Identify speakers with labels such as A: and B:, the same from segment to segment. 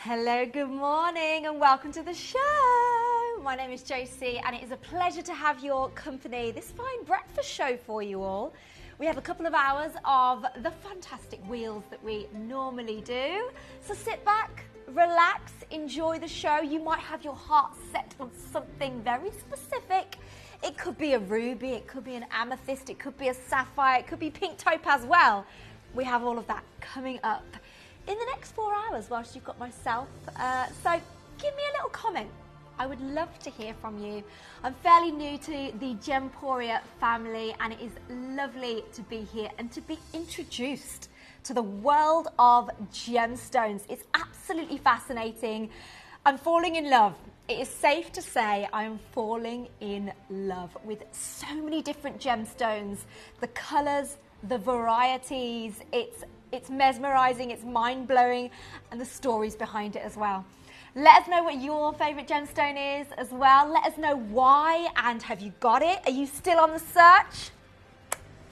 A: Hello, good morning and welcome to the show. My name is Josie and it is a pleasure to have your company, this fine breakfast show for you all. We have a couple of hours of the fantastic wheels that we normally do. So sit back, relax, enjoy the show. You might have your heart set on something very specific. It could be a ruby, it could be an amethyst, it could be a sapphire, it could be pink topaz. Well, we have all of that coming up in the next 4 hours whilst you've got myself. So give me a little comment. I would love to hear from you. I'm fairly new to the Gemporia family and it is lovely to be here and to be introduced to the world of gemstones. It's absolutely fascinating. I'm falling in love. It is safe to say I am falling in love with so many different gemstones, the colours, the varieties. It's mesmerizing, it's mind-blowing, and the stories behind it as well. Let us know what your favorite gemstone is as well. Let us know why, and have you got it? Are you still on the search?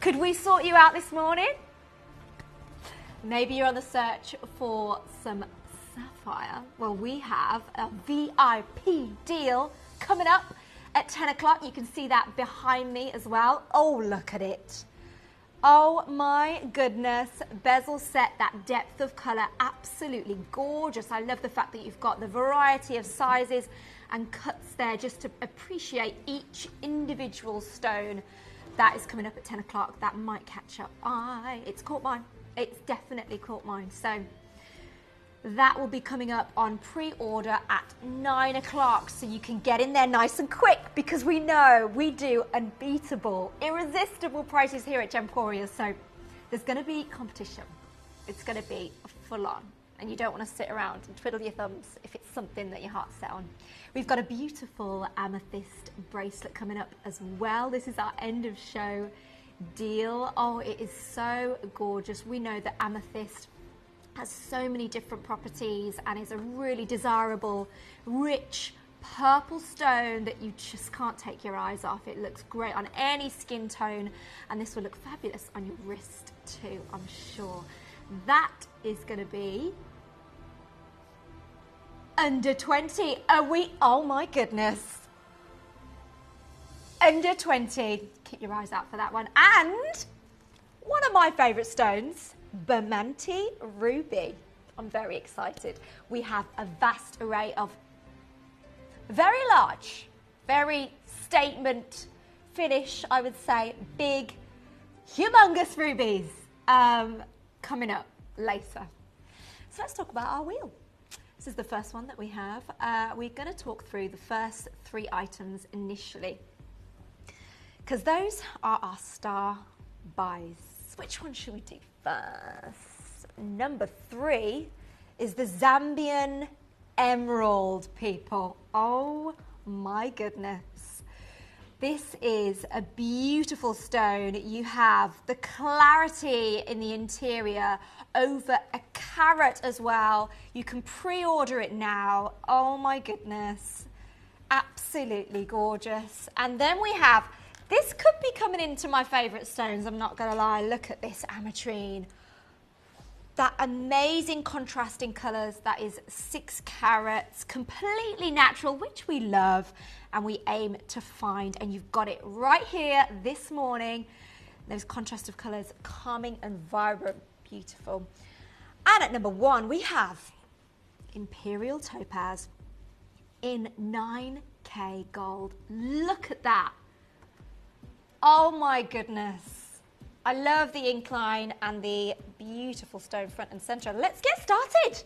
A: Could we sort you out this morning? Maybe you're on the search for some sapphire. Well, we have a VIP deal coming up at 10 o'clock. You can see that behind me as well. Oh, look at it. Oh my goodness, bezel set, that depth of colour, absolutely gorgeous. I love the fact that you've got the variety of sizes and cuts there just to appreciate each individual stone. That is coming up at 10 o'clock. That might catch up. It's caught mine. It's definitely caught mine. So that will be coming up on pre-order at 9 o'clock, so you can get in there nice and quick because we know we do unbeatable, irresistible prices here at Gemporia. So there's going to be competition. It's going to be full on, and you don't want to sit around and twiddle your thumbs if it's something that your heart's set on. We've got a beautiful amethyst bracelet coming up as well. This is our end of show deal. Oh, it is so gorgeous. We know that amethyst has so many different properties and is a really desirable, rich purple stone that you just can't take your eyes off. It looks great on any skin tone, and this will look fabulous on your wrist too, I'm sure. That is going to be under 20. Are we? Oh my goodness. Under 20. Keep your eyes out for that one. And one of my favourite stones, Burmese ruby. I'm very excited. We have a vast array of very large, very statement finish, I would say, big, humongous rubies coming up later. So let's talk about our wheel. This is the first one that we have. We're going to talk through the first 3 items initially, because those are our star buys. Which one should we do first? Number 3 is the Zambian emerald, people. Oh my goodness. This is a beautiful stone. You have the clarity in the interior, over a carat as well. You can pre-order it now. Oh my goodness. Absolutely gorgeous. And then we have, this could be coming into my favourite stones, I'm not going to lie. Look at this ametrine. That amazing contrasting colours. That is 6 carats, completely natural, which we love and we aim to find. And you've got it right here this morning. Those contrast of colours, calming and vibrant, beautiful. And at number 1, we have Imperial topaz in 9K gold. Look at that. Oh my goodness. I love the incline and the beautiful stone front and centre. Let's get started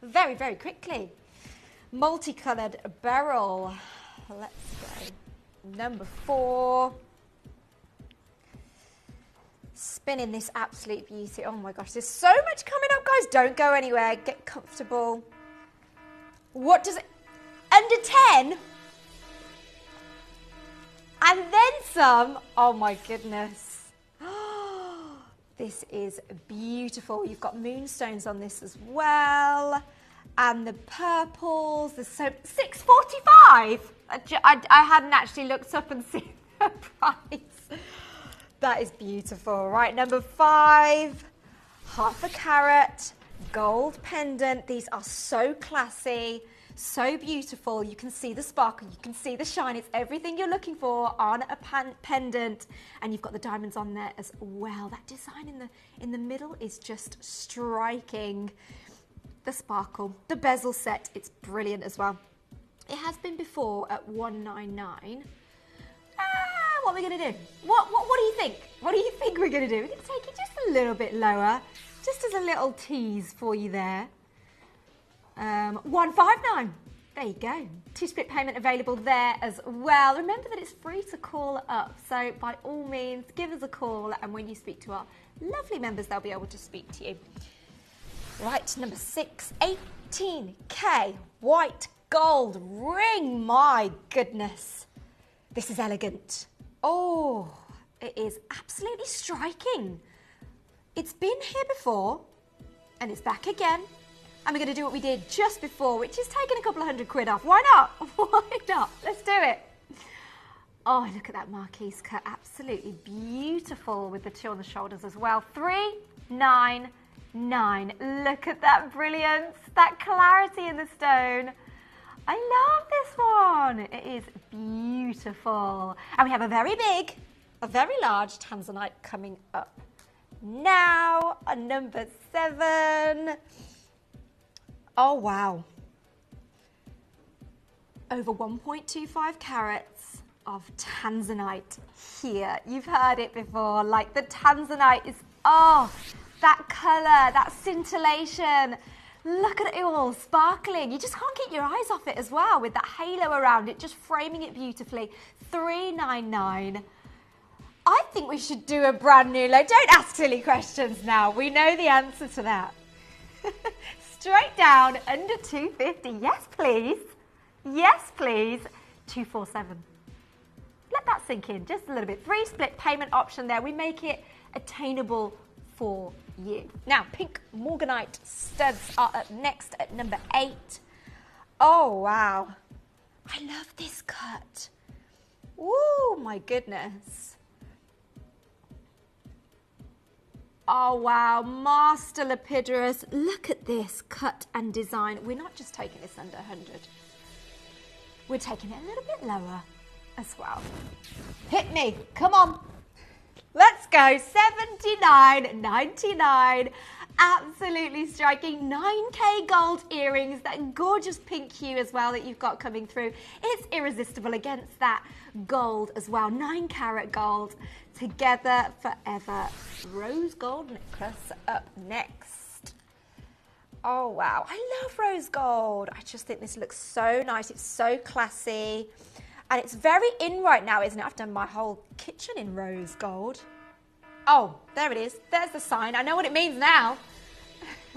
A: very, very quickly. Multicoloured beryl. Let's go. Number 4. Spinning this absolute beauty. Oh my gosh, there's so much coming up, guys. Don't go anywhere. Get comfortable. What does it... Under 10? And then some. Oh my goodness. This is beautiful. You've got moonstones on this as well. And the purples. There's so... 645? I hadn't actually looked up and seen the price. That is beautiful. Right, number 5. Half a carat. gold pendant. These are so classy, so beautiful. You can see the sparkle, you can see the shine. It's everything you're looking for on a pendant, and you've got the diamonds on there as well. That design in the middle is just striking. The sparkle, the bezel set, it's brilliant as well. It has been before at $199. What are we going to do? What do you think? What do you think we're going to do? We're going to take it just a little bit lower, just as a little tease for you there. $159. There you go. 2-split payment available there as well. Remember that it's free to call up, so by all means, give us a call, and when you speak to our lovely members, they'll be able to speak to you. Right, number 6, 18K white gold ring. My goodness, this is elegant. Oh, it is absolutely striking. It's been here before, and it's back again. And we're going to do what we did just before, which is taking a couple of £100 off. Why not? Why not? Let's do it. Oh, look at that marquise cut. Absolutely beautiful with the 2 on the shoulders as well. $399. Look at that brilliance, that clarity in the stone. I love this one. It is beautiful. And we have a very big, a very large Tanzanite coming up now on number 7. Oh, wow. Over 1.25 carats of Tanzanite here. You've heard it before, like the Tanzanite is, oh, that colour, that scintillation. Look at it all sparkling. You just can't keep your eyes off it as well with that halo around it, just framing it beautifully. $399. I think we should do a brand new low. Don't ask silly questions now. We know the answer to that. Straight down under $250. Yes, please. Yes, please. $247. Let that sink in just a little bit. 3-split payment option there. We make it attainable for you. Now, pink morganite studs are up next at number 8. Oh, wow. I love this cut. Oh, my goodness. Oh, wow. Master Lepidus. Look at this cut and design. We're not just taking this under 100. We're taking it a little bit lower as well. Hit me. Come on. Let's go. $79.99. Absolutely striking. 9K gold earrings. That gorgeous pink hue as well that you've got coming through. It's irresistible against that gold as well. 9-carat gold. Together forever. Rose gold necklace up next. Oh, wow. I love rose gold. I just think this looks so nice. It's so classy. And it's very in right now, isn't it? I've done my whole kitchen in rose gold. Oh, there it is. There's the sign. I know what it means now.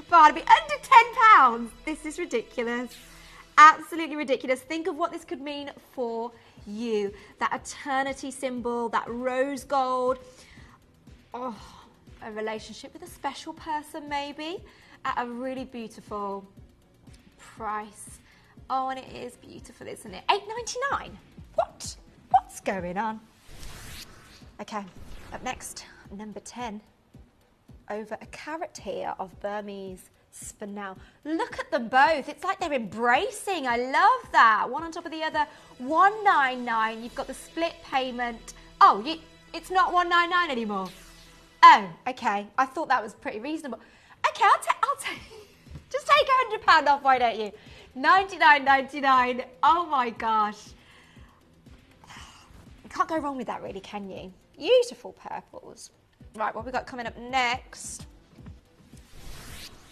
A: But to be under £10. This is ridiculous. Absolutely ridiculous. Think of what this could mean for you. That eternity symbol, that rose gold. Oh, a relationship with a special person maybe at a really beautiful price. Oh, and it is beautiful, isn't it? $8.99. What? What's going on? Okay, up next, number 10. Over a carat here of Burmese spinel. Look at them both. It's like they're embracing. I love that. One on top of the other. $199. You've got the split payment. Oh, it's not $199 anymore. Oh, okay. I thought that was pretty reasonable. Okay, I'll take. Just take £100 off. Why don't you? $99.99. Oh my gosh. You can't go wrong with that, really, can you? Beautiful purples. Right, what have we got coming up next?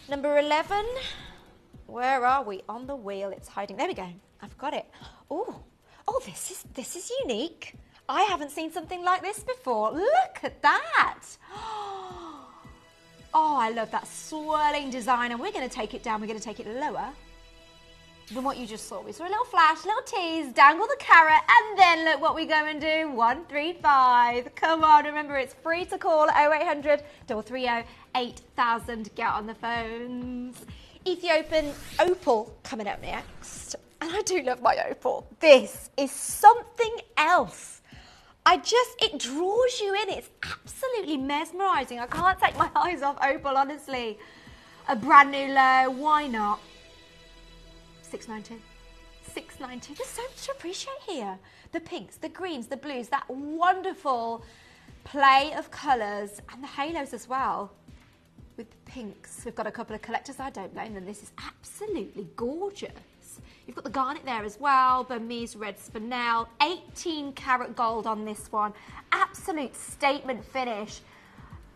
A: Number 11. Where are we? On the wheel. It's hiding. There we go. I've got it. Oh, this is unique. I haven't seen something like this before. Look at that. Oh, I love that swirling design. And we're going to take it down. We're going to take it lower than what you just saw. We saw a little flash, little tease, dangle the carrot, and then look what we go and do. 135. Come on, remember it's free to call 0800 330 8000. Get on the phones. Ethiopian opal coming up next. And I do love my opal. This is something else. It draws you in. It's absolutely mesmerising. I can't take my eyes off opal, honestly. a brand new low, why not? $6.90. $6.90. There's so much to appreciate here. The pinks, the greens, the blues, that wonderful play of colours, and the halos as well with the pinks. We've got a couple of collectors, I don't blame them. This is absolutely gorgeous. You've got the garnet there as well, Burmese red spinel, 18 karat gold on this one. Absolute statement finish.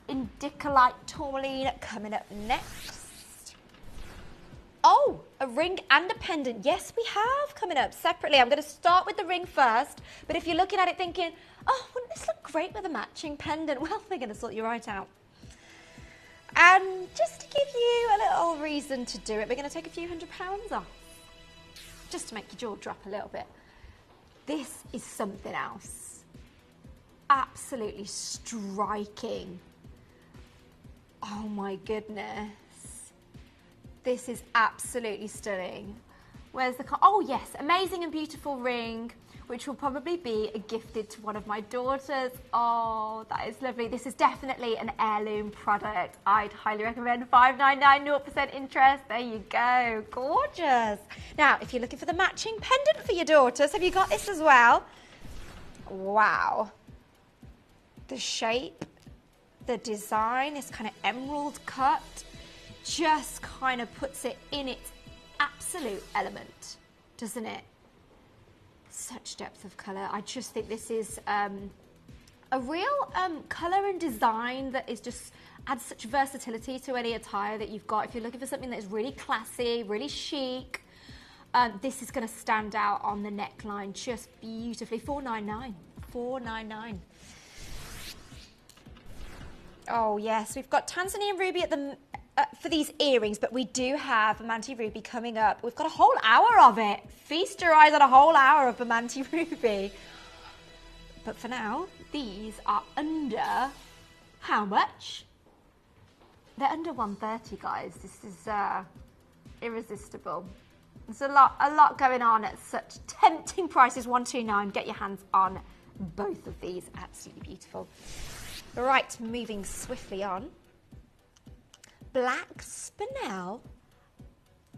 A: Indicolite tourmaline coming up next. Oh, a ring and a pendant. Yes, we have coming up separately. I'm going to start with the ring first, but if you're looking at it thinking, oh, wouldn't this look great with a matching pendant? Well, we're going to sort you right out. And just to give you a little reason to do it, we're going to take a few £100s off, just to make your jaw drop a little bit. This is something else. Absolutely striking. Oh my goodness. This is absolutely stunning. Where's the, oh yes, amazing and beautiful ring, which will probably be gifted to one of my daughters. Oh, that is lovely. This is definitely an heirloom product. I'd highly recommend. $5.99, 0% interest. There you go. Gorgeous. Now, if you're looking for the matching pendant for your daughters, have you got this as well? Wow. The shape, the design, this kind of emerald cut, just kind of puts it in its absolute element, doesn't it? Such depth of colour. I just think this is a real colour and design that is just adds such versatility to any attire that you've got. If you're looking for something that is really classy, really chic, this is going to stand out on the neckline just beautifully. $4.99. $4.99. Oh yes, we've got Tanzanian ruby at the for these earrings, but we do have Bermonti ruby coming up. We've got a whole hour of it. Feast your eyes on a whole hour of Bermonti ruby. But for now, these are under how much? They're under 130, guys. This is irresistible. There's a lot going on at such tempting prices. $129. Get your hands on both of these. Absolutely beautiful. Right, moving swiftly on. Black spinel.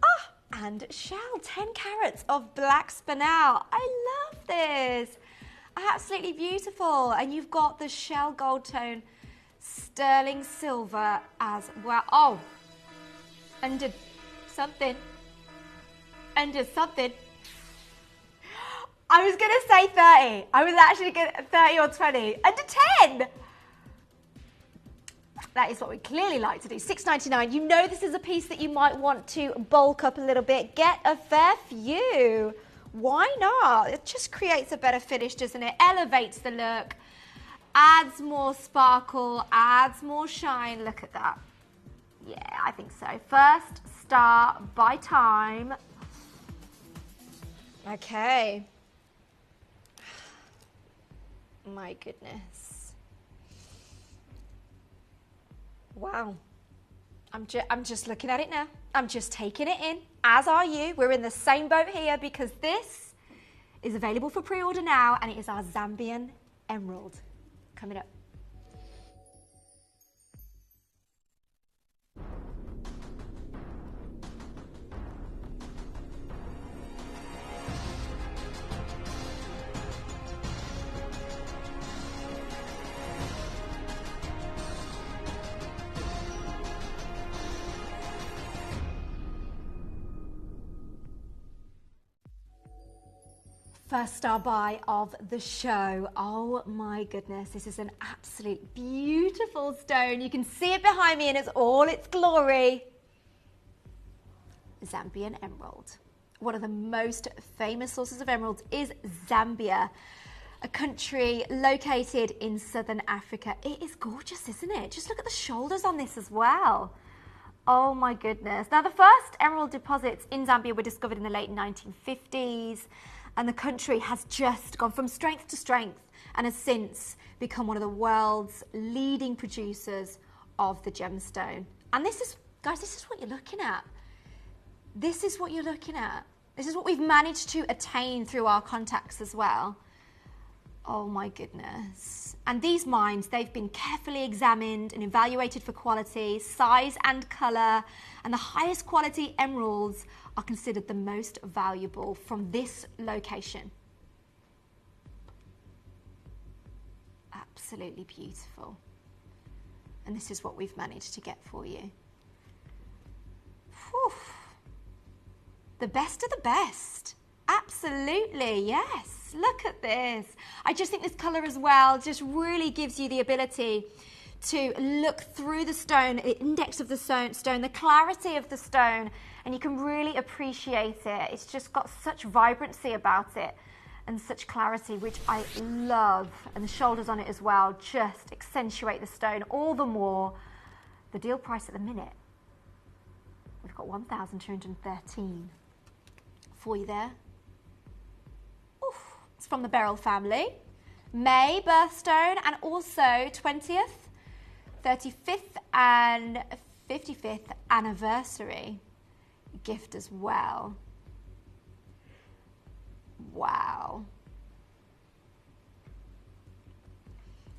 A: Ah, and shell. 10 carats of black spinel. I love this. Absolutely beautiful. And you've got the shell gold tone sterling silver as well. Oh, under something. Under something. I was going to say 30. I was actually going to 30 or 20. Under 10. That is what we clearly like to do. $6.99. You know this is a piece that you might want to bulk up a little bit. Get a fair few. Why not? It just creates a better finish, doesn't it? Elevates the look, adds more sparkle, adds more shine. Look at that. Yeah, I think so. First star by time. Okay. My goodness. Wow. I'm just looking at it now. I'm just taking it in, as are you. We're in the same boat here because this is available for pre-order now, and it is our Zambian emerald coming up. First star buy of the show. Oh my goodness, this is an absolute beautiful stone. You can see it behind me in all its glory. Zambian emerald. One of the most famous sources of emeralds is Zambia, a country located in southern Africa. It is gorgeous, isn't it? Just look at the shoulders on this as well. Oh my goodness. Now, the first emerald deposits in Zambia were discovered in the late 1950s. And the country has just gone from strength to strength and has since become one of the world's leading producers of the gemstone. And this is, guys, this is what you're looking at. This is what you're looking at. This is what we've managed to attain through our contacts as well. Oh my goodness. And these mines, they've been carefully examined and evaluated for quality, size and colour, and the highest quality emeralds are considered the most valuable from this location. Absolutely beautiful. And this is what we've managed to get for you. Whew. The best of the best. Absolutely, yes. Look at this. I just think this colour as well just really gives you the ability to look through the stone, the index of the stone, the clarity of the stone, and you can really appreciate it. It's just got such vibrancy about it and such clarity, which I love. And the shoulders on it as well just accentuate the stone all the more. The deal price at the minute, we've got 1,213 for you there. Oof. It's from the Beryl family. May birthstone, and also 20th, 35th and 55th anniversary gift as well. Wow.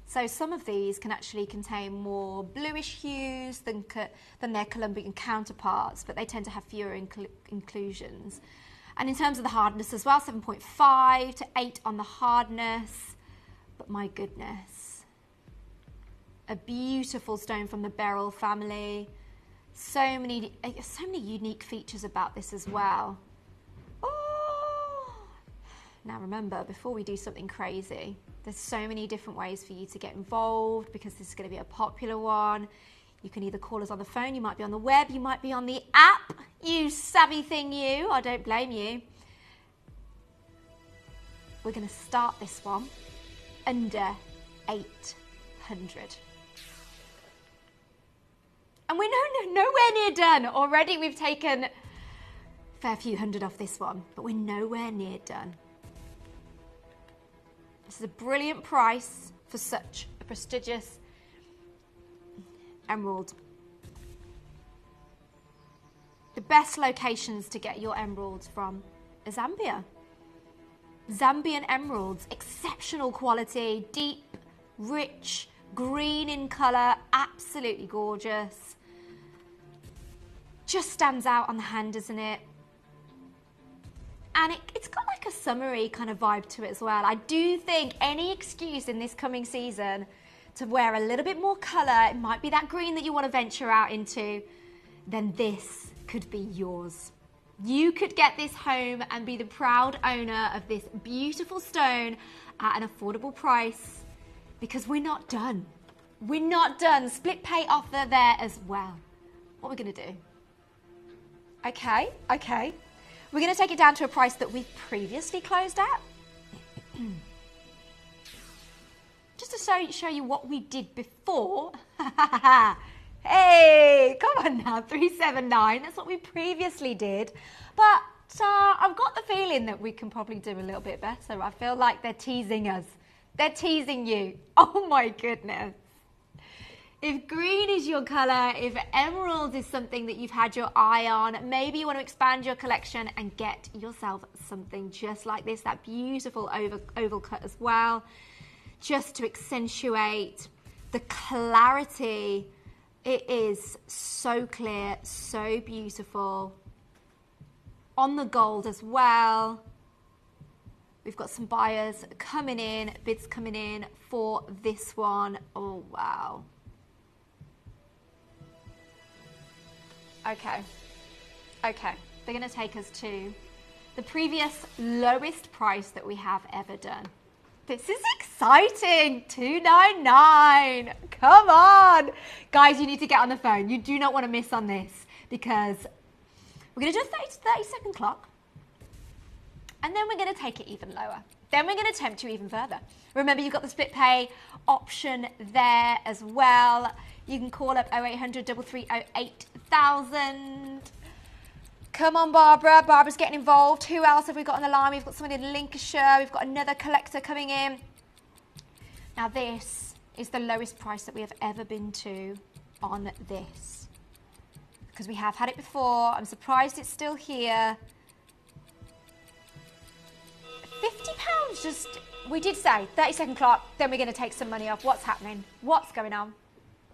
A: So some of these can actually contain more bluish hues than their Colombian counterparts, but they tend to have fewer inclusions. And in terms of the hardness as well, 7.5 to 8 on the hardness. But my goodness, a beautiful stone from the Beryl family. So many unique features about this as well. Oh! Now remember, before we do something crazy, there's so many different ways for you to get involved, because this is going to be a popular one. You can either call us on the phone, you might be on the web, you might be on the app. You savvy thing, you. I don't blame you. We're going to start this one under 800. And we're nowhere near done. Already we've taken a fair few hundred off this one, but we're nowhere near done. This is a brilliant price for such a prestigious emerald. The best locations to get your emeralds from are Zambia. Zambian emeralds, exceptional quality, deep, rich, green in colour, absolutely gorgeous. Just stands out on the hand, doesn't it? And it's got like a summery kind of vibe to it as well. I do think any excuse in this coming season to wear a little bit more colour, it might be that green that you want to venture out into, then this could be yours. You could get this home and be the proud owner of this beautiful stone at an affordable price, because we're not done. We're not done. Split pay offer there as well. What are we going to do? Okay. We're going to take it down to a price that we've previously closed at. Just to show you what we did before. Hey, come on now, 379. That's what we previously did. But I've got the feeling that we can probably do a little bit better. I feel like they're teasing us. They're teasing you. Oh my goodness. If green is your colour, if emerald is something that you've had your eye on, maybe you want to expand your collection and get yourself something just like this, that beautiful oval cut as well, just to accentuate the clarity. It is so clear, so beautiful. On the gold as well. We've got some buyers coming in, bids coming in for this one. Oh, wow. Okay. They're going to take us to the previous lowest price that we have ever done. This is exciting. $299. Come on. Guys, you need to get on the phone. You do not want to miss on this, because we're going to do a 30-second clock. And then we're going to take it even lower. Then we're going to tempt you even further. Remember, you've got the split pay option there as well. You can call up 0800 330 8000. Come on, Barbara. Barbara's getting involved. Who else have we got on the line? We've got someone in Lincolnshire. We've got another collector coming in. Now, this is the lowest price that we have ever been to on this, because we have had it before. I'm surprised it's still here. £50 phone's just, we did say 30-second clock, then we're going to take some money off. What's happening? What's going on?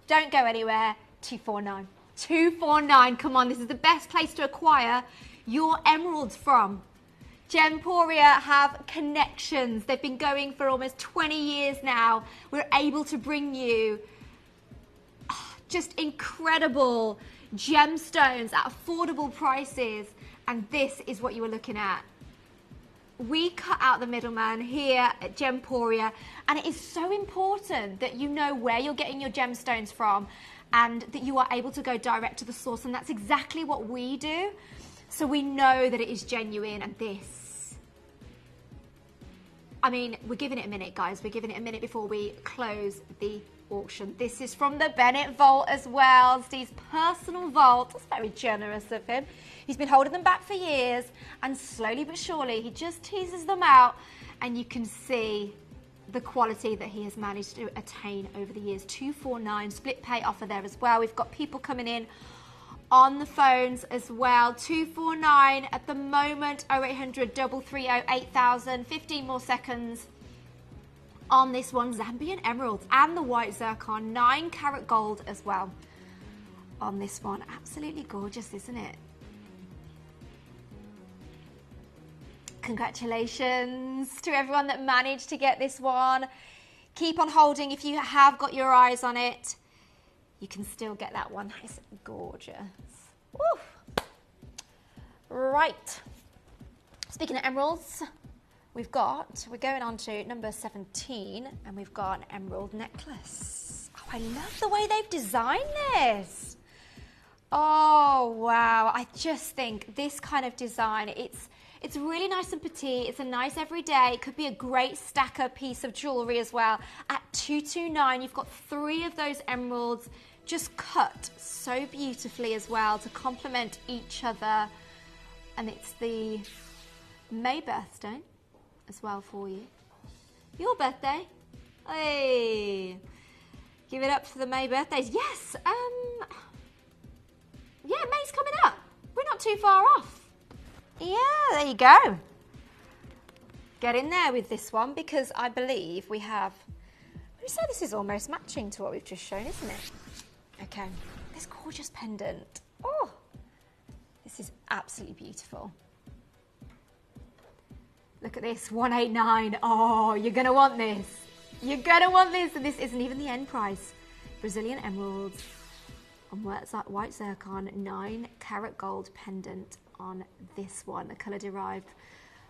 A: Don't go anywhere. 249. 249. Come on, this is the best place to acquire your emeralds from. Gemporia have connections. They've been going for almost 20 years now. We're able to bring you just incredible gemstones at affordable prices. And this is what you were looking at. We cut out the middleman here at Gemporia, and it is so important that you know where you're getting your gemstones from and that you are able to go direct to the source, and that's exactly what we do. So we know that it is genuine. And this, I mean, we're giving it a minute, guys. We're giving it a minute before we close the auction. This is from the Bennett vault as well. Steve's personal vault. That's very generous of him. He's been holding them back for years, and slowly but surely he just teases them out, and you can see the quality that he has managed to attain over the years. 249 split pay offer there as well. We've got people coming in on the phones as well. 249 at the moment. 0800 330 8000. 15 more seconds on this one. Zambian emeralds and the white zircon, 9 karat gold as well on this one. Absolutely gorgeous, isn't it? Congratulations to everyone that managed to get this one. Keep on holding. If you have got your eyes on it, you can still get that one. It's gorgeous. Woo. Right. Speaking of emeralds, we're going on to number 17, and we've got an emerald necklace. Oh, I love the way they've designed this. Oh, wow. I just think this kind of design, it's really nice and petite. It's a nice everyday. It could be a great stacker piece of jewelry as well. At 229, you've got 3 of those emeralds just cut so beautifully as well to complement each other. And it's the May birthstone as well for you. Your birthday. Hey. Give it up for the May birthdays. Yes. Yeah, May's coming up. We're not too far off. Yeah, there you go. Get in there with this one, because I believe we have, we say this is almost matching to what we've just shown, isn't it? Okay, this gorgeous pendant. Oh, this is absolutely beautiful. Look at this, 189. Oh, you're going to want this. You're going to want this, and this isn't even the end price. Brazilian emeralds on white zircon, 9 karat gold pendant on this one, a colour derived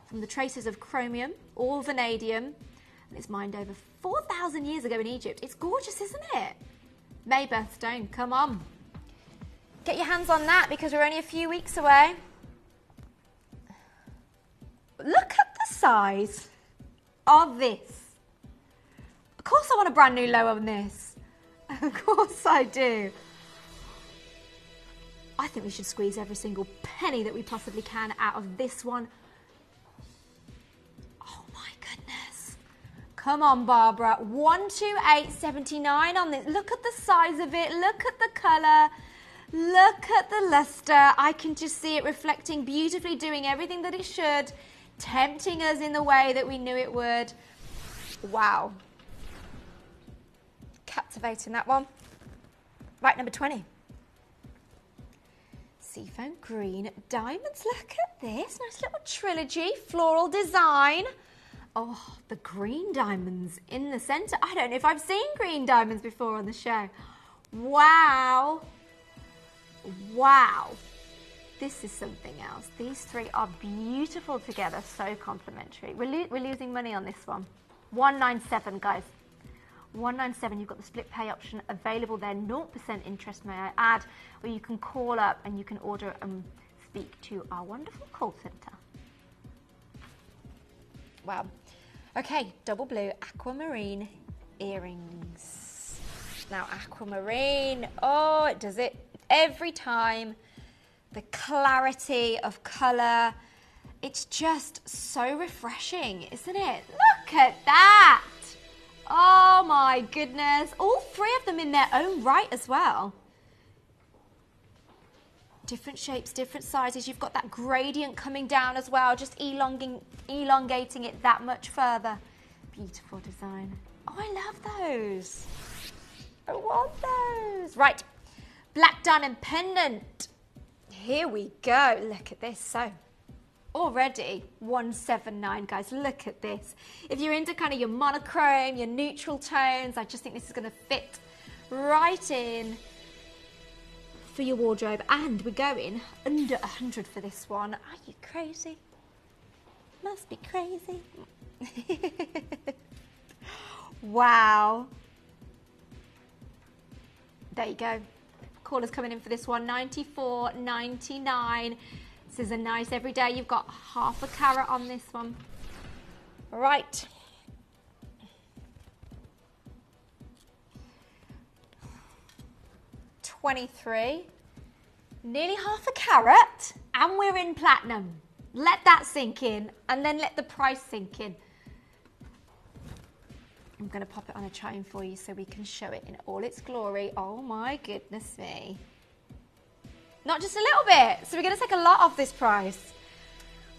A: from the traces of chromium or vanadium, and it's mined over 4,000 years ago in Egypt. It's gorgeous, isn't it? May birthstone, come on. Get your hands on that, because we're only a few weeks away. Look at the size of this. Of course I want a brand new low on this. Of course I do. I think we should squeeze every single penny that we possibly can out of this one. Oh my goodness. Come on, Barbara. 128.79 on this. Look at the size of it. Look at the colour. Look at the luster. I can just see it reflecting beautifully, doing everything that it should, tempting us in the way that we knew it would. Wow. Captivating, that one. Right, number 20. Seafoam green diamonds. Look at this. Nice little trilogy. Floral design. Oh, the green diamonds in the centre. I don't know if I've seen green diamonds before on the show. Wow. Wow. This is something else. These 3 are beautiful together. So complementary. We're losing money on this one. 197, guys. 197, you've got the split pay option available there, 0% interest, may I add, or you can call up and you can order and speak to our wonderful call centre. Wow. Okay, double blue aquamarine earrings. Now, aquamarine, oh, it does it every time. The clarity of colour, it's just so refreshing, isn't it? Look at that. Oh my goodness. All 3 of them in their own right as well. different shapes, different sizes. You've got that gradient coming down as well, just elongating it that much further. Beautiful design. Oh, I love those. I want those. Right, black diamond pendant. Here we go. Look at this. So already 179, guys. Look at this. If you're into kind of your monochrome, your neutral tones, I just think this is going to fit right in for your wardrobe. And we're going under 100 for this one. Are you crazy? Must be crazy. Wow. There you go. Callers coming in for this one, $94.99. This is a nice everyday. You've got half a carat on this one. Right. $23. Nearly half a carat, and we're in platinum. Let that sink in, and then let the price sink in. I'm going to pop it on a chime for you so we can show it in all its glory. Oh my goodness me. Not just a little bit. So we're going to take a lot off this price.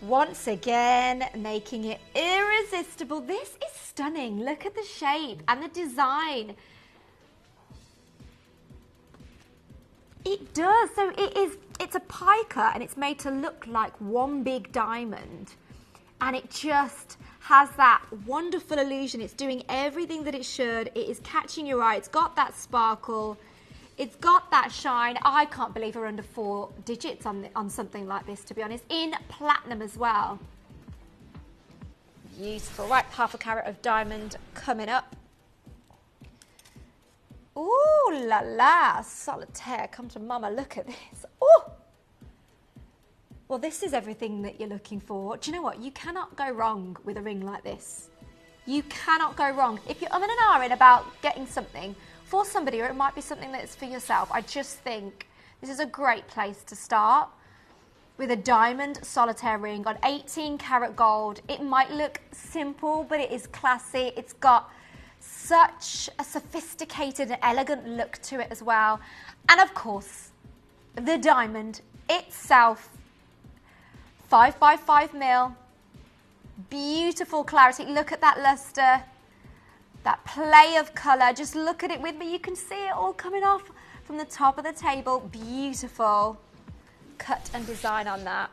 A: Once again, making it irresistible. This is stunning. Look at the shape and the design. It does. So it's a pica, and it's made to look like one big diamond. And it just has that wonderful illusion. It's doing everything that it should. It is catching your eye. It's got that sparkle. It's got that shine. I can't believe we're under 4 digits on something like this, to be honest. In platinum as well. Beautiful. Right, half a carat of diamond coming up. Ooh la la, solitaire. Come to mama, look at this. Oh! Well, this is everything that you're looking for. Do you know what? You cannot go wrong with a ring like this. You cannot go wrong. If you're umming and ahhing about getting something for somebody, or it might be something that's for yourself, I just think this is a great place to start with a diamond solitaire ring on 18 karat gold. It might look simple, but it is classy. It's got such a sophisticated and elegant look to it as well. And of course, the diamond itself, 5 by 5 mil, beautiful clarity. Look at that luster, that play of colour. Just look at it with me. You can see it all coming off from the top of the table. Beautiful cut and design on that.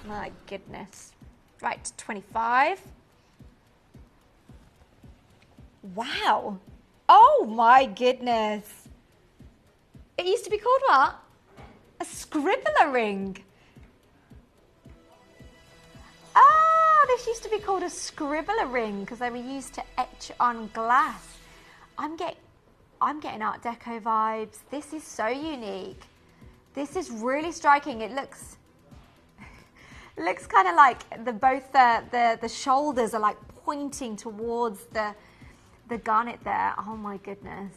A: My goodness. Right, 25. Wow. Oh my goodness. It used to be called what? A scribbler ring. Oh, this used to be called a scribbler ring because they were used to etch on glass. I'm getting Art Deco vibes. This is so unique. This is really striking. It looks kind of like both the shoulders are like pointing towards the garnet there. Oh my goodness.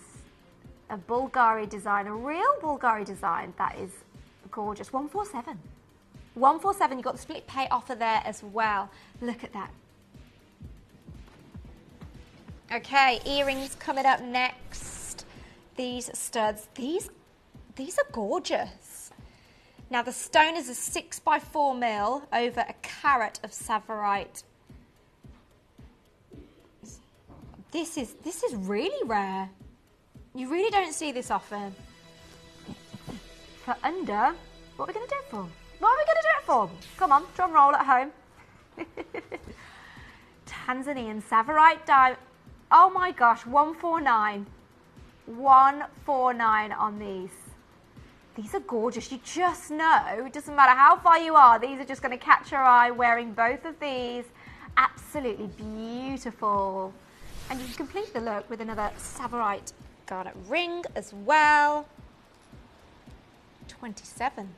A: A Bulgari design, a real Bulgari design. That is gorgeous. 147. 147, you've got the split pay offer there as well. Look at that. Okay, earrings coming up next. These studs, these are gorgeous. Now the stone is a 6 by 4 mil over a carat of savorite. This is really rare. You really don't see this often. For under, what are we going to do it for? What are we going to do it for? Come on, drum roll at home. Tanzanian savorite diamond. Oh my gosh, 149. 149 on these. These are gorgeous. You just know, it doesn't matter how far you are, these are just going to catch your eye wearing both of these. Absolutely beautiful. And you can complete the look with another savorite garnet ring as well. 27.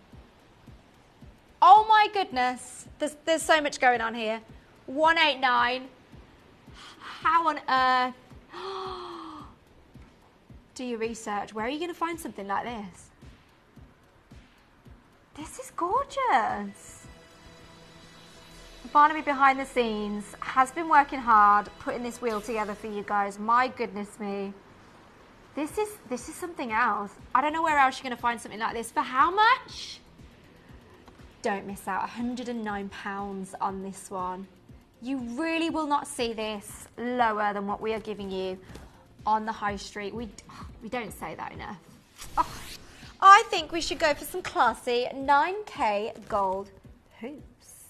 A: Oh my goodness, there's so much going on here. 189. How on earth? Do your research. Where are you going to find something like this? This is gorgeous. Barnaby behind the scenes has been working hard putting this wheel together for you guys. My goodness me. This is something else. I don't know where else you're going to find something like this. For how much? don't miss out. £109 on this one. You really will not see this lower than what we are giving you on the high street. We don't say that enough. Oh, I think we should go for some classy 9K gold hoops.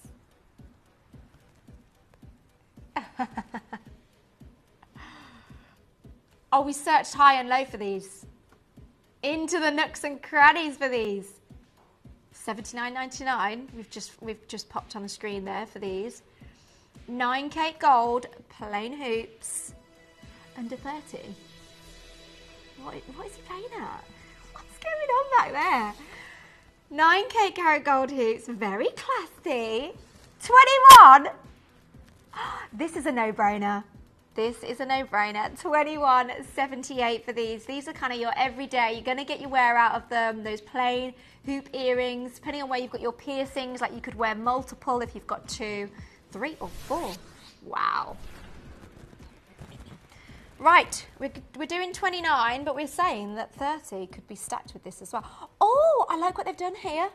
A: Oh, we searched high and low for these. Into the nooks and crannies for these. $79.99. We've just popped on the screen there for these. 9K gold, plain hoops, under 30. What is he playing at? What's going on back there? 9K carat gold hoops, very classy. 21. This is a no-brainer. This is a no-brainer. $21.78 for these. These are kind of your everyday. You're going to get your wear out of them. Those plain hoop earrings, depending on where you've got your piercings, like you could wear multiple if you've got 2, 3 or 4. Wow. Right, we're doing 29, but we're saying that 30 could be stacked with this as well. Oh, I like what they've done here.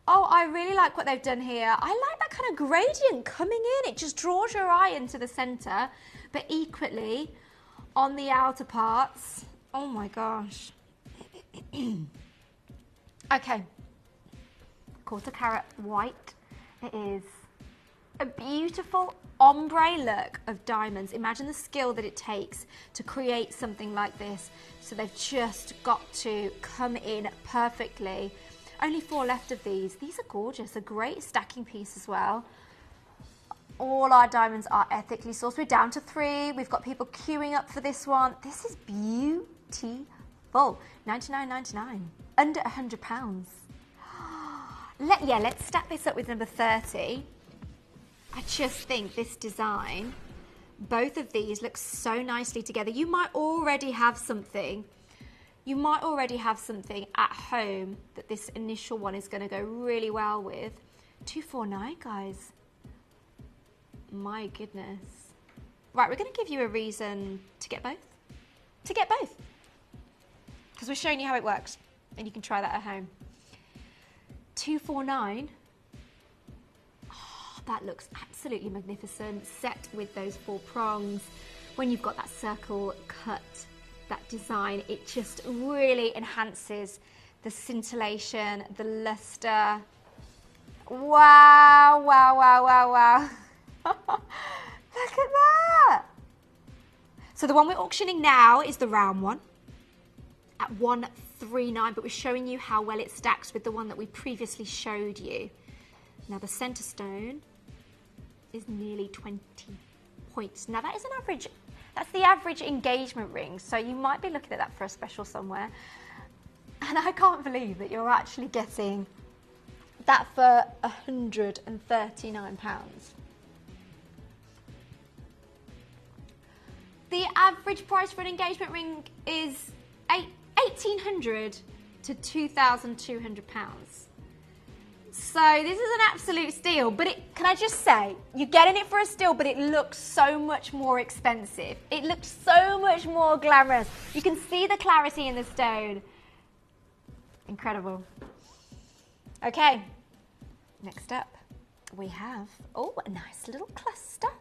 A: Oh, I really like what they've done here. I like that kind of gradient coming in. It just draws your eye into the centre, but equally on the outer parts. Oh my gosh. Okay, 1/4 carat white. It is a beautiful ombre look of diamonds. Imagine the skill that it takes to create something like this. So they've just got to come in perfectly. Only 4 left of these. These are gorgeous, a great stacking piece as well. All our diamonds are ethically sourced. We're down to 3. We've got people queuing up for this one. This is beautiful. $99.99, under £100. Let's stack this up with number 30. I just think this design, both of these look so nicely together. You might already have something. You might already have something at home that this initial one is going to go really well with. $249, guys. My goodness. Right, we're going to give you a reason to get both. To get both. Because we're showing you how it works. And you can try that at home. $249. Oh, that looks absolutely magnificent. Set with those 4 prongs. When you've got that circle cut, that design, it just really enhances the scintillation, the luster. Wow, wow, wow, wow, wow. Look at that. So the one we're auctioning now is the round one at $139, but we're showing you how well it stacks with the one that we previously showed you. Now the center stone is nearly 20 points. Now that is an average. That's the average engagement ring, so you might be looking at that for a special somewhere. And I can't believe that you're actually getting that for £139. The average price for an engagement ring is £1,800 to £2,200. So this is an absolute steal, but can I just say, you're getting it for a steal, but it looks so much more expensive. It looks so much more glamorous. You can see the clarity in the stone. Incredible. Okay, next up we have, oh, a nice little cluster.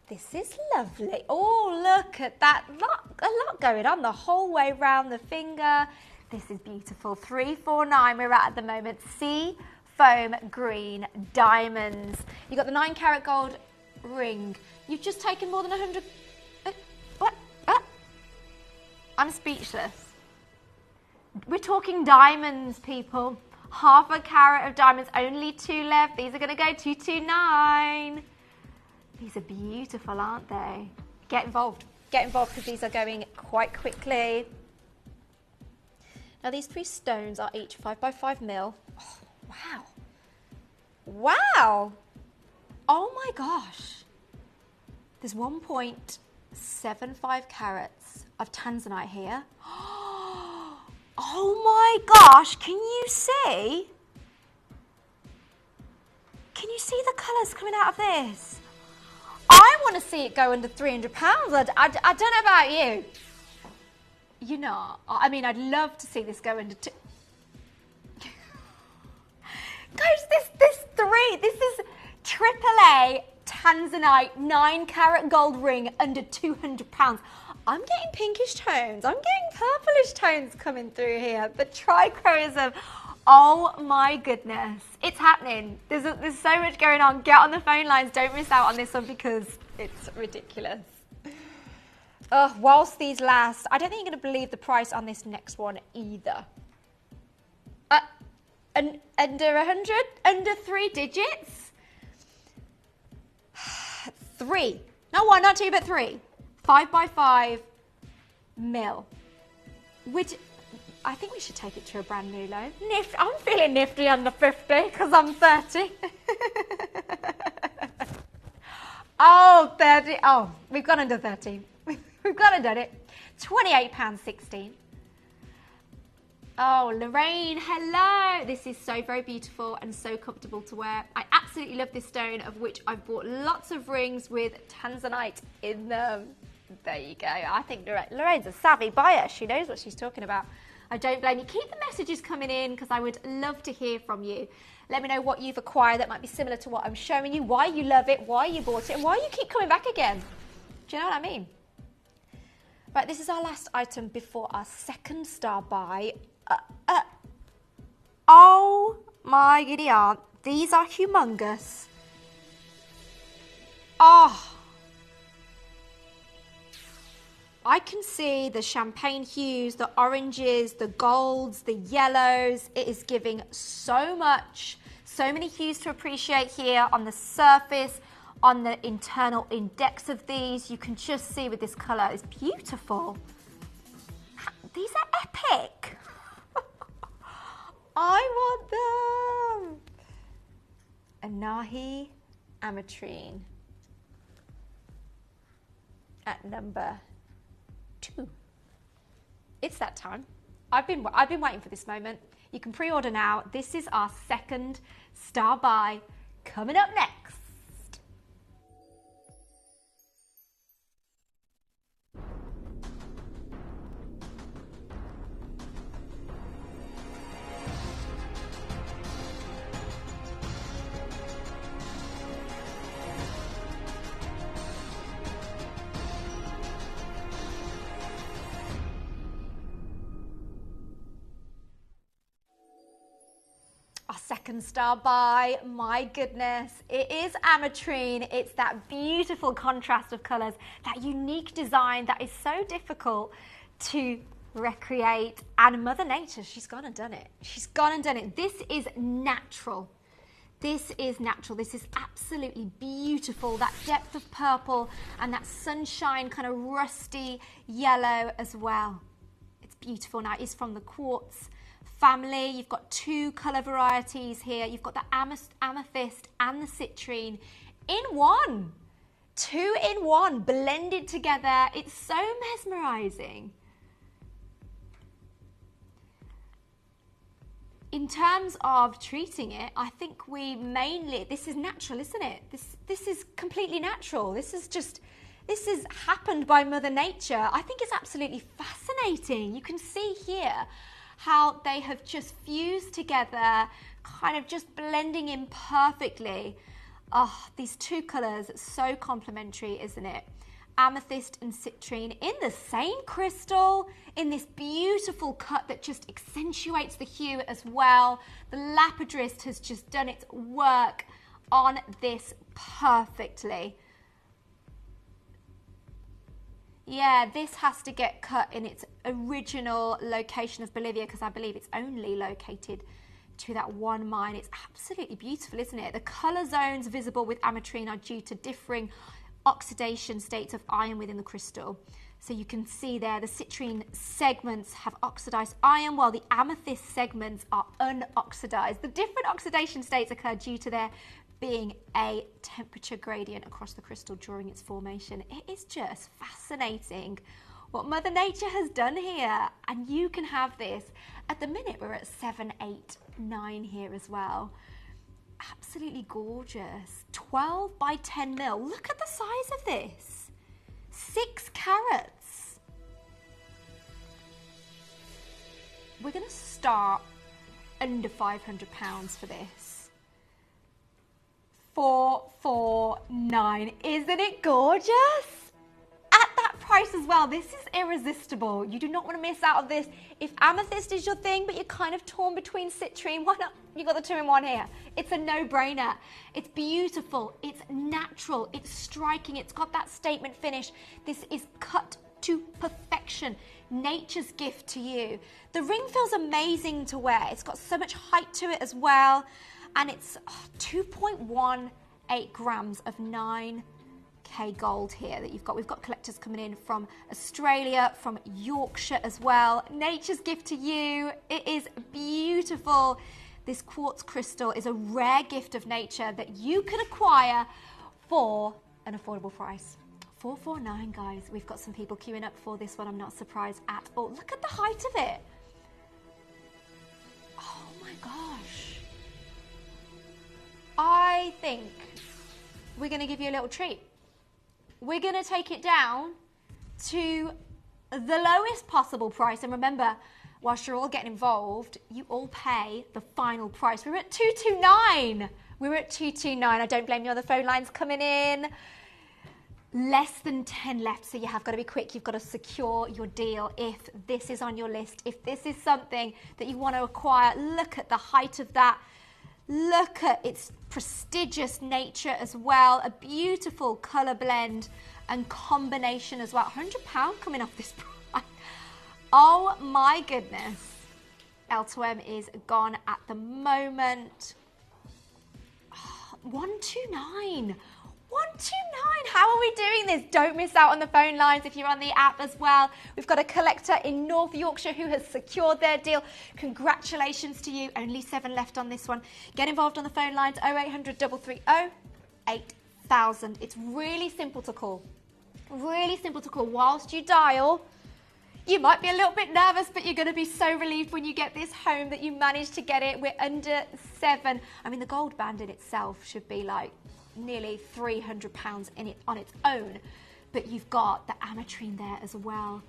A: This is lovely. Oh, look at that. A lot going on the whole way round the finger. This is beautiful. $349 we're at the moment. Sea foam green diamonds. You got the 9 carat gold ring. You've just taken more than 100. What? I'm speechless. We're talking diamonds, people. Half a carat of diamonds. Only 2 left. These are going to go $229. These are beautiful, aren't they? Get involved. Get involved because these are going quite quickly. Now these 3 stones are each 5 by 5 mil. Oh, wow. Wow. Oh my gosh. There's 1.75 carats of Tanzanite here. Oh my gosh. Can you see? Can you see the colours coming out of this? I want to see it go under £300. I don't know about you. You know, I mean, I'd love to see this go under Guys, this Tanzanite 9-carat gold ring under £200. I'm getting pinkish tones. I'm getting purplish tones coming through here. The trichroism. Oh my goodness. It's happening. There's so much going on. Get on the phone lines. Don't miss out on this one because it's ridiculous. Whilst these last, I don't think you're going to believe the price on this next one either. Under 100? Under 3 digits? 3. Not 1, not 2, but 3. 5x5 mil. Which I think we should take it to a brand new low. I'm feeling nifty under 50 because I'm 30. Oh, 30. Oh, we've gone under 30. We've gone and done it. £28.16. Oh, Lorraine, hello. This is so very beautiful and so comfortable to wear. I absolutely love this stone, of which I've bought lots of rings with Tanzanite in them. There you go. I think Lorraine's a savvy buyer. She knows what she's talking about. I don't blame you. Keep the messages coming in because I would love to hear from you. Let me know what you've acquired that might be similar to what I'm showing you, why you love it, why you bought it, and why you keep coming back again. Do you know what I mean? Right, this is our last item before our second star buy. Oh my giddy aunt, these are humongous. Oh, I can see the champagne hues, the oranges, the golds, the yellows. It is giving so much, so many hues to appreciate here on the surface, on the internal index of these. You can just see with this colour, it's beautiful. These are epic. I want them. Anahi Ametrine at number 2. It's that time. I've been waiting for this moment. You can pre-order now. This is our second star buy coming up next. Second star buy, my goodness, it is Ametrine. It's that beautiful contrast of colours, that unique design that is so difficult to recreate, and Mother Nature, she's gone and done it. She's gone and done it. This is natural. This is natural. This is absolutely beautiful. That depth of purple and that sunshine kind of rusty yellow as well. It's beautiful. Now, it's from the quartz family. You've got 2 colour varieties here. You've got the amethyst and the citrine in one. 2 in 1 blended together. It's so mesmerising. In terms of treating it, I think we mainly, this is natural, isn't it? This is completely natural. This is happened by Mother Nature. I think it's absolutely fascinating. You can see here how they have just fused together, kind of just blending in perfectly. Oh, these 2 colours, so complementary, isn't it? Amethyst and citrine in the same crystal, in this beautiful cut that just accentuates the hue as well. The lapidrist has just done its work on this perfectly. Yeah, this has to get cut in its original location of Bolivia because I believe it's only located to that one mine. It's absolutely beautiful, isn't it? The colour zones visible with Ametrine are due to differing oxidation states of iron within the crystal. So you can see there the citrine segments have oxidized iron while the amethyst segments are unoxidized. The different oxidation states occur due to their being a temperature gradient across the crystal during its formation. It is just fascinating what Mother Nature has done here, and you can have this. At the minute we're at 7, 8, 9 here as well. Absolutely gorgeous. 12 by 10 mil. Look at the size of this. 6 carats. We're going to start under £500 for this. 449. Isn't it gorgeous? At that price as well, this is irresistible. You do not want to miss out on this. If amethyst is your thing, but you're kind of torn between citrine, why not? You got the 2-in-1 here. It's a no-brainer. It's beautiful. It's natural. It's striking. It's got that statement finish. This is cut to perfection. Nature's gift to you. The ring feels amazing to wear. It's got so much height to it as well. And it's 2.18 grams of 9K gold here that you've got. We've got collectors coming in from Australia, from Yorkshire as well. Nature's gift to you. It is beautiful. This quartz crystal is a rare gift of nature that you can acquire for an affordable price. 449, guys. We've got some people queuing up for this one. I'm not surprised at all. Look at the height of it. Oh my gosh. I think we're going to give you a little treat. We're going to take it down to the lowest possible price. And remember, whilst you're all getting involved, you all pay the final price. We're at 229. We're at 229. I don't blame you on the phone lines coming in. Less than 10 left, so you have got to be quick. You've got to secure your deal if this is on your list. If this is something that you want to acquire, look at the height of that. Look at its prestigious nature as well. A beautiful colour blend and combination as well. £100 coming off this price. Oh my goodness. L2M is gone at the moment. Oh, 129. 129. How are we doing this? Don't miss out on the phone lines if you're on the app as well. We've got a collector in North Yorkshire who has secured their deal. Congratulations to you. Only 7 left on this one. Get involved on the phone lines 0800 330 8000. It's really simple to call. Really simple to call. Whilst you dial, you might be a little bit nervous, but you're going to be so relieved when you get this home that you managed to get it. We're under 7. I mean, the gold band in itself should be like nearly £300 in it on its own, but you've got the Ametrine there as well.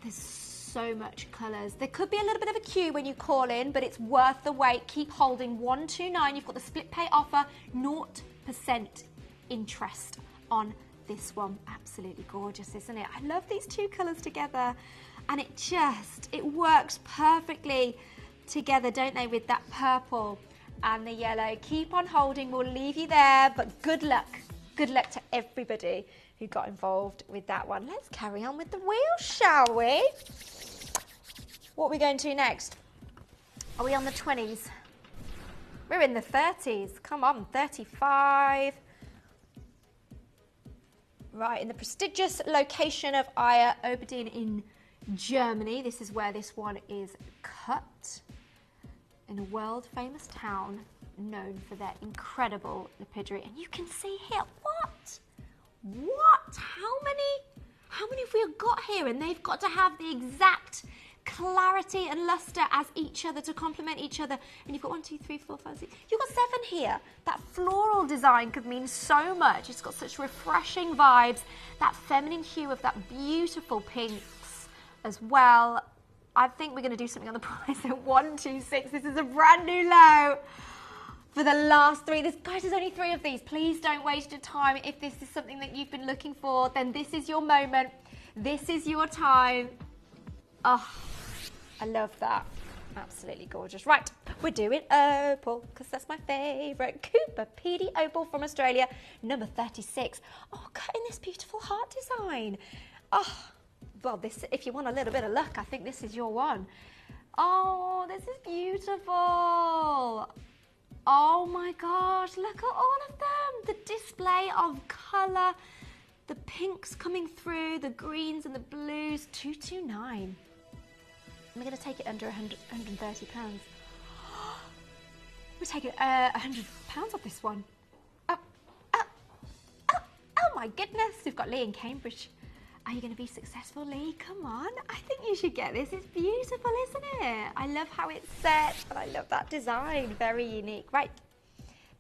A: There's so much colours. There could be a little bit of a queue when you call in, but it's worth the wait. Keep holding. 129. You've got the split pay offer, 0% interest on this one. Absolutely gorgeous, isn't it? I love these two colours together, and it works perfectly together, don't they, with that purple and the yellow. Keep on holding. We'll leave you there, but good luck. Good luck to everybody who got involved with that one. Let's carry on with the wheel, shall we? What are we going to next? Are we on the 20s? We're in the 30s. Come on, 35. Right, in the prestigious location of Eier Oberdien in Germany. This is where this one is cut. In a world-famous town known for their incredible lapidary. And you can see here, what? How many have we got here? And they've got to have the exact clarity and luster as each other to complement each other. And you've got 1, 2, 3, 4, 5, 6. You've got 7 here. That floral design could mean so much. It's got such refreshing vibes. That feminine hue of that beautiful pinks as well. I think we're going to do something on the price at 126. This is a brand new low for the last 3. Guys, there's only 3 of these. Please don't waste your time. If this is something that you've been looking for, then this is your moment. This is your time. Oh, I love that. Absolutely gorgeous. Right, we're doing opal because that's my favourite. Cooper PD opal from Australia, number 36. Oh, cut in this beautiful heart design. Oh. Well, this, if you want a little bit of luck, I think this is your one. Oh, this is beautiful. Oh my gosh, look at all of them. The display of colour, the pinks coming through, the greens and the blues. 229. We're going to take it under £130. We're taking £100 off this one. Oh my goodness. We've got Lee in Cambridge. Are you going to be successful, Lee? Come on. I think you should get this. It's beautiful, isn't it? I love how it's set, and I love that design. Very unique. Right.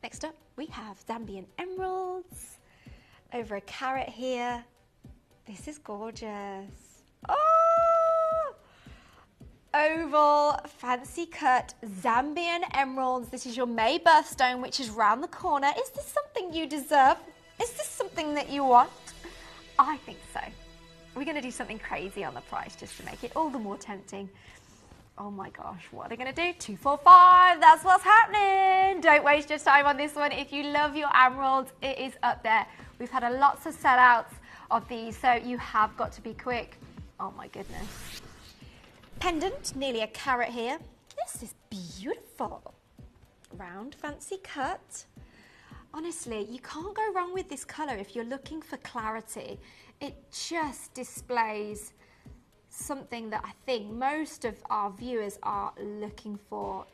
A: Next up, we have Zambian emeralds. Over a carat here. This is gorgeous. Oh! oval, fancy cut Zambian emeralds. This is your May birthstone, which is round the corner. Is this something you deserve? Is this something that you want? I think so. We're going to do something crazy on the price just to make it all the more tempting. Oh my gosh, what are they going to do? 245, that's what's happening. Don't waste your time on this one. If you love your emeralds, it is up there. We've had lots of sellouts of these, so you have got to be quick. Oh my goodness. Pendant, nearly a carat here. This is beautiful. Round, fancy cut. Honestly, you can't go wrong with this colour if you're looking for clarity. It just displays something that I think most of our viewers are looking for.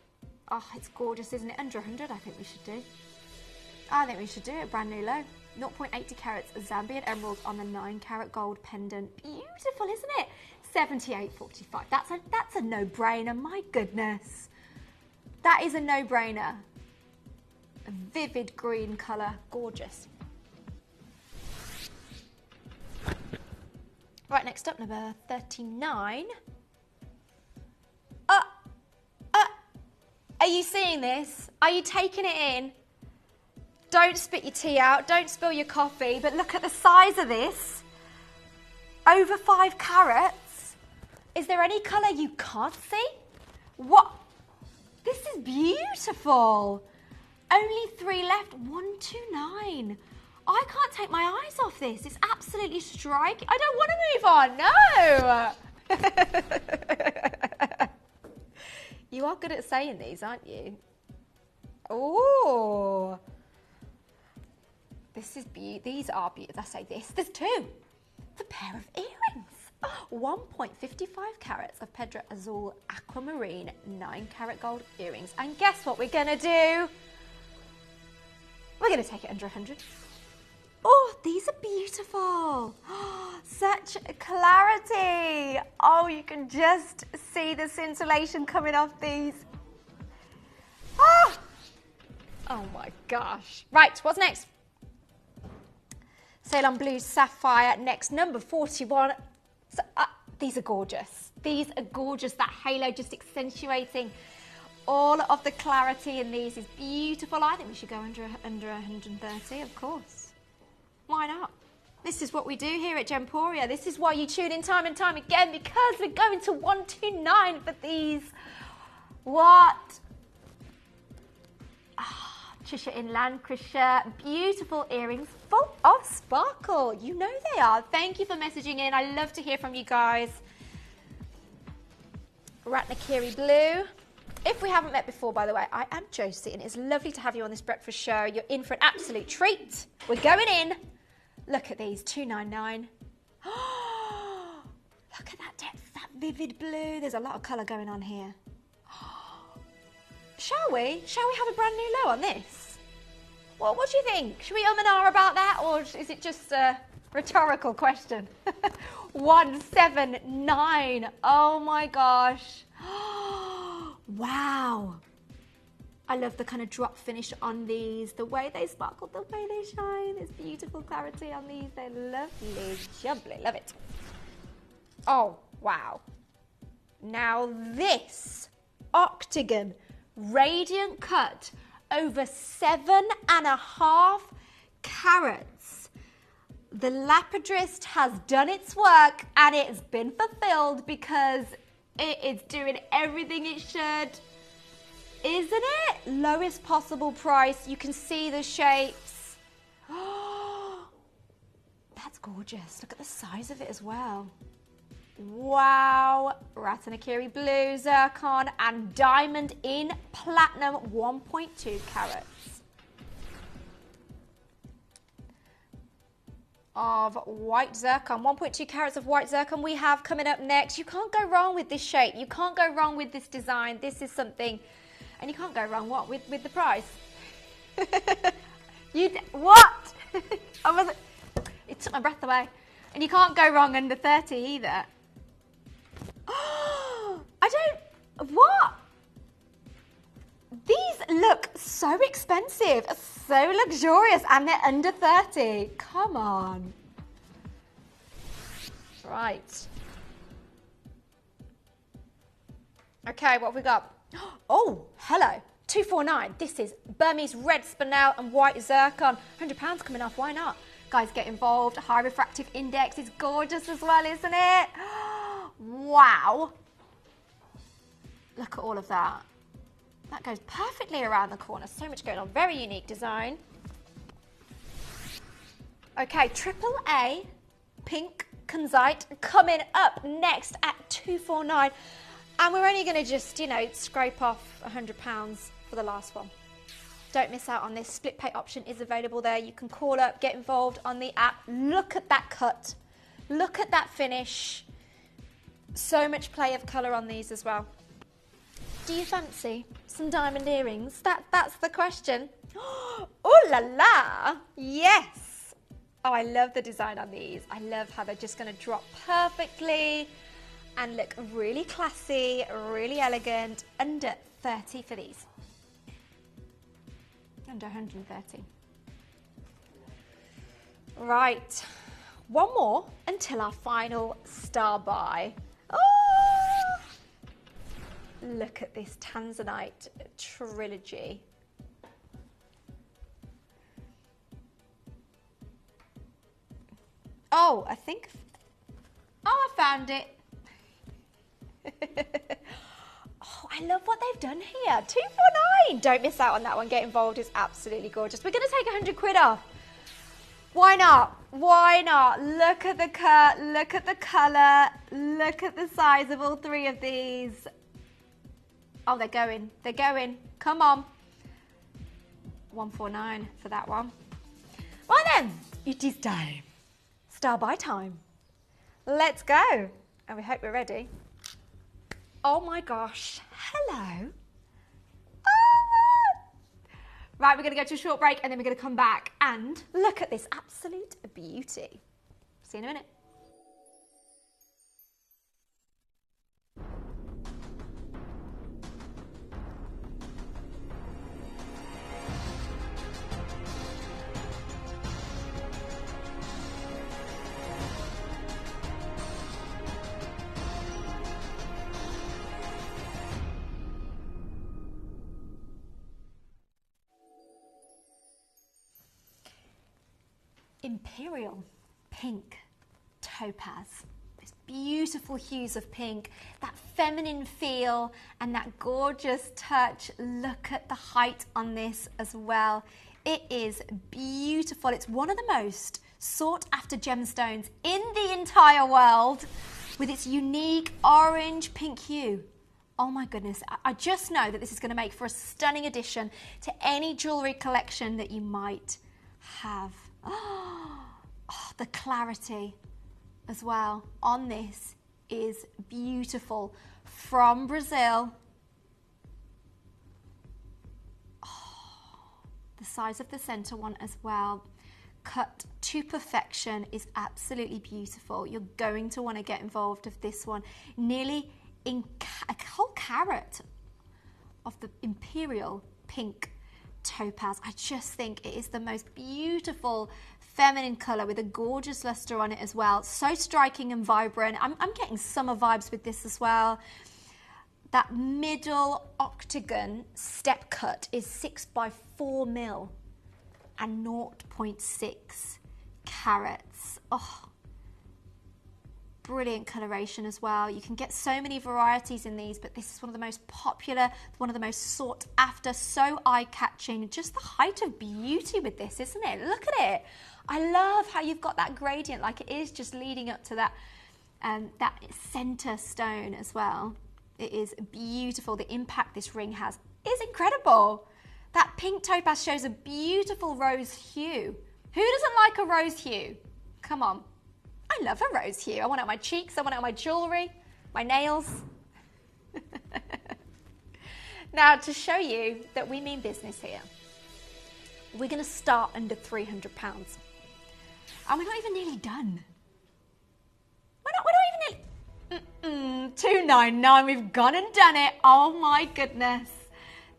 A: Oh, it's gorgeous, isn't it? Under 100, I think we should do. I think we should do it, brand new low. 0.80 carats Zambian emeralds on the 9 carat gold pendant. Beautiful, isn't it? 78.45. That's a no-brainer, my goodness. That is a no-brainer. A vivid green colour, gorgeous. Right, next up, number 39. Are you seeing this? Are you taking it in? Don't spit your tea out, don't spill your coffee, but look at the size of this. Over 5 carats. Is there any colour you can't see? What? This is beautiful. Only 3 left, 129. I can't take my eyes off this. It's absolutely striking. I don't want to move on, no. You are good at saying these, aren't you? Oh. This is beautiful. These are beautiful. I say this. There's 2. It's a pair of earrings. 1.55 carats of Pedra Azul Aquamarine 9 carat gold earrings. And guess what we're going to do? We're going to take it under 100. Oh, these are beautiful. Such clarity. Oh, you can just see the scintillation coming off these. Oh my gosh. Right, what's next? Ceylon Blue Sapphire, next, number 41. So, these are gorgeous. These are gorgeous. That halo just accentuating all of the clarity in these is beautiful. I think we should go under 130, of course. Why not? This is what we do here at Gemporia. This is why you tune in time and time again, because we're going to 129 for these. What? Trisha in Lancashire, beautiful earrings full of sparkle. You know they are. Thank you for messaging in. I love to hear from you guys. Ratnakiri Blue. If we haven't met before, by the way, I am Josie, and it's lovely to have you on this breakfast show. You're in for an absolute treat. We're going in. Look at these, 299. Look at that depth, that vivid blue. There's a lot of colour going on here. Shall we? Shall we have a brand new low on this? Well, what do you think? Should we and ah about that, or is it just a rhetorical question? 179. Oh my gosh. Wow. I love the kind of drop finish on these, the way they sparkle, the way they shine. There's beautiful clarity on these. They're lovely, jubbly. Love it. Oh, wow. Now this octagon radiant cut over 7.5 carats. The lapidrist has done its work and it's been fulfilled because it is doing everything it should. Isn't it? Lowest possible price. You can see the shapes. That's gorgeous. Look at the size of it as well. Wow. Ratanakiri Blue, Zircon, and Diamond in Platinum, 1.2 carats. Of white zircon, 1.2 carats of white zircon we have coming up next. You can't go wrong with this shape. You can't go wrong with this design. This is something, and you can't go wrong what with the price. What? It took my breath away. And you can't go wrong under 30 either. What? These look so expensive, so luxurious, and they're under 30. Come on. Right. Okay, what have we got? Oh, hello. 249. This is Burmese red spinel and white zircon. £100 coming off, why not? Guys, get involved. High refractive index is gorgeous as well, isn't it? Wow. Look at all of that. That goes perfectly around the corner. So much going on. Very unique design. Okay, AAA pink Tanzanite coming up next at 249. And we're only going to just, you know, scrape off £100 for the last one. Don't miss out on this. Split pay option is available there. You can call up, get involved on the app. Look at that cut. Look at that finish. So much play of colour on these as well. Do you fancy some diamond earrings? That's the question. Oh la la! Yes! Oh, I love the design on these. I love how they're just going to drop perfectly and look really classy, really elegant. Under 30 for these. Under 130. Right, one more until our final star buy. Oh! Look at this Tanzanite trilogy. Oh, I found it. Oh, I love what they've done here. 249. Don't miss out on that one. Get involved. It's absolutely gorgeous. We're going to take 100 quid off. Why not? Why not? Look at the cut. Look at the colour. Look at the size of all three of these. Oh, they're going. They're going. Come on. 149 for that one. Right then, it is time. Star buy time. Let's go. And we hope we're ready. Oh my gosh. Hello. Ah! Right, we're going to go to a short break and then we're going to come back and look at this absolute beauty. See you in a minute. Imperial pink topaz. These beautiful hues of pink, that feminine feel and that gorgeous touch. Look at the height on this as well. It is beautiful. It's one of the most sought after gemstones in the entire world with its unique orange pink hue. Oh my goodness, I just know that this is going to make for a stunning addition to any jewellery collection that you might have. Oh, the clarity as well on this is beautiful. From Brazil. Oh, the size of the center one as well. Cut to perfection is absolutely beautiful. You're going to want to get involved with this one. Nearly in a whole carat of the Imperial pink topaz. I just think it is the most beautiful feminine colour with a gorgeous luster on it as well. So striking and vibrant. I'm getting summer vibes with this as well. That middle octagon step cut is 6x4 mil and 0.6 carats. Oh, brilliant coloration as well. You can get so many varieties in these, but this is one of the most popular, one of the most sought after, so eye-catching. Just the height of beauty with this, isn't it? Look at it. I love how you've got that gradient, like it is just leading up to that, that center stone as well. It is beautiful. The impact this ring has is incredible. That pink topaz shows a beautiful rose hue. Who doesn't like a rose hue? Come on. I love a rose hue. I want it on my cheeks, I want it on my jewellery, my nails. Now, to show you that we mean business here, we're going to start under £300. And we're not even nearly done. We're not even nearly... $299, we've gone and done it. Oh my goodness.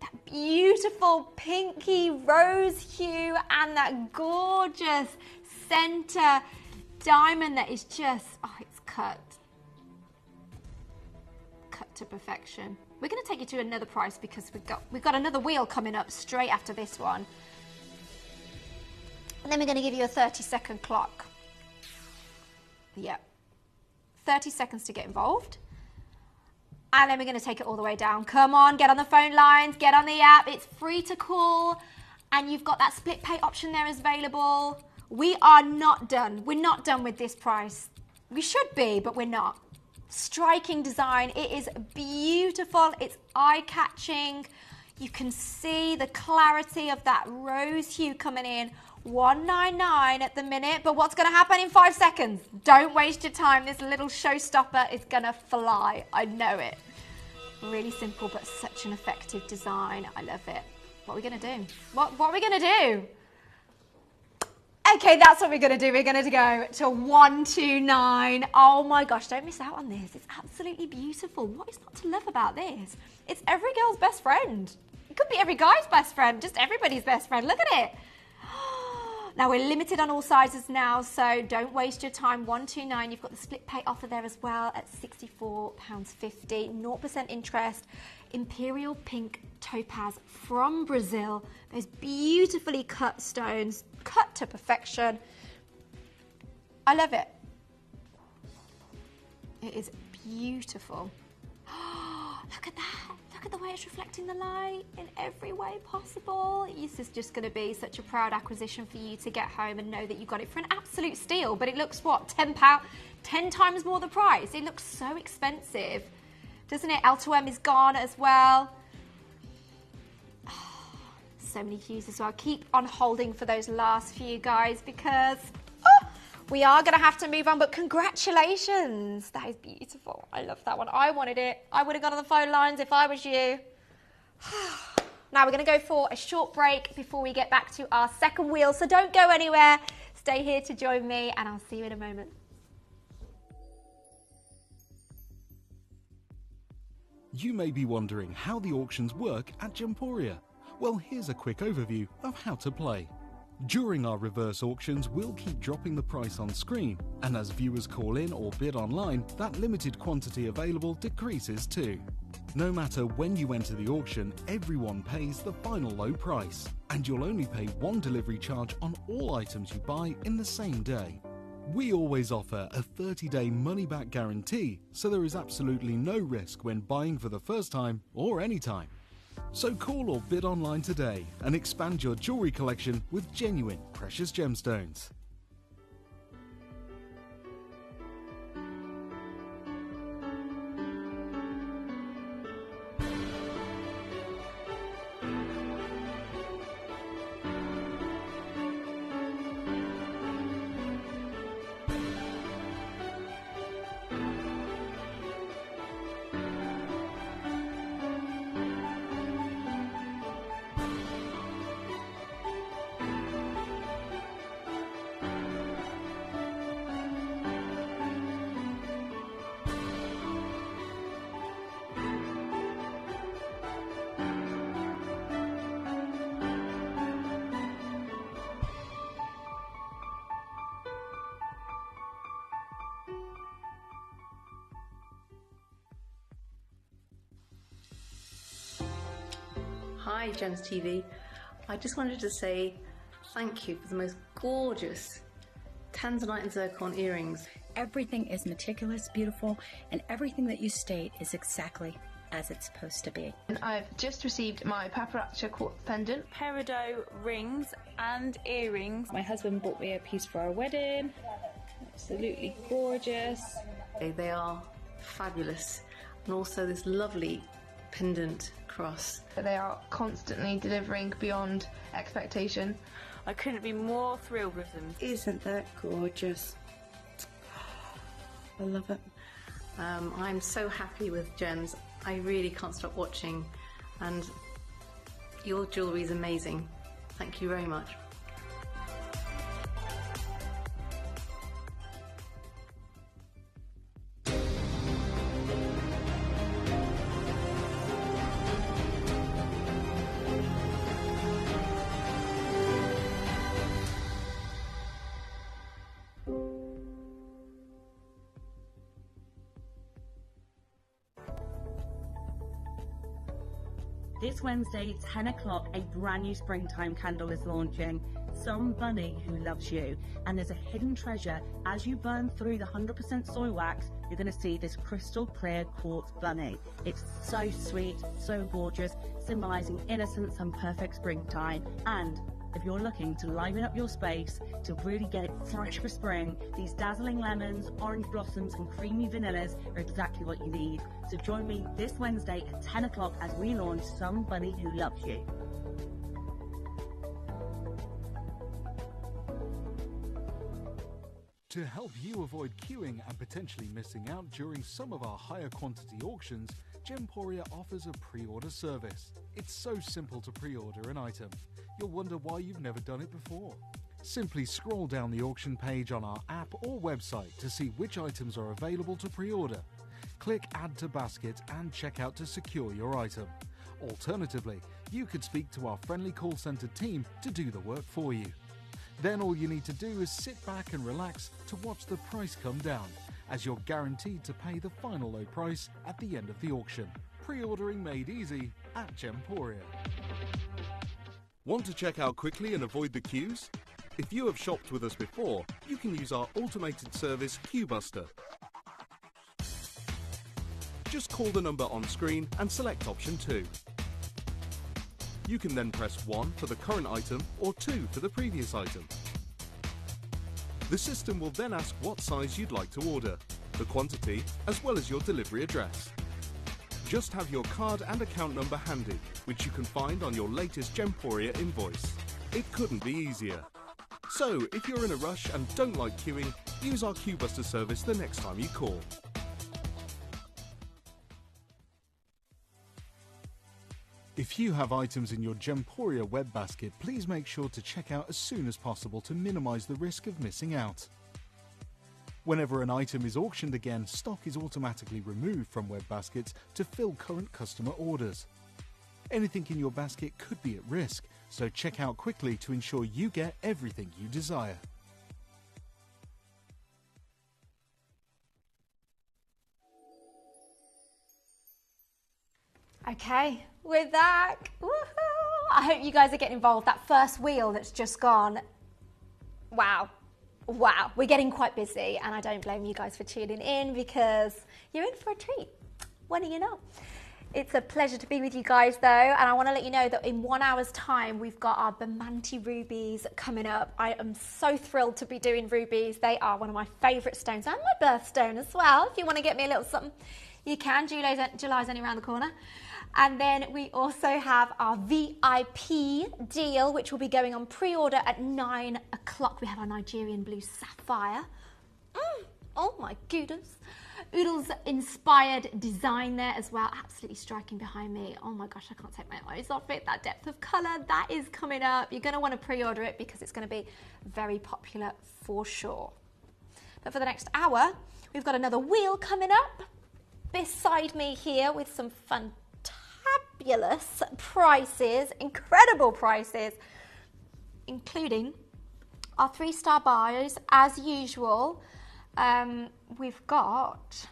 A: That beautiful pinky rose hue and that gorgeous centre diamond that is just, oh, it's cut to perfection. We're going to take you to another price because we've got another wheel coming up straight after this one. And then we're going to give you a 30-second clock. Yep. 30 seconds to get involved. And then we're going to take it all the way down. Come on, get on the phone lines, get on the app. It's free to call. And you've got that split pay option there as available. We are not done. We're not done with this price. We should be, but we're not. Striking design. It is beautiful. It's eye-catching. You can see the clarity of that rose hue coming in. $199 at the minute, but what's going to happen in 5 seconds? Don't waste your time. This little showstopper is going to fly. I know it. Really simple, but such an effective design. I love it. What are we going to do? What are we going to do? Okay, that's what we're going to do. We're going to go to $129. Oh my gosh, don't miss out on this. It's absolutely beautiful. What is not to love about this? It's every girl's best friend. It could be every guy's best friend, just everybody's best friend. Look at it. Now, we're limited on all sizes now, so don't waste your time. $129. You've got the split pay offer there as well at £64.50. 0% interest. Imperial pink topaz from Brazil. Those beautifully cut stones, cut to perfection. I love it. It is beautiful. Look at that. Look at the way it's reflecting the light in every way possible. This is just going to be such a proud acquisition for you to get home and know that you got it for an absolute steal. But it looks, what, £10, 10 times more the price. It looks so expensive, doesn't it? L2M is gone as well. Oh, so many hues as well. Keep on holding for those last few, guys, because we are going to have to move on, but congratulations. That is beautiful. I love that one. I wanted it. I would have gone on the phone lines if I was you. Now we're going to go for a short break before we get back to our second wheel. So don't go anywhere. Stay here to join me and I'll see you in a moment.
B: You may be wondering how the auctions work at Gemporia. Well, here's a quick overview of how to play. During our reverse auctions, we'll keep dropping the price on screen, and as viewers call in or bid online, that limited quantity available decreases too. No matter when you enter the auction, everyone pays the final low price, and you'll only pay one delivery charge on all items you buy in the same day. We always offer a 30-day money-back guarantee, so there is absolutely no risk when buying for the first time or anytime. So call or bid online today and expand your jewellery collection with genuine precious gemstones.
C: Hi Gems TV, I just wanted to say thank you for the most gorgeous Tanzanite and zircon earrings.
D: Everything is meticulous, beautiful, and everything that you state is exactly as it's supposed to be.
E: And I've just received my paparazzi quartz pendant,
F: peridot rings and earrings. My husband bought me a piece for our wedding. Absolutely gorgeous.
C: They are fabulous, and also this lovely pendant cross.
E: They are constantly delivering beyond expectation.
F: I couldn't be more thrilled with them.
G: Isn't that gorgeous? I love it.
C: I'm so happy with Gems. I really can't stop watching, and your jewellery is amazing. Thank you very much.
H: This Wednesday, 10 o'clock, a brand new springtime candle is launching. Some bunny who loves you. And there's a hidden treasure. As you burn through the 100% soy wax, you're going to see this crystal clear quartz bunny. It's so sweet, so gorgeous, symbolizing innocence and perfect springtime. And if you're looking to liven up your space, to really get it fresh for spring, these dazzling lemons, orange blossoms and creamy vanillas are exactly what you need. So join me this Wednesday at 10 o'clock as we launch Some Bunny Who Loves You.
B: To help you avoid queuing and potentially missing out during some of our higher quantity auctions, Gemporia offers a pre-order service. It's so simple to pre-order an item. You'll wonder why you've never done it before. Simply scroll down the auction page on our app or website to see which items are available to pre-order. Click Add to Basket and check out to secure your item. Alternatively, you could speak to our friendly call centre team to do the work for you. Then all you need to do is sit back and relax to watch the price come down, as you're guaranteed to pay the final low price at the end of the auction. Pre-ordering made easy at Gemporia.
I: Want to check out quickly and avoid the queues? If you have shopped with us before, you can use our automated service QBuster. Just call the number on screen and select option 2. You can then press 1 for the current item or 2 for the previous item. The system will then ask what size you'd like to order, the quantity, as well as your delivery address. Just have your card and account number handy, which you can find on your latest Gemporia invoice. It couldn't be easier. So, if you're in a rush and don't like queuing, use our QBuster service the next time you call.
B: If you have items in your Gemporia web basket, please make sure to check out as soon as possible to minimise the risk of missing out. Whenever an item is auctioned again, stock is automatically removed from web baskets to fill current customer orders. Anything in your basket could be at risk, so check out quickly to ensure you get everything you desire.
A: Okay, we're back. Woohoo! I hope you guys are getting involved. That first wheel that's just gone, wow, we're getting quite busy, and I don't blame you guys for tuning in because you're in for a treat. When are you not? It's a pleasure to be with you guys though, and I want to let you know that in 1 hour's time we've got our Burmese rubies coming up. I am so thrilled to be doing rubies. They are one of my favourite stones and my birthstone as well. If you want to get me a little something, you can. July's only around the corner. And then we also have our VIP deal, which will be going on pre-order at 9 o'clock. We have our Nigerian blue sapphire. Oh my goodness. Oodles inspired design there as well. Absolutely striking behind me. Oh my gosh, I can't take my eyes off it. That depth of colour, that is coming up. You're going to want to pre-order it because it's going to be very popular for sure. But for the next hour, we've got another wheel coming up beside me here with some fabulous prices, incredible prices, including our 3-star buys as usual. We've got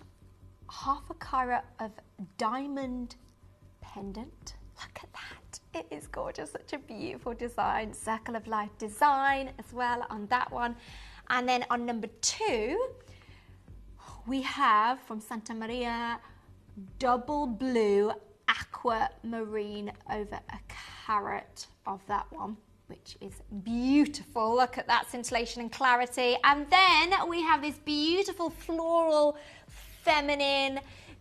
A: half a carat of diamond pendant. Look at that. It is gorgeous. Such a beautiful design. Circle of life design as well on that one. And then on number 2, we have from Santa Maria double blue aquamarine over a carat of that one, which is beautiful. Look at that scintillation and clarity. And then we have this beautiful floral feminine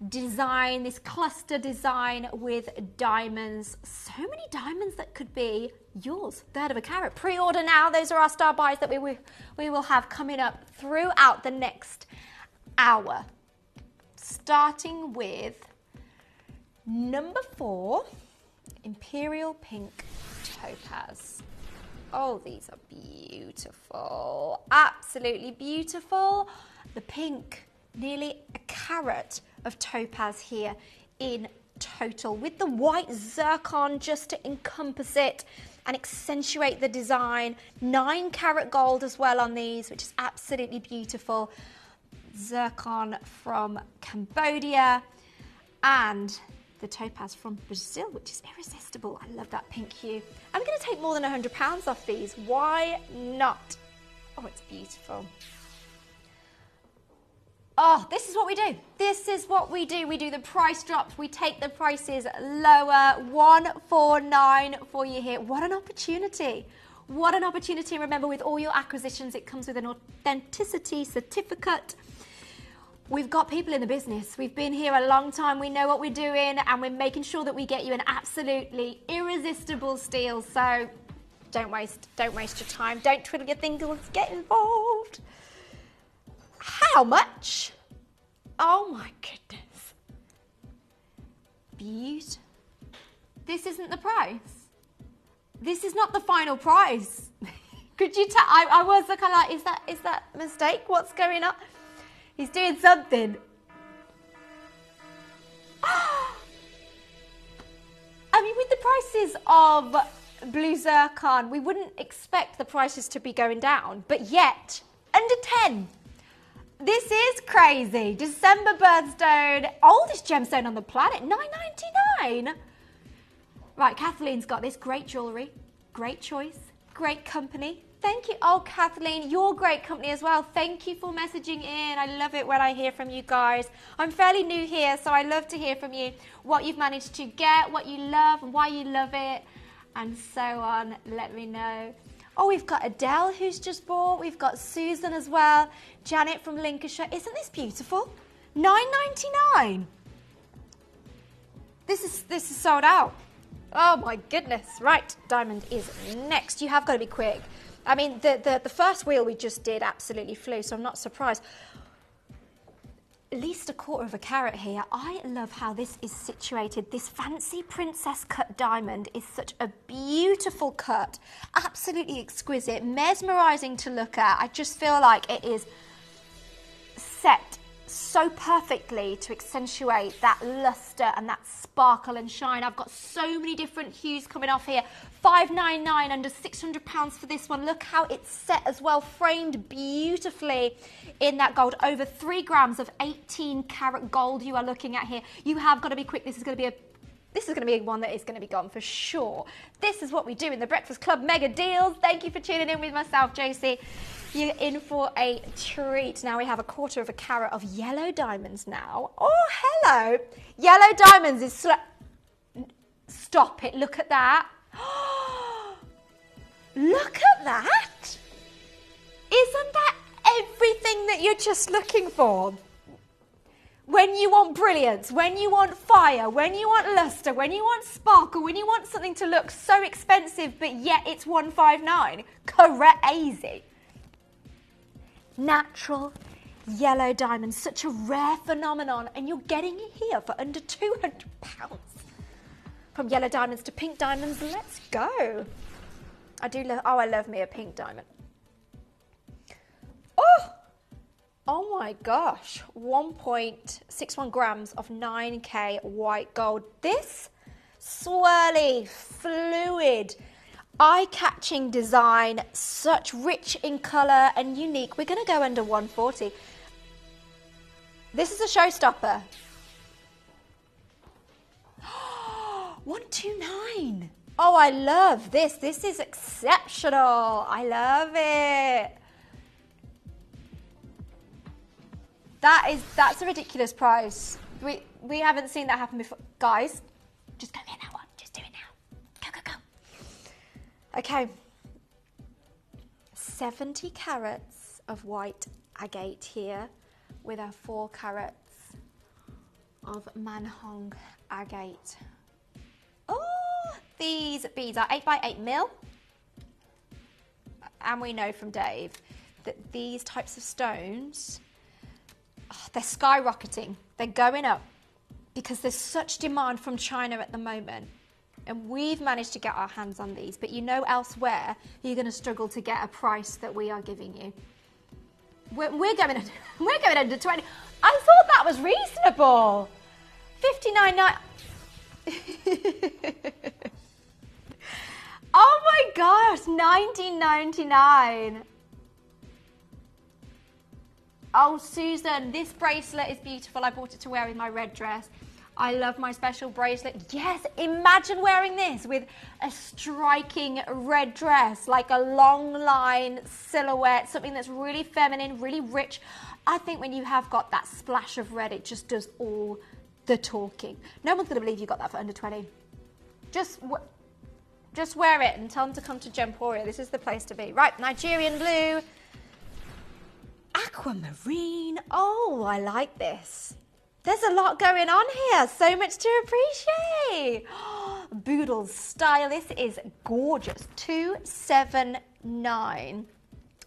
A: design, this cluster design with diamonds. So many diamonds that could be yours. 1/3 of a carat. Pre-order now. Those are our star buys that we will have coming up throughout the next hour. Starting with number 4, Imperial Pink Topaz. Oh, these are beautiful. Absolutely beautiful. The pink, nearly a carat of topaz here in total, with the white zircon just to encompass it and accentuate the design. 9 carat gold as well on these, which is absolutely beautiful. Zircon from Cambodia, and the topaz from Brazil, which is irresistible. I love that pink hue. I'm going to take more than £100 off these. Why not? Oh, it's beautiful. Oh, this is what we do. This is what we do. We do the price drops. We take the prices lower. 149 for you here. What an opportunity. What an opportunity. Remember, with all your acquisitions, it comes with an authenticity certificate. We've got people in the business. We've been here a long time. We know what we're doing, and we're making sure that we get you an absolutely irresistible steal. So don't waste your time. Don't twiddle your fingers. Get involved. How much? Oh my goodness. Beautiful. This isn't the price. This is not the final price. Could you tell? I was looking like, is that a mistake? What's going on? He's doing something. I mean, with the prices of blue zircon, we wouldn't expect the prices to be going down, but yet, under 10. This is crazy. December birthstone, oldest gemstone on the planet, $9.99. Right, Kathleen's got this. Great jewellery, great choice, great company. Thank you. Oh, Kathleen, you're great company as well. Thank you for messaging in. I love it when I hear from you guys. I'm fairly new here, so I love to hear from you what you've managed to get, what you love, and why you love it, and so on. Let me know. Oh, we've got Adele who's just bought. We've got Susan as well. Janet from Lincolnshire. Isn't this beautiful? $9.99. This is sold out. Oh my goodness. Right, diamond is next. You have got to be quick. I mean, the first wheel we just did absolutely flew, so I'm not surprised. At least a quarter of a carat here. I love how this is situated. This fancy princess cut diamond is such a beautiful cut. Absolutely exquisite, mesmerizing to look at. I just feel like it is set so perfectly to accentuate that luster and that sparkle and shine. I've got so many different hues coming off here. $5.99, under £600 for this one. Look how it's set as well, framed beautifully in that gold. Over 3 grams of 18 karat gold you are looking at here. You have got to be quick. This is going to be one that is going to be gone for sure. This is what we do in the Breakfast Club mega deals. Thank you for tuning in with myself, Josie. You're in for a treat. Now we have a quarter of a carat of yellow diamonds now. Oh, hello. Yellow diamonds is... Stop it. Look at that. Look at that. Isn't that everything that you're just looking for? When you want brilliance, when you want fire, when you want luster, when you want sparkle, when you want something to look so expensive, but yet it's $159. Crazy. Natural yellow diamonds, such a rare phenomenon, and you're getting it here for under £200. From yellow diamonds to pink diamonds, let's go. I love me a pink diamond. Oh my gosh, 1.61 grams of 9K white gold. This swirly, fluid, eye-catching design, such rich in colour and unique. We're going to go under 140. This is a showstopper. 129. Oh, I love this. This is exceptional. I love it. That's a ridiculous price. We haven't seen that happen before. Guys, just go get that one. Just do it now. Go, go, go. Okay. 70 carats of white agate here with our 4 carats of Manhong agate. Oh, these beads are 8x8 mil. And we know from Dave that these types of stones, they're skyrocketing. They're going up because there's such demand from China at the moment. And we've managed to get our hands on these. But you know elsewhere, you're going to struggle to get a price that we are giving you. We're going under 20. I thought that was reasonable. $59.9. Oh my gosh, $19.99. Oh, Susan, this bracelet is beautiful. I bought it to wear with my red dress. I love my special bracelet. Yes, imagine wearing this with a striking red dress, like a long line silhouette, something that's really feminine, really rich. I think when you have got that splash of red, it just does all the talking. No one's going to believe you got that for under 20. Just wear it and tell them to come to Gemporia. This is the place to be. Right, Nigerian blue. Aquamarine. Oh, I like this. There's a lot going on here. So much to appreciate. Boodle's style. This is gorgeous. 279.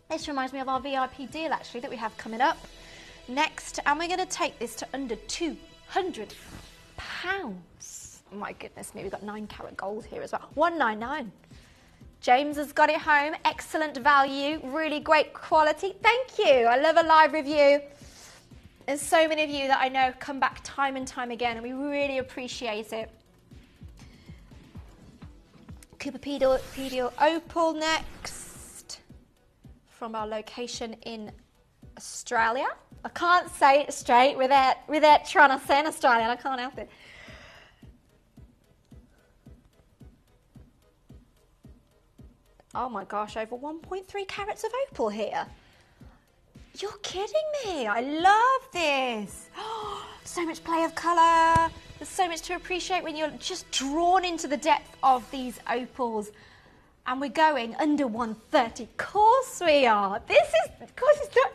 A: This reminds me of our VIP deal, actually, that we have coming up next. And we're going to take this to under £200. Oh my goodness me, we've got 9 carat gold here as well. 199. James has got it home. Excellent value. Really great quality. Thank you. I love a live review. There's so many of you that I know come back time and time again, and we really appreciate it. Cooper opal next, from our location in Australia. I can't say it straight without trying to say in Australian. I can't help it. Oh my gosh, over 1.3 carats of opal here. You're kidding me. I love this. So much play of colour. There's so much to appreciate when you're just drawn into the depth of these opals. And we're going under 130. Of course we are. This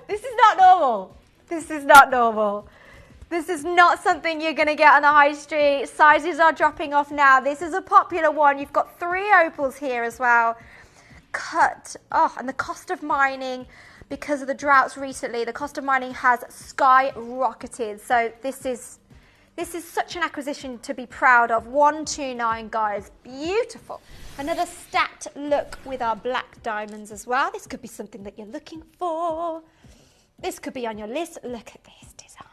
A: is not normal. This is not normal. This is not something you're going to get on the high street. Sizes are dropping off now. This is a popular one. You've got 3 opals here as well. Cut. Oh, and the cost of mining, because of the droughts recently, the cost of mining has skyrocketed. So this is such an acquisition to be proud of. 129, guys. Beautiful. Another stacked look with our black diamonds as well. This could be something that you're looking for. This could be on your list. Look at this design.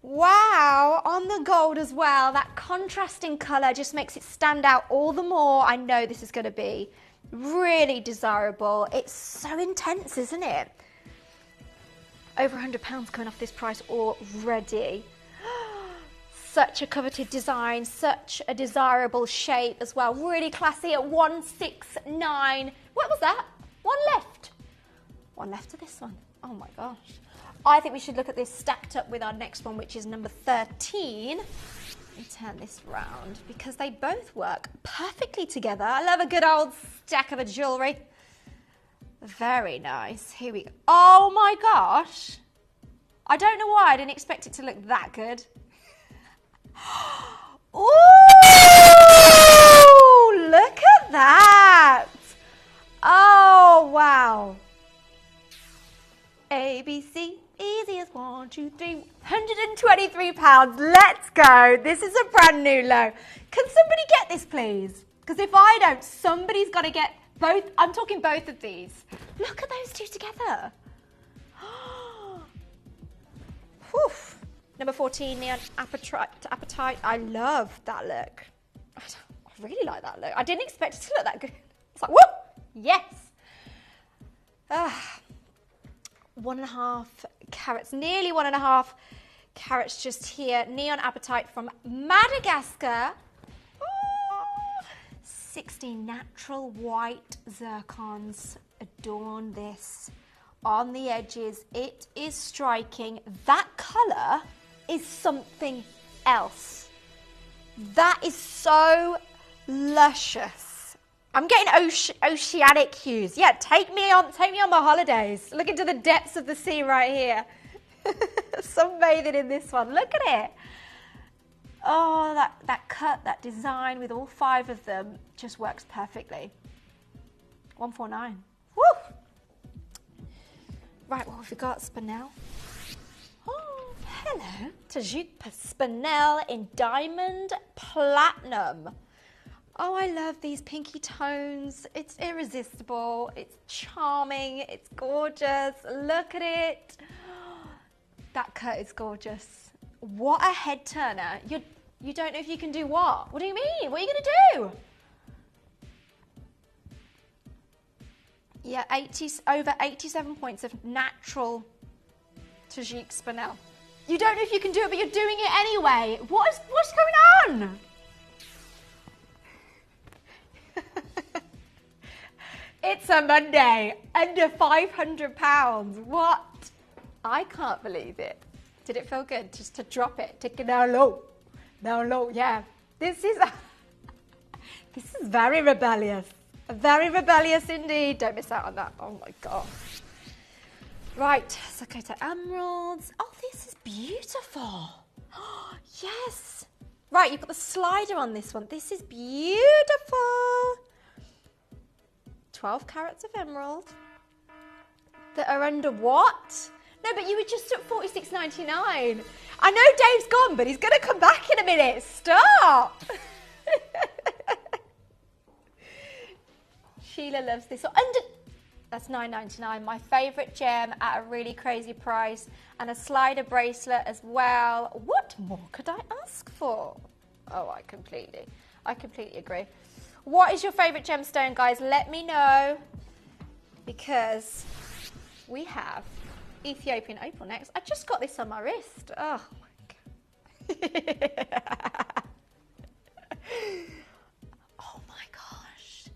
A: Wow, on the gold as well. That contrasting colour just makes it stand out all the more. I know this is going to be really desirable. It's so intense, isn't it? Over £100 coming off this price already. Such a coveted design, such a desirable shape as well. Really classy at 169. What was that? One left. One left of this one. Oh my gosh. I think we should look at this stacked up with our next one, which is number 13. Let me turn this round because they both work perfectly together. I love a good old stack of a jewellery. Very nice. Here we go. Oh my gosh. I don't know why I didn't expect it to look that good. Ooh, look at that. Oh, wow. ABC, easy as 1, 2, 3, £123. Let's go. This is a brand new low. Can somebody get this, please? Because if I don't, somebody's got to get both. I'm talking both of these. Look at those two together. Whew. Number 14, neon apatite. I love that look. I really like that look. I didn't expect it to look that good. It's like, whoop, yes. 1.5 carats, nearly 1.5 carats just here. Neon apatite from Madagascar. 16 natural white zircons adorn this on the edges. It is striking. That colour is something else. That is so luscious. I'm getting oceanic hues. Yeah, take me on my holidays. Look into the depths of the sea right here. Sunbathing in this one. Look at it. Oh, that cut, that design with all 5 of them just works perfectly. 149. Woo! Right, what have we got? Spinel. Oh, hello. Tajik Spinel in diamond platinum. Oh, I love these pinky tones. It's irresistible. It's charming. It's gorgeous. Look at it. That cut is gorgeous. What a head turner. You don't know if you can do what? What do you mean? What are you going to do? Yeah, over 87 points of natural Tajik Spinel. You don't know if you can do it, but you're doing it anyway. What's going on? It's a Monday, under £500. What? I can't believe it. Did it feel good just to drop it, take it down low, yeah. This is very rebellious indeed. Don't miss out on that. Oh my gosh. Right, so go to emeralds. Oh, this is beautiful. Yes. Right, you've got the slider on this one. This is beautiful. 12 carats of emerald that are under what? No, but you were just at $46.99. I know Dave's gone, but he's going to come back in a minute. Stop. Sheila loves this. That's $9.99. My favourite gem at a really crazy price, and a slider bracelet as well. What more could I ask for? Oh, I completely agree. What is your favourite gemstone, guys? Let me know, because we have Ethiopian opal next. I just got this on my wrist. Oh my god. Oh my gosh.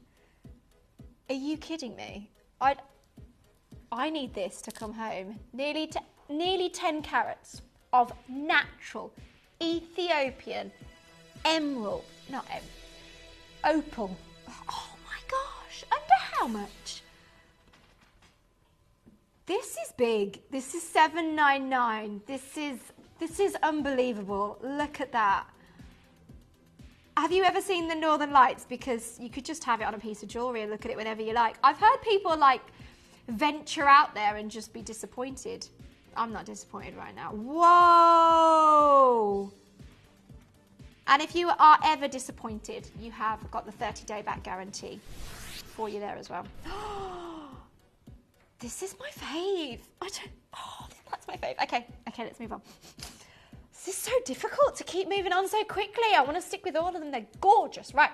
A: Are you kidding me? I need this to come home. Nearly 10 carats of natural Ethiopian emerald, opal. Oh my gosh. Under how much? This is big. This is $7.99. This is unbelievable. Look at that. Have you ever seen the Northern Lights? Because you could just have it on a piece of jewellery and look at it whenever you like. I've heard people like venture out there and just be disappointed. I'm not disappointed right now. Whoa! And if you are ever disappointed, you have got the 30-day back guarantee for you there as well. This is my fave. That's my fave. Okay, let's move on. This is so difficult to keep moving on so quickly. I want to stick with all of them. They're gorgeous. Right.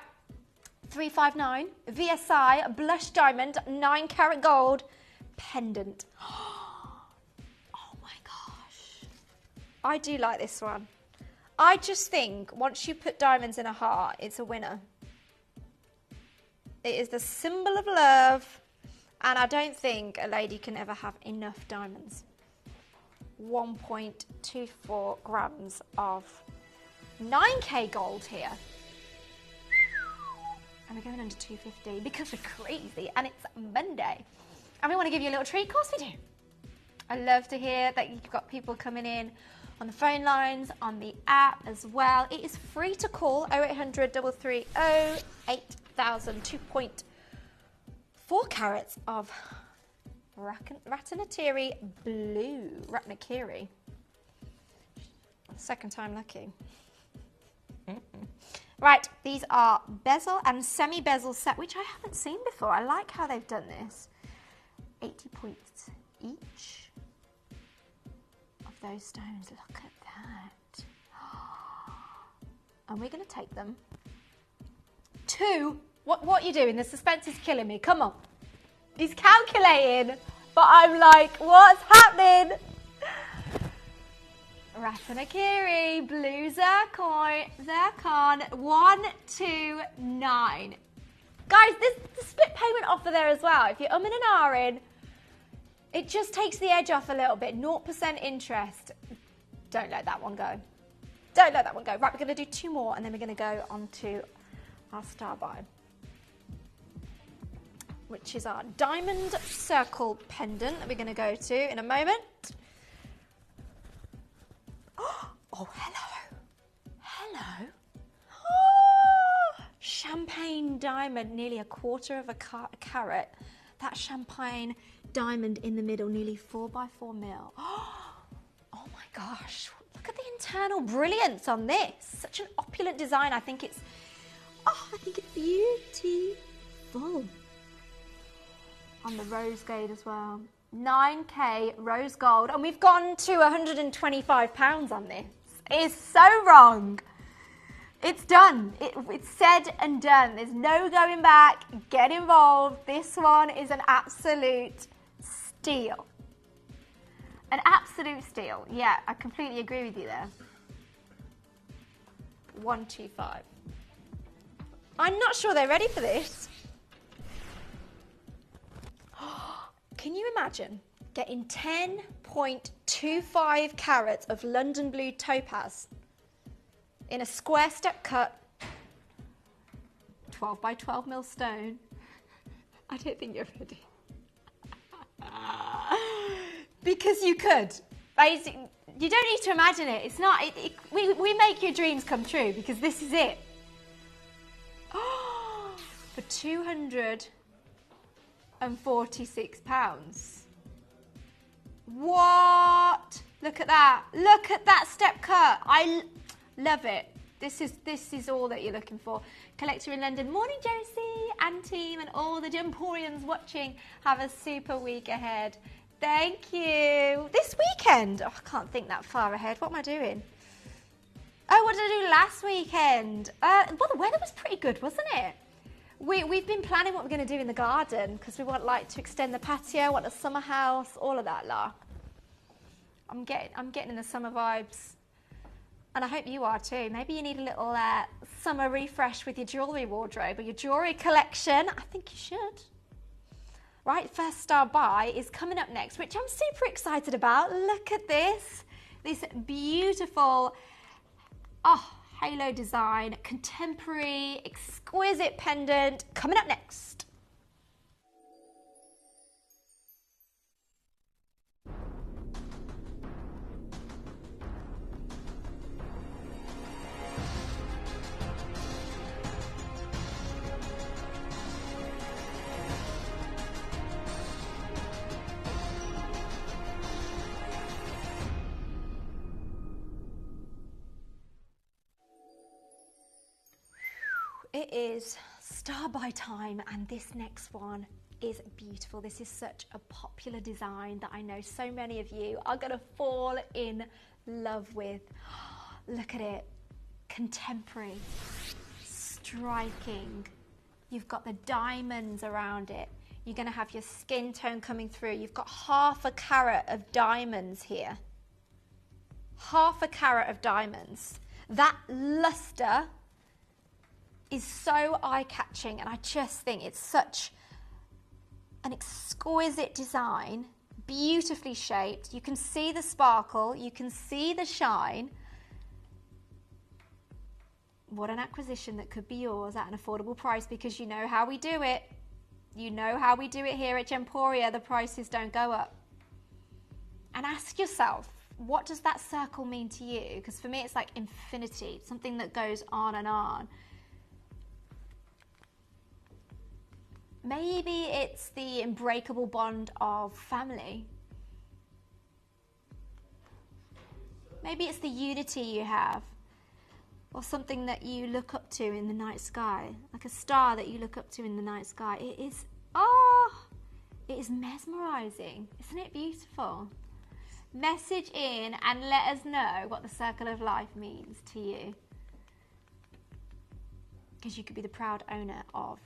A: 359 VSI blush diamond 9 karat gold pendant. Oh my gosh. I do like this one. I just think once you put diamonds in a heart, it's a winner. It is the symbol of love, and I don't think a lady can ever have enough diamonds. 1.24 grams of 9k gold here. And we're going under 250 because we're crazy and it's Monday. And we want to give you a little treat. Of course we do. I love to hear that you've got people coming in on the phone lines, on the app as well. It is free to call 0800 330 8000. 2.4 carats of Ratanakiri blue. Ratnakiri. Second time lucky. Right, these are bezel and semi-bezel set, which I haven't seen before. I like how they've done this. 80 points each of those stones. Look at that. And we're going to take them to... What are you doing? The suspense is killing me. Come on. He's calculating, but I'm like, what's happening? Ratanakiri, blue zircon, 129. Guys, there's the split payment offer there as well. If you're umming and ahhing, it just takes the edge off a little bit. 0% interest. Don't let that one go. Don't let that one go. Right, we're going to do 2 more, and then we're going to go on to our star buy, which is our diamond circle pendant that we're going to go to in a moment. Oh, hello. Hello. Oh, champagne diamond, nearly 1/4 of a carat. That champagne diamond in the middle, nearly 4x4 mil. Oh my gosh. Look at the internal brilliance on this. Such an opulent design. I think it's beautiful. On the rose gold as well. 9k rose gold. And we've gone to £125 on this. It's so wrong. It's done. It's said and done. There's no going back. Get involved. This one is an absolute steal. An absolute steal. Yeah, I completely agree with you there. 125. I'm not sure they're ready for this. Can you imagine getting 10.25 carats of London blue topaz in a square step cut, 12 by 12 mil stone? I don't think you're ready. Because you could. Basically, you don't need to imagine it. It's not. We make your dreams come true because this is it. For £246. What? Look at that. Look at that step cut. I love it. This is all that you're looking for. Collector in London. Morning, Josie and team and all the Emporians watching. Have a super week ahead. Thank you. This weekend. Oh, I can't think that far ahead. What am I doing? Oh, what did I do last weekend? Well, the weather was pretty good, wasn't it? We've been planning what we're going to do in the garden because we want to extend the patio, want a summer house, all of that lot. I'm getting in the summer vibes. And I hope you are too. Maybe you need a little summer refresh with your jewellery wardrobe or your jewellery collection. I think you should. Right, first star buy is coming up next, which I'm super excited about. Look at this. This beautiful halo design, contemporary, exquisite pendant coming up next. It is star buy time, and this next one is beautiful. This is such a popular design that I know so many of you are going to fall in love with. Look at it. Contemporary, striking. You've got the diamonds around it. You're going to have your skin tone coming through. You've got half a carat of diamonds here. Half a carat of diamonds. That luster is so eye-catching, and I just think it's such an exquisite design, beautifully shaped. You can see the sparkle, you can see the shine. What an acquisition that could be yours at an affordable price, because you know how we do it. You know how we do it here at Gemporia. The prices don't go up. And ask yourself, what does that circle mean to you? Because for me, it's like infinity, something that goes on and on. Maybe it's the unbreakable bond of family. Maybe it's the unity you have, or something that you look up to in the night sky, like a star that you look up to in the night sky. It is, it is mesmerizing. Isn't it beautiful? Message in and let us know what the circle of life means to you, because you could be the proud owner of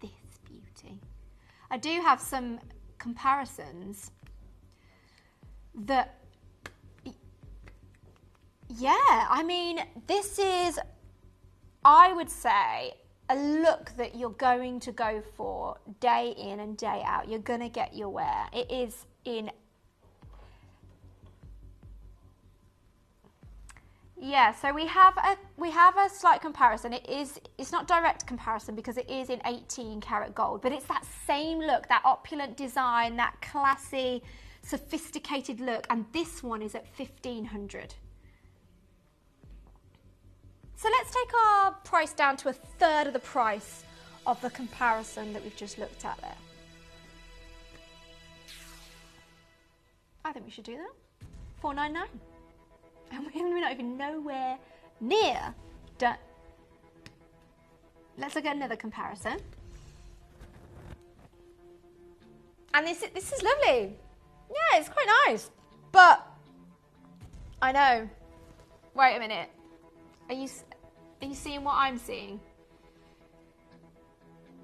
A: this beauty. I do have some comparisons that, yeah, I mean, this is, I would say, a look that you're going to go for day in and day out. You're going to get your wear. It is in, yeah, so we have a slight comparison. It's not direct comparison because it is in 18 karat gold, but it's that same look, that opulent design, that classy, sophisticated look, and this one is at 1,500. So let's take our price down to a third of the price of the comparison that we've just looked at there. I think we should do that. $4.99. And we're not even nowhere near done. Let's look at another comparison. And this is lovely. Yeah, it's quite nice. But I know. Wait a minute. Are you seeing what I'm seeing?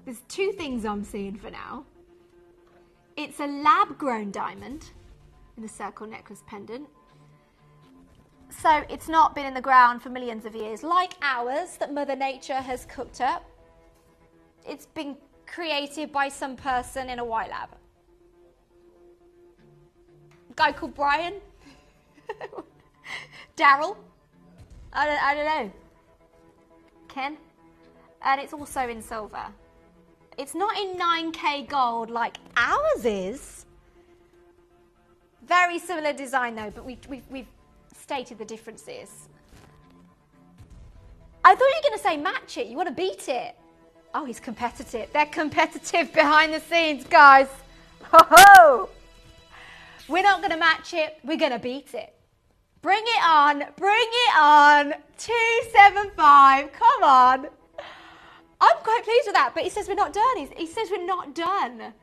A: There's two things I'm seeing for now. It's a lab-grown diamond, in the circle necklace pendant. So it's not been in the ground for millions of years, like ours that Mother Nature has cooked up. It's been created by some person in a white lab. A guy called Brian? Daryl? I don't know. Ken? And it's also in silver. It's not in 9K gold like ours is. Very similar design though, but we've stated the differences. I thought you were going to say match it. You want to beat it. Oh, he's competitive. They're competitive behind the scenes, guys. Ho ho! We're not going to match it. We're going to beat it. Bring it on. Bring it on. 275. Come on. I'm quite pleased with that, but he says we're not done. He says we're not done.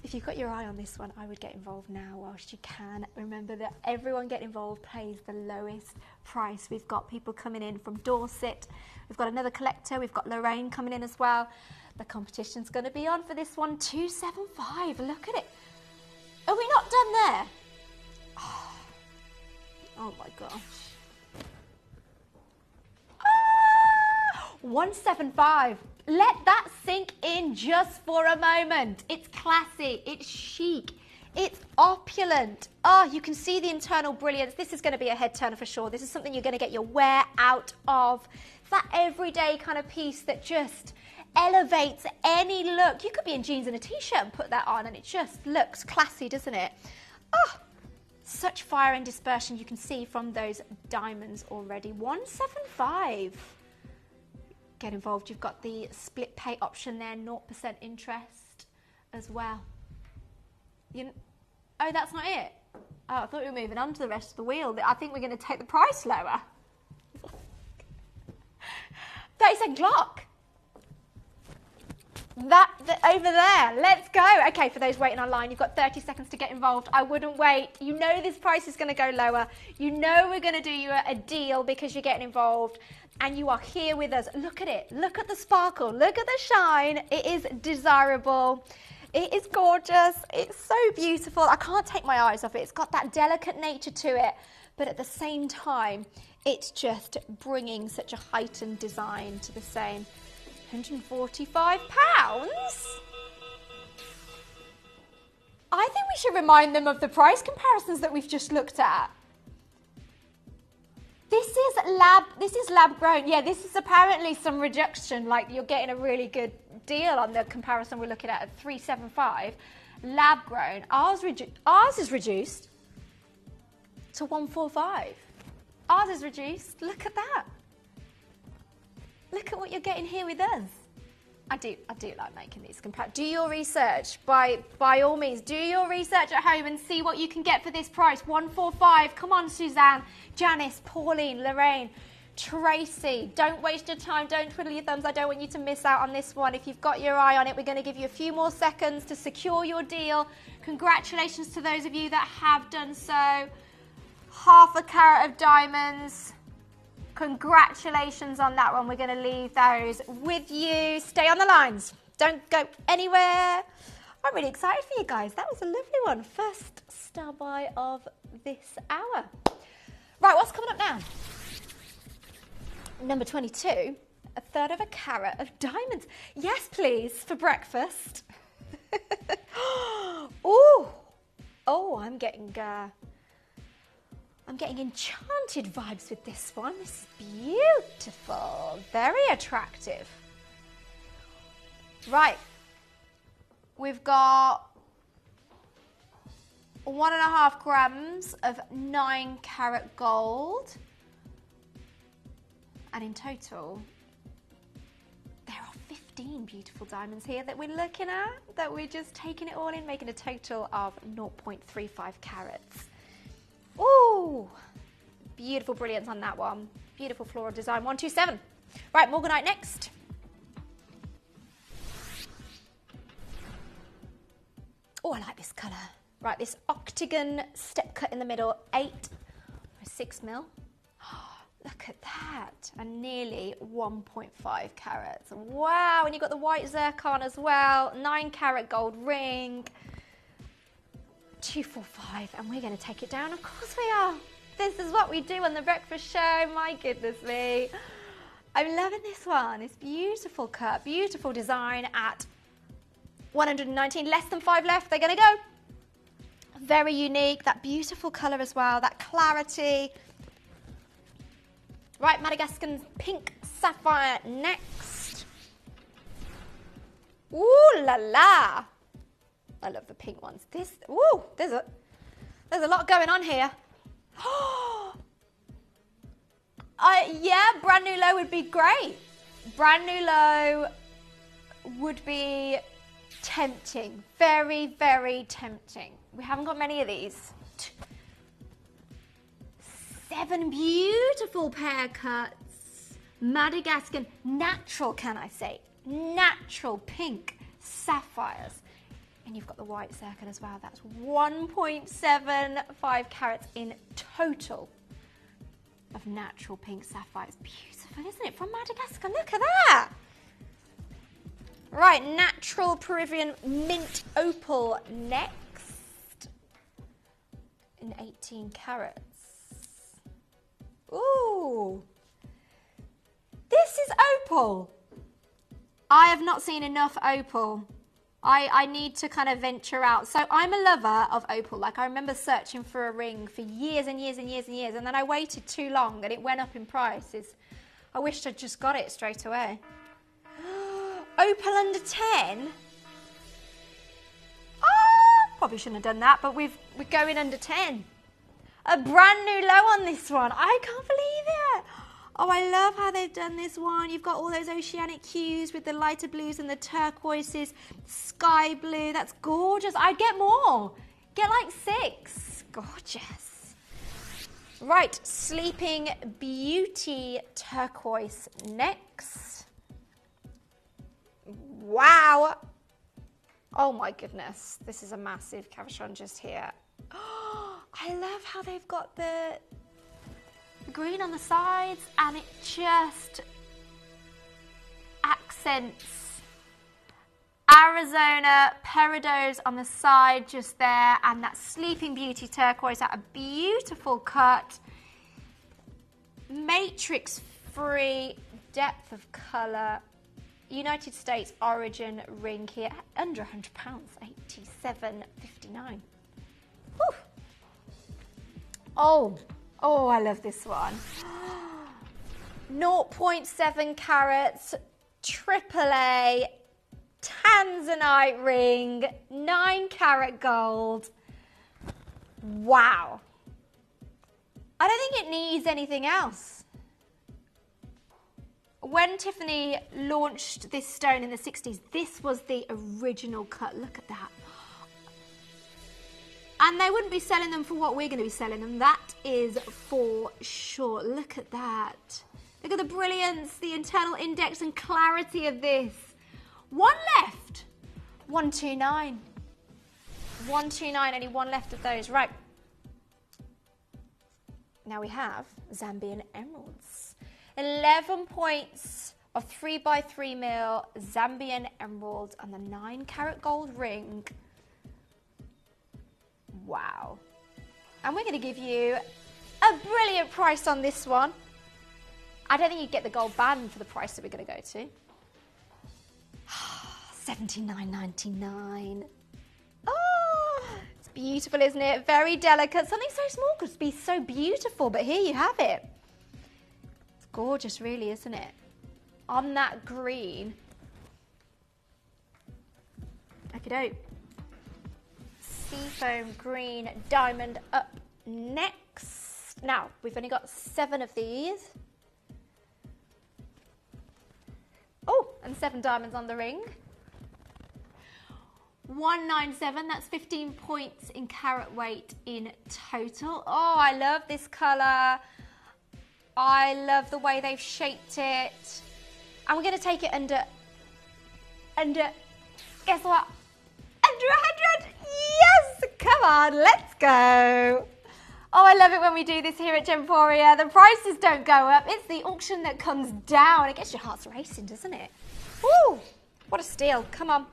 A: If you've got your eye on this one, I would get involved now whilst you can. Remember that everyone get involved pays the lowest price. We've got people coming in from Dorset. We've got another collector. We've got Lorraine coming in as well. The competition's going to be on for this one. 275. Look at it. Are we not done there? Oh my gosh. 175. Let that sink in just for a moment. It's classy, it's chic, it's opulent. Oh, you can see the internal brilliance. This is going to be a head turner for sure. This is something you're going to get your wear out of. It's that everyday kind of piece that just elevates any look. You could be in jeans and a t-shirt and put that on and it just looks classy, doesn't it? Oh, such fire and dispersion you can see from those diamonds already. 175. Get involved. You've got the split pay option there, 0% interest as well. Oh, that's not it. Oh, I thought we were moving on to the rest of the wheel. I think we're going to take the price lower. 30-second clock. Over there. Let's go. Okay, for those waiting online, you've got 30 seconds to get involved. I wouldn't wait. You know this price is going to go lower. You know we're going to do you a deal because you're getting involved. And you are here with us. Look at it. Look at the sparkle. Look at the shine. It is desirable. It is gorgeous. It's so beautiful. I can't take my eyes off it. It's got that delicate nature to it. But at the same time, it's just bringing such a heightened design to the same. £145? I think we should remind them of the price comparisons that we've just looked at. This is lab grown. Yeah, this is apparently some reduction, like you're getting a really good deal on the comparison we're looking at 375. Lab grown. Ours is reduced to 145. Ours is reduced. Look at that. Look at what you're getting here with us. I do like making these comparisons. Do your research, by all means. Do your research at home and see what you can get for this price. 145. Come on, Suzanne, Janice, Pauline, Lorraine, Tracy. Don't waste your time. Don't twiddle your thumbs. I don't want you to miss out on this one. If you've got your eye on it, we're going to give you a few more seconds to secure your deal. Congratulations to those of you that have done so. Half a carat of diamonds. Congratulations on that one. We're going to leave those with you. Stay on the lines. Don't go anywhere. I'm really excited for you guys. That was a lovely one. First star buy of this hour. Right, what's coming up now? Number 22, a third of a carat of diamonds. Yes, please, for breakfast. Oh, I'm getting enchanted vibes with this one. This is beautiful, very attractive. Right, we've got 1.5 grams of 9 carat gold. And in total, there are 15 beautiful diamonds here that we're looking at, that we're just taking it all in, making a total of 0.35 carats. Ooh, beautiful brilliance on that one. Beautiful floral design, 127. Right, Morganite next. Oh, I like this colour. Right, this octagon step cut in the middle, 8 or 6 mil. Look at that, and nearly 1.5 carats. Wow, and you've got the white zircon as well, 9 carat gold ring. 245, and we're going to take it down. Of course we are. This is what we do on the breakfast show. My goodness me. I'm loving this one. It's beautiful cut, beautiful design at 119. Less than 5 left. They're going to go. Very unique. That beautiful colour as well. That clarity. Right, Madagascan pink sapphire next. Ooh la la. I love the pink ones. This, ooh, there's a lot going on here. Yeah, brand new low would be great. Brand new low would be tempting. Very, very tempting. We haven't got many of these. 7 beautiful pear cuts. Madagascan, natural, can I say? Natural pink sapphires. And you've got the white circle as well. That's 1.75 carats in total of natural pink sapphires. Beautiful, isn't it? From Madagascar, look at that. Right, natural Peruvian mint opal next in 18 carats. Ooh, this is opal. I have not seen enough opal. I need to kind of venture out. So I'm a lover of opal. Like, I remember searching for a ring for years and years and years and years, and then I waited too long and it went up in prices. I wished I'd just got it straight away. Opal under 10? Oh, probably shouldn't have done that, but we're going under 10. A brand new low on this one. I can't believe it. Oh, I love how they've done this one. You've got all those oceanic hues with the lighter blues and the turquoises, sky blue. That's gorgeous. I'd get more. Get like 6. Gorgeous. Right, Sleeping Beauty turquoise next. Wow. Oh my goodness. This is a massive cabochon just here. Oh, I love how they've got the green on the sides, and it just accents Arizona peridos on the side just there, and that Sleeping Beauty turquoise at a beautiful cut, matrix free depth of colour, United States origin ring here, under £100, $87.59. Oh, I love this one. 0.7 carats, AAA, Tanzanite ring, 9 carat gold. Wow. I don't think it needs anything else. When Tiffany launched this stone in the 60s, this was the original cut. Look at that. And they wouldn't be selling them for what we're going to be selling them. That is for sure. Look at that. Look at the brilliance, the internal index and clarity of this. One left. 129. 129, only one left of those. Right. Now we have Zambian emeralds. 11 points of 3x3 mil Zambian emeralds and the 9 carat gold ring. Wow. And we're going to give you a brilliant price on this one. I don't think you'd get the gold band for the price that we're going to go to. $79.99. Oh, it's beautiful, isn't it? Very delicate. Something so small could be so beautiful, but here you have it. It's gorgeous, really, isn't it? On that green. Okey-doke. Seafoam green diamond up next. Now, we've only got 7 of these. Oh, and 7 diamonds on the ring. 197, that's 15 points in carat weight in total. Oh, I love this colour. I love the way they've shaped it. And we're going to take it under, guess what? Under 100. Yes, come on, let's go. Oh, I love it when we do this here at Gemporia. The prices don't go up. It's the auction that comes down. It gets your hearts racing, doesn't it? Woo, what a steal. Come on.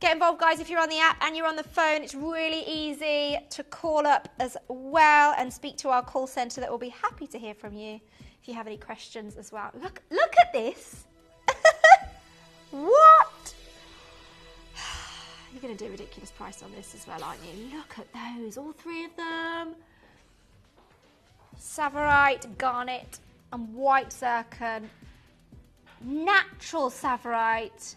A: Get involved, guys, if you're on the app and you're on the phone. It's really easy to call up as well and speak to our call centre that will be happy to hear from you if you have any questions as well. Look at this. What? You're going to do a ridiculous price on this as well, aren't you? Look at those, all three of them. Savorite, garnet, and white zircon. Natural savorite,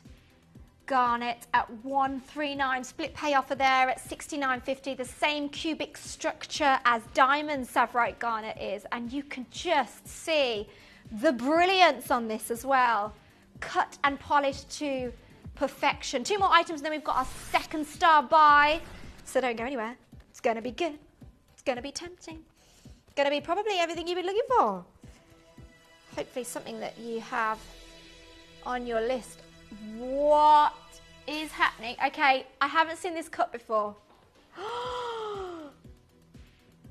A: garnet at 139. Split pay offer there at 69.50. The same cubic structure as diamond savorite garnet is, and you can just see the brilliance on this as well. Cut and polished to perfection. 2 more items, and then we've got our second star buy. So don't go anywhere. It's going to be good. It's going to be tempting. It's going to be probably everything you've been looking for. Hopefully something that you have on your list. What is happening? Okay, I haven't seen this cut before.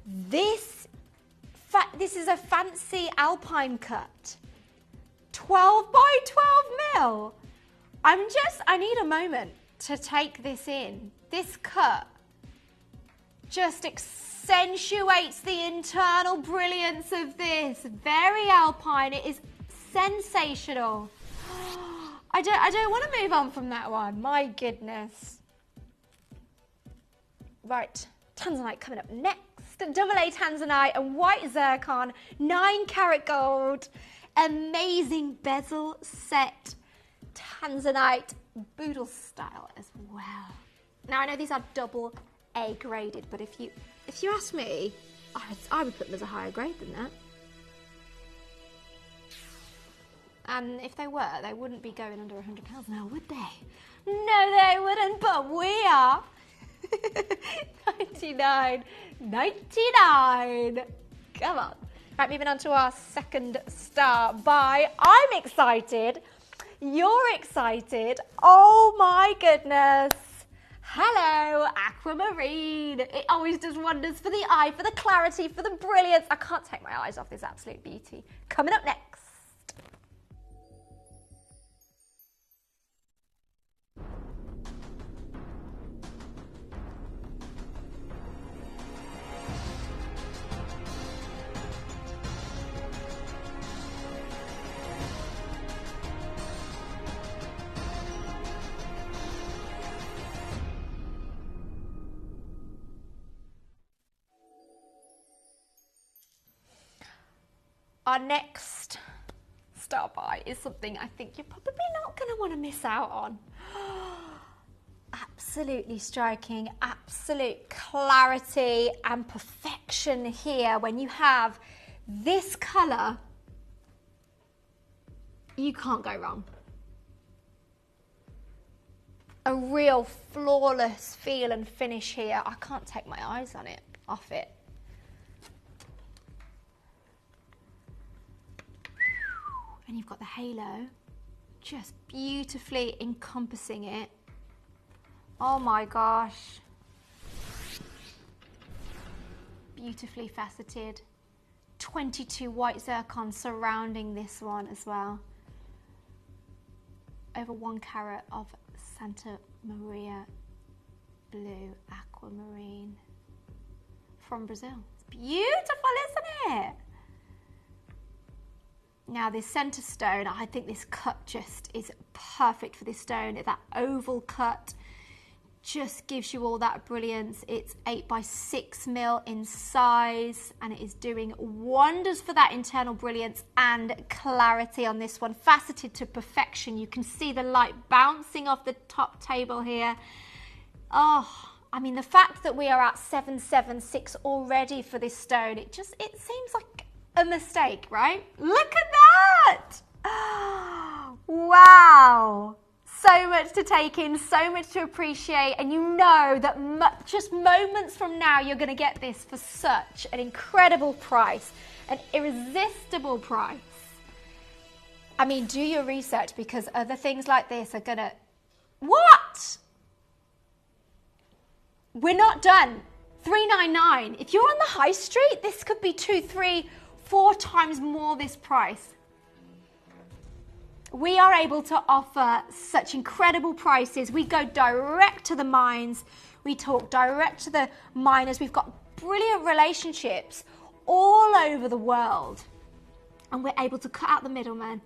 A: This is a fancy alpine cut. 12 by 12 mil. I need a moment to take this in. This cut just accentuates the internal brilliance of this. Very alpine. It is sensational. I don't want to move on from that one. My goodness. Right, Tanzanite coming up next. Double A Tanzanite and white zircon, 9 karat gold, amazing bezel set. Tanzanite boodle style as well. Now I know these are double A graded, but if you ask me, I would put them as a higher grade than that. And if they were, they wouldn't be going under £100 now, would they? No, they wouldn't, but we are. 99.99. Come on. Right, moving on to our second star buy. I'm excited. You're excited. Oh my goodness. Hello, aquamarine. It always does wonders for the eye, for the clarity, for the brilliance. I can't take my eyes off this absolute beauty. Coming up next. Our next star buy is something I think you're probably not going to want to miss out on. Absolutely striking, absolute clarity and perfection here. When you have this colour, you can't go wrong. A real flawless feel and finish here. I can't take my eyes off it. And you've got the halo just beautifully encompassing it. Oh my gosh. Beautifully faceted. 22 white zircon surrounding this one as well. Over 1 carat of Santa Maria blue aquamarine from Brazil. It's beautiful, isn't it? Now this centre stone, I think this cut just is perfect for this stone. That oval cut just gives you all that brilliance. It's 8 by 6 mil in size, and it is doing wonders for that internal brilliance and clarity on this one. Faceted to perfection. You can see the light bouncing off the top table here. Oh, I mean, the fact that we are at 776 already for this stone, it seems like a mistake, right? Look at that! Wow! So much to take in, so much to appreciate, and you know that just moments from now you're going to get this for such an incredible price, an irresistible price. I mean, do your research, because other things like this are going to... What? We're not done. $399. If you're on the high street, this could be 2, 3, 4 times more this price. We are able to offer such incredible prices. We go direct to the mines. We talk direct to the miners. We've got brilliant relationships all over the world. And we're able to cut out the middleman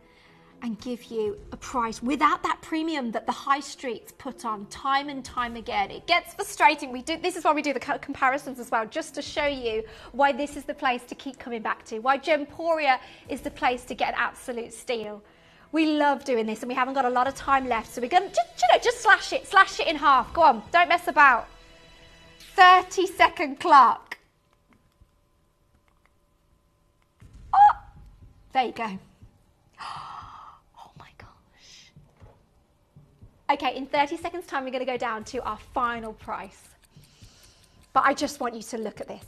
A: and give you a price without that premium that the high streets put on time and time again. It gets frustrating. This is why we do the comparisons as well, just to show you why this is the place to keep coming back to, why Gemporia is the place to get an absolute steal. We love doing this, and we haven't got a lot of time left, so we're going to just slash it in half. Go on, don't mess about. 30-second clock. Oh, there you go. Oh my gosh. Okay, in 30 seconds time, we're going to go down to our final price. But I just want you to look at this.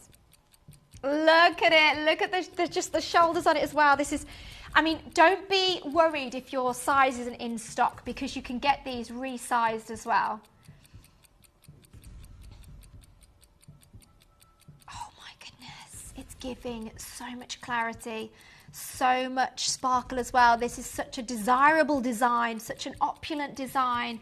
A: Look at it. Look at just the shoulders on it as well. This is, I mean, don't be worried if your size isn't in stock, because you can get these resized as well. Oh my goodness. It's giving so much clarity, so much sparkle as well. This is such a desirable design, such an opulent design.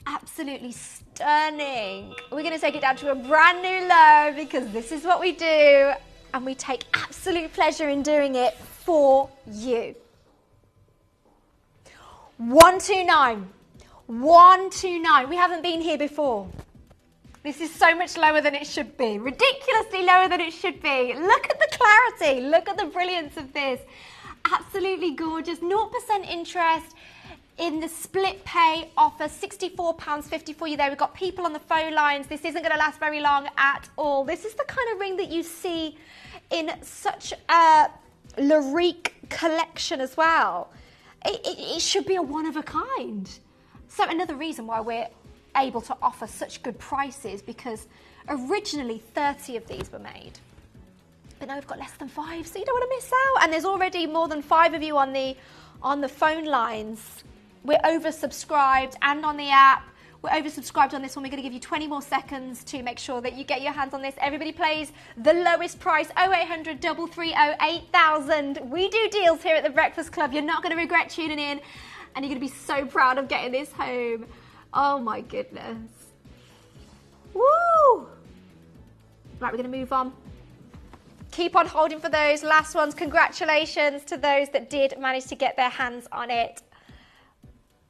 A: Absolutely stunning. We're going to take it down to a brand new low, because this is what we do, and we take absolute pleasure in doing it for you. 129. 129. We haven't been here before. This is so much lower than it should be. Ridiculously lower than it should be. Look at the clarity. Look at the brilliance of this. Absolutely gorgeous. 0% interest in the split pay offer. £64.50 for you there. We've got people on the phone lines. This isn't going to last very long at all. This is the kind of ring that you see in such a lyrique collection as well. It should be a one of a kind. So another reason why we're able to offer such good prices, because originally 30 of these were made, but now we've got less than 5, so you don't want to miss out. And there's already more than 5 of you on the phone lines. We're oversubscribed, and on the app we're oversubscribed on this one. We're going to give you 20 more seconds to make sure that you get your hands on this. Everybody plays the lowest price, 0800 330 8000. We do deals here at the Breakfast Club. You're not going to regret tuning in, and you're going to be so proud of getting this home. Oh my goodness. Woo! Right, we're going to move on. Keep on holding for those last ones. Congratulations to those that did manage to get their hands on it.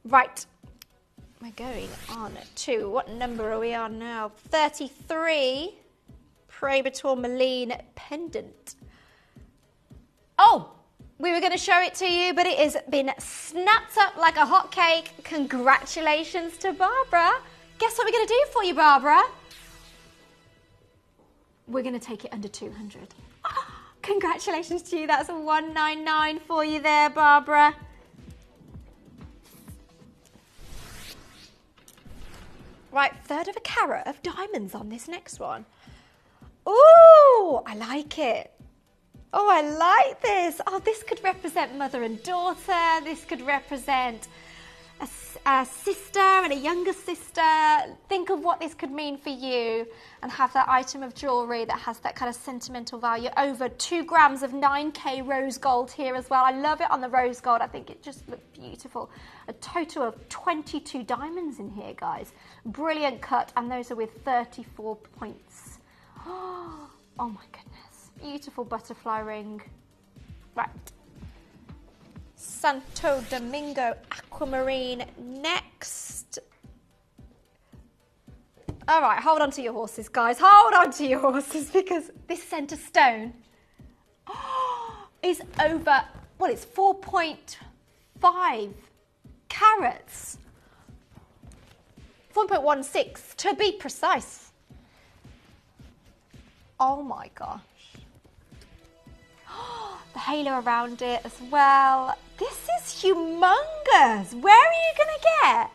A: Right, we're going on to, what number are we on now? 33, Praetor Meline pendant. Oh, we were going to show it to you, but it has been snapped up like a hot cake. Congratulations to Barbara. Guess what we're going to do for you, Barbara? We're going to take it under 200. Congratulations to you. That's a 199 for you there, Barbara. Right, 1/3 of a carat of diamonds on this next one. Ooh, I like it. Oh, I like this. Oh, this could represent mother and daughter. This could represent a sister and a younger sister. Think of what this could mean for you, and have that item of jewellery that has that kind of sentimental value. Over 2 grams of 9K rose gold here as well. I love it on the rose gold. I think it just looks beautiful. A total of 22 diamonds in here, guys. Brilliant cut, and those are with 34 points. Oh my goodness. Beautiful butterfly ring. Right. Santo Domingo aquamarine next. All right, hold on to your horses, guys. Hold on to your horses, because this centre stone is over, well, it's 4.5 carats. 4.16 to be precise. Oh my gosh. The halo around it as well. This is humongous. Where are you going to get?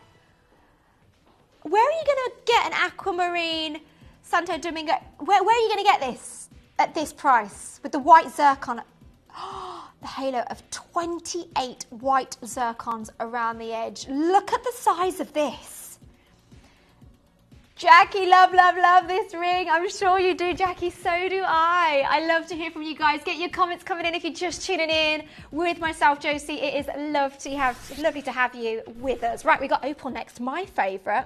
A: Where are you going to get an aquamarine Santo Domingo? Where are you going to get this at this price with the white zircon? The halo of 28 white zircons around the edge. Look at the size of this. Jackie, love, love, love this ring. I'm sure you do, Jackie. So do I. I love to hear from you guys. Get your comments coming in if you're just tuning in with myself, Josie. It is lovely to have you with us. Right, we got opal next. My favourite.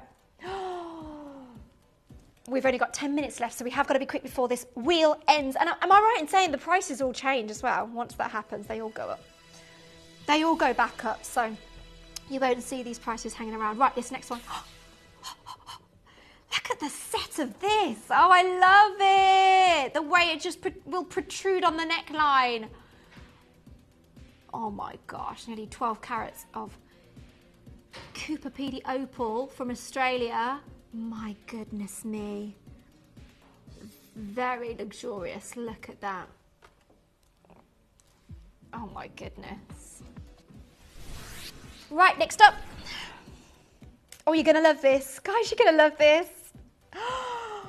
A: We've only got 10 minutes left, so we have got to be quick before this wheel ends. And am I right in saying the prices all change as well? Once that happens, they all go up. They all go back up, so you won't see these prices hanging around. Right, this next one. Look at the set of this. Oh, I love it. The way it just will protrude on the neckline. Oh my gosh, nearly 12 carats of Cooper PD opal from Australia. My goodness me. Very luxurious. Look at that. Oh my goodness. Right, next up. Oh, you're going to love this. Guys, you're going to love this. Wow.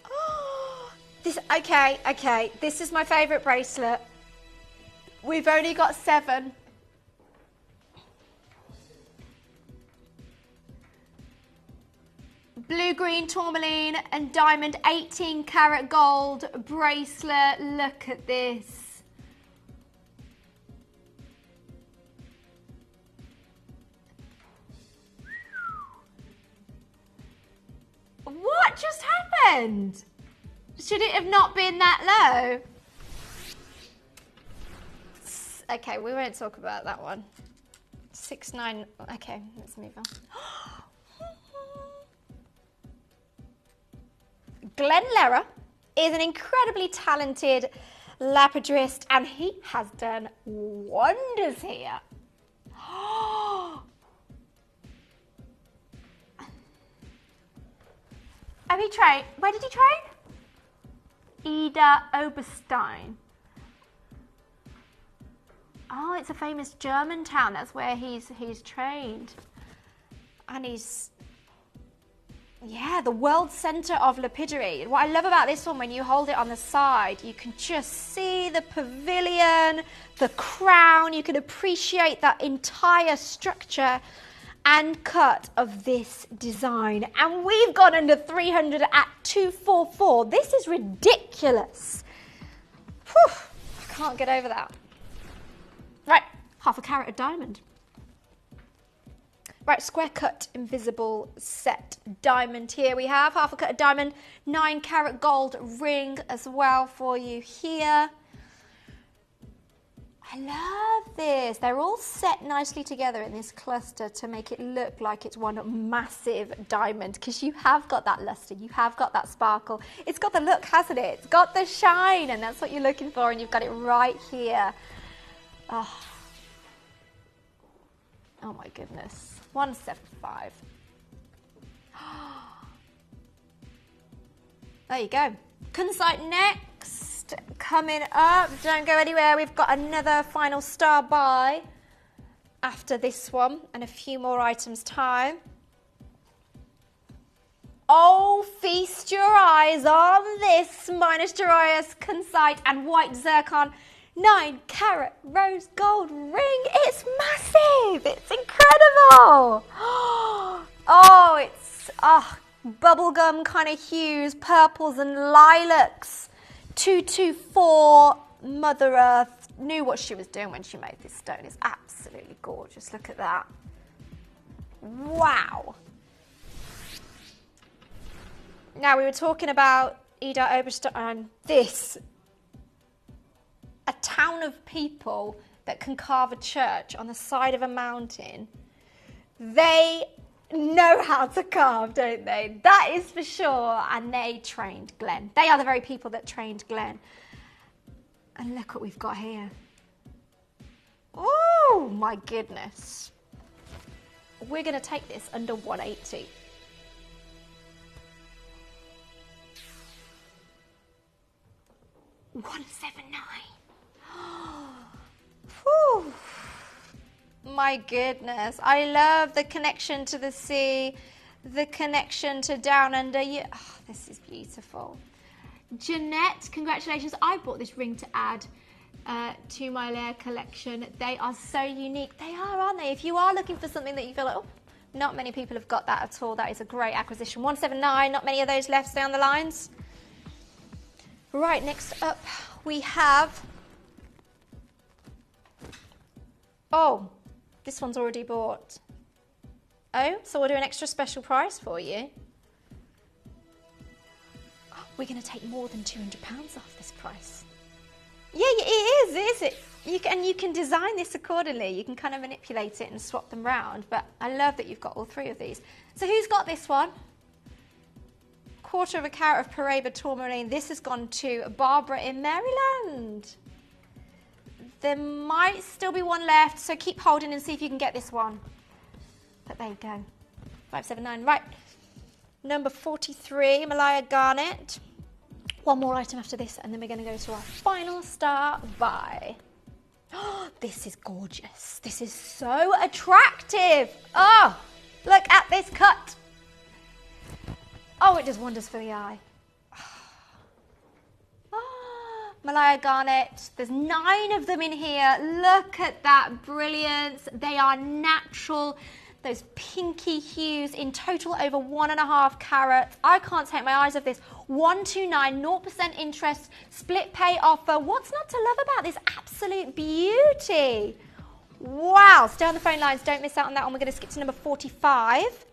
A: Oh, okay. This is my favourite bracelet. We've only got 7. Blue, green, tourmaline and diamond 18 karat gold bracelet. Look at this. What just happened? Should it have not been that low? Okay, we won't talk about that one. 6.9. Okay, let's move on. Glenn Lehrer is an incredibly talented lapidrist and he has done wonders here. Have he trained? Where did he train? Ida Oberstein. Oh, it's a famous German town. That's where he's trained. And he's... Yeah, the World Centre of Lapidary. What I love about this one, when you hold it on the side, you can just see the pavilion, the crown. You can appreciate that entire structure and cut of this design. And we've gone under 300 at 244. This is ridiculous. Whew, I can't get over that. Right, 1/2 carat of diamond. Right, square cut invisible set diamond here we have. 1/2 carat of diamond, 9 karat gold ring as well for you here. I love this. They're all set nicely together in this cluster to make it look like it's one massive diamond, because you have got that luster, you have got that sparkle. It's got the look, hasn't it? It's got the shine, and that's what you're looking for, and you've got it right here. Oh my goodness. 175. There you go. Kunzite next. Coming up. Don't go anywhere. We've got another final star buy after this one and a few more items time. Oh, feast your eyes on this Minas Gerais Kunzite and white zircon 9 karat rose gold ring. It's massive. It's incredible. Oh, it's bubblegum kind of hues, purples and lilacs. 224. Mother Earth knew what she was doing when she made this stone. It's absolutely gorgeous. Look at that. Wow. Now, we were talking about Ida Oberstein. This, a town of people that can carve a church on the side of a mountain. They know how to carve, don't they? That is for sure. And they trained Glenn. They are the very people that trained Glenn. And look what we've got here. Oh my goodness. We're going to take this under 180. $179. Whew. My goodness. I love the connection to the sea, the connection to down under. Yeah. Oh, this is beautiful. Jeanette, congratulations. I bought this ring to add to my layer collection. They are so unique. They are, aren't they? If you are looking for something that you feel like, oh, Not many people have got that at all. That is a great acquisition. 179, not many of those left down the lines. Right, next up we have... Oh, this one's already bought. Oh, so we'll do an extra special price for you. Oh, we're going to take more than £200 off this price. Yeah, it is it? You can design this accordingly. You can kind of manipulate it and swap them round. But I love that you've got all three of these. So who's got this one? 1/4 carat of Paraiba tourmaline. This has gone to Barbara in Maryland. There might still be one left, so keep holding and see if you can get this one. But there you go. 579. Right. Number 43, Malaya Garnet. One more item after this, and then we're going to go to our final star buy. Oh, this is gorgeous. This is so attractive. Oh, look at this cut. Oh, it does wonders for the eye. Oh, Malaya Garnet. There's 9 of them in here. Look at that brilliance. They are natural. Those pinky hues, in total over 1.5 carats. I can't take my eyes off this. 129, 0% interest, split pay offer. What's not to love about this absolute beauty? Wow, stay on the phone lines. Don't miss out on that one. We're going to skip to number 45.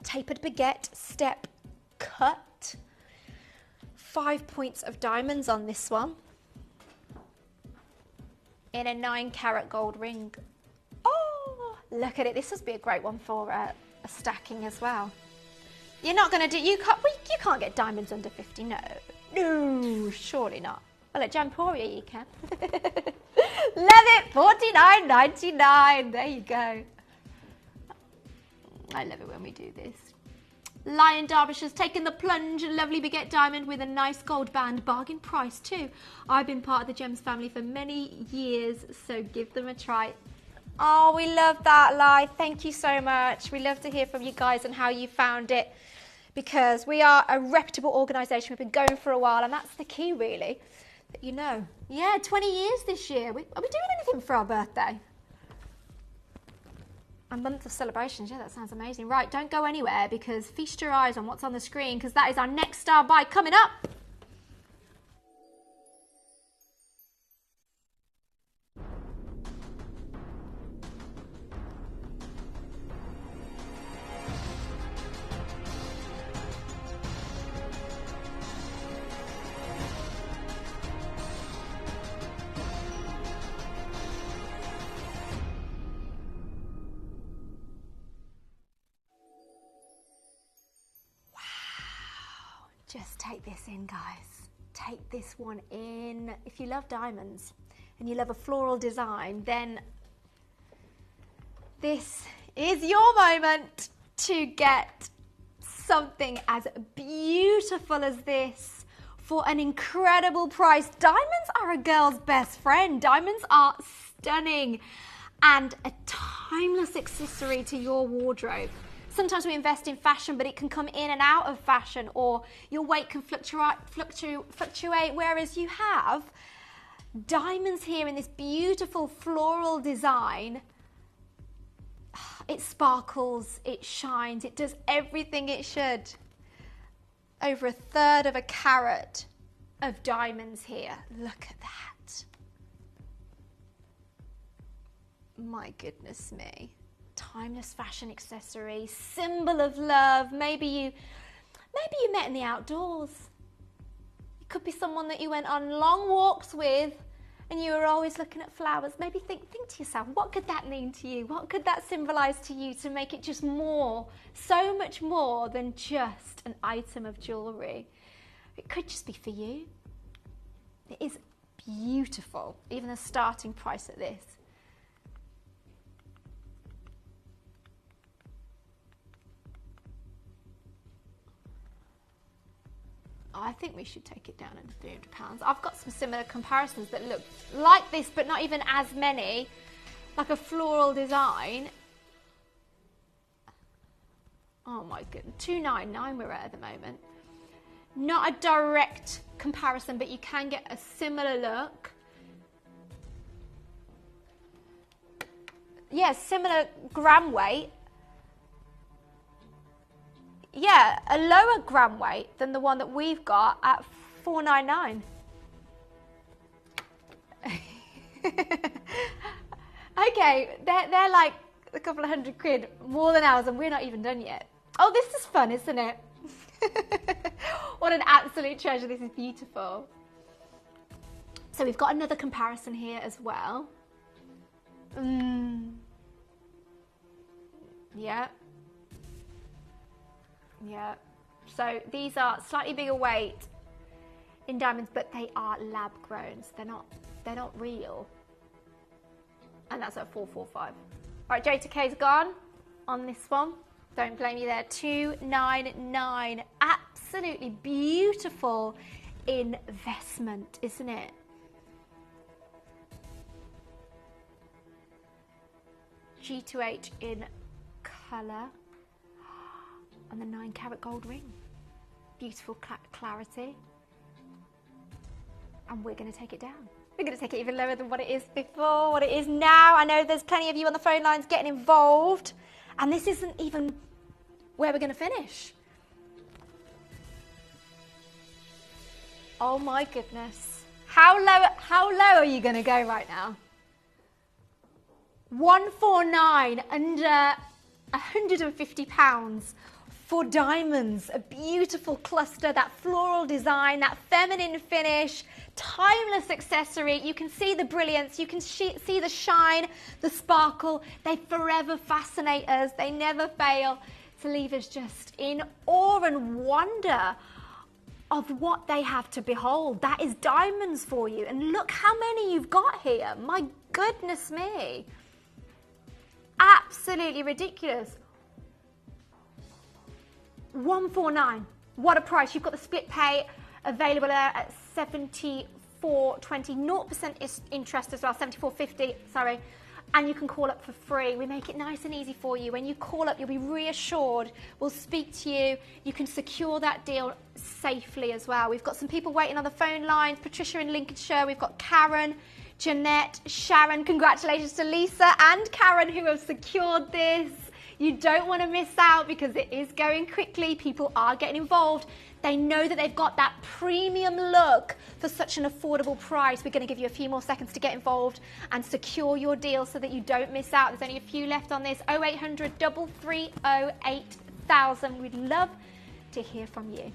A: Tapered baguette, step cut. 5 points of diamonds on this one. In a 9 carat gold ring. Oh, look at it. This would be a great one for a stacking as well. You're not going to do, you can't get diamonds under 50, no. No, surely not. Well, at Jamporia you can. Love it, $49.99. There you go. I love it when we do this. Lion Derbyshire's taken the plunge. Lovely baguette diamond with a nice gold band. Bargain price too. I've been part of the Gems family for many years, so give them a try. Oh, we love that, Lai. Thank you so much. We love to hear from you guys and how you found it, because we are a reputable organisation. We've been going for a while, and that's the key, really, that you know. Yeah, 20 years this year. Are we doing anything for our birthday? A month of celebrations. Yeah, that sounds amazing. Right, don't go anywhere, because feast your eyes on what's on the screen, because that is our next star buy coming up. Just take this in, guys. Take this one in. If you love diamonds and you love a floral design, then this is your moment to get something as beautiful as this for an incredible price. Diamonds are a girl's best friend. Diamonds are stunning and a timeless accessory to your wardrobe. Sometimes we invest in fashion, but it can come in and out of fashion, or your weight can fluctuate, whereas you have diamonds here in this beautiful floral design. It sparkles, it shines, it does everything it should. Over 1/3 carat of diamonds here. Look at that. My goodness me. Timeless fashion accessory, symbol of love. Maybe you met in the outdoors. It could be someone that you went on long walks with and you were always looking at flowers. Maybe think to yourself, what could that mean to you? What could that symbolize to you to make it just more, so much more than just an item of jewelry? It could just be for you. It is beautiful, even the starting price at this. I think we should take it down under £300. I've got some similar comparisons that look like this, but not even as many, like a floral design. Oh my goodness, $299 we're at the moment. Not a direct comparison, but you can get a similar look. yeah, similar gram weight. Yeah, a lower gram weight than the one that we've got at $4.99. Okay, they're like a couple of £100 more than ours, and we're not even done yet. Oh, this is fun, isn't it? What an absolute treasure. This is beautiful. So we've got another comparison here as well. Yeah. Yeah. So these are slightly bigger weight in diamonds, but they are lab grown. So they're not real. And that's at 445. All right, J2K's gone on this one. Don't blame you there. 299. Absolutely beautiful investment, isn't it? G2H in colour. And the 9-carat gold ring. Beautiful clarity. And we're going to take it down. We're going to take it even lower than what it is before, what it is now. I know there's plenty of you on the phone lines getting involved. And this isn't even where we're going to finish. Oh my goodness. How low are you going to go right now? 149, under £150 for diamonds. A beautiful cluster, that floral design, that feminine finish, timeless accessory. You can see the brilliance, you can see the shine, the sparkle. They forever fascinate us. They never fail to leave us just in awe and wonder of what they have to behold. That is diamonds for you. And look how many you've got here. My goodness me. Absolutely ridiculous. 149. What a price. You've got the split pay available at 74.20, 0% interest as well, 74.50, sorry. And you can call up for free. We make it nice and easy for you. When you call up, you'll be reassured. We'll speak to you. You can secure that deal safely as well. We've got some people waiting on the phone lines. Patricia in Lincolnshire. We've got Karen, Jeanette, Sharon. Congratulations to Lisa and Karen who have secured this. You don't want to miss out because it is going quickly. People are getting involved. They know that they've got that premium look for such an affordable price. We're going to give you a few more seconds to get involved and secure your deal so that you don't miss out. There's only a few left on this. 0800 330 8000. We'd love to hear from you.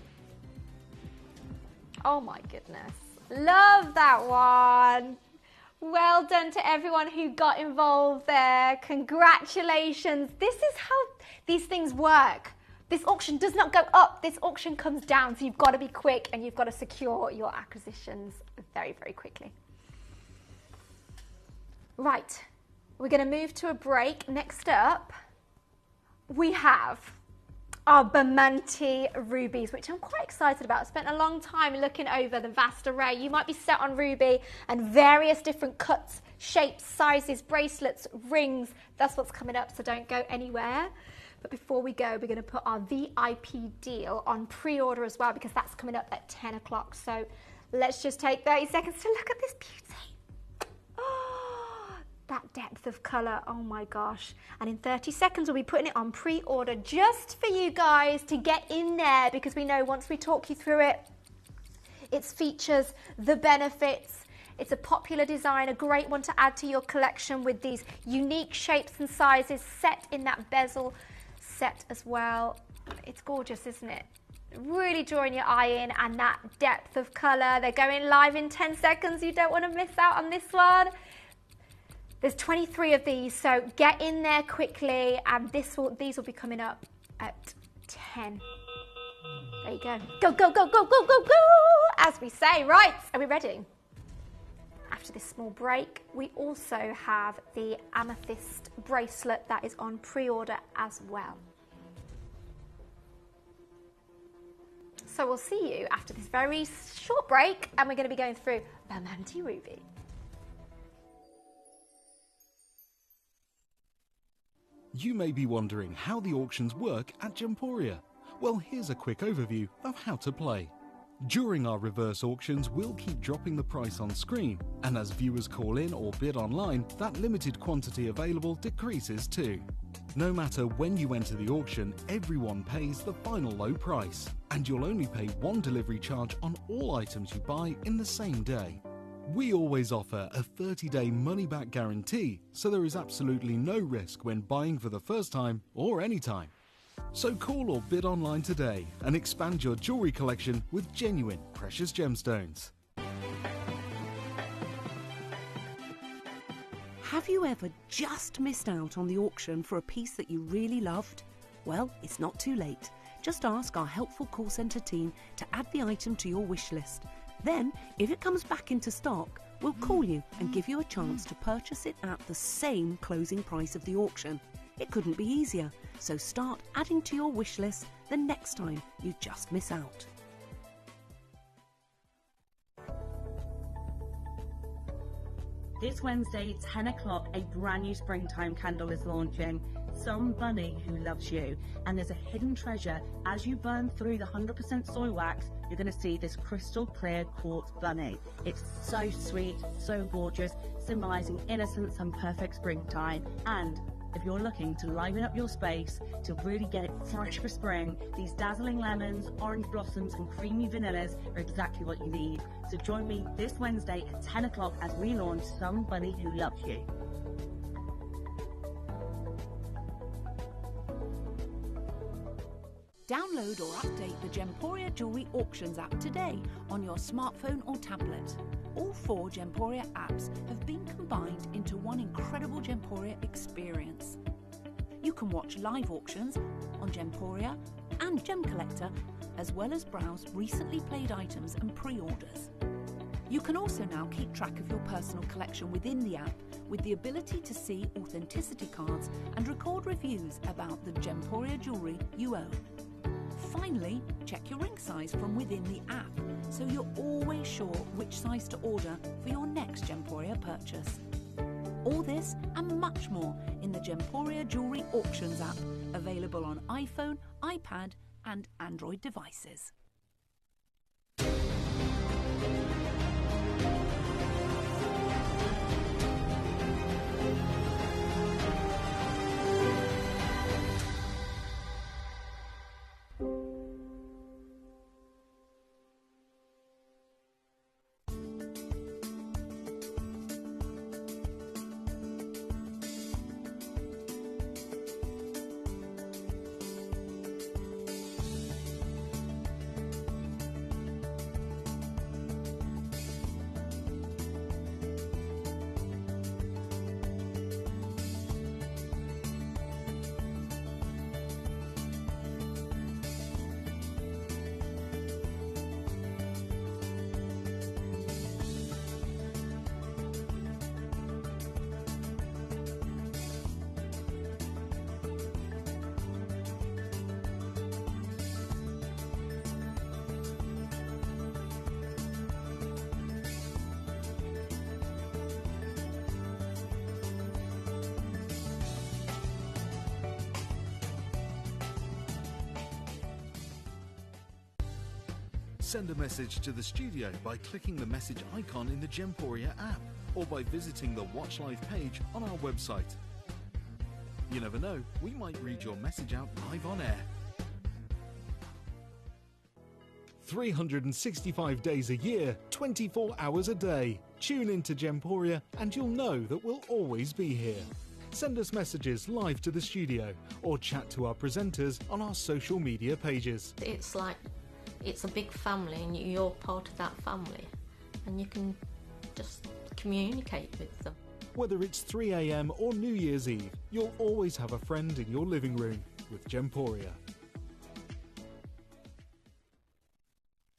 A: Oh my goodness. Love that one. Well done to everyone who got involved there. Congratulations. This is how these things work. This auction does not go up. This auction comes down. So you've got to be quick and you've got to secure your acquisitions very, very quickly. Right. We're going to move to a break. Next up, we have our Burmese rubies, which I'm quite excited about. I spent a long time looking over the vast array. You might be set on ruby and various different cuts, shapes, sizes, bracelets, rings. That's what's coming up, so don't go anywhere. But before we go, we're going to put our VIP deal on pre-order as well because that's coming up at 10 o'clock. So let's just take 30 seconds to look at this beauty. Oh, that depth of colour, oh my gosh. And in 30 seconds, we'll be putting it on pre-order just for you guys to get in there because we know once we talk you through it, its features, the benefits. It's a popular design, a great one to add to your collection with these unique shapes and sizes set in that bezel set as well. It's gorgeous, isn't it? Really drawing your eye in, and that depth of colour. They're going live in 10 seconds. You don't want to miss out on this one. There's 23 of these, so get in there quickly, and these will be coming up at 10. There you go. Go, go, go, go, go, go, go, as we say. Right, are we ready? After this small break, we also have the amethyst bracelet that is on pre-order as well. So we'll see you after this very short break, and we're going to be going through Burmese ruby.
B: You may be wondering how the auctions work at Gemporia. Well, here's a quick overview of how to play. During our reverse auctions, we'll keep dropping the price on screen, and as viewers call in or bid online, that limited quantity available decreases too. No matter when you enter the auction, everyone pays the final low price, and you'll only pay one delivery charge on all items you buy in the same day. We always offer a 30-day money-back guarantee, so there is absolutely no risk when buying for the first time or any time. So call or bid online today and expand your jewellery collection with genuine precious gemstones.
J: Have you ever just missed out on the auction for a piece that you really loved? Well, it's not too late. Just ask our helpful call centre team to add the item to your wish list. Then, if it comes back into stock, we'll call you and give you a chance to purchase it at the same closing price of the auction. It couldn't be easier, so start adding to your wish list the next time you just miss out.
H: This Wednesday, 10 o'clock, a brand new springtime candle is launching. Some bunny who loves you. And there's a hidden treasure. As you burn through the 100% soy wax, you're going to see this crystal clear quartz bunny. It's so sweet, so gorgeous, symbolising innocence and perfect springtime. And if you're looking to liven up your space, to really get it fresh for spring, these dazzling lemons, orange blossoms and creamy vanillas are exactly what you need. So join me this Wednesday at 10 o'clock as we launch Some Bunny Who Loves You.
J: Download or update the Gemporia Jewellery Auctions app today on your smartphone or tablet. All 4 Gemporia apps have been combined into one incredible Gemporia experience. You can watch live auctions on Gemporia and Gem Collector, as well as browse recently played items and pre-orders. You can also now keep track of your personal collection within the app with the ability to see authenticity cards and record reviews about the Gemporia jewellery you own. Finally, check your ring size from within the app, so you're always sure which size to order for your next Gemporia purchase. All this and much more in the Gemporia Jewellery Auctions app, available on iPhone, iPad and Android devices.
B: Send a message to the studio by clicking the message icon in the Gemporia app or by visiting the Watch Live page on our website. You never know, we might read your message out live on air. 365 days a year, 24 hours a day. Tune into Gemporia and you'll know that we'll always be here. Send us messages live to the studio or chat to our presenters on our social media pages.
K: It's like it's a big family and you're part of that family and you can just communicate with them.
B: Whether it's 3 a.m. or New Year's Eve, you'll always have a friend in your living room with Gemporia.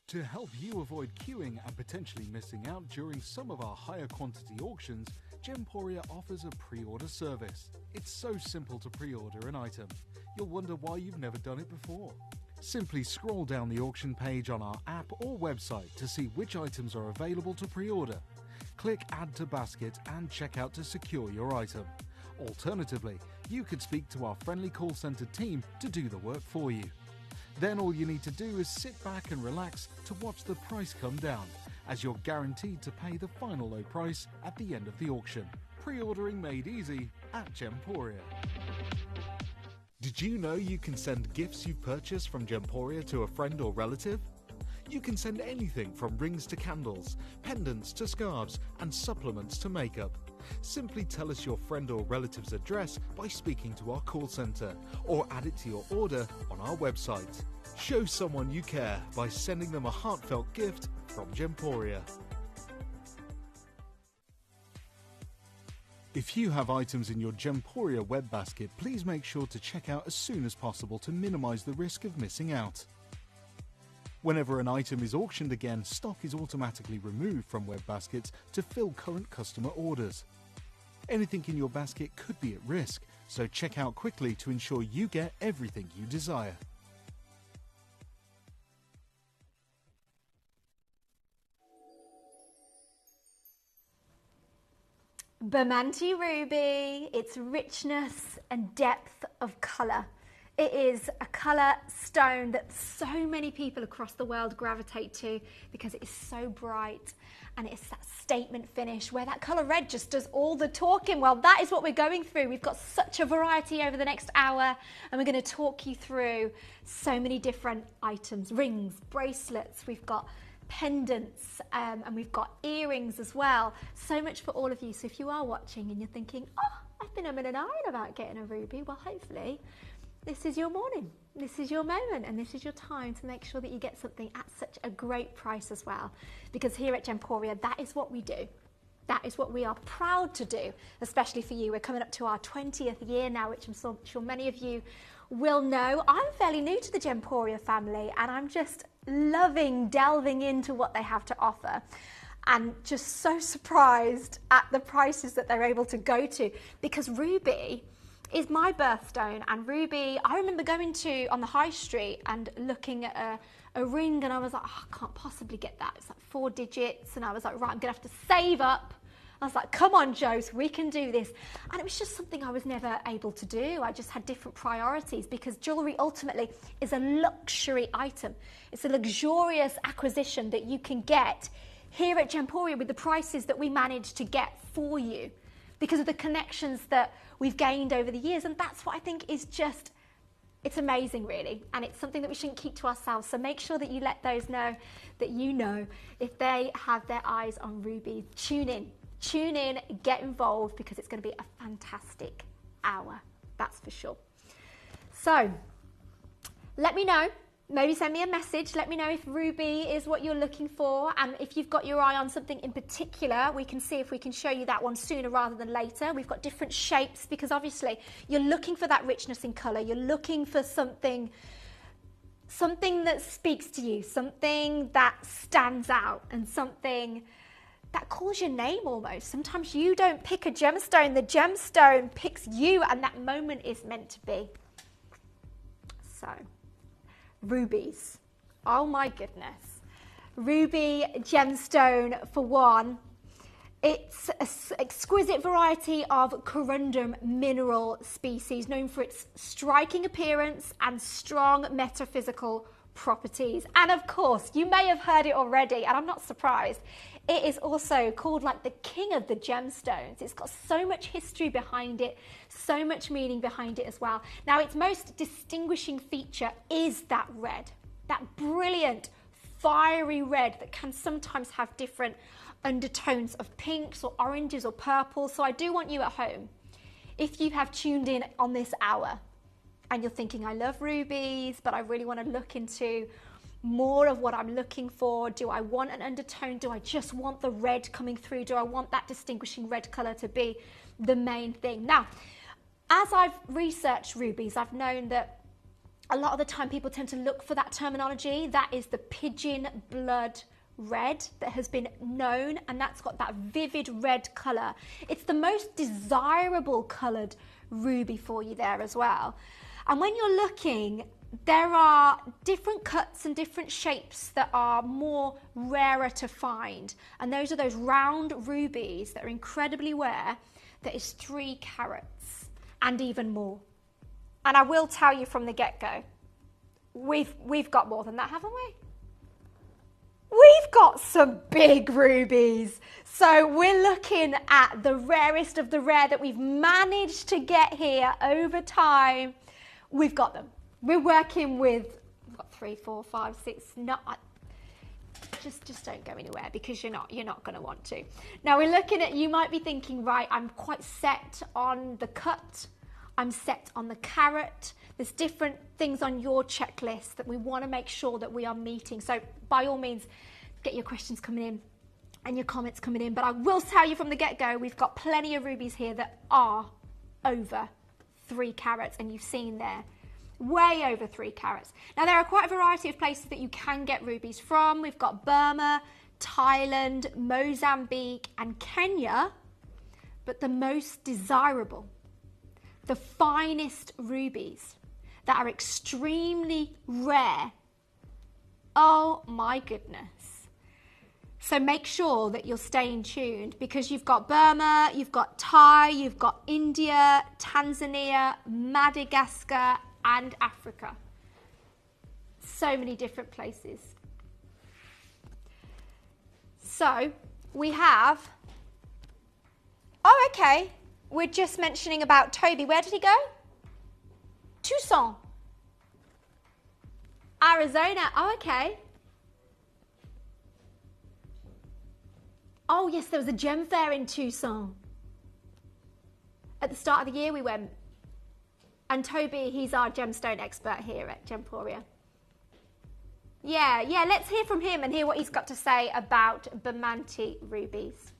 B: To help you avoid queuing and potentially missing out during some of our higher quantity auctions, Gemporia offers a pre-order service. It's so simple to pre-order an item. You'll wonder why you've never done it before. Simply scroll down the auction page on our app or website to see which items are available to pre-order. Click Add to Basket and check out to secure your item. Alternatively, you could speak to our friendly call centre team to do the work for you. Then all you need to do is sit back and relax to watch the price come down, as you're guaranteed to pay the final low price at the end of the auction. Pre-ordering made easy at Gemporia. Did you know you can send gifts you've purchased from Gemporia to a friend or relative? You can send anything from rings to candles, pendants to scarves, and supplements to makeup. Simply tell us your friend or relative's address by speaking to our call centre, or add it to your order on our website. Show someone you care by sending them a heartfelt gift from Gemporia. If you have items in your Gemporia web basket, please make sure to check out as soon as possible to minimise the risk of missing out. Whenever an item is auctioned again, stock is automatically removed from web baskets to fill current customer orders. Anything in your basket could be at risk, so check out quickly to ensure you get everything you desire.
A: Burmese ruby, its richness and depth of colour. It is a colour stone that so many people across the world gravitate to because it is so bright, and it's that statement finish where that colour red just does all the talking. Well, that is what we're going through. We've got such a variety over the next hour, and we're going to talk you through so many different items, rings, bracelets, we've got pendants, and we've got earrings as well. So much for all of you. So if you are watching and you're thinking, oh, I've been umming and ahhing about getting a ruby, well, hopefully this is your morning, this is your moment, and this is your time to make sure that you get something at such a great price as well. Because here at Gemporia, that is what we do. That is what we are proud to do, especially for you. We're coming up to our 20th year now, which I'm sure many of you will know. I'm fairly new to the Gemporia family, and I'm just loving delving into what they have to offer, and just so surprised at the prices that they're able to go to, because ruby is my birthstone. And ruby, I remember going to on the high street and looking at a ring, and I was like, oh, I can't possibly get that. It's like 4 digits, and I was like, right, I'm gonna have to save up. I was like, come on, Jose, we can do this. And it was just something I was never able to do. I just had different priorities, because jewellery ultimately is a luxury item. It's a luxurious acquisition that you can get here at Gemporia with the prices that we managed to get for you, because of the connections that we've gained over the years. And that's what I think is just, it's amazing really. And it's something that we shouldn't keep to ourselves. So make sure that you let those know that you know if they have their eyes on rubies. Tune in, get involved, because it's going to be a fantastic hour, that's for sure. So let me know, maybe send me a message, let me know if ruby is what you're looking for, and if you've got your eye on something in particular, we can see if we can show you that one sooner rather than later. We've got different shapes, because obviously you're looking for that richness in colour, you're looking for something that speaks to you, something that stands out, and something that calls your name almost. Sometimes you don't pick a gemstone, the gemstone picks you, and that moment is meant to be. So, rubies. Oh my goodness. Ruby gemstone, for one, it's an exquisite variety of corundum mineral species known for its striking appearance and strong metaphysical properties. And of course, you may have heard it already, and I'm not surprised, it is also called like the king of the gemstones. It's got so much history behind it, so much meaning behind it as well. Now, its most distinguishing feature is that red, that brilliant fiery red that can sometimes have different undertones of pinks or oranges or purples. So I do want you at home, if you have tuned in on this hour and you're thinking, I love rubies, but I really want to look into more of what I'm looking for. Do I want an undertone? Do I just want the red coming through? Do I want that distinguishing red colour to be the main thing? Now, as I've researched rubies, I've known that a lot of the time people tend to look for that terminology. That is the pigeon blood red that has been known, and that's got that vivid red colour. It's the most desirable coloured ruby for you there as well. And when you're looking, there are different cuts and different shapes that are more rarer to find. And those are those round rubies that are incredibly rare, that is 3 carats and even more. And I will tell you from the get-go, we've got more than that, haven't we? We've got some big rubies. So we're looking at the rarest of the rare that we've managed to get here over time. We've got them. We're working with, we've got 3, 4, 5, 6, not, just don't go anywhere because you're not going to want to. Now we're looking at, you might be thinking, right, I'm quite set on the cut. I'm set on the carat. There's different things on your checklist that we want to make sure that we are meeting. So by all means, get your questions coming in and your comments coming in. But I will tell you from the get-go, we've got plenty of rubies here that are over 3 carats, and you've seen there, way over 3 carats. Now there are quite a variety of places that you can get rubies from. We've got Burma, Thailand, Mozambique, and Kenya. But the most desirable, the finest rubies that are extremely rare, oh my goodness. So make sure that you're staying tuned because you've got Burma, you've got Thai, you've got India, Tanzania, Madagascar, and Africa. So many different places. So we have, oh okay, we're just mentioning about Toby. Where did he go? Tucson, Arizona. Oh, okay. Oh, yes, there was a gem fair in Tucson. At the start of the year we went. And Toby, he's our gemstone expert here at Gemporia. Yeah, let's hear from him and hear what he's got to say about Bermonti rubies.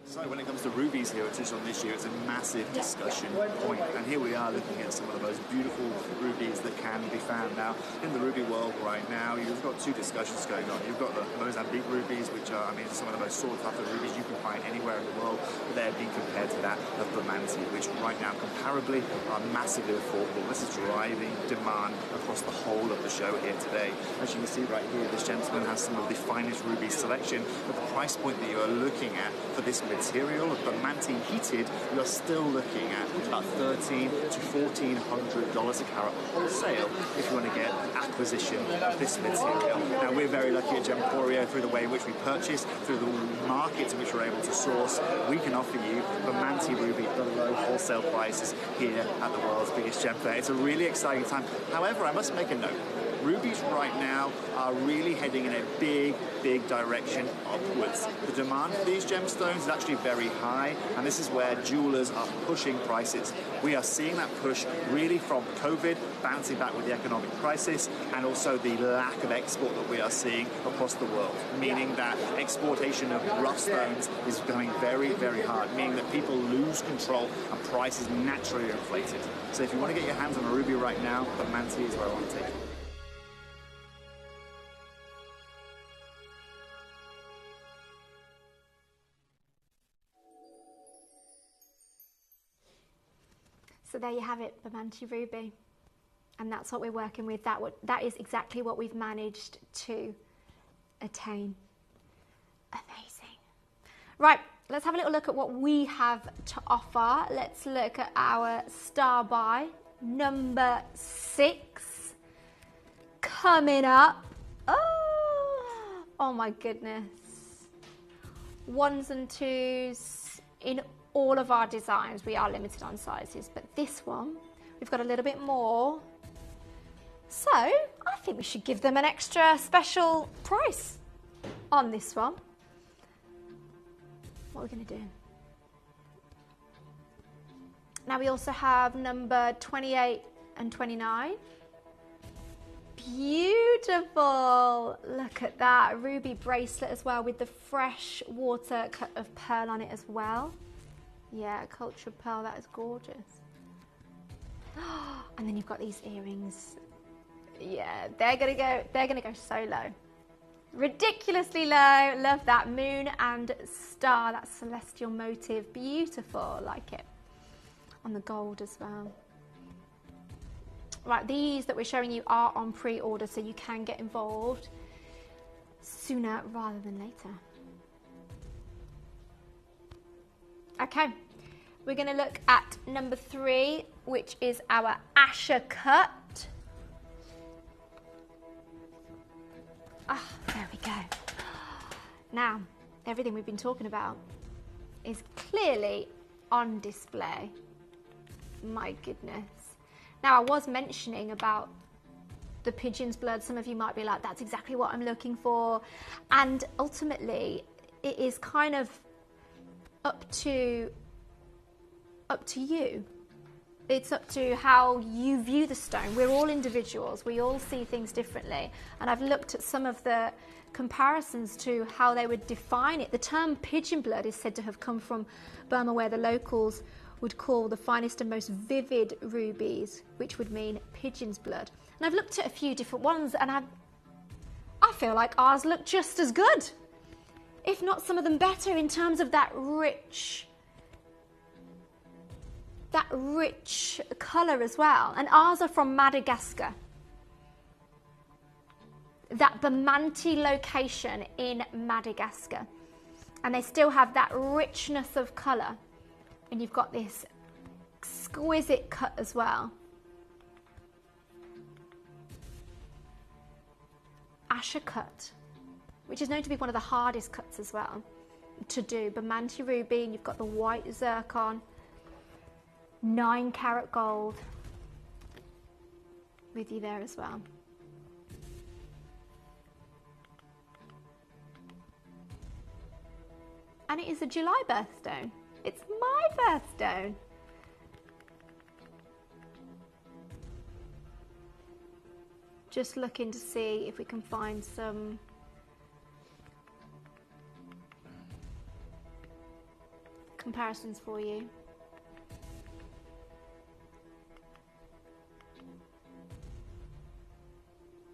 L: So when it comes to rubies here at Tucson this year, it's a massive discussion point. And here we are looking at some of the most beautiful rubies that can be found. Now, in the ruby world right now, you've got 2 discussions going on. You've got the Mozambique rubies, which are, some of the most sought after rubies you can find anywhere in the world. But they're being compared to that of Bermonti, which right now, comparably, are massively affordable. This is driving demand across the whole of the show here today. As you can see right here, this gentleman has some of the finest ruby selection. But the price point that you are looking at for this material of Bermonti heated, you are still looking at about $1,300 to $1,400 a carat wholesale if you want to get acquisition of this material. Now we're very lucky at Gemporia through the way in which we purchase, through the markets in which we're able to source. We can offer you Bermonti ruby below wholesale prices here at the world's biggest gem fair. It's a really exciting time. However, I must make a note. Rubies right now are really heading in a big direction upwards. The demand for these gemstones is actually very high, and this is where jewelers are pushing prices. We are seeing that push really from COVID, bouncing back with the economic crisis, and also the lack of export that we are seeing across the world, meaning that exportation of rough stones is going very hard, meaning that people lose control and prices naturally are inflated. So if you want to get your hands on a ruby right now, Bermonti is where I want to take you.
A: So there you have it, Bermonti ruby. And that's what we're working with. That is exactly what we've managed to attain. Amazing. Right, let's have a little look at what we have to offer. Let's look at our star buy, number 6. Coming up. Oh my goodness. 1s and 2s in all of our designs. We are limited on sizes, but this one, we've got a little bit more. So I think we should give them an extra special price on this one. What are we going to do? Now we also have number 28 and 29. Beautiful. Look at that. Ruby bracelet as well with the fresh water cut of pearl on it as well. Yeah, cultured pearl, that is gorgeous. And then you've got these earrings. Yeah, they're gonna go so low. Ridiculously low. Love that moon and star, that celestial motive. Beautiful, like it. On the gold as well. Right, these that we're showing you are on pre-order, so you can get involved sooner rather than later. Okay, We're going to look at number 3, which is our Asher cut. Ah, there we go. Now, everything we've been talking about is clearly on display. My goodness. Now, I was mentioning about the pigeon's blood. Some of you might be like, that's exactly what I'm looking for. And ultimately, it is kind of up to you. It's up to how you view the stone. We're all individuals. We all see things differently. And I've looked at some of the comparisons to how they would define it. The term pigeon blood is said to have come from Burma, where the locals would call the finest and most vivid rubies, which would mean pigeon's blood. And I've looked at a few different ones, and I feel like ours look just as good, if not some of them better, in terms of that rich colour as well. And ours are from Madagascar. That Bamanti location in Madagascar. And they still have that richness of colour. And you've got this exquisite cut as well. Asher cut, which is known to be one of the hardest cuts as well to do. Bamanti ruby, and you've got the white zircon, 9 carat gold with you there as well. And it is a July birthstone. It's my birthstone. Just looking to see if we can find some comparisons for you.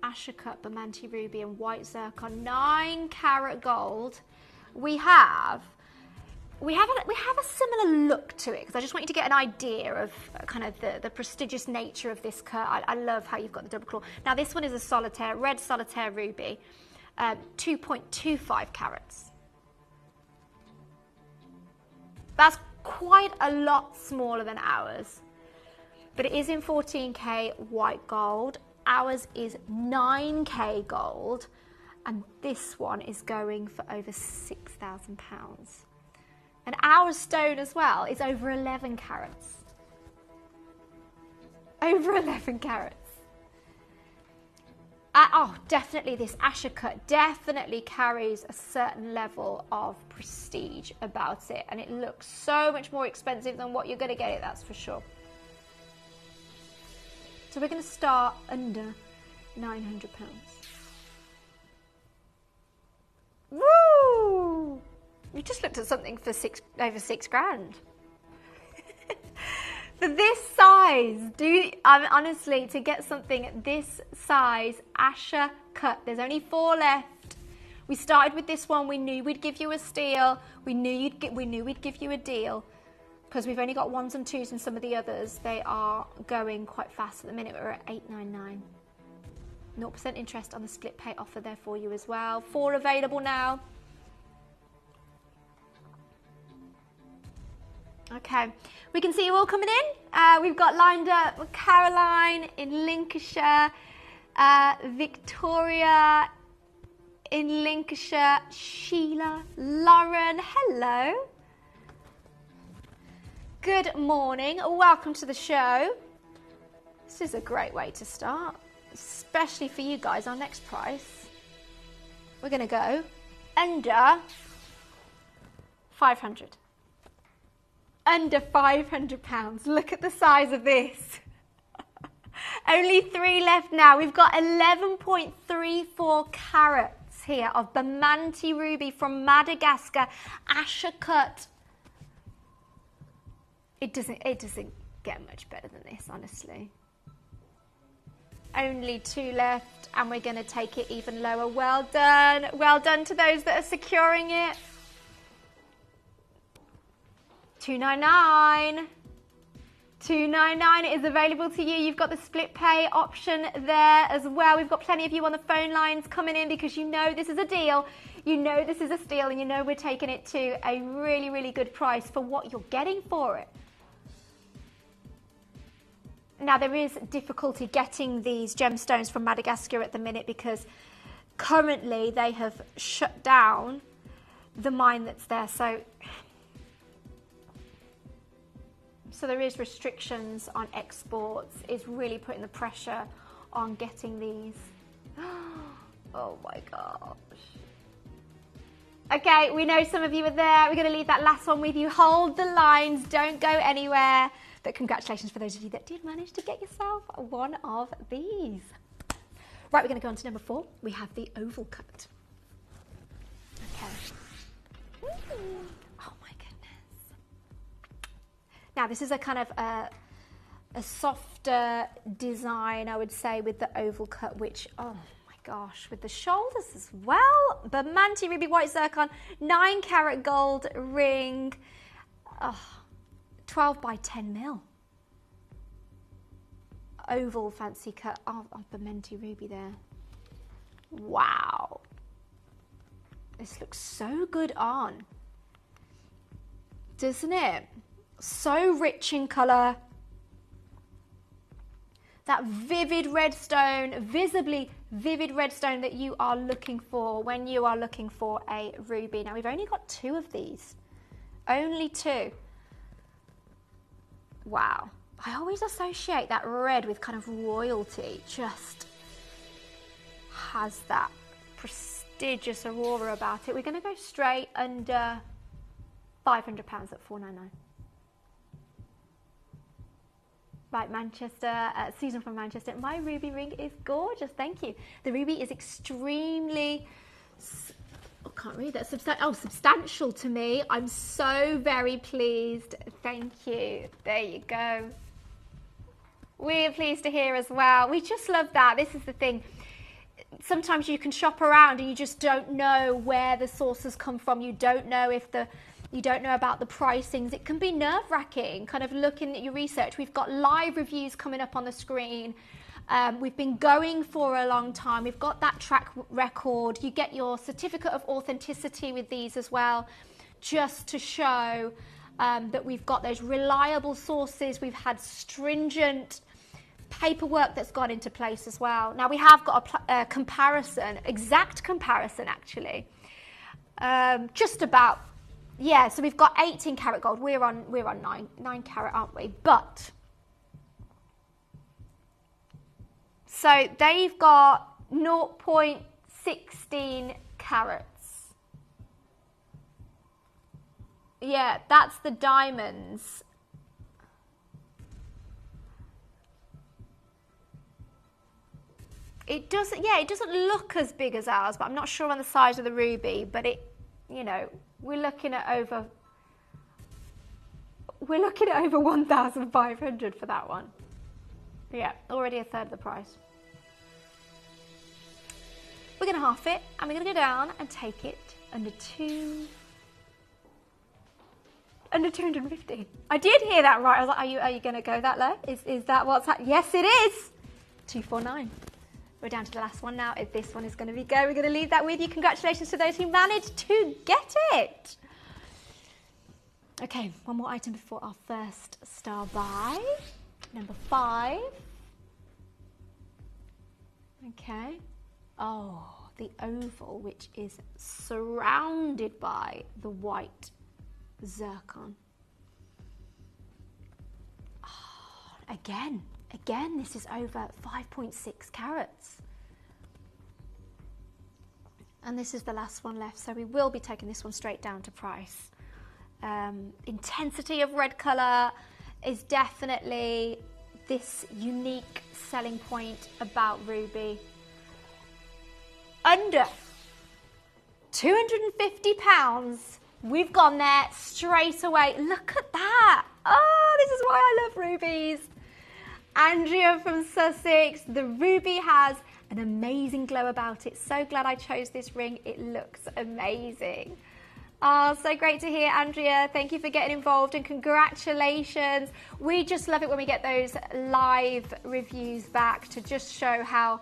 A: Asher cut, Bamanti ruby, and white zircon, 9 carat gold. We have a similar look to it, because I just want you to get an idea of kind of the prestigious nature of this cut. I love how you've got the double claw. Now this one is a solitaire, red solitaire ruby, 2.25 carats. That's quite a lot smaller than ours, but it is in 14K white gold. Ours is 9K gold, and this one is going for over £6,000. And our stone as well is over 11 carats. Over 11 carats. Oh, definitely this Asher cut definitely carries a certain level of prestige about it. And it looks so much more expensive than what you're going to get it, that's for sure. So we're going to start under £900. Woo! We just looked at something for over six grand. For this size, honestly, to get something this size, Asher cut, there's only 4 left. We started with this one. We knew we'd give you a steal. We knew we'd give you a deal, because we've only got 1s and 2s, and some of the others, they are going quite fast at the minute. We're at 899. 0% interest on the split pay offer there for you as well. 4 available now. Okay, we can see you all coming in. We've got lined up Caroline in Lincolnshire, Victoria in Lincolnshire, Sheila, Lauren, hello. Good morning, welcome to the show. This is a great way to start, especially for you guys. Our next price, we're going to go under 500. Under £500. Look at the size of this. Only 3 left now. We've got 11.34 carats here of Bamanti ruby from Madagascar, Asher cut. It doesn't get much better than this, honestly. Only 2 left, and we're going to take it even lower. Well done. Well done to those that are securing it. 299. 299 is available to you. You've got the split pay option there as well. We've got plenty of you on the phone lines coming in because you know this is a deal. You know this is a steal, and you know we're taking it to a really, really good price for what you're getting for it. Now, there is difficulty getting these gemstones from Madagascar at the minute because currently they have shut down the mine that's there. So there is restrictions on exports. It's really putting the pressure on getting these. Oh my gosh. Okay, we know some of you are there. We're going to leave that last one with you. Hold the lines. Don't go anywhere. But congratulations for those of you that did manage to get yourself one of these. Right, we're going to go on to number 4. We have the oval cut. Okay. Ooh. Oh my goodness. Now, this is a kind of a softer design, I would say, with the oval cut, which, oh my gosh, with the shoulders as well. Burmese ruby white zircon, 9 carat gold ring, 12 by 10 mil. Oval fancy cut of Burmese ruby there. Wow. This looks so good on, doesn't it? So rich in colour. That vivid red stone, visibly vivid red stone that you are looking for when you are looking for a ruby. Now, we've only got 2 of these. Only 2. Wow. I always associate that red with kind of royalty. Just has that prestigious aurora about it. We're going to go straight under £500 at $499. Right, Manchester, Susan from Manchester. My ruby ring is gorgeous, thank you. The ruby is extremely, I can't read that, substantial to me. I'm so very pleased, thank you. There you go. We're pleased to hear as well. We just love that. This is the thing. Sometimes you can shop around and you just don't know where the sources come from. You don't know you don't know about the pricings. It can be nerve-wracking, kind of looking at your research. We've got live reviews coming up on the screen. We've been going for a long time. We've got that track record. You get your certificate of authenticity with these as well, just to show that we've got those reliable sources. We've had stringent paperwork that's gone into place as well. Now we have got a comparison, exact comparison actually, just about. Yeah, so we've got 18 karat gold. We're on 9 carat, aren't we? But so they've got 0.16 carats. Yeah, that's the diamonds. It doesn't look as big as ours, but I'm not sure on the size of the ruby, but it, you know, we're looking at over 1,500 for that one. Yeah, already a third of the price. We're going to half it, and we're going to go down and take it under 250. I did hear that right. I was like, are you going to go that low? Is that what's happening? Yes, it is. 249. We're down to the last one now. If this one is going to be go, we're going to leave that with you. Congratulations to those who managed to get it. Okay, one more item before our first star buy. Number 5. Okay. Oh, the oval, which is surrounded by the white zircon. Oh, again, this is over 5.6 carats. And this is the last one left, so we will be taking this one straight down to price. Intensity of red colour is definitely this unique selling point about ruby. Under £250, we've gone there straight away. Look at that. Oh, this is why I love rubies. Andrea from Sussex, the ruby has an amazing glow about it. So glad I chose this ring. It looks amazing. Oh, so great to hear, Andrea. Thank you for getting involved and congratulations. We just love it when we get those live reviews back to just show how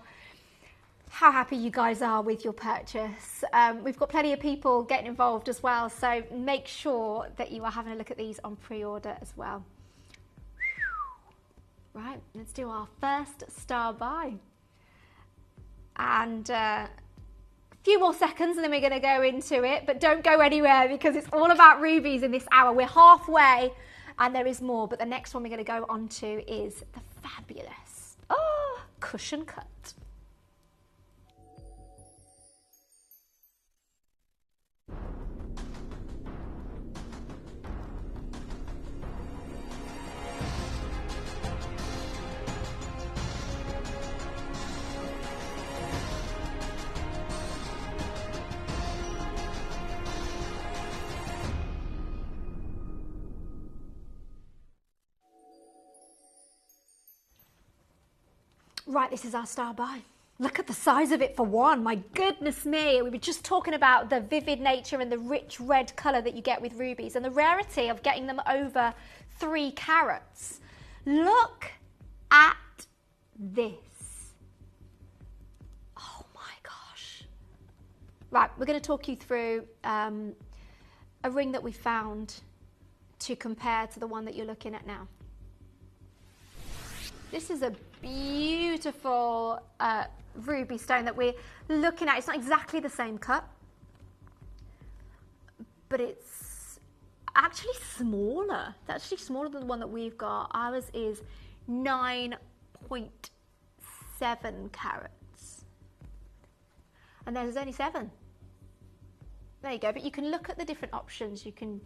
A: how happy you guys are with your purchase. We've got plenty of people getting involved as well, so make sure that you are having a look at these on pre-order as well. Right, let's do our first star buy. And a few more seconds and then we're going to go into it, but don't go anywhere because it's all about rubies in this hour. We're halfway and there is more, but the next one we're going to go on to is the fabulous cushion cut. Right, this is our star buy. Look at the size of it for one. My goodness me. We were just talking about the vivid nature and the rich red colour that you get with rubies and the rarity of getting them over 3 carats. Look at this. Oh my gosh. Right, we're going to talk you through a ring that we found to compare to the one that you're looking at now. This is a beautiful ruby stone that we're looking at. It's not exactly the same cut, but it's actually smaller. It's actually smaller than the one that we've got. Ours is 9.7 carats. And there's only 7. There you go. But you can look at the different options. You can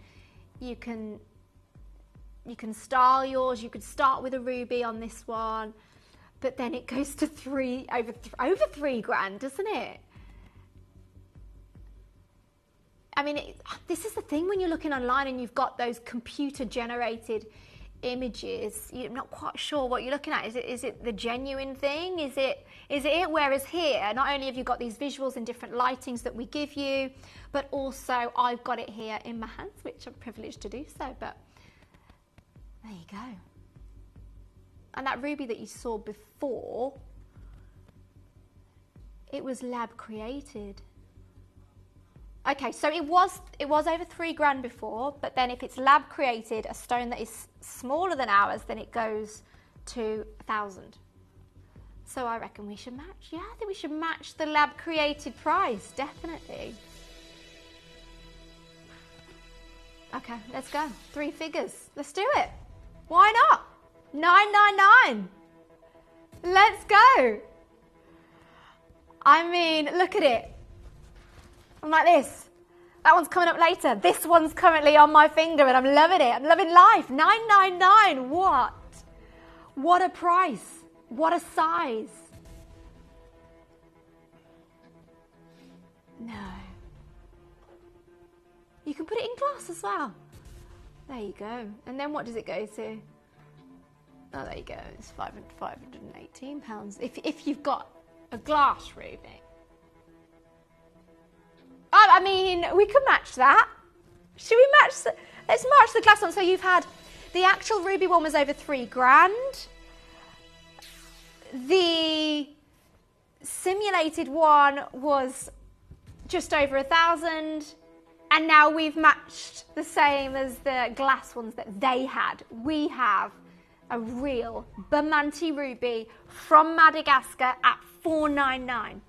A: style yours. You could start with a ruby on this one, but then it goes to over 3 grand, doesn't it? I mean, this is the thing when you're looking online and you've got those computer generated images, you're not quite sure what you're looking at. Is it the genuine thing? Is it? Whereas here, not only have you got these visuals and different lightings that we give you, but also I've got it here in my hands, which I'm privileged to do so, but there you go. And that ruby that you saw before, it was lab created. Okay, so it was over 3 grand before, but then if it's lab created, a stone that is smaller than ours, then it goes to 1,000. So I reckon we should match. Yeah, I think we should match the lab created price, definitely. Okay, let's go. 3 figures. Let's do it. Why not? 999. Let's go. I mean, look at it. I'm like this. That one's coming up later. This one's currently on my finger and I'm loving it. I'm loving life. 999. What? What a price. What a size. No. You can put it in glass as well. There you go. And then what does it go to? Oh, there you go. It's £518. If you've got a glass ruby. Oh, I mean, we could match that. Should we match? Let's match the glass one. So you've had the actual ruby one was over 3 grand. The simulated one was just over 1,000. And now we've matched the same as the glass ones that they had. We have a real Burmese ruby from Madagascar at $499.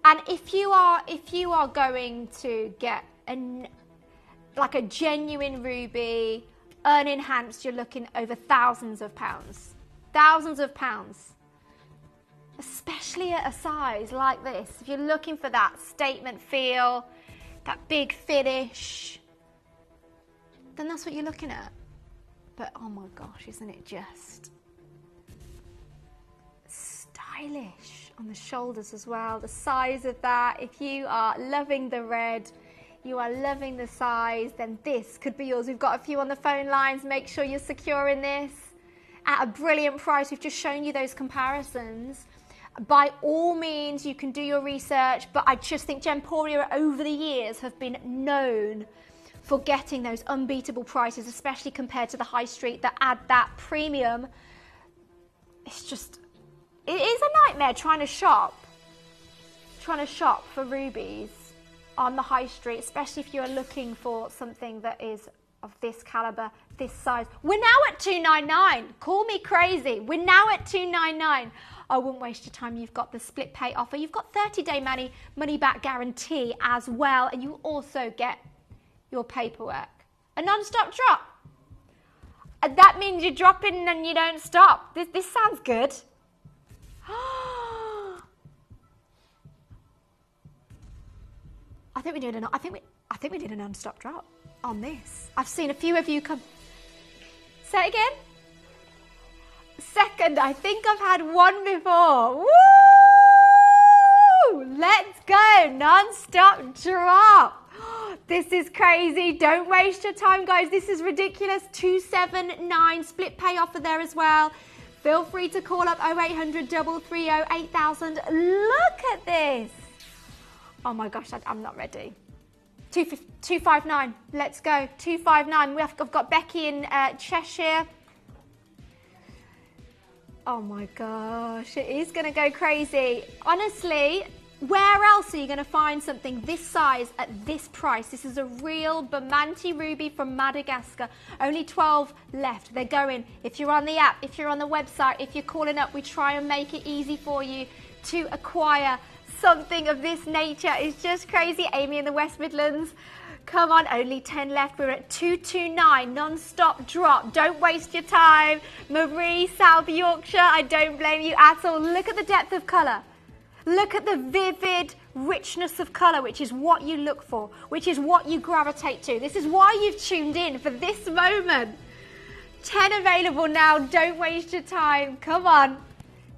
A: And if you are going to get like a genuine ruby, unenhanced, you're looking over thousands of pounds. Thousands of pounds. Especially at a size like this. If you're looking for that statement feel, that big finish, then that's what you're looking at. But oh my gosh, isn't it just stylish on the shoulders as well? The size of that, if you are loving the red, you are loving the size, then this could be yours. We've got a few on the phone lines. Make sure you're securing this at a brilliant price. We've just shown you those comparisons. By all means, you can do your research, but I just think Gemporia over the years have been known for getting those unbeatable prices, especially compared to the high street that add that premium. It's just, it is a nightmare trying to shop for rubies on the high street, especially if you're looking for something that is of this caliber, this size. We're now at $299. Call me crazy. We're now at $299. I wouldn't waste your time. You've got the split pay offer. You've got 30-day money back guarantee as well, and you also get your paperwork. A non-stop drop. And that means you're dropping and you don't stop. This sounds good. I think we did a non-stop drop on this. I've seen a few of you come. Say it again. Second, I think I've had one before. Woo! Let's go, non-stop drop. This is crazy. Don't waste your time, guys. This is ridiculous. 279 split pay offer there as well. Feel free to call up 0800 330 8000. Look at this. Oh my gosh, I'm not ready. 259. Let's go. 259. I've got Becky in Cheshire. Oh my gosh, it is going to go crazy. Honestly, where else are you going to find something this size at this price? This is a real Burmese ruby from Madagascar. Only 12 left. They're going. If you're on the app, if you're on the website, if you're calling up, we try and make it easy for you to acquire something of this nature. It's just crazy. Amy in the West Midlands. Come on, only 10 left. We're at 229, non-stop drop. Don't waste your time. Marie, South Yorkshire, I don't blame you at all. Look at the depth of colour. Look at the vivid richness of colour, which is what you look for, which is what you gravitate to. This is why you've tuned in for this moment. 10 available now. Don't waste your time. Come on.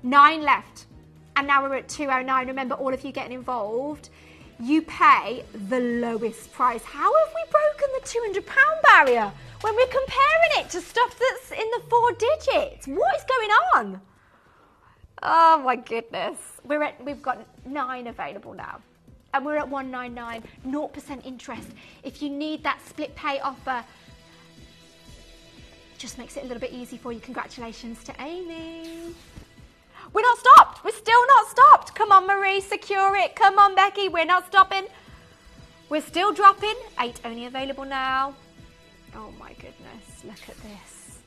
A: 9 left. And now we're at 209. Remember, all of you getting involved, you pay the lowest price. How have we broken the £200 barrier when we're comparing it to stuff that's in the 4 digits? What is going on? Oh my goodness. We've got 9 available now. And we're at 199, 0% interest. If you need that split pay offer, just makes it a little bit easy for you. Congratulations to Amy. We're not stopped. We're still not stopped. Come on, Marie, secure it. Come on, Becky. We're not stopping. We're still dropping. 8 only available now. Oh my goodness. Look at this.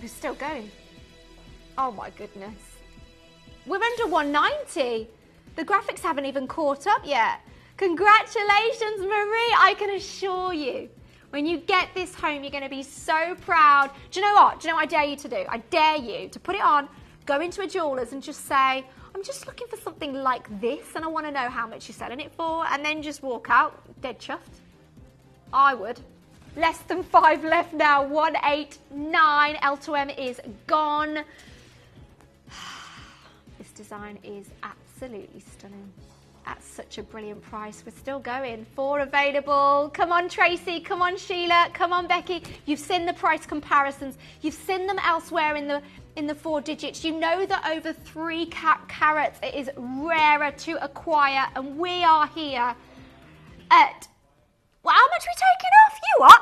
A: We're still going. Oh my goodness. We're under 190. The graphics haven't even caught up yet. Congratulations, Marie. I can assure you, when you get this home, you're going to be so proud. Do you know what? Do you know what I dare you to do? I dare you to put it on, go into a jeweller's and just say, I'm just looking for something like this and I want to know how much you're selling it for, and then just walk out dead chuffed. I would. Less than 5 left now. 189. L2M is gone. This design is absolutely stunning. At such a brilliant price. We're still going. 4 available. Come on, Tracy. Come on, Sheila. Come on, Becky. You've seen the price comparisons. You've seen them elsewhere in the 4 digits. You know that over 3 carats it is rarer to acquire, and we are here at, well, how much are we taking off? You what?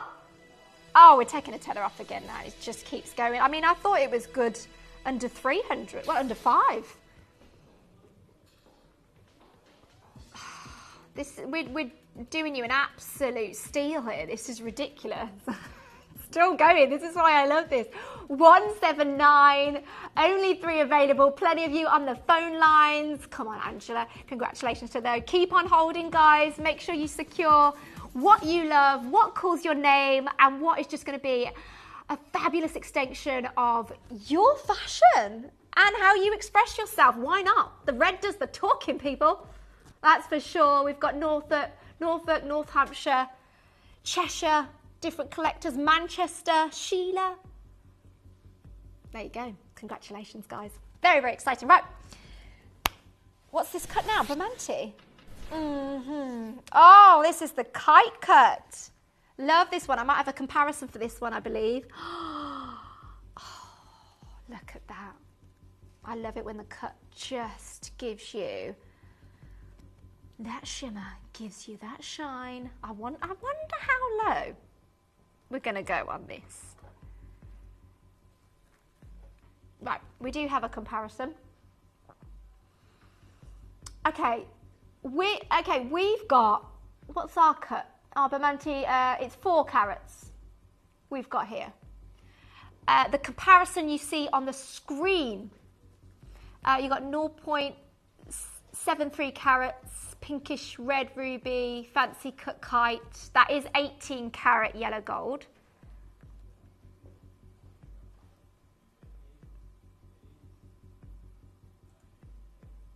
A: Oh, we're taking a tenner off again now. It just keeps going. I mean, I thought it was good under 300. Well, under 5. We're doing you an absolute steal here. This is ridiculous. Still going. This is why I love this. 179. Only 3 available. Plenty of you on the phone lines. Come on, Angela. Congratulations to those. Keep on holding, guys. Make sure you secure what you love, what calls your name, and what is just going to be a fabulous extension of your fashion and how you express yourself. Why not? The red does the talking, people. That's for sure. We've got Norfolk, North Hampshire, Cheshire, different collectors, Manchester, Sheila. There you go. Congratulations, guys. Very, very exciting. Right. What's this cut now? Bramante. Oh, this is the kite cut. Love this one. I might have a comparison for this one, I believe. Oh, look at that. I love it when the cut just gives you that shimmer, gives you that shine. I wonder how low we're going to go on this. Right, we do have a comparison. Okay, we've got, what's our cut? Our Bermonti, it's 4 carats we've got here. The comparison you see on the screen, you got 0.73 carats, pinkish red ruby, fancy cut kite. That is 18 carat yellow gold.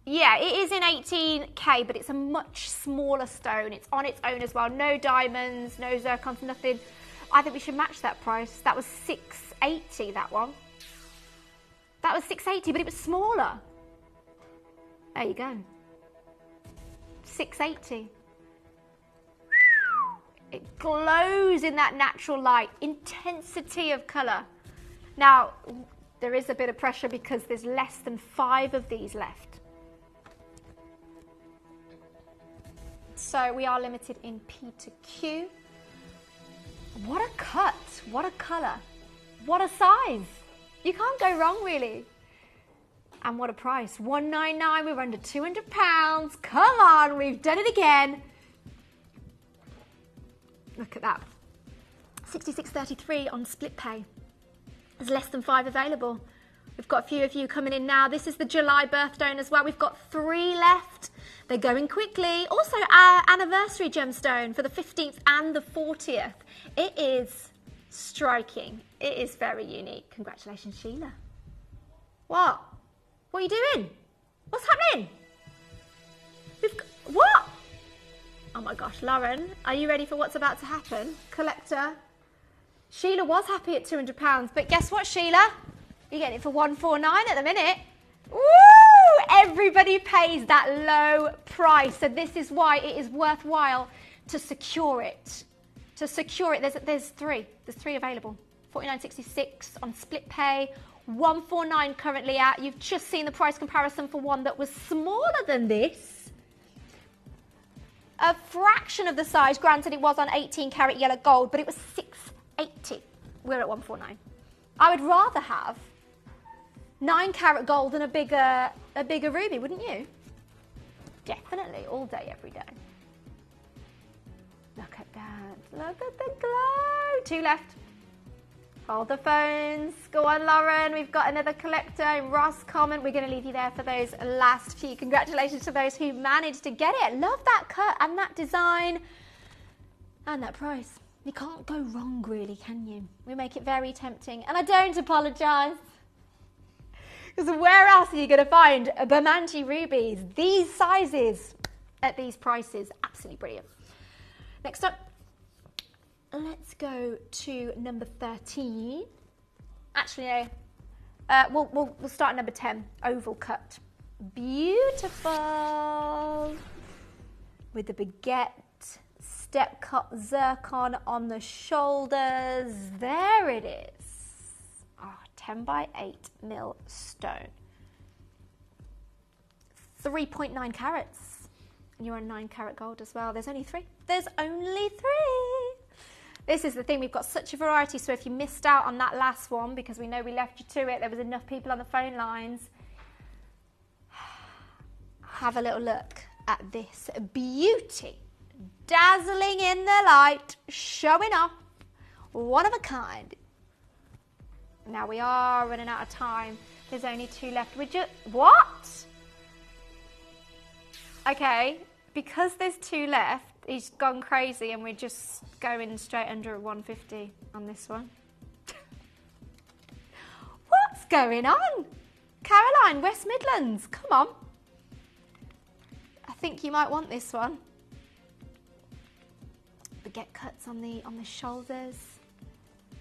A: Yeah, it is in 18K, but it's a much smaller stone. It's on its own as well. No diamonds, no zircons, nothing. I think we should match that price. That was 680, that one. That was 680, but it was smaller. There you go. 680. It glows in that natural light. Intensity of colour. Now, there is a bit of pressure because there's less than 5 of these left. So we are limited in P to Q. What a cut, what a colour, what a size. You can't go wrong really. And what a price, $199, we're under £200. Come on, we've done it again. Look at that. 66.33 on split pay. There's less than 5 available. We've got a few of you coming in now. This is the July birthstone as well. We've got 3 left. They're going quickly. Also, our anniversary gemstone for the 15th and the 40th. It is striking. It is very unique. Congratulations, Sheila. What? What are you doing? What's happening? What? Oh my gosh, Lauren, are you ready for what's about to happen? Collector. Sheila was happy at £200, but guess what, Sheila? You're getting it for $149 at the minute. Woo! Everybody pays that low price. So this is why it is worthwhile to secure it. To secure it, there's 3. There's 3 available. $49.66 on split pay. $149 currently out. You've just seen the price comparison for one that was smaller than this. A fraction of the size. Granted, it was on 18 karat yellow gold, but it was $680. We're at $149. I would rather have 9 karat gold and a bigger ruby, wouldn't you? Definitely, all day, every day. Look at that. Look at the glow. 2 left. Hold the phones. Go on, Lauren. We've got another collector in Ross comment. We're going to leave you there for those last few. Congratulations to those who managed to get it. Love that cut and that design and that price. You can't go wrong, really, can you? We make it very tempting. And I don't apologise. Because where else are you going to find Bermonti rubies, these sizes, at these prices? Absolutely brilliant. Next up, let's go to number 13. Actually, no. We'll start at number 10, oval cut. Beautiful. With the baguette, step cut zircon on the shoulders. There it is. 10 by 8 mil stone. 3.9 carats. And you're on 9 carat gold as well. There's only 3. There's only 3. This is the thing, we've got such a variety, so if you missed out on that last one, because we know we left you to it, there was enough people on the phone lines, have a little look at this beauty. Dazzling in the light, showing off, one of a kind. Now we are running out of time. There's only 2 left. What? Okay, because there's 2 left, he's gone crazy and we're just going straight under at 150 on this one. What's going on? Caroline, West Midlands, come on. I think you might want this one. Baguette cuts on the shoulders.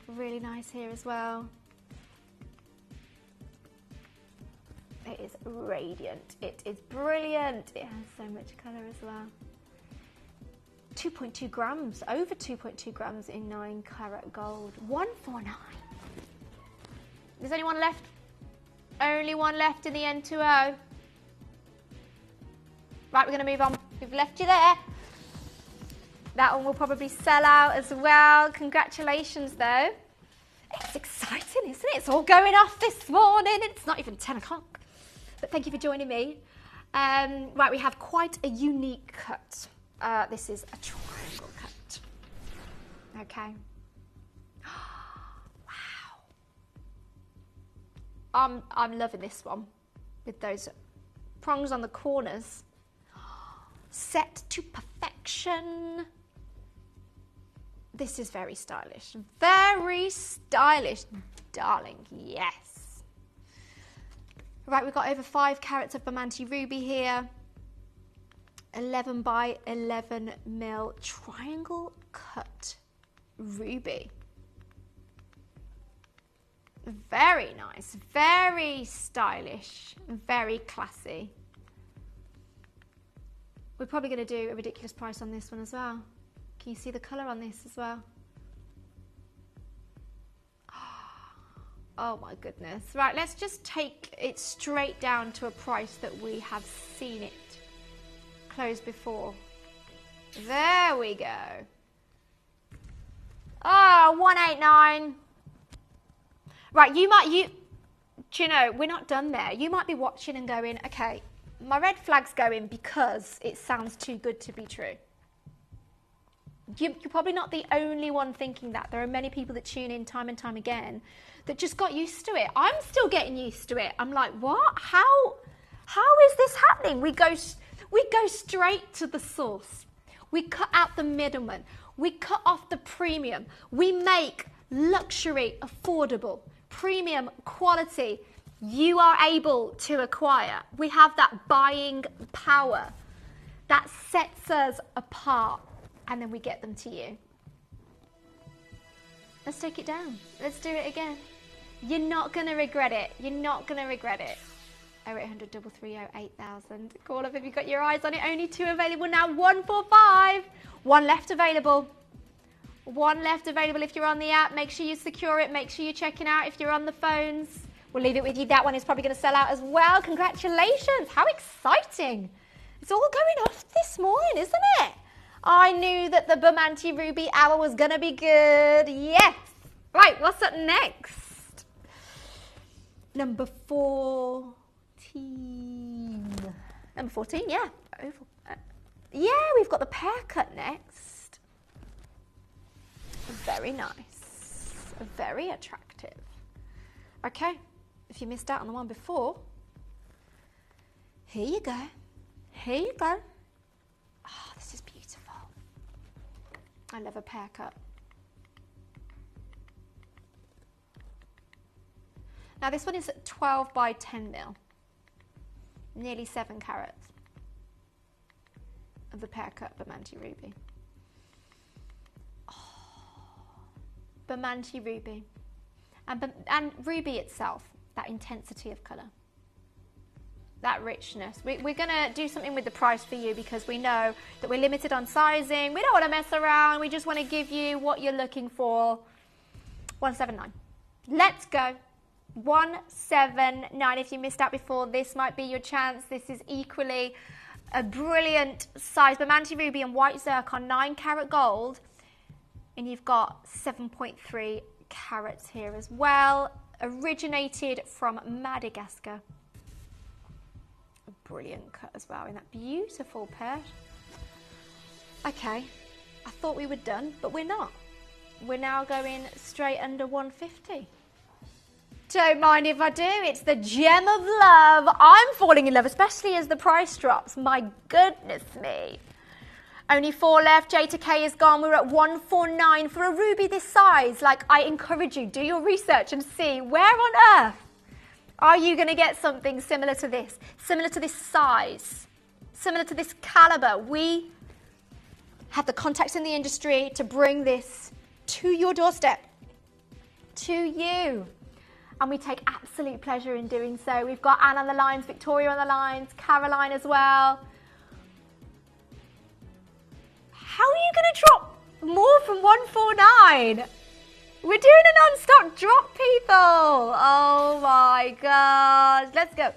A: Really nice here as well. It is radiant. It is brilliant. It has so much colour as well. 2.2 grams, over 2.2 grams in 9 carat gold. 149. There's only 1 left. Only 1 left in the N20. Right, we're going to move on. We've left you there. That one will probably sell out as well. Congratulations, though. It's exciting, isn't it? It's all going off this morning. It's not even 10 o'clock. But thank you for joining me. Right, we have quite a unique cut. This is a triangle cut. Okay. Wow. I'm loving this one with those prongs on the corners. Set to perfection. This is very stylish. Very stylish, darling. Yes. Right, we've got over 5 carats of Bermonti ruby here. 11 by 11 mil triangle cut ruby. Very nice, very stylish, very classy. We're probably going to do a ridiculous price on this one as well. Can you see the colour on this as well? Oh my goodness. Right, let's just take it straight down to a price that we have seen it close before. There we go. Oh, 189. Right, do you know, we're not done there. You might be watching and going, okay, my red flag's going because it sounds too good to be true. You're probably not the only one thinking that. There are many people that tune in time and time again that just got used to it. I'm still getting used to it. I'm like, what? How is this happening? We go straight to the source. We cut out the middleman. We cut off the premium. We make luxury affordable, premium quality. You are able to acquire. We have that buying power that sets us apart, and then we get them to you. Let's take it down. Let's do it again. You're not going to regret it. You're not going to regret it. 0800 330 8000. Call up if you've got your eyes on it. Only 2 available now. 145. 1 left available. 1 left available if you're on the app. Make sure you secure it. Make sure you're checking out if you're on the phones. We'll leave it with you. That one is probably going to sell out as well. Congratulations. How exciting. It's all going off this morning, isn't it? I knew that the Bermonti Ruby hour was going to be good. Yes. Right, what's up next? Number 14. Number 14, yeah. Yeah, we've got the pear cut next. Very nice. Very attractive. Okay, if you missed out on the one before, here you go. Here you go. Oh, this is beautiful. I love a pear cut. Now this one is 12 by 10 mil. Nearly 7 carats of the pear cut Bermonti ruby. Oh, Bermonti ruby. And ruby itself, that intensity of colour. That richness. We're going to do something with the price for you because we know that we're limited on sizing. We don't want to mess around. We just want to give you what you're looking for. 179. Let's go. 179. If you missed out before, this might be your chance. This is equally a brilliant size. Bermonti ruby and white zircon, 9 carat gold. And you've got 7.3 carats here as well. Originated from Madagascar. A brilliant cut as well in that beautiful pear. Okay, I thought we were done, but we're not. We're now going straight under 150. Don't mind if I do. It's the gem of love. I'm falling in love, especially as the price drops. My goodness me. Only 4 left. J to K is gone. We're at 149 for a ruby this size. Like, I encourage you, do your research and see where on earth are you going to get something similar to this size, similar to this caliber. We have the contacts in the industry to bring this to your doorstep, to you. And we take absolute pleasure in doing so. We've got Anne on the lines, Victoria on the lines, Caroline as well. How are you going to drop more from 149? We're doing a non-stop drop, people. Oh my gosh. Let's go.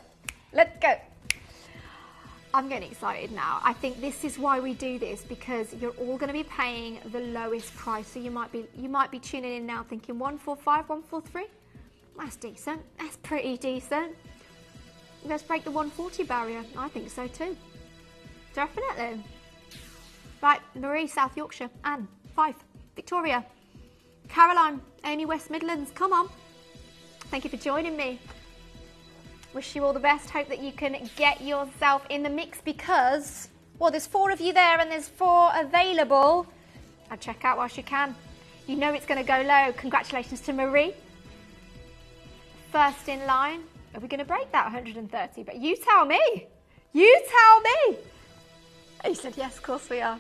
A: Let's go. I'm getting excited now. I think this is why we do this, because you're all going to be paying the lowest price. So you might be tuning in now thinking 145, 143. That's decent. That's pretty decent. Let's break the 140 barrier. I think so too. Definitely. Right, Marie, South Yorkshire, Anne, Fife, Victoria, Caroline, Amy, West Midlands. Come on. Thank you for joining me. Wish you all the best. Hope that you can get yourself in the mix because, well, there's 4 of you there and there's 4 available. I'll check out whilst you can. You know it's going to go low. Congratulations to Marie. First in line. Are we going to break that 130? But you tell me. You tell me. He said, yes, of course we are.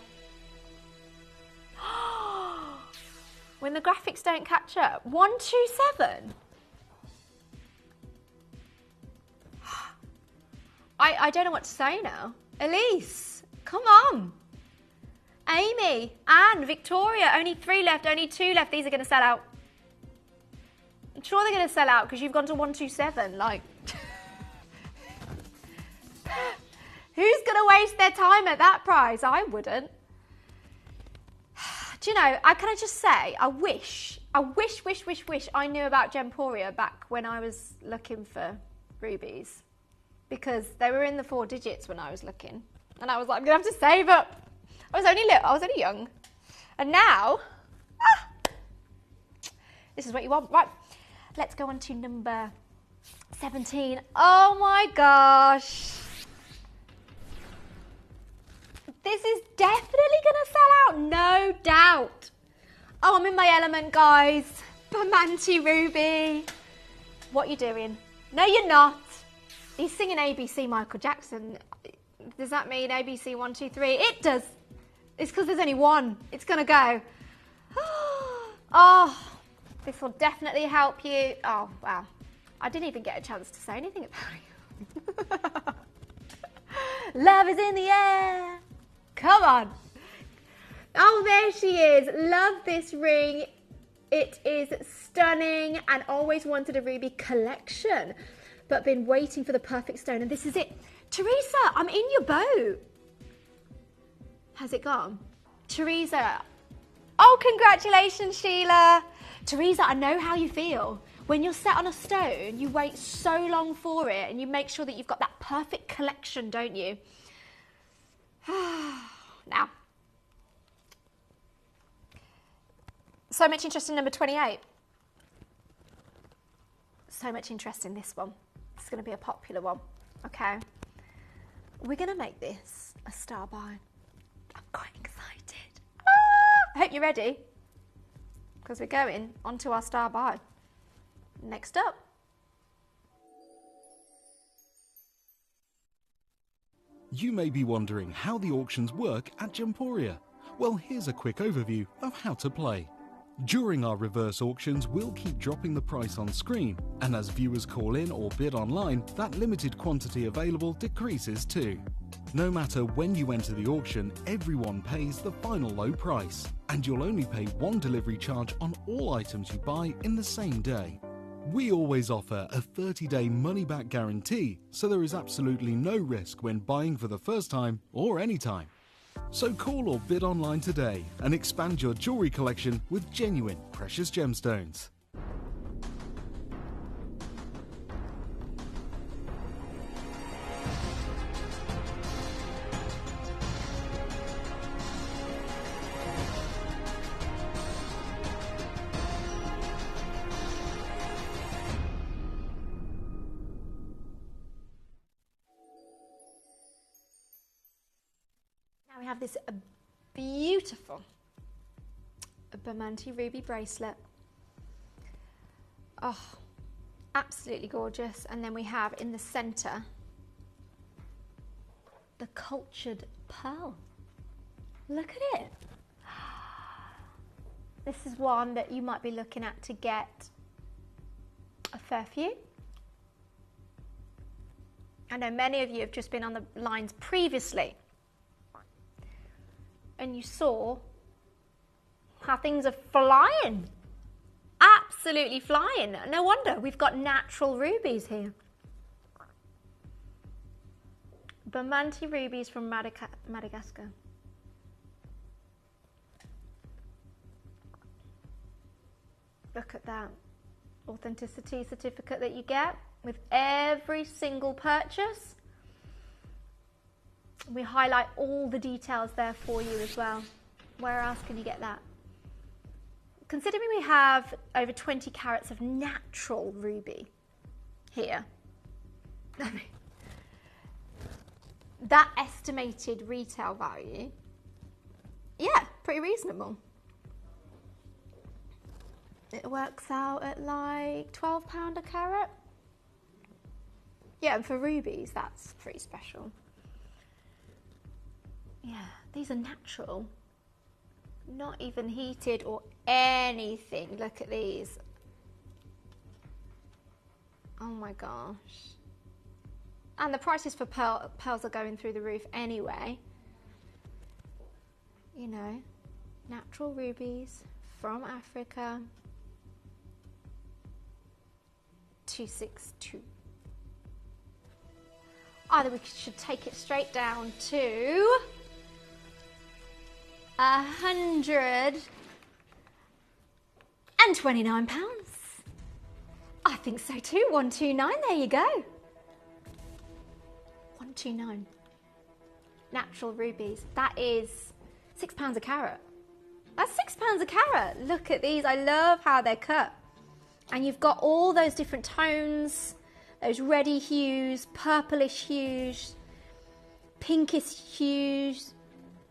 A: When the graphics don't catch up. 127. I don't know what to say now. Elise, come on. Amy, Anne, Victoria, only 3 left, only 2 left. These are going to sell out. I'm sure they're going to sell out because you've gone to 127. Like, who's going to waste their time at that price? I wouldn't. Do you know, can I just say, I wish I knew about Gemporia back when I was looking for rubies. Because they were in the 4 digits when I was looking. And I was like, I'm going to have to save up. I was only young. And now, this is what you want. Right, let's go on to number 17. Oh my gosh. This is definitely going to sell out, no doubt. Oh, I'm in my element, guys. Bermonti Ruby. What are you doing? No, you're not. He's singing ABC Michael Jackson. Does that mean ABC 1, 2, 3? It does. It's because there's only 1. It's going to go. Oh, this will definitely help you. Oh, wow. I didn't even get a chance to say anything about you. Love is in the air. Come on. Oh, there she is. Love this ring. It is stunning and always wanted a ruby collection, but been waiting for the perfect stone, and this is it. Teresa, I'm in your boat. Has it gone? Teresa. Oh, congratulations, Sheila. Teresa, I know how you feel. When you're set on a stone, you wait so long for it, and you make sure that you've got that perfect collection, don't you? Now. So much interest in number 28. So much interest in this one. It's going to be a popular one, okay? We're going to make this a star buy. I'm quite excited. I hope you're ready, because we're going onto our star buy. Next up.
B: You may be wondering how the auctions work at Gemporia. Well, here's a quick overview of how to play. During our reverse auctions, we'll keep dropping the price on screen, and as viewers call in or bid online, that limited quantity available decreases too. No matter when you enter the auction, everyone pays the final low price, and you'll only pay 1 delivery charge on all items you buy in the same day. We always offer a 30-day money-back guarantee, so there is absolutely no risk when buying for the first time or anytime. So call or bid online today and expand your jewellery collection with genuine precious gemstones.
A: We have this beautiful Bermonti ruby bracelet. Oh, absolutely gorgeous. And then we have in the center the cultured pearl. Look at it. This is one that you might be looking at to get a fair few. I know many of you have just been on the lines previously, and you saw how things are flying, absolutely flying. No wonder we've got natural rubies here. Burmese rubies from Madagascar. Look at that. Authenticity certificate that you get with every single purchase. We highlight all the details there for you as well. Where else can you get that? Considering we have over 20 carats of natural ruby here, that estimated retail value, yeah, pretty reasonable. It works out at like £12 a carat. Yeah, and for rubies, that's pretty special. Yeah, these are natural. Not even heated or anything. Look at these. Oh my gosh. And the prices for pearls are going through the roof anyway. You know, natural rubies from Africa. 262. Either we should take it straight down to £129. I think so too. 129. There you go. 129. Natural rubies. That is £6 a carat. That's £6 a carat. Look at these. I love how they're cut. And you've got all those different tones, those reddy hues, purplish hues, pinkish hues,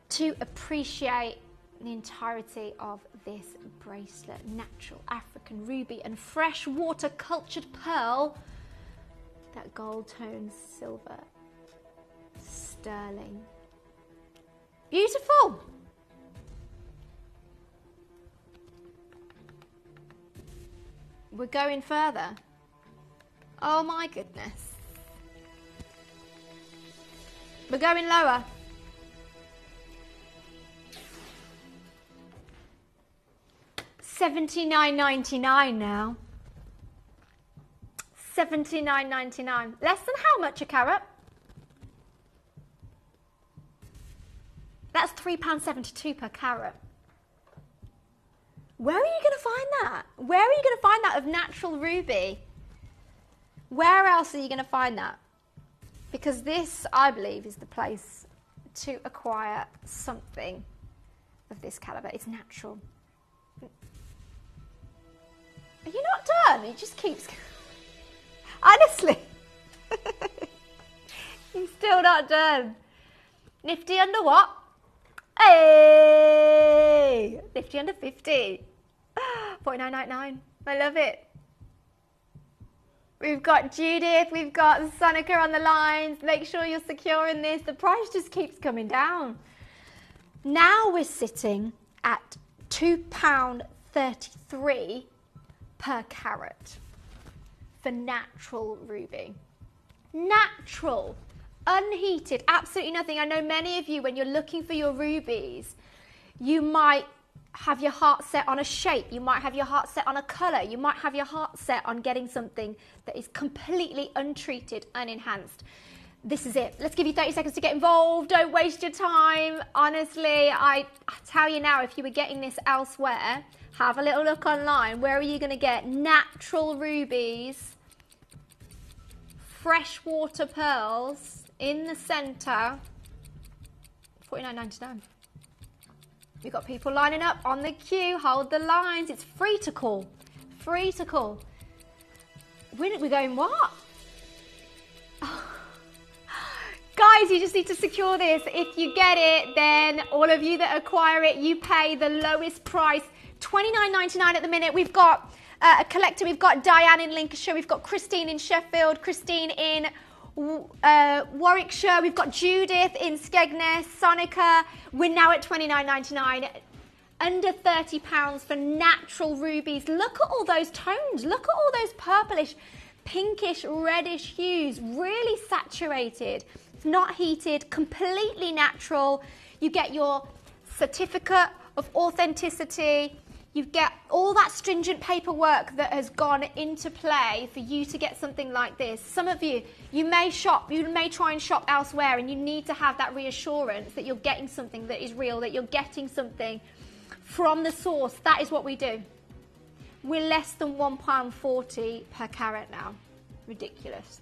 A: to appreciate the entirety of this bracelet. Natural African ruby and freshwater cultured pearl. That gold tone silver. Sterling. Beautiful. We're going further. Oh my goodness. We're going lower. $79.99 now. $79.99. Less than how much a carat? That's £3.72 per carat. Where are you going to find that? Where are you going to find that of natural ruby? Where else are you going to find that? Because this, I believe, is the place to acquire something of this caliber. It's natural. Are you not done? It just keeps... Honestly. You're still not done. Nifty under what? Hey! Nifty under 50. $49.99. I love it. We've got Judith, we've got Sonica on the lines. Make sure you're securing this. The price just keeps coming down. Now we're sitting at £2.33 per carat for natural ruby. Natural, unheated, absolutely nothing. I know many of you, when you're looking for your rubies, you might have your heart set on a shape, you might have your heart set on a colour, you might have your heart set on getting something that is completely untreated, unenhanced. This is it. Let's give you 30 seconds to get involved. Don't waste your time. Honestly, I tell you now, if you were getting this elsewhere, have a little look online. Where are you going to get natural rubies, freshwater pearls in the centre? $49.99. We've got people lining up on the queue. Hold the lines. It's free to call. Free to call. We're going what? Oh. Guys, you just need to secure this. If you get it, then all of you that acquire it, you pay the lowest price. $29.99 at the minute. We've got a collector. We've got Diane in Lincolnshire. We've got Christine in Sheffield. Christine in Warwickshire. We've got Judith in Skegness, Sonica. We're now at $29.99. Under £30 for natural rubies. Look at all those tones. Look at all those purplish, pinkish, reddish hues. Really saturated. It's not heated. Completely natural. You get your certificate of authenticity. You get all that stringent paperwork that has gone into play for you to get something like this. Some of you may try and shop elsewhere, and you need to have that reassurance that you're getting something that is real, that you're getting something from the source. That is what we do. We're less than £1.40 per carat now. Ridiculous.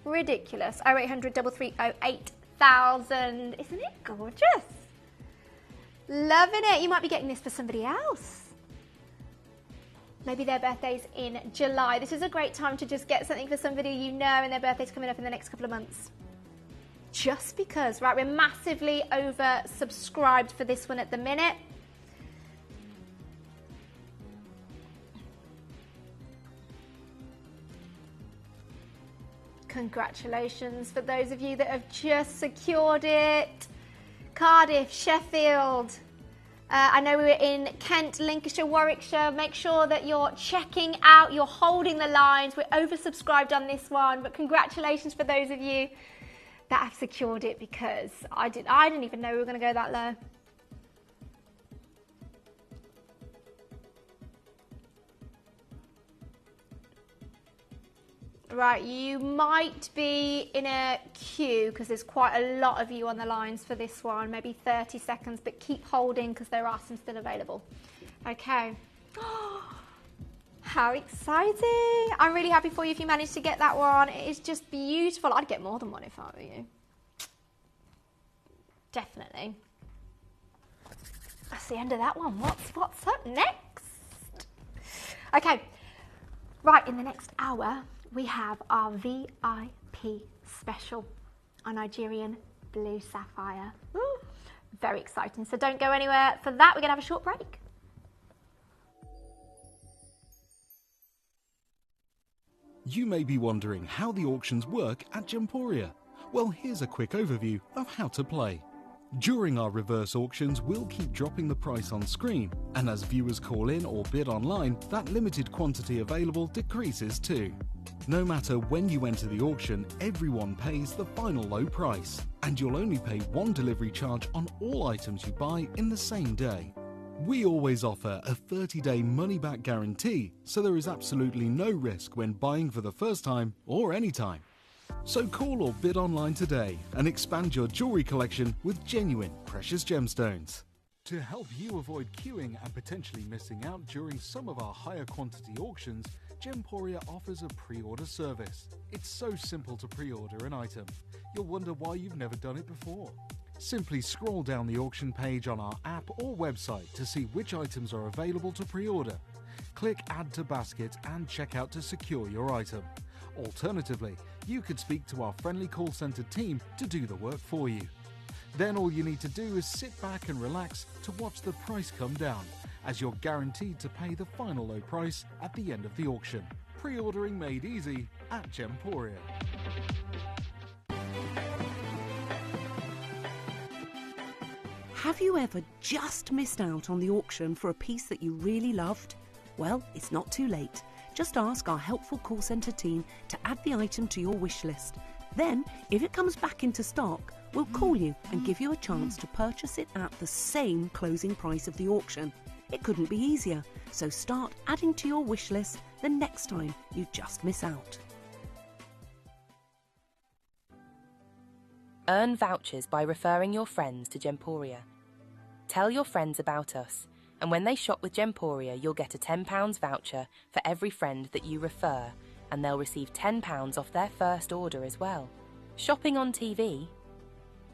A: Ridiculous. 0800 330 8000. Isn't it gorgeous? Loving it. You might be getting this for somebody else. Maybe their birthday's in July. This is a great time to just get something for somebody you know and their birthday's coming up in the next couple of months. Just because, right, we're massively oversubscribed for this one at the minute. Congratulations for those of you that have just secured it. Cardiff, Sheffield. I know we were in Kent, Lincolnshire, Warwickshire. Make sure that you're checking out, you're holding the lines. We're oversubscribed on this one, but congratulations for those of you that have secured it, because I didn't even know we were going to go that low. Right, you might be in a queue because there's quite a lot of you on the lines for this one, maybe 30 seconds, but keep holding because there are some still available. Okay. How exciting. I'm really happy for you if you managed to get that one. It is just beautiful. I'd get more than one if I were you. Definitely. That's the end of that one. What's up next? Okay. Right, in the next hour, we have our VIP special, our Nigerian blue sapphire. Ooh, very exciting. So don't go anywhere for that. We're going to have a short break.
B: You may be wondering how the auctions work at Gemporia. Well, here's a quick overview of how to play. During our reverse auctions, we'll keep dropping the price on screen, and as viewers call in or bid online, that limited quantity available decreases too. No matter when you enter the auction, everyone pays the final low price, and you'll only pay one delivery charge on all items you buy in the same day. We always offer a 30-day money-back guarantee, so there is absolutely no risk when buying for the first time or any time. So call or bid online today and expand your jewellery collection with genuine precious gemstones. To help you avoid queuing and potentially missing out during some of our higher quantity auctions, Gemporia offers a pre-order service. It's so simple to pre-order an item. You'll wonder why you've never done it before. Simply scroll down the auction page on our app or website to see which items are available to pre-order. Click Add to Basket and check out to secure your item. Alternatively, you could speak to our friendly call centre team to do the work for you. Then all you need to do is sit back and relax to watch the price come down, as you're guaranteed to pay the final low price at the end of the auction. Pre-ordering made easy at Gemporia.
M: Have you ever just missed out on the auction for a piece that you really loved? Well, it's not too late. Just ask our helpful call centre team to add the item to your wish list. Then, if it comes back into stock, we'll call you and give you a chance to purchase it at the same closing price of the auction. It couldn't be easier, so start adding to your wish list the next time you just miss out.
N: Earn vouchers by referring your friends to Gemporia. Tell your friends about us, and when they shop with Gemporia, you'll get a £10 voucher for every friend that you refer, and they'll receive £10 off their first order as well. Shopping on TV?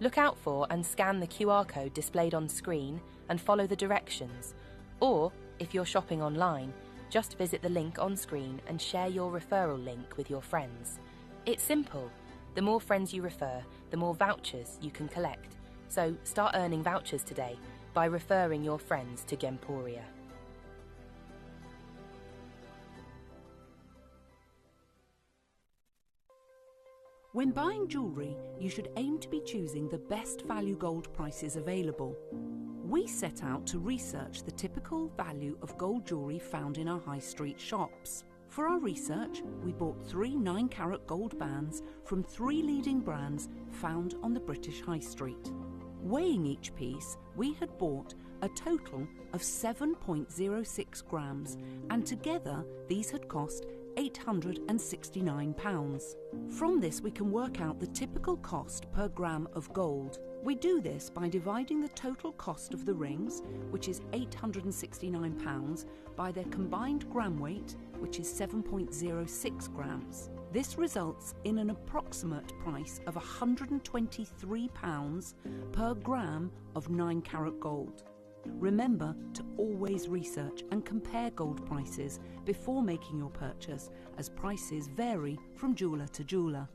N: Look out for and scan the QR code displayed on screen and follow the directions. Or, if you're shopping online, just visit the link on screen and share your referral link with your friends. It's simple. The more friends you refer, the more vouchers you can collect. So start earning vouchers today by referring your friends to Gemporia.
J: When buying jewellery, you should aim to be choosing the best value gold prices available. We set out to research the typical value of gold jewellery found in our high street shops. For our research, we bought 3 9-carat gold bands from 3 leading brands found on the British High Street. Weighing each piece, we had bought
M: a total of 7.06 grams, and together these had cost £869. From this we can work out the typical cost per gram of gold. We do this by dividing the total cost of the rings, which is £869, by their combined gram weight, which is 7.06 grams. This results in an approximate price of £123 per gram of 9-carat gold. Remember to always research and compare gold prices before making your purchase, as prices vary from jeweller to jeweller.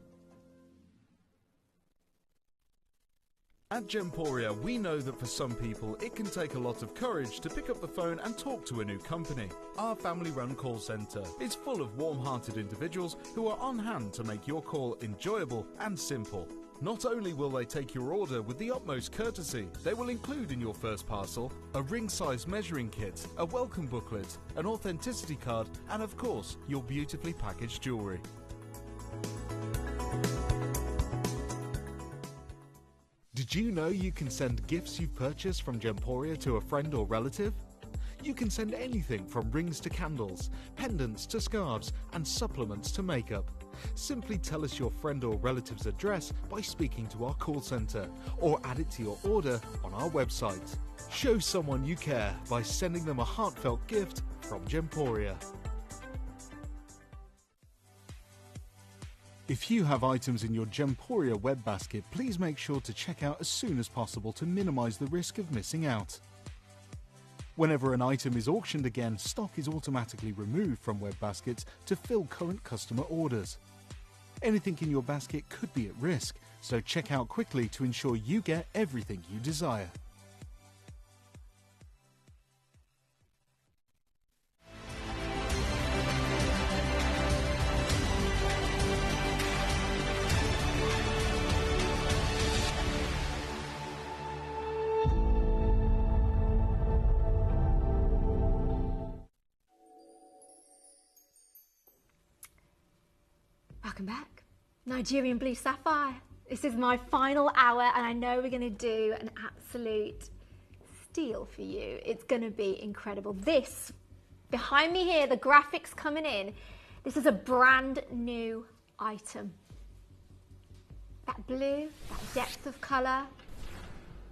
I: At Gemporia, we know that for some people it can take a lot of courage to pick up the phone and talk to a new company. Our family-run call centre is full of warm-hearted individuals who are on hand to make your call enjoyable and simple. Not only will they take your order with the utmost courtesy, they will include in your first parcel a ring-size measuring kit, a welcome booklet, an authenticity card, and of course, your beautifully packaged jewellery. Did you know you can send gifts you've purchased from Gemporia to a friend or relative? You can send anything from rings to candles, pendants to scarves, and supplements to makeup. Simply tell us your friend or relative's address by speaking to our call centre, or add it to your order on our website. Show someone you care by sending them a heartfelt gift from Gemporia. If you have items in your Gemporia web basket, please make sure to check out as soon as possible to minimise the risk of missing out. Whenever an item is auctioned again, stock is automatically removed from web baskets to fill current customer orders. Anything in your basket could be at risk, so check out quickly to ensure you get everything you desire.
A: Welcome back. Nigerian blue sapphire. This is my final hour and I know we're going to do an absolute steal for you. It's going to be incredible. This, behind me here, the graphics coming in, this is a brand new item. That blue, that depth of colour,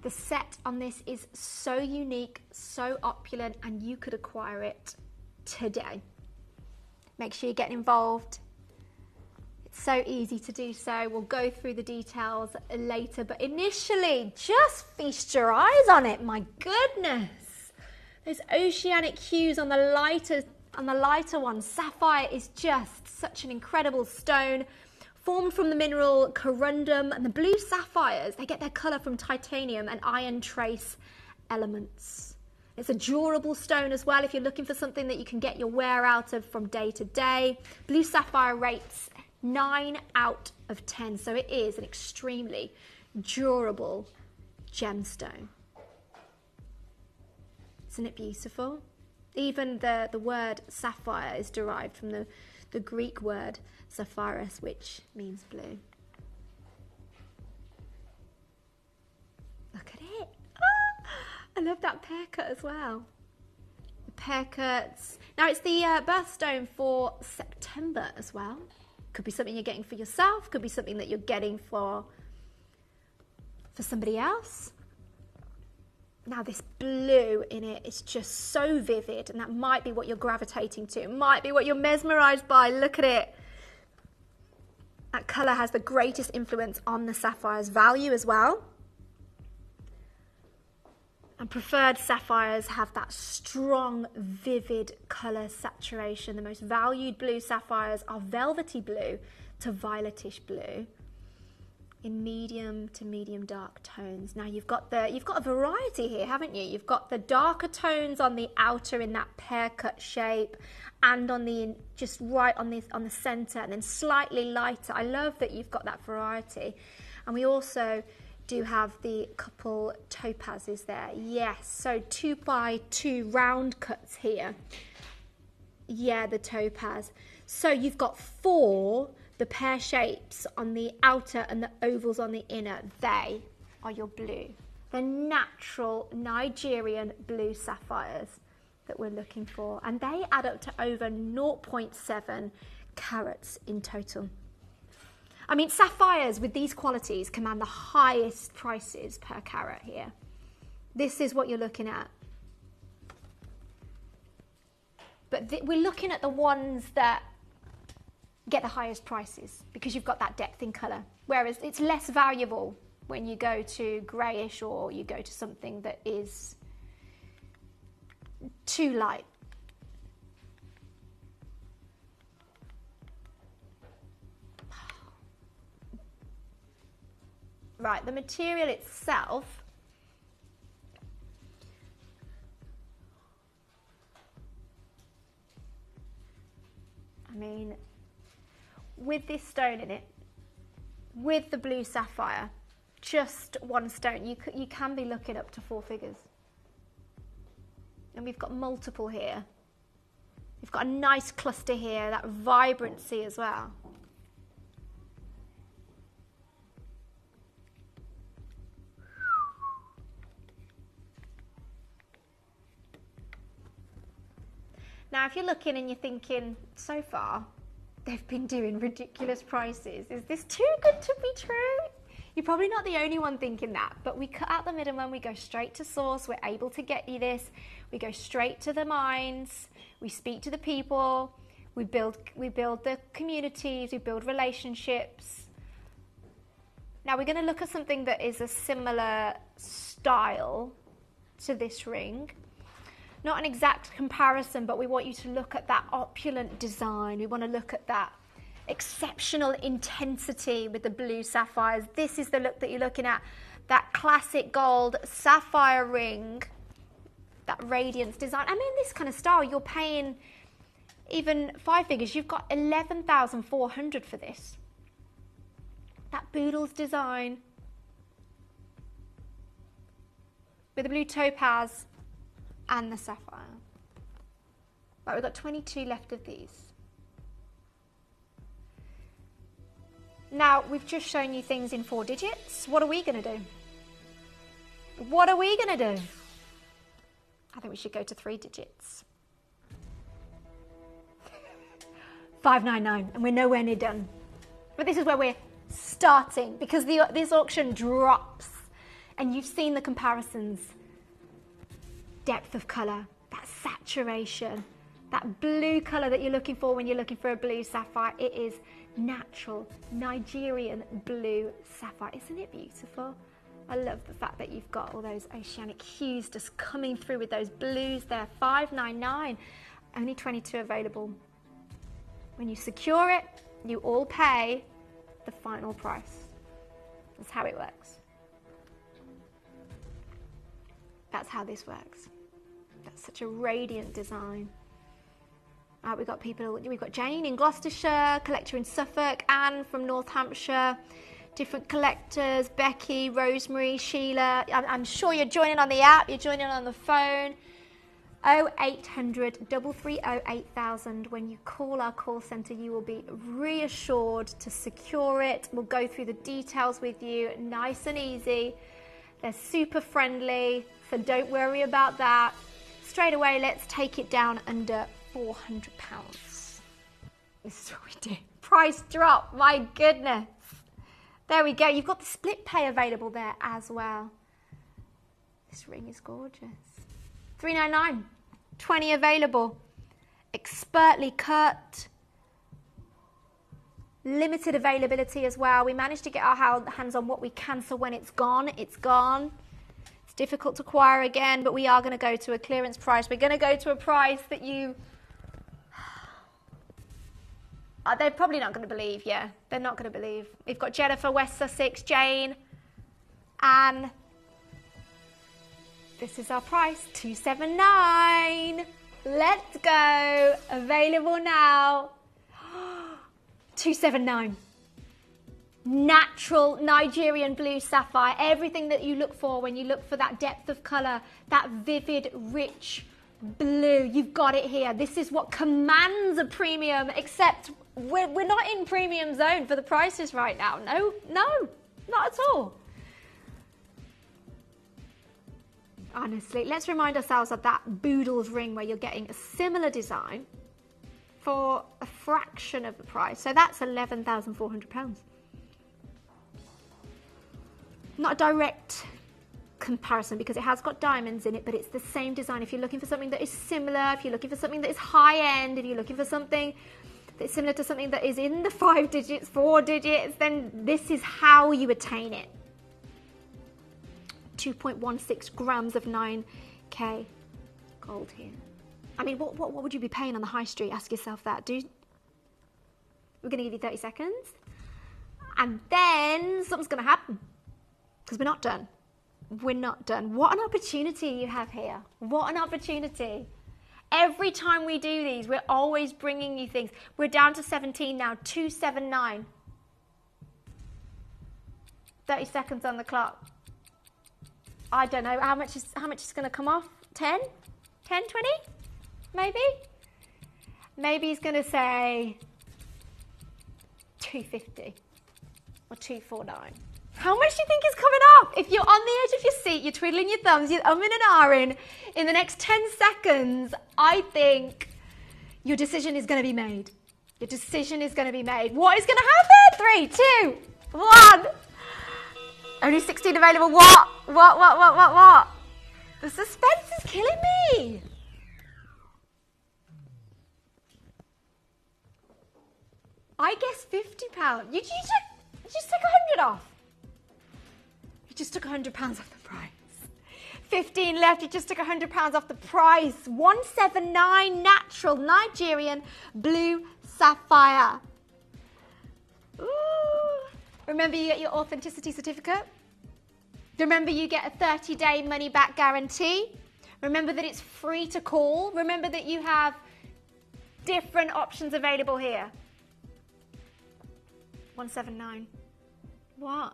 A: the set on this is so unique, so opulent, and you could acquire it today. Make sure you get involved. So easy to do so. We'll go through the details later, but initially just feast your eyes on it. My goodness, those oceanic hues on the lighter one. Sapphire is just such an incredible stone, formed from the mineral corundum, and the blue sapphires, they get their color from titanium and iron trace elements. It's a durable stone as well if you're looking for something that you can get your wear out of from day to day. Blue sapphire rates 9 out of 10, so it is an extremely durable gemstone. Isn't it beautiful? Even the word sapphire is derived from the Greek word sapphirus, which means blue. Look at it. Ah, I love that pear cut as well. The pear cuts. Now it's the birthstone for September as well. Could be something you're getting for yourself, could be something that you're getting for somebody else. Now this blue in it is just so vivid, and that might be what you're gravitating to. It might be what you're mesmerised by. Look at it. That colour has the greatest influence on the sapphire's value as well. And preferred sapphires have that strong, vivid colour saturation. The most valued blue sapphires are velvety blue to violetish blue in medium to medium dark tones. Now you've got a variety here, haven't you? You've got the darker tones on the outer in that pear cut shape, and on the just right on the centre, and then slightly lighter. I love that you've got that variety. And we also do have the couple topazes there. Yes, so 2x2 round cuts here. Yeah, the topaz. So you've got 4, the pear shapes on the outer and the ovals on the inner. They are your blue. They're natural Nigerian blue sapphires that we're looking for, and they add up to over 0.7 carats in total. I mean, sapphires with these qualities command the highest prices per carat here. This is what you're looking at. But we're looking at the ones that get the highest prices because you've got that depth in colour. Whereas it's less valuable when you go to greyish or you go to something that is too light. Right, the material itself, I mean, with this stone in it, with the blue sapphire, just one stone, you can be looking up to 4 figures. And we've got multiple here. We've got a nice cluster here, that vibrancy as well. Now, if you're looking and you're thinking, so far, they've been doing ridiculous prices. Is this too good to be true? You're probably not the only one thinking that, but we cut out the middleman, we go straight to source, we're able to get you this, we go straight to the mines, we speak to the people, we build the communities, we build relationships. Now we're going to look at something that is a similar style to this ring. Not an exact comparison, but we want you to look at that opulent design. We want to look at that exceptional intensity with the blue sapphires. This is the look that you're looking at. That classic gold sapphire ring, that radiance design. I mean, this kind of style, you're paying even 5 figures. You've got 11,400 for this. That Boodles design with the blue topaz and the sapphire. Right, we've got 22 left of these. Now, we've just shown you things in 4 digits. What are we going to do? What are we going to do? I think we should go to 3 digits. 599, and we're nowhere near done. But this is where we're starting, because this auction drops, and you've seen the comparisons. Depth of colour, that saturation, that blue colour that you're looking for when you're looking for a blue sapphire. It is natural Nigerian blue sapphire. Isn't it beautiful? I love the fact that you've got all those oceanic hues just coming through with those blues there. 599, only 22 available. When you secure it, you all pay the final price. That's how it works. That's how this works. That's such a radiant design. We've got Jane in Gloucestershire, collector in Suffolk, Anne from North Hampshire, different collectors, Becky, Rosemary, Sheila. I'm sure you're joining on the app, you're joining on the phone. 0800 330 8000. When you call our call centre, you will be reassured to secure it. We'll go through the details with you, nice and easy. They're super friendly, so don't worry about that. Straight away, let's take it down under £400. This is what we do. Price drop, my goodness. There we go. You've got the split pay available there as well. This ring is gorgeous. $399, 20 available. Expertly cut. Limited availability as well. We managed to get our hands on what we can, so when it's gone, it's gone. It's difficult to acquire again, but we are going to go to a clearance price. We're going to go to a price that you... they're probably not going to believe, yeah. They're not going to believe. We've got Jennifer, West Sussex, Jane, Anne. This is our price, $279. Let's go. Available now. $279. Natural Nigerian blue sapphire. Everything that you look for when you look for that depth of colour, that vivid, rich blue. You've got it here. This is what commands a premium, except we're not in premium zone for the prices right now. No, not at all. Honestly, let's remind ourselves of that Boodles ring where you're getting a similar design for a fraction of the price. So that's £11,400. Not a direct comparison because it has got diamonds in it, but it's the same design. If you're looking for something that is similar, if you're looking for something that is high end, if you're looking for something that's similar to something that is in the 5 digits, 4 digits, then this is how you attain it. 2.16 grams of 9K gold here. I mean, what would you be paying on the high street? Ask yourself that. We're going to give you 30 seconds. And then something's going to happen. Because we're not done. We're not done. What an opportunity you have here. What an opportunity. Every time we do these, we're always bringing you things. We're down to 17 now. 279. 30 seconds on the clock. I don't know how much is going to come off. 10? 10, 20? Maybe? Maybe he's going to say 250 or 249. How much do you think is coming off? If you're on the edge of your seat, you're twiddling your thumbs, you're umming and ahhing, in the next 10 seconds, I think your decision is going to be made. Your decision is going to be made. What is going to happen? 3, 2, 1. Only 16 available. What? What? The suspense is killing me. I guess £50. You just took 100 off. You just took £100 off the price. 15 left. You just took £100 off the price. 179 natural Nigerian blue sapphire. Ooh. Remember, you get your authenticity certificate. Remember, you get a 30-day money-back guarantee. Remember that it's free to call. Remember that you have different options available here. 179. What?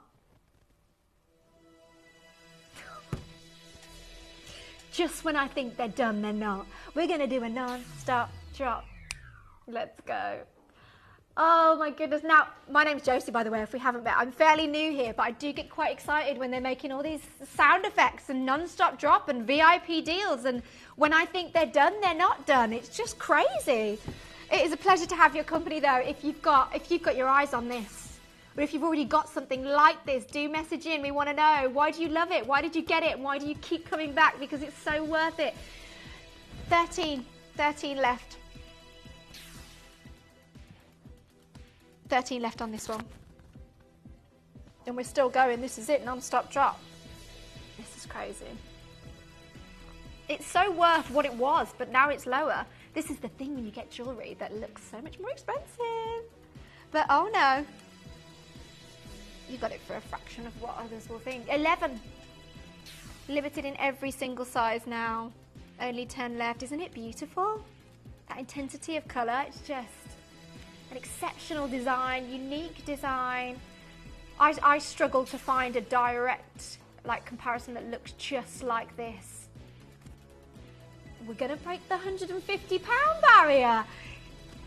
A: Just when I think they're done, they're not. We're going to do a non-stop drop. Let's go. Oh my goodness. Now, my name's Josie, by the way, if we haven't met. I'm fairly new here, but I do get quite excited when they're making all these sound effects and non-stop drop and VIP deals. And when I think they're done, they're not done. It's just crazy. It is a pleasure to have your company, though, if you've got your eyes on this. But if you've already got something like this, do message in. We want to know, why do you love it? Why did you get it? Why do you keep coming back? Because it's so worth it. 13 left. 13 left on this one. And we're still going. This is it, non-stop drop. This is crazy. It's so worth what it was, but now it's lower. This is the thing when you get jewellery that looks so much more expensive. But oh no. You got it for a fraction of what others will think. 11. Limited in every single size now. Only 10 left. Isn't it beautiful? That intensity of colour, it's just an exceptional design, unique design. I struggle to find a direct comparison that looks just like this. We're going to break the £150 barrier.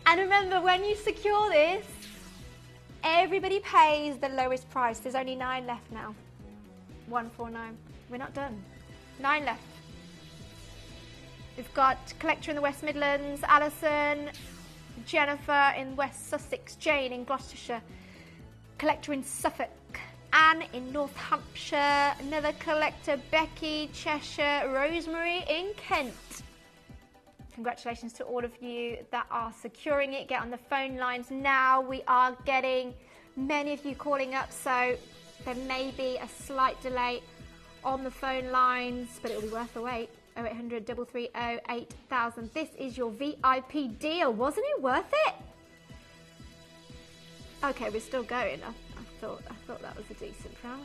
A: And remember, when you secure this, everybody pays the lowest price. There's only 9 left now. 149. We're not done. 9 left. We've got Collector in the West Midlands, Alison, Jennifer in West Sussex, Jane in Gloucestershire, Collector in Suffolk, Anne in North Hampshire, another collector, Becky, Cheshire, Rosemary in Kent. Congratulations to all of you that are securing it. Get on the phone lines now. We are getting many of you calling up, so there may be a slight delay on the phone lines, but it'll be worth the wait. 0800 330 8000. This is your VIP deal. Wasn't it worth it? Okay, we're still going. I thought that was a decent price.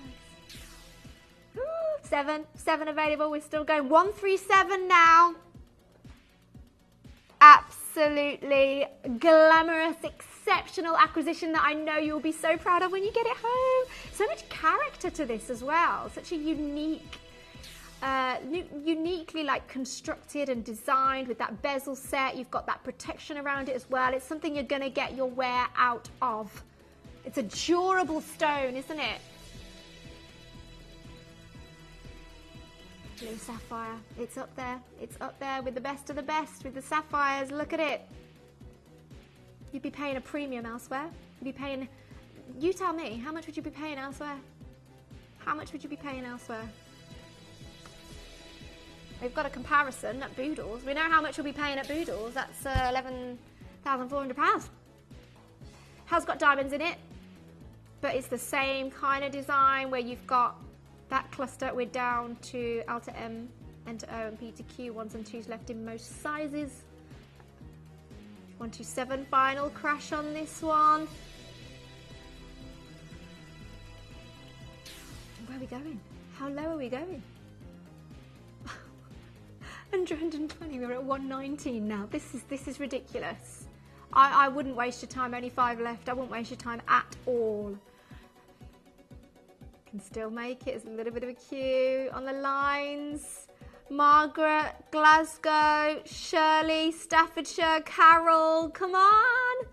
A: Ooh, 7 available. We're still going. 137 now. Absolutely glamorous, exceptional acquisition that I know you'll be so proud of when you get it home. So much character to this as well. Such a unique, uniquely constructed and designed with that bezel set. You've got that protection around it as well. It's something you're going to get your wear out of. It's a durable stone, isn't it? stunning sapphire. It's up there. It's up there with the best of the best with the sapphires. Look at it. You'd be paying a premium elsewhere. You'd be paying... You tell me, how much would you be paying elsewhere? How much would you be paying elsewhere? We've got a comparison at Boodles. We know how much we'll be paying at Boodles. That's £11,400. Has got diamonds in it, but it's the same kind of design where you've got that cluster. We're down to L to M, N to O, and P to Q. 1s and 2s left in most sizes. 127 final crash on this one. Where are we going? How low are we going? 120, we're at 119 now. This is ridiculous. I wouldn't waste your time, only 5 left. I wouldn't waste your time at all. Can still make it, it's a little bit of a queue on the lines. Margaret, Glasgow, Shirley, Staffordshire, Carol, come on.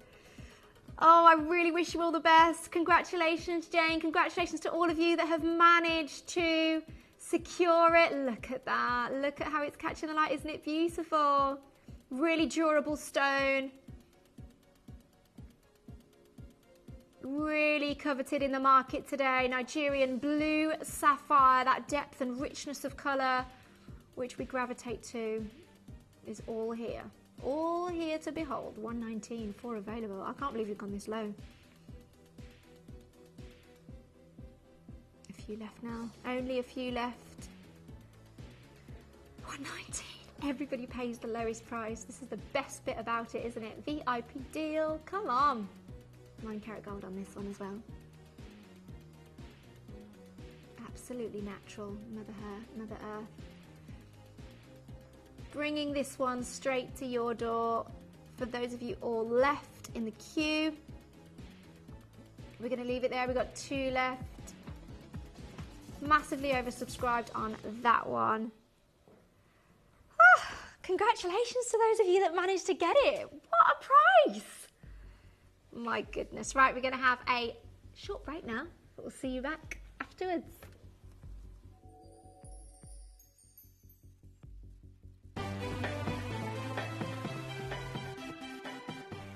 A: Oh, I really wish you all the best. Congratulations, Jane. Congratulations to all of you that have managed to secure it. Look at that. Look at how it's catching the light. Isn't it beautiful? Really durable stone. Really coveted in the market today. Nigerian blue sapphire, that depth and richness of colour which we gravitate to is all here. All here to behold. 119, 4 available. I can't believe you've gone this low. A few left now. Only a few left. 119. Everybody pays the lowest price. This is the best bit about it, isn't it? VIP deal. Come on. 9 karat gold on this one as well. Absolutely natural. Mother Earth. Bringing this one straight to your door. For those of you all left in the queue, we're going to leave it there. We've got 2 left. Massively oversubscribed on that one. Congratulations to those of you that managed to get it. What a price. My goodness. Right, we're going to have a short break now, but we'll see you back afterwards.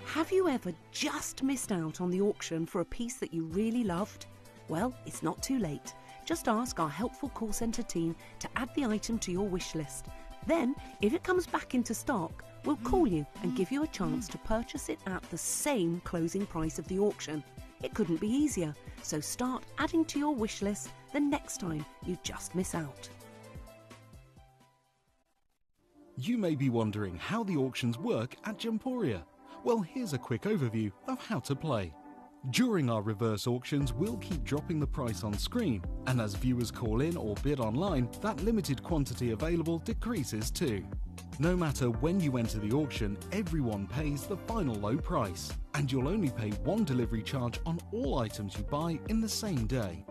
M: Have you ever just missed out on the auction for a piece that you really loved? Well, it's not too late. Just ask our helpful call centre team to add the item to your wish list. Then, if it comes back into stock, we'll call you and give you a chance to purchase it at the same closing price of the auction. It couldn't be easier, so start adding to your wish list the next time you just miss out.
B: You may be wondering how the auctions work at Gemporia. Well, here's a quick overview of how to play. During our reverse auctions, we'll keep dropping the price on screen, and as viewers call in or bid online, that limited quantity available decreases too. No matter when you enter the auction, everyone pays the final low price, and you'll only pay 1 delivery charge on all items you buy in the same day.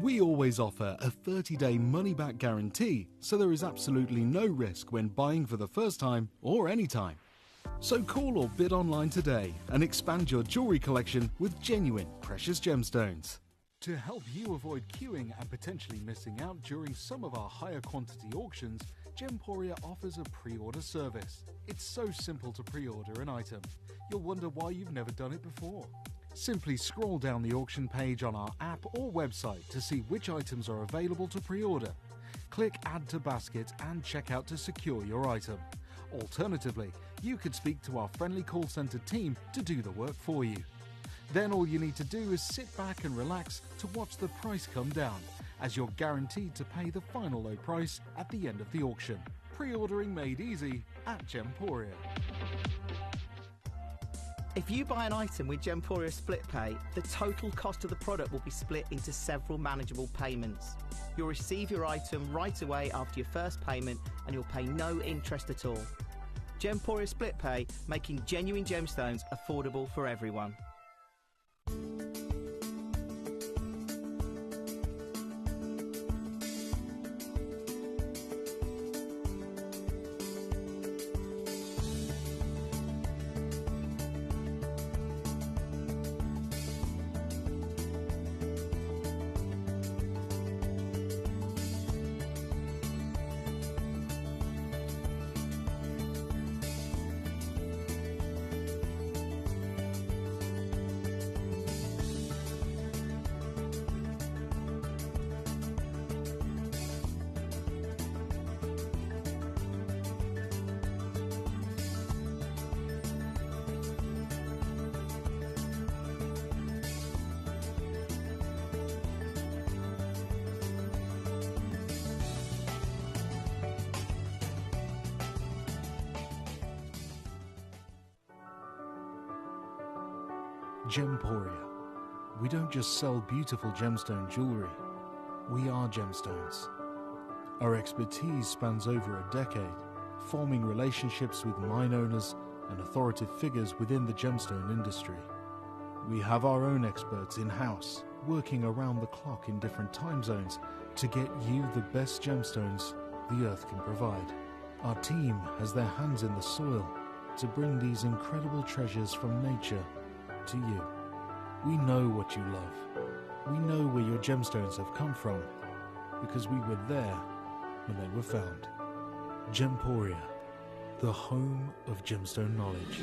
B: We always offer a 30-day money-back guarantee, so there is absolutely no risk when buying for the first time or any time. So call or bid online today and expand your jewellery collection with genuine precious gemstones. To help you avoid queuing and potentially missing out during some of our higher quantity auctions, Gemporia offers a pre-order service. It's so simple to pre-order an item. You'll wonder why you've never done it before. Simply scroll down the auction page on our app or website to see which items are available to pre-order. Click Add to Basket and check out to secure your item. Alternatively, you could speak to our friendly call centre team to do the work for you. Then all you need to do is sit back and relax to watch the price come down, as you're guaranteed to pay the final low price at the end of the auction. Pre-ordering made easy at Gemporia.
O: If you buy an item with Gemporia Split Pay, the total cost of the product will be split into several manageable payments. You'll receive your item right away after your first payment and you'll pay no interest at all. Gemporia Split Pay, making genuine gemstones affordable for everyone.
B: Gemporia. We don't just sell beautiful gemstone jewellery, we are gemstones. Our expertise spans over a decade, forming relationships with mine owners and authoritative figures within the gemstone industry. We have our own experts in-house, working around the clock in different time zones to get you the best gemstones the earth can provide. Our team has their hands in the soil to bring these incredible treasures from nature to you. We know what you love. We know where your gemstones have come from because we were there when they were found. Gemporia, the home of gemstone knowledge.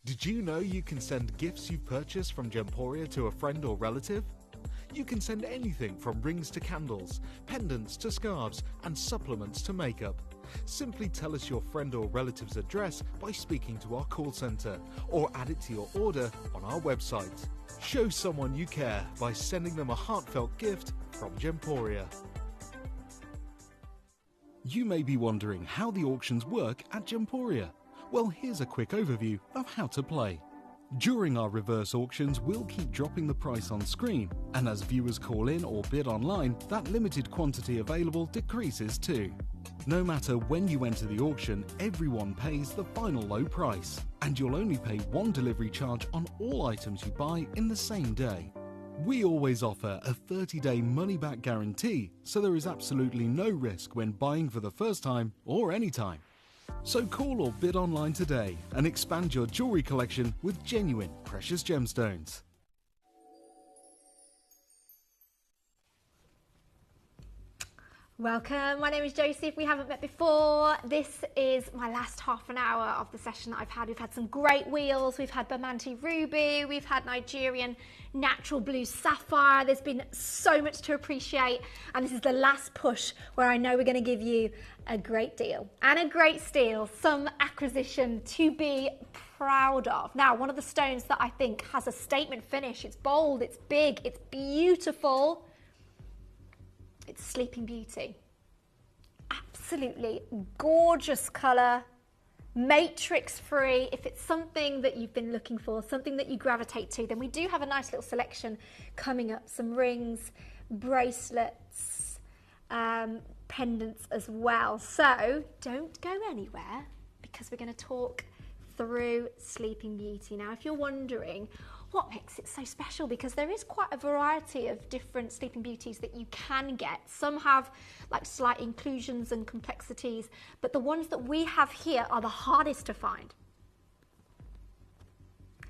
I: Did you know you can send gifts you've purchased from Gemporia to a friend or relative? You can send anything from rings to candles, pendants to scarves, and supplements to makeup. Simply tell us your friend or relative's address by speaking to our call centre, or add it to your order on our website. Show someone you care by sending them a heartfelt gift from Gemporia.
B: You may be wondering how the auctions work at Gemporia. Well, here's a quick overview of how to play. During our reverse auctions, we'll keep dropping the price on screen, and as viewers call in or bid online, that limited quantity available decreases too. No matter when you enter the auction, everyone pays the final low price, and you'll only pay one delivery charge on all items you buy in the same day. We always offer a 30-day money-back guarantee, so there is absolutely no risk when buying for the first time or any time. So call or bid online today and expand your jewellery collection with genuine precious gemstones.
A: Welcome, my name is Josie. If we haven't met before, this is my last half an hour of the session that I've had. We've had some great wheels, we've had Burmese ruby, we've had Nigerian natural blue sapphire. There's been so much to appreciate, and this is the last push where I know we're going to give you a great deal and a great steal, some acquisition to be proud of. Now, one of the stones that I think has a statement finish, it's bold, it's big, it's beautiful. It's Sleeping Beauty. Absolutely gorgeous colour, matrix free. If it's something that you've been looking for, something that you gravitate to, then we do have a nice little selection coming up. Some rings, bracelets, pendants as well. So don't go anywhere because we're going to talk through Sleeping Beauty. Now, if you're wondering what makes it so special, because there is quite a variety of different Sleeping Beauties that you can get. Some have like slight inclusions and complexities, but the ones that we have here are the hardest to find.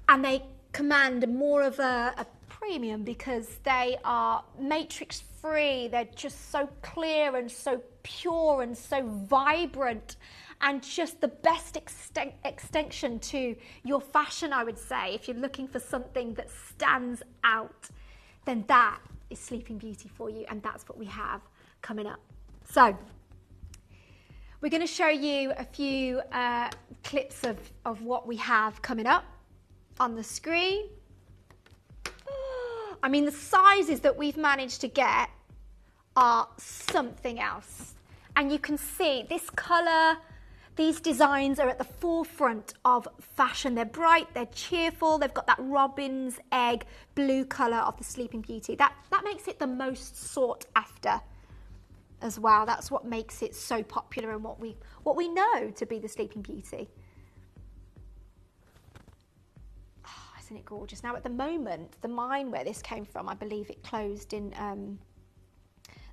A: And they command more of a premium because they are matrix free. They're just so clear and so pure and so vibrant, and just the best extension to your fashion, I would say. If you're looking for something that stands out, then that is Sleeping Beauty for you, and that's what we have coming up. So we're going to show you a few clips of what we have coming up on the screen. I mean, the sizes that we've managed to get are something else. And you can see this colour, these designs are at the forefront of fashion. They're bright, they're cheerful, they've got that robin's egg blue colour of the Sleeping Beauty. That makes it the most sought after as well. That's what makes it so popular and what we know to be the Sleeping Beauty. Oh, isn't it gorgeous? Now, at the moment, the mine where this came from, I believe it closed in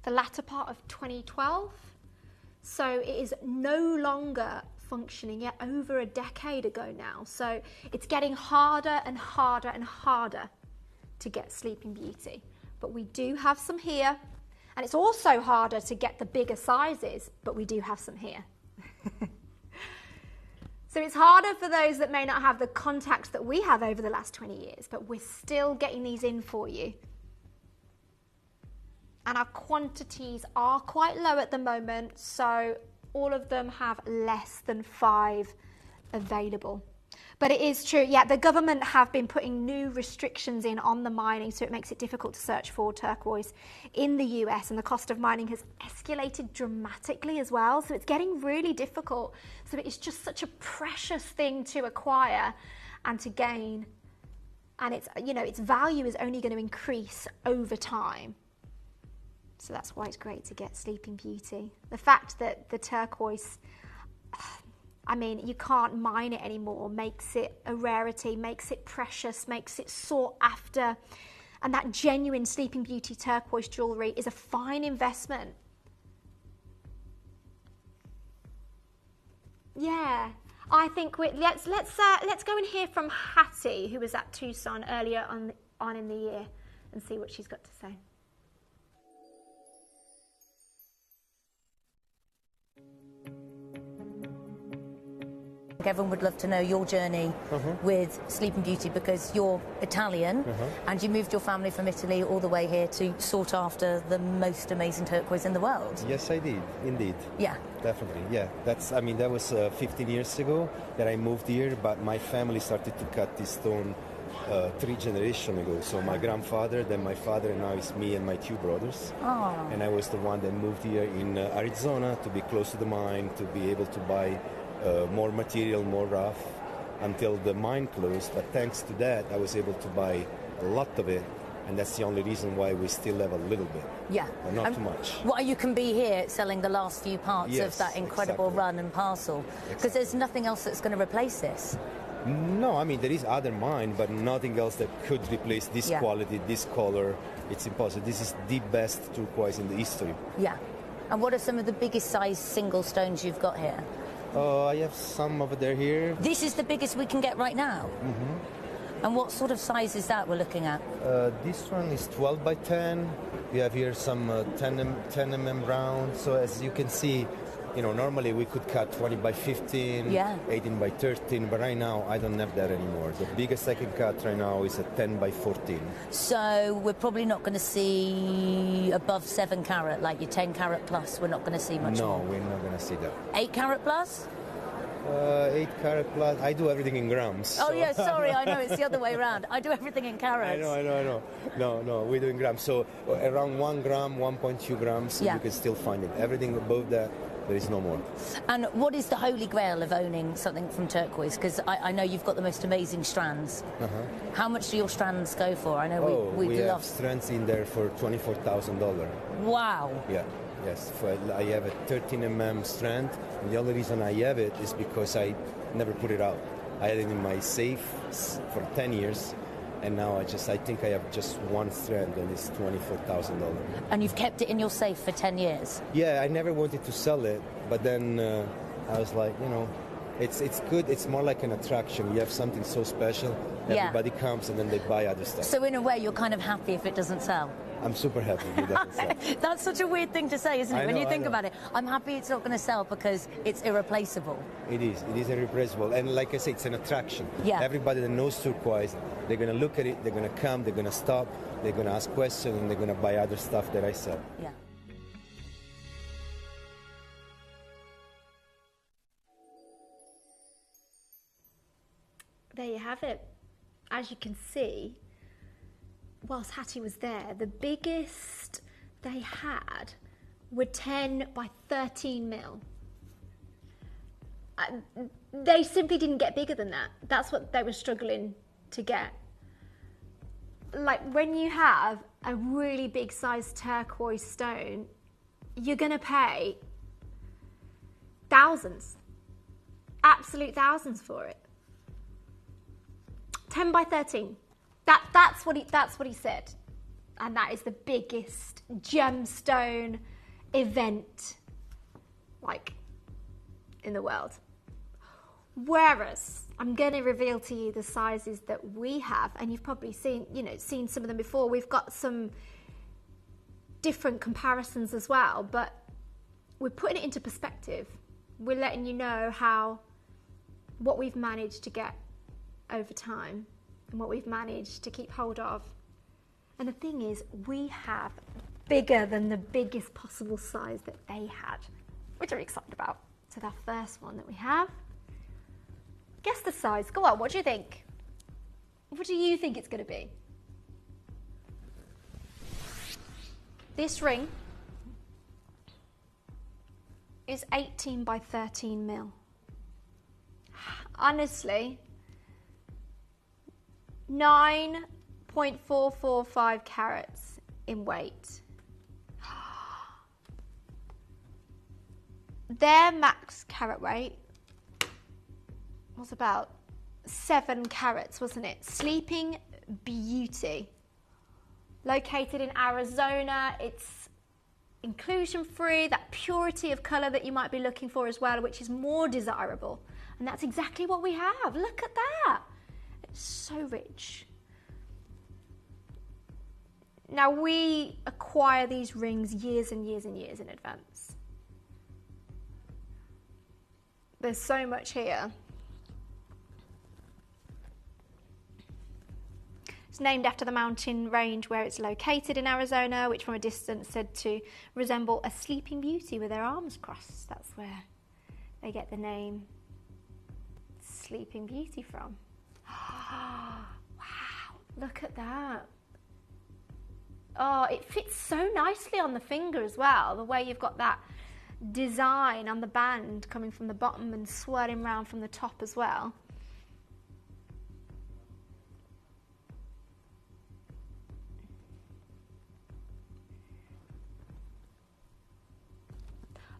A: the latter part of 2012. So it is no longer functioning, yet over a decade ago now. So it's getting harder and harder and harder to get Sleeping Beauty. But we do have some here. And it's also harder to get the bigger sizes, but we do have some here. So it's harder for those that may not have the contacts that we have over the last 20 years, but we're still getting these in for you. And our quantities are quite low at the moment, so all of them have less than 5 available. But it is true, yeah, the government have been putting new restrictions in on the mining, so it makes it difficult to search for turquoise in the US, and the cost of mining has escalated dramatically as well, so it's getting really difficult. So it's just such a precious thing to acquire and to gain, and it's, you know, its value is only going to increase over time. So that's why it's great to get Sleeping Beauty. The fact that the turquoise, I mean, you can't mine it anymore, makes it a rarity, makes it precious, makes it sought after. And that genuine Sleeping Beauty turquoise jewellery is a fine investment. Yeah, I think let's go and hear from Hattie, who was at Tucson earlier on in the year, and see what she's got to say.
P: Everyone would love to know your journey with Sleeping Beauty, because you're Italian and you moved your family from Italy all the way here to sought after the most amazing turquoise in the world.
Q: Yes, I did, indeed.
P: Yeah.
Q: Definitely, yeah. That was 15 years ago that I moved here, but my family started to cut this stone 3 generations ago. So my grandfather, then my father, and now it's me and my 2 brothers.
P: Oh.
Q: And I was the one that moved here in Arizona to be close to the mine, to be able to buy more material, more rough, until the mine closed. But thanks to that, I was able to buy a lot of it, and that's the only reason why we still have a little bit.
P: Yeah.
Q: But not too much.
P: Well, you can be here selling the last few parts of that incredible run and parcel, because there's nothing else that's going to replace this.
Q: No, I mean, there is other mine, but nothing else that could replace this quality, this color. It's impossible. This is the best turquoise in the history.
P: Yeah. And what are some of the biggest size single stones you've got here?
Q: I have some over there here.
P: This is the biggest we can get right now? And what sort of size is that we're looking at?
Q: This one is 12 by 10. We have here some 10 mm round. So as you can see, you know, normally we could cut 20 by 15, 18 by 13, but right now I don't have that anymore. The biggest I can cut right now is a 10 by 14.
P: So we're probably not going to see above 7 carat, like your 10 carat plus. We're not going to see much more.
Q: No, we're not going to see that.
P: 8 carat plus?
Q: 8 carat plus. I do everything in grams.
P: Oh, yeah, sorry, I know, it's the other way around. I do everything in carats.
Q: I know. No, we do in grams. So around 1 gram, 1.2 grams, you can still find it. Everything above that, there is no more.
P: And what is the holy grail of owning something from turquoise? Because I know you've got the most amazing strands. How much do your strands go for? I know we
Q: have strands in there for $24,000.
P: Wow.
Q: Yeah. Yes, I have a 13 mm strand, and the only reason I have it is because I never put it out. I had it in my safe for 10 years, and now I think I have just one strand, and it's $24,000.
P: And you've kept it in your safe for 10 years?
Q: Yeah, I never wanted to sell it, but then I was like, you know, it's good. It's more like an attraction. You have something so special, everybody comes, and then they buy other stuff.
P: So in a way, you're kind of happy if it doesn't sell?
Q: I'm super happy with that.
P: That's such a weird thing to say, isn't it? When you think about it, I'm happy it's not going to sell because it's irreplaceable.
Q: It is irreplaceable. And like I say, it's an attraction.
P: Yeah.
Q: Everybody that knows turquoise, they're going to look at it, they're going to come, they're going to stop, they're going to ask questions, and they're going to buy other stuff that I sell.
P: Yeah.
A: There you have it. As you can see, whilst Hattie was there, the biggest they had were 10 by 13 mil. They simply didn't get bigger than that. That's what they were struggling to get. Like, when you have a really big size turquoise stone, you're going to pay thousands, absolute thousands for it. 10 by 13. That's what he said, and that is the biggest gemstone event, like, in the world. Whereas I'm going to reveal to you the sizes that we have, and you've probably seen some of them before. We've got some different comparisons as well, but we're putting it into perspective. We're letting you know how what we've managed to get over time and what we've managed to keep hold of. And the thing is, we have bigger than the biggest possible size that they had, which I'm excited about. So the first one that we have, guess the size. Go on, what do you think? What do you think it's going to be? This ring is 18 by 13 mil. Honestly, 9.445 carats in weight. Their max carat weight was about 7 carats, wasn't it? Sleeping Beauty. Located in Arizona, it's inclusion free, that purity of colour that you might be looking for as well, which is more desirable. And that's exactly what we have. Look at that. It's so rich. Now, we acquire these rings years and years and years in advance. There's so much here. It's named after the mountain range where it's located in Arizona, which from a distance said to resemble a sleeping beauty with their arms crossed. That's where they get the name Sleeping Beauty from. Wow, look at that. Oh, it fits so nicely on the finger as well, the way you've got that design on the band coming from the bottom and swirling round from the top as well.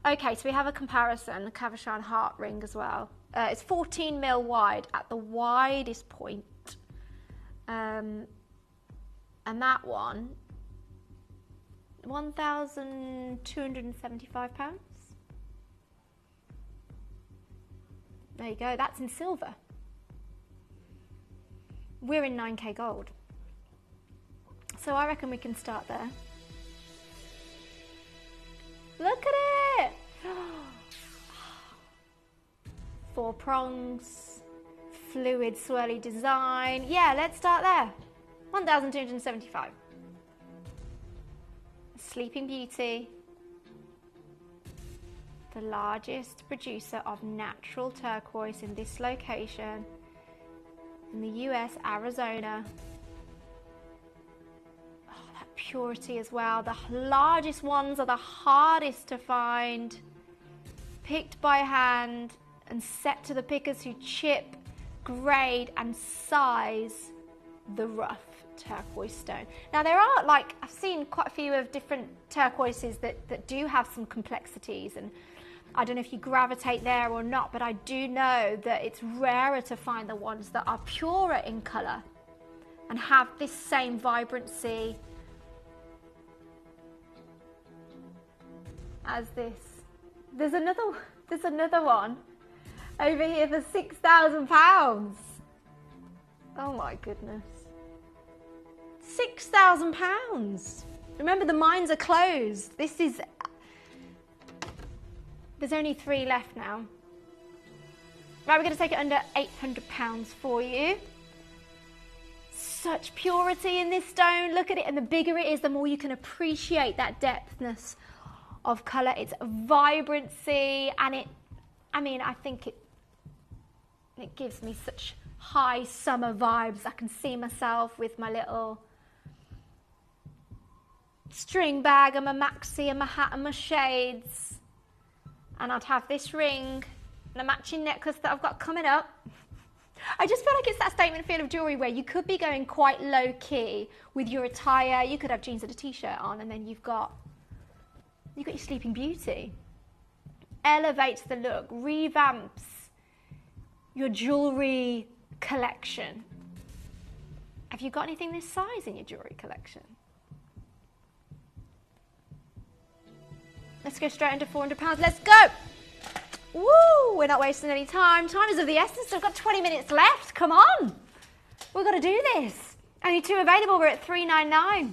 A: Okay, so we have a comparison, the Caversham heart ring as well. It's 14 mil wide at the widest point. And that one, £1,275. There you go, that's in silver. We're in 9K gold. So I reckon we can start there. Look at it! 4 prongs, fluid swirly design. Yeah, let's start there. 1,275. Sleeping Beauty, the largest producer of natural turquoise in this location in the US, Arizona. Oh, that purity as well. The largest ones are the hardest to find. Picked by hand and set to the pickers who chip, grade and size the rough turquoise stone. Now there are, like, I've seen quite a few of different turquoises that do have some complexities, and I don't know if you gravitate there or not, but I do know that it's rarer to find the ones that are purer in colour and have this same vibrancy as this. There's another one over here for £6,000. Oh my goodness. £6,000. Remember, the mines are closed. There's only 3 left now. Right, we're going to take it under £800 for you. Such purity in this stone. Look at it, and the bigger it is, the more you can appreciate that depthness of colour, its vibrancy, and I think it gives me such high summer vibes. I can see myself with my little string bag and my maxi and my hat and my shades, and I'd have this ring and a matching necklace that I've got coming up. I just feel like it's that statement feel of jewellery where you could be going quite low key with your attire. You could have jeans and a t-shirt on, and then you've got your Sleeping Beauty. Elevates the look, revamps your jewellery collection. Have you got anything this size in your jewellery collection? Let's go straight under £400. Let's go! Woo! We're not wasting any time. Time is of the essence. We've got 20 minutes left. Come on! We've got to do this. Only 2 available. We're at $399.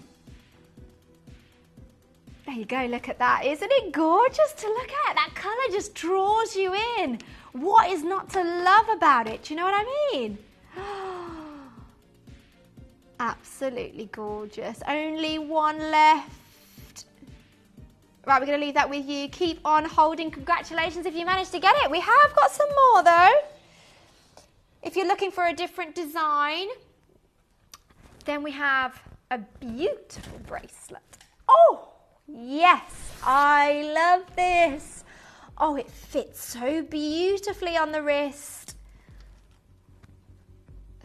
A: There you go, look at that. Isn't it gorgeous to look at? That colour just draws you in. What is not to love about it? Do you know what I mean? Absolutely gorgeous. Only one left. Right, we're going to leave that with you. Keep on holding. Congratulations if you managed to get it. We have got some more though. If you're looking for a different design, then we have a beautiful bracelet. Oh, yes, I love this. Oh, it fits so beautifully on the wrist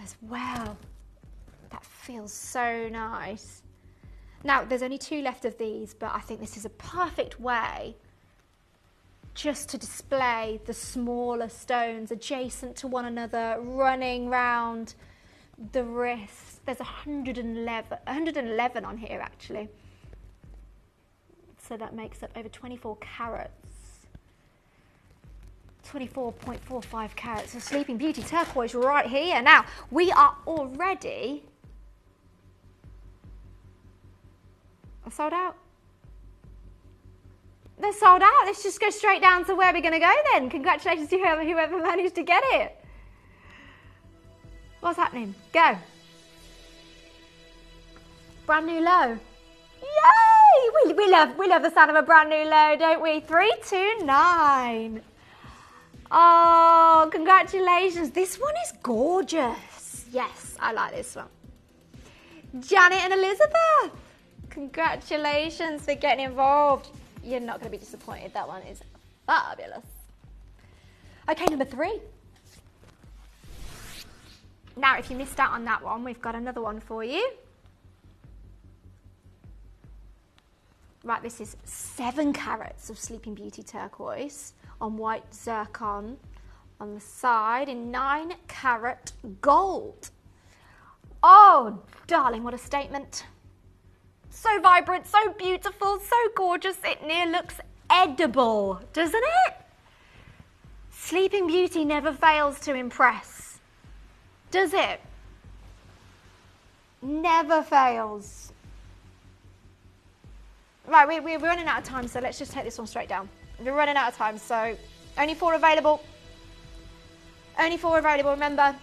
A: as well. That feels so nice. Now, there's only 2 left of these, but I think this is a perfect way just to display the smaller stones adjacent to one another, running round the wrist. There's 111 on here, actually. So that makes up over 24 carats. 24.45 carats of Sleeping Beauty turquoise right here. Now, we are already sold out. They're sold out. Let's just go straight down to where we're going to go then. Congratulations to whoever managed to get it. What's happening? Go. Brand new low. Yay! We love the sound of a brand new low, don't we? 329. Oh, congratulations. This one is gorgeous. Yes, I like this one. Janet and Elizabeth. Congratulations for getting involved. You're not going to be disappointed. That one is fabulous. Okay, number 3. Now, if you missed out on that one, we've got another one for you. Right, this is 7 carats of Sleeping Beauty turquoise on white zircon on the side in 9 carat gold. Oh, darling, what a statement. So vibrant, so beautiful, so gorgeous, it near looks edible, doesn't it? Sleeping Beauty never fails to impress, does it? Never fails. Right, we're running out of time, so let's just take this one straight down. We're running out of time, so only 4 available. Only 4 available, remember.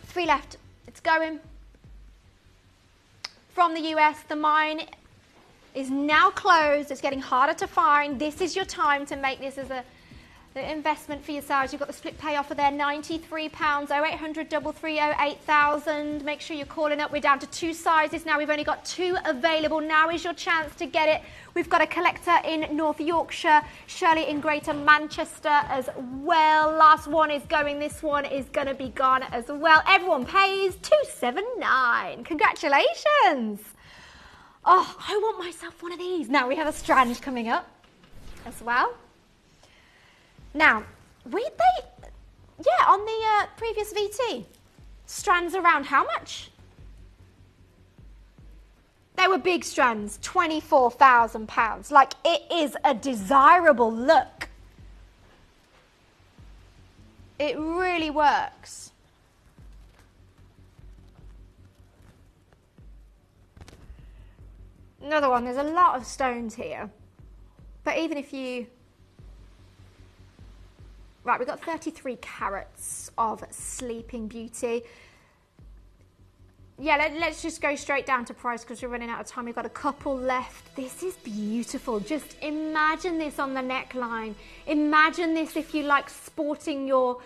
A: 3 left. It's going. From the US, the mine is now closed. It's getting harder to find. This is your time to make this as an investment for yourselves. You've got the split pay offer there, £93, 0800 330 8000. Make sure you're calling up. We're down to 2 sizes now. We've only got 2 available. Now is your chance to get it. We've got a collector in North Yorkshire, Shirley in Greater Manchester as well. Last one is going. This one is going to be gone as well. Everyone pays £279. Congratulations. Oh, I want myself one of these. Now we have a strand coming up as well. Now, on the previous VT, strands around how much? They were big strands, £24,000. Like, it is a desirable look. It really works. Another one, there's a lot of stones here. But even if you... Right, we've got 33 carats of Sleeping Beauty. Yeah, let's just go straight down to price because we're running out of time. We've got a couple left. This is beautiful. Just imagine this on the neckline. Imagine this if you like sporting your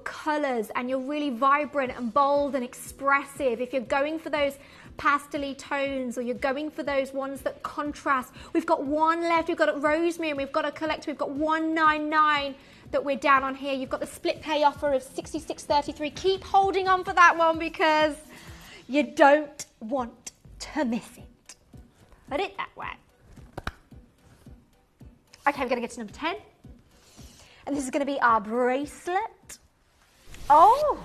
A: colours and you're really vibrant and bold and expressive. If you're going for those pastel-y tones or you're going for those ones that contrast. We've got 1 left. We've got rosemary and we've got a collector. We've got 199 that we're down on here. You've got the split pay offer of 66.33. Keep holding on for that one because you don't want to miss it. Put it that way. Okay, we're going to get to number 10. And this is going to be our bracelet. Oh,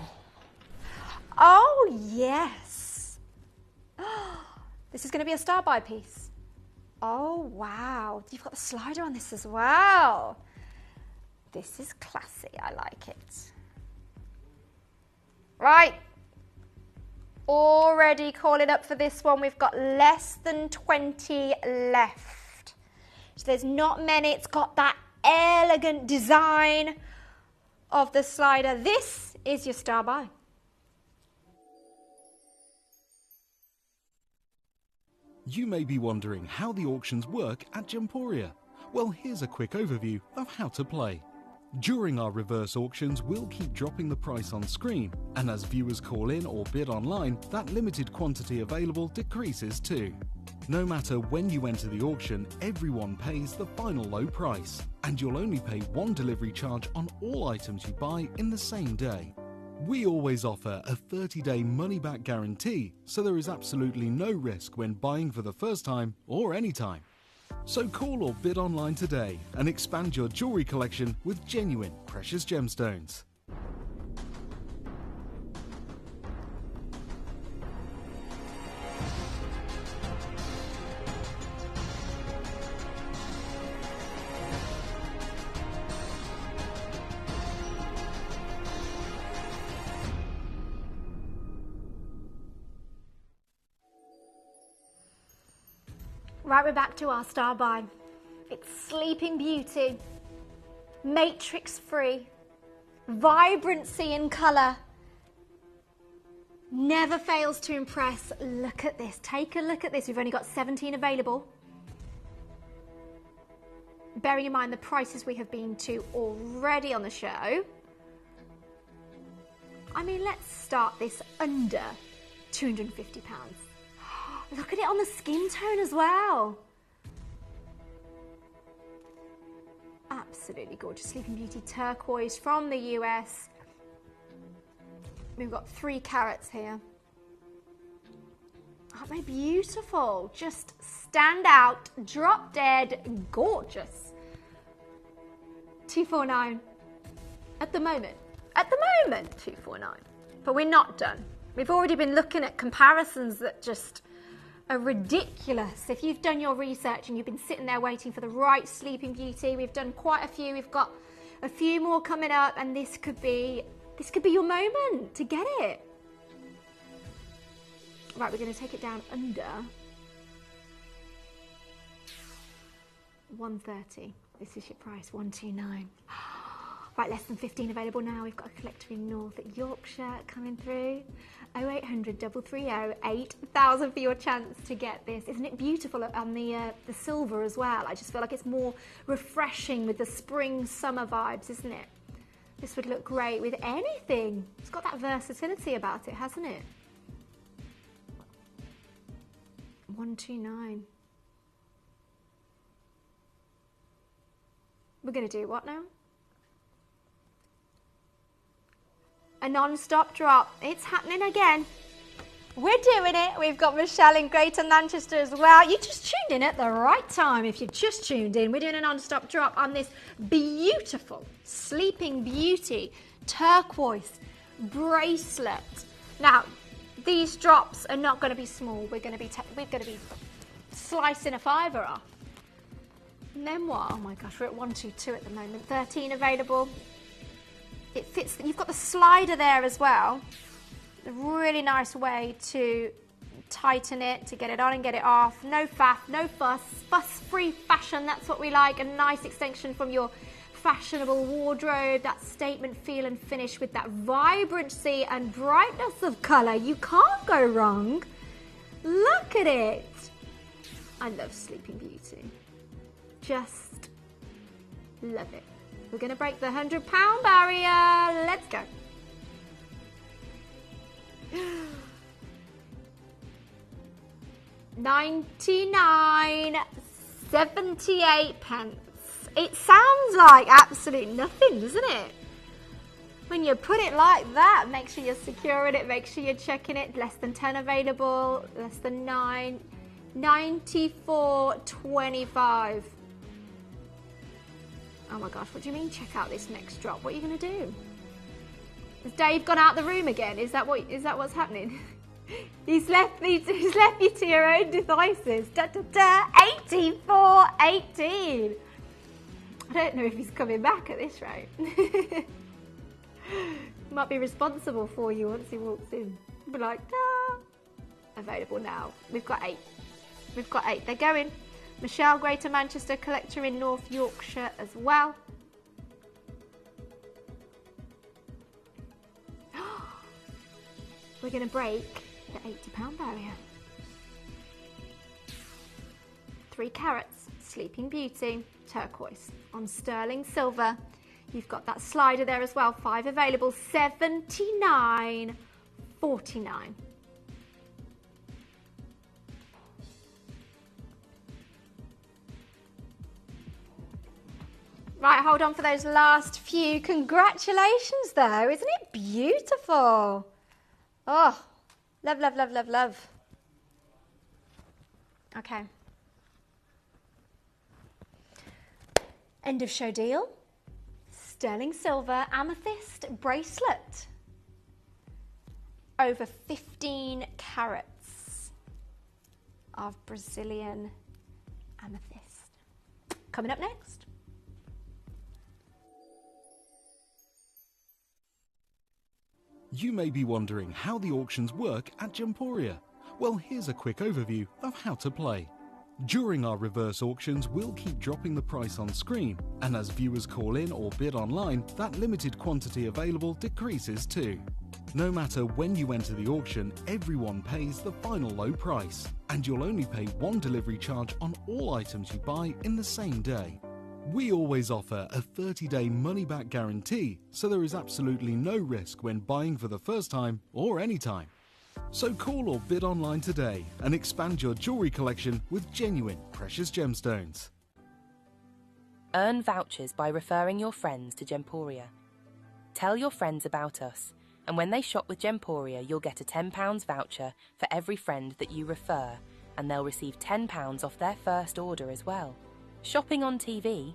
A: yes. This is going to be a star buy piece. Oh, wow. You've got the slider on this as well. This is classy. I like it. Right. Already calling up for this one. We've got less than 20 left. So there's not many. It's got that elegant design of the slider. This is your star buy.
B: You may be wondering how the auctions work at Gemporia. Well, here's a quick overview of how to play. During our reverse auctions, we'll keep dropping the price on screen, and as viewers call in or bid online, that limited quantity available decreases too. No matter when you enter the auction, everyone pays the final low price, and you'll only pay one delivery charge on all items you buy in the same day. We always offer a 30-day money-back guarantee, so there is absolutely no risk when buying for the first time or any time. So call or bid online today and expand your jewellery collection with genuine precious gemstones.
A: Right, we're back to our star buy. It's Sleeping Beauty, matrix free, vibrancy in colour, never fails to impress. Look at this, take a look at this. We've only got 17 available. Bearing in mind the prices we have been to already on the show. I mean, let's start this under £250. Look at it on the skin tone as well. Absolutely gorgeous. Sleeping Beauty turquoise from the US. We've got 3 carats here. Aren't they beautiful? Just stand out, drop dead, gorgeous. 249 at the moment. At the moment, 249. But we're not done. We've already been looking at comparisons that just are ridiculous. If you've done your research and you've been sitting there waiting for the right Sleeping Beauty, we've done quite a few. We've got a few more coming up, and this could be your moment to get it. Right, we're going to take it down under 130. This is your price, 129. Right, less than 15 available now. We've got a collector in North Yorkshire coming through. 0800 330 8000 for your chance to get this. Isn't it beautiful on the silver as well? I just feel like it's more refreshing with the spring summer vibes, isn't it? This would look great with anything. It's got that versatility about it, hasn't it? 129. We're going to do what now? A non-stop drop. It's happening again. We're doing it. We've got Michelle in Greater Manchester as well. You just tuned in at the right time. If you just tuned in, we're doing a non-stop drop on this beautiful Sleeping Beauty turquoise bracelet. Now, these drops are not going to be small. We're going to be slicing a fiver off. And then what? Oh my gosh, we're at 122 at the moment. 13 available. It fits. You've got the slider there as well. A really nice way to tighten it, to get it on and get it off. No faff, no fuss. Fuss-free fashion, that's what we like. A nice extension from your fashionable wardrobe. That statement feel and finish with that vibrancy and brightness of colour. You can't go wrong. Look at it. I love Sleeping Beauty. Just love it. We're going to break the £100 barrier. Let's go. £99.78. It sounds like absolute nothing, doesn't it? When you put it like that, make sure you're securing it, make sure you're checking it. Less than 10 available, less than 9. 94.25. Oh my gosh, what do you mean check out this next drop? What are you going to do? Has Dave gone out the room again? Is that what's happening? He's left you to your own devices. 84.18. I don't know if he's coming back at this rate. Might be responsible for you once he walks in. Be like, ah. Available now. We've got 8. We've got 8. They're going. Michelle, Greater Manchester collector in North Yorkshire as well. We're going to break the £80 barrier. 3 carats, Sleeping Beauty, turquoise on sterling silver. You've got that slider there as well. 5 available, $79.49. Right, hold on for those last few. Congratulations though, isn't it beautiful? Oh, love, love, love, love, love. Okay. End of show deal. Sterling silver amethyst bracelet. Over 15 carats of Brazilian amethyst. Coming up next.
B: You may be wondering how the auctions work at Gemporia. Well, here's a quick overview of how to play. During our reverse auctions, we'll keep dropping the price on screen, and as viewers call in or bid online, that limited quantity available decreases too. No matter when you enter the auction, everyone pays the final low price, and you'll only pay one delivery charge on all items you buy in the same day. We always offer a 30-day money-back guarantee, so there is absolutely no risk when buying for the first time or anytime. So call or bid online today and expand your jewellery collection with genuine precious gemstones.
N: Earn vouchers by referring your friends to Gemporia. Tell your friends about us, and when they shop with Gemporia, you'll get a £10 voucher for every friend that you refer, and they'll receive £10 off their first order as well. Shopping on TV?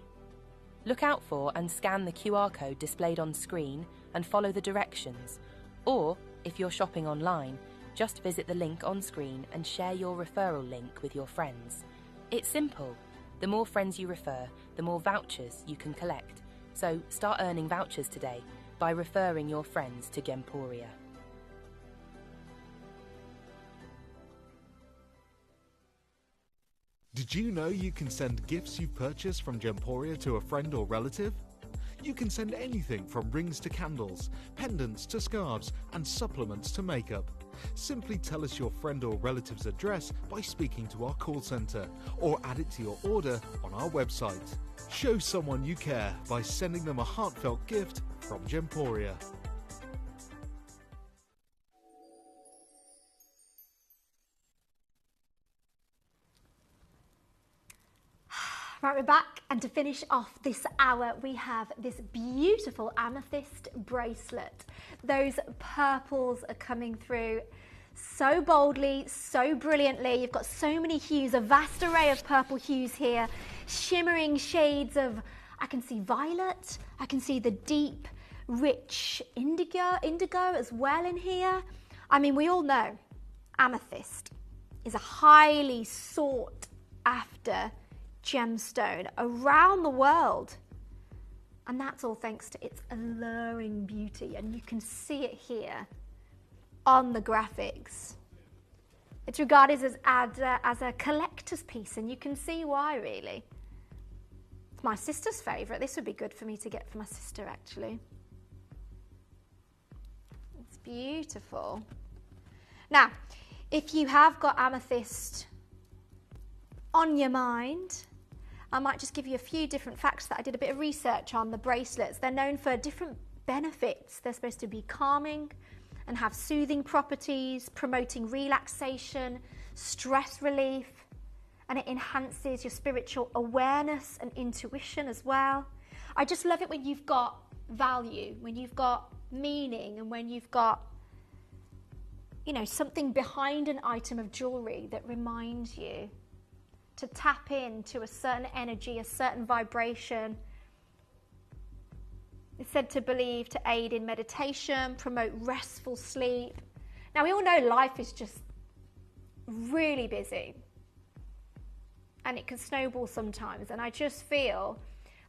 N: Look out for and scan the QR code displayed on screen and follow the directions. Or, if you're shopping online, just visit the link on screen and share your referral link with your friends. It's simple. The more friends you refer, the more vouchers you can collect. So start earning vouchers today by referring your friends to Gemporia.
I: Did you know you can send gifts you've purchased from Gemporia to a friend or relative? You can send anything from rings to candles, pendants to scarves, and supplements to makeup. Simply tell us your friend or relative's address by speaking to our call centre, or add it to your order on our website. Show someone you care by sending them a heartfelt gift from Gemporia.
A: Right, we're back, and to finish off this hour, we have this beautiful amethyst bracelet. Those purples are coming through so boldly, so brilliantly. You've got so many hues, a vast array of purple hues here, shimmering shades of, I can see violet, I can see the deep, rich indigo as well in here. I mean, we all know amethyst is a highly sought after gemstone around the world, and that's all thanks to its alluring beauty, and you can see it here on the graphics. It's regarded as a collector's piece, and you can see why, really. It's my sister's favourite. This would be good for me to get for my sister, actually. It's beautiful. Now, if you have got amethyst on your mind, I might just give you a few different facts that I did a bit of research on the bracelets. They're known for different benefits. They're supposed to be calming and have soothing properties, promoting relaxation, stress relief, and it enhances your spiritual awareness and intuition as well. I just love it when you've got value, when you've got meaning, and when you've got, you know, something behind an item of jewellery that reminds you to tap into a certain energy, a certain vibration. It's said to believe to aid in meditation, promote restful sleep. Now, we all know life is just really busy and it can snowball sometimes, and I just feel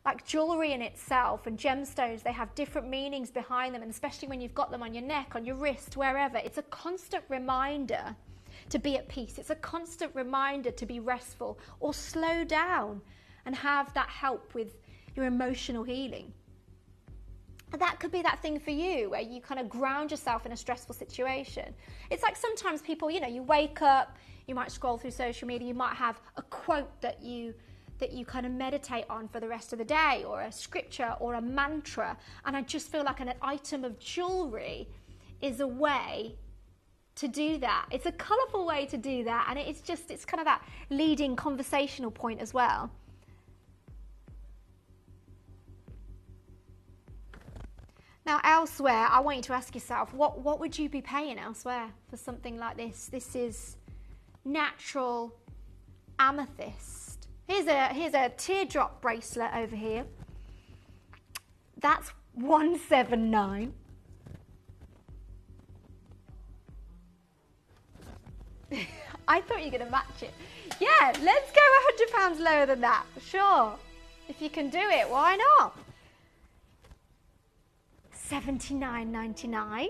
A: like jewellery in itself and gemstones, they have different meanings behind them, and especially when you've got them on your neck, on your wrist, wherever, it's a constant reminder to be at peace. It's a constant reminder to be restful or slow down and have that help with your emotional healing. And that could be that thing for you where you kind of ground yourself in a stressful situation. It's like sometimes people, you know, you wake up, you might scroll through social media, you might have a quote that you kind of meditate on for the rest of the day, or a scripture or a mantra. And I just feel like an item of jewelry is a way to do that. It's a colourful way to do that, and it's kind of that leading conversational point as well. Now elsewhere, I want you to ask yourself, what would you be paying elsewhere for something like this? This is natural amethyst. Here's a teardrop bracelet over here. That's $179. I thought you were going to match it. Yeah, let's go £100 lower than that. Sure. If you can do it, why not? $79.99.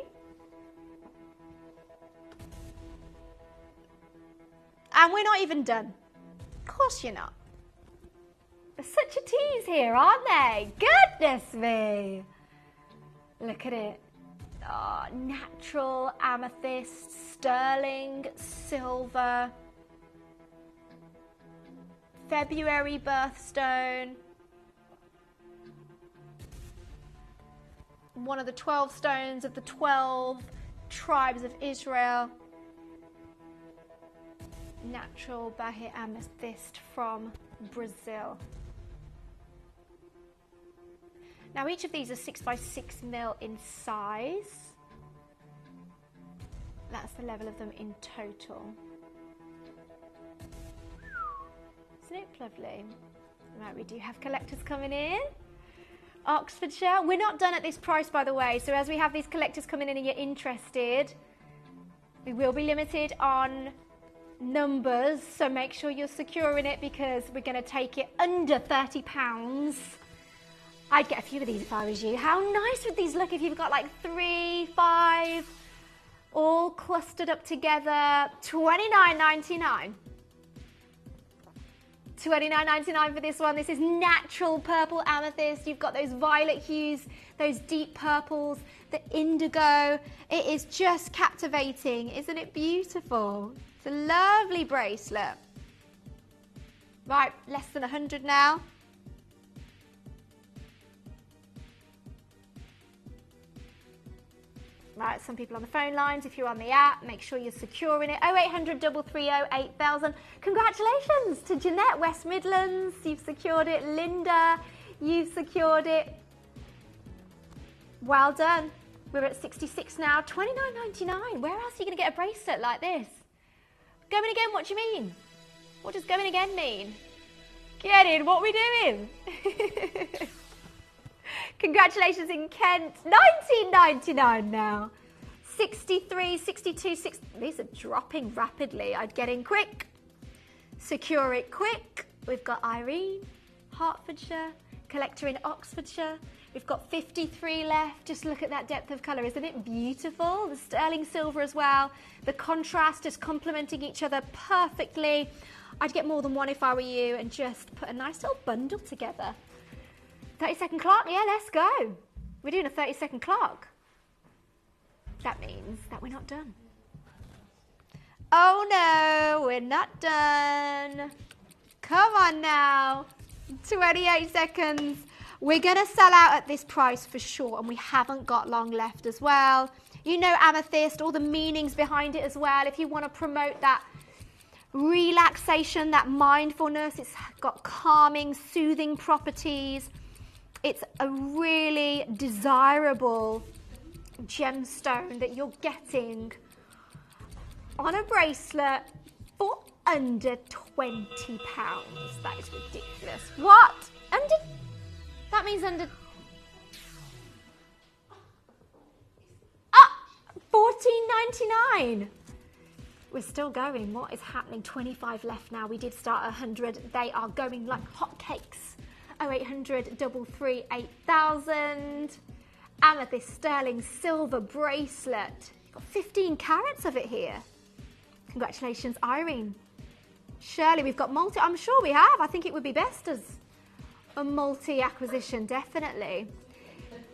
A: And we're not even done. Of course you're not. There's such a tease here, aren't they? Goodness me. Look at it. Oh, natural amethyst, sterling silver, February birthstone, one of the 12 stones of the 12 tribes of Israel. Natural Bahir amethyst from Brazil. Now each of these are 6 by 6 mil in size. That's the level of them in total. Isn't it lovely? Right, we do have collectors coming in. Oxfordshire. We're not done at this price, by the way, so as we have these collectors coming in and you're interested, we will be limited on numbers, so make sure you're securing it because we're going to take it under £30. I'd get a few of these if I was you. How nice would these look if you've got like 3, 5, all clustered up together? $29.99. $29.99 for this one. This is natural purple amethyst. You've got those violet hues, those deep purples, the indigo. It is just captivating. Isn't it beautiful? It's a lovely bracelet. Right, less than 100 now. Right, some people on the phone lines. If you're on the app, make sure you're securing it. 0800 330 8000. Congratulations to Jeanette, West Midlands. You've secured it. Linda, you've secured it. Well done. We're at 66 now. $29.99. Where else are you going to get a bracelet like this? Going again, what do you mean? What does going again mean? Get in, what are we doing? Congratulations in Kent. $19.99 now. 63, 62, 60. These are dropping rapidly. I'd get in quick. Secure it quick. We've got Irene, Hertfordshire, collector in Oxfordshire. We've got 53 left. Just look at that depth of colour. Isn't it beautiful? The sterling silver as well. The contrast is complementing each other perfectly. I'd get more than one if I were you and just put a nice little bundle together. 30-second clock? Yeah, let's go. We're doing a 30-second clock. That means that we're not done. Oh no, we're not done. Come on now. 28 seconds. We're going to sell out at this price for sure, and we haven't got long left as well. You know amethyst, all the meanings behind it as well. If you want to promote that relaxation, that mindfulness, it's got calming, soothing properties. It's a really desirable gemstone that you're getting on a bracelet for under £20. That is ridiculous. What? That means under... $14.99. We're still going. What is happening? 25 left now. We did start 100. They are going like hotcakes. 0800 330 8000. Amethyst sterling silver bracelet. You've got 15 carats of it here. Congratulations, Irene. Shirley, we've got multi. I'm sure we have. I think it would be best as a multi-acquisition, definitely.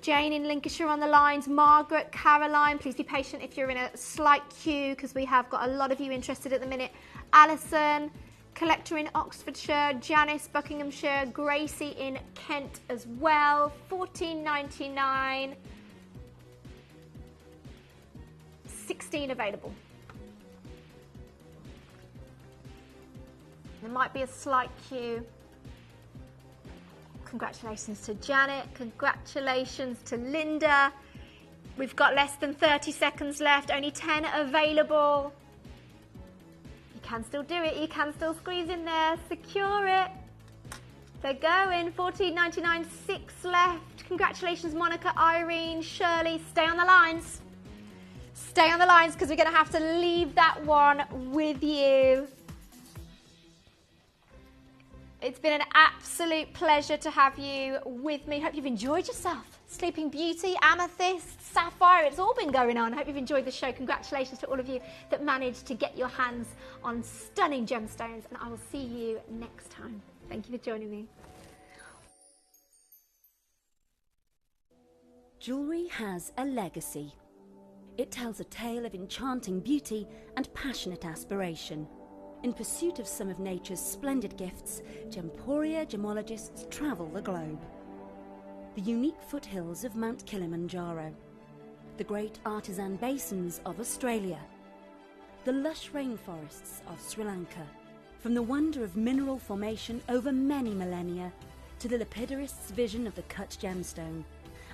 A: Jane in Lincolnshire on the lines. Margaret, Caroline, please be patient if you're in a slight queue because we have got a lot of you interested at the minute. Alison, collector in Oxfordshire. Janice, Buckinghamshire. Gracie in Kent as well. $14.99. 16 available. There might be a slight queue. Congratulations to Janet. Congratulations to Linda. We've got less than 30 seconds left. Only 10 available. You can still do it. You can still squeeze in there. Secure it. They're going. $14.99. 6 left. Congratulations, Monica, Irene, Shirley. Stay on the lines. Stay on the lines because we're going to have to leave that one with you. It's been an absolute pleasure to have you with me. Hope you've enjoyed yourself. Sleeping Beauty, Amethyst, Sapphire, it's all been going on. I hope you've enjoyed the show. Congratulations to all of you that managed to get your hands on stunning gemstones, and I will see you next time. Thank you for joining me.
R: Jewellery has a legacy. It tells a tale of enchanting beauty and passionate aspiration. In pursuit of some of nature's splendid gifts, Gemporia gemologists travel the globe. The unique foothills of Mount Kilimanjaro, the great artisan basins of Australia, the lush rainforests of Sri Lanka, from the wonder of mineral formation over many millennia to the lapidarists' vision of the cut gemstone,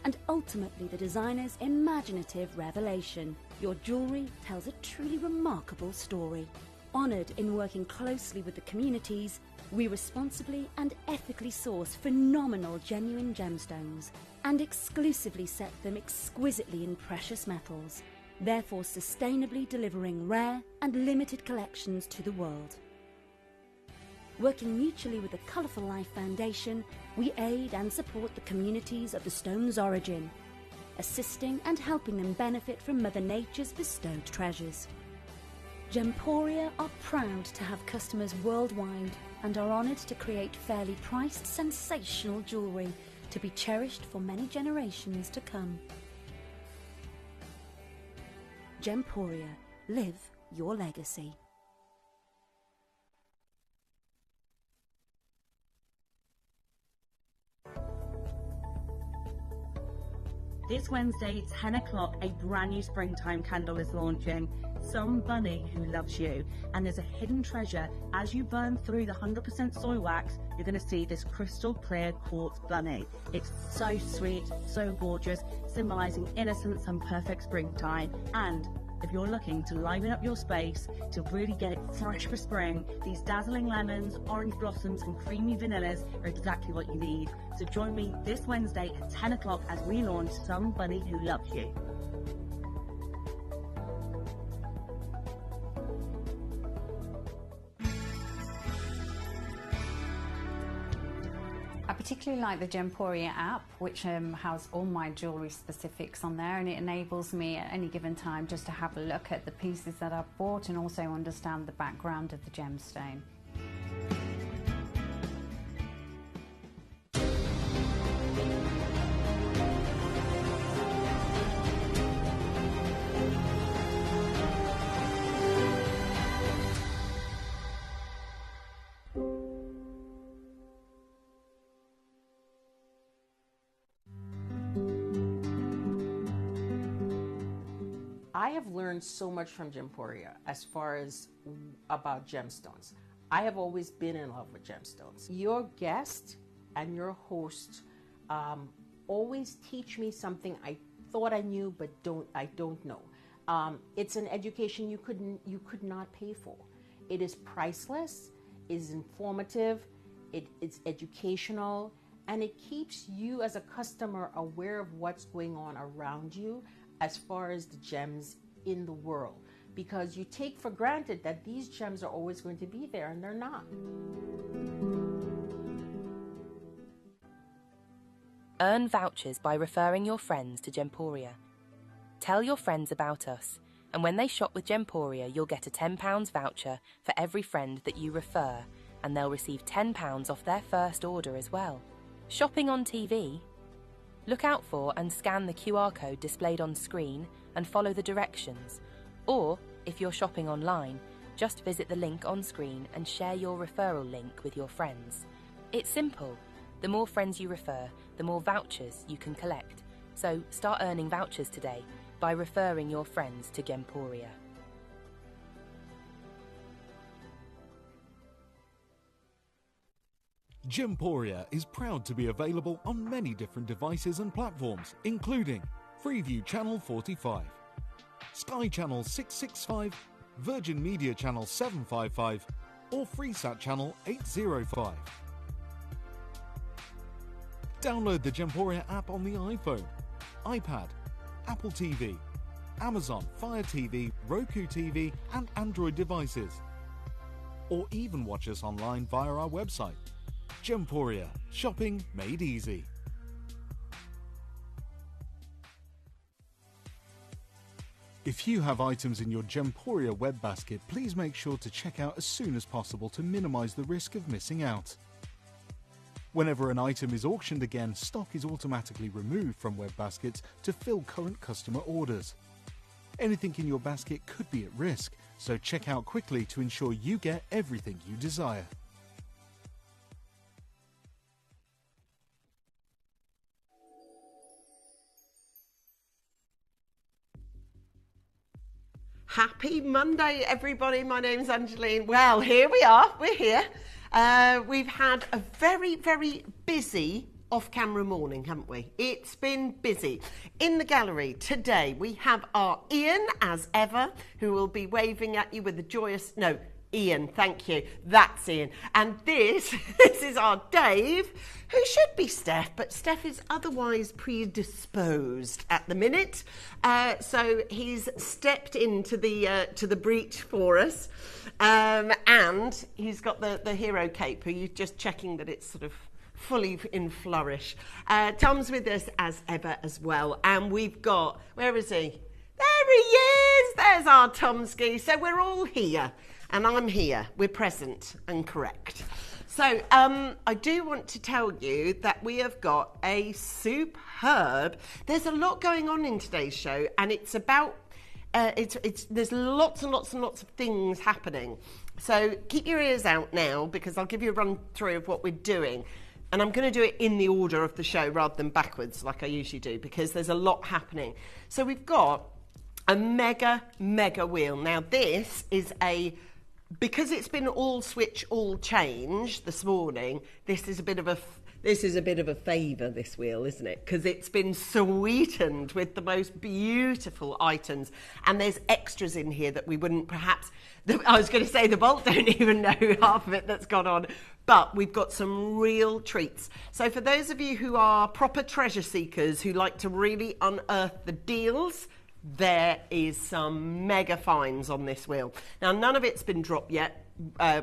R: and ultimately the designer's imaginative revelation. Your jewellery tells a truly remarkable story. Honoured in working closely with the communities, we responsibly and ethically source phenomenal genuine gemstones and exclusively set them exquisitely in precious metals, therefore sustainably delivering rare and limited collections to the world. Working mutually with the Colourful Life Foundation, we aid and support the communities of the stone's origin, assisting and helping them benefit from Mother Nature's bestowed treasures. Gemporia are proud to have customers worldwide and are honoured to create fairly priced, sensational jewellery to be cherished for many generations to come. Gemporia, live your legacy.
H: This Wednesday, 10 o'clock, a brand new springtime candle is launching. Some bunny who loves you. And there's a hidden treasure. As you burn through the 100% soy wax, you're going to see this crystal clear quartz bunny. It's so sweet, so gorgeous, symbolising innocence and perfect springtime. And if you're looking to liven up your space, to really get it fresh for spring, these dazzling lemons, orange blossoms and creamy vanillas are exactly what you need. So join me this Wednesday at 10 o'clock as we launch Some Bunny Who Loves You.
S: I particularly like the Gemporia app, which has all my jewellery specifics on there, and it enables me at any given time just to have a look at the pieces that I've bought and also understand the background of the gemstone.
T: I have learned so much from Gemporia as far as about gemstones. I have always been in love with gemstones. Your guest and your host always teach me something I thought I knew but I don't know. It's an education you could not pay for. It is priceless, it is informative, it's educational, and it keeps you as a customer aware of what's going on around you as far as the gems in the world, because you take for granted that these gems are always going to be there, and they're not.
N: Earn vouchers by referring your friends to Gemporia. Tell your friends about us, And when they shop with Gemporia, you'll get a £10 voucher for every friend that you refer, and they'll receive £10 off their first order as well. Shopping on TV? Look out for and scan the QR code displayed on screen and follow the directions. Or, if you're shopping online, just visit the link on screen and share your referral link with your friends. It's simple. The more friends you refer, the more vouchers you can collect. So start earning vouchers today by referring your friends to Gemporia.
B: Gemporia is proud to be available on many different devices and platforms, including Freeview Channel 45, Sky Channel 665, Virgin Media Channel 755, or Freesat Channel 805. Download the Gemporia app on the iPhone, iPad, Apple TV, Amazon Fire TV, Roku TV, and Android devices. Or even watch us online via our website. Gemporia, shopping made easy. If you have items in your Gemporia web basket, please make sure to check out as soon as possible to minimize the risk of missing out. Whenever an item is auctioned again, stock is automatically removed from web baskets to fill current customer orders. Anything in your basket could be at risk, so check out quickly to ensure you get everything you desire.
T: Happy Monday, everybody. My name's Angeline. Well, here we are. We're here. We've had a very, very busy off-camera morning, haven't we? It's been busy. In the gallery today, we have our Ian, as ever, who will be waving at you with a joyous... No, Ian, thank you. That's Ian. And this is our Dave, who should be Steph, but Steph is otherwise predisposed at the minute. So he's stepped into the breach for us. And he's got the hero cape. Are you just checking that it's sort of fully in flourish? Tom's with us as ever as well. And we've got, where is he? There he is. There's our Tomsky. So we're all here. And I'm here. We're present and correct. So I do want to tell you that we have got a superb... There's a lot going on in today's show, and it's about... there's lots and lots and lots of things happening. So keep your ears out now, because I'll give you a run through of what we're doing. And I'm going to do it in the order of the show rather than backwards like I usually do, because there's a lot happening. So we've got a mega wheel. Now this is because it's been all switch, all change this morning, this is a bit of a favour, this wheel, isn't it? Because it's been sweetened with the most beautiful items. And there's extras in here that we wouldn't perhaps... I was going to say the vault don't even know half of it that's gone on. But we've got some real treats. So for those of you who are proper treasure seekers, who like to really unearth the deals... There is some mega finds on this wheel. Now, none of it's been dropped yet.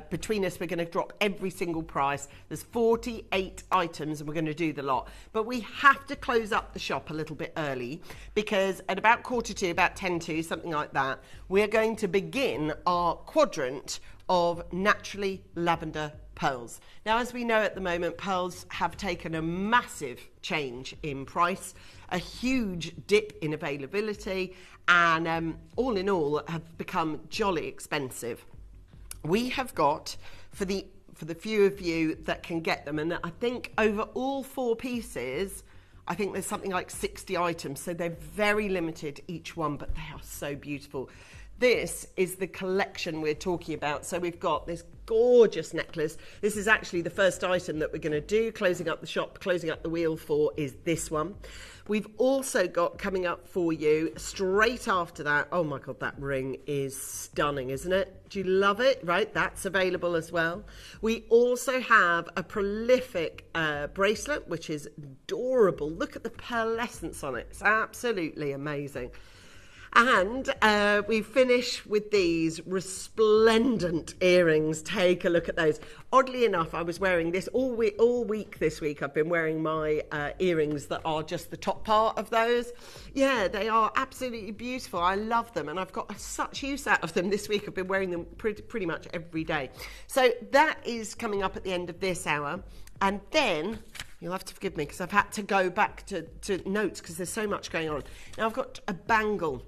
T: Between us, we're going to drop every single price. There's 48 items, and we're going to do the lot. But we have to close up the shop a little bit early, because at about 1:45, about 10:10, something like that, we're going to begin our quadrant of naturally lavender pearls. Now, as we know at the moment, pearls have taken a massive change in price, a huge dip in availability, and all in all have become jolly expensive. We have got, for the few of you that can get them, and I think over all 4 pieces, I think there's something like 60 items, so they're very limited each one, but they are so beautiful. This is the collection we're talking about. So we've got this gorgeous necklace. This is actually the first item that we're going to do, closing up the shop, closing up the wheel for, is this one. We've also got coming up for you straight after that. Oh my God, that ring is stunning, isn't it? Do you love it? Right, that's available as well. We also have a prolific bracelet, which is adorable. Look at the pearlescence on it. It's absolutely amazing.
U: And we finish with these resplendent earrings. Take a look at those. Oddly enough, I was wearing this all week this week. I've been wearing my earrings that are just the top part of those. Yeah, they are absolutely beautiful. I love them, and I've got such use out of them this week. I've been wearing them pretty much every day. So that is coming up at the end of this hour. And then, you'll have to forgive me because I've had to go back to notes because there's so much going on. Now, I've got a bangle.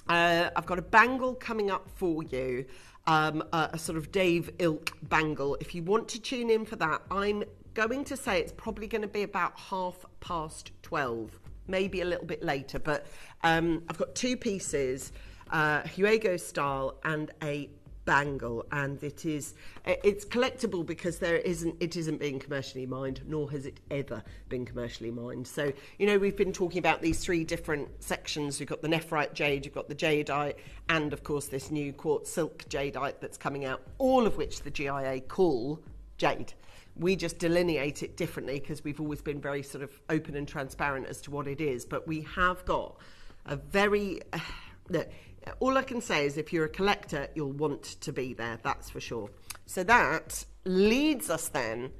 U: I've got a bangle coming up for you, a sort of Dave ilk bangle. If you want to tune in for that, I'm going to say it's probably going to be about 12:30, maybe a little bit later. But I've got two pieces, Huego style and a bangle, and it's collectible because it isn't being commercially mined, nor has it ever been commercially mined. So, you know, we've been talking about these three different sections. We've got the nephrite jade, you've got the jadeite, and of course this new quartz silk jadeite that's coming out, all of which the GIA call jade. We just delineate it differently because we've always been very sort of open and transparent as to what it is. But we have got a very all I can say is if you're a collector, you'll want to be there, that's for sure. So that leads us then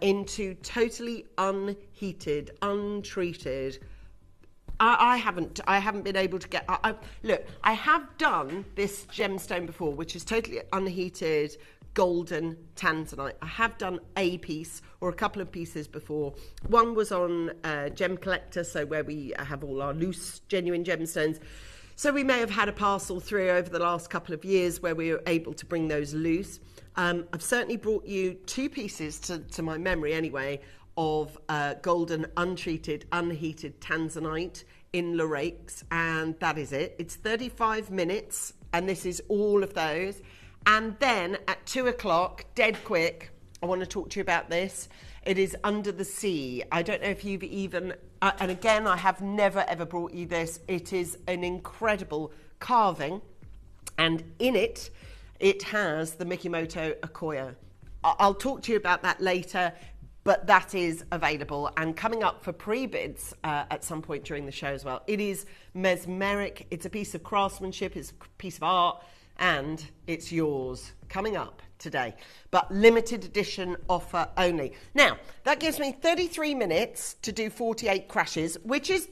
U: into totally unheated, untreated. I haven't been able to get. Look, I have done this gemstone before, which is totally unheated golden Tanzanite. I have done a piece or a couple of pieces before. One was on Gem Collector, so where we have all our loose, genuine gemstones. So we may have had a parcel through over the last couple of years where we were able to bring those loose. I've certainly brought you two pieces, to my memory anyway, of golden, untreated, unheated Tanzanite in Lorakes, and that is it. It's 35 minutes, and this is all of those. And then at 2 o'clock, dead quick, I want to talk to you about this. It is Under the Sea. I don't know if you've even... and again, I have never, ever brought you this. It is an incredible carving. And in it, it has the Mikimoto Akoya. I'll talk to you about that later, but that is available and coming up for pre-bids at some point during the show as well. It is mesmeric. It's a piece of craftsmanship. It's a piece of art. And it's yours coming up today, but limited edition offer only. Now, that gives me 33 minutes to do 48 crashes, which is,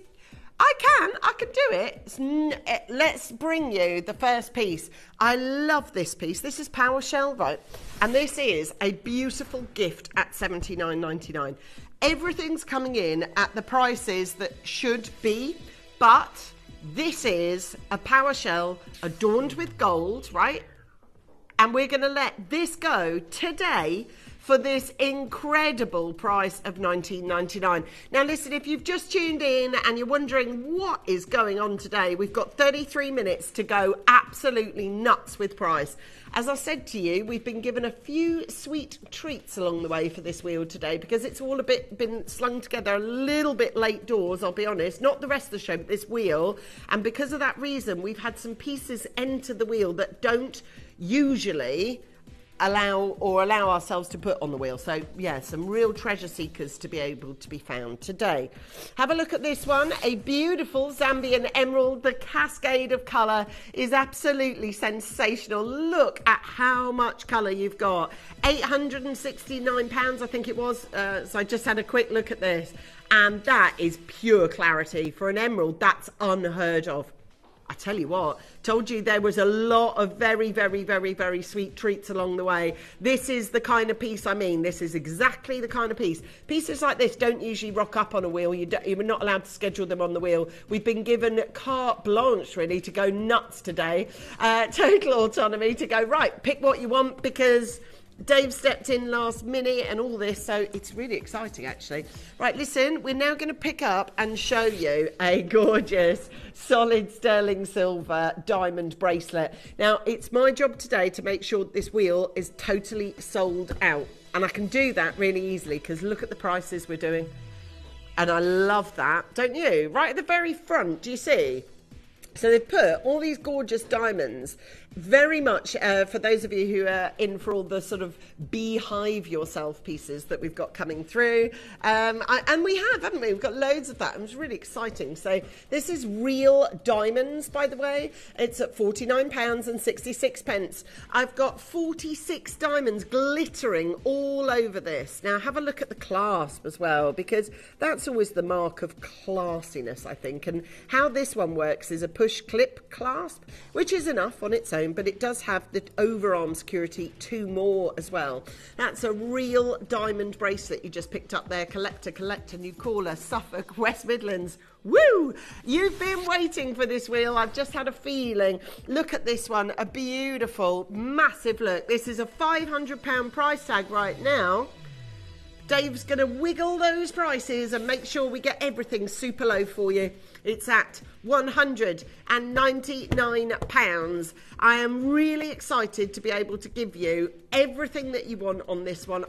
U: I can do it. Let's bring you the first piece. I love this piece. This is PowerShell, right? And this is a beautiful gift at $79.99. Everything's coming in at the prices that should be, but this is a PowerShell adorned with gold, right? And we're going to let this go today for this incredible price of $19.99. Now listen, if you've just tuned in and you're wondering what is going on today, we've got 33 minutes to go absolutely nuts with price. As I said to you, we've been given a few sweet treats along the way for this wheel today because it's all been slung together a little bit late doors, I'll be honest. Not the rest of the show, but this wheel. And because of that reason, we've had some pieces enter the wheel that don't usually allow ourselves to put on the wheel. So yeah, some real treasure seekers to be able to be found today. Have a look at this one, a beautiful Zambian emerald. The cascade of colour is absolutely sensational. Look at how much colour you've got. £869 I think it was, so I just had a quick look at this, and that is pure clarity for an emerald. That's unheard of. I tell you what, told you there was a lot of very, very, very, very sweet treats along the way. This is the kind of piece I mean. This is exactly the kind of piece. Pieces like this don't usually rock up on a wheel. You're not allowed to schedule them on the wheel. We've been given carte blanche, really, to go nuts today. Total autonomy to go, right, pick what you want because Dave stepped in last minute and all this, so it's really exciting, actually. Right, listen, we're now going to pick up and show you a gorgeous solid sterling silver diamond bracelet. Now, it's my job today to make sure this wheel is totally sold out, and I can do that really easily because look at the prices we're doing, and I love that, don't you? Right at the very front, do you see? So they've put all these gorgeous diamonds very much for those of you who are in for all the sort of beehive yourself pieces that we've got coming through. And we have, haven't we? We've got loads of that. It was really exciting. So this is real diamonds, by the way. It's at £49.66. I've got 46 diamonds glittering all over this. Now have a look at the clasp as well, because that's always the mark of classiness, I think. And how this one works is a push clip clasp, which is enough on its own, but it does have the overarm security 2 more as well. That's a real diamond bracelet you just picked up there. Collector, New Caller, Suffolk, West Midlands. Woo! You've been waiting for this wheel. I've just had a feeling. Look at this one, a beautiful, massive look. This is a £500 price tag right now. Dave's going to wiggle those prices and make sure we get everything super low for you. It's at £199. I am really excited to be able to give you everything that you want on this one.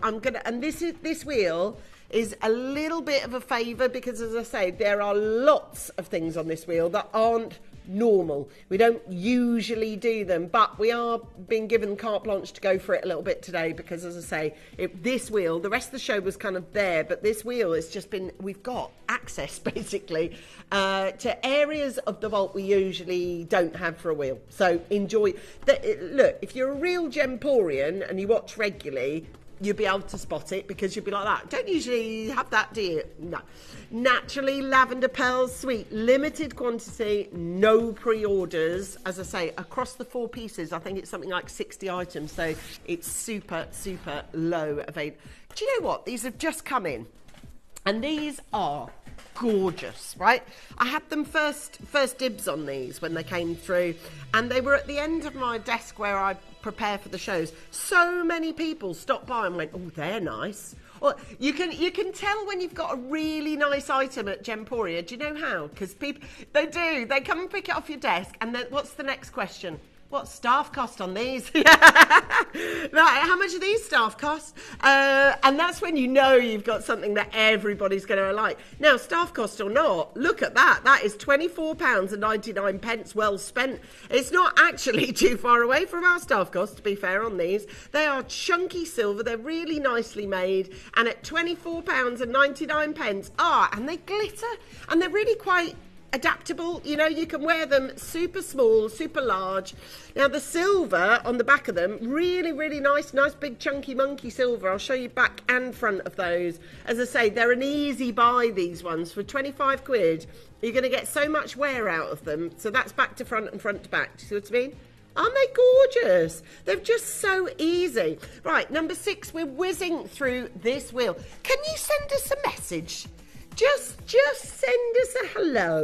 U: This wheel is a little bit of a favour because, as I say, there are lots of things on this wheel that aren't normal. We don't usually do them, but we are being given carte blanche to go for it a little bit today because, as I say, this wheel, the rest of the show was kind of there, but this wheel has just been, we've got access basically to areas of the vault we usually don't have for a wheel. So enjoy. Look, if you're a real Gemporian and you watch regularly, you'll be able to spot it because you'll be like that. Don't usually have that, do you? No. Naturally lavender pearls sweet, limited quantity, no pre-orders. As I say, across the 4 pieces, I think it's something like 60 items, so it's super, super low available. Do you know what? These have just come in, and these are gorgeous, right? I had them first dibs on these when they came through, and they were at the end of my desk where I prepare for the shows. So many people stopped by and went, oh, they're nice. Or you can tell when you've got a really nice item at Gemporia. Do you know how? Because people, they come and pick it off your desk, and then what's the next question? What's staff cost on these? Right, how much do these staff cost? And that's when you know you've got something that everybody's going to like. Now, staff cost or not, look at that. That is £24.99 well spent. It's not actually too far away from our staff cost, to be fair, on these. They are chunky silver. They're really nicely made. And at £24.99, and they glitter. And they're really quite adaptable. You know, you can wear them super small, super large. Now the silver on the back of them, really, really nice big chunky monkey silver. I'll show you back and front of those. As I say, they're an easy buy, these ones. For 25 quid, you're going to get so much wear out of them. So that's back to front and front to back. Do you see what I mean? Aren't they gorgeous? They're just so easy. Right, number 6, we're whizzing through this wheel. Can you send us a message? Just send us a hello.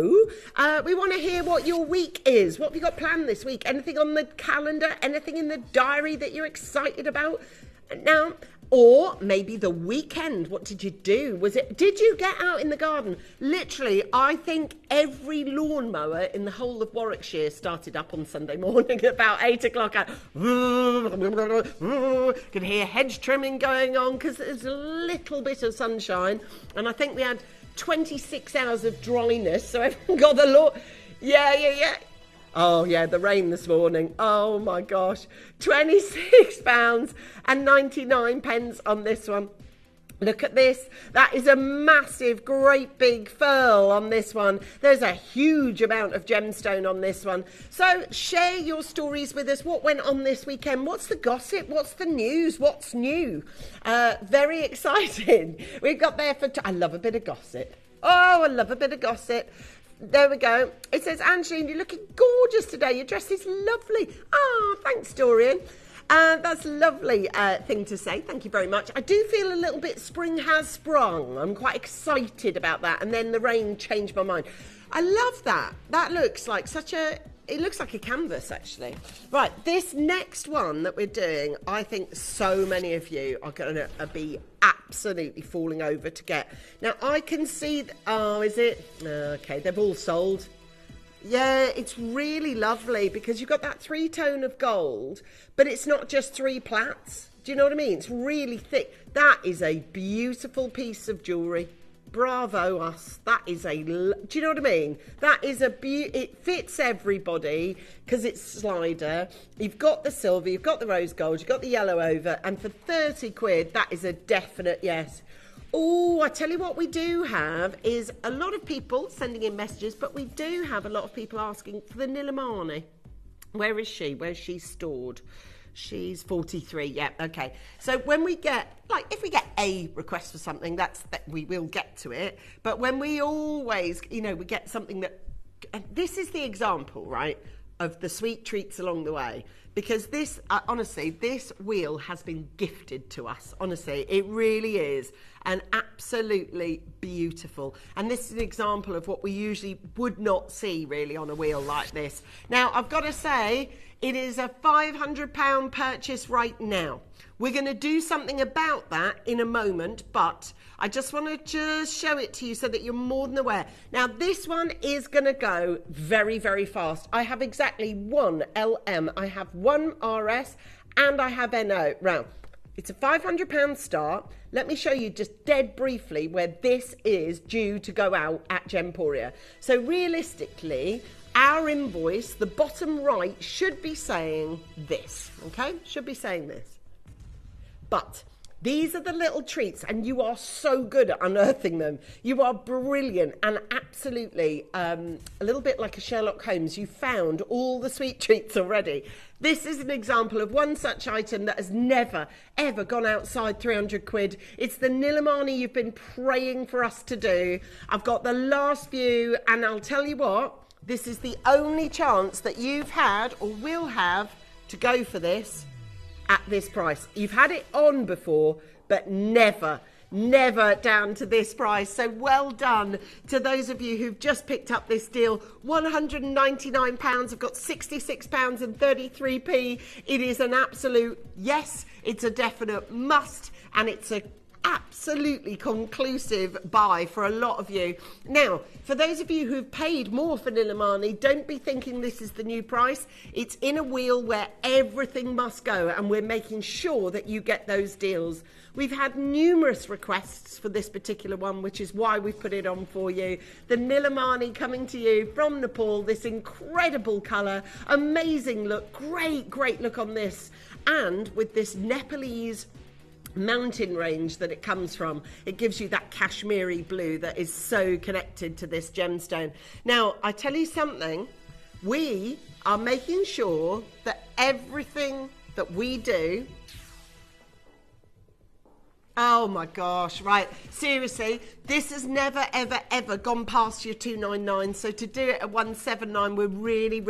U: We want to hear what your week is. What have you got planned this week? Anything on the calendar? Anything in the diary that you're excited about? Now, or maybe the weekend. What did you do? Did you get out in the garden? Literally, I think every lawnmower in the whole of Warwickshire started up on Sunday morning at about 8 o'clock. Could hear hedge trimming going on because there's a little bit of sunshine. And I think we had 26 hours of dryness, so everyone got the lawn. Yeah. Oh, yeah, the rain this morning. Oh, my gosh. £26.99 on this one. Look at this. That is a massive, great big furl on this one. There's a huge amount of gemstone on this one. So share your stories with us. What went on this weekend? What's the gossip? What's the news? What's new? Very exciting. We've got there for... I love a bit of gossip. Oh, I love a bit of gossip. There we go. It says, Angeline, you're looking gorgeous today. Your dress is lovely. Oh, thanks, Dorian. That's a lovely thing to say. Thank you very much. I do feel a little bit spring has sprung. I'm quite excited about that. And then the rain changed my mind. I love that. That looks like it looks like a canvas, actually. Right, this next one that we're doing, I think so many of you are going to be absolutely falling over to get. Now, I can see... Oh, is it? Okay, they've all sold. Yeah, it's really lovely because you've got that 3-tone of gold, but it's not just 3 plats. Do you know what I mean? It's really thick. That is a beautiful piece of jewellery. bravo us. That is do you know what I mean? That is it fits everybody because it's slider. You've got the silver, you've got the rose gold, you've got the yellow over, and for 30 quid, that is a definite yes. Oh, I tell you what we do have is a lot of people sending in messages, but we do have a lot of people asking for the Nilamani. Where is she? Where's she stored? She's 43. Yeah, okay. So when we get, like, if we get a request for something, that we will get to it. But when we always, you know, we get something that, and this is the example, right, of the sweet treats along the way. Because this, honestly, this wheel has been gifted to us. Honestly, it really is. And absolutely beautiful. And this is an example of what we usually would not see really on a wheel like this. Now, I've got to say, it is a £500 purchase right now. We're going to do something about that in a moment, but I just want to show it to you so that you're more than aware. Now, this one is going to go very, very fast. I have exactly one LM. I have one RS and I have NO. Now, it's a £500 start. Let me show you just dead briefly where this is due to go out at Gemporia. So realistically, our invoice, the bottom right, should be saying this, okay? Should be saying this. But these are the little treats, and you are so good at unearthing them. You are brilliant and absolutely a little bit like a Sherlock Holmes. You found all the sweet treats already. This is an example of one such item that has never, ever gone outside 300 quid. It's the Nilamani you've been praying for us to do. I've got the last few, and I'll tell you what, this is the only chance that you've had or will have to go for this at this price. You've had it on before, but never down to this price. So well done to those of you who've just picked up this deal. £199. I've got £66 and 33p. It is an absolute yes. It's a definite must, and it's a absolutely conclusive buy for a lot of you. Now, for those of you who've paid more for Nilamani, don't be thinking this is the new price. It's in a wheel where everything must go, and we're making sure that you get those deals. We've had numerous requests for this particular one, which is why we've put it on for you. The Nilamani coming to you from Nepal, this incredible colour, amazing look, great look on this, and with this Nepalese mountain range that it comes from, it gives you that Kashmiri blue that is so connected to this gemstone. Now, I tell you something, we are making sure that everything that we do, oh my gosh, right, seriously, this has never ever gone past your 299, so to do it at 179, we're really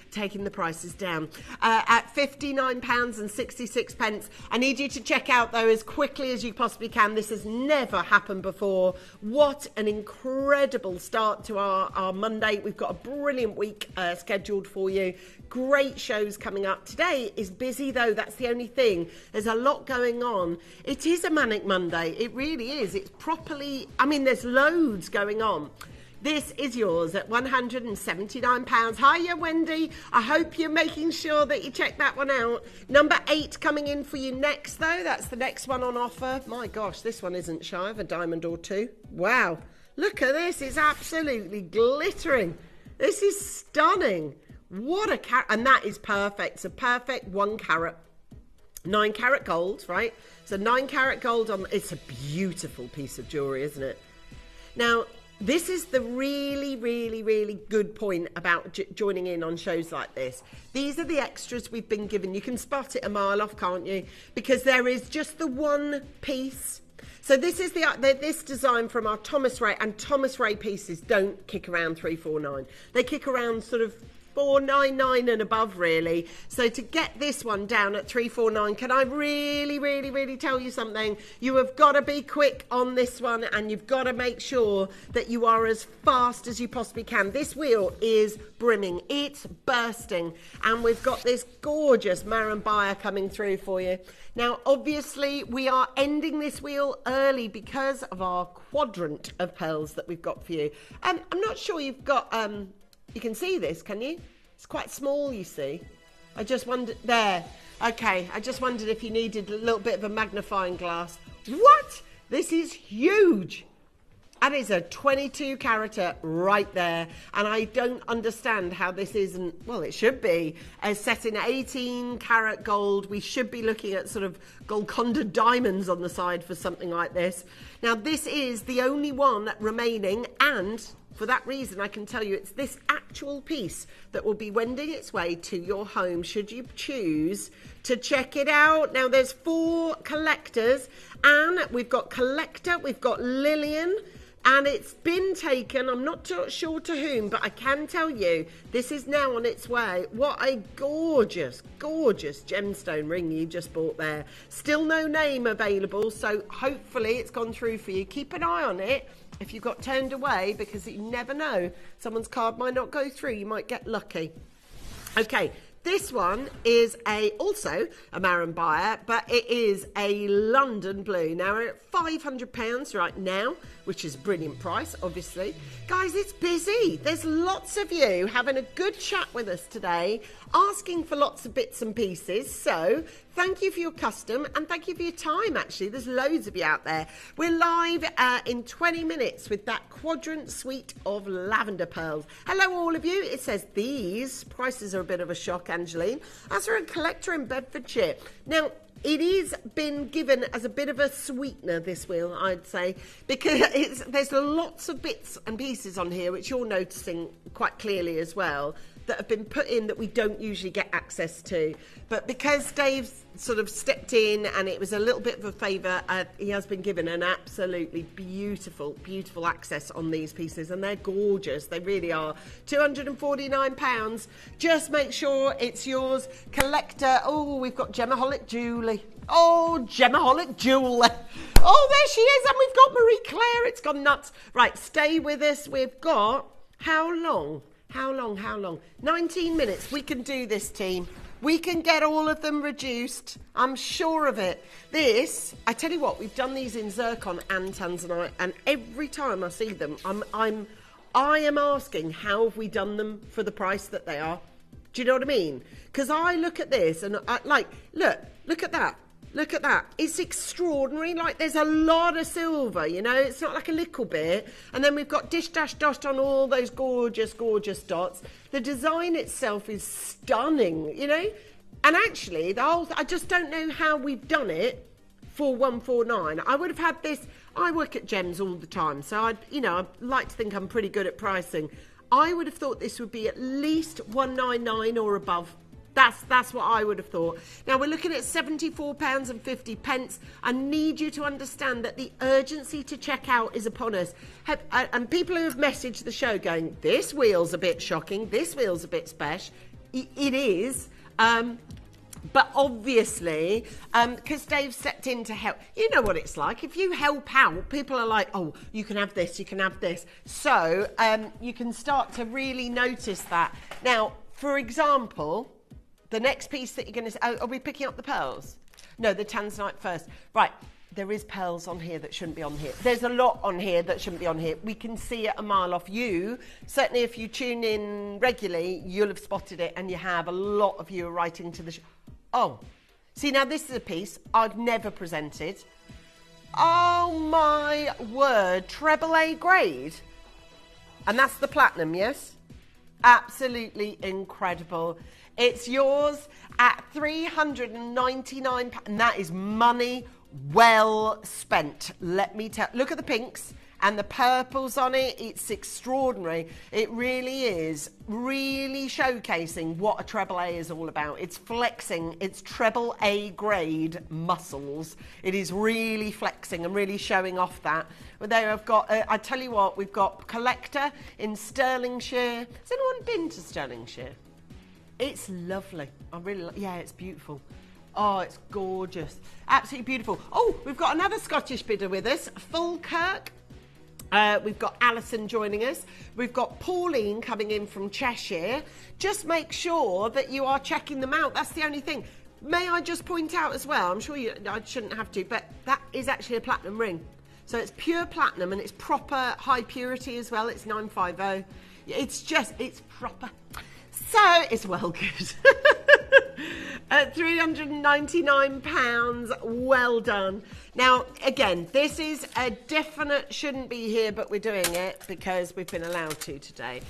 U: taking the prices down at £59.66. I need you to check out though as quickly as you possibly can. This has never happened before. What an incredible start to our Monday. We've got a brilliant week scheduled for you. Great shows coming up. Today is busy though, that's the only thing. There's a lot going on. It is a manic Monday, it really is. It's properly, I mean, there's loads going on. This is yours at £179. Hiya, Wendy. I hope you're making sure that you check that one out. Number 8 coming in for you next, though. That's the next one on offer. My gosh, this one isn't shy of a diamond or two. Wow. Look at this. It's absolutely glittering. This is stunning. What a carat. And that is perfect. It's a perfect 1 carat. 9 carat gold, right? So 9 carat gold on, it's a beautiful piece of jewellery, isn't it? Now, this is the really good point about joining in on shows like this. These are the extras we've been given. You can spot it a mile off, can't you? Because there is just the one piece. So this is this design from our Thomas Ray, and Thomas Ray pieces don't kick around 349. They kick around sort of 499 and above, really. So to get this one down at 349, can I really tell you something? You have got to be quick on this one, and you've got to make sure that you are as fast as you possibly can. This wheel is brimming, it's bursting, and we've got this gorgeous Marambaya coming through for you. Now, obviously, we are ending this wheel early because of our quadrant of pearls that we've got for you. I'm not sure you've got you can see this, can you? It's quite small, you see. I just wondered, there. Okay, I just wondered if you needed a little bit of a magnifying glass. What? This is huge. That is a 22 carat right there. And I don't understand how this isn't, well, it should be, set in 18 carat gold. We should be looking at sort of Golconda diamonds on the side for something like this. Now, this is the only one remaining, and for that reason, I can tell you it's this actual piece that will be wending its way to your home should you choose to check it out. Now, there's 4 collectors, and we've got Collector, we've got Lillian, and it's been taken, I'm not sure to whom, but I can tell you this is now on its way. What a gorgeous, gorgeous gemstone ring you just bought there. Still no name available, so hopefully it's gone through for you. Keep an eye on it if you got turned away, because you never know. Someone's card might not go through. You might get lucky. Okay. This one is also a Marin buyer, but it is a London blue. Now, we're at £500 right now, which is a brilliant price, obviously. Guys, it's busy. There's lots of you having a good chat with us today, asking for lots of bits and pieces. So thank you for your custom, and thank you for your time, actually. There's loads of you out there. We're live in 20 minutes with that quadrant suite of lavender pearls. Hello, all of you. It says these prices are a bit of a shock, Angeline. As for a collector in Bedfordshire. Now, it is been given as a bit of a sweetener, this wheel, I'd say, because there's lots of bits and pieces on here, which you're noticing quite clearly as well, that have been put in that we don't usually get access to. But because Dave's sort of stepped in and it was a little bit of a favour, he has been given an absolutely beautiful, beautiful access on these pieces, and they're gorgeous. They really are. £249. Just make sure it's yours. Collector. Oh, we've got Gemaholic Julie. Oh, Gemaholic Julie. Oh, there she is. And we've got Marie Claire. It's gone nuts. Right, stay with us. We've got, how long? 19 minutes. We can do this, team. We can get all of them reduced. I'm sure of it. This, I tell you what, we've done these in zircon and tanzanite, and every time I see them, I am asking, how have we done them for the price that they are? Do you know what I mean? Because I look at this and I look at that. Look at that. It's extraordinary. Like, there's a lot of silver, you know. It's not like a little bit. And then we've got dish dash dot on all those gorgeous, gorgeous dots. The design itself is stunning, you know. And actually, I just don't know how we've done it for 149. I would have had this. I work at Gems all the time, so I'd like to think I'm pretty good at pricing. I would have thought this would be at least 199 or above. That's what I would have thought. Now, we're looking at £74.50. I need you to understand that the urgency to check out is upon us. And people who have messaged the show going, this wheel's a bit shocking, this wheel's a bit special. It is. But obviously, because Dave stepped in to help, you know what it's like. If you help out, people are like, oh, you can have this, you can have this. So you can start to really notice that. Now, for example, the next piece that you're going to... are we picking up the pearls? No, the tanzanite first. Right, there is pearls on here that shouldn't be on here. There's a lot on here that shouldn't be on here. We can see it a mile off. You, certainly if you tune in regularly, you'll have spotted it, and you have. A lot of you are writing to the show. Oh, see, now this is a piece I've never presented. Oh, my word. Treble A grade. And that's the platinum, yes? Absolutely incredible. It's yours at £399, and that is money well spent. Let me tell. Look at the pinks and the purples on it. It's extraordinary. It really is really showcasing what a treble A is all about. It's flexing its treble A grade muscles. It is really flexing and really showing off that. But there I've got, I tell you what, we've got Collector in Stirlingshire. Has anyone been to Stirlingshire? It's lovely. Yeah, it's beautiful. Oh, it's gorgeous. Absolutely beautiful. Oh, we've got another Scottish bidder with us, Falkirk. We've got Alison joining us. We've got Pauline coming in from Cheshire. Just make sure that you are checking them out. That's the only thing. May I just point out as well, I'm sure I shouldn't have to, but that is actually a platinum ring. So it's pure platinum, and it's proper high purity as well. It's 950. It's proper. So it's well good. At £399, well done. Now, again, this is a definite shouldn't be here, but we're doing it because we've been allowed to today.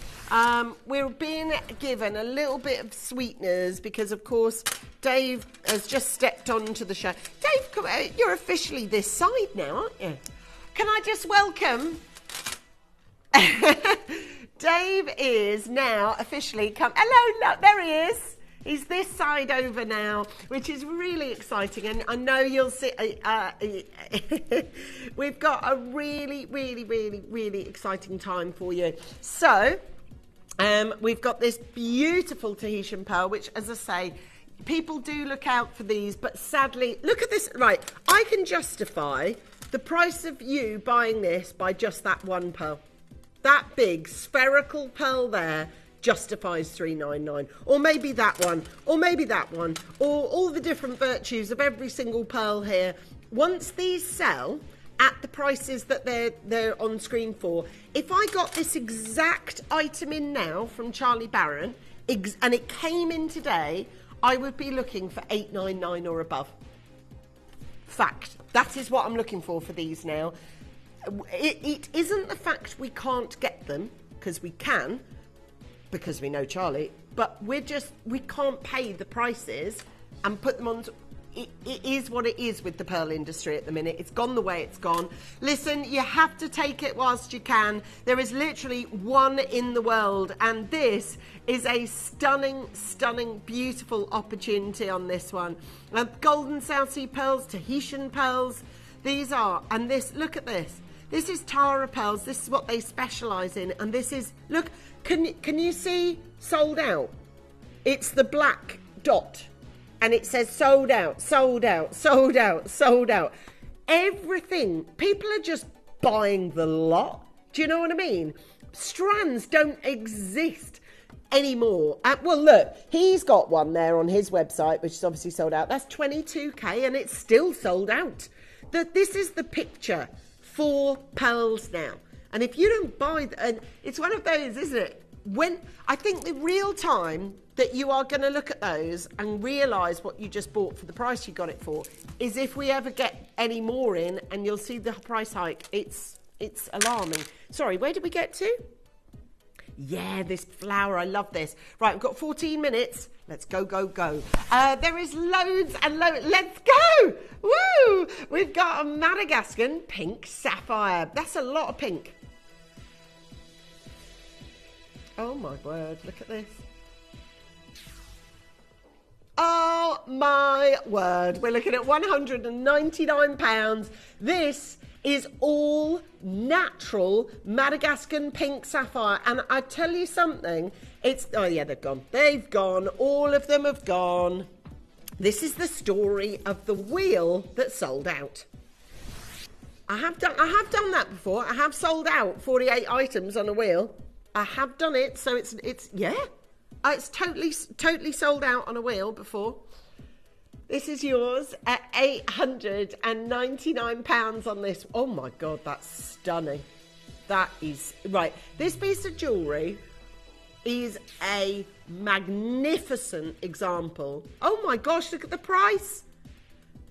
U: We're being given a little bit of sweeteners because, of course, Dave has just stepped onto the show. Dave, you're officially this side now, aren't you? Can I just welcome... Dave is now officially come... Hello, look, there he is. He's this side over now, which is really exciting. And I know you'll see... we've got a really, really, really, really exciting time for you. So, we've got this beautiful Tahitian pearl, which, as I say, people do look out for these. But sadly, look at this. Right, I can justify the price of you buying this by just that one pearl. That big spherical pearl there justifies $399, or maybe that one, or maybe that one, or all the different virtues of every single pearl here. Once these sell at the prices that they're on screen for, if I got this exact item in now from Charlie Barron, and it came in today, I would be looking for $899 or above. Fact. That is what I'm looking for these now. It isn't the fact we can't get them, because we can, because we know Charlie, but we can't pay the prices and put them on. It is what it is with the pearl industry at the minute. It's gone the way it's gone. Listen, you have to take it whilst you can. There is literally one in the world, and this is a stunning, stunning, beautiful opportunity on this one. Golden South Sea pearls, Tahitian pearls, these are, and this, look at this. This is Tara pearls. This is what they specialise in, and this is, look, can you see sold out? It's the black dot, and it says sold out, sold out, sold out, sold out. Everything, people are just buying the lot. Do you know what I mean? Strands don't exist anymore. Well, look, he's got one there on his website, which is obviously sold out. That's 22k, and it's still sold out. This is the picture for pearls now. And if you don't buy, and it's one of those, isn't it? When I think the real time that you are going to look at those and realise what you just bought for the price you got it for is if we ever get any more in, and you'll see the price hike. It's alarming. Sorry, where did we get to? Yeah, this flower, I love this. Right, we've got 14 minutes. Let's go, go, go. There is loads and loads. Let's go! Woo! We've got a Madagascan pink sapphire. That's a lot of pink. Oh my word, look at this. Oh my word, we're looking at £199. This is all natural Madagascan pink sapphire. And I tell you something, oh yeah, they've gone. They've gone, all of them have gone. This is the story of the wheel that sold out. I have done that before. I have sold out 48 items on a wheel. I have done it, so it's totally sold out on a wheel before. This is yours at £899 on this. Oh my God, that's stunning. That is, right. This piece of jewellery is a magnificent example. Oh my gosh, look at the price.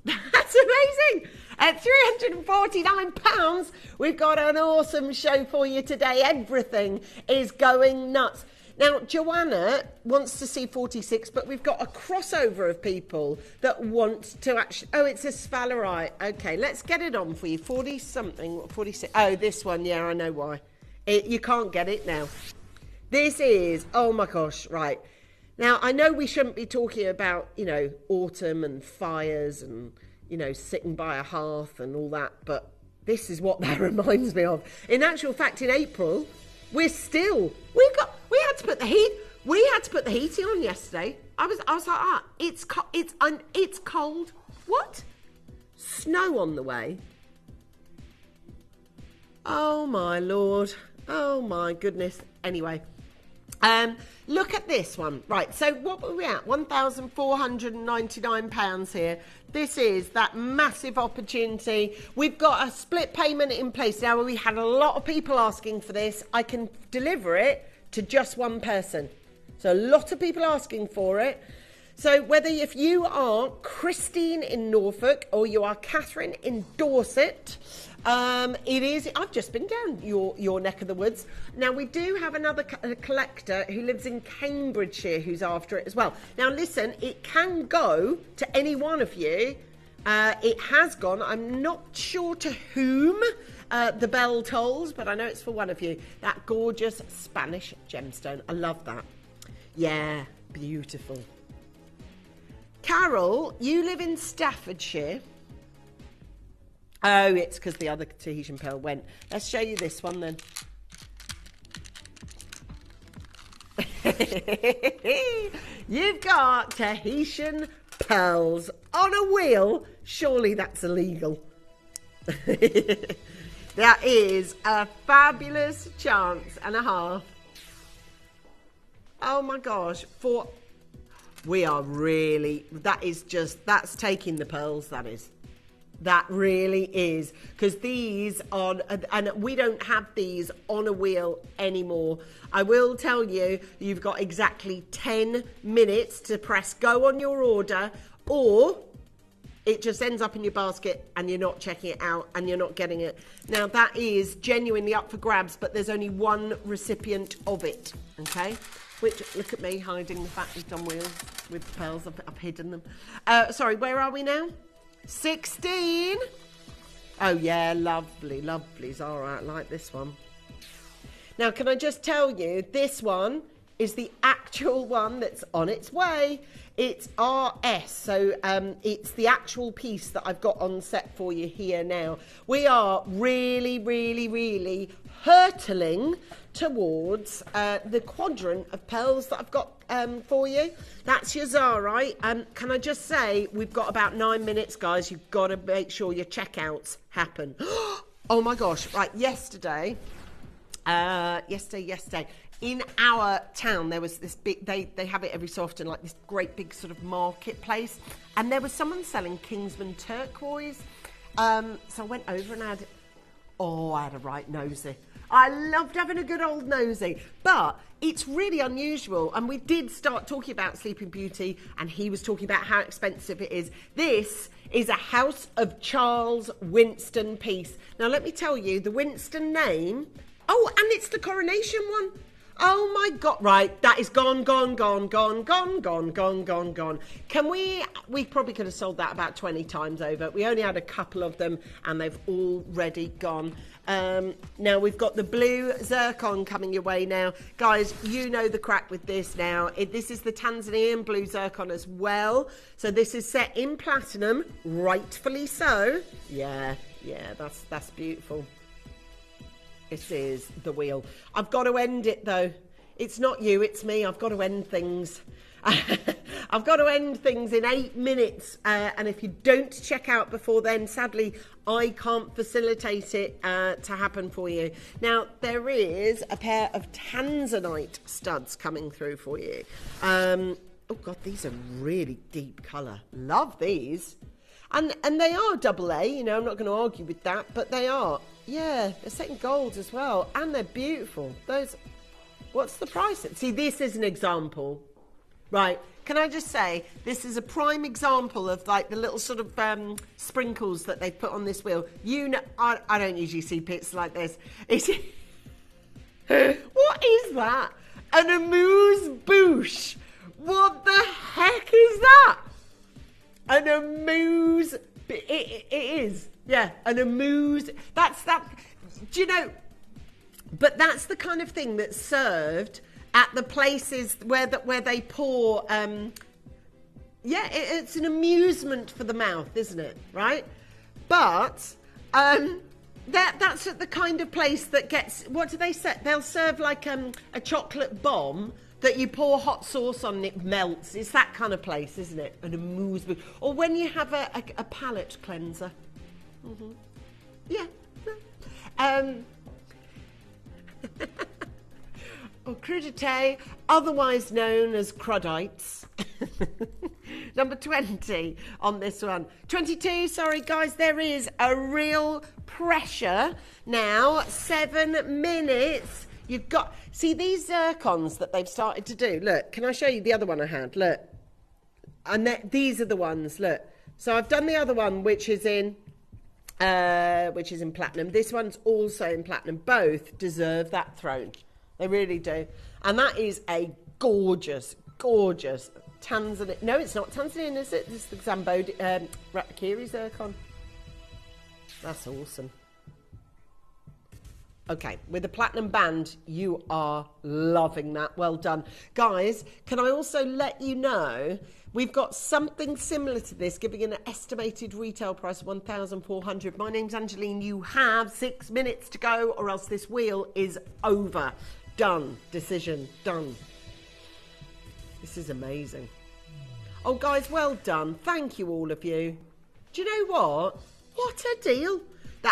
U: That's amazing. At £349, we've got an awesome show for you today. Everything is going nuts. Now, Joanna wants to see 46, but we've got a crossover of people that want to actually... Oh, it's a sphalerite. Okay, let's get it on for you. 40-something, 46. Oh, this one, yeah, I know why. You can't get it now. This is... Oh, my gosh, right. Now, I know we shouldn't be talking about, autumn and fires and, sitting by a hearth and all that, but this is what that reminds me of. In actual fact, in April... We had to put the heating on yesterday. I was like, it's cold. What? Snow on the way. Oh my Lord. Oh my goodness. Anyway, look at this one. Right, so what were we at? £1,499 here. This is that massive opportunity. We've got a split payment in place now. We had a lot of people asking for this. I can deliver it to just one person. So a lot of people asking for it. So whether if you are Christine in Norfolk or you are Catherine in Dorset, it is. I've just been down your neck of the woods. Now we do have another collector who lives in Cambridgeshire who's after it as well. Now listen, it can go to any one of you. It has gone. I'm not sure to whom the bell tolls, but I know it's for one of you. That gorgeous Spanish gemstone. I love that. Yeah, beautiful. Carol, you live in Staffordshire. Oh, it's because the other Tahitian pearl went. Let's show you this one then. You've got Tahitian pearls on a wheel. Surely that's illegal. That is a fabulous chance and a half. Oh my gosh. We are really, that's taking the pearls, that is. That really is. Because these are, and we don't have these on a wheel anymore. I will tell you, you've got exactly 10 minutes to press go on your order, or it just ends up in your basket and you're not checking it out and you're not getting it. Now that is genuinely up for grabs, but there's only one recipient of it, okay? Which, look at me hiding the fact we've done wheels with pearls. I've hidden them. Sorry, where are we now? 16. Oh yeah, lovely, lovely. All right, I like this one. Now, can I just tell you, this one is the actual one that's on its way. It's RS, so it's the actual piece that I've got on set for you here now. We are really, really, really hurtling towards the quadrant of pearls that I've got for you. That's your Zarite. Can I just say, we've got about 9 minutes, guys. You've got to make sure your checkouts happen. Oh my gosh, right, yesterday, in our town, there was this big, they have it every so often, like this great big sort of marketplace. And there was someone selling Kingsman turquoise. So I went over and I had a right nosy. I loved having a good old nosy. But it's really unusual. And we did start talking about Sleeping Beauty, and he was talking about how expensive it is. This is a House of Charles Winston piece. Now, let me tell you, the Winston name... Oh, and it's the coronation one. Oh my God, right, that is gone. Can we probably could have sold that about 20 times over. We only had a couple of them and they've already gone. Now we've got the blue zircon coming your way now. Guys, you know the crack with this now. This is the Tanzanian blue zircon as well. So this is set in platinum, rightfully so. Yeah, that's beautiful. This is the wheel. I've got to end it though. It's not you, it's me. I've got to end things. I've got to end things in 8 minutes. And if you don't check out before then, sadly, I can't facilitate it to happen for you. Now, there is a pair of Tanzanite studs coming through for you. Oh God, these are really deep colour. Love these. And they are AA, you know, I'm not going to argue with that, but they are. Yeah, they're set in gold as well, and they're beautiful. Those, what's the price? See, this is an example. Right, can I just say, this is a prime example of like the little sort of sprinkles that they put on this wheel. You know, I don't usually see pits like this. What is that? An amuse bouche. What the heck is that? An amuse, it is, yeah, an amuse, that's that, do you know, but that's the kind of thing that's served at the places where they pour, it's an amusement for the mouth, isn't it, right? But, that's at the kind of place that gets, what do they say, they'll serve like a chocolate bomb that you pour hot sauce on and it melts. It's that kind of place, isn't it? An amusement. Or when you have a palate cleanser. Mm-hmm. Yeah. Or crudité, otherwise known as crudites. Number 20 on this one. 22, sorry guys, there is a real pressure now. 7 minutes. You've got, see these zircons that they've started to do. Look, can I show you the other one I had? Look, And these are the ones, look. So I've done the other one, which is in platinum. This one's also in platinum. Both deserve that throne. They really do. And that is a gorgeous, gorgeous Tanzanite. No, it's not Tanzanian, is it? This is the Rakiri zircon. That's awesome. Okay, with the platinum band, you are loving that. Well done. Guys, can I also let you know, we've got something similar to this, giving an estimated retail price of $1,400. My name's Angeline. You have 6 minutes to go, or else this wheel is over. Done. Decision. Done. This is amazing. Oh, guys, well done. Thank you, all of you. Do you know what? What a deal.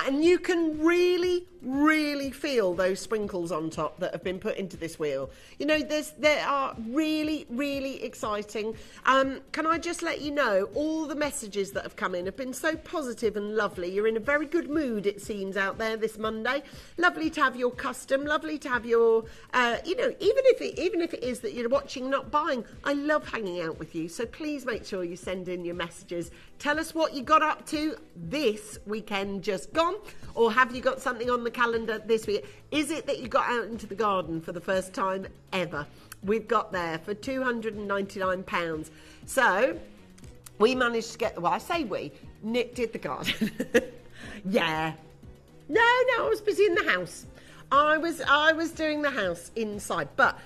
U: And you can really, really feel those sprinkles on top that have been put into this wheel. You know, they are really, really exciting. Can I just let you know, all the messages that have come in have been so positive and lovely. You're in a very good mood, it seems, out there this Monday. Lovely to have your custom. Lovely to have your, you know, even if it is that you're watching, not buying. I love hanging out with you. So please make sure you send in your messages. Tell us what you got up to this weekend just gone, or have you got something on the calendar this week? Is it that you got out into the garden for the first time ever? We've got there for £299. So we managed to get, well, I say we, Nick did the garden. Yeah. No, I was busy in the house. I was doing the house inside, but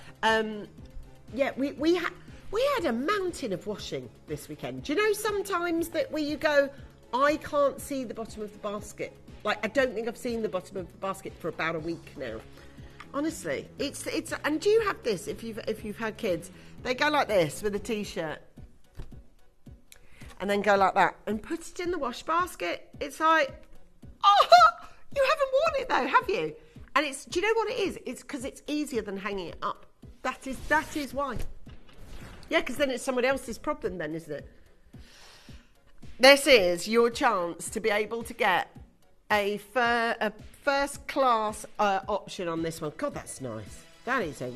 U: yeah, we had a mountain of washing this weekend. Do you know sometimes that where you go, I can't see the bottom of the basket. Like, I don't think I've seen the bottom of the basket for about a week now. Honestly, it's and do you have this if you've had kids? They go like this with a t-shirt, and then go like that and put it in the wash basket. It's like, oh, you haven't worn it though, have you? And it's, do you know what it is? It's because it's easier than hanging it up. That is why. Yeah, because then it's someone else's problem then, isn't it? This is your chance to be able to get a first class option on this one. God, that's nice. That is a...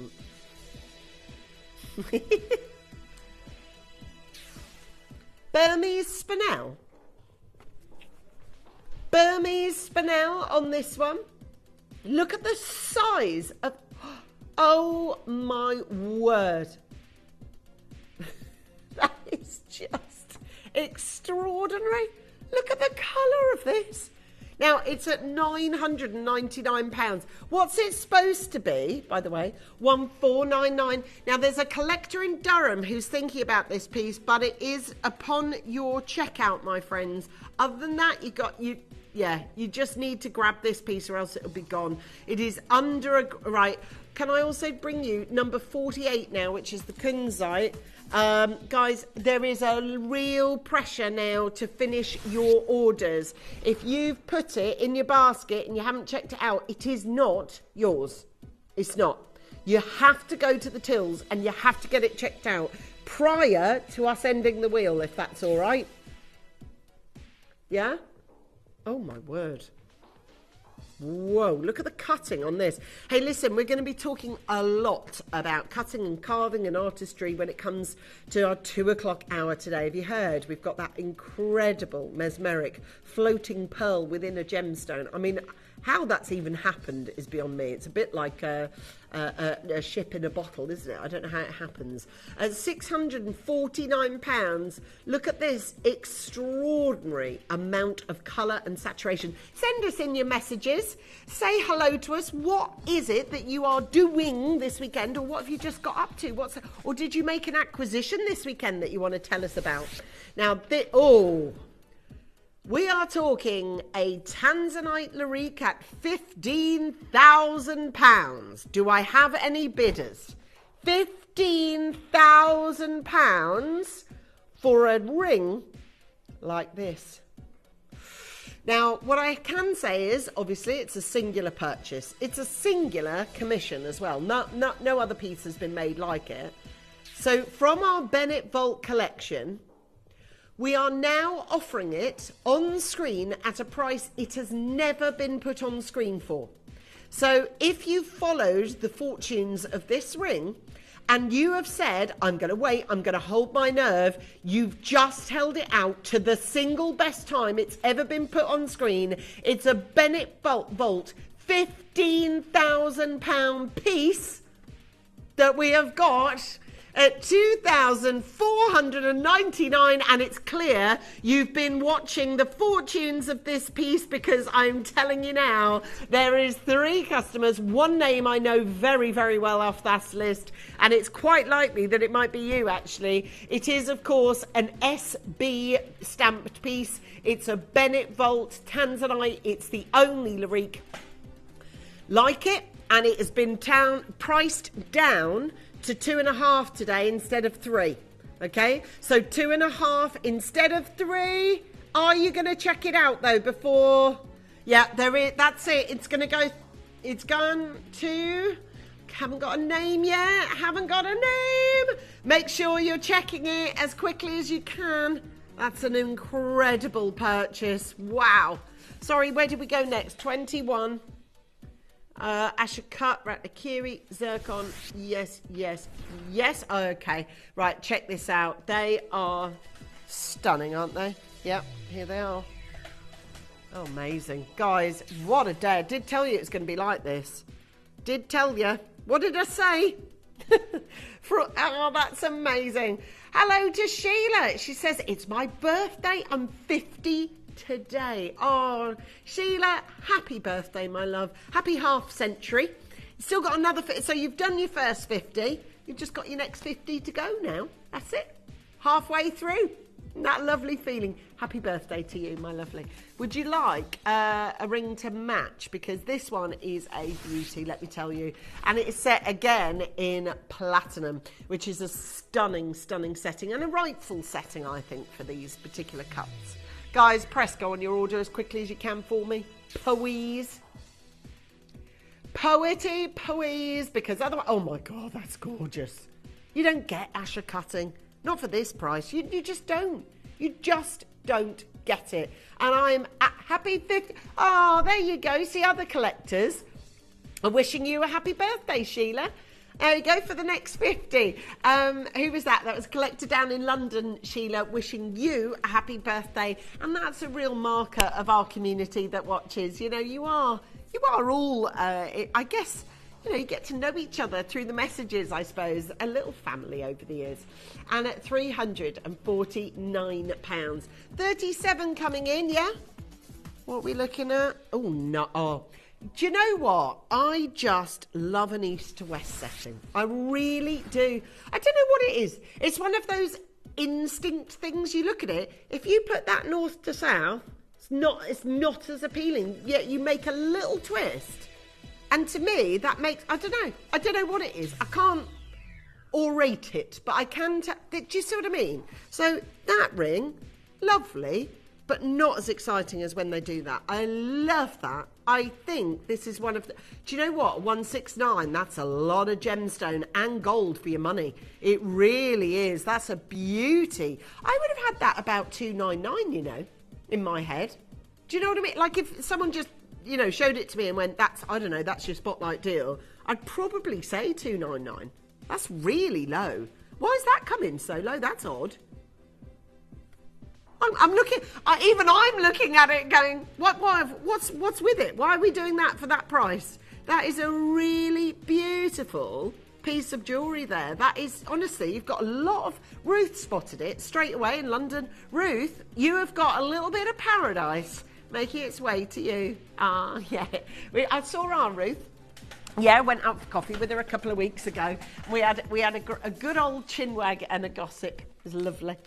U: Burmese spinel. Burmese spinel on this one. Look at the size of... Oh my word. That is just extraordinary. Look at the colour of this. Now, it's at £999. What's it supposed to be, by the way? £1,499. Now, there's a collector in Durham who's thinking about this piece, but it is upon your checkout, my friends. Other than that, you just need to grab this piece or else it'll be gone. It is under a... Right. Can I also bring you number 48 now, which is the kunzite? Guys, there is a real pressure now to finish your orders. If you've put it in your basket and you haven't checked it out, it is not yours. It's not. You have to go to the tills and you have to get it checked out prior to us ending the wheel, if that's all right. Yeah? Oh, my word. Whoa, look at the cutting on this. Hey, listen, we're going to be talking a lot about cutting and carving and artistry when it comes to our 2 o'clock hour today. Have you heard? We've got that incredible, mesmeric, floating pearl within a gemstone. I mean, how that's even happened is beyond me. It's a bit like a ship in a bottle, isn't it? I don't know how it happens. At £649, look at this extraordinary amount of colour and saturation. Send us in your messages. Say hello to us. What is it that you are doing this weekend, or what have you just got up to? Or did you make an acquisition this weekend that you want to tell us about? Now, we are talking a Tanzanite Larique at £15,000. Do I have any bidders? £15,000 for a ring like this. Now, what I can say is, obviously, it's a singular purchase. It's a singular commission as well. No other piece has been made like it. So from our Bennett Vault collection, we are now offering it on screen at a price it has never been put on screen for. So if you followed the fortunes of this ring and you have said, I'm going to wait, I'm going to hold my nerve. You've just held it out to the single best time it's ever been put on screen. It's a Bennett Vault £15,000 piece that we have got at $2,499, and it's clear you've been watching the fortunes of this piece, because I'm telling you now, there is 3 customers, one name I know very, very well off that list, and it's quite likely that it might be you, actually. It is, of course, an SB stamped piece. It's a Bennett Vault Tanzanite. It's the only Larique like it, and it has been priced down to 2.5 today instead of 3. Okay, so 2.5 instead of 3. Are you going to check it out though before? Yeah, there is. That's it. It's going to go. It's gone to. Haven't got a name yet. Haven't got a name. Make sure you're checking it as quickly as you can. That's an incredible purchase. Wow. Sorry, where did we go next? 21. Ashakat, Ratakiri, Zircon, yes. Okay, right, check this out. They are stunning, aren't they? Yep, here they are. Oh, amazing. Guys, what a day. I did tell you it's going to be like this. Did tell you. What did I say? Oh, that's amazing. Hello to Sheila. She says, it's my birthday. I'm 50 today. Oh, Sheila, happy birthday, my love. Happy half century. Still got another, so you've done your first 50. You've just got your next 50 to go now. That's it. Halfway through. That lovely feeling. Happy birthday to you, my lovely. Would you like a ring to match? Because this one is a beauty, let me tell you. And it is set again in platinum, which is a stunning, stunning setting, and a rightful setting, I think, for these particular cuts. Guys, press go on your order as quickly as you can for me. Please. Please, because otherwise... Oh, my God, that's gorgeous. You don't get Asher cutting. Not for this price. You just don't. You just don't get it. And I'm happy 50... Oh, there you go. See, other collectors are wishing you a happy birthday, Sheila. There you go for the next 50. Who was that? That was a collector down in London, Sheila, wishing you a happy birthday. And that's a real marker of our community that watches. You know, you are all, I guess, you know, you get to know each other through the messages, I suppose. A little family over the years. And at £349. 37 coming in, yeah? What are we looking at? Oh, no. Oh. Do you know what? I just love an east to west setting. I really do. I don't know what it is. It's one of those instinct things. You look at it. If you put that north to south, it's not as appealing. Yet you make a little twist. And to me, that makes... I don't know what it is. I can't orate it, but I can... Do you see what I mean? So that ring, lovely, but not as exciting as when they do that. I love that. I think this is one of the... Do you know what? 169, that's a lot of gemstone and gold for your money. It really is. That's a beauty. I would have had that about 299, you know, in my head. Do you know what I mean? Like if someone just, you know, showed it to me and went, that's your spotlight deal, I'd probably say 299. That's really low. Why is that coming so low? That's odd. I'm looking at it going, what's with it? Why are we doing that for that price? That is a really beautiful piece of jewellery there. That is, honestly, you've got a lot of... Ruth spotted it straight away in London. Ruth, you have got a little bit of paradise making its way to you. Ah, yeah. I saw our Ruth. Yeah, went out for coffee with her a couple of weeks ago. We had a good old chinwag and a gossip. It was lovely.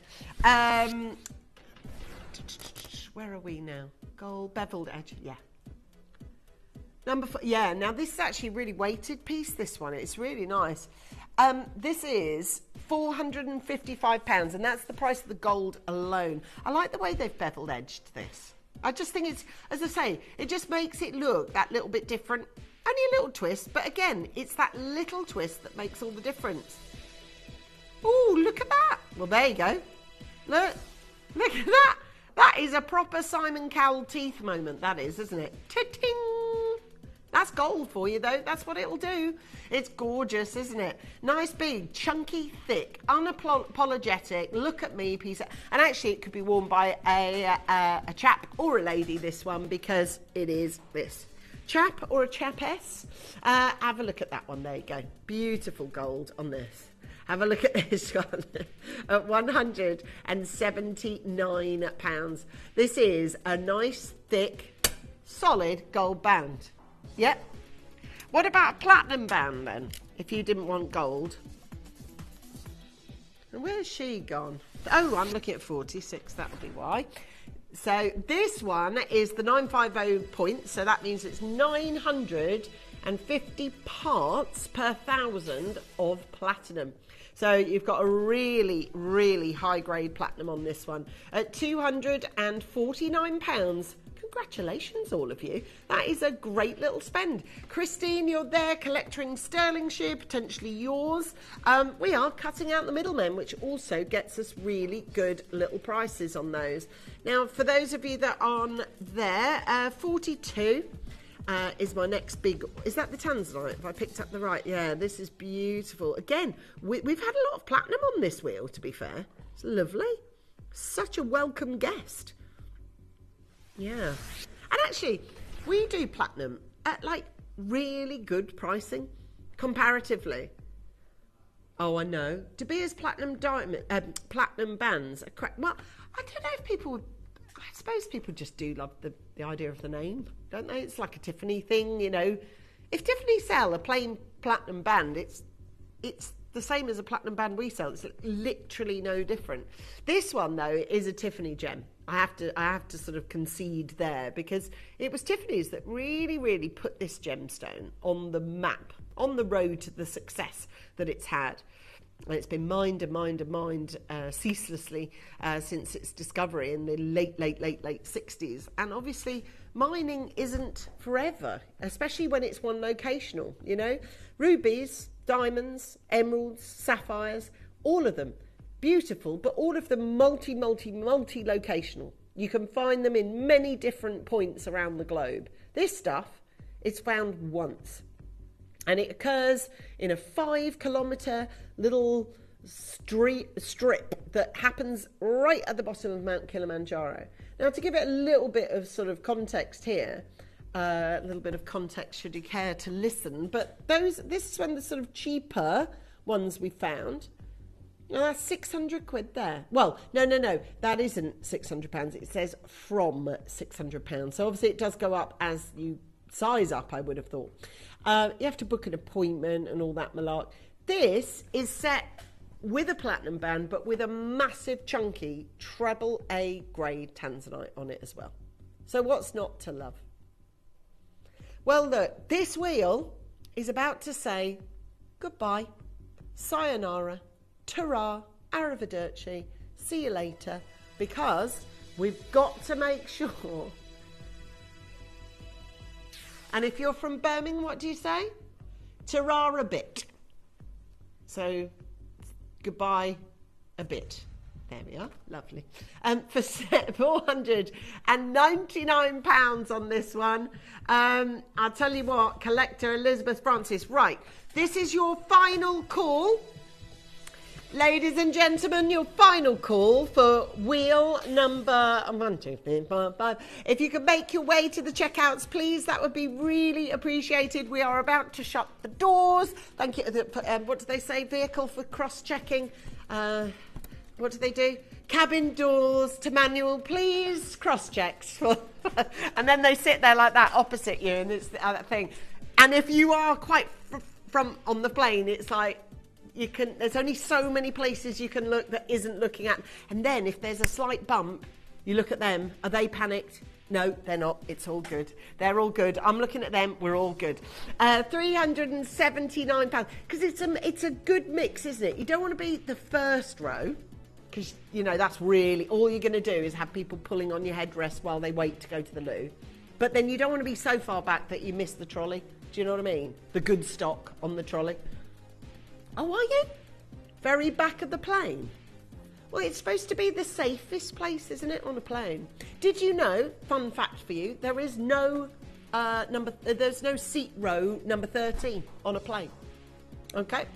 U: Where are we now? Gold, beveled edge, yeah. Number 4, yeah, now this is actually a really weighted piece, this one. It's really nice. This is £455, and that's the price of the gold alone. I like the way they've beveled edged this. I just think it's, as I say, it just makes it look that little bit different. Only a little twist, but again, it's that little twist that makes all the difference. Oh, look at that. Well, there you go. Look at that. That is a proper Simon Cowell teeth moment, that is, isn't it? Ta-ting! That's gold for you, though. That's what it'll do. It's gorgeous, isn't it? Nice, big, chunky, thick, unapologetic. Look at me, piece of... And actually, it could be worn by a chap or a lady, this one, because it is this. Chap or a chapess. Have a look at that one. There you go. Beautiful gold on this. Have a look at this one at £179. This is a nice, thick, solid gold band. Yep. What about a platinum band then, if you didn't want gold? And where's she gone? Oh, I'm looking at 46, that'll be why. So this one is the 950 points, so that means it's 950 parts per thousand of platinum. So you've got a really, really high-grade platinum on this one. At £249, congratulations, all of you. That is a great little spend. Christine, you're there collecting sterlingshire, potentially yours. We are cutting out the middlemen, which also gets us really good little prices on those. Now, for those of you that aren't there, 42... is my next big... Is that the Tanzanite? Have I picked up the right? Yeah, this is beautiful. Again, we've had a lot of platinum on this wheel, to be fair. It's lovely. Such a welcome guest. Yeah. And actually, we do platinum at, like, really good pricing, comparatively. Oh, I know. De Beers platinum platinum bands are correct. Well, I don't know if people would... I suppose people just do love the idea of the name, don't they? It's like a Tiffany thing, you know. If Tiffany sell a plain platinum band, it's the same as a platinum band we sell. It's literally no different. This one, though, is a Tiffany gem. I have to sort of concede there, because it was Tiffany's that really, really put this gemstone on the map, on the road to the success that it's had. And it's been mined and mined and mined ceaselessly since its discovery in the late 60s. And obviously, mining isn't forever, especially when it's one locational, you know. Rubies, diamonds, emeralds, sapphires, all of them beautiful, but all of them multi-locational. You can find them in many different points around the globe. This stuff is found once. And it occurs in a 5-kilometre little strip that happens right at the bottom of Mount Kilimanjaro. Now, to give it a little bit of sort of context here, a little bit of context should you care to listen, but this is one of the sort of cheaper ones we found. Now, that's 600 quid there. Well, no, that isn't £600. It says from £600. So obviously it does go up as you size up, I would have thought. You have to book an appointment and all that malark. This is set with a platinum band, but with a massive chunky treble A grade Tanzanite on it as well. So what's not to love? Well, look, this wheel is about to say goodbye, sayonara, ta-ra, arrivederci, see you later, because we've got to make sure. And if you're from Birmingham, what do you say? Ta-ra a bit. So, goodbye a bit. There we are. Lovely. For £499 on this one. I'll tell you what, collector Elizabeth Francis. Right, this is your final call. Ladies and gentlemen, your final call for wheel number 1, 2, 3, 4, 5. If you could make your way to the checkouts, please, that would be really appreciated. We are about to shut the doors. Thank you. What do they say? Vehicle for cross-checking. What do they do? Cabin doors to manual, please. Cross-checks. And then they sit there like that opposite you, and it's that thing. And if you are quite from on the plane, it's like, there's only so many places you can look that isn't looking at. And then if there's a slight bump, you look at them. Are they panicked? No, they're not. It's all good. They're all good. I'm looking at them. We're all good. £379. Because it's a good mix, isn't it? You don't want to be the first row, because, you know, that's really... All you're going to do is have people pulling on your headrest while they wait to go to the loo. But then you don't want to be so far back that you miss the trolley. Do you know what I mean? The good stock on the trolley. Oh, are you? Very back of the plane? Well, it's supposed to be the safest place, isn't it, on a plane? Did you know, fun fact for you, there is no there's no seat row number 13 on a plane. Okay?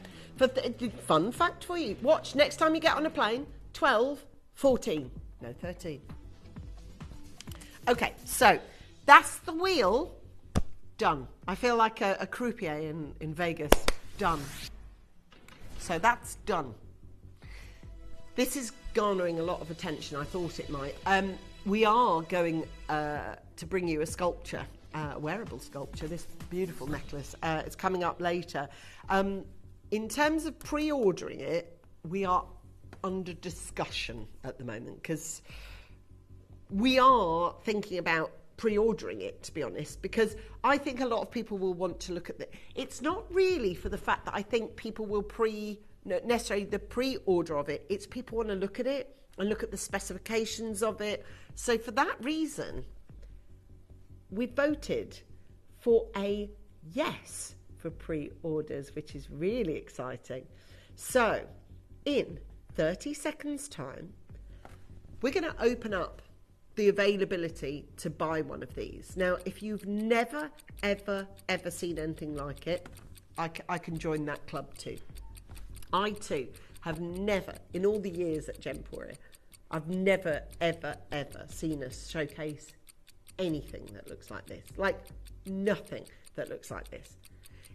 U: Fun fact for you. Watch, next time you get on a plane, 12, 14. No, 13. Okay, so that's the wheel. Done. I feel like a croupier in Vegas. Done. So that's done. This is garnering a lot of attention. I thought it might. We are going to bring you a sculpture, a wearable sculpture, this beautiful necklace. It's coming up later. In terms of pre-ordering it, we are under discussion at the moment because we are thinking about pre-ordering it, to be honest, because I think a lot of people will want to look at it. It's not really for the fact that I think people will necessarily the pre-order of it. It's people want to look at it and look at the specifications of it. So for that reason, we voted for a yes for pre-orders, which is really exciting. So in 30 seconds time, we're going to open up the availability to buy one of these. Now, if you've never, ever seen anything like it, I can join that club too. I too have never, in all the years at Gemporia, I've never, ever seen us showcase anything that looks like this. Like nothing that looks like this.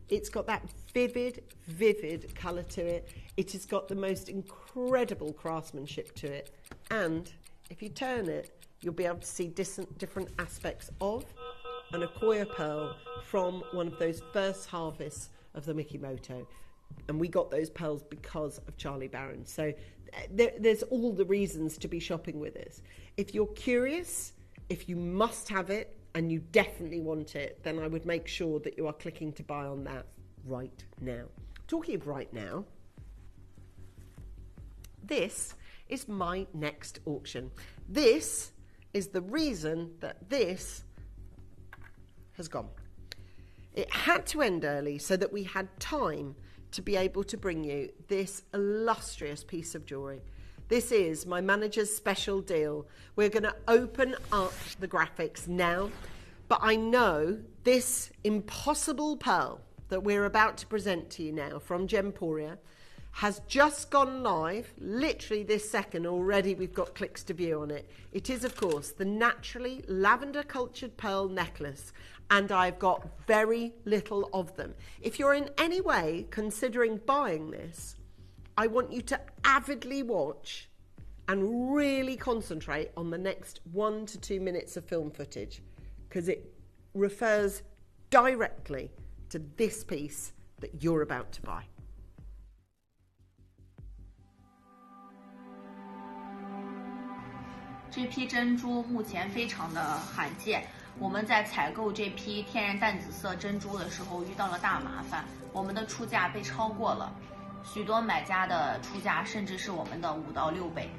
U: It's got that vivid colour to it. It has got the most incredible craftsmanship to it. And if you turn it, you'll be able to see different aspects of an Akoya pearl from one of those first harvests of the Mikimoto. And we got those pearls because of Charlie Barron. So there's all the reasons to be shopping with us. If you're curious, if you must have it, and you definitely want it, then I would make sure that you are clicking to buy on that right now. Talking of right now, this is my next auction. This is the reason that this has gone. It had to end early so that we had time to be able to bring you this illustrious piece of jewellery. This is my manager's special deal. We're going to open up the graphics now, but I know this impossible pearl that we're about to present to you now from Gemporia has just gone live, literally this second. Already we've got clicks to view on it. It is, of course, the naturally lavender cultured pearl necklace, and I've got very little of them. If you're in any way considering buying this, I want you to avidly watch and really concentrate on the next 1 to 2 minutes of film footage, because it refers directly to this piece that you're about to buy.
D: 这批珍珠目前非常的罕见，我们在采购这批天然淡紫色珍珠的时候遇到了大麻烦，我们的出价被超过了，许多买家的出价甚至是我们的5到6倍。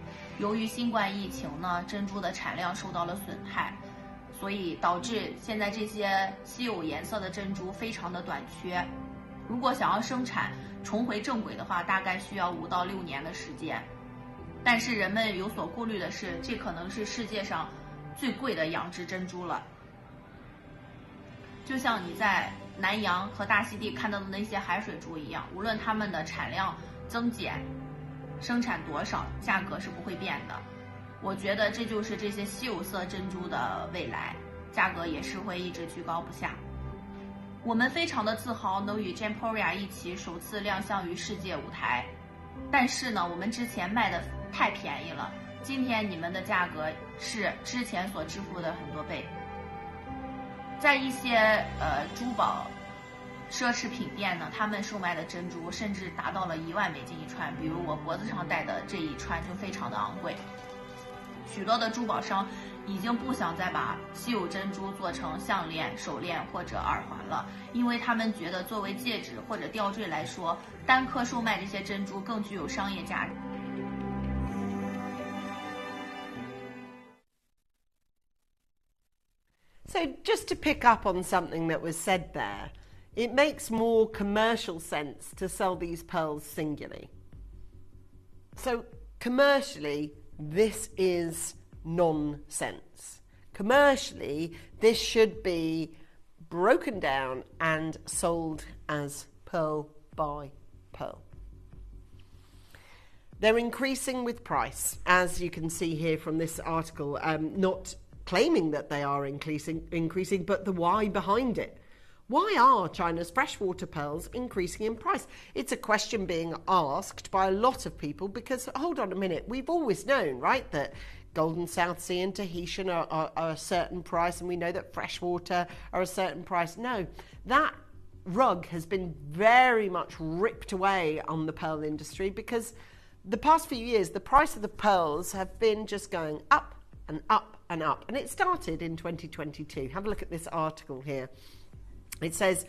D: 由于新冠疫情呢，珍珠的产量受到了损害，所以导致现在这些稀有颜色的珍珠非常的短缺。如果想要生产重回正轨的话，大概需要5到6年的时间。但是人们有所顾虑的是，这可能是世界上最贵的养殖珍珠了。就像你在南洋和大溪地看到的那些海水珠一样，无论它们的产量增减、生产多少，价格是不会变的。我觉得这就是这些稀有色珍珠的未来，价格也是会一直居高不下。我们非常的自豪能与 Gemporia 一起首次亮相于世界舞台，但是呢，我们之前卖的太便宜了，今天你们的价格是之前所支付的很多倍。在一些珠宝奢侈品店呢，他们售卖的珍珠甚至达到了1万美金一串，比如我脖子上戴的这一串就非常的昂贵。许多的珠宝商已经不想再把稀有珍珠做成项链、手链或者耳环了，因为他们觉得作为戒指或者吊坠来说，单颗售卖这些珍珠更具有商业价值。
U: So just to pick up on something that was said there, it makes more commercial sense to sell these pearls singly. So commercially, this is nonsense. Commercially, this should be broken down and sold as pearl by pearl. They're increasing with price, as you can see here from this article, not claiming that they are increasing, but the why behind it. Why are China's freshwater pearls increasing in price? It's a question being asked by a lot of people because, hold on a minute, we've always known, right, that Golden South Sea and Tahitian are a certain price, and we know that freshwater are a certain price. No, that rug has been very much ripped away on the pearl industry because the past few years, the price of the pearls have been just going up and up and up. And it started in 2022. Have a look at this article here. It says,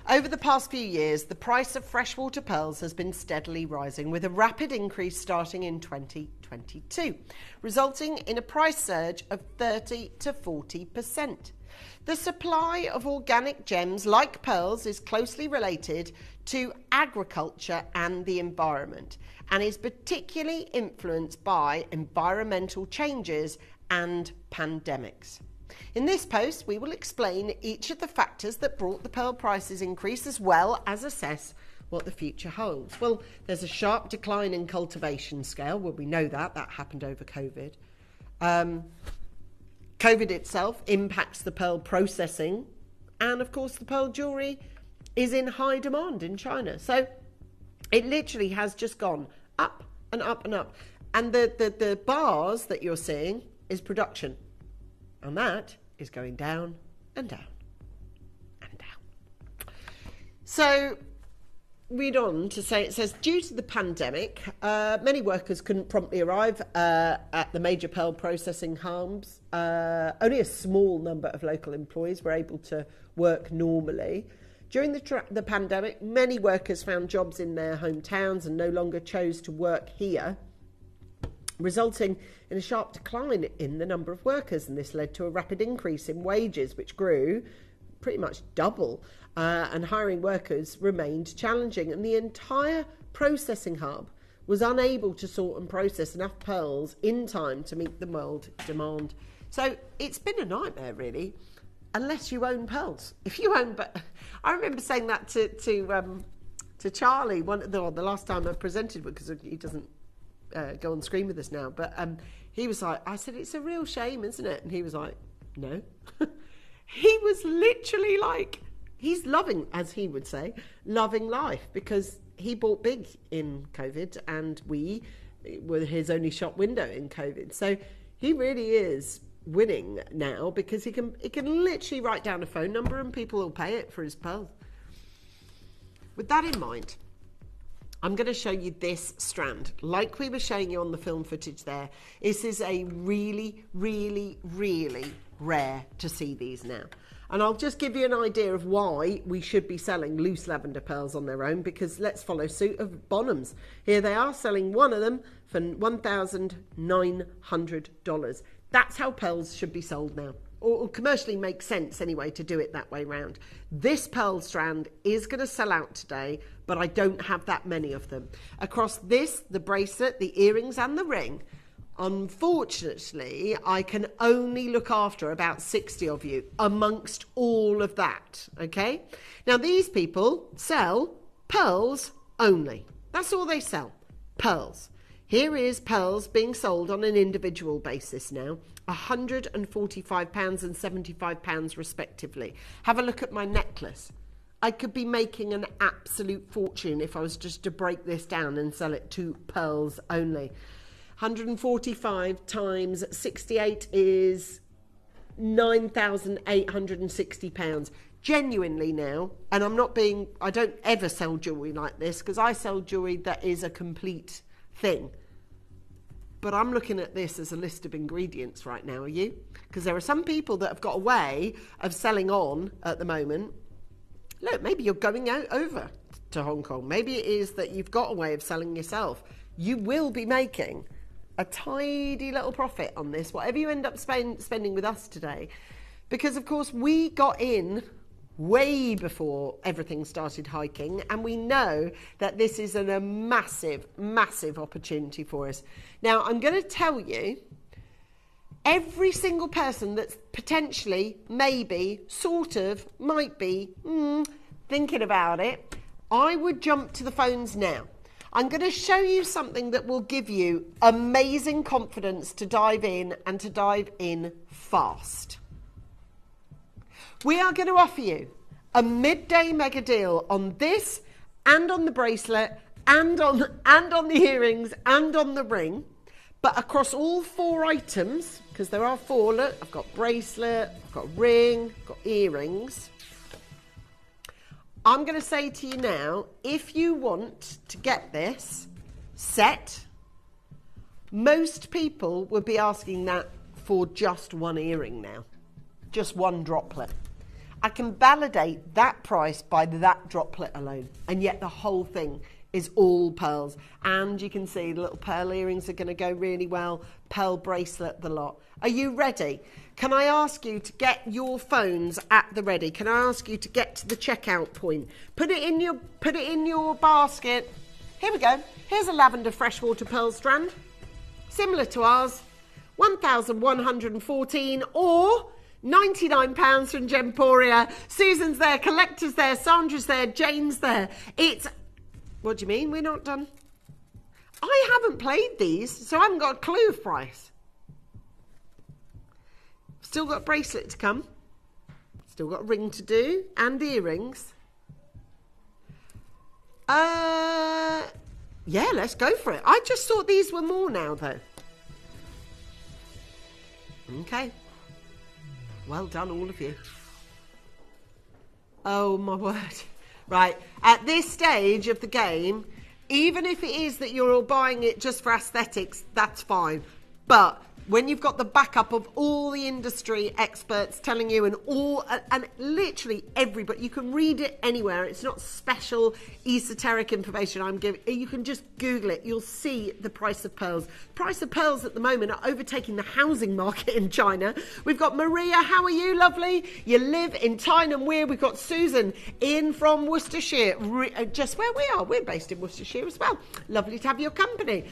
U: over the past few years, the price of freshwater pearls has been steadily rising, with a rapid increase starting in 2022, resulting in a price surge of 30 to 40%. The supply of organic gems like pearls is closely related to agriculture and the environment, and is particularly influenced by environmental changes and pandemics. In this post, we will explain each of the factors that brought the pearl prices increase, as well as assess what the future holds. Well, there's a sharp decline in cultivation scale. Well, we know that happened over COVID. COVID itself impacts the pearl processing, and of course the pearl jewellery is in high demand in China. So it literally has just gone up and up and up. And the bars that you're seeing is production. And that is going down and down and down. So read on to say, it says, due to the pandemic, many workers couldn't promptly arrive at the major pearl processing hubs. Only a small number of local employees were able to work normally. During the pandemic, many workers found jobs in their hometowns and no longer chose to work here, resulting in a sharp decline in the number of workers, and this led to a rapid increase in wages, which grew pretty much double, and hiring workers remained challenging, and the entire processing hub was unable to sort and process enough pearls in time to meet the world demand. So it's been a nightmare, really, unless you own pearls. If you own, but I remember saying that to Charlie the last time I presented, because he doesn't go on screen with us now, but he was like, I said, it's a real shame, isn't it? And he was like, no. He was literally like, he's loving, as he would say, loving life, because he bought big in COVID and we were his only shop window in COVID. So he really is winning now, because he can literally write down a phone number and people will pay it for his pearls. With that in mind, I'm going to show you this strand. Like we were showing you on the film footage there, this is a really, really, really rare to see these now. And I'll just give you an idea of why we should be selling loose lavender pearls on their own, because let's follow suit of Bonhams. Here they are, selling one of them for $1,900. That's how pearls should be sold now. Or commercially makes sense anyway to do it that way round. This pearl strand is going to sell out today, but I don't have that many of them. Across this, the bracelet, the earrings and the ring, unfortunately, I can only look after about 60 of you amongst all of that, okay? Now, these people sell pearls only. That's all they sell, pearls. Here is pearls being sold on an individual basis now, £145 and £75 respectively. Have a look at my necklace. I could be making an absolute fortune if I was just to break this down and sell it to pearls only. 145 times 68 is £9,860. Genuinely now, and I don't ever sell jewellery like this, because I sell jewellery that is a complete thing. But I'm looking at this as a list of ingredients right now, are you? Because there are some people that have got a way of selling on at the moment. Look, maybe you're going out over to Hong Kong. Maybe it is that you've got a way of selling yourself. You will be making a tidy little profit on this, whatever you end up spending with us today. Because, of course, we got in way before everything started hiking, and we know that this is a massive, massive opportunity for us. Now, I'm going to tell you, every single person that's potentially, maybe, sort of, might be thinking about it, I would jump to the phones now. I'm going to show you something that will give you amazing confidence to dive in, and to dive in fast. We are going to offer you a midday mega deal on this, and on the bracelet, and on the earrings, and on the ring, but across all 4 items, because there are 4. Look, I've got bracelet, I've got ring, I've got earrings. I'm going to say to you now, if you want to get this set, most people would be asking that for just 1 earring now, just 1 droplet. I can validate that price by that droplet alone, and yet the whole thing is all pearls. And you can see the little pearl earrings are going to go really well, pearl bracelet, the lot. Are you ready? Can I ask you to get your phones at the ready? Can I ask you to get to the checkout point? Put it in your basket. Here we go. Here's a lavender freshwater pearl strand, similar to ours, 1,114 or £99 from Gemporia. Susan's there, Collector's there, Sandra's there, Jane's there. It's... What do you mean we're not done? I haven't played these, so I haven't got a clue of price. Still got a bracelet to come. Still got a ring to do, and earrings. Yeah, let's go for it. I just thought these were more now, though. Okay. Well done, all of you. Oh, my word. Right, at this stage of the game, even if it is that you're all buying it just for aesthetics, that's fine. But when you've got the backup of all the industry experts telling you, and literally everybody, you can read it anywhere. It's not special esoteric information I'm giving. You can just Google it. You'll see the price of pearls. Price of pearls at the moment are overtaking the housing market in China. We've got Maria. How are you, lovely? You live in Tyne and Weir. We've got Susan in from Worcestershire, just where we are. We're based in Worcestershire as well. Lovely to have your company.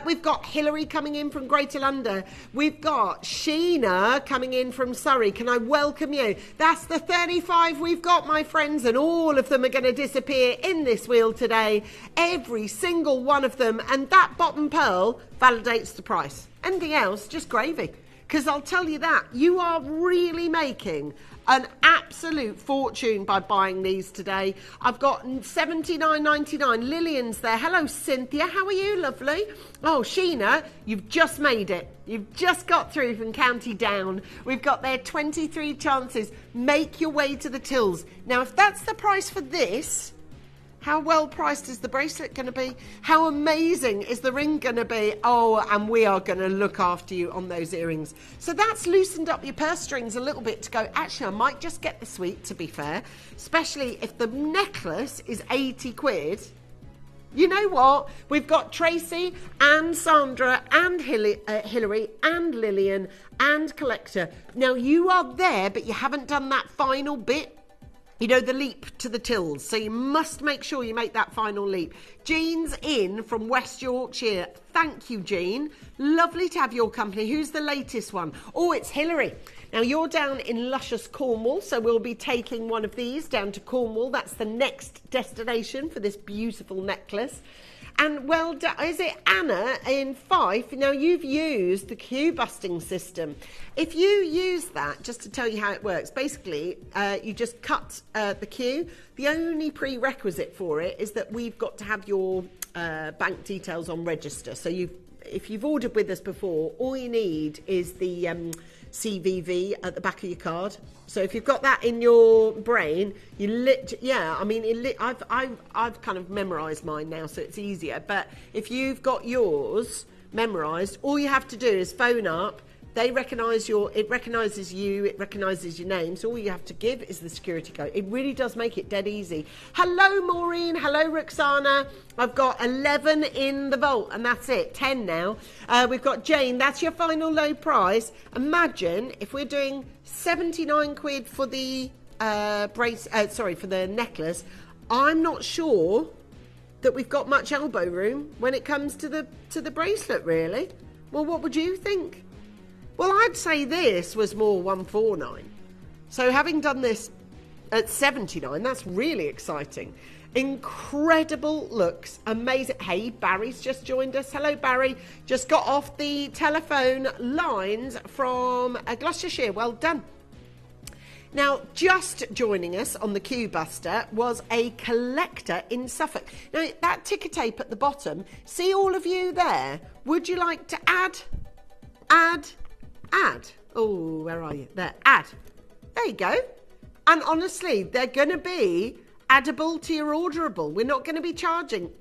U: We've got Hilary coming in from Greater London. We've got Sheena coming in from Surrey. Can I welcome you? That's the 35 we've got, my friends, and all of them are going to disappear in this wheel today. Every single one of them. And that bottom pearl validates the price. Anything else, just gravy. Because I'll tell you that, you are really making an absolute fortune by buying these today. I've got $79.99. Lillian's there. Hello, Cynthia. How are you, lovely? Oh, Sheena, you've just made it. You've just got through from County Down. We've got there 23 chances. Make your way to the tills. Now, if that's the price for this, how well priced is the bracelet going to be? How amazing is the ring going to be? Oh, and we are going to look after you on those earrings. So that's loosened up your purse strings a little bit to go, actually, I might just get the suite, to be fair, especially if the necklace is 80 quid. You know what? We've got Tracy and Sandra and Hilary and Lillian and Collector. Now, you are there, but you haven't done that final bit. You know, the leap to the tills. So you must make sure you make that final leap. Jean's in from West Yorkshire. Thank you, Jean. Lovely to have your company. Who's the latest one? Oh, it's Hilary. Now, you're down in luscious Cornwall, so we'll be taking one of these down to Cornwall. That's the next destination for this beautiful necklace. And well, is it Anna in Fife? Now, you've used the queue busting system. If you use that, just to tell you how it works, basically, you just cut the queue. The only prerequisite for it is that we've got to have your bank details on register. So if you've ordered with us before, all you need is the CVV at the back of your card. So if you've got that in your brain, I've kind of memorised mine now, so it's easier. But if you've got yours memorised, all you have to do is phone up. They recognise it recognises you, it recognises your name, so all you have to give is the security code. It really does make it dead easy. Hello, Maureen. Hello, Roxana. I've got 11 in the vault, and that's it. 10 now. We've got Jane. That's your final low price. Imagine if we're doing 79 quid for the for the necklace. I'm not sure that we've got much elbow room when it comes to the bracelet, really. Well, what would you think? Well, I'd say this was more 149. So having done this at 79, that's really exciting. Incredible looks, amazing. Hey, Barry's just joined us. Hello, Barry. Just got off the telephone lines from Gloucestershire. Well done. Now, just joining us on the Q Buster was a collector in Suffolk. Now, that ticker tape at the bottom, see all of you there? Would you like to add? Oh, where are you? There, add. There you go. And honestly, they're going to be addable to your orderable. We're not going to be charging.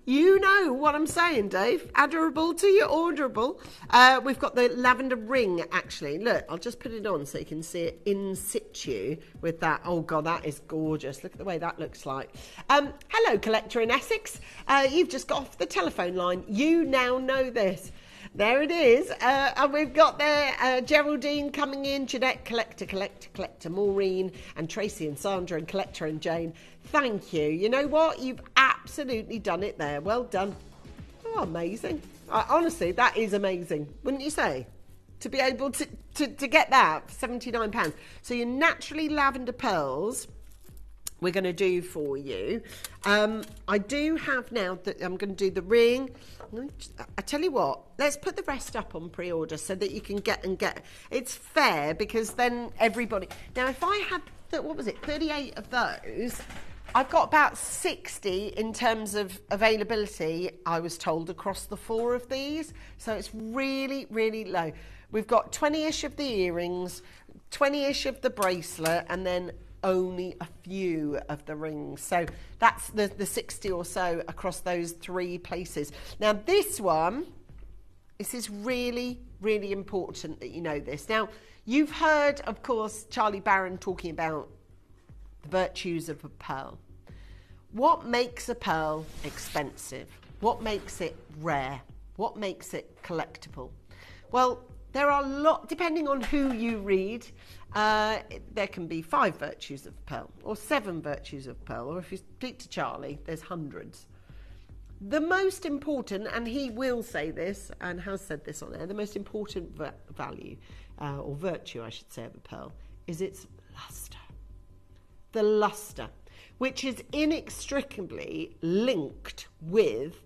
U: You know what I'm saying, Dave. Adderable to your orderable. We've got the lavender ring, actually. Look, I'll just put it on so you can see it in situ with that. Oh, God, that is gorgeous. Look at the way that looks like. Hello, collector in Essex. You've just got off the telephone line. You now know this. There it is. And we've got there Geraldine coming in, Jeanette, collector, Maureen, and Tracy and Sandra, and collector and Jane. Thank you. You know what? You've absolutely done it there. Well done. Oh, amazing. Honestly, that is amazing, wouldn't you say? To be able to get that for £79. So your naturally lavender pearls we're going to do for you. I do have now that I'm going to do the ring. I tell you what, let's put the rest up on pre-order so that you can get. It's fair because then everybody. Now, if I had, 38 of those, I've got about 60 in terms of availability, I was told, across the 4 of these. So it's really, really low. We've got 20-ish of the earrings, 20-ish of the bracelet, and then only a few of the rings. So that's the 60 or so across those 3 places. Now this is really, really important that you know this. Now, you've heard, of course, Charlie Barron talking about the virtues of a pearl. What makes a pearl expensive? What makes it rare? What makes it collectible? Well, there are a lot, depending on who you read, there can be 5 virtues of pearl or 7 virtues of pearl, or if you speak to Charlie, there's hundreds. The most important, and he will say this and has said this on air, the most important value or virtue, I should say, of a pearl is its luster. The luster, which is inextricably linked with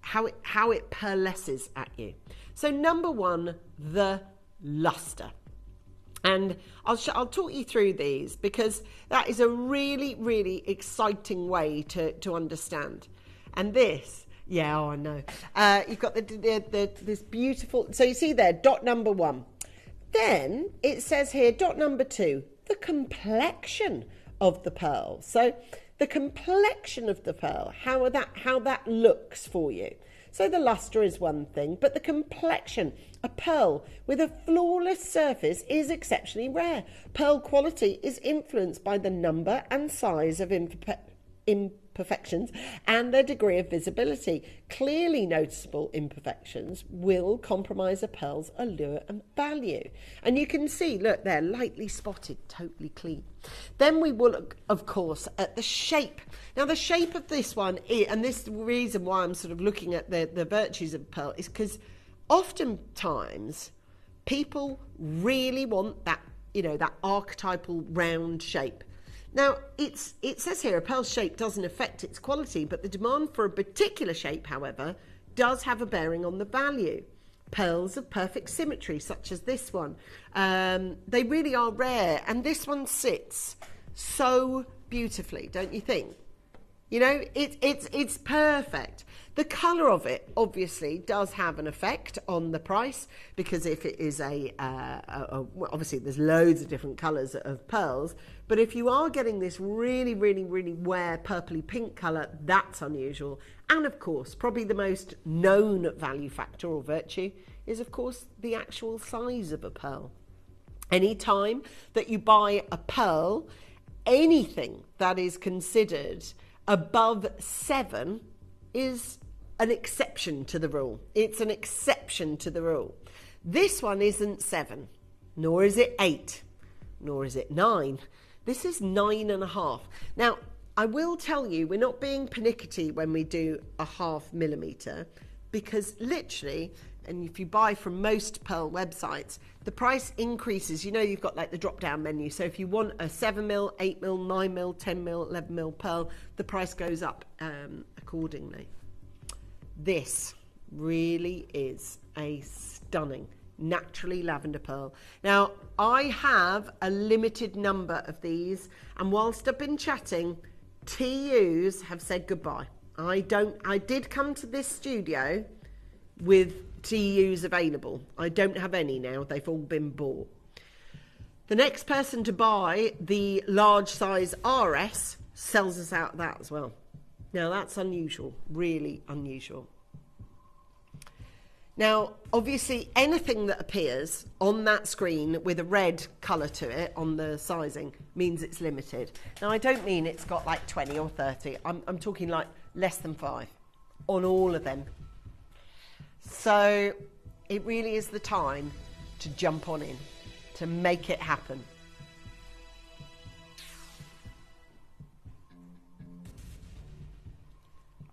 U: how it pearlesces at you. So number 1, the luster. And I'll talk you through these because that is a really, really exciting way to understand. And this, I know. You've got this beautiful, so you see there, dot number 1. Then it says here, dot number 2, the complexion of the pearl. So the complexion of the pearl, how that looks for you. So the luster is one thing, but the complexion, a pearl with a flawless surface is exceptionally rare. Pearl quality is influenced by the number and size of imperfections and their degree of visibility. Clearly noticeable imperfections will compromise a pearl's allure and value. And you can see, look, they're lightly spotted, totally clean. Then we will look, of course, at the shape. Now, the shape of this one, and this is the reason why I'm sort of looking at the virtues of pearl, is because oftentimes people really want that, that archetypal round shape. Now, it says here, a pearl's shape doesn't affect its quality, but the demand for a particular shape, however, does have a bearing on the value. Pearls of perfect symmetry, such as this one, they really are rare, and this one sits so beautifully, don't you think? It's perfect. The colour of it obviously does have an effect on the price, because if it is obviously there's loads of different colours of pearls, but if you are getting this really, really, really rare purpley pink colour, that's unusual. And of course, probably the most known value factor or virtue is, of course, the actual size of a pearl. Any time that you buy a pearl, anything that is considered above 7 is an exception to the rule. It's an exception to the rule. This one isn't 7, nor is it 8, nor is it 9. This is 9.5. Now, I will tell you, we're not being pernickety when we do a 0.5 millimetre. because literally, and if you buy from most pearl websites, the price increases. You know, you've got like the drop down menu. So if you want a 7mm, 8mm, 9mm, 10mm, 11mm pearl, the price goes up accordingly. This really is a stunning naturally lavender pearl. Now, I have a limited number of these, and whilst I've been chatting, TUs have said goodbye. I did come to this studio with TUs available. I don't have any now. They've all been bought. The next person to buy the large size RS sells us out that as well. Now, that's unusual, really unusual. Now, obviously, anything that appears on that screen with a red colour to it on the sizing means it's limited. Now, I don't mean it's got like 20 or 30. I'm talking like less than 5 on all of them. So it really is the time to jump on in, to make it happen.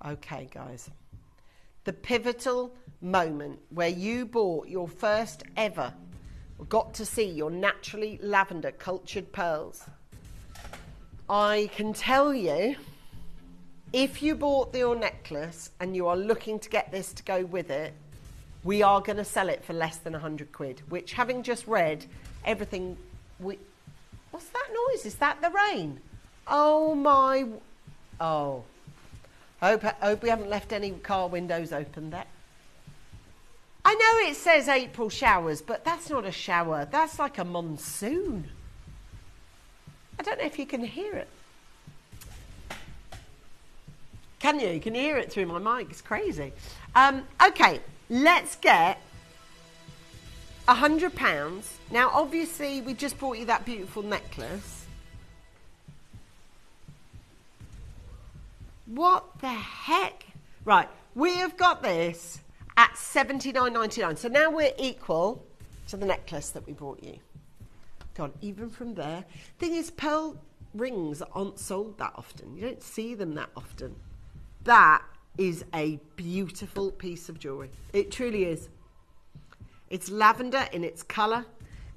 U: Okay, guys. The pivotal moment where you bought your first ever, got to see your naturally lavender cultured pearls. I can tell you, if you bought your necklace and you are looking to get this to go with it, we are going to sell it for less than 100 quid, which, having just read everything, what's that noise? Is that the rain? Oh my, oh. I hope we haven't left any car windows open there. I know it says April showers, but that's not a shower. That's like a monsoon. I don't know if you can hear it. Can you? Can you hear it through my mic? It's crazy. Okay, let's get £100. Now, obviously, we just bought you that beautiful necklace. What the heck? Right, we have got this at $79.99. So now we're equal to the necklace that we bought you. God, even from there. Thing is, pearl rings aren't sold that often. You don't see them that often. That is a beautiful piece of jewellery. It truly is. It's lavender in its colour.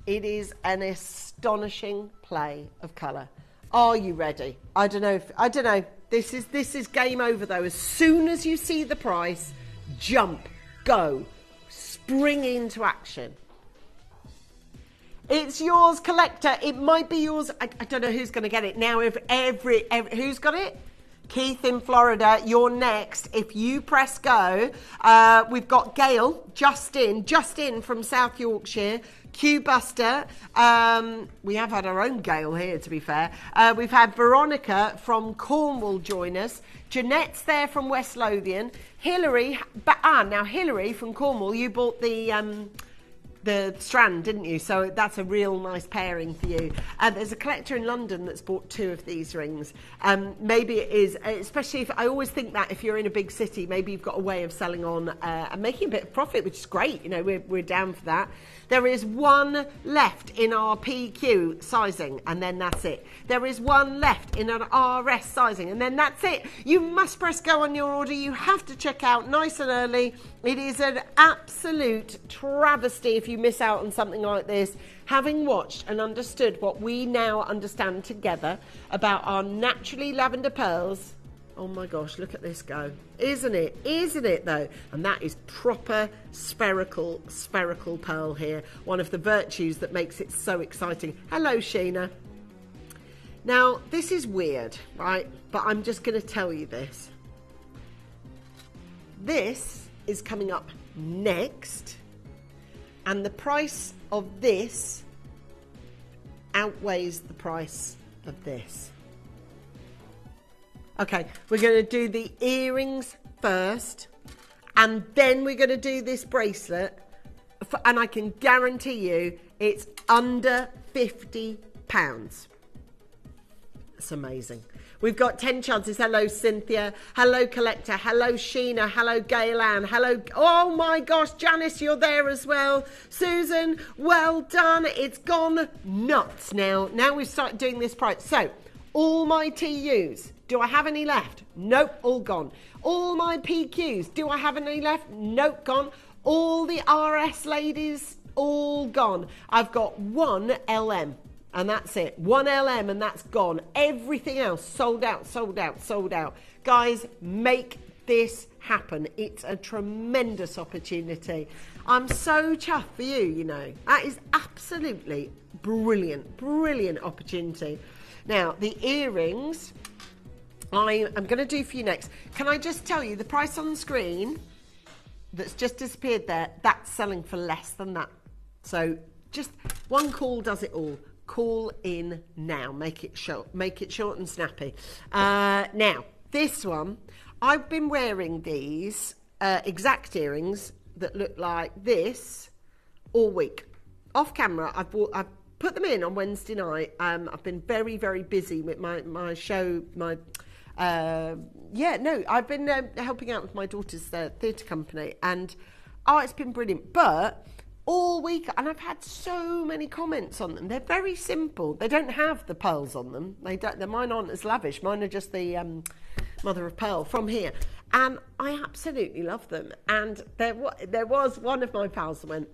U: It is an astonishing play of colour. Are you ready? I don't know. This is game over though. As soon as you see the price, jump, go, spring into action. It's yours, collector. It might be yours. I don't know who's going to get it now. If every who's got it? Keith in Florida, you're next. If you press go, we've got Gail just in from South Yorkshire. Q Buster, we have had our own Gail here, to be fair. We've had Veronica from Cornwall join us. Jeanette's there from West Lothian. Hilary, now Hilary from Cornwall, you bought the strand, didn't you? So that's a real nice pairing for you. There's a collector in London that's bought 2 of these rings. Maybe it is, especially if, I always think that if you're in a big city, maybe you've got a way of selling on and making a bit of profit, which is great. You know, we're down for that. There is 1 left in our PQ sizing, and then that's it. There is 1 left in an RS sizing, and then that's it. You must press go on your order. You have to check out nice and early. It is an absolute travesty if you miss out on something like this. Having watched and understood what we now understand together about our naturally lavender pearls, oh my gosh, look at this go. Isn't it? Isn't it though? And that is proper spherical pearl here. One of the virtues that makes it so exciting. Hello, Sheena. Now, this is weird, right? But I'm just going to tell you this. This is coming up next. And the price of this outweighs the price of this. Okay, we're going to do the earrings first, and then we're going to do this bracelet, and I can guarantee you it's under £50. It's amazing. We've got 10 chances. Hello, Cynthia. Hello, Collector. Hello, Sheena. Hello, Gail Ann. Hello. Oh, my gosh, Janice, you're there as well. Susan, well done. It's gone nuts now. Now we've started doing this price. So, all my TUs, Do I have any left? Nope, all gone. All my PQs, do I have any left? Nope, gone. All the RS ladies, all gone. I've got one LM. And that's it. One LM and that's gone. Everything else sold out, sold out, sold out. Guys, make this happen. It's a tremendous opportunity. I'm so chuffed for you, you know. That is absolutely brilliant, brilliant opportunity. Now, the earrings I am going to do for you next. Can I just tell you the price on the screen that's just disappeared there, that's selling for less than that. So just one call does it all. Call in now. Make it short and snappy. Now, this one, I've been wearing these exact earrings that look like this all week. Off camera, I've put them in on Wednesday night. I've been very, very busy with my show, I've been helping out with my daughter's theatre company, and it's been brilliant. But all week, and I've had so many comments on them. They're very simple. They don't have the pearls on them. Mine aren't as lavish. Mine are just the mother of pearl from here, and I absolutely love them. And there was one of my pals that went,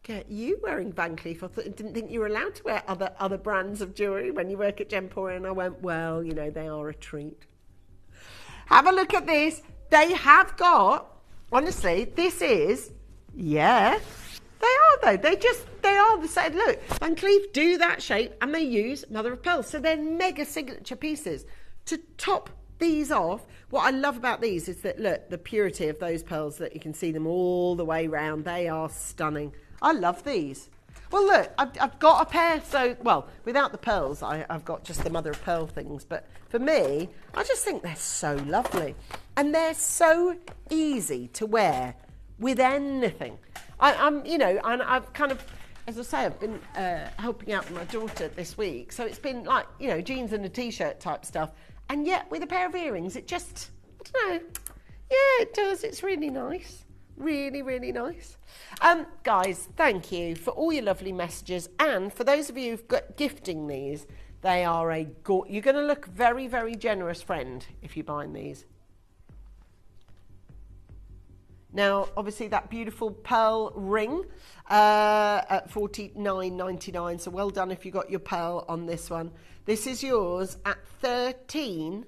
U: "Get you wearing Van Cleef? I didn't think you were allowed to wear other brands of jewellery when you work at Gemporia." And I went, "Well, you know, they are a treat." Have a look at this. They have got, honestly, this is, they are though. They are the same. Look, Van Cleef do that shape and they use mother of pearl. So they're mega signature pieces. To top these off, what I love about these is that, look, the purity of those pearls, that you can see them all the way round. They are stunning. I love these. Well, look, I've got a pair. So, well, without the pearls, I've got just the mother of pearl things. But for me, I just think they're so lovely. And they're so easy to wear with anything. And I've kind of, as I say, I've been helping out with my daughter this week. So it's been like, jeans and a T-shirt type stuff. And yet with a pair of earrings, it just, I don't know. Yeah, it does. It's really nice. Really, really nice. Guys, thank you for all your lovely messages. And for those of you who've got gifting these, they are you're going to look very, very generous friend if you're buying these. Now, obviously, that beautiful pearl ring at $49.99. So well done if you got your pearl on this one. This is yours at 13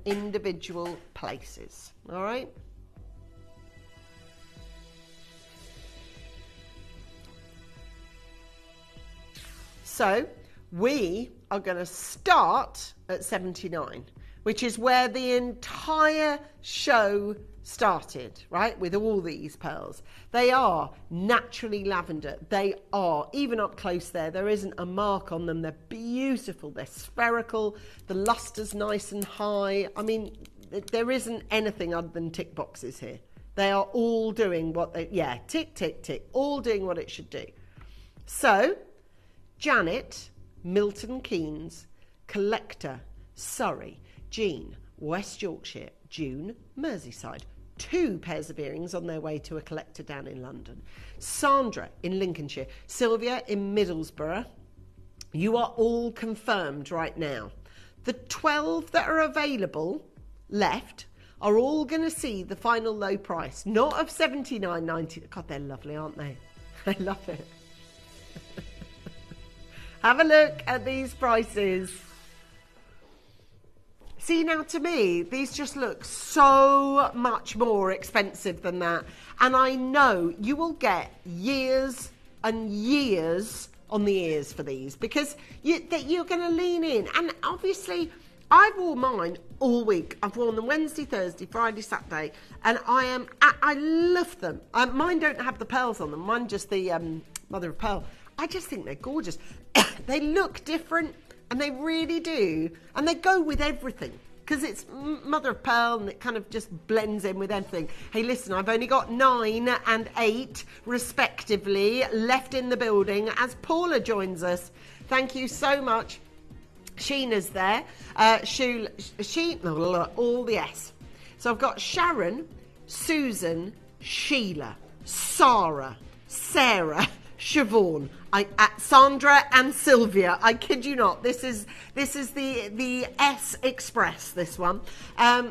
U: individual places. All right? So we are going to start at 79, which is where the entire show started, right? With all these pearls. They are naturally lavender. They are, even up close there isn't a mark on them. They're beautiful. They're spherical. The luster's nice and high. I mean, there isn't anything other than tick boxes here. They are all doing what they, tick, tick, tick, all doing what it should do. So, Janet, Milton Keynes, Collector, Surrey, Jean, West Yorkshire, June, Merseyside. 2 pairs of earrings on their way to a collector down in London. Sandra in Lincolnshire, Sylvia in Middlesbrough. You are all confirmed right now. The 12 that are available left are all going to see the final low price, not of $79.90. God, they're lovely, aren't they? I love it. Have a look at these prices. See, now to me, these just look so much more expensive than that. And I know you will get years and years on the ears for these because you're going to lean in. And obviously, I wore mine all week. I've worn them Wednesday, Thursday, Friday, Saturday. And I love them. Mine don't have the pearls on them. Mine just the mother of pearl. I just think they're gorgeous. They look different, and they really do. And they go with everything, because it's mother of pearl, and it kind of just blends in with everything. Hey, listen, I've only got 9 and 8, respectively, left in the building as Paula joins us. Thank you so much. Sheena's there. All the S. So I've got Sharon, Susan, Sheila, Sarah, Siobhan, Sandra and Sylvia. I kid you not. This is the S Express, this one.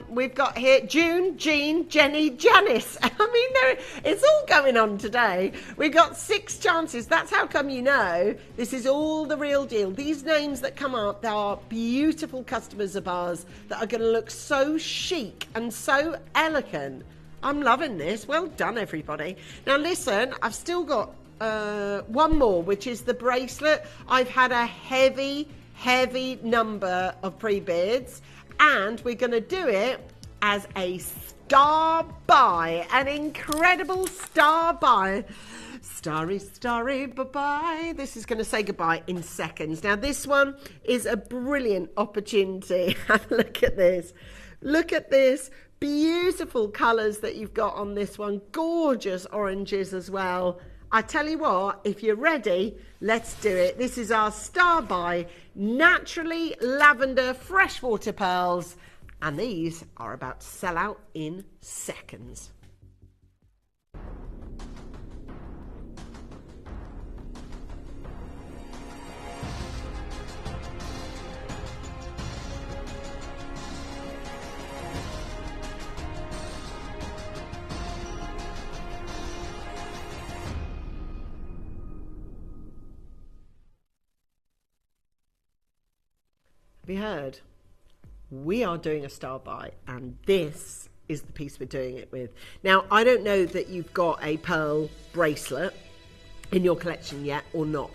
U: We've got here June, Jean, Jenny, Janice. I mean, it's all going on today. We've got 6 chances. That's how come you know this is all the real deal. These names that come up, they are beautiful customers of ours that are going to look so chic and so elegant. I'm loving this. Well done, everybody. Now, listen, I've still got one more, which is the bracelet. I've had a heavy number of pre-bids, and we're going to do it as a star buy, an incredible star buy. Starry, bye-bye. This is going to say goodbye in seconds. Now, this one is a brilliant opportunity. Look at this. Look at this. Beautiful colours that you've got on this one. Gorgeous oranges as well. I tell you what, if you're ready, let's do it. This is our star buy, naturally lavender freshwater pearls, and these are about to sell out in seconds. Have you heard? We are doing a star buy, and this is the piece we're doing it with. Now, I don't know that you've got a pearl bracelet in your collection yet or not.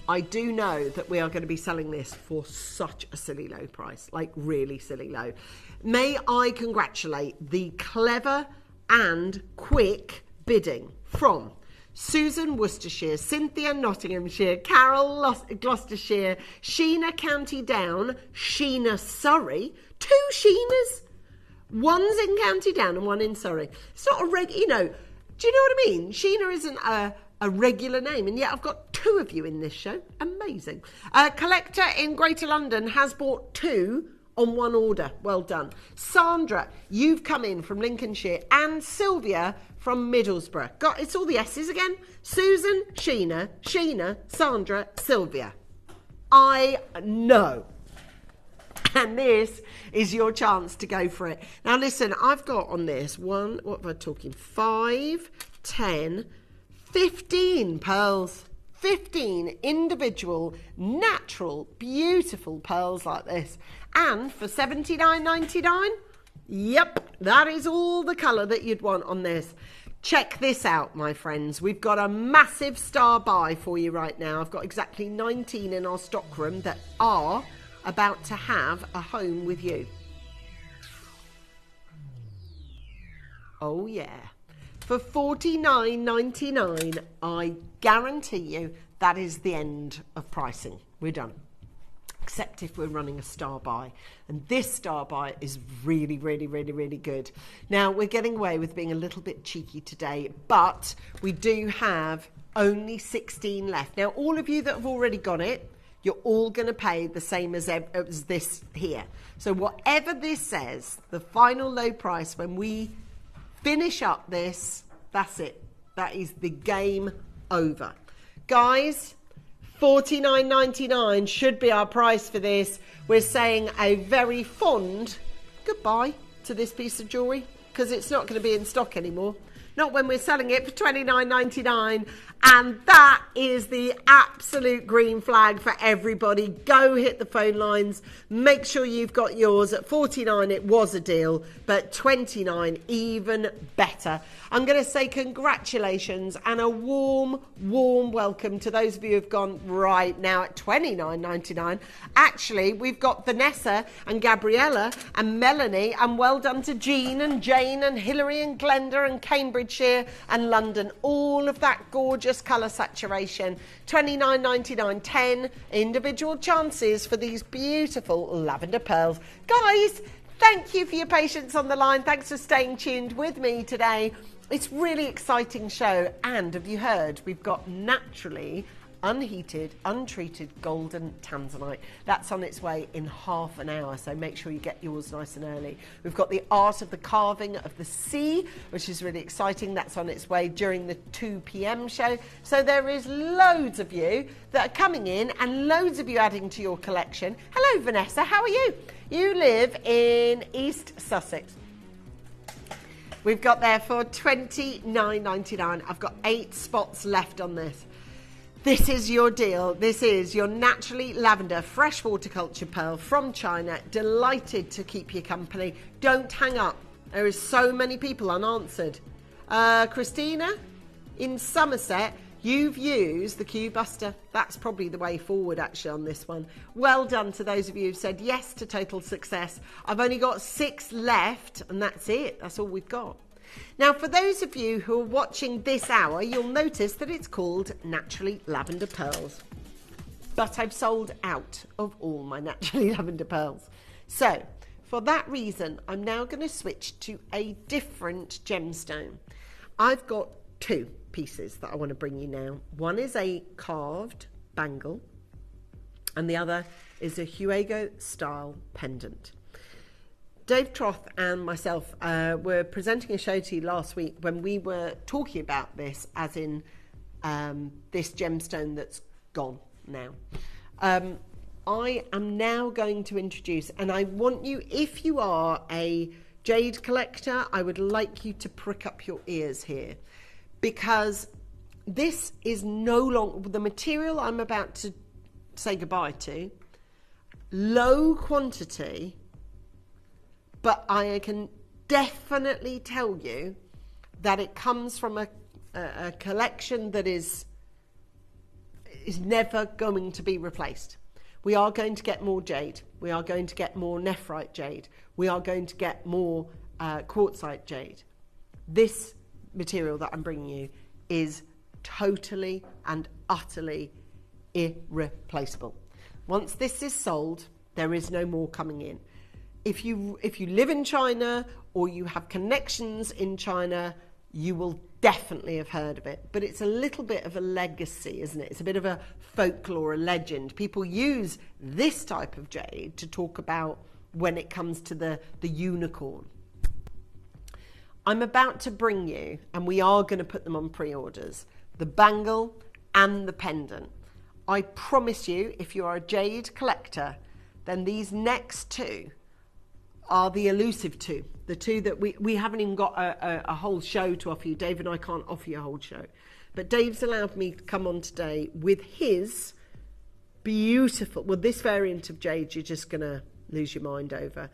U: I do know that we are going to be selling this for such a silly low price, like really silly low. May I congratulate the clever and quick bidding from Susan Worcestershire, Cynthia Nottinghamshire, Carol Gloucestershire, Sheena County Down, Sheena Surrey. 2 Sheenas. One's in County Down and one in Surrey. It's not a do you know what I mean? Sheena isn't a regular name, and yet I've got 2 of you in this show. Amazing. Collector in Greater London has bought 2 on 1 order. Well done. Sandra, you've come in from Lincolnshire, and Sylvia from Middlesbrough. It's all the S's again. Susan, Sheena, Sandra, Sylvia. I know. And this is your chance to go for it. Now listen, I've got on this what am I talking? 5, 10, 15 pearls. 15 individual, natural, beautiful pearls like this. And for $79.99, yep, that is all the colour that you'd want on this. Check this out, my friends. We've got a massive star buy for you right now. I've got exactly 19 in our stockroom that are about to have a home with you. Oh, yeah. For $49.99, I guarantee you that is the end of pricing. We're done. Except if we're running a star buy. And this star buy is really, really, really, really good. Now, we're getting away with being a little bit cheeky today, but we do have only 16 left. Now, all of you that have already got it, you're all going to pay the same as this here. So whatever this says, the final low price when we finish up this, that's it. That is the game over. Guys, $49.99 should be our price for this. We're saying a very fond goodbye to this piece of jewellery because it's not going to be in stock anymore. Not when we're selling it for $29.99. And that is the absolute green flag for everybody. Go hit the phone lines. Make sure you've got yours. At $49 it was a deal, but $29 even better. I'm going to say congratulations and a warm welcome to those of you who've gone right now at $29.99. Actually, we've got Vanessa and Gabriella and Melanie, and well done to Jean and Jane and Hilary and Glenda and Cambridgeshire and London. All of that gorgeous colour saturation. $29.99, 10 individual chances for these beautiful lavender pearls. Guys, thank you for your patience on the line. Thanks for staying tuned with me today. It's really exciting show, and have you heard, we've got naturally unheated, untreated golden Tanzanite. That's on its way in half an hour, so make sure you get yours nice and early. We've got the art of the carving of the sea, which is really exciting. That's on its way during the 2 p.m. show. So there is loads of you that are coming in and loads of you adding to your collection. Hello, Vanessa, how are you? You live in East Sussex. We've got there for $29.99. I've got 8 spots left on this. This is your deal. This is your naturally lavender freshwater culture pearl from China. Delighted to keep you company. Don't hang up. There is so many people unanswered. Christina, in Somerset, you've used the Q Buster. That's probably the way forward actually on this one. Well done to those of you who've said yes to total success. I've only got 6 left and that's it. That's all we've got. Now, for those of you who are watching this hour, you'll notice that it's called Naturally Lavender Pearls. But I've sold out of all my Naturally Lavender Pearls. So, for that reason, I'm now going to switch to a different gemstone. I've got 2 pieces that I want to bring you now. One is a carved bangle, and the other is a Huego style pendant. Dave Troth and myself were presenting a show to you last week when we were talking about this, as in this gemstone that's gone now. I am now going to introduce, and I want you, if you are a jade collector, I would like you to prick up your ears here, because this is no longer, the material I'm about to say goodbye to, low quantity, but I can definitely tell you that it comes from a collection that is never going to be replaced. We are going to get more jade. We are going to get more nephrite jade. We are going to get more quartzite jade. This material that I'm bringing you is totally and utterly irreplaceable. Once this is sold, there is no more coming in. If you live in China or you have connections in China, you will definitely have heard of it. But it's a little bit of a legacy, isn't it? It's a bit of a folklore, a legend. People use this type of jade to talk about when it comes to the unicorn. I'm about to bring you, and we are going to put them on pre-orders, the bangle and the pendant. I promise you, if you are a jade collector, then these next 2 are the elusive 2, the 2 that we haven't even got a whole show to offer you. Dave and I can't offer you a whole show, but Dave's allowed me to come on today with his beautiful, well, this variant of jade you're just gonna lose your mind over.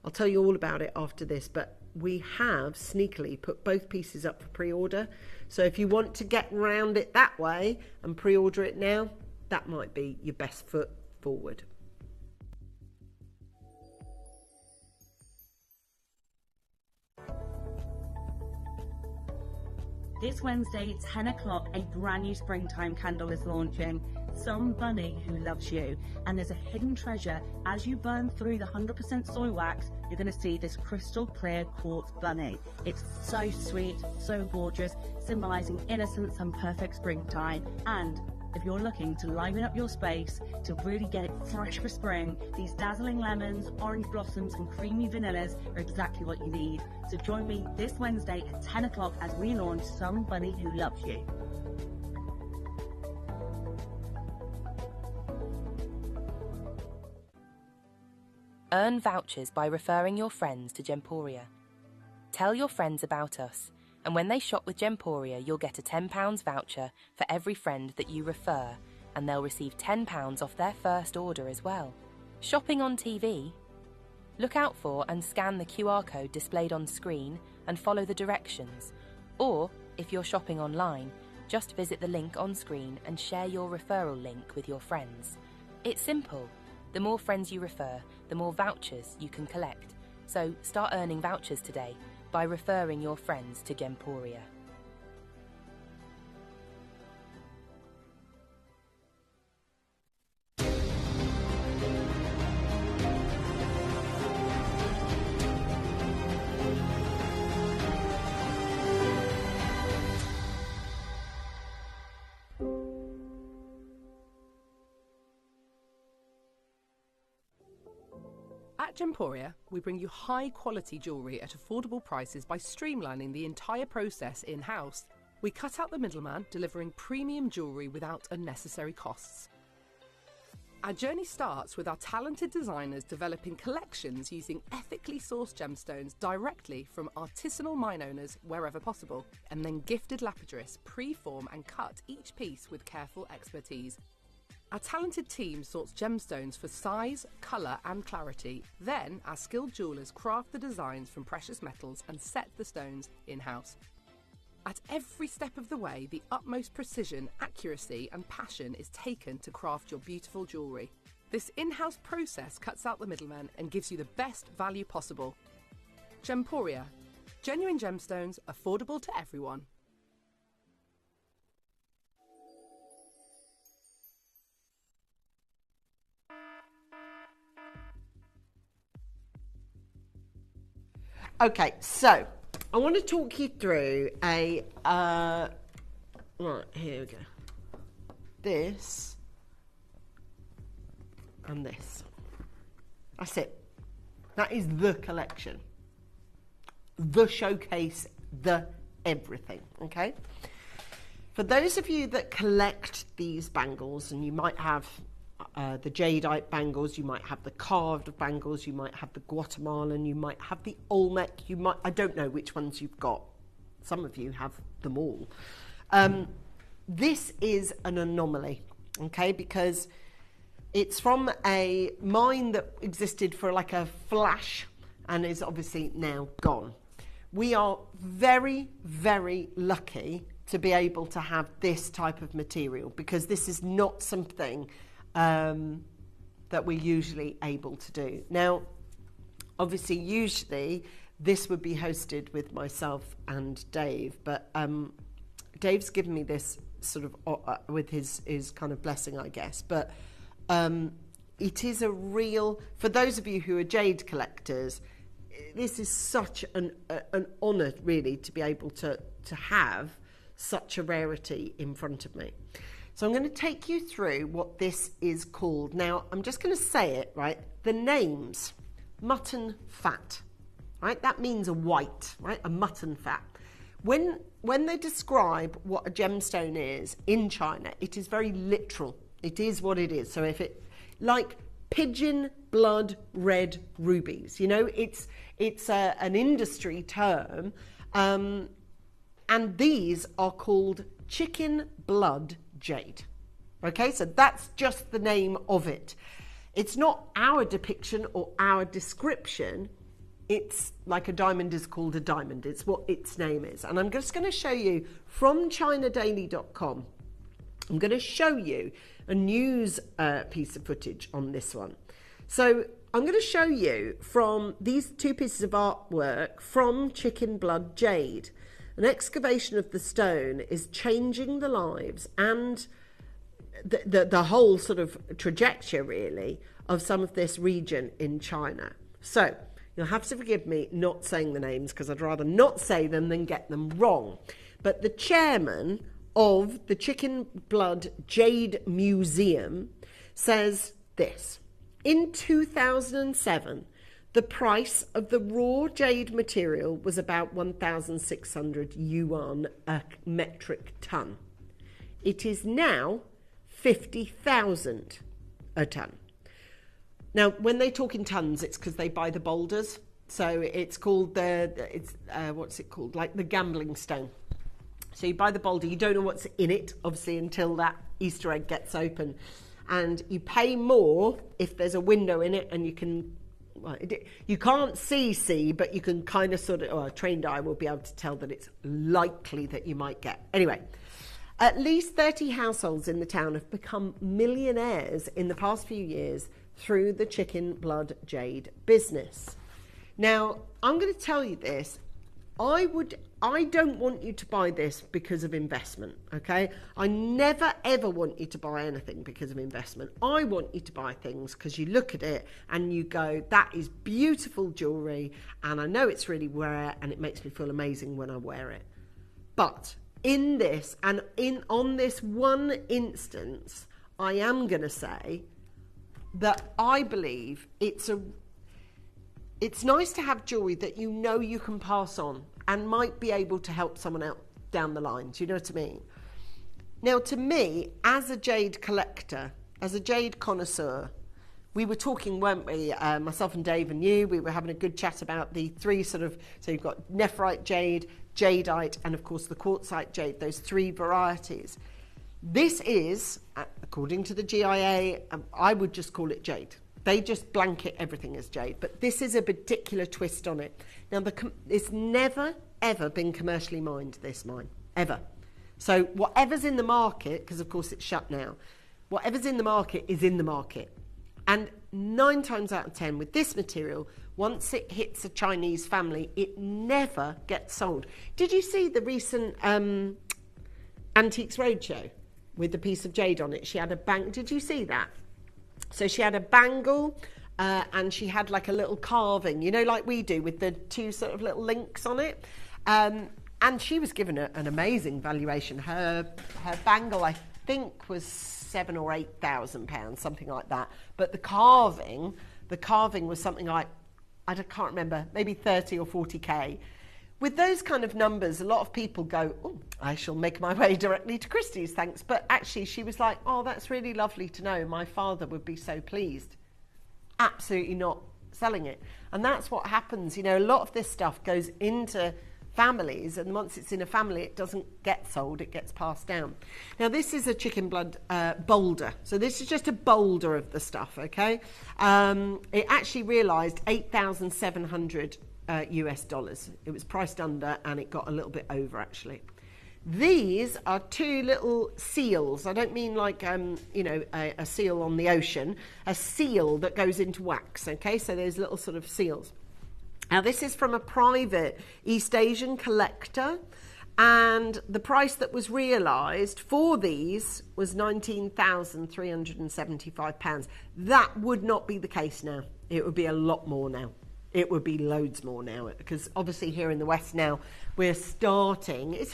U: I'll tell you all about it after this, but we have sneakily put both pieces up for pre-order, so if you want to get round it that way and pre-order it now, that might be your best foot forward.
H: This Wednesday, 10 o'clock, a brand new springtime candle is launching. Some bunny who loves you. And there's a hidden treasure. As you burn through the 100% soy wax, you're going to see this crystal clear quartz bunny. It's so sweet, so gorgeous, symbolizing innocence and perfect springtime. And if you're looking to liven up your space, to really get it fresh for spring, these dazzling lemons, orange blossoms and creamy vanillas are exactly what you need. So join me this Wednesday at 10 o'clock as we launch Some Bunny Who Loves You.
N: Earn vouchers by referring your friends to Gemporia. Tell your friends about us, and when they shop with Gemporia, you'll get a £10 voucher for every friend that you refer, and they'll receive £10 off their first order as well. Shopping on TV? Look out for and scan the QR code displayed on screen and follow the directions. Or, if you're shopping online, just visit the link on screen and share your referral link with your friends. It's simple. The more friends you refer, the more vouchers you can collect. So start earning vouchers today by referring your friends to Gemporia. At Gemporia, we bring you high-quality jewellery at affordable prices by streamlining the entire process in-house. We cut out the middleman, delivering premium jewellery without unnecessary costs. Our journey starts with our talented designers developing collections using ethically sourced gemstones directly from artisanal mine owners wherever possible, and then gifted lapidarists pre-form and cut each piece with careful expertise. Our talented team sorts gemstones for size, colour and clarity. Then our skilled jewellers craft the designs from precious metals and set the stones in-house. At every step of the way, the utmost precision, accuracy and passion is taken to craft your beautiful jewellery. This in-house process cuts out the middleman and gives you the best value possible. Gemporia. Genuine gemstones, affordable to everyone.
U: Okay, so I want to talk you through a, right, here we go. This and this. That's it. That is the collection. The showcase, the everything, okay? For those of you that collect these bangles, and you might have the jadeite bangles, you might have the carved bangles, you might have the Guatemalan, you might have the Olmec, I don't know which ones you've got. Some of you have them all. This is an anomaly, okay, because it's from a mine that existed for like a flash and is obviously now gone. We are very, very lucky to be able to have this type of material, because this is not something that we're usually able to do. Now, obviously, usually this would be hosted with myself and Dave, but Dave's given me this sort of with his kind of blessing, I guess. But it is a real, for those of you who are jade collectors, this is such an honour, really, to be able to have such a rarity in front of me. So I'm going to take you through what this is called. Now, I'm just going to say it, right? The names, mutton fat, right? That means a white, right? A mutton fat. When they describe what a gemstone is in China, it is very literal. It is what it is. So if it, like pigeon blood red rubies, you know, it's an industry term, and these are called chicken blood jade. Okay, so that's just the name of it. It's not our depiction or our description. It's like a diamond is called a diamond. It's what its name is. And I'm just going to show you from ChinaDaily.com. I'm going to show you a news piece of footage on this one. So I'm going to show you from these two pieces of artwork from Chicken Blood Jade. An excavation of the stone is changing the lives and the whole sort of trajectory, really, of some of this region in China. So you'll have to forgive me not saying the names, because I'd rather not say them than get them wrong. But the chairman of the Chicken Blood Jade Museum says this: in 2007, the price of the raw jade material was about 1,600 yuan a metric ton. It is now 50,000 a ton. Now, when they talk in tons, it's because they buy the boulders. So it's called what's it called? Like the gambling stone. So you buy the boulder, you don't know what's in it, obviously, until that Easter egg gets open. And you pay more if there's a window in it, and you can, well, you can't see, but you can kind of sort of, or a trained eye will be able to tell that it's likely that you might get. Anyway, at least 30 households in the town have become millionaires in the past few years through the Chicken Blood Jade business. Now, I'm going to tell you this. I don't want you to buy this because of investment, okay? I never, ever want you to buy anything because of investment. I want you to buy things because you look at it and you go, that is beautiful jewellery, and I know it's really rare, and it makes me feel amazing when I wear it. But in this, and on this one instance, I am going to say that I believe it's it's nice to have jewellery that you know you can pass on and might be able to help someone out down the line. Do you know what I mean? Now, to me, as a jade collector, as a jade connoisseur, we were talking, weren't we, myself and Dave and you, we were having a good chat about the three sort of, so you've got nephrite jade, jadeite, and of course the quartzite jade, those three varieties. This is, according to the GIA, I would just call it jade. They just blanket everything as jade, but this is a particular twist on it. Now, it's never, ever been commercially mined, this mine, ever. So whatever's in the market, because of course it's shut now, whatever's in the market is in the market. And 9 times out of 10 with this material, once it hits a Chinese family, it never gets sold. Did you see the recent Antiques Roadshow with the piece of jade on it? She had a bangle. Did you see that? So she had a bangle and she had like a little carving, you know, like we do with the 2 sort of little links on it. And she was given an amazing valuation. Her bangle, I think, was £7,000 or £8,000, something like that. But the carving was something like, I can't remember, maybe 30 or 40k. With those kind of numbers, a lot of people go, oh, I shall make my way directly to Christie's, thanks. But actually, she was like, oh, that's really lovely to know. My father would be so pleased. Absolutely not selling it. And that's what happens. You know, a lot of this stuff goes into families, and once it's in a family, it doesn't get sold, it gets passed down. Now, this is a chicken blood boulder. So this is just a boulder of the stuff, okay? It actually realised $8,700 US dollars. It was priced under, and it got a little bit over, actually. These are 2 little seals. I don't mean like, you know, a seal on the ocean, a seal that goes into wax, okay? So there's little sort of seals. Now, this is from a private East Asian collector, and the price that was realised for these was £19,375. That would not be the case now. It would be a lot more now. It would be loads more now, because obviously here in the West now, we're starting. It's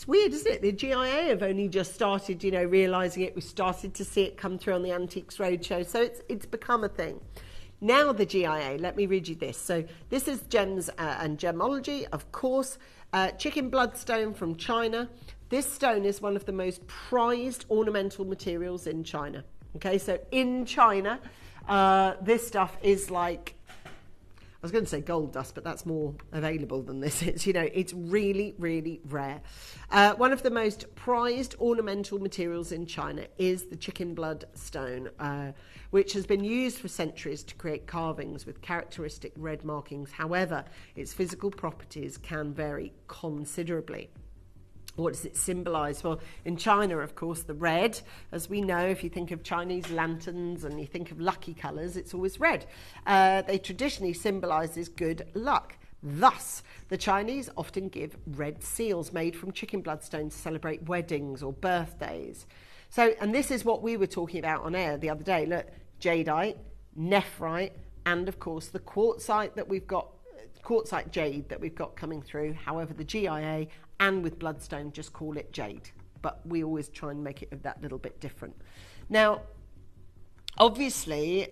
U: weird, isn't it? The GIA have only just started, you know, realising it. We started to see it come through on the Antiques Roadshow, so it's become a thing. Now the GIA, let me read you this. So this is gems and gemology, of course. Chicken bloodstone from China. This stone is one of the most prized ornamental materials in China. Okay, so in China, this stuff is like, I was going to say gold dust, but that's more available than this is. You know, it's really, really rare. One of the most prized ornamental materials in China is the chicken blood stone, which has been used for centuries to create carvings with characteristic red markings. However, its physical properties can vary considerably. What does it symbolise? Well, in China, of course, the red, as we know, if you think of Chinese lanterns and you think of lucky colours, it's always red. They traditionally symbolises good luck. Thus, the Chinese often give red seals made from chicken bloodstone to celebrate weddings or birthdays. So, and this is what we were talking about on air the other day. Look, jadeite, nephrite, and of course the quartzite that we've got, quartzite jade that we've got coming through. However, the GIA and with bloodstone just call it jade, but we always try and make it that little bit different. Now, obviously,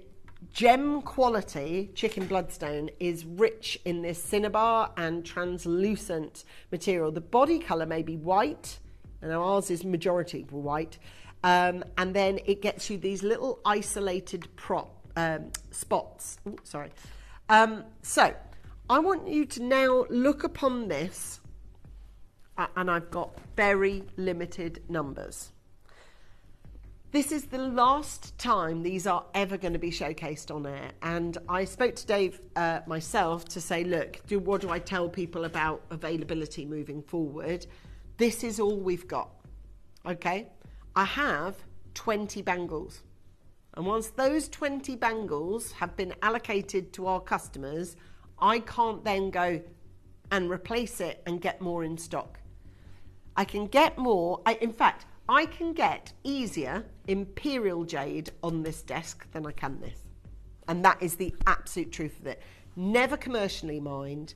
U: gem quality chicken bloodstone is rich in this cinnabar and translucent material. The body colour may be white, and ours is majority white, and then it gets you these little isolated spots. Ooh, sorry. So I want you to now look upon this, and I've got very limited numbers. This is the last time these are ever going to be showcased on air. And I spoke to Dave myself to say, look, what do I tell people about availability moving forward? This is all we've got. Okay? I have 20 bangles. And once those 20 bangles have been allocated to our customers, I can't then go and replace it and get more in stock. I can get more. In fact, I can get easier Imperial jade on this desk than I can this. And that is the absolute truth of it. Never commercially mined.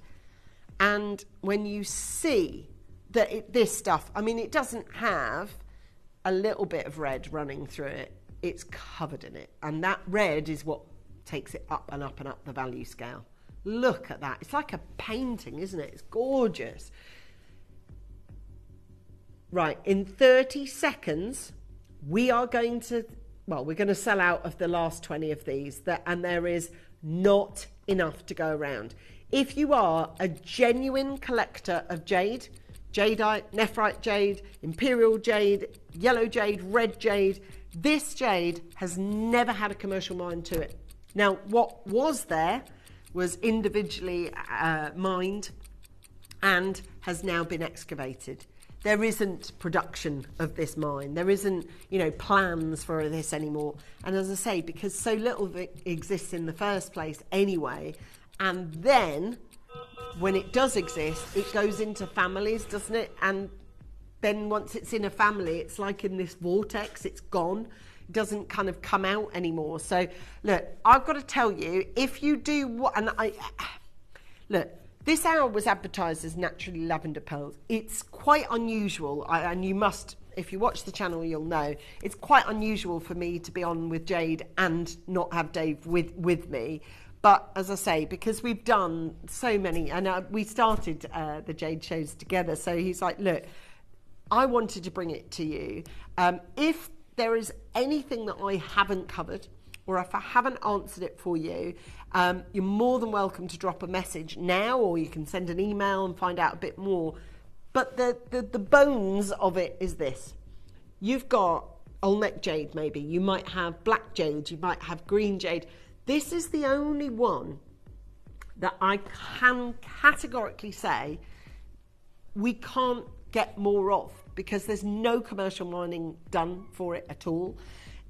U: And when you see that this stuff, I mean, it doesn't have a little bit of red running through it. It's covered in it. And that red is what takes it up and up and up the value scale. Look at that. It's like a painting, isn't it? It's gorgeous. Right, in 30 seconds, we are going to, well, we're going to sell out of the last 20 of these, and there is not enough to go around. If you are a genuine collector of jade, jadeite, nephrite jade, imperial jade, yellow jade, red jade, this jade has never had a commercial mine to it. Now, what was there was individually mined and has now been excavated. There isn't production of this mine. There isn't, plans for this anymore. And as I say, because so little of it exists in the first place anyway, and then when it does exist, it goes into families, doesn't it? And then once it's in a family, it's like in this vortex, it's gone. It doesn't kind of come out anymore. So look, I've got to tell you, if you do what, look, this hour was advertised as naturally lavender pearls. It's quite unusual, and you must, if you watch the channel, you'll know, it's quite unusual for me to be on with Jade and not have Dave with me. But as I say, because we've done so many, and we started the Jade shows together, so he's like, look, I wanted to bring it to you. If there is anything that I haven't covered, or if I haven't answered it for you, you're more than welcome to drop a message now, or you can send an email and find out a bit more. But the bones of it is this. You've got Olmec jade maybe, you might have black jade, you might have green jade. This is the only one that I can categorically say we can't get more of, because there's no commercial mining done for it at all.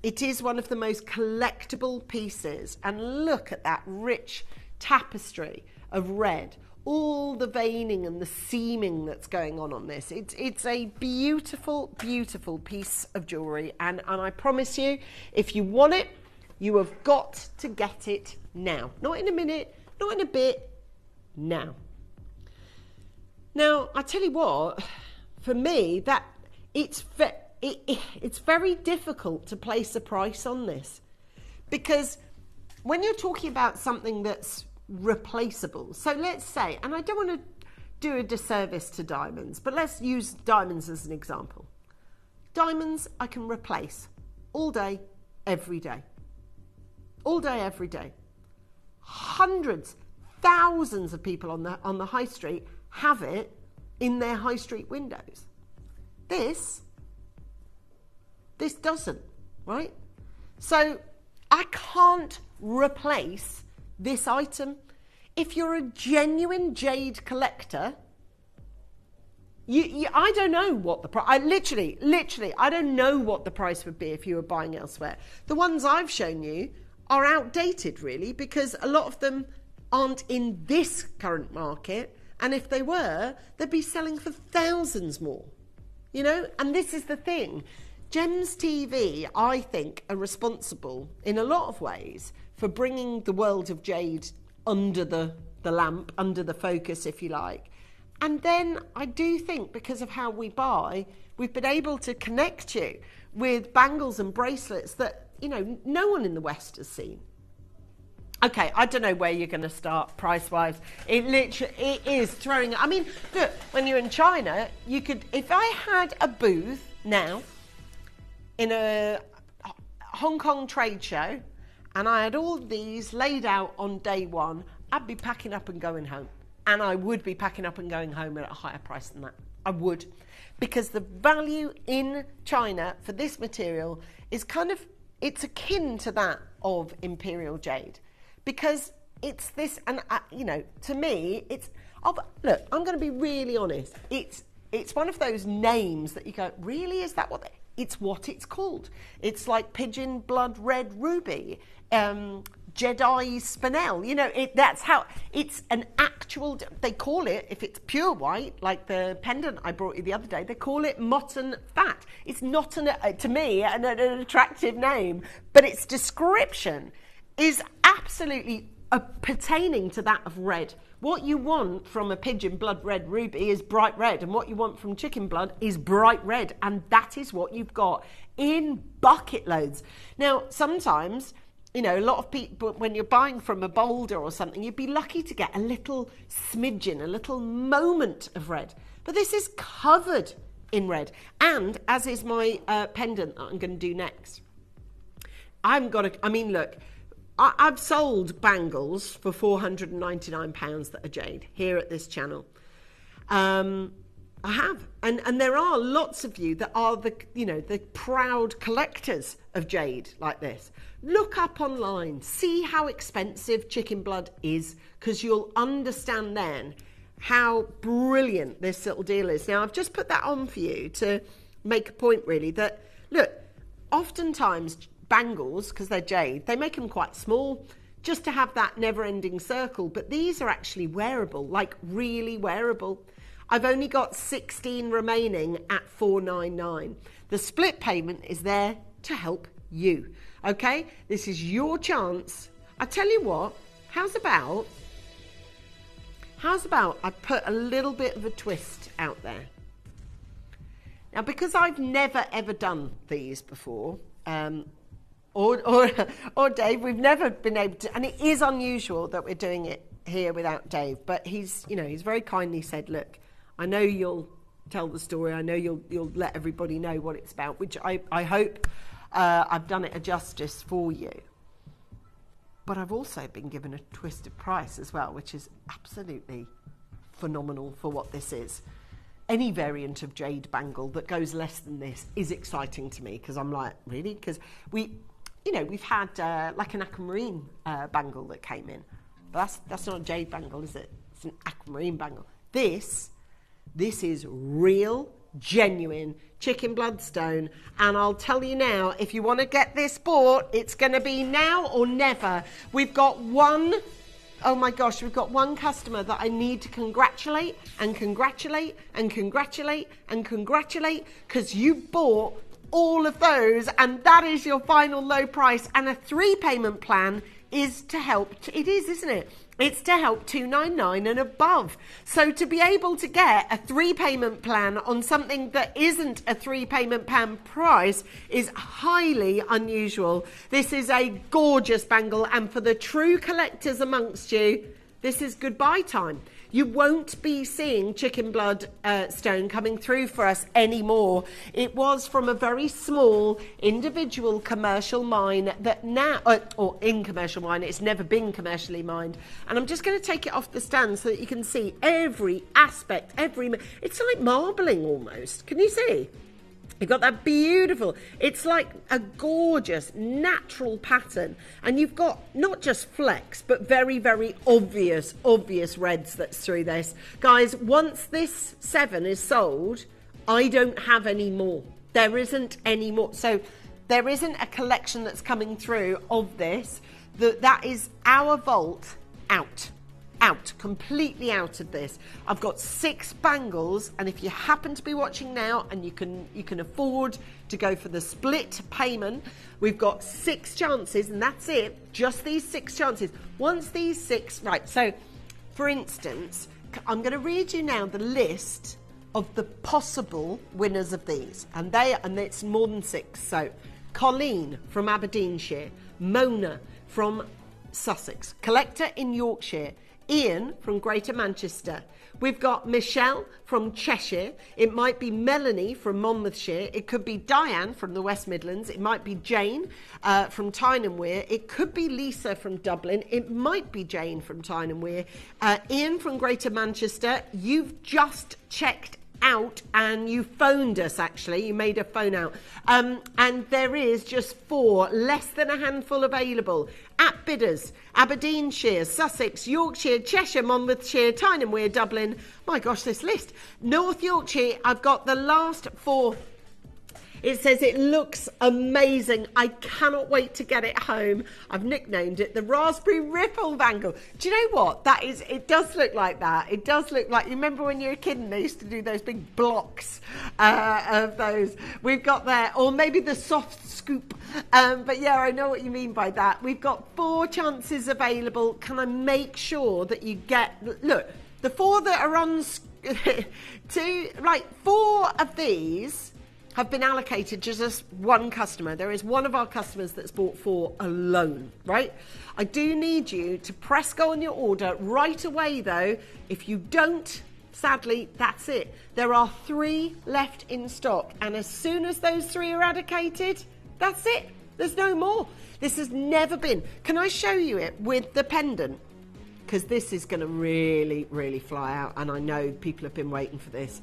U: It is one of the most collectible pieces, and look at that rich tapestry of red, all the veining and the seaming that's going on this. It's a beautiful, beautiful piece of jewellery, and I promise you, if you want it, you have got to get it now. Not in a minute, not in a bit, now. Now, I tell you what, for me, that it's very difficult to place a price on this, because when you're talking about something that's replaceable, so let's say, and I don't want to do a disservice to diamonds, but let's use diamonds as an example. Diamonds I can replace all day, every day. All day, every day. Hundreds, thousands of people on the high street have it in their high street windows. This doesn't, right? So I can't replace this item. If you're a genuine jade collector, I don't know what the price, I literally, I don't know what the price would be if you were buying elsewhere. The ones I've shown you are outdated, really, because a lot of them aren't in this current market, and if they were, they'd be selling for thousands more, and this is the thing. Gems TV, I think, are responsible in a lot of ways for bringing the world of jade under the lamp, under the focus, if you like. And then I do think, because of how we buy, we've been able to connect you with bangles and bracelets that no one in the West has seen. Okay, I don't know where you're going to start price-wise. It is throwing. I mean, look, when you're in China, you could, if I had a booth now in a Hong Kong trade show, and I had all these laid out on day one, I'd be packing up and going home. And I would be packing up and going home at a higher price than that. I would. Because the value in China for this material is it's akin to that of Imperial jade. Because it's this, and to me, look, I'm going to be really honest. It's one of those names that you go, really, is that what it's what it's called? It's like pigeon blood red ruby, Jedi spinel. That's how it's an actual. They call it, if it's pure white, like the pendant I brought you the other day, they call it mutton fat. It's not to me an attractive name, but its description is absolutely pertaining to that of red. What you want from a pigeon blood red ruby is bright red, and what you want from chicken blood is bright red, and that is what you've got in bucket loads. Now, sometimes you know, a lot of people, when you're buying from a Boulder or something, you'd be lucky to get a little smidgen, a little moment of red. But this is covered in red. And as is my pendant that I'm going to do next. Look, I've sold bangles for £499 that are jade here at this channel. I have, and there are lots of you that are the proud collectors of jade like this. Look up online, see how expensive chicken blood is, because you'll understand then how brilliant this little deal is. Now, I've just put that on for you to make a point, really, that look, oftentimes bangles, because they're jade, they make them quite small just to have that never-ending circle, but these are actually wearable, like really wearable. I've only got 16 remaining at $499. The split payment is there to help you. Okay, this is your chance. I tell you what, how's about I put a little bit of a twist out there. Now, because I've never ever done these before, or Dave, we've never been able to, and it is unusual that we're doing it here without Dave, but he's very kindly said, look, I know you'll tell the story. I know you'll let everybody know what it's about, which I hope I've done it a justice for you. But I've also been given a twisted price as well, which is absolutely phenomenal for what this is. Any variant of jade bangle that goes less than this is exciting to me, because I'm like, really? Because we've had like an aquamarine bangle that came in. But that's not a jade bangle, is it? It's an aquamarine bangle. This is real, genuine chicken bloodstone, and I'll tell you now, if you want to get this bought, it's going to be now or never. We've got one customer that I need to congratulate, because you bought all of those, and that is your final low price, and a 3 payment plan is to help. It is, isn't it? It's to help $299 and above. So to be able to get a 3 payment plan on something that isn't a 3 payment plan price is highly unusual. This is a gorgeous bangle, and for the true collectors amongst you, this is goodbye time. You won't be seeing chicken blood stone coming through for us anymore. It was from a very small individual commercial mine that now, or in commercial mine, it's never been commercially mined. And I'm just going to take it off the stand so that you can see every aspect, it's like marbling almost. Can you see? You've got that beautiful, it's like a gorgeous natural pattern, and you've got not just flecks but very, very obvious reds that's through this. Guys, once this 7 is sold, I don't have any more. There isn't any more. So there isn't a collection that's coming through of this. That is our vault out, completely out of this. I've got 6 bangles, and if you happen to be watching now and you can afford to go for the split payment, we've got 6 chances, and that's it, just these 6 chances. Once these 6, right, so for instance, I'm going to read you now the list of the possible winners of these, and it's more than 6. So Colleen from Aberdeenshire, Mona from Sussex, Collector in Yorkshire, Ian from Greater Manchester. We've got Michelle from Cheshire. It might be Melanie from Monmouthshire. It could be Diane from the West Midlands. It might be Jane from Tyne and Wear. It could be Lisa from Dublin. It might be Jane from Tyne and Wear. Ian from Greater Manchester. You've just checked out and you phoned us, actually. You made a phone out. And there is just 4, less than a handful available. At bidders, Aberdeenshire, Sussex, Yorkshire, Cheshire, Monmouthshire, Tyne and Wear, Dublin. My gosh, this list. North Yorkshire, I've got the last 4. It says it looks amazing. I cannot wait to get it home. I've nicknamed it the Raspberry Ripple Bangle. Do you know what? It does look like that. It does look like, you remember when you were a kid and they used to do those big blocks of those? We've got there, or maybe the soft scoop. But yeah, I know what you mean by that. We've got 4 chances available. Can I make sure that you get, look, the 4 that are on, 4 of these have been allocated to just one customer. There is one of our customers that's bought 4 alone, right? I do need you to press go on your order right away, though. If you don't, sadly, that's it. There are 3 left in stock, and as soon as those 3 are eradicated, that's it. There's no more. This has never been. Can I show you it with the pendant? Because this is going to really, really fly out, and I know people have been waiting for this.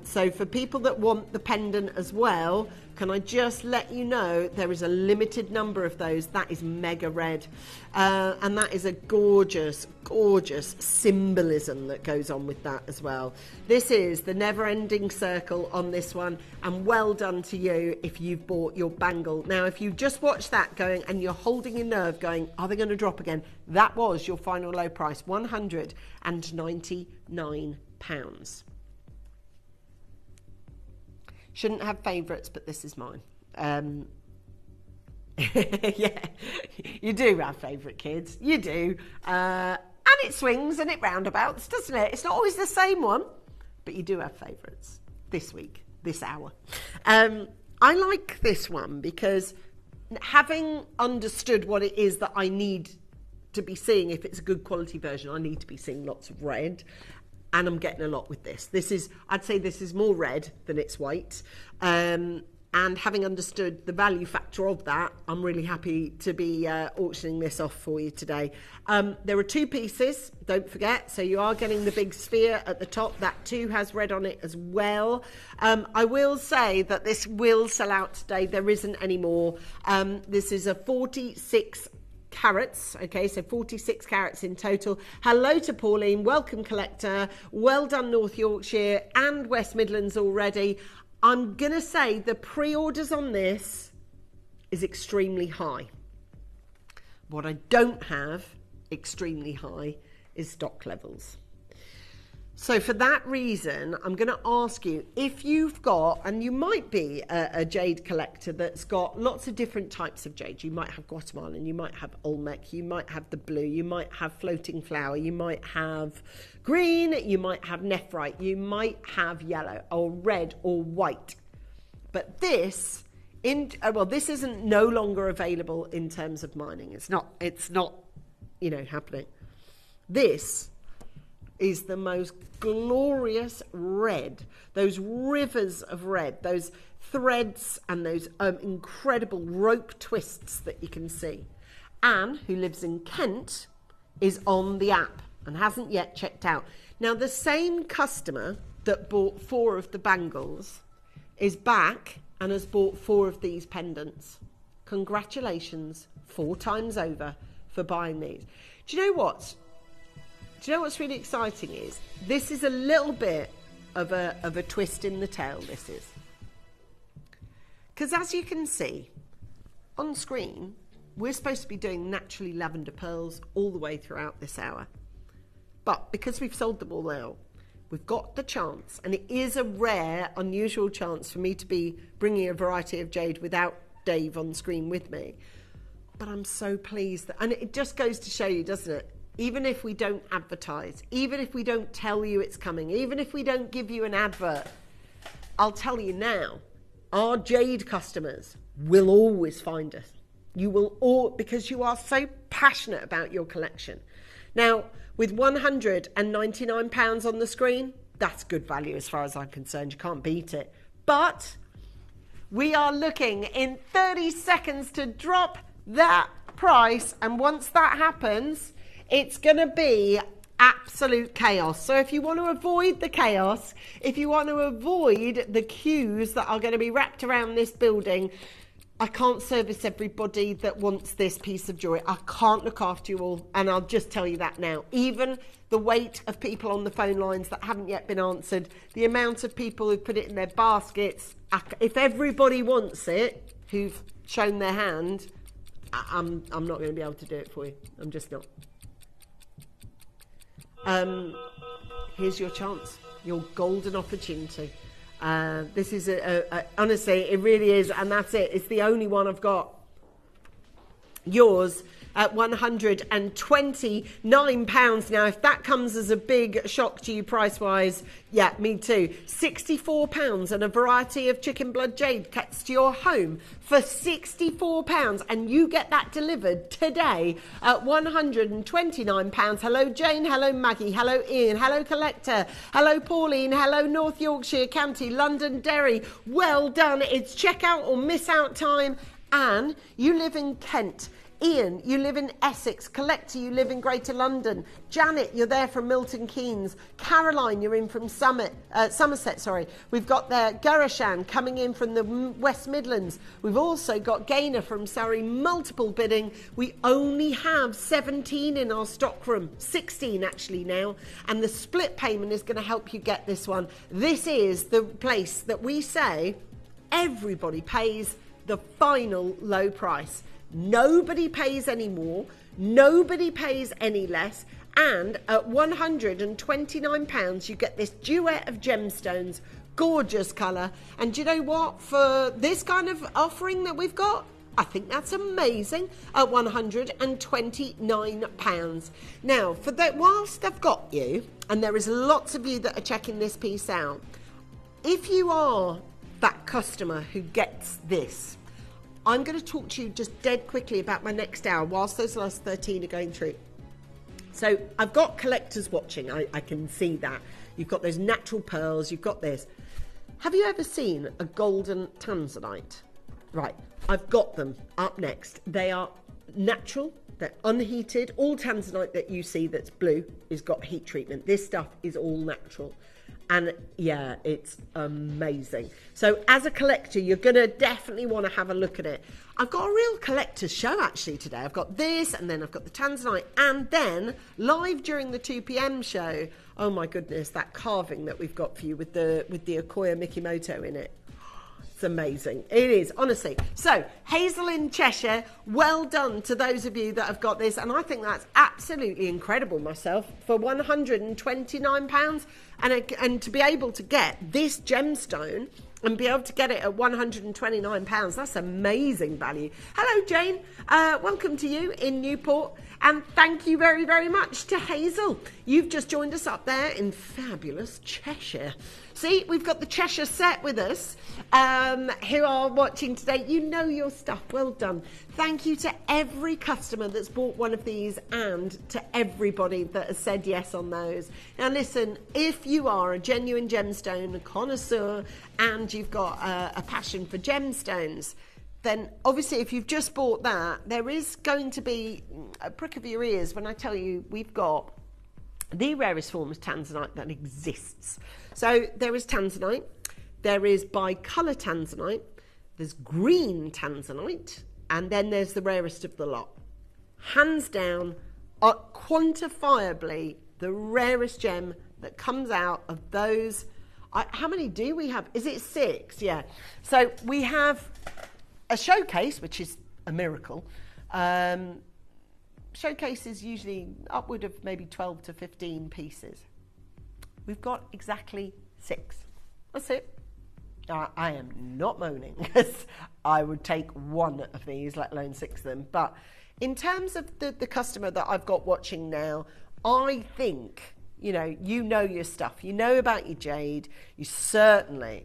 U: So for people that want the pendant as well, can I just let you know there is a limited number of those. That is mega red, and that is a gorgeous, gorgeous symbolism that goes on with that as well. This is the never-ending circle on this one, and well done to you if you've bought your bangle. Now, if you just watch that going and you're holding your nerve going, are they going to drop again? That was your final low price, £199. Shouldn't have favourites, but this is mine. Yeah, you do have favourite kids. You do. And it swings and it roundabouts, doesn't it? It's not always the same one, but you do have favourites this week, this hour. I like this one because having understood what it is that I need to be seeing, if it's a good quality version, I need to be seeing lots of red. And I'm getting a lot with this. I'd say this is more red than it's white. And having understood the value factor of that, I'm really happy to be auctioning this off for you today. There are 2 pieces, don't forget. So you are getting the big sphere at the top. That too has red on it as well. I will say that this will sell out today. There isn't any more. This is a 46 carats, okay, so 46 carats in total. Hello to Pauline, welcome collector, well done North Yorkshire and West Midlands already. I'm gonna say the pre-orders on this is extremely high. What I don't have extremely high is stock levels. So for that reason, I'm going to ask you, if you've got, and you might be a jade collector that's got lots of different types of jade. You might have Guatemalan, you might have Olmec, you might have the blue, you might have floating flower, you might have green, you might have nephrite, you might have yellow or red or white. But this, this isn't no longer available in terms of mining. It's not, happening. This is the most glorious red, those rivers of red, those threads and those incredible rope twists that you can see. Anne, who lives in Kent, is on the app and hasn't yet checked out. Now, the same customer that bought 4 of the bangles is back and has bought 4 of these pendants. Congratulations 4 times over for buying these. Do you know what? Do you know what's really exciting is this is a little bit of a twist in the tail, this is. Because as you can see on screen, we're supposed to be doing naturally lavender pearls all the way throughout this hour. But because we've sold them all out, we've got the chance, and it is a rare, unusual chance for me to be bringing a variety of jade without Dave on screen with me. But I'm so pleased and it just goes to show you, doesn't it? Even if we don't advertise, even if we don't tell you it's coming, even if we don't give you an advert, I'll tell you now, our jade customers will always find us. You will all, because you are so passionate about your collection. Now, with £199 on the screen, that's good value as far as I'm concerned. You can't beat it. But we are looking in 30 seconds to drop that price. And once that happens, it's going to be absolute chaos. So if you want to avoid the chaos, if you want to avoid the queues that are going to be wrapped around this building, I can't service everybody that wants this piece of jewellery. I can't look after you all, and I'll just tell you that now. Even the weight of people on the phone lines that haven't yet been answered, the amount of people who've put it in their baskets, if everybody wants it, who've shown their hand, I'm not going to be able to do it for you. I'm just not. Here's your chance, your golden opportunity. This is honestly, it really is, and that's it. It's the only one I've got. Yours at £129. Now, if that comes as a big shock to you price-wise, yeah, me too. £64 and a variety of chicken blood jade cuts to your home for £64, and you get that delivered today at £129. Hello, Jane. Hello, Maggie. Hello, Ian. Hello, Collector. Hello, Pauline. Hello, North Yorkshire County, London, Derry. Well done. It's checkout or miss out time. Anne, you live in Kent. Ian, you live in Essex. Collector, you live in Greater London. Janet, you're there from Milton Keynes. Caroline, you're in from Somerset, sorry. We've got there Gurashan coming in from the West Midlands. We've also got Gaynor from Surrey. Multiple bidding. We only have 17 in our stockroom. 16 actually now. And the split payment is going to help you get this one. This is the place that we say everybody pays the final low price. Nobody pays any more, nobody pays any less, and at £129 you get this duet of gemstones, gorgeous colour. And do you know what, for this kind of offering that we've got, I think that's amazing at £129. Now, for that, whilst I've got you, and there is lots of you that are checking this piece out, if you are that customer who gets this, I'm going to talk to you just dead quickly about my next hour whilst those last 13 are going through. So I've got collectors watching, I can see that. You've got those natural pearls, you've got this. Have you ever seen a golden Tanzanite? Right, I've got them up next. They are natural, they're unheated. All Tanzanite that you see that's blue has got heat treatment. This stuff is all natural. And yeah, it's amazing. So as a collector, you're going to definitely want to have a look at it. I've got a real collector's show actually today. I've got this, and then I've got the Tanzanite, and then live during the 2 p.m. show, oh my goodness, that carving that we've got for you with the Okoya Mikimoto in it. It's amazing. It is, honestly. So, Hazel in Cheshire, well done to those of you that have got this. And I think that's absolutely incredible myself for £129. And to be able to get this gemstone and be able to get it at £129, that's amazing value. Hello, Jane. Welcome to you in Newport. And thank you very, very much to Hazel. You've just joined us up there in fabulous Cheshire. See, we've got the Cheshire set with us who are watching today. You know your stuff. Well done. Thank you to every customer that's bought one of these and to everybody that has said yes on those. Now, listen, if you are a genuine gemstone connoisseur and you've got a passion for gemstones, then obviously if you've just bought that, there is going to be a prick of your ears when I tell you we've got the rarest form of Tanzanite that exists. So there is Tanzanite, there is bicolour Tanzanite, there's green Tanzanite, and then there's the rarest of the lot. Hands down, quantifiably the rarest gem that comes out of those. How many do we have? Is it 6? Yeah. So we have a showcase, which is a miracle. Showcase is usually upward of maybe 12 to 15 pieces. We've got exactly 6. That's it. I am not moaning because I would take one of these, let alone 6 of them. But in terms of the customer that I've got watching now, I think, you know your stuff. You know about your jade. You certainly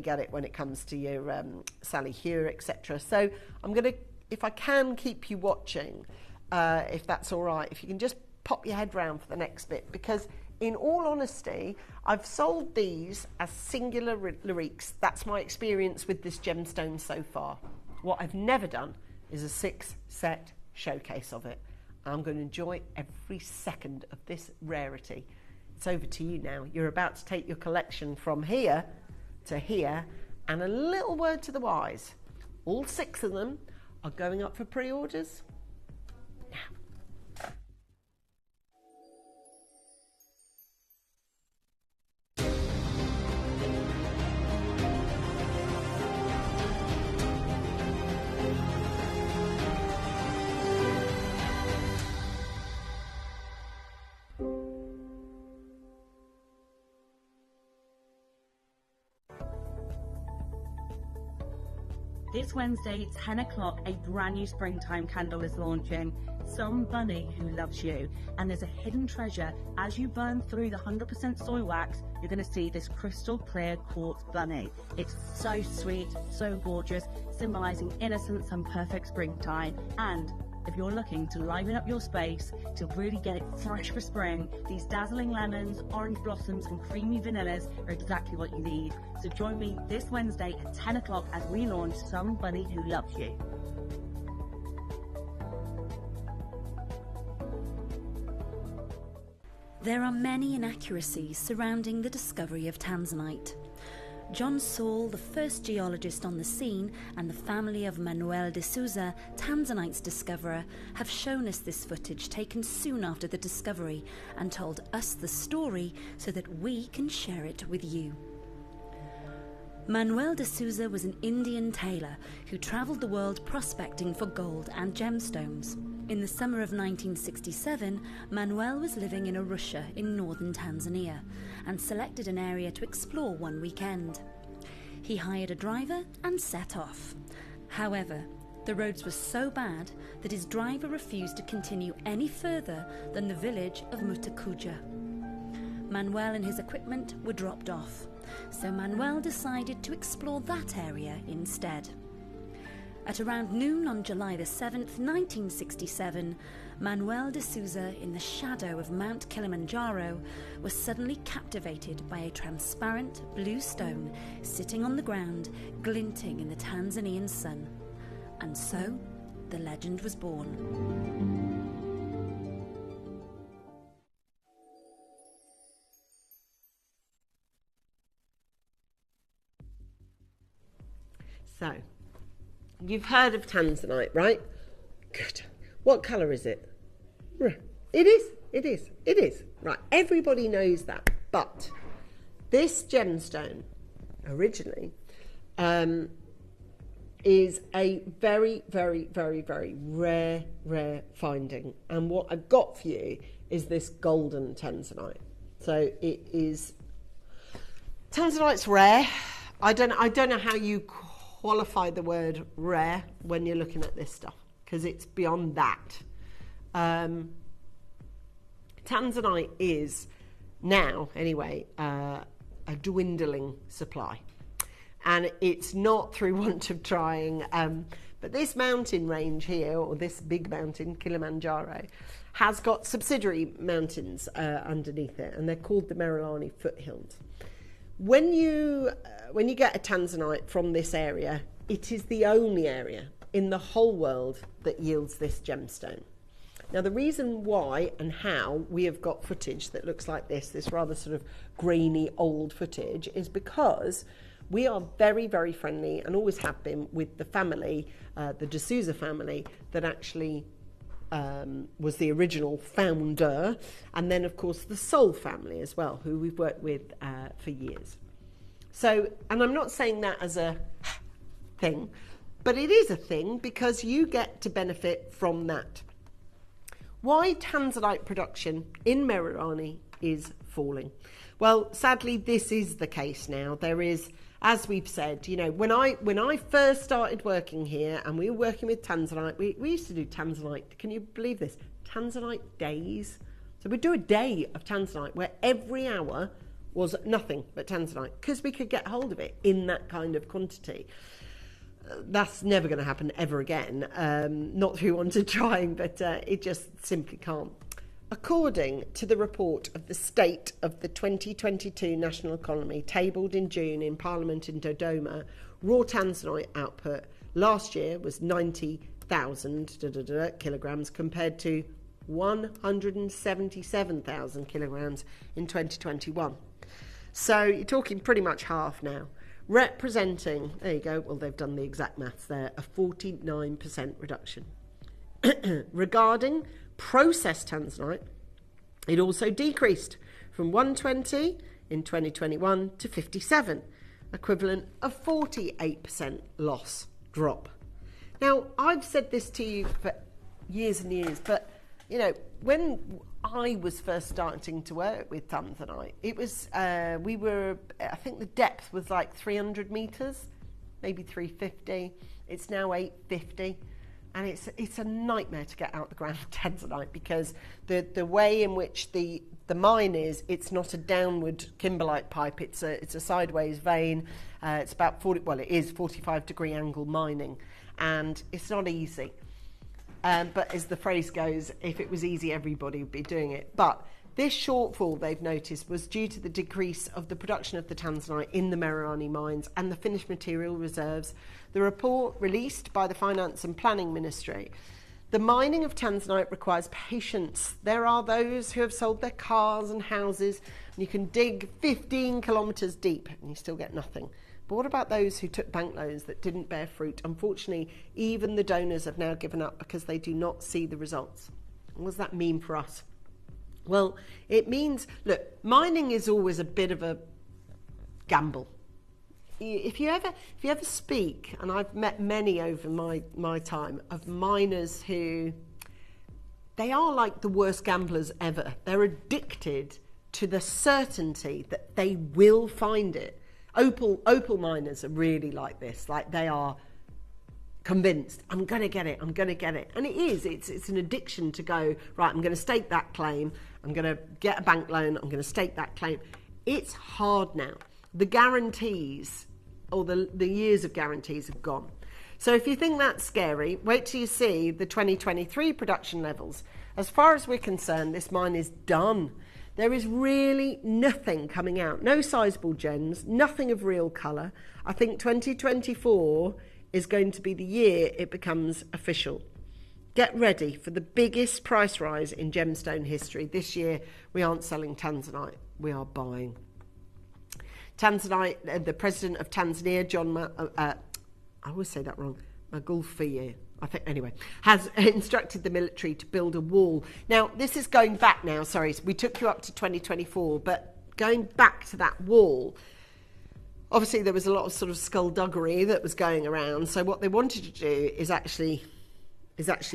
U: get it when it comes to your Sally Hugh, etc. So I'm going to, if I can keep you watching, if that's all right, if you can just pop your head round for the next bit, because in all honesty, I've sold these as singular lyriques. That's my experience with this gemstone so far. What I've never done is a 6-set showcase of it. I'm going to enjoy every second of this rarity. It's over to you now. You're about to take your collection from here to here, and a little word to the wise. All 6 of them are going up for pre-orders now.
H: This Wednesday, 10 o'clock, a brand new springtime candle is launching. some bunny who loves you, and there's a hidden treasure. As you burn through the 100% soy wax, you're going to see this crystal clear quartz bunny. It's so sweet, so gorgeous, symbolizing innocence and perfect springtime. And if you're looking to liven up your space, to really get it fresh for spring, these dazzling lemons, orange blossoms and creamy vanillas are exactly what you need. So join me this Wednesday at 10 o'clock as we launch Some Bunny Who Loves You.
R: There are many inaccuracies surrounding the discovery of Tanzanite. John Saul, the first geologist on the scene, and the family of Manuel de Souza, Tanzanite's discoverer, have shown us this footage taken soon after the discovery and told us the story so that we can share it with you. Manuel de Souza was an Indian tailor who travelled the world prospecting for gold and gemstones. In the summer of 1967, Manuel was living in Arusha in northern Tanzania and selected an area to explore one weekend. He hired a driver and set off. However, the roads were so bad that his driver refused to continue any further than the village of Mutakuja. Manuel and his equipment were dropped off, so Manuel decided to explore that area instead. At around noon on July the 7th, 1967, Manuel de Souza, in the shadow of Mount Kilimanjaro, was suddenly captivated by a transparent blue stone sitting on the ground, glinting in the Tanzanian sun. And so, the legend was born.
U: So, you've heard of Tanzanite, right? Good. What colour is it? It is. Right, everybody knows that. But this gemstone, originally, is a very, very, very, very rare finding. And what I've got for you is this golden Tanzanite. So it is... Tanzanite's rare. I don't know how you qualify the word rare when you're looking at this stuff, because it's beyond that. Tanzanite is now, anyway, a dwindling supply, and it's not through want of trying, but this mountain range here, or this big mountain, Kilimanjaro, has got subsidiary mountains underneath it, and they're called the Merillani foothills. When you get a Tanzanite from this area, it is the only area in the whole world that yields this gemstone. Now, the reason why and how we have got footage that looks like this rather sort of grainy old footage, is because we are very, very friendly and always have been with the family, the de Souza family, that actually was the original founder, and then of course the Saul family as well, who we've worked with for years. So, and I'm not saying that as a thing, but it is a thing because you get to benefit from that. Why Tanzanite production in Merillani is falling? Well, sadly, this is the case now. There is, as we've said, you know, when I first started working here and we were working with Tanzanite, we used to do Tanzanite, can you believe this? Tanzanite days. So we'd do a day of Tanzanite where every hour was nothing but Tanzanite, because we could get hold of it in that kind of quantity. That's never going to happen ever again. Not through wanted trying, but it just simply can't. According to the report of the state of the 2022 national economy tabled in June in Parliament in Dodoma, raw Tanzanite output last year was 90,000 kilograms compared to 177,000 kilograms in 2021. So you're talking pretty much half now. Representing, there you go, well, they've done the exact maths there, a 49% reduction. Regarding processed Tanzanite, it also decreased from 120 in 2021 to 57, equivalent of 48% loss drop. Now, I've said this to you for years and years, but, you know, when I was first starting to work with Tanzanite, it was, I think the depth was like 300 metres, maybe 350. It's now 850. And it's a nightmare to get out the ground Tanzanite, because the way in which the mine is, it's not a downward kimberlite pipe, it's a sideways vein. It's about 45-degree angle mining, and it's not easy. But as the phrase goes, if it was easy, everybody would be doing it. But this shortfall, they've noticed, was due to the decrease of the production of the Tanzanite in the Merani mines and the finished material reserves. The report released by the Finance and Planning Ministry. The mining of Tanzanite requires patience. There are those who have sold their cars and houses, and you can dig 15 kilometres deep and you still get nothing. But what about those who took bank loans that didn't bear fruit? Unfortunately, even the donors have now given up because they do not see the results. What does that mean for us? Well, it means, look, mining is always a bit of a gamble. If you ever speak, and I've met many over my time, of miners who, they are like the worst gamblers ever. They're addicted to the certainty that they will find it. Opal miners are really like this. Like, they are convinced, I'm going to get it. And it is. It's an addiction to go, right, I'm going to stake that claim. I'm going to get a bank loan. I'm going to stake that claim. It's hard now. The guarantees, or the years of guarantees, have gone. So if you think that's scary, wait till you see the 2023 production levels. As far as we're concerned, this mine is done. There is really nothing coming out. No sizable gems, nothing of real colour. I think 2024 is going to be the year it becomes official. Get ready for the biggest price rise in gemstone history. This year, we aren't selling Tanzanite, we are buying. Tanzanite, the president of Tanzania, I always say that wrong, Magufuli, I think, anyway, has instructed the military to build a wall. Now, this is going back now, sorry, we took you up to 2024, but going back to that wall, obviously there was a lot of sort of skullduggery that was going around, so what they wanted to do is actually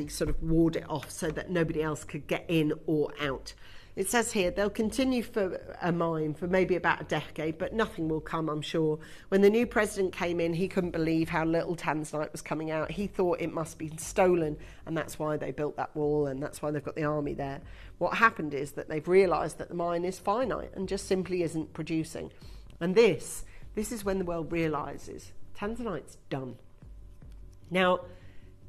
U: sort of ward it off so that nobody else could get in or out. It says here they'll continue for a mine for maybe about a decade, but nothing will come, I'm sure. When the new president came in, he couldn't believe how little Tanzanite was coming out. He thought it must be stolen, and that's why they built that wall, and that's why they've got the army there. What happened is that they've realised that the mine is finite and just simply isn't producing. And this is when the world realises Tanzanite's done. Now,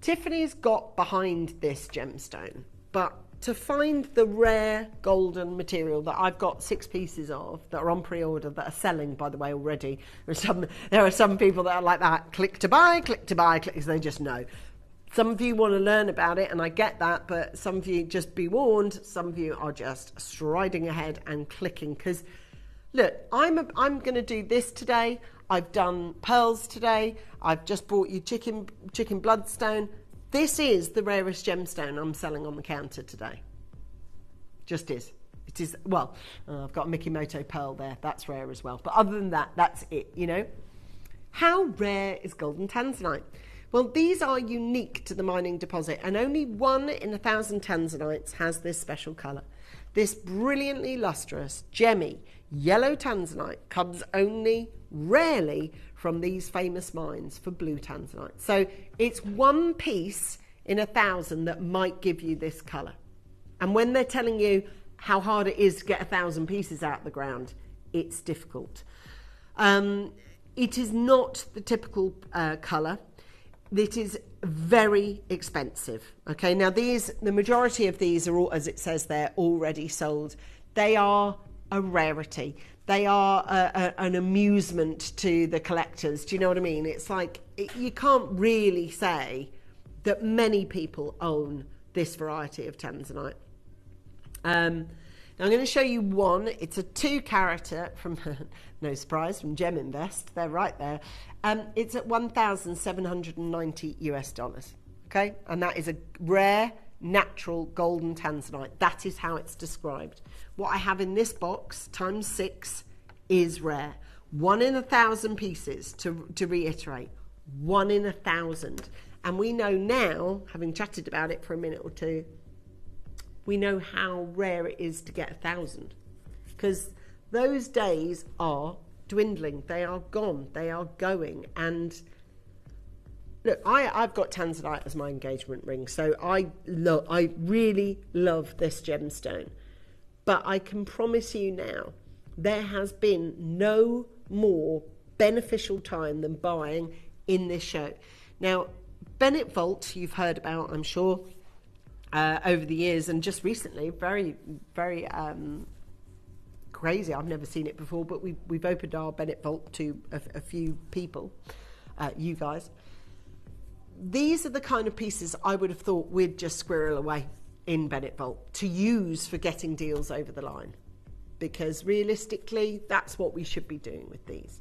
U: Tiffany's got behind this gemstone, but to find the rare golden material that I've got 6 pieces of that are on pre-order, that are selling, by the way, already. There are some people that are like that, click to buy, because they just know. Some of you want to learn about it, and I get that, but some of you, just be warned, some of you are just striding ahead and clicking, because look, I'm going to do this today. I've done pearls today. I've just brought you chicken bloodstone. This is the rarest gemstone I'm selling on the counter today. Just is. It is, well, I've got a Mikimoto pearl there. That's rare as well. But other than that, that's it, you know. How rare is golden Tanzanite? Well, these are unique to the mining deposit, and only 1 in 1,000 Tanzanites has this special colour. This brilliantly lustrous, gemmy, yellow Tanzanite comes only rarely from these famous mines for blue Tanzanite. So it's 1 piece in 1,000 that might give you this colour. And when they're telling you how hard it is to get 1,000 pieces out of the ground, it's difficult. It is not the typical colour. It is very expensive. Okay, now the majority of these are all, as it says there, already sold. They are a rarity. They are an amusement to the collectors. Do you know what I mean? It's like, you can't really say that many people own this variety of Tanzanite. Now I'm going to show you one. It's a 2-carat from, no surprise, from Gem Invest. They're right there. It's at $1,790 US. Okay, and that is a rare, natural golden Tanzanite. That is how it's described. What I have in this box times 6 is rare. 1 in 1,000 pieces, to reiterate. 1 in 1,000. And we know now, having chatted about it for a minute or two, we know how rare it is to get 1,000. Because those days are dwindling. They are gone. They are going. And look, I've got Tanzanite as my engagement ring, so I really love this gemstone. But I can promise you now, there has been no more beneficial time than buying in this show. Now, Bennett Vault, you've heard about, I'm sure, over the years, and just recently, very, very crazy. I've never seen it before, but we've opened our Bennett Vault to a few people, you guys. These are the kind of pieces I would have thought we'd just squirrel away in Bennett Vault to use for getting deals over the line, because realistically, that's what we should be doing with these.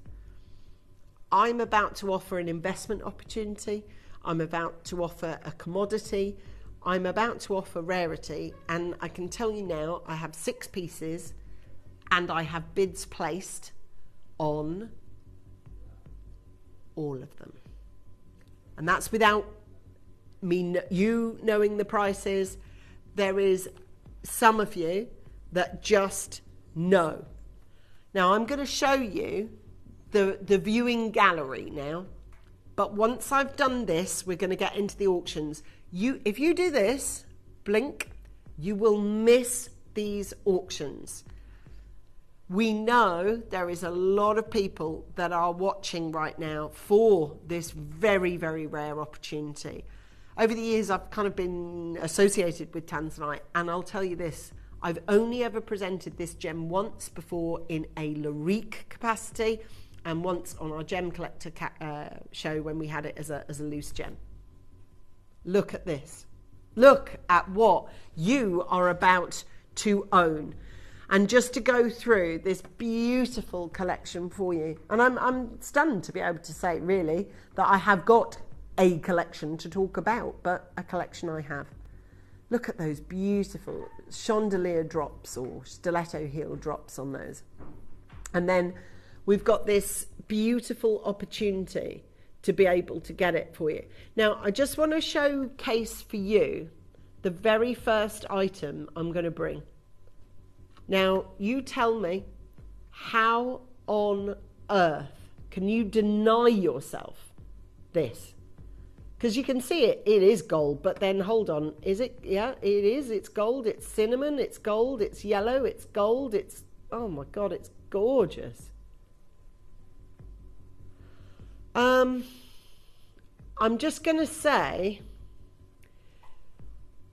U: I'm about to offer an investment opportunity. I'm about to offer a commodity. I'm about to offer rarity, and I can tell you now, I have 6 pieces and I have bids placed on all of them. And that's without you knowing the prices. There is some of you that just know. Now I'm going to show you the viewing gallery now. But once I've done this, we're going to get into the auctions. If you do this, blink, you will miss these auctions. We know there is a lot of people that are watching right now for this very, very rare opportunity. Over the years, I've kind of been associated with Tanzanite, and I'll tell you this, I've only ever presented this gem once before in a Larique capacity, and once on our gem collector show when we had it as a loose gem. Look at this. Look at what you are about to own. And just to go through this beautiful collection for you. And I'm stunned to be able to say, really, that I have got a collection to talk about, but a collection I have. Look at those beautiful chandelier drops or stiletto heel drops on those. And then we've got this beautiful opportunity to be able to get it for you. Now, I just want to showcase for you the very first item I'm going to bring. Now, you tell me, how on earth can you deny yourself this? Because you can see it is gold, but then hold on, is it? Yeah, it is, it's gold, it's cinnamon, it's gold, it's yellow, it's gold, it's, oh my God, it's gorgeous. I'm just going to say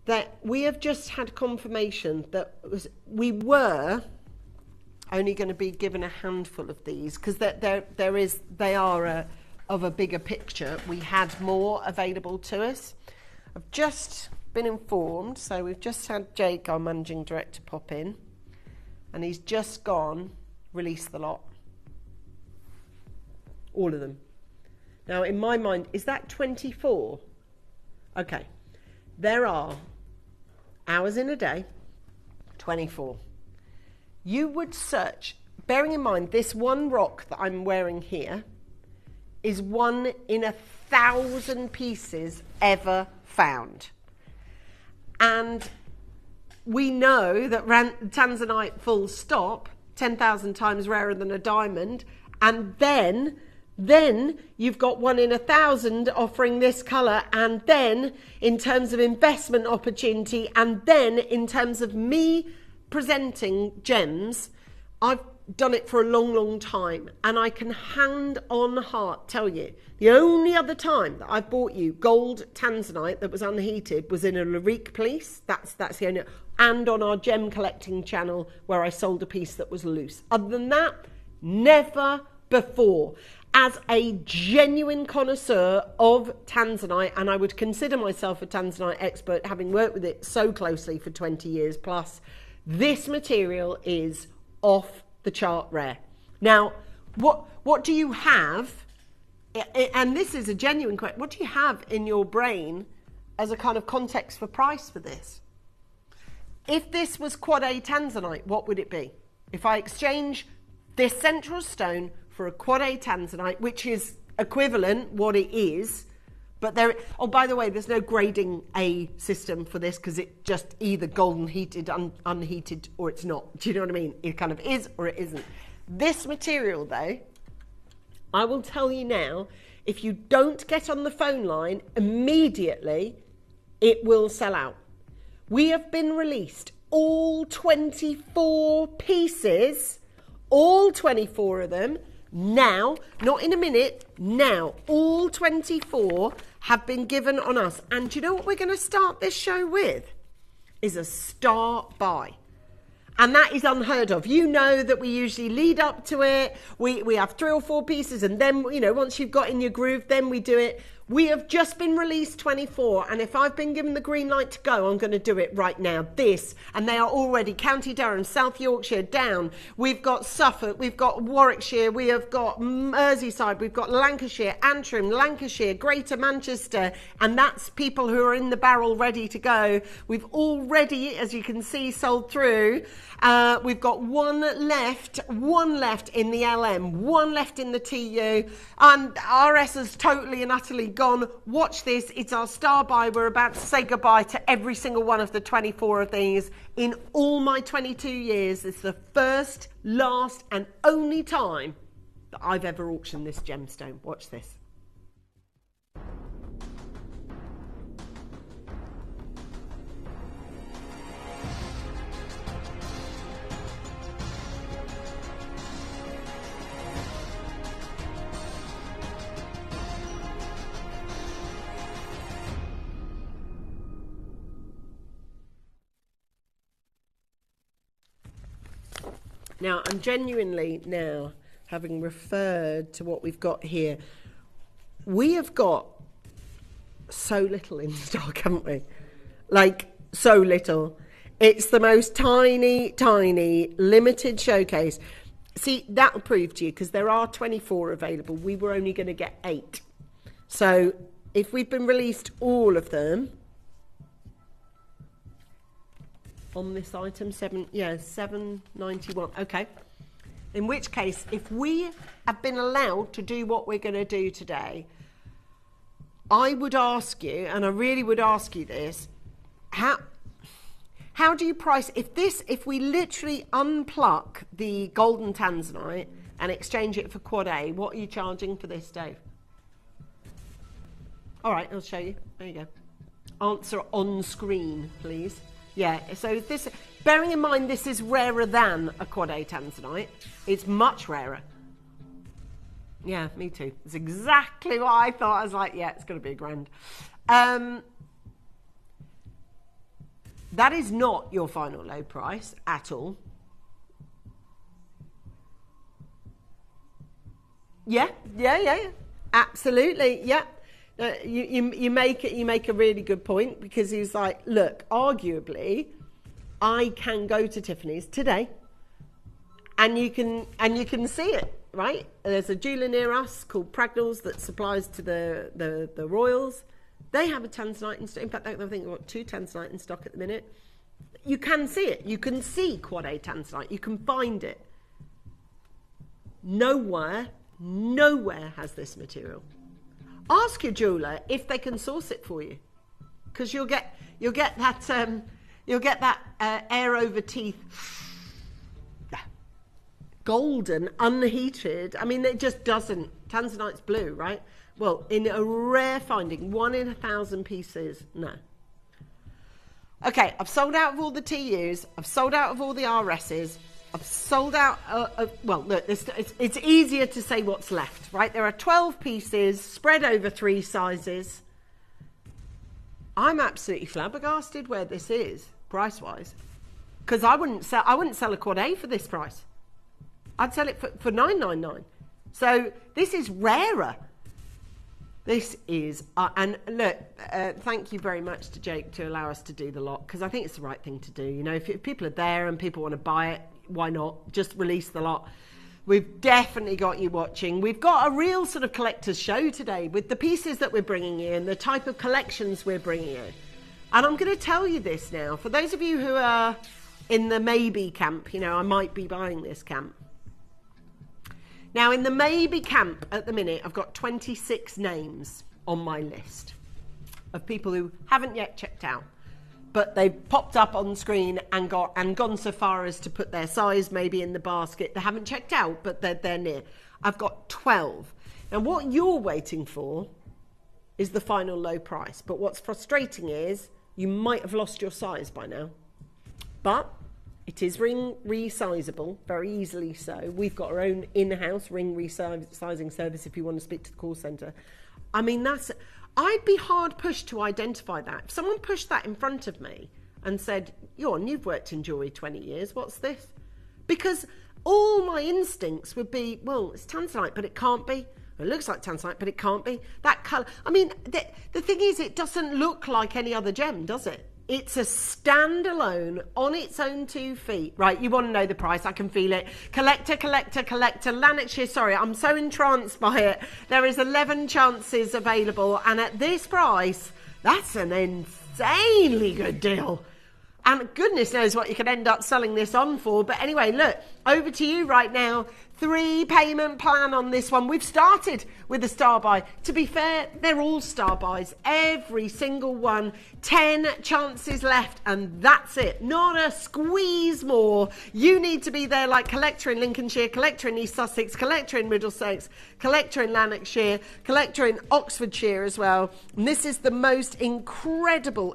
U: that we have just had confirmation that we were only going to be given a handful of these, because they are of a bigger picture. We had more available to us. I've just been informed, so we've just had Jake, our managing director, pop in, and he's just gone, release the lot. All of them. Now, in my mind, is that 24? Okay. There are hours in a day, 24. You would search, bearing in mind this one rock that I'm wearing here is 1 in 1,000 pieces ever found. And we know that Tanzanite full stop, 10,000 times rarer than a diamond, and then you've got 1 in 1,000 offering this colour, and then in terms of investment opportunity, and then in terms of me presenting gems, I've done it for a long, long time, and I can hand on heart tell you, the only other time that I've bought you gold Tanzanite that was unheated was in a Larique piece. That's the only, and on our gem collecting channel where I sold a piece that was loose. Other than that, never before. As a genuine connoisseur of Tanzanite, and I would consider myself a Tanzanite expert, having worked with it so closely for 20 years plus, this material is off the chart rare. Now, what do you have, and this is a genuine question, what do you have in your brain as a kind of context for price for this? If this was Quad A Tanzanite, what would it be? If I exchange this central stone for a Quad A Tanzanite, which is equivalent what it is, but there, oh, by the way, there's no grading A system for this, because it just either golden heated, unheated, or it's not. Do you know what I mean? It kind of is or it isn't. This material, though, I will tell you now, if you don't get on the phone line immediately, it will sell out. We have been released all 24 pieces, all 24 of them, now, not in a minute, now. All 24 have been given on us. And do you know what we're going to start this show with? Is a start buy. And that is unheard of. You know that we usually lead up to it. We have 3 or 4 pieces, and then, you know, once you've got in your groove, then we do it. We have just been released 24, and if I've been given the green light to go, I'm going to do it right now. This, and they are already County Durham, South Yorkshire, down. We've got Suffolk, we've got Warwickshire, we have got Merseyside, we've got Lancashire, Antrim, Lancashire, Greater Manchester, and that's people who are in the barrel ready to go. We've already, as you can see, sold through. We've got one left in the LM, one left in the TU, and RS is totally and utterly gone. Watch this, it's our star buy. We're about to say goodbye to every single one of the 24 of these. In all my 22 years, it's the first, last and only time that I've ever auctioned this gemstone. Watch this. Now, I'm genuinely now, having referred to what we've got here, we have got so little in stock, haven't we? Like, so little. It's the most tiny, tiny, limited showcase. See, that'll prove to you, because there are 24 available. We were only going to get 8. So, if we've been released all of them, on this item, 791. Okay. In which case, if we have been allowed to do what we're going to do today, I would ask you, and I really would ask you this, how do you price, if we literally unpluck the golden Tanzanite and exchange it for quad A, what are you charging for this, Dave? All right, I'll show you. There you go. Answer on screen, please. Yeah, so this, bearing in mind this is rarer than a quad A Tanzanite, it's much rarer. Yeah, me too. It's exactly what I thought. I was like, yeah, it's going to be £1,000. That is not your final low price at all. Yeah, absolutely, yeah. You make a really good point, because he's like, look, arguably, I can go to Tiffany's today, and you can see it, right? There's a jeweler near us called Pragnell's that supplies to the Royals. They have a Tanzanite in stock. In fact, I think they've got 2 Tanzanite in stock at the minute. You can see it. You can see quad A Tanzanite. You can find it. Nowhere has this material. Ask your jeweler if they can source it for you, because you'll get that air over teeth, golden, unheated. I mean, it just doesn't. Tanzanite's blue, right? Well, in a rare finding, 1 in 1,000 pieces, no. Okay, I've sold out of all the TUs. I've sold out of all the RSs. I've sold out well, look, it's easier to say what's left, right? There are 12 pieces spread over 3 sizes. I'm absolutely flabbergasted where this is, price-wise, because I wouldn't sell a quad A for this price. I'd sell it for $9.99. So this is rarer. This is, and look, thank you very much to Jake to allow us to do the lot, because I think it's the right thing to do. You know, if people are there and people want to buy it, why not? Just release the lot. We've definitely got you watching. We've got a real sort of collector's show today with the pieces that we're bringing you and the type of collections we're bringing you. And I'm going to tell you this now. For those of you who are in the maybe camp, you know, I might be buying this camp. Now, in the maybe camp at the minute, I've got 26 names on my list of people who haven't yet checked out, but they've popped up on screen and gone so far as to put their size maybe in the basket. They haven't checked out, but they're near. I've got 12. And what you're waiting for is the final low price. But what's frustrating is you might have lost your size by now. But it is ring resizable, very easily so. We've got our own in-house ring resizing service if you want to speak to the call centre. I mean, I'd be hard pushed to identify that. If someone pushed that in front of me and said, you've worked in jewellery 20 years, what's this? Because all my instincts would be, well, it's Tanzanite, but it can't be. It looks like Tanzanite, but it can't be. That colour, I mean, the thing is, it doesn't look like any other gem, does it? It's a standalone, on its own 2 feet. Right, you want to know the price, I can feel it. Collector, Lanarkshire, sorry, I'm so entranced by it. There is 11 chances available, and at this price, that's an insanely good deal. And goodness knows what you could end up selling this on for. But anyway, look, over to you right now. 3 payment plan on this one. We've started with a star buy. To be fair, they're all star buys. Every single one. 10 chances left, and that's it. Not a squeeze more. You need to be there like collector in Lincolnshire, collector in East Sussex, collector in Middlesex, collector in Lanarkshire, collector in Oxfordshire as well. And this is the most incredible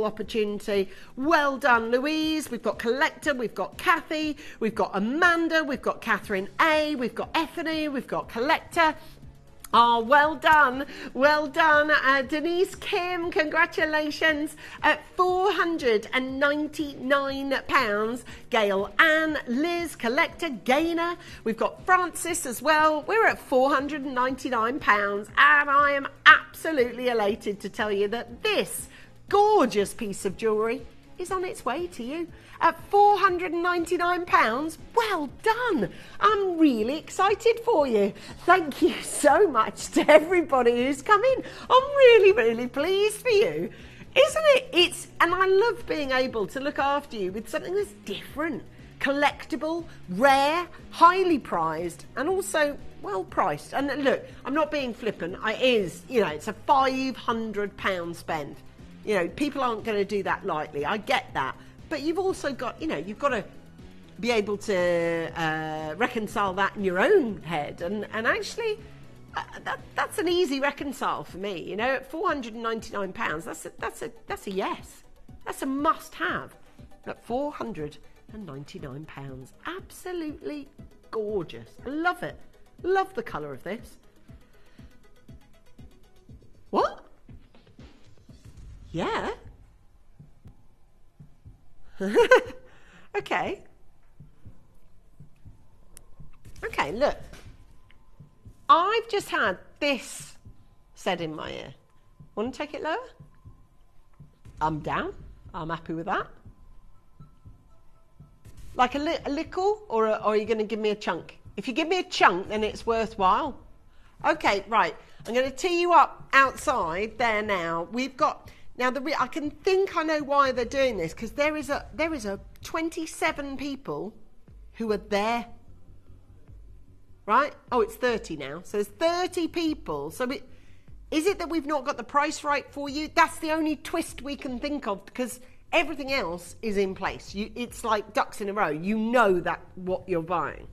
U: opportunity. Well done, Louise. We've got collector, we've got Kathy, we've got Amanda, we've got Catherine A, we've got Ethany, we've got collector. Oh, well done. Denise Kim, congratulations. At £499. Gail Ann, Liz, collector, Gaynor. We've got Francis as well. We're at £499. And I am absolutely elated to tell you that this gorgeous piece of jewellery is on its way to you at £499. Well done. I'm really excited for you. Thank you so much to everybody who's come in. I'm really pleased for you. Isn't it? And I love being able to look after you with something that's different, collectible, rare, highly prized, and also well priced. And look, I'm not being flippant. It's a £500 spend. People aren't going to do that lightly. I get that. But you've also got, you've got to be able to reconcile that in your own head. And actually, that's an easy reconcile for me. At £499, that's a yes. That's a must-have. At £499. Absolutely gorgeous. I love it. Love the colour of this. What? Yeah. Okay, look. I've just had this said in my ear. Want to take it lower? I'm down. I'm happy with that. Like a little, or are you going to give me a chunk? If you give me a chunk, then it's worthwhile. Okay, right. I'm going to tee you up outside there now. We've got... Now, I can think I know why they're doing this, because there is a 27 people who are there, right? Oh, it's 30 now. So there's 30 people. So is it that we've not got the price right for you? That's the only twist we can think of, because everything else is in place. It's like ducks in a row. You know that what you're buying.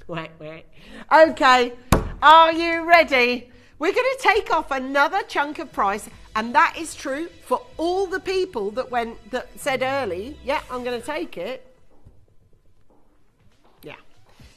U: Okay, are you ready? We're going to take off another chunk of price, and that is true for all the people that said early, yeah, I'm going to take it.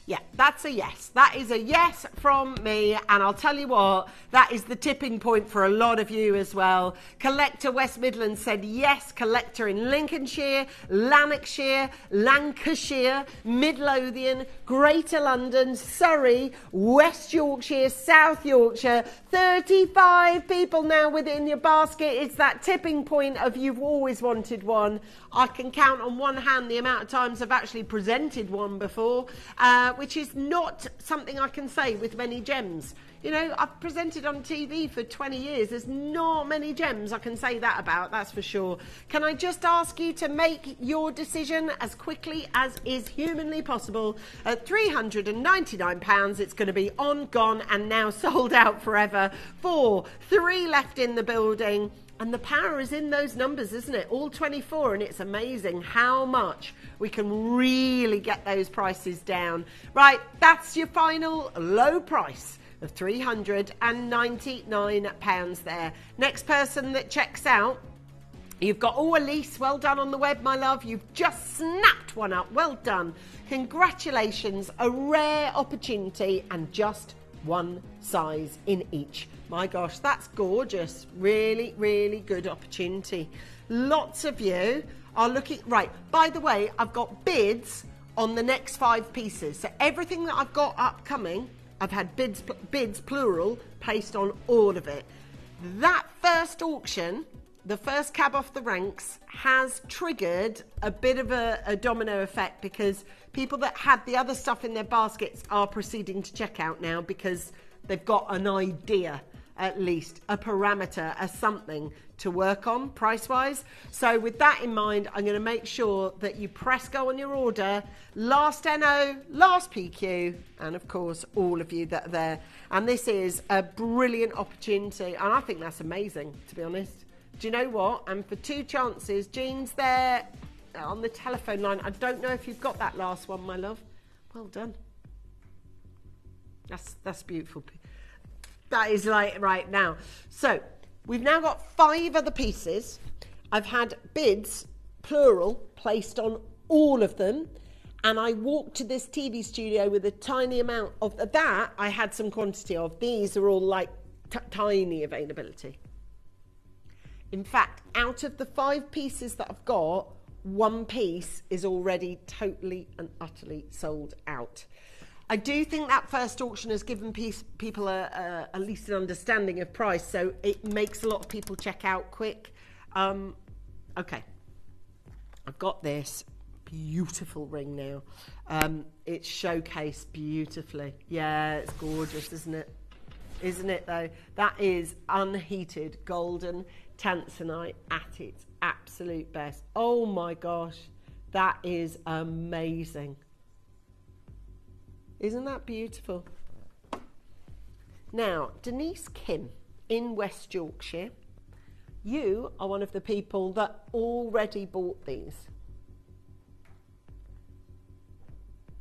U: Yeah, that's a yes. That is a yes from me, and I'll tell you what, that is the tipping point for a lot of you as well. Collector West Midlands said yes. Collector in Lincolnshire, Lanarkshire, Lancashire, Midlothian, Greater London, Surrey, West Yorkshire, South Yorkshire. 35 people now within your basket. It's that tipping point of you've always wanted one. I can count on one hand the amount of times I've actually presented one before, which is not something I can say with many gems. I've presented on TV for 20 years. There's not many gems I can say that about, that's for sure. Can I just ask you to make your decision as quickly as is humanly possible? At £399, it's going to be on, gone, and now sold out forever. 3 left in the building. And the power is in those numbers, isn't it? All 24, and it's amazing how much we can really get those prices down. Right, that's your final low price of £399 there. Next person that checks out, you've got, Elise, well done on the web, my love. You've just snapped one up. Well done. Congratulations. A rare opportunity and just one size in each. My gosh, that's gorgeous. Really, really good opportunity. Lots of you are looking. Right, by the way, I've got bids on the next 5 pieces. So everything that I've got upcoming, I've had bids plural, placed on all of it. That first auction, the first cab off the ranks, has triggered a bit of a domino effect, because people that had the other stuff in their baskets are proceeding to check out now, because they've got an idea, at least a parameter, a something to work on price-wise. So with that in mind, I'm going to make sure that you press go on your order. Last NO, last PQ, and of course all of you that are there. And this is a brilliant opportunity, and I think that's amazing, to be honest. Do you know what? And for 2 chances, Jean's there on the telephone line. I don't know if you've got that last one, my love. Well done. That's beautiful. That is like right now. So we've now got 5 other pieces. I've had bids, plural, placed on all of them. And I walked to this TV studio with a tiny amount of that. I had some quantity of. These are all like tiny availability. In fact, out of the 5 pieces that I've got, 1 piece is already totally and utterly sold out. I do think that first auction has given people at least an understanding of price, so it makes a lot of people check out quick. Okay, I've got this beautiful ring now. It's showcased beautifully. Yeah, it's gorgeous, isn't it? Isn't it though? That is unheated golden Tanzanite at its absolute best. Oh my gosh, that is amazing. Isn't that beautiful? Now, Denise Kim in West Yorkshire, you are one of the people that already bought these.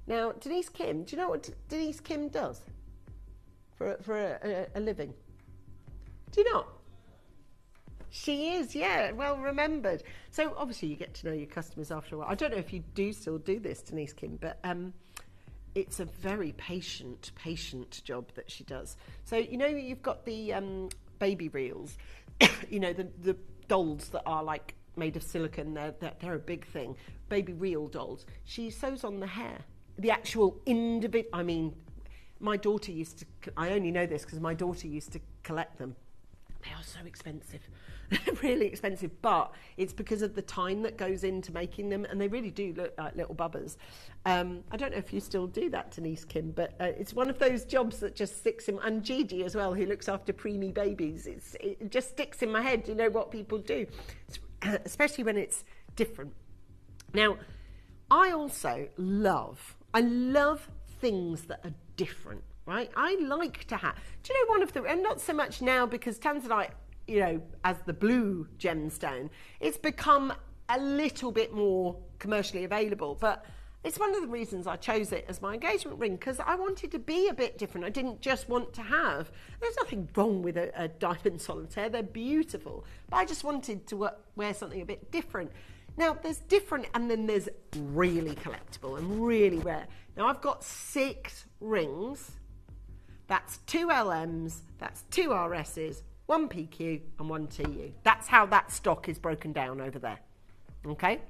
U: Now, Denise Kim, do you know what Denise Kim does for a living? Do you not? She is, yeah, well remembered. So obviously you get to know your customers after a while. I don't know if you do still do this, Denise Kim, but it's a very patient job that she does. So, you know, you've got the baby reels, you know, the dolls that are like made of silicone, they're a big thing. Baby reel dolls. She sews on the hair. The actual individual, I mean, my daughter used to, I only know this because my daughter used to collect them. They are so expensive. They're really expensive, but it's because of the time that goes into making them, and they really do look like little bubbers. I don't know if you still do that, Denise Kim, but it's one of those jobs that just sticks in, and Gigi as well, who looks after preemie babies. It just sticks in my head, you know, what people do, especially when it's different. Now, I also love things that are different, right? I like to have, do you know, one of the, and not so much now because Tanzanite, you know, as the blue gemstone, it's become a little bit more commercially available, but it's one of the reasons I chose it as my engagement ring, because I wanted to be a bit different. I didn't just want to have, there's nothing wrong with a diamond solitaire, they're beautiful, but I just wanted to wear something a bit different. Now, there's different, and then there's really collectible and really rare. Now, I've got 6 rings. That's 2 LMs, that's 2 RSs, 1 PQ and 1 TU. That's how that stock is broken down over there. Okay?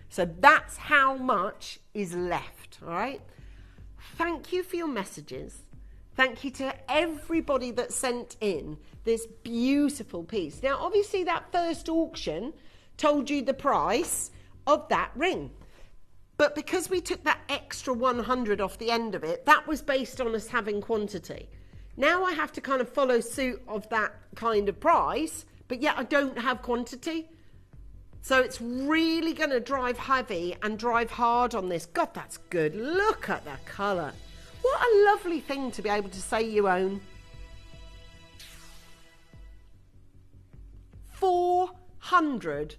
U: So that's how much is left, all right? Thank you for your messages. Thank you to everybody that sent in this beautiful piece. Now, obviously, that first auction told you the price of that ring. But because we took that extra 100 off the end of it, that was based on us having quantity. Now I have to kind of follow suit of that kind of price, but yet I don't have quantity. So it's really going to drive heavy and drive hard on this. God, that's good. Look at the colour. What a lovely thing to be able to say you own. 490.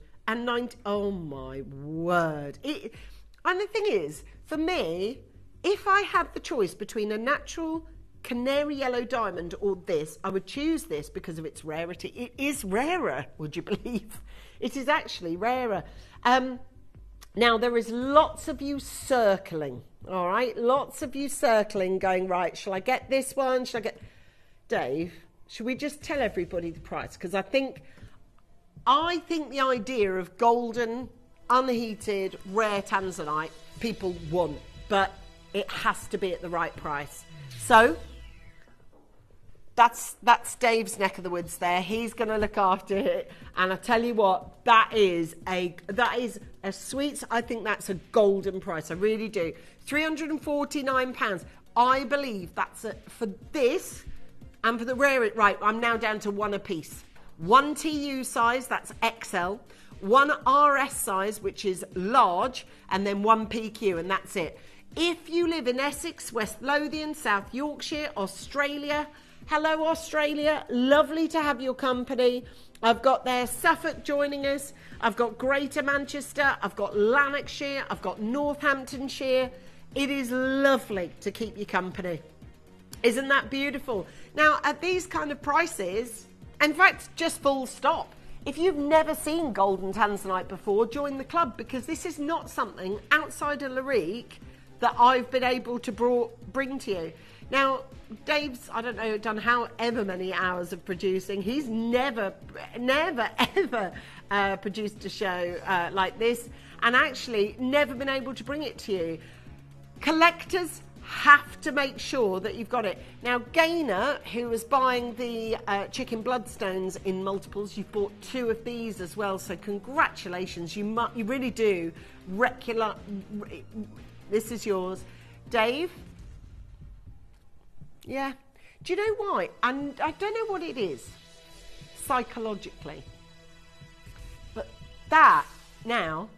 U: Oh my word. And the thing is, for me, if I had the choice between a natural canary yellow diamond or this, I would choose this because of its rarity. It is rarer, would you believe? It is actually rarer. Now, there is lots of you circling, all right? Lots of you circling, going, right, shall I get this one? Shall I get... Dave, should we just tell everybody the price? Because I think the idea of golden, unheated, rare Tanzanite, people want, but it has to be at the right price. So that's Dave's neck of the woods there. He's going to look after it. And I tell you what, that is a sweet, I think that's a golden price. I really do. £349. I believe that's for this and for the rare, right, I'm now down to one apiece. One TU size, that's XL. One RS size, which is large, and then one PQ, and that's it. If you live in Essex, West Lothian, South Yorkshire, Australia, hello Australia, lovely to have your company. I've got there Suffolk joining us, I've got Greater Manchester, I've got Lanarkshire, I've got Northamptonshire. It is lovely to keep you company. Isn't that beautiful? Now, at these kind of prices, in fact, just full stop. If you've never seen golden Tanzanite before, join the club, because this is not something outside of Larique that I've been able to bring to you. Now, Dave's, I don't know, done however many hours of producing. He's never, ever produced a show like this, and actually never been able to bring it to you. Collectors have to make sure that you've got it. Now, Gaynor, who was buying the chicken bloodstones in multiples, you've bought 2 of these as well, so congratulations. You really do. This is yours. Dave? Yeah. Do you know why? And I don't know what it is, psychologically. But that, now,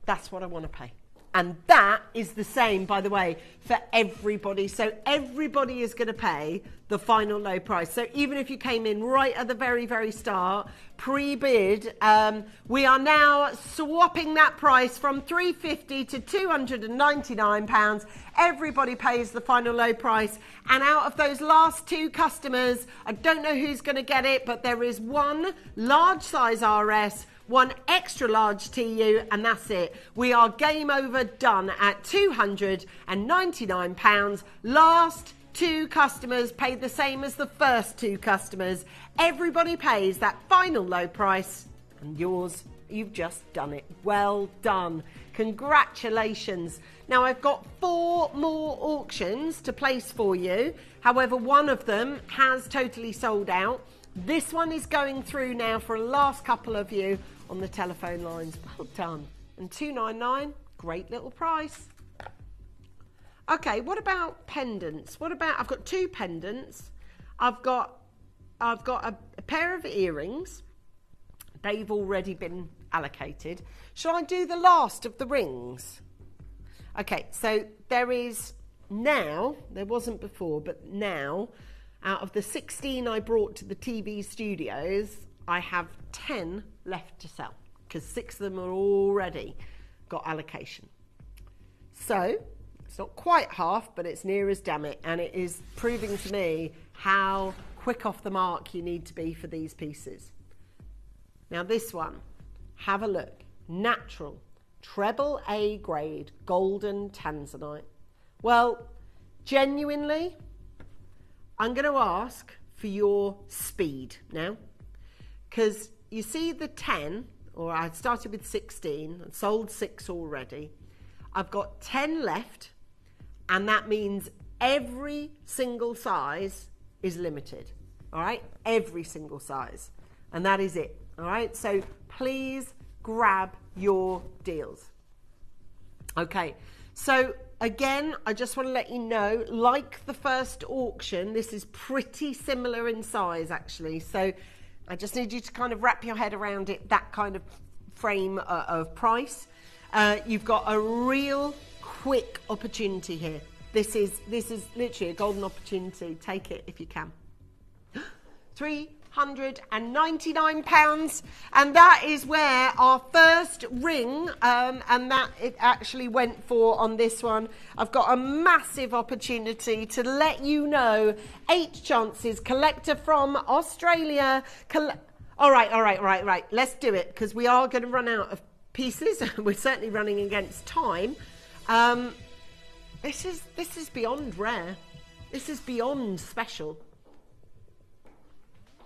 U: that's what I want to pay. And that is the same, by the way, for everybody. So everybody is going to pay the final low price. So even if you came in right at the very, very start, pre-bid, we are now swapping that price from £350 to £299. Everybody pays the final low price. And out of those last 2 customers, I don't know who's going to get it, but there is one large size RS, one extra large TU, and that's it. We are game over, done at £299. Last 2 customers paid the same as the first 2 customers. Everybody pays that final low price, and yours, you've just done it. Well done. Congratulations. Now, I've got 4 more auctions to place for you. However, one of them has totally sold out. This one is going through now for a last couple of you on the telephone lines. Well done. And £299, great little price. Okay, what about pendants? What about, I've got 2 pendants. I've got a pair of earrings. They've already been allocated. Shall I do the last of the rings? Okay, so there is now, there wasn't before, but now, out of the 16 I brought to the TV studios, I have 10 left to sell, because 6 of them are already got allocation. So it's not quite half, but it's near as damn it, and it is proving to me how quick off the mark you need to be for these pieces. Now this one, have a look. Natural, treble A grade, golden Tanzanite. Well, genuinely, I'm going to ask for your speed now, because you see the 10, or I started with 16 and sold 6 already. I've got 10 left, and that means every single size is limited. All right, every single size, and that is it. All right, so please grab your deals. Okay, so again, I just want to let you know, like the first auction, this is pretty similar in size actually. So I just need you to kind of wrap your head around it, that kind of frame of price. You've got a real quick opportunity here. This is literally a golden opportunity. Take it if you can. £299, and that is where our first ring, and that it actually went for on this one. I've got a massive opportunity to let you know, 8 chances, collector from Australia. All right, let's do it, because we are going to run out of pieces. We're certainly running against time. This is beyond rare. This is beyond special.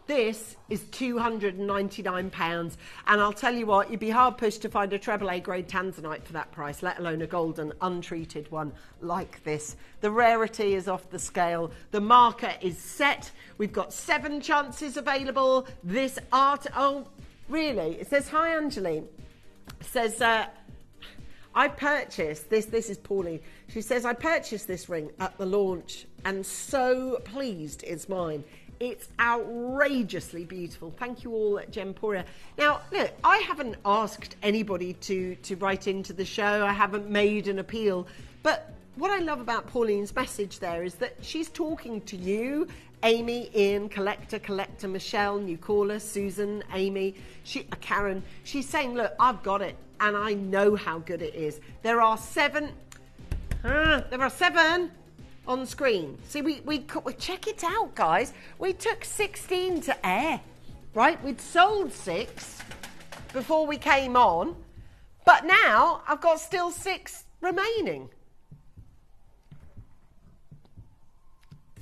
U: This is £299, and I'll tell you what, you'd be hard pushed to find a treble A grade Tanzanite for that price, let alone a golden untreated one like this. The rarity is off the scale. The marker is set. We've got 7 chances available. This art, oh, really? It says, hi, Angeline. It says, I purchased this is Pauline. She says, I purchased this ring at the launch and so pleased it's mine. It's outrageously beautiful. Thank you all at Gemporia. Now, look, I haven't asked anybody to write into the show. I haven't made an appeal. But what I love about Pauline's message there is that she's talking to you, Amy, Ian, Collector, Michelle, new caller, Susan, Amy, Karen. She's saying, look, I've got it, and I know how good it is. There are 7 on screen. See, we check it out, guys. We took 16 to air, right? We'd sold 6 before we came on, but now I've got still 6 remaining.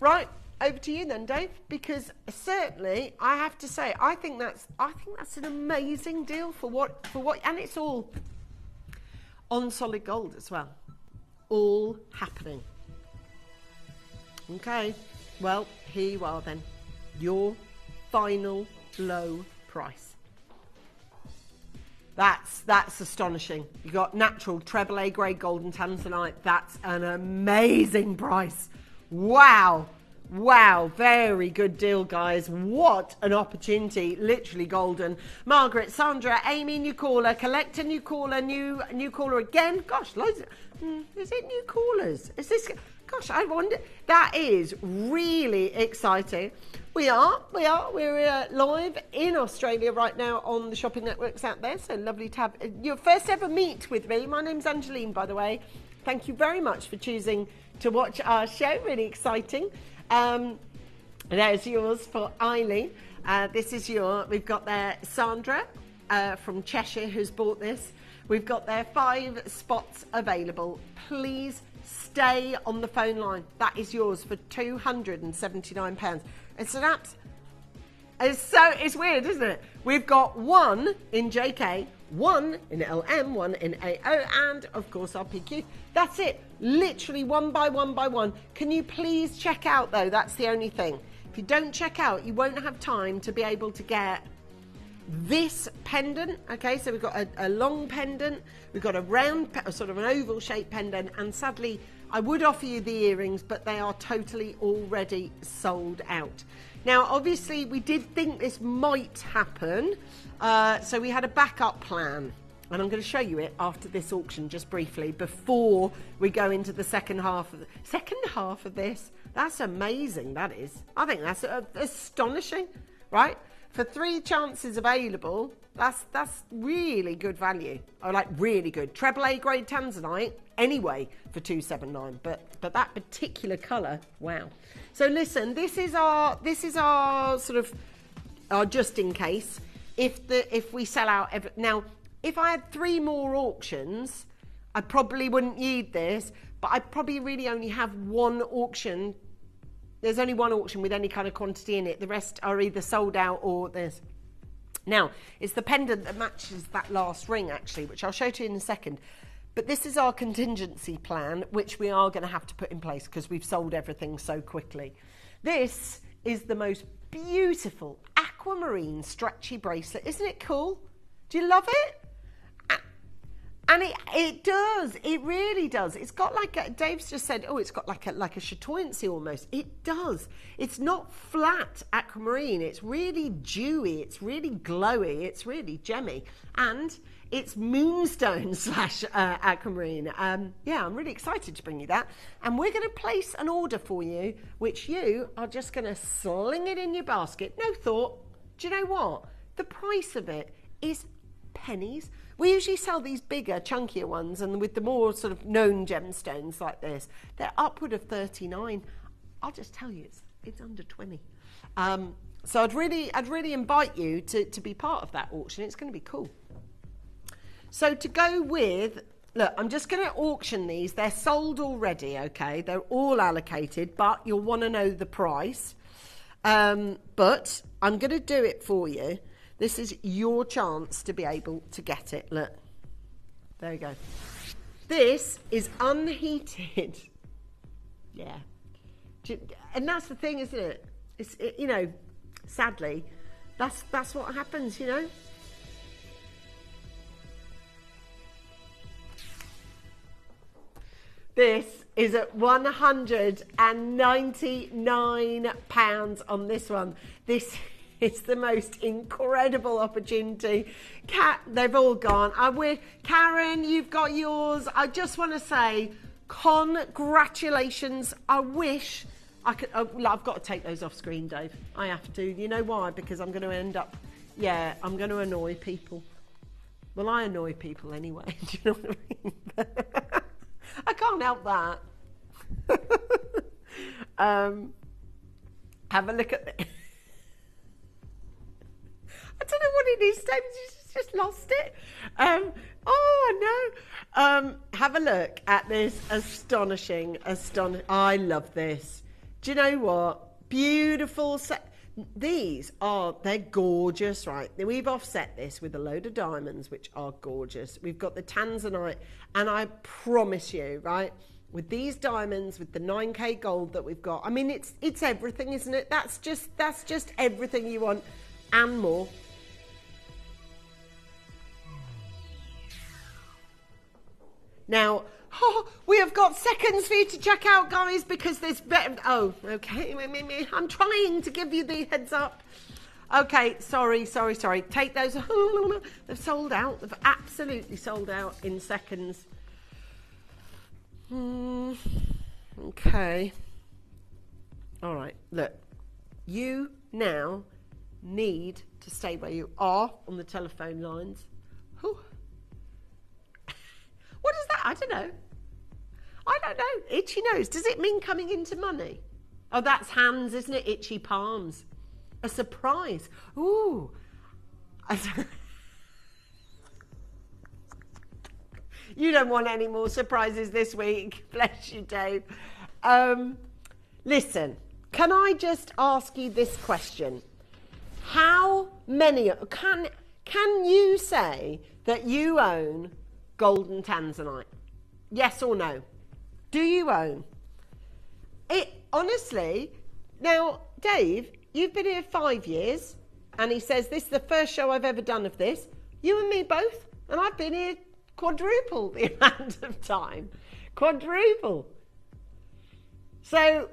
U: Right, over to you then, Dave, because certainly I have to say I think that's an amazing deal for what, and it's all on solid gold as well. All happening. Okay, well, here you are then. Your final low price. That's astonishing. You got natural treble A grade golden Tanzanite. That's an amazing price. Wow, very good deal, guys. What an opportunity. Literally golden. Margaret, Sandra, Amy, new caller, Collector, new caller, new caller again. Gosh, loads of, is it new callers? Is this... Gosh, I wonder. That is really exciting. We're live in Australia right now on the shopping networks out there. So lovely to have your first ever meet with me. My name's Angeline, by the way. Thank you very much for choosing to watch our show. Really exciting. There's yours for Eileen. This is we've got there Sandra from Cheshire who's bought this. We've got there 5 spots available. Please stay on the phone line. That is yours for £279. It's an apps. It's weird, isn't it? We've got 1 in JK, 1 in LM, 1 in AO, and of course our PQ. That's it. Literally 1 by 1 by 1. Can you please check out though? That's the only thing. If you don't check out, you won't have time to be able to get this pendant. Okay, so we've got a long pendant, we've got a round, sort of an oval shaped pendant, and sadly I would offer you the earrings, but they are totally already sold out. Now obviously we did think this might happen, so we had a backup plan, and I'm going to show you it after this auction just briefly before we go into the second half of this. That's amazing, that is. I think that's astonishing, right? For 3 chances available, that's really good value. I like really good. Treble A grade Tanzanite anyway for $279, but that particular colour, wow. So listen, this is our sort of our just in case if we sell out now. If I had 3 more auctions, I probably wouldn't need this, but I probably really only have 1 auction. There's only 1 auction with any kind of quantity in it. The rest are either sold out or there's... Now, it's the pendant that matches that last ring, actually, which I'll show to you in a second. But this is our contingency plan, which we are going to have to put in place because we've sold everything so quickly. This is the most beautiful aquamarine stretchy bracelet. Isn't it cool? Do you love it? And it does. It really does. It's got like Dave's just said, oh, it's got like a chatoyancy almost. It does. It's not flat aquamarine. It's really dewy. It's really glowy. It's really gemmy. And it's moonstone / aquamarine. Yeah, I'm really excited to bring you that. And we're going to place an order for you, which you are just going to sling it in your basket. No thought. do you know what? The price of it is pennies. We usually sell these bigger, chunkier ones, and with the more sort of known gemstones like this, they're upward of 39. I'll just tell you, it's under 20. So I'd really invite you to be part of that auction. It's going to be cool. So to go with, look, I'm just going to auction these. They're sold already, okay? They're all allocated, but you'll want to know the price. But I'm going to do it for you. This is your chance to be able to get it. Look, there you go. This is unheated. Yeah. And that's the thing, isn't it? It's, you know, sadly, that's what happens, you know. This is at £199 on this one. This is the most incredible opportunity. They've all gone. Karen, you've got yours. I just want to say congratulations. I wish I could. I've got to take those off screen, Dave. I have to. You know why? Because I'm going to end up. Yeah, I'm going to annoy people. Well, I annoy people anyway. Do you know what I mean? I can't help that. Have a look at this. I don't know what it is, David. You just lost it. Oh, I know. Have a look at this astonishing. I love this. Do you know what? Beautiful. They're gorgeous, right? We've offset this with a load of diamonds, which are gorgeous. We've got the Tanzanite, and I promise you, right, with these diamonds, with the 9K gold that we've got, I mean, it's everything, isn't it? That's just everything you want and more. Now, we have got seconds for you to check out, guys, because there's better. Oh, okay. I'm trying to give you the heads up. Okay, sorry. Take those. They've sold out. They've absolutely sold out in seconds. Okay. All right. Look, you now need to stay where you are on the telephone lines. Whew. What is that? I don't know. Itchy nose. Does it mean coming into money? Oh, that's hands, isn't it? Itchy palms. A surprise. Ooh. You don't want any more surprises this week. Bless you, Dave. Listen, can I just ask you this question? How many... Can you say that you own golden Tanzanite? Yes or no? Do you own it? Honestly, now, Dave, you've been here 5 years, and he says this is the first show I've ever done of this. You and me both, and I've been here quadruple the amount of time. Quadruple. So,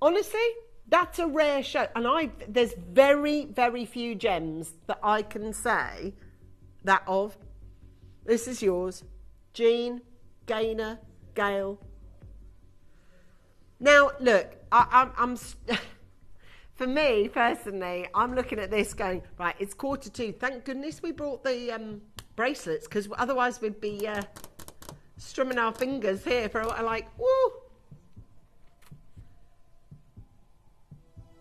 U: honestly, that's a rare show, and there's very, very few gems that I can say that of. This is yours, Jean, Gaynor, Gail. Now, look, I'm for me personally, I'm looking at this going, right, it's 1:45. Thank goodness we brought the bracelets, because otherwise we'd be strumming our fingers here for like, woo.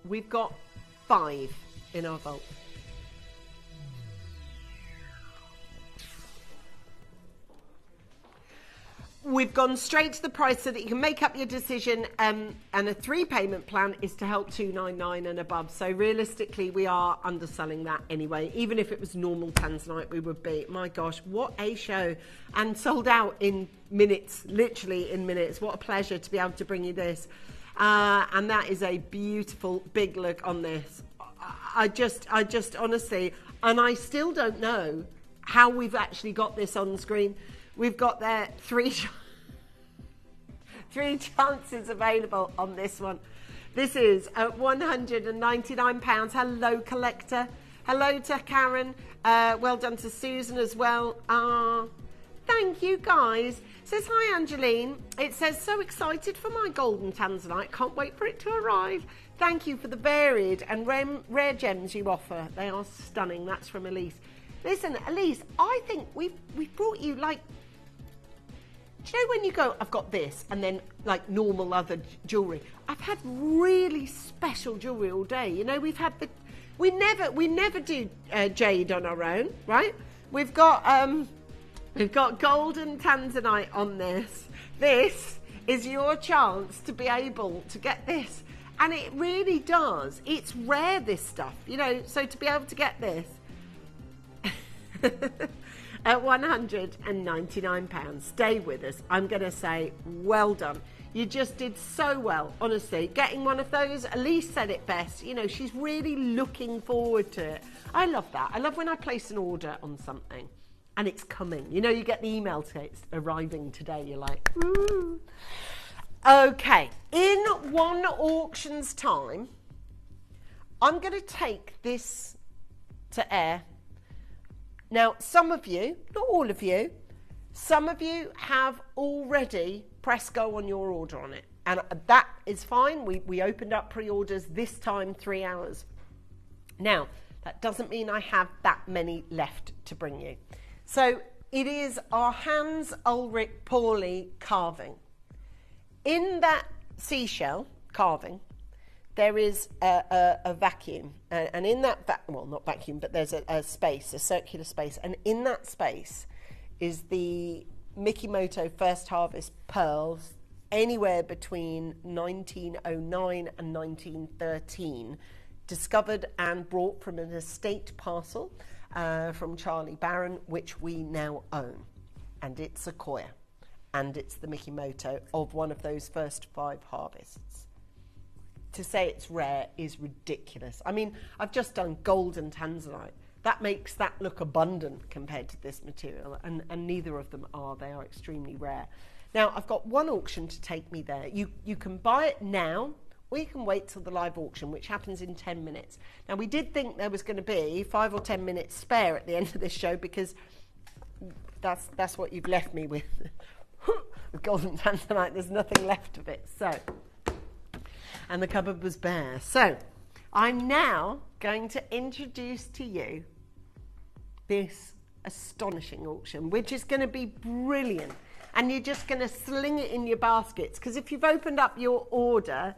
U: We've got 5 in our vault. We've gone straight to the price so that you can make up your decision, and a 3-payment plan is to help 299 and above. So realistically, we are underselling that anyway. Even if it was normal Tanzanite, we would be. My gosh, what a show. And sold out in minutes, literally in minutes. What a pleasure to be able to bring you this. And that is a beautiful big look on this. I just honestly, and I still don't know how we've actually got this on screen. We've got there 3 chances available on this one. This is at £199. Hello, collector. Hello to Karen. Well done to Susan as well. Thank you, guys. It says, hi, Angeline. It says, so excited for my golden Tanzanite. Can't wait for it to arrive. Thank you for the varied and rare gems you offer. They are stunning. That's from Elise. Listen, Elise, I think we've brought you, like, do you know when you go, I've got this, and then like normal other jewellery? I've had really special jewellery all day. You know, we've had we never do jade on our own, right? We've got gold and Tanzanite on this. This is your chance to be able to get this. And it really does. It's rare, this stuff, you know, so to be able to get this at £199, stay with us. I'm going to say well done. You just did so well, honestly. Getting one of those, Elise said it best, you know, she's really looking forward to it. I love that. I love when I place an order on something and it's coming. You know, you get the email to it's arriving today. You're like, ooh. Okay, in one auction's time, I'm going to take this to air. Now, some of you, not all of you, some of you have already pressed go on your order on it. And that is fine. We opened up pre-orders this time 3 hours. Now, that doesn't mean I have that many left to bring you. So it is our Hans Ulrich Pauli carving. In that seashell carving, there is a vacuum, and in that, well, not vacuum, but there's a space, a circular space, and in that space is the Mikimoto First Harvest pearls, anywhere between 1909 and 1913, discovered and brought from an estate parcel from Charlie Barron, which we now own, and it's Sequoia. And it's the Mikimoto of one of those first 5 harvests. To say it's rare is ridiculous. I mean, I've just done gold and Tanzanite. That makes that look abundant compared to this material, and neither of them are. They are extremely rare. Now, I've got one auction to take me there. You can buy it now, or you can wait till the live auction, which happens in 10 minutes. Now, we did think there was going to be 5 or 10 minutes spare at the end of this show, because that's what you've left me with. With golden Tanzanite, there's nothing left of it. So, and the cupboard was bare. So, I'm now going to introduce to you this astonishing auction, which is going to be brilliant. And you're just going to sling it in your baskets, because if you've opened up your order,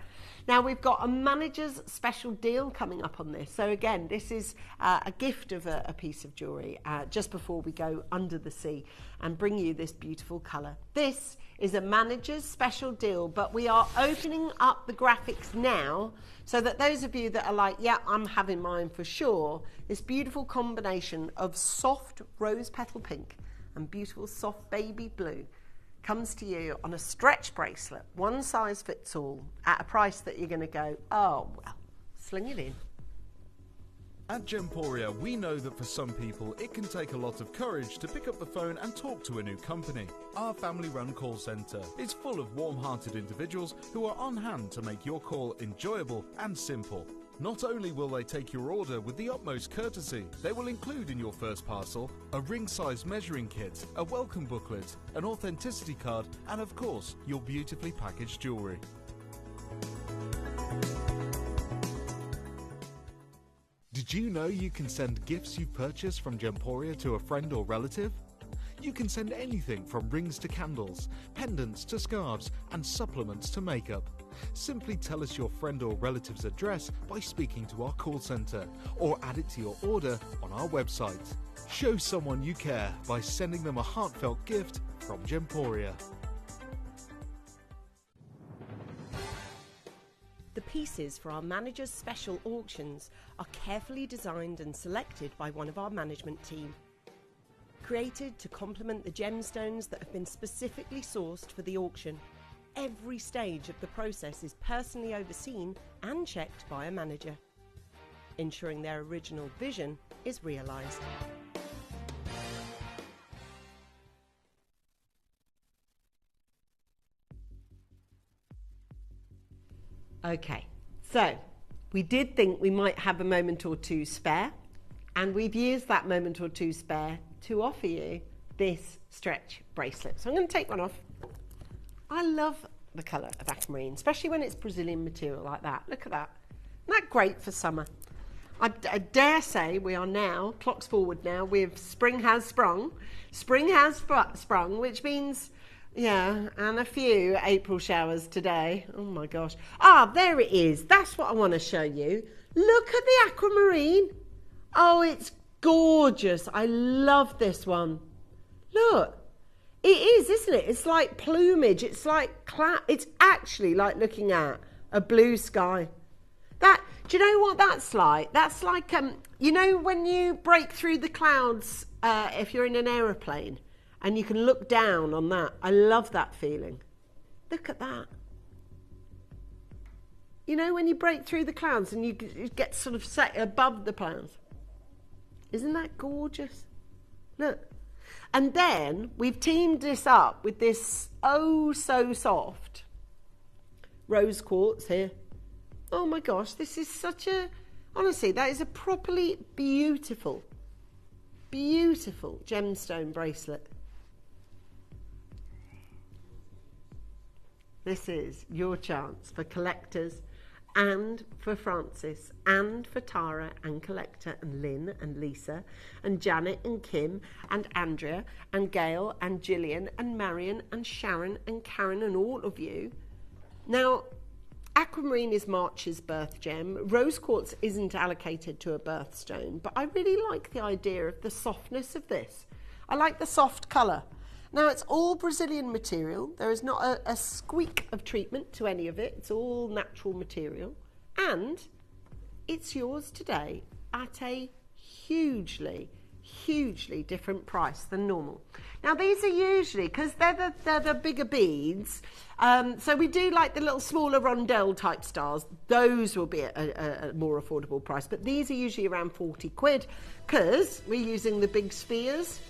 U: now we've got a manager's special deal coming up on this. So again, this is a gift of a piece of jewellery just before we go under the sea and bring you this beautiful colour. This is a manager's special deal, but we are opening up the graphics now so that those of you that are like, yeah, I'm having mine for sure, this beautiful combination of soft rose petal pink and beautiful soft baby blue comes to you on a stretch bracelet, one size fits all, at a price that you're going to go, oh, well, sling it in.
I: At Gemporia, we know that for some people it can take a lot of courage to pick up the phone and talk to a new company. Our family-run call centre is full of warm-hearted individuals who are on hand to make your call enjoyable and simple. Not only will they take your order with the utmost courtesy, they will include in your first parcel a ring-size measuring kit, a welcome booklet, an authenticity card, and of course, your beautifully packaged jewellery. Did you know you can send gifts you've purchased from Gemporia to a friend or relative? You can send anything from rings to candles, pendants to scarves, and supplements to makeup. Simply tell us your friend or relative's address by speaking to our call centre, or add it to your order on our website. Show someone you care by sending them a heartfelt gift from Gemporia.
U: The pieces for our manager's special auctions are carefully designed and selected by one of our management team. Created to complement the gemstones that have been specifically sourced for the auction, every stage of the process is personally overseen and checked by a manager, ensuring their original vision is realised. Okay, so we did think we might have a moment or two spare, and we've used that moment or two spare to offer you this stretch bracelet. So I'm going to take one off. I love the colour of aquamarine, especially when it's Brazilian material like that. Look at that. Isn't that great for summer? I dare say we are now, clocks forward now, spring has sprung. Spring has sprung, which means, yeah, and a few April showers today. Oh my gosh. Ah, there it is. That's what I want to show you. Look at the aquamarine. Oh, it's gorgeous. I love this one. Look. It is, isn't it? It's like plumage. It's like it's actually like looking at a blue sky. Do you know what that's like? That's like you know when you break through the clouds if you're in an aeroplane and you can look down on that. I love that feeling. Look at that. You know when you break through the clouds and you get sort of set above the clouds. Isn't that gorgeous? Look. And then we've teamed this up with this oh so soft rose quartz here. Oh my gosh, this is honestly, that is a properly beautiful, beautiful gemstone bracelet. This is your chance for collectors and for Francis and for Tara and Collector and Lynn and Lisa and Janet and Kim and Andrea and Gail and Gillian and Marion and Sharon and Karen and all of you. Now, aquamarine is March's birth gem. Rose quartz isn't allocated to a birthstone, but I really like the idea of the softness of this. I like the soft colour. Now, it's all Brazilian material. There is not a squeak of treatment to any of it. It's all natural material. And it's yours today at a hugely, hugely different price than normal. Now, these are usually, because they're the bigger beads, so we do like the little smaller rondelle type stars. Those will be a more affordable price. But these are usually around 40 quid because we're using the big spheres.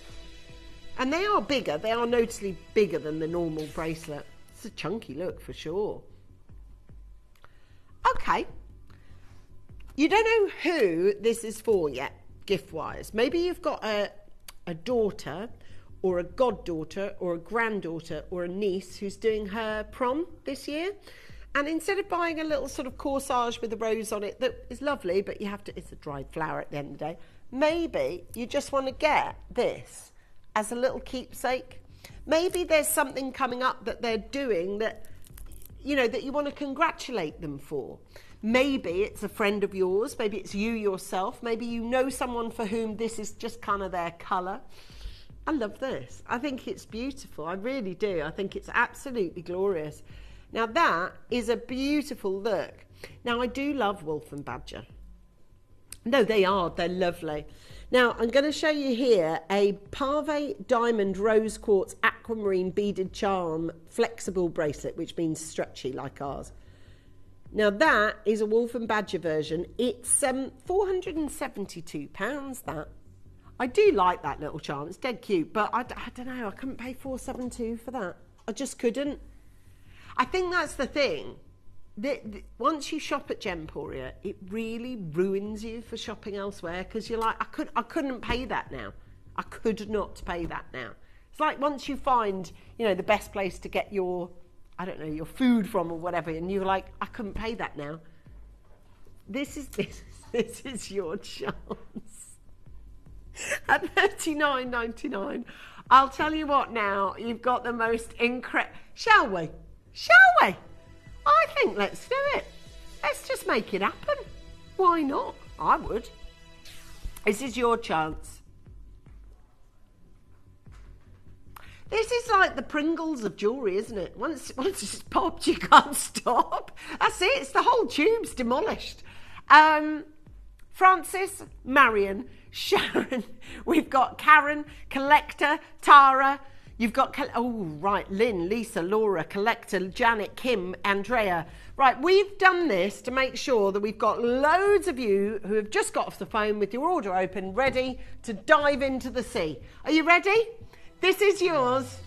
U: And they are bigger. They are noticeably bigger than the normal bracelet. It's a chunky look for sure. Okay. You don't know who this is for yet, gift-wise. Maybe you've got a daughter or a goddaughter or a granddaughter or a niece who's doing her prom this year. And instead of buying a little sort of corsage with a rose on it that is lovely, but it's a dried flower at the end of the day, maybe you just want to get this as a little keepsake. Maybe there's something coming up that they're doing that, you know, that you want to congratulate them for. Maybe it's a friend of yours, maybe it's you yourself, maybe you know someone for whom this is just kind of their colour. I love this. I think it's beautiful. I really do. I think it's absolutely glorious. Now that is a beautiful look. Now I do love wolf and badger. No, they're lovely. Now, I'm going to show you here a Pave Diamond Rose Quartz Aquamarine Beaded Charm Flexible Bracelet, which means stretchy like ours. Now, that is a Wolf and Badger version. It's £472, that. I do like that little charm. It's dead cute, but I don't know. I couldn't pay £472 for that. I just couldn't. I think that's the thing. Once you shop at Gemporia, it really ruins you for shopping elsewhere because you're like, I couldn't pay that now. I could not pay that now. It's like once you find, you know, the best place to get your, I don't know, your food from or whatever, and you're like, I couldn't pay that now. This is your chance. At $39.99, I'll tell you what now, you've got the most incredible. Shall we? I think let's do it. Let's just make it happen. Why not? I would. This is your chance. This is like the Pringles of jewellery, isn't it? Once it's popped, you can't stop. That's it. It's the whole tube's demolished. Francis, Marion, Sharon. We've got Karen, Collector, Tara. You've got, Lynn, Lisa, Laura, Collector, Janet, Kim, Andrea. Right, we've done this to make sure that we've got loads of you who have just got off the phone with your order open, ready to dive into the sea. Are you ready? This is yours.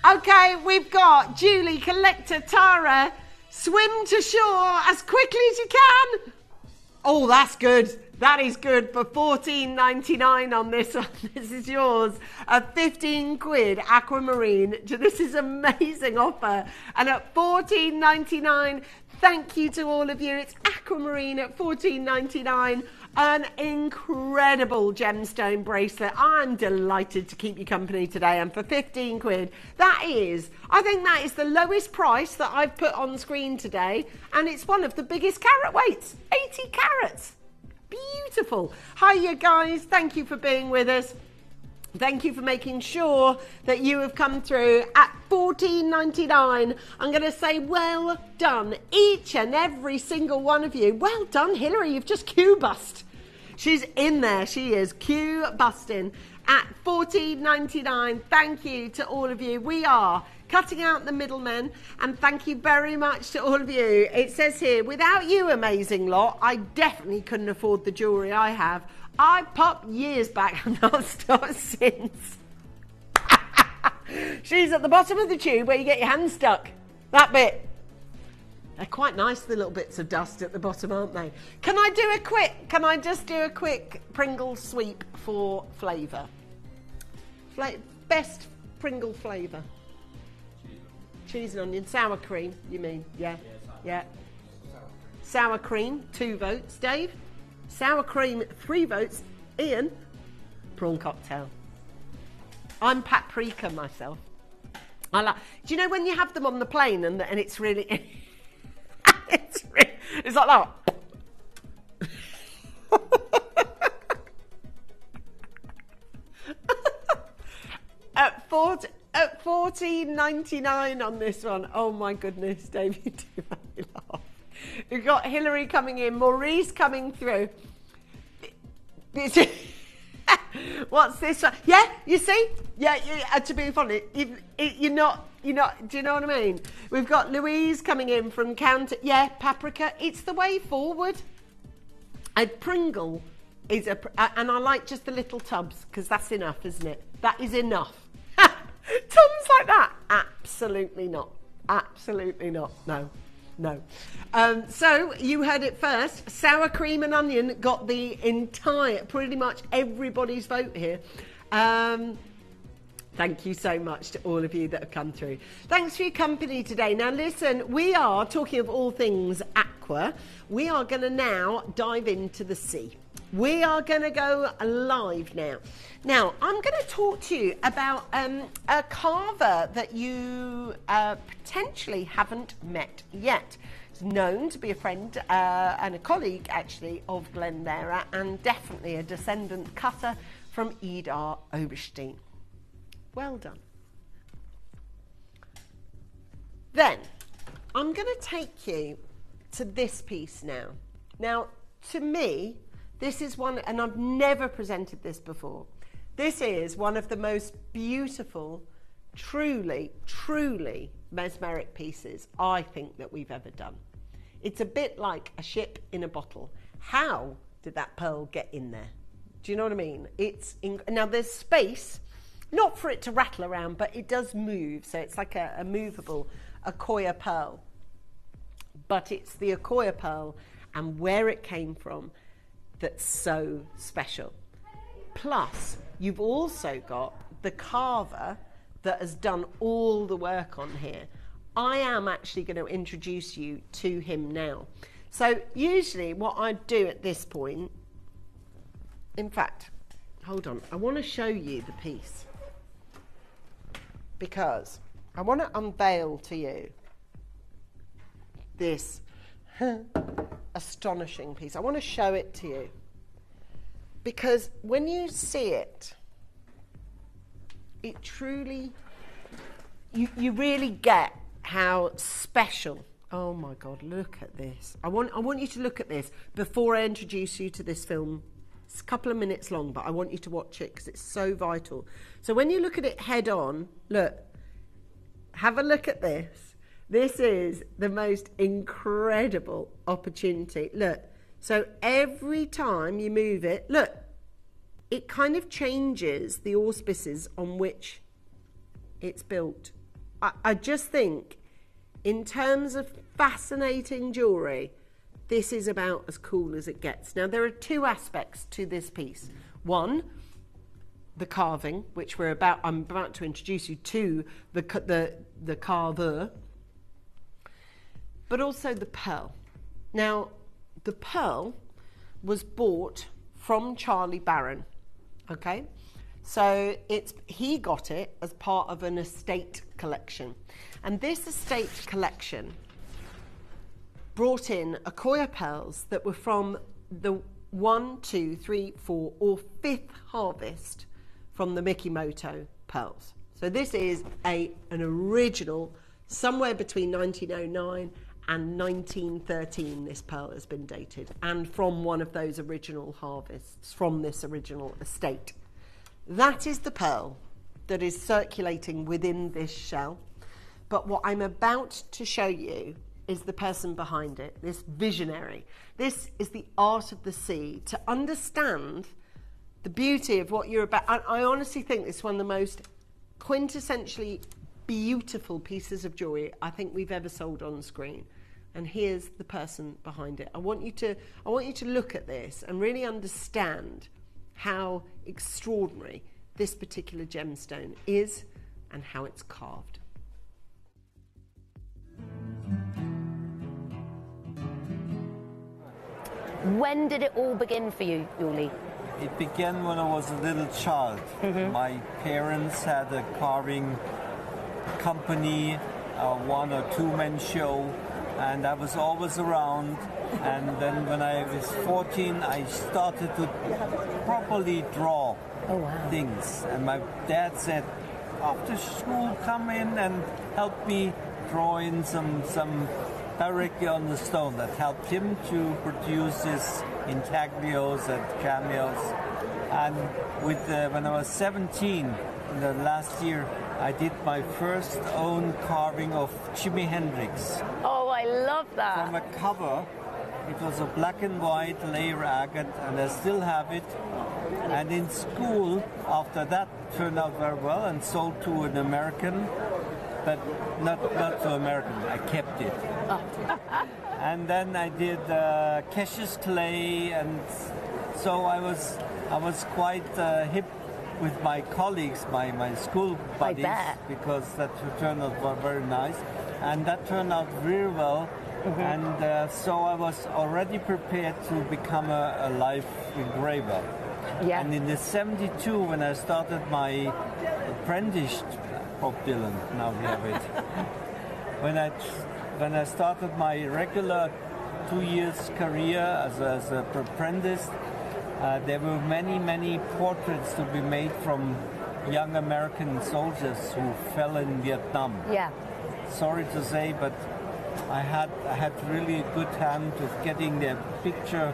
U: Okay, we've got Julie, Collector, Tara. Swim to shore as quickly as you can. Oh, that's good. That is good for £14.99 on this one. This is yours. At 15 quid, aquamarine. This is amazing offer. And at £14.99, thank you to all of you. It's aquamarine at £14.99. An incredible gemstone bracelet. I'm delighted to keep you company today. And for 15 quid, I think that is the lowest price that I've put on screen today. And it's one of the biggest carat weights, 80 carats. Beautiful. Hiya guys, thank you for being with us. Thank you for making sure that you have come through at £14.99. I'm going to say well done, each and every single one of you. Well done, Hilary, you've just Q-bust. She's in there, she is Q-busting at £14.99. Thank you to all of you. We are cutting out the middlemen, and thank you very much to all of you. It says here, without you amazing lot, I definitely couldn't afford the jewellery I have. I popped years back and not stopped since. She's at the bottom of the tube where you get your hand stuck. That bit. They're quite nice, the little bits of dust at the bottom, aren't they? Can I just do a quick Pringle sweep for flavour? Best Pringle flavour. Cheese and onion. Sour cream, you mean? Yeah. Yeah. Sour cream, 2 votes. Dave? Sour cream, 3 votes. Ian? Prawn cocktail. I'm paprika myself. Do you know when you have them on the plane and it's really... it's like that. At £14.99 on this one. Oh my goodness, Dave, you do make me laugh. We've got Hilary coming in, Maurice coming through. What's this one? Yeah, you see? Yeah, to be funny, you're not, do you know what I mean? We've got Louise coming in from Counter. Yeah, paprika, it's the way forward. A Pringle is and I like just the little tubs, because that's enough, isn't it? That is enough. Tom's like that. Absolutely not. Absolutely not. No. So you heard it first. Sour cream and onion got the entire, pretty much everybody's vote here. Thank you so much to all of you that have come through. Thanks for your company today. Now listen, we are talking of all things aqua. We are going to now dive into the sea. We are going to go live now. Now, I'm going to talk to you about a carver that you potentially haven't met yet. It's known to be a friend and a colleague, actually, of Glendera, and definitely a descendant cutter from Idar Oberstein. Well done. Then, I'm going to take you to this piece now. Now, to me, this is one, and I've never presented this before. This is one of the most beautiful, truly, truly mesmeric pieces I think that we've ever done. It's a bit like a ship in a bottle. How did that pearl get in there? Do you know what I mean? Now there's space, not for it to rattle around, but it does move. So it's like a movable Akoya pearl. But it's the Akoya pearl and where it came from that's so special. Plus, you've also got the carver that has done all the work on here. I am actually going to introduce you to him now. So usually what I do at this point, in fact, hold on, I want to show you the piece because I want to unveil to you this astonishing piece. I want to show it to you because when you see it, it truly, you really get how special. Oh my God, look at this. I want you to look at this before I introduce you to this film. It's a couple of minutes long, but I want you to watch it because it's so vital. So when you look at it head on, look, have a look at this. This is the most incredible opportunity. Look, so every time you move it, look, it kind of changes the auspices on which it's built. I just think, in terms of fascinating jewellery, this is about as cool as it gets. Now, there are two aspects to this piece. One, the carving, which I'm about to introduce you to the carver, but also the pearl. Now, the pearl was bought from Charlie Barron, okay? So he got it as part of an estate collection. And this estate collection brought in Akoya pearls that were from the 1, 2, 3, 4 or 5th harvest from the Mikimoto pearls. So this is an original, somewhere between 1909 and 1913 this pearl has been dated, and from one of those original harvests, from this original estate. That is the pearl that is circulating within this shell. But what I'm about to show you is the person behind it, this visionary. This is the art of the sea. To understand the beauty of what you're about, I honestly think this is one of the most quintessentially beautiful pieces of jewelry I think we've ever sold on screen. And here's the person behind it. I want you to look at this and really understand how extraordinary this particular gemstone is and how it's carved.
P: When did it all begin for you, Yuli?
E: It began when I was a little child. My parents had a carving company, a 1 or 2 man show, and I was always around. And then when I was 14, I started to properly draw things. And my dad said, after school, come in and help me draw in some directly on the stone. That helped him to produce his intaglios and cameos. And when I was 17, in the last year, I did my first own carving of Jimi Hendrix.
P: Oh, I love that.
E: From a cover, it was a black and white layer agate, and I still have it. And in school, after that, turned out very well and sold to an American, but not to American. I kept it. And then I did Cassius clay, and so I was quite hip with my colleagues, my school buddies, because that turned out very nice, and that turned out really well. And so I was already prepared to become a live engraver. Yeah. And in the 72, when I started my apprentice, Bob Dylan, now we have it. When I started my regular 2 years career as an apprentice, there were many portraits to be made from young American soldiers who fell in Vietnam. Yeah. Sorry to say, but I had really a good hand of getting their picture,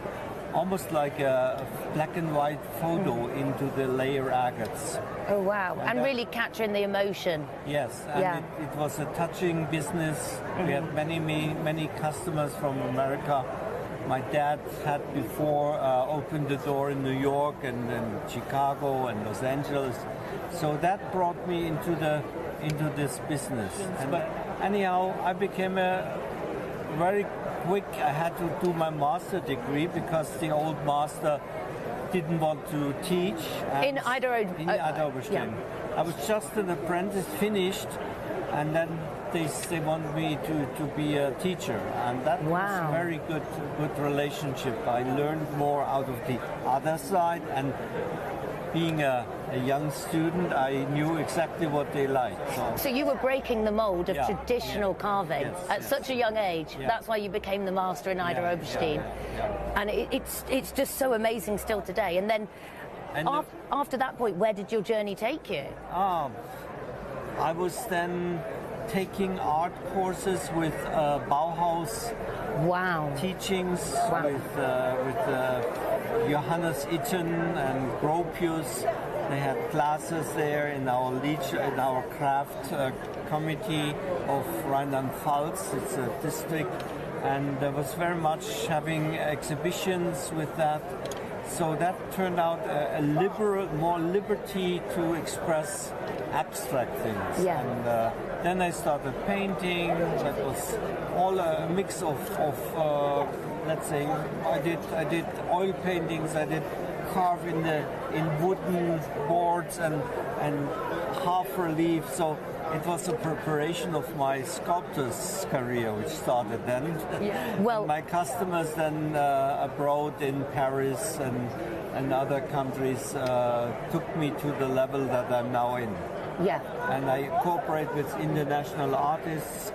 E: almost like a black and white photo, into the layer agates.
P: Oh wow! And really capturing the emotion.
E: Yes, and it was a touching business. We had many customers from America. My dad had before opened the door in New York and Chicago and Los Angeles, so that brought me into this business. But anyhow, I became very quick. I had to do my master degree because the old master didn't want to teach.
P: In Ida
E: Oberstein. I was just an apprentice, finished, and then they wanted me to be a teacher, and that was a very good relationship. I learned more out of the other side, and being a young student, I knew exactly what they liked.
P: So you were breaking the mold of traditional carving at such a young age. That's why you became the master in Ida Oberstein. And it's just so amazing still today. And then after that point, where did your journey take you?
E: I was then taking art courses with Bauhaus teachings with Johannes Itten and Gropius. They had classes there in our craft committee of Rheinland-Pfalz. It's a district, and there was very much having exhibitions with that. So that turned out more liberty to express abstract things. Yeah. And then I started painting. That was all a mix of let's say, I did oil paintings, I did carve in wooden boards and half relief. So it was a preparation of my sculptor's career, which started then.
P: Yeah. Well,
E: my cooperate then abroad in Paris and other countries took me to the level that I'm now in.
P: Yeah.
E: And I cooperate with international artists,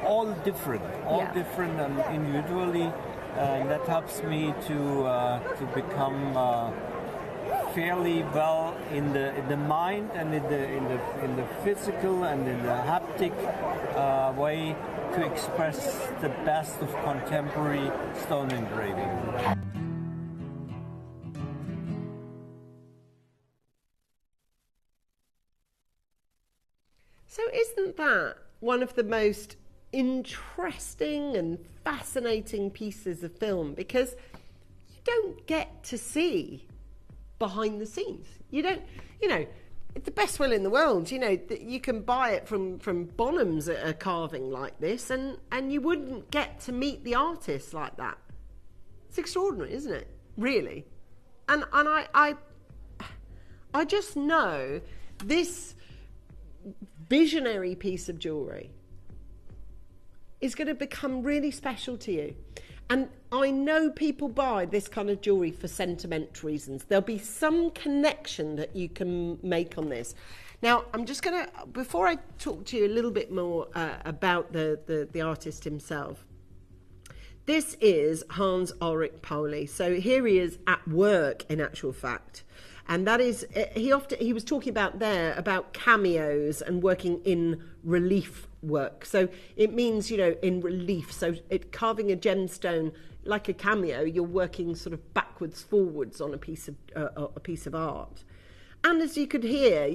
E: all different and individually, and that helps me to become fairly well in the mind and in the physical and in the haptic way to express the best of contemporary stone engraving.
U: So isn't that one of the most interesting and fascinating pieces of film? Because you don't get to see behind the scenes. You don't, it's the best will in the world. You can buy it from Bonhams at a carving like this, and you wouldn't get to meet the artist like that. It's extraordinary, isn't it? Really. And I just know this visionary piece of jewellery is going to become really special to you. And I know people buy this kind of jewellery for sentimental reasons. There'll be some connection that you can make on this. Now, I'm just going to, before I talk to you a little bit more about the artist himself, this is Hans Ulrich Pauli. So here he is at work, in actual fact. And that is, he was talking about cameos and working in relief work. So it means, in relief. So carving a gemstone like a cameo, you're working sort of backwards, forwards on a piece of art. And as you could hear,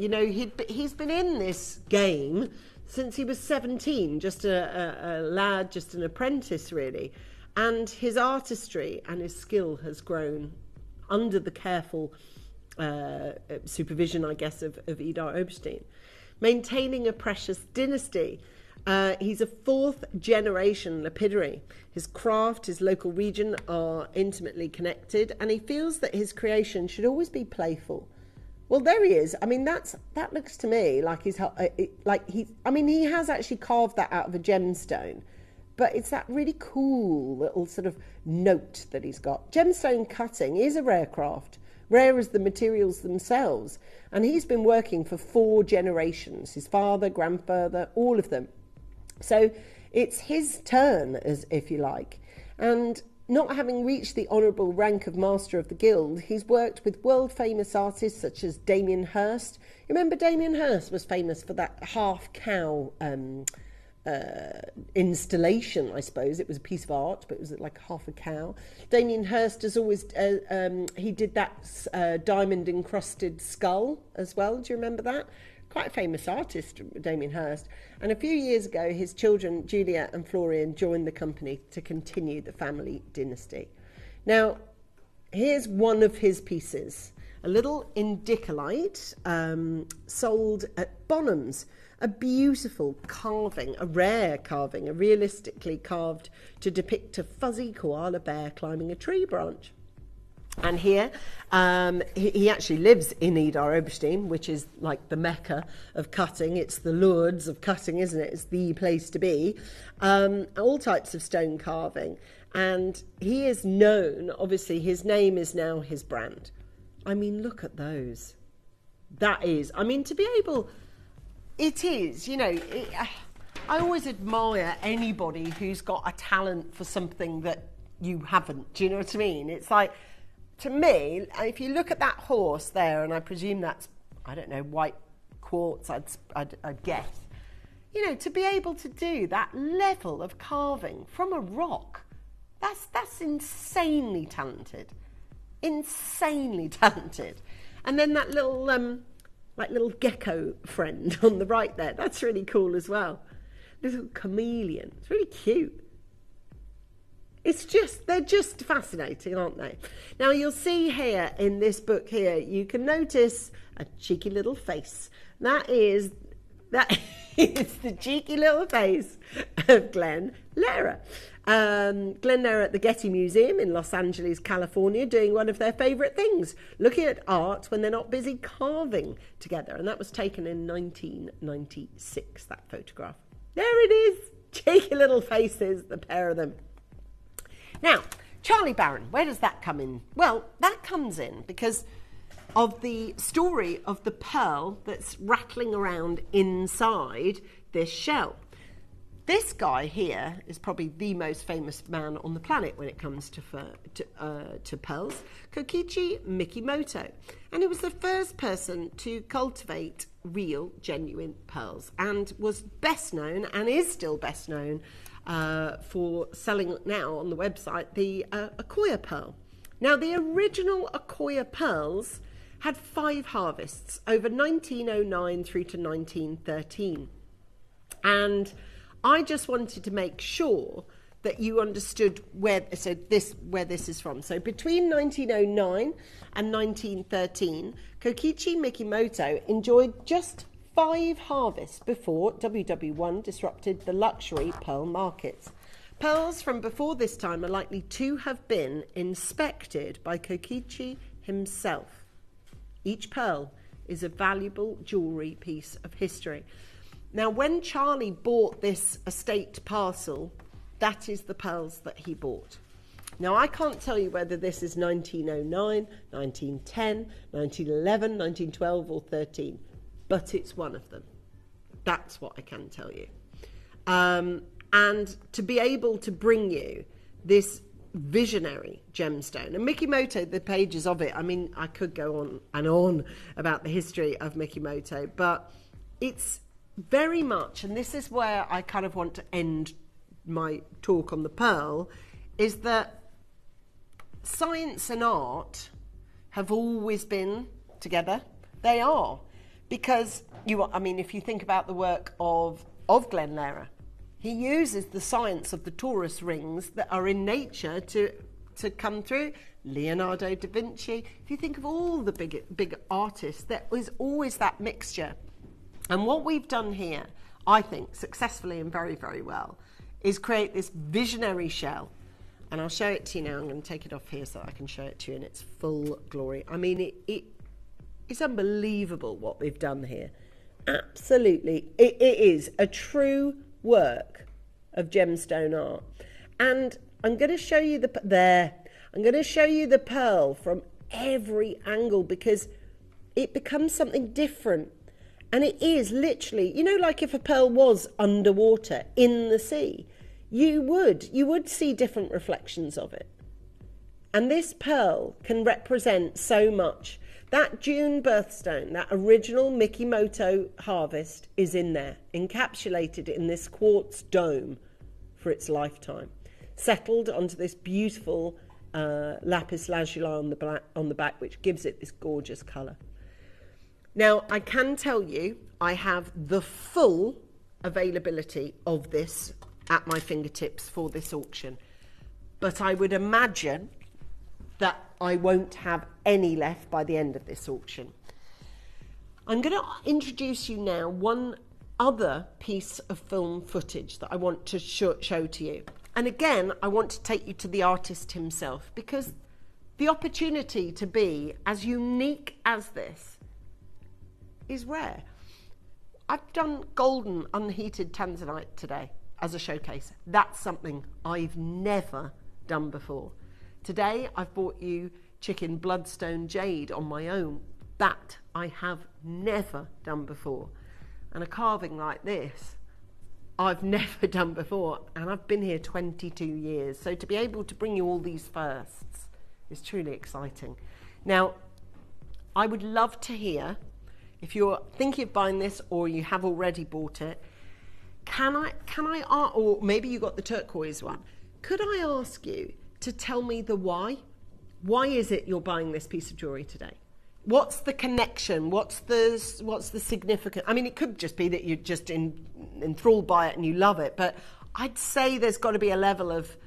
U: he's been in this game since he was 17, just a lad, just an apprentice really. And his artistry and his skill has grown under the careful supervision, I guess, of Idar Oberstein, maintaining a precious dynasty. He's a fourth generation lapidary. His craft, his local region are intimately connected, and he feels that his creation should always be playful. Well, there he is. I mean, that looks to me like he has actually carved that out of a gemstone, but it's that really cool little sort of note that he's got. Gemstone cutting is a rare craft, rare as the materials themselves, and he's been working for 4 generations, his father, grandfather, all of them. So it's his turn, as if you like. And not having reached the honourable rank of Master of the Guild, he's worked with world-famous artists such as Damien Hirst. Remember Damien Hirst was famous for that half-cow installation, I suppose. It was a piece of art, but it was like half a cow. Damien Hirst has always, he did that diamond-encrusted skull as well. Do you remember that? Quite a famous artist, Damien Hirst. And a few years ago, his children, Julia and Florian, joined the company to continue the family dynasty. Now, here's one of his pieces. A little Indicolite sold at Bonhams. A beautiful carving, a rare carving, a realistically carved to depict a fuzzy koala bear climbing a tree branch. And here, he actually lives in Idar Oberstein, which is like the mecca of cutting. It's the Lourdes of cutting, isn't it? It's the place to be. All types of stone carving. And he is known, obviously, his name is now his brand. I mean, look at those. That is, I mean, to be able... It is, I always admire anybody who's got a talent for something that you haven't. Do you know what I mean? It's like, to me, if you look at that horse there, and I presume that's, I don't know, white quartz, I'd guess. To be able to do that level of carving from a rock, that's insanely talented. Insanely talented. And then that little... little gecko friend on the right there. That's really cool as well. Little chameleon. It's really cute. They're just fascinating, aren't they? Now, you'll see here in this book here, you can notice a cheeky little face. There That is the cheeky little face of Glenn Lehrer. Glenn Lehrer at the Getty Museum in Los Angeles, California, doing one of their favourite things, looking at art when they're not busy carving together. And that was taken in 1996, that photograph. There it is. Cheeky little faces, the pair of them. Now, Charlie Barron, where does that come in? Well, that comes in because of the story of the pearl that's rattling around inside this shell. This guy here is probably the most famous man on the planet when it comes to pearls, Kokichi Mikimoto. And he was the first person to cultivate real, genuine pearls and was best known, and is still best known, for selling now on the website the Akoya pearl. Now, the original Akoya pearls had 5 harvests over 1909 through to 1913. And I just wanted to make sure that you understood where this is from. So between 1909 and 1913, Kokichi Mikimoto enjoyed just 5 harvests before WW1 disrupted the luxury pearl markets. Pearls from before this time are likely to have been inspected by Kokichi himself. Each pearl is a valuable jewellery piece of history. Now, when Charlie bought this estate parcel, that is the pearls that he bought. Now, I can't tell you whether this is 1909, 1910, 1911, 1912 or 13, but it's one of them. That's what I can tell you. And to be able to bring you this visionary gemstone, and Mikimoto, the pages of it, I mean, I could go on and on about the history of Mikimoto, but it's very much, and this is where I kind of want to end my talk on the pearl, is that science and art have always been together. They are, because if you think about the work of Glenn Lehrer, he uses the science of the torus rings that are in nature to come through. Leonardo da Vinci. If you think of all the big artists, there is always that mixture. And what we've done here, I think, successfully and very, very well, is create this visionary shell. And I'll show it to you now. I'm going to take it off here so that I can show it to you in its full glory. I mean, it's unbelievable what we've done here. Absolutely. It is a true work of gemstone art. And I'm going to show you I'm going to show you the pearl from every angle, because it becomes something different. And it is literally, like if a pearl was underwater in the sea, you would see different reflections of it. And this pearl can represent so much. That June birthstone, that original Mikimoto harvest, is in there, encapsulated in this quartz dome for its lifetime, settled onto this beautiful lapis lazuli on the back, which gives it this gorgeous colour. Now, I can tell you, I have the full availability of this at my fingertips for this auction, but I would imagine that I won't have any left by the end of this auction. I'm going to introduce you now one other piece of film footage that I want to show to you. And again, I want to take you to the artist himself, because the opportunity to be as unique as this is rare. I've done golden unheated Tanzanite today as a showcase. That's something I've never done before. Today I've brought you chicken bloodstone jade on my own. That I have never done before. And a carving like this, I've never done before. And I've been here 22 years. So to be able to bring you all these firsts is truly exciting. Now, I would love to hear, if you're thinking of buying this or you have already bought it, can I, or maybe you got the turquoise one, could I ask you to tell me the why? Why is it you're buying this piece of jewellery today? What's the connection? What's the significance? I mean, it could just be that you're just enthralled by it and you love it, but I'd say there's got to be a level of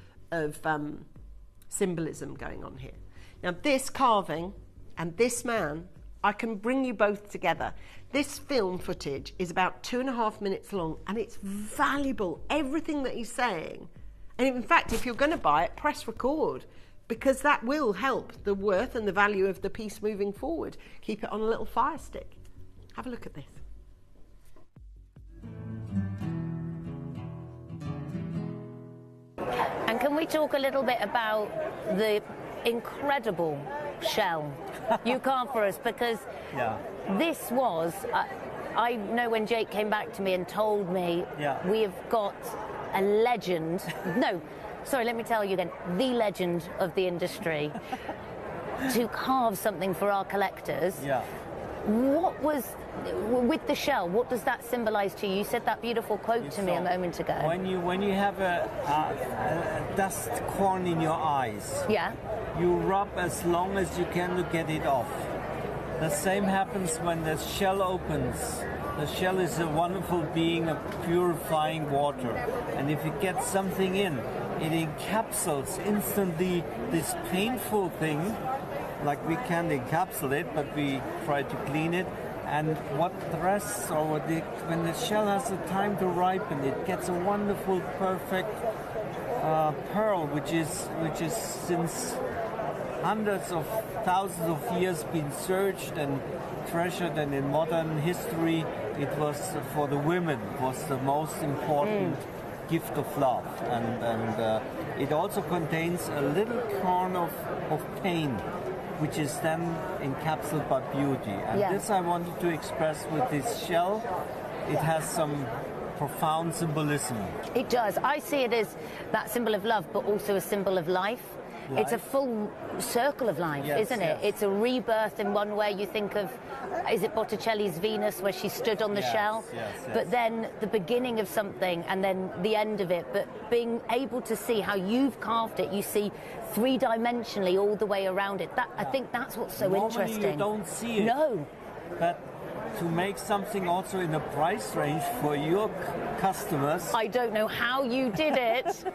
U: symbolism going on here. Now, this carving and this man I can bring you both together. This film footage is about 2.5 minutes long, and it's valuable, everything that he's saying. And in fact, if you're going to buy it, press record, because that will help the worth and the value of the piece moving forward. Keep it on a little fire stick. Have a look at this.
P: And can we talk a little bit about the incredible shell you carved for us? Because this was, I know when Jake came back to me and told me we have got a legend, no, sorry, let me tell you again, the legend of the industry to carve something for our collectors. What was, with the shell, what does that symbolise to you? You said that beautiful quote to me a moment ago.
E: When you have a dust corn in your eyes, you rub as long as you can to get it off. The same happens when the shell opens. The shell is a wonderful being of purifying water, and if it gets something in, it encapsulates instantly this painful thing. Like, we can't encapsulate, but we try to clean it. And what the rest, or when the shell has the time to ripen, it gets a wonderful, perfect pearl, which is since hundreds of thousands of years been searched and treasured. And in modern history, it was for the women, it was the most important gift of love. And it also contains a little corn of pain, which is then encapsulated by beauty. And this I wanted to express with this shell. It has some profound symbolism. It does. I see it as that symbol of love, but also a symbol of life. It's a full circle of life, isn't it? It's a rebirth in one way. You think of, is it Botticelli's Venus, where she stood on the shell? But then the beginning of something and then the end of it. But being able to see how you've carved it, you see three-dimensionally all the way around it. I think that's what's so interesting. You don't see it. No. But to make something also in a price range for your customers.
P: I don't know how you did it.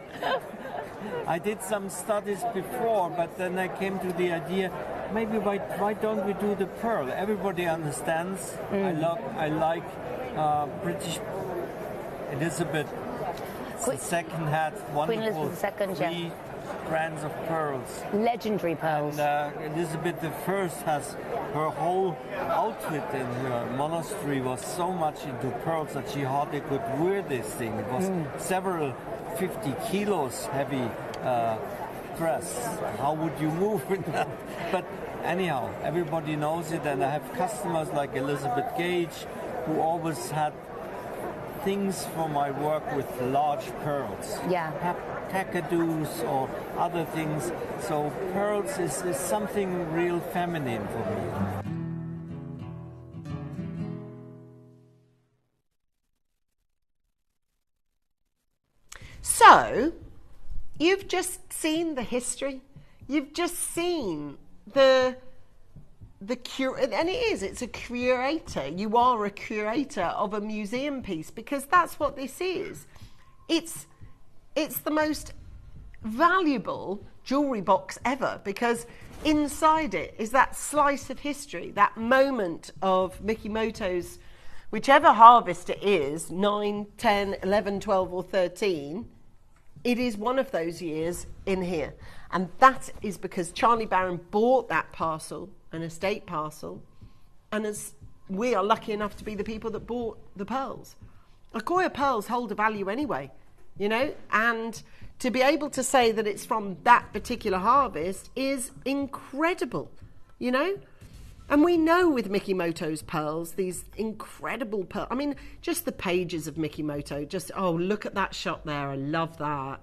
E: I did some studies before, but then I came to the idea, maybe why don't we do the pearl? Everybody understands. I like British Elizabeth II had
P: Queen Elizabeth II,
E: three brands of pearls.
P: Legendary pearls.
E: And Elizabeth I has her whole outfit in her monastery was so much into pearls that she hardly could wear this thing. It was several 50 kilos heavy dress. How would you move in that? But anyhow, everybody knows it, and I have customers like Elizabeth Gage who always had things for my work with large pearls. Cacadus or other things. So pearls is something real feminine for me.
U: So, you've just seen the history. You've just seen the and it's a curator. You are a curator of a museum piece, because that's what this is. It's the most valuable jewellery box ever, because inside it is that slice of history, that moment of Mikimoto's, whichever harvest it is, 9, 10, 11, 12 or 13, it is one of those years in here. And that is because Charlie Barron bought that parcel, an estate parcel, and as we are lucky enough to be the people that bought the pearls. Akoya pearls hold a value anyway, you know, and to be able to say that it's from that particular harvest is incredible, you know. And we know with Mikimoto's pearls, these incredible pearls. I mean, just the pages of Mikimoto, just, oh, look at that shot there. I love that.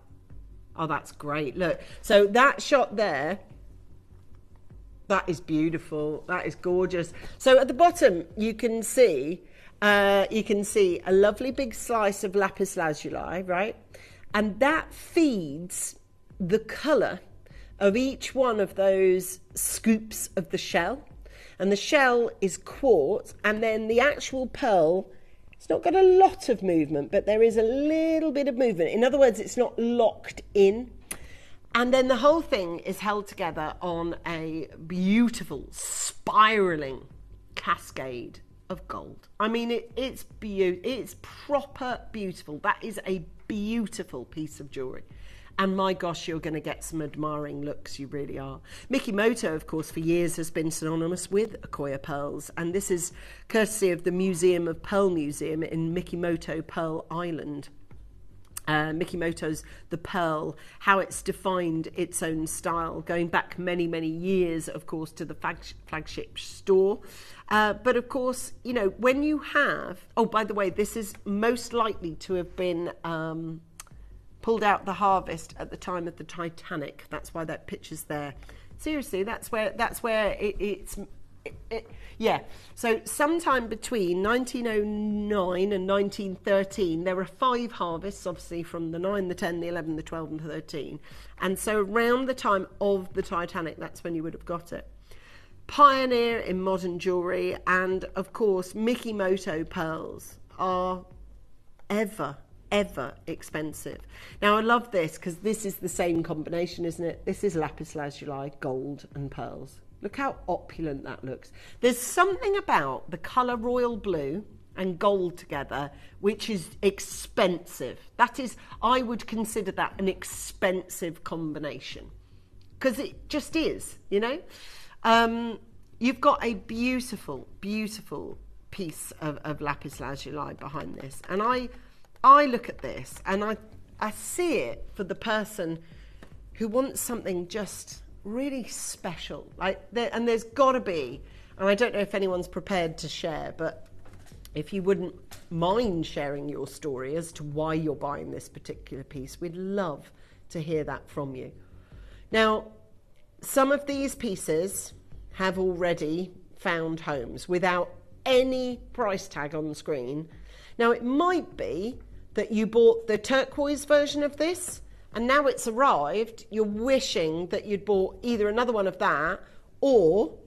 U: Oh, that's great. Look, so that shot there, that is beautiful. That is gorgeous. So at the bottom, you can see a lovely big slice of lapis lazuli, right? And that feeds the colour of each one of those scoops of the shell. And the shell is quartz, and then the actual pearl, it's not got a lot of movement, but there is a little bit of movement. In other words, it's not locked in. And then the whole thing is held together on a beautiful spiralling cascade of gold. I mean, it's proper beautiful. That is a beautiful piece of jewellery. And my gosh, you're going to get some admiring looks, you really are. Mikimoto, of course, for years has been synonymous with Akoya pearls. And this is courtesy of the Museum of Pearl Museum in Mikimoto Pearl Island. Mikimoto's the pearl, how it's defined its own style, going back many, many years, of course, to the flagship store. But of course, you know, when you have, oh, by the way, this is most likely to have been pulled out the harvest at the time of the Titanic. That's why that picture's there. Seriously, that's where it's yeah. So sometime between 1909 and 1913, there were 5 harvests, obviously from the 9, the 10, the 11, the 12 and the 13. And so around the time of the Titanic, that's when you would have got it. Pioneer in modern jewellery, and of course Mikimoto pearls are ever expensive. Now I love this because this is the same combination, isn't it? This is lapis lazuli, gold and pearls. Look how opulent that looks. There's something about the colour royal blue and gold together which is expensive. That is, I would consider that an expensive combination because it just is, you know. You've got a beautiful piece of lapis lazuli behind this, and I look at this and I see it for the person who wants something just really special, and there's got to be, and I don't know if anyone's prepared to share, but if you wouldn't mind sharing your story as to why you're buying this particular piece, we'd love to hear that from you. Now, some of these pieces have already found homes without any price tag on the screen. Now, it might be that you bought the turquoise version of this and now it's arrived, you're wishing that you'd bought either another one of that or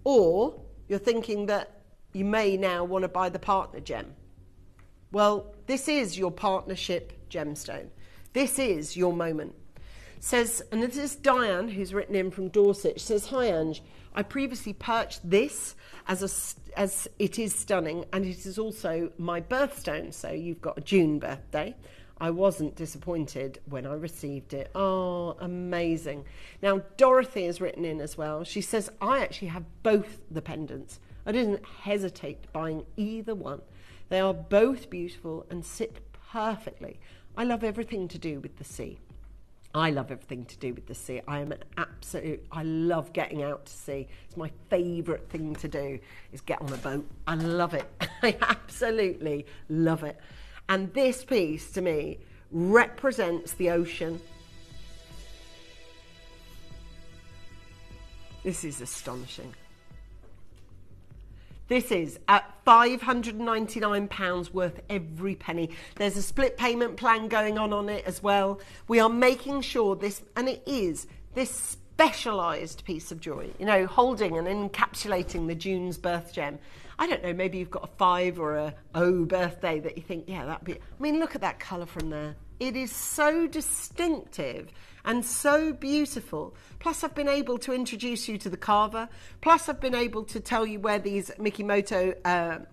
U: you're thinking that you may now want to buy the partner gem. Well, this is your partnership gemstone. This is your moment. Says, and this is Diane, who's written in from Dorset. She says, "Hi Ange, I previously purchased this as it is stunning, and it is also my birthstone. So you've got a June birthday. I wasn't disappointed when I received it." Oh, amazing. Now, Dorothy has written in as well. She says, "I actually have both the pendants. I didn't hesitate buying either one. They are both beautiful and sit perfectly. I love everything to do with the sea." I love everything to do with the sea. I love getting out to sea. It's my favourite thing to do, is get on a boat. I love it. I absolutely love it. And this piece, to me, represents the ocean. This is astonishing. This is at £599 worth every penny. There's a split payment plan going on it as well. We are making sure this, and it is, this specialised piece of jewellery, you know, holding and encapsulating the June's birth gem. I don't know, maybe you've got a 5 or a O birthday that you think, yeah, that'd be... I mean, look at that colour from there. It is so distinctive and so beautiful. Plus, I've been able to introduce you to the carver. Plus, I've been able to tell you where these Mikimoto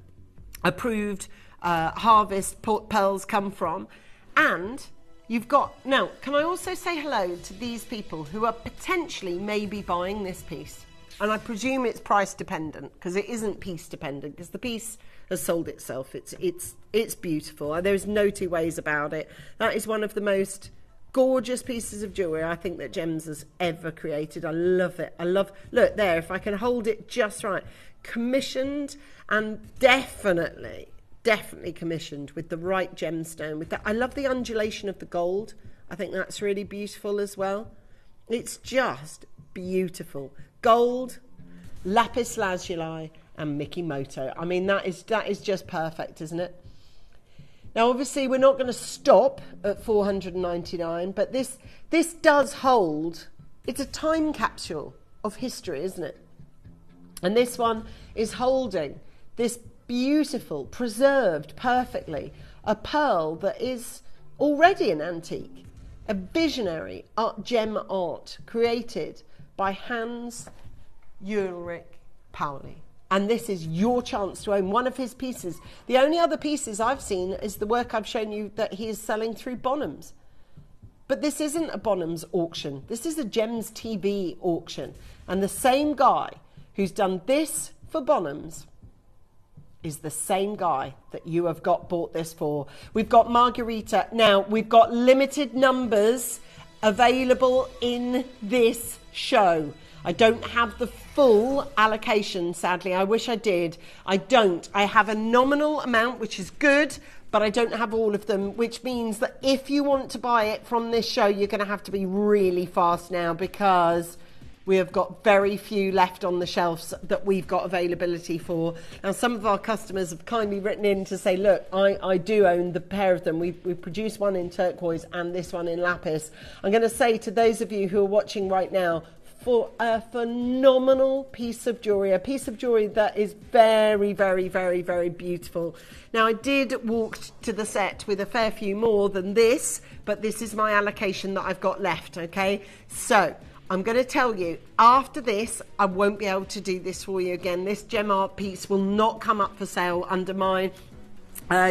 U: approved harvest pearls come from. And you've got... Now, can I also say hello to these people who are potentially maybe buying this piece? And I presume it's price dependent, because it isn't piece dependent, because the piece has sold itself. It's beautiful. There's no two ways about it. That is one of the most gorgeous pieces of jewellery I think that Gems has ever created. I love it. Look there, if I can hold it just right. Commissioned, and definitely commissioned with the right gemstone. With that, I love the undulation of the gold. I think that's really beautiful as well. It's just beautiful. Gold, lapis lazuli, and Mikimoto. I mean, that is just perfect, isn't it? Now, obviously, we're not going to stop at $499, but this does hold. It's a time capsule of history, isn't it? And this one is holding this beautiful, preserved perfectly, a pearl that is already an antique, a visionary gem art created by Hans Ulrich Pauli. And this is your chance to own one of his pieces. The only other pieces I've seen is the work I've shown you that he is selling through Bonhams. But this isn't a Bonhams auction. This is a Gems TV auction. And the same guy who's done this for Bonhams is the same guy that you have got bought this for. We've got Margarita. Now, we've got limited numbers available in this show. I don't have the full allocation, sadly. I wish I did. I don't. I have a nominal amount, which is good, but I don't have all of them, which means that if you want to buy it from this show, you're going to have to be really fast now, because we have got very few left on the shelves that we've got availability for. Now, some of our customers have kindly written in to say, look, I do own the pair of them. We've produced one in turquoise and this one in lapis. I'm going to say to those of you who are watching right now, for a phenomenal piece of jewellery, a piece of jewellery that is very, very, very, very beautiful. Now, I did walk to the set with a fair few more than this, but this is my allocation that I've got left, okay? So, I'm going to tell you, after this, I won't be able to do this for you again. This gem art piece will not come up for sale under my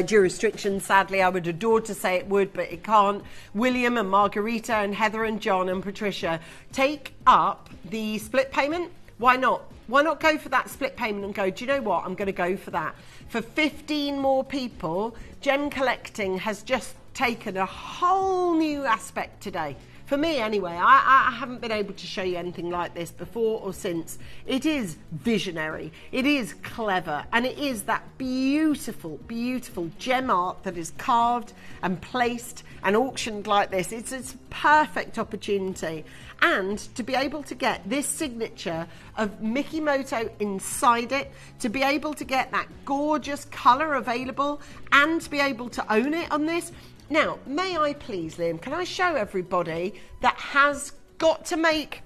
U: jurisdiction. Sadly, I would adore to say it would, but it can't. William and Margarita and Heather and John and Patricia, take up the split payment. Why not? Why not go for that split payment and go, do you know what? I'm going to go for that. For 15 more people, gem collecting has just taken a whole new aspect today. For me, anyway, I haven't been able to show you anything like this before or since. It is visionary, it is clever, and it is that beautiful, beautiful gem art that is carved and placed and auctioned like this. It's a perfect opportunity. And to be able to get this signature of Mikimoto inside it, to be able to get that gorgeous colour available, and to be able to own it on this. Now, may I please, Liam, can I show everybody that has got to make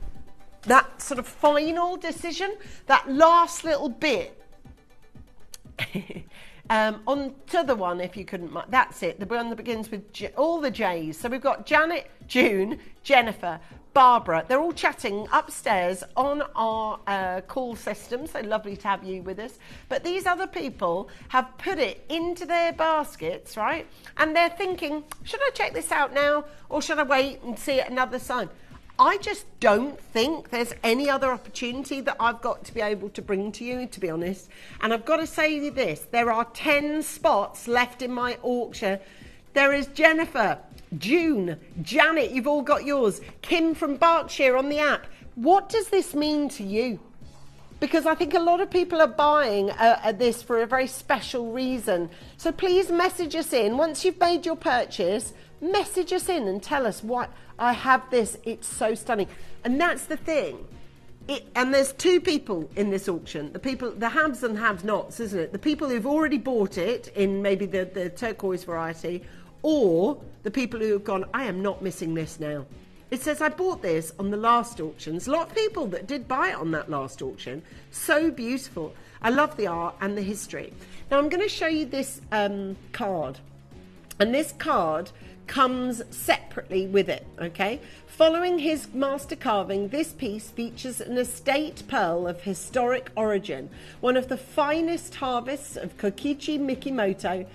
U: that sort of final decision, that last little bit? On to the one, if you couldn't mind. That's it, the one that begins with all the J's. So we've got Janet, June, Jennifer, Barbara. They're all chatting upstairs on our call system, so lovely to have you with us. But these other people have put it into their baskets, right? And they're thinking, should I check this out now, or should I wait and see it another time? I just don't think there's any other opportunity that I've got to be able to bring to you, to be honest. And I've got to say this, there are 10 spots left in my auction. There is Jennifer, June, Janet, you've all got yours. Kim from Berkshire on the app. What does this mean to you? Because I think a lot of people are buying this for a very special reason. So please message us in. Once you've made your purchase, message us in and tell us what I have this. It's so stunning. And that's the thing. And there's two people in this auction. The haves and have-nots, isn't it? The people who've already bought it in maybe the turquoise variety, or the people who have gone, I am not missing this now. It says, I bought this on the last auctions. A lot of people that did buy it on that last auction. So beautiful. I love the art and the history. Now, I'm going to show you this card. And this card comes separately with it, okay? Following his master carving, this piece features an estate pearl of historic origin, one of the finest harvests of Kokichi Mikimoto,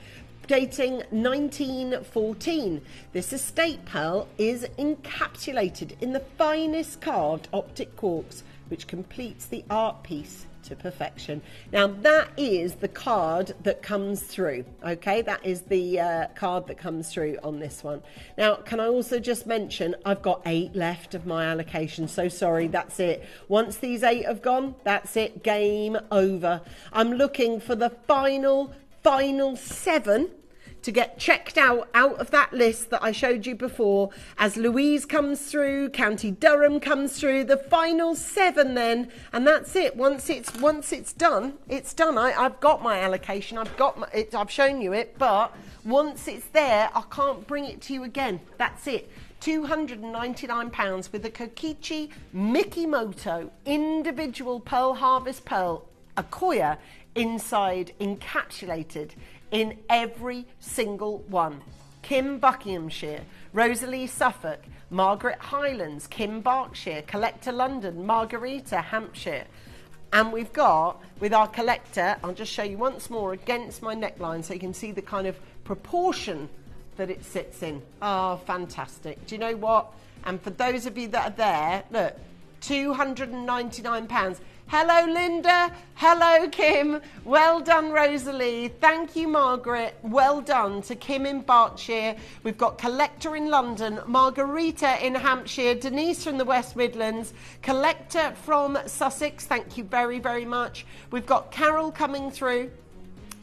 U: dating 1914. This estate pearl is encapsulated in the finest carved optic quartz, which completes the art piece to perfection. Now, that is the card that comes through, okay? That is the card that comes through on this one. Now, can I also just mention, I've got 8 left of my allocation. So sorry, that's it. Once these 8 have gone, that's it, game over. I'm looking for the final 7 to get checked out of that list that I showed you before. As Louise comes through, County Durham comes through, the final 7 then, and that's it. Once it's done, it's done. I've got my allocation, I've shown you it, but once it's there, I can't bring it to you again. That's it. £299 with the Kokichi Mikimoto individual pearl harvest pearl, Akoya, inside, encapsulated in every single one. Kim Buckinghamshire, Rosalie Suffolk, Margaret Highlands, Kim Berkshire, Collector London, Margarita Hampshire. And we've got, with our collector, I'll just show you once more against my neckline so you can see the kind of proportion that it sits in. Oh, fantastic. Do you know what? And for those of you that are there, look, £299. Hello, Linda. Hello, Kim. Well done, Rosalie. Thank you, Margaret. Well done to Kim in Berkshire. We've got Collector in London, Margarita in Hampshire, Denise from the West Midlands, Collector from Sussex. Thank you very, very much. We've got Carol coming through.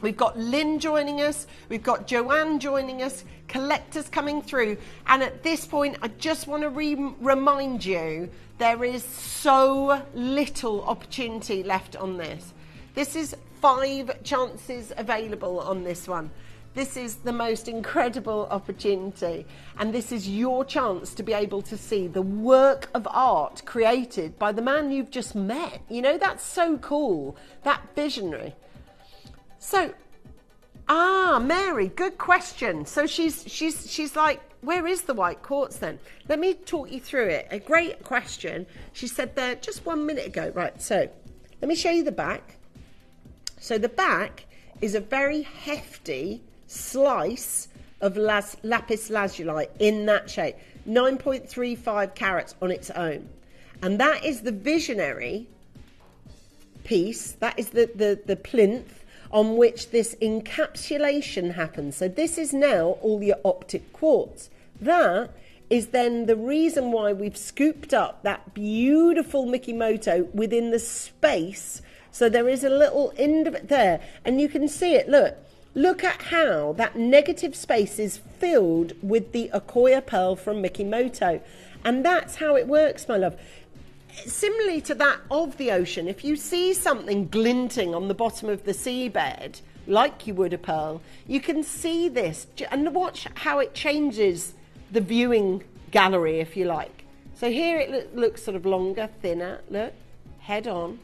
U: We've got Lynn joining us. We've got Joanne joining us. Collectors coming through. And at this point, I just want to remind you, there is so little opportunity left on this. This is 5 chances available on this one. This is the most incredible opportunity. And this is your chance to be able to see the work of art created by the man you've just met. You know, that's so cool. That visionary. So, Mary, good question. So she's like, where is the white quartz then? Let me talk you through it. A great question. She said there just 1 minute ago. Right, so let me show you the back. So the back is a very hefty slice of lapis lazuli in that shape. 9.35 carats on its own. And that is the visionary piece. That is the plinth on which this encapsulation happens. So this is now all your optic quartz. That is then the reason why we've scooped up that beautiful Mikimoto within the space. So there is a little end of it there. And you can see it, look at how that negative space is filled with the Akoya pearl from Mikimoto. And that's how it works, my love. Similarly to that of the ocean, if you see something glinting on the bottom of the seabed, like you would a pearl, you can see this and watch how it changes the viewing gallery, if you like. So here it looks sort of longer, thinner, look, head on.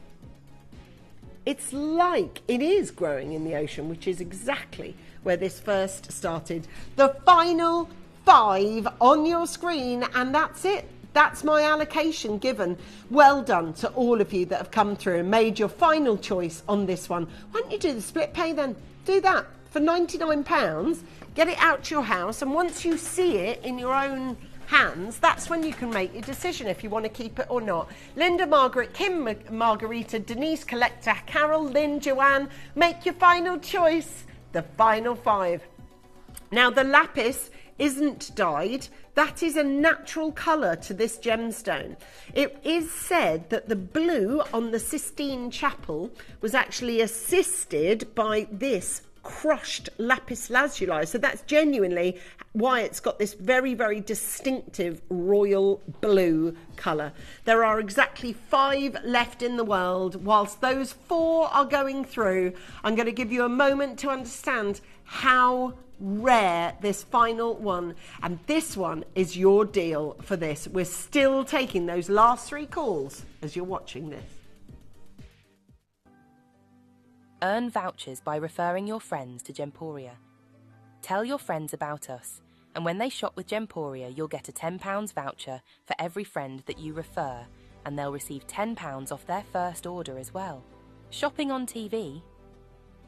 U: It's like it is growing in the ocean, which is exactly where this first started. The final 5 on your screen, and that's it. That's my allocation given. Well done to all of you that have come through and made your final choice on this one. Why don't you do the split pay then? Do that for £99. Get it out to your house, and once you see it in your own hands, that's when you can make your decision if you want to keep it or not. Linda, Margaret, Kim, Margarita, Denise, Collector, Carol, Lynn, Joanne, make your final choice. The final 5. Now the lapis isn't dyed. That is a natural colour to this gemstone. It is said that the blue on the Sistine Chapel was actually assisted by this crushed lapis lazuli. So that's genuinely why it's got this very, very distinctive royal blue colour. There are exactly 5 left in the world. Whilst those 4 are going through, I'm going to give you a moment to understand how rare this final one, and this one is your deal for this. We're still taking those last 3 calls as you're watching this.
N: Earn vouchers by referring your friends to Gemporia. Tell your friends about us, and when they shop with Gemporia, you'll get a £10 voucher for every friend that you refer, and they'll receive £10 off their first order as well. Shopping on TV?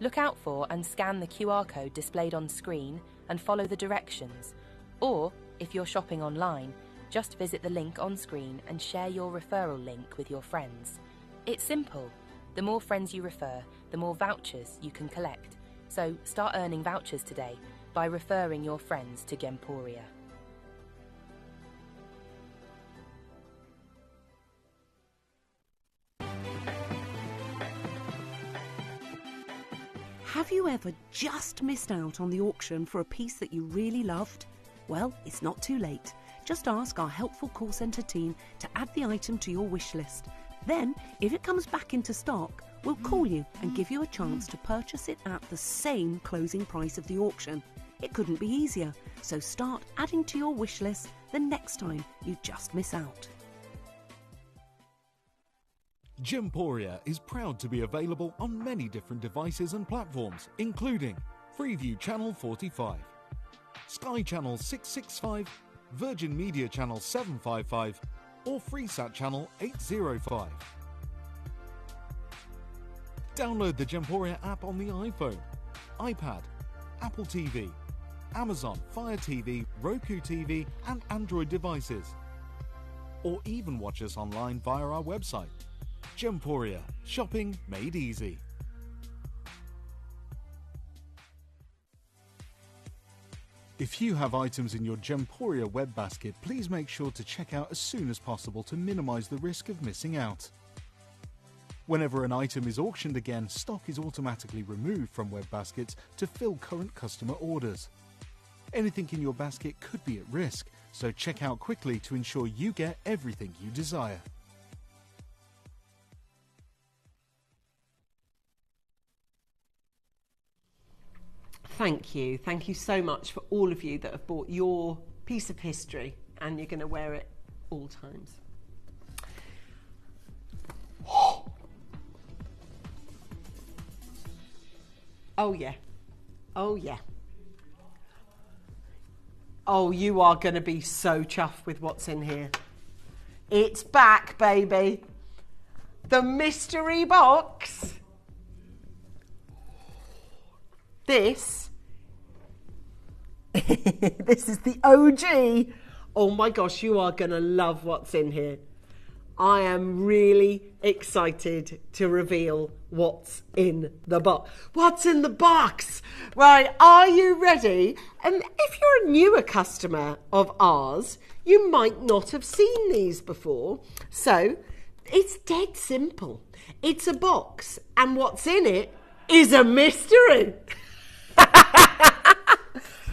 N: Look out for and scan the QR code displayed on screen and follow the directions. Or, if you're shopping online, just visit the link on screen and share your referral link with your friends. It's simple. The more friends you refer, the more vouchers you can collect. So start earning vouchers today by referring your friends to Gemporia.
M: Have you ever just missed out on the auction for a piece that you really loved? Well, it's not too late. Just ask our helpful call centre team to add the item to your wish list. Then, if it comes back into stock, we'll call you and give you a chance to purchase it at the same closing price of the auction. It couldn't be easier, so start adding to your wish list the next time you just miss out.
B: Gemporia is proud to be available on many different devices and platforms, including Freeview Channel 45, Sky Channel 665, Virgin Media Channel 755, or Freesat Channel 805. Download the Gemporia app on the iPhone, iPad, Apple TV, Amazon Fire TV, Roku TV and Android devices. Or even watch us online via our website. Gemporia, shopping made easy. If you have items in your Gemporia web basket, please make sure to check out as soon as possible to minimize the risk of missing out. Whenever an item is auctioned again, stock is automatically removed from web baskets to fill current customer orders. Anything in your basket could be at risk, so check out quickly to ensure you get everything you desire.
U: Thank you. Thank you so much for all of you that have bought your piece of history and you're going to wear it all times. Oh yeah. Oh yeah. Oh, you are going to be so chuffed with what's in here. It's back, baby. The mystery box. This is the OG. Oh my gosh, you are going to love what's in here. I am really excited to reveal what's in the box. What's in the box? Right, are you ready? And if you're a newer customer of ours, you might not have seen these before. So it's dead simple. It's a box, and what's in it is a mystery.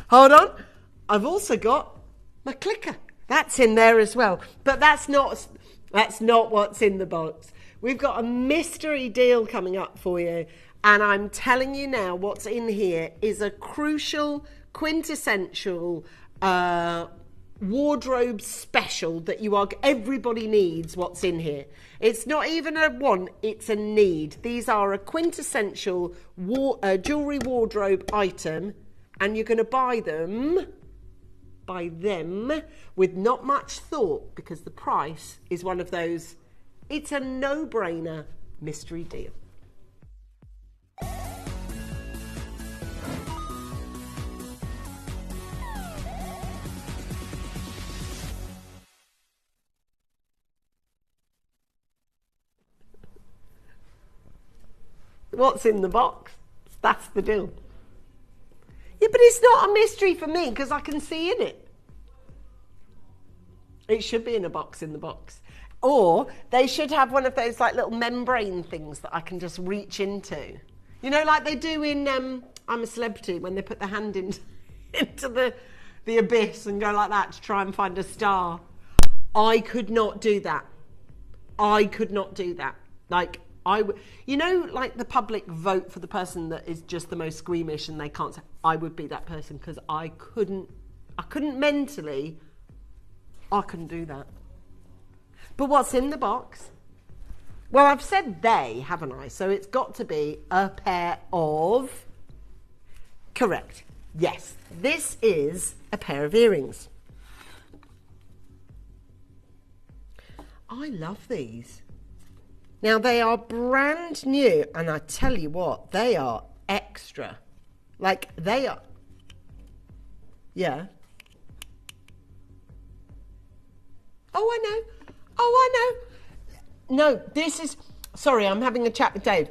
U: Hold on. I've also got my clicker. That's in there as well. But that's not what's in the box. We've got a mystery deal coming up for you. And I'm telling you now, what's in here is a crucial, quintessential wardrobe special that everybody needs what's in here. It's not even a want, it's a need. These are a quintessential jewellery wardrobe item, and you're going to buy them with not much thought, because the price is one of those, it's a no-brainer mystery deal. What's in the box? That's the deal. Yeah, but it's not a mystery for me because I can see in it. It should be in a box in the box. Or they should have one of those like little membrane things that I can just reach into. You know, like they do in I'm a Celebrity, when they put their hand into the abyss and go like that to try and find a star. I could not do that. Like, you know, like the public vote for the person that is just the most squeamish and they can't say, I would be that person, because I couldn't mentally, I couldn't do that. But what's in the box? Well, I've said they, haven't I? So it's got to be a pair of, correct, yes, this is a pair of earrings. I love these. Now, they are brand new, and I tell you what, they are extra. Like, they are... Yeah. Oh, I know. No, this is... Sorry, I'm having a chat with Dave.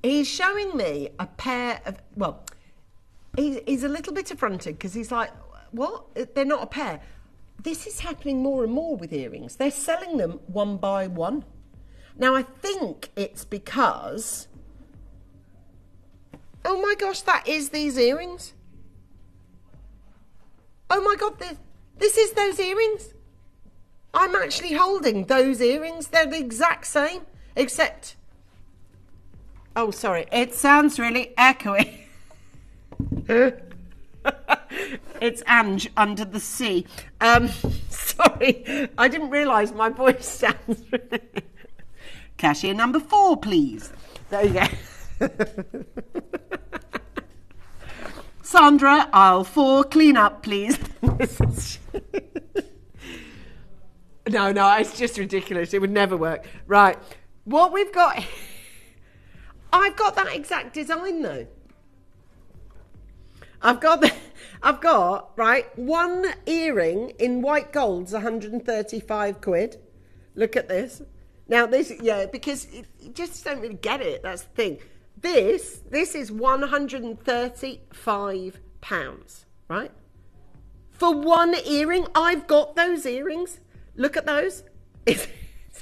U: He's showing me a pair of... Well, he's a little bit affronted, because he's like, what? They're not a pair. This is happening more and more with earrings. They're selling them one by one. Now, I think it's because... Oh my gosh, that is these earrings. Oh my God, this is those earrings. I'm actually holding those earrings. They're the exact same, except... Oh, sorry, it sounds really echoey. It's Ange under the sea. Sorry, I didn't realise my voice sounds really... Cashier number 4, please. There you go. Sandra, aisle 4, clean up, please. No, it's just ridiculous. It would never work. Right, what we've got... I've got that exact design though. I've got, right, one earring in white gold's 135 quid. Look at this. Now this, yeah, because you just don't really get it. That's the thing. This is £135, right? For one earring. I've got those earrings. Look at those. It's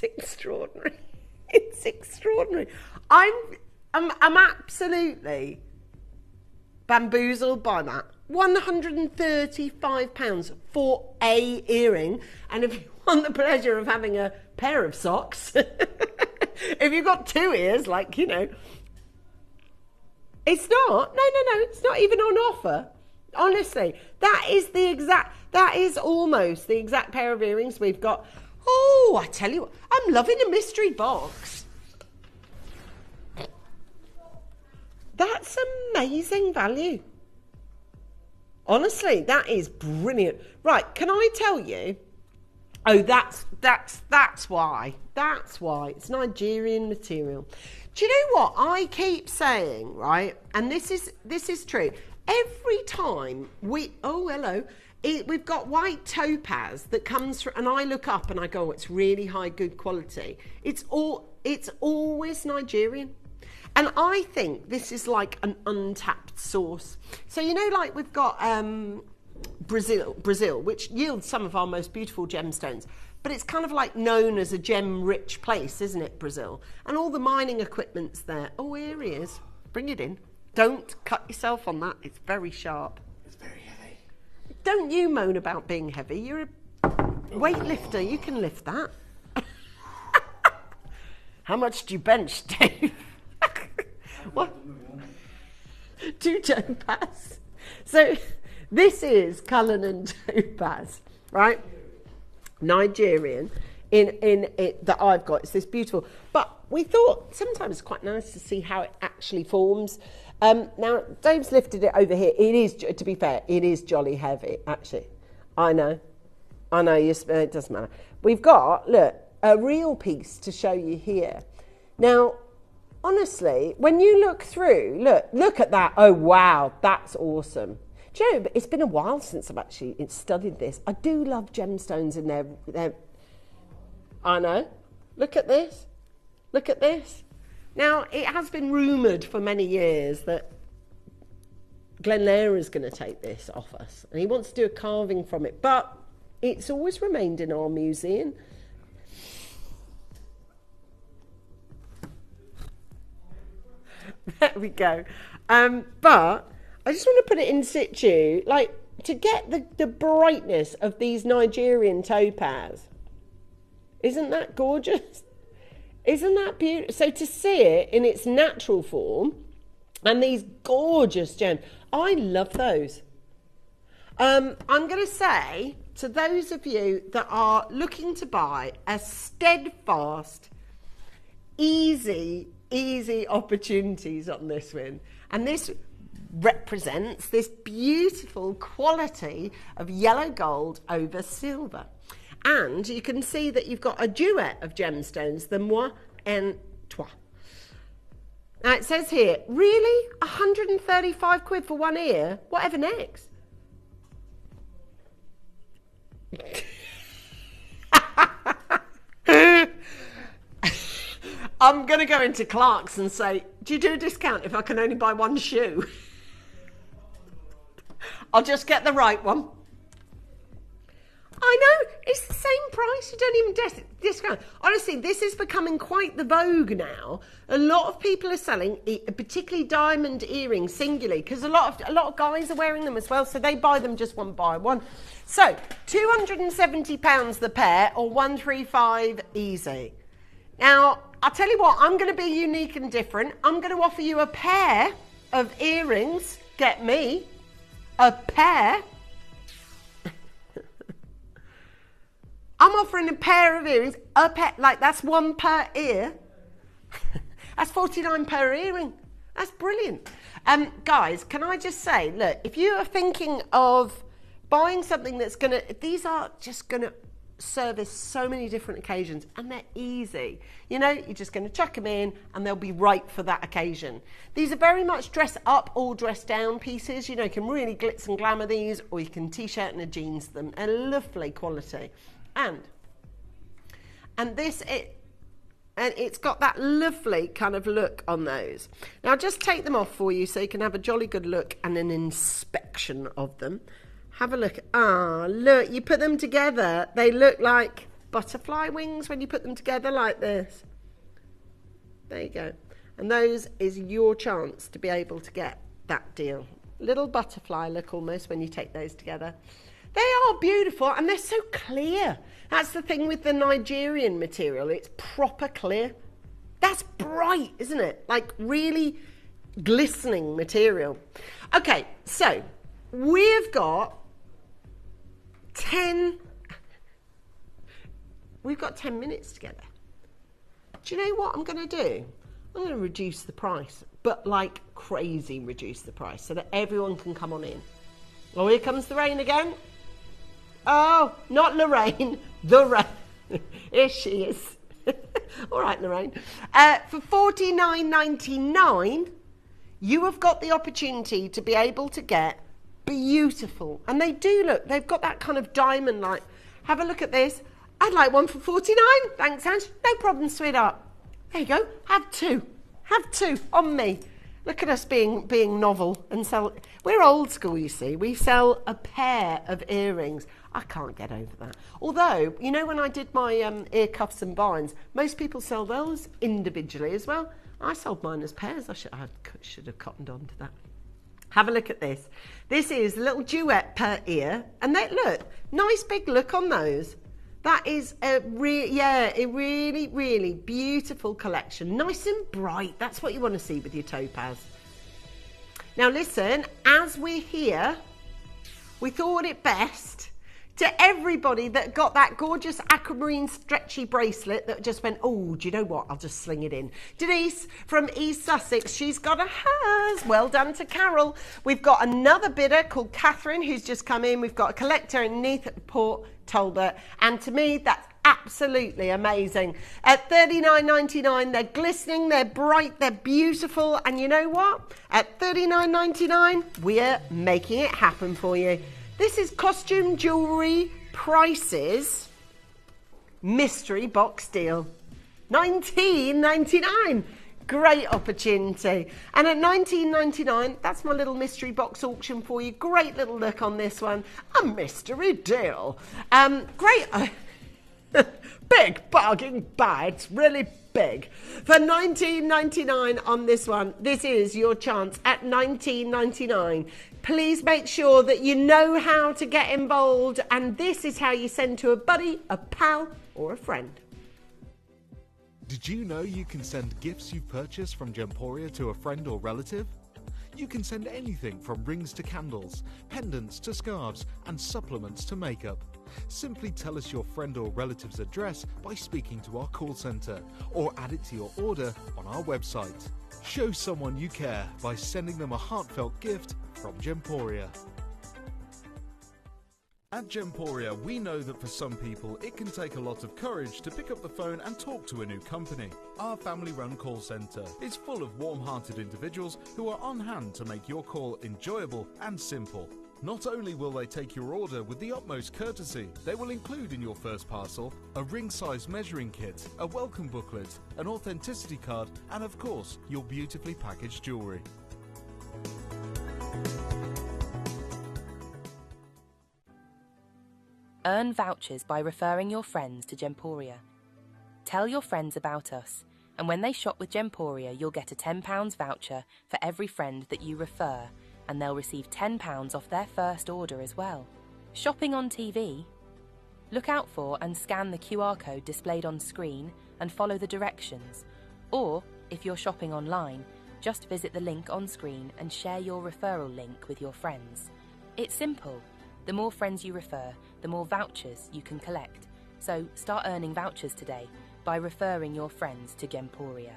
U: extraordinary. It's extraordinary. I'm absolutely bamboozled by that. £135 for a earring. And if you want the pleasure of having a pair of socks, if you've got two ears, like, you know, it's not. No, it's not even on offer. Honestly, that is almost the exact pair of earrings we've got. Oh, I tell you what, I'm loving a mystery box. That's amazing value. Honestly, that is brilliant. Right, can I tell you? Oh, that's why. That's why. It's Nigerian material. Do you know what I keep saying, right? And this is true. Every time we've got white topaz that comes through, and I look up and I go, oh, it's really high, good quality. It's always Nigerian. And I think this is like an untapped source. So, you know, like we've got Brazil, which yields some of our most beautiful gemstones. But it's kind of like known as a gem-rich place, isn't it, Brazil? And all the mining equipment's there. Oh, here he is. Bring it in. Don't cut yourself on that. It's very sharp.
L: It's very heavy.
U: Don't you moan about being heavy. You're a weightlifter. You can lift that. How much do you bench, Dave? What? 2 topaz. So this is Cullinan topaz, right? Nigerian in it that I've got. It's this beautiful. But we thought sometimes it's quite nice to see how it actually forms. Now, Dave's lifted it over here. It is, to be fair, it is jolly heavy, actually. I know, it doesn't matter. We've got, look, a real piece to show you here. Now, honestly, when you look through, look at that. Oh, wow, that's awesome. Do you know, it's been a while since I've actually studied this. I do love gemstones in their I know. Look at this. Look at this. Now, it has been rumoured for many years that Glenn Lehrer is going to take this off us, and he wants to do a carving from it, but it's always remained in our museum. There we go. But I just want to put it in situ, like, to get the brightness of these Nigerian topaz. Isn't that gorgeous? Isn't that beautiful? So to see it in its natural form, and these gorgeous gems, I love those. I'm going to say to those of you that are looking to buy a steadfast, easy opportunities on this one, and this represents this beautiful quality of yellow gold over silver. And you can see that you've got a duet of gemstones, the moi and toi. Now it says here, really? 135 quid for one ear? Whatever next? I'm going to go into Clark's and say, do you do a discount if I can only buy one shoe? I'll just get the right one. I know, it's the same price. You don't even discount. Honestly, this is becoming quite the vogue now. A lot of people are selling, particularly diamond earrings singularly, because a lot of guys are wearing them as well, so they buy them just one by one. So, £270 the pair, or 135 easy. Now, I'll tell you what, I'm going to be unique and different. I'm going to offer you a pair of earrings. Get me a pair. I'm offering a pair of earrings, like that's one per ear. That's 49 per earring. That's brilliant. Guys, can I just say, look, if you are thinking of buying something that's these are just gonna service so many different occasions, and they're easy. You know, you're just going to chuck them in and they'll be right for that occasion. These are very much dress up or dress down pieces. You know, you can really glitz and glamour these, or you can t-shirt and a jeans them. A lovely quality. And it's got that lovely kind of look on those. Now I'll just take them off for you so you can have a jolly good look and an inspection of them. Have a look. Ah, look, you put them together. They look like butterfly wings when you put them together like this. There you go. And those is your chance to be able to get that deal. Little butterfly look almost when you take those together. They are beautiful and they're so clear. That's the thing with the Nigerian material. It's proper clear. That's bright, isn't it? Like really glistening material. Okay, so we've got 10 minutes together. Do you know what I'm going to do? I'm going to reduce the price, but like crazy reduce the price so that everyone can come on in. Oh, here comes the rain again. Oh, not Lorraine, the rain. Here she is. All right, Lorraine. For $49.99, you have got the opportunity to be able to get beautiful, and they do look, they've got that kind of diamond light. Have a look at this. I'd like one for $49. Thanks, Ange. No problem, sweetheart. There you go. Have two on me. Look at us being novel and sell. We're old school, you see. We sell a pair of earrings. I can't get over that. Although, you know, when I did my ear cuffs and binds, most people sell those individually as well. I sold mine as pairs. I should have cottoned on to that. Have a look at this. This is a little duet per ear. And they look, nice big look on those. That is a really, really beautiful collection. Nice and bright. That's what you want to see with your topaz. Now listen, as we're here, we thought it best to everybody that got that gorgeous aquamarine stretchy bracelet that just went, oh, do you know what? I'll just sling it in. Denise from East Sussex, she's got a hers. Well done to Carol. We've got another bidder called Catherine who's just come in. We've got a collector underneath at Port Talbot. And to me, that's absolutely amazing. At $39.99, they're glistening, they're bright, they're beautiful. And you know what? At $39.99, we're making it happen for you. This is costume jewellery prices mystery box deal. $19.99. Great opportunity. And at $19.99, that's my little mystery box auction for you. Great little look on this one. A mystery deal. Great. Big bargain buy. It's really big. For $19.99 on this one, this is your chance at $19.99. Please make sure that you know how to get involved, and this is how you send to a buddy, a pal, or a friend.
B: Did you know you can send gifts you've purchased from Gemporia to a friend or relative? You can send anything from rings to candles, pendants to scarves, and supplements to makeup. Simply tell us your friend or relative's address by speaking to our call centre, or add it to your order on our website. Show someone you care by sending them a heartfelt gift from Gemporia. At Gemporia, we know that for some people, it can take a lot of courage to pick up the phone and talk to a new company. Our family-run call centre is full of warm-hearted individuals who are on hand to make your call enjoyable and simple. Not only will they take your order with the utmost courtesy, they will include in your first parcel a ring-size measuring kit, a welcome booklet, an authenticity card, and of course, your beautifully packaged jewellery.
N: Earn vouchers by referring your friends to Gemporia. Tell your friends about us, and when they shop with Gemporia, you'll get a £10 voucher for every friend that you refer, and they'll receive £10 off their first order as well. Shopping on TV? Look out for and scan the QR code displayed on screen and follow the directions. Or, if you're shopping online, just visit the link on screen and share your referral link with your friends. It's simple. The more friends you refer, the more vouchers you can collect. So start earning vouchers today by referring your friends to Gemporia.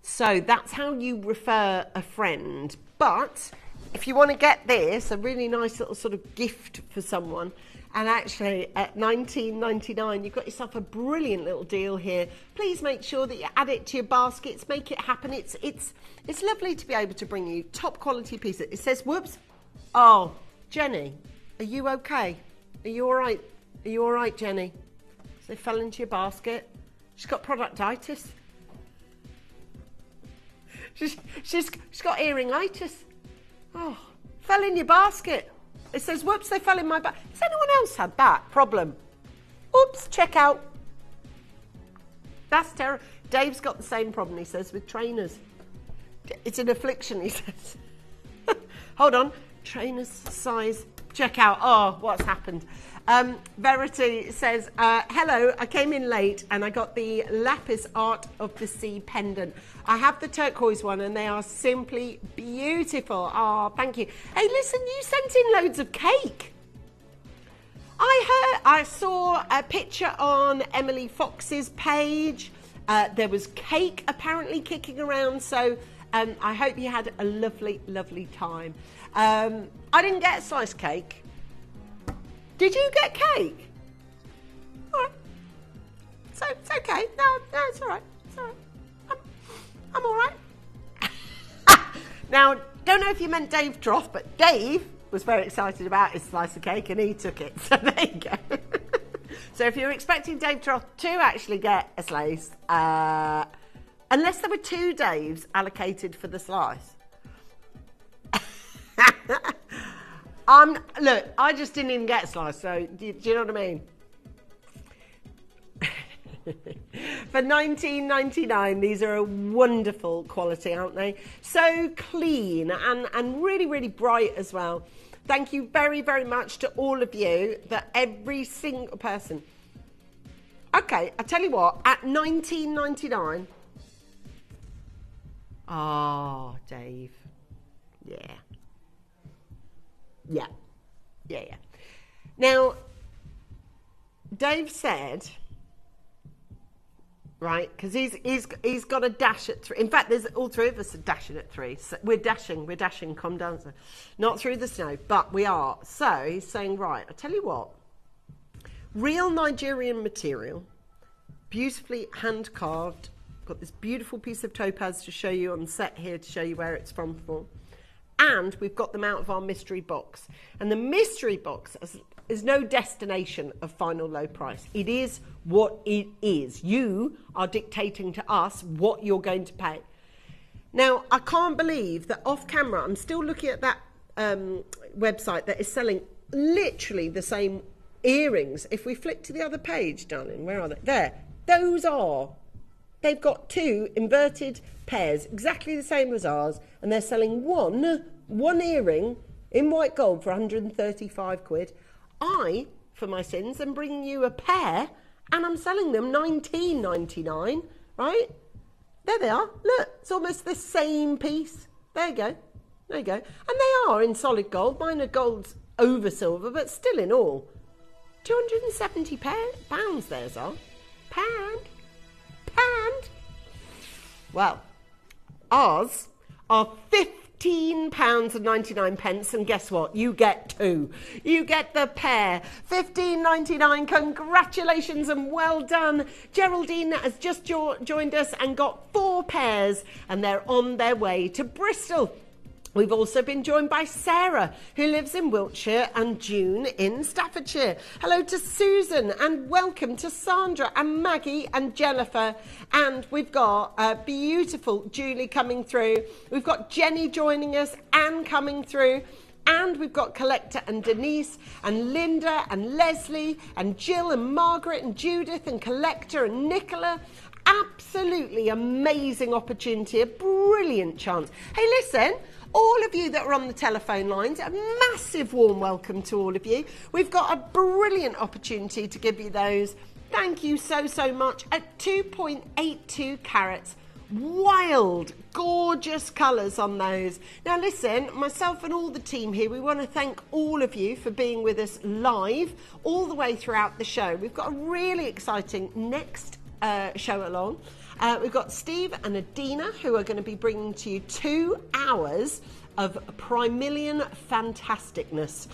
U: So that's how you refer a friend. But if you want to get this, a really nice little sort of gift for someone, and actually at $19.99 you've got yourself a brilliant little deal here. Please make sure that you add it to your baskets, make it happen. It's lovely to be able to bring you top quality pieces. It says, whoops. Oh, Jenny, are you okay? Are you all right? Are you all right, Jenny? So they fell into your basket. She's got productitis. She's got earringitis. Oh, fell in your basket. It says, whoops, they fell in my basket. Has anyone else had that problem? Oops, check out. That's terrible. Dave's got the same problem, he says, with trainers. It's an affliction, he says. Hold on. Trainers, size, check out. Oh, what's happened? Verity says, hello, I came in late and I got the lapis art of the sea pendant. I have the turquoise one and they are simply beautiful. Oh, thank you. Hey, listen, you sent in loads of cake. I saw a picture on Emily Fox's page. There was cake apparently kicking around, so I hope you had a lovely, lovely time. I didn't get a sliced cake. Did you get cake? All right. So it's okay. No, it's all right. It's all right. I'm all right. Now, don't know if you meant Dave Troth, but Dave was very excited about his slice of cake and he took it. So there you go. So if you're expecting Dave Troth to actually get a slice, unless there were 2 Daves allocated for the slice. Look, I just didn't even get a slice, so do you know what I mean? For $19.99, these are a wonderful quality, aren't they? So clean and really, really bright as well. Thank you very, very much to all of you, that every single person. Okay, I tell you what, at $19.99. Oh, Dave. Yeah. Yeah. Now, Dave said, right, because he's got a dash at 3. In fact, there's all 3 of us are dashing at 3. So we're dashing, come down. Not through the snow, but we are. So he's saying, right, I tell you what, real Nigerian material, beautifully hand carved. Got this beautiful piece of topaz to show you on set here, to show you where it's from. And we've got them out of our mystery box. And the mystery box is no destination of final low price. It is what it is. You are dictating to us what you're going to pay. Now, I can't believe that off camera, I'm still looking at that website that is selling literally the same earrings. If we flick to the other page, darling, where are they? There. Those are. They've got 2 inverted pairs, exactly the same as ours, and they're selling one earring in white gold for 135 quid. I, for my sins, am bringing you a pair, and I'm selling them $19.99, right? There they are. Look, it's almost the same piece. There you go. There you go. And they are in solid gold. Mine are gold over silver, but still in all. £270 theirs are. Pound. Well, ours are £15.99, and guess what? You get 2. You get the pair. $15.99. Congratulations and well done. Geraldine has just joined us and got 4 pairs, and they're on their way to Bristol. We've also been joined by Sarah, who lives in Wiltshire, and June in Staffordshire. Hello to Susan, and welcome to Sandra and Maggie and Jennifer. And we've got beautiful Julie coming through. We've got Jenny joining us, Anne coming through. And we've got Collector and Denise and Linda and Leslie and Jill and Margaret and Judith and Collector and Nicola. Absolutely amazing opportunity, a brilliant chance. Hey, listen. All of you that are on the telephone lines, a massive warm welcome to all of you. We've got a brilliant opportunity to give you those. Thank you so, so much. At 2.82 carats. Wild, gorgeous colours on those. Now listen, myself and all the team here, we want to thank all of you for being with us live all the way throughout the show. We've got a really exciting next show along. We've got Steve and Adina who are going to be bringing to you 2 hours of Primillion fantasticness.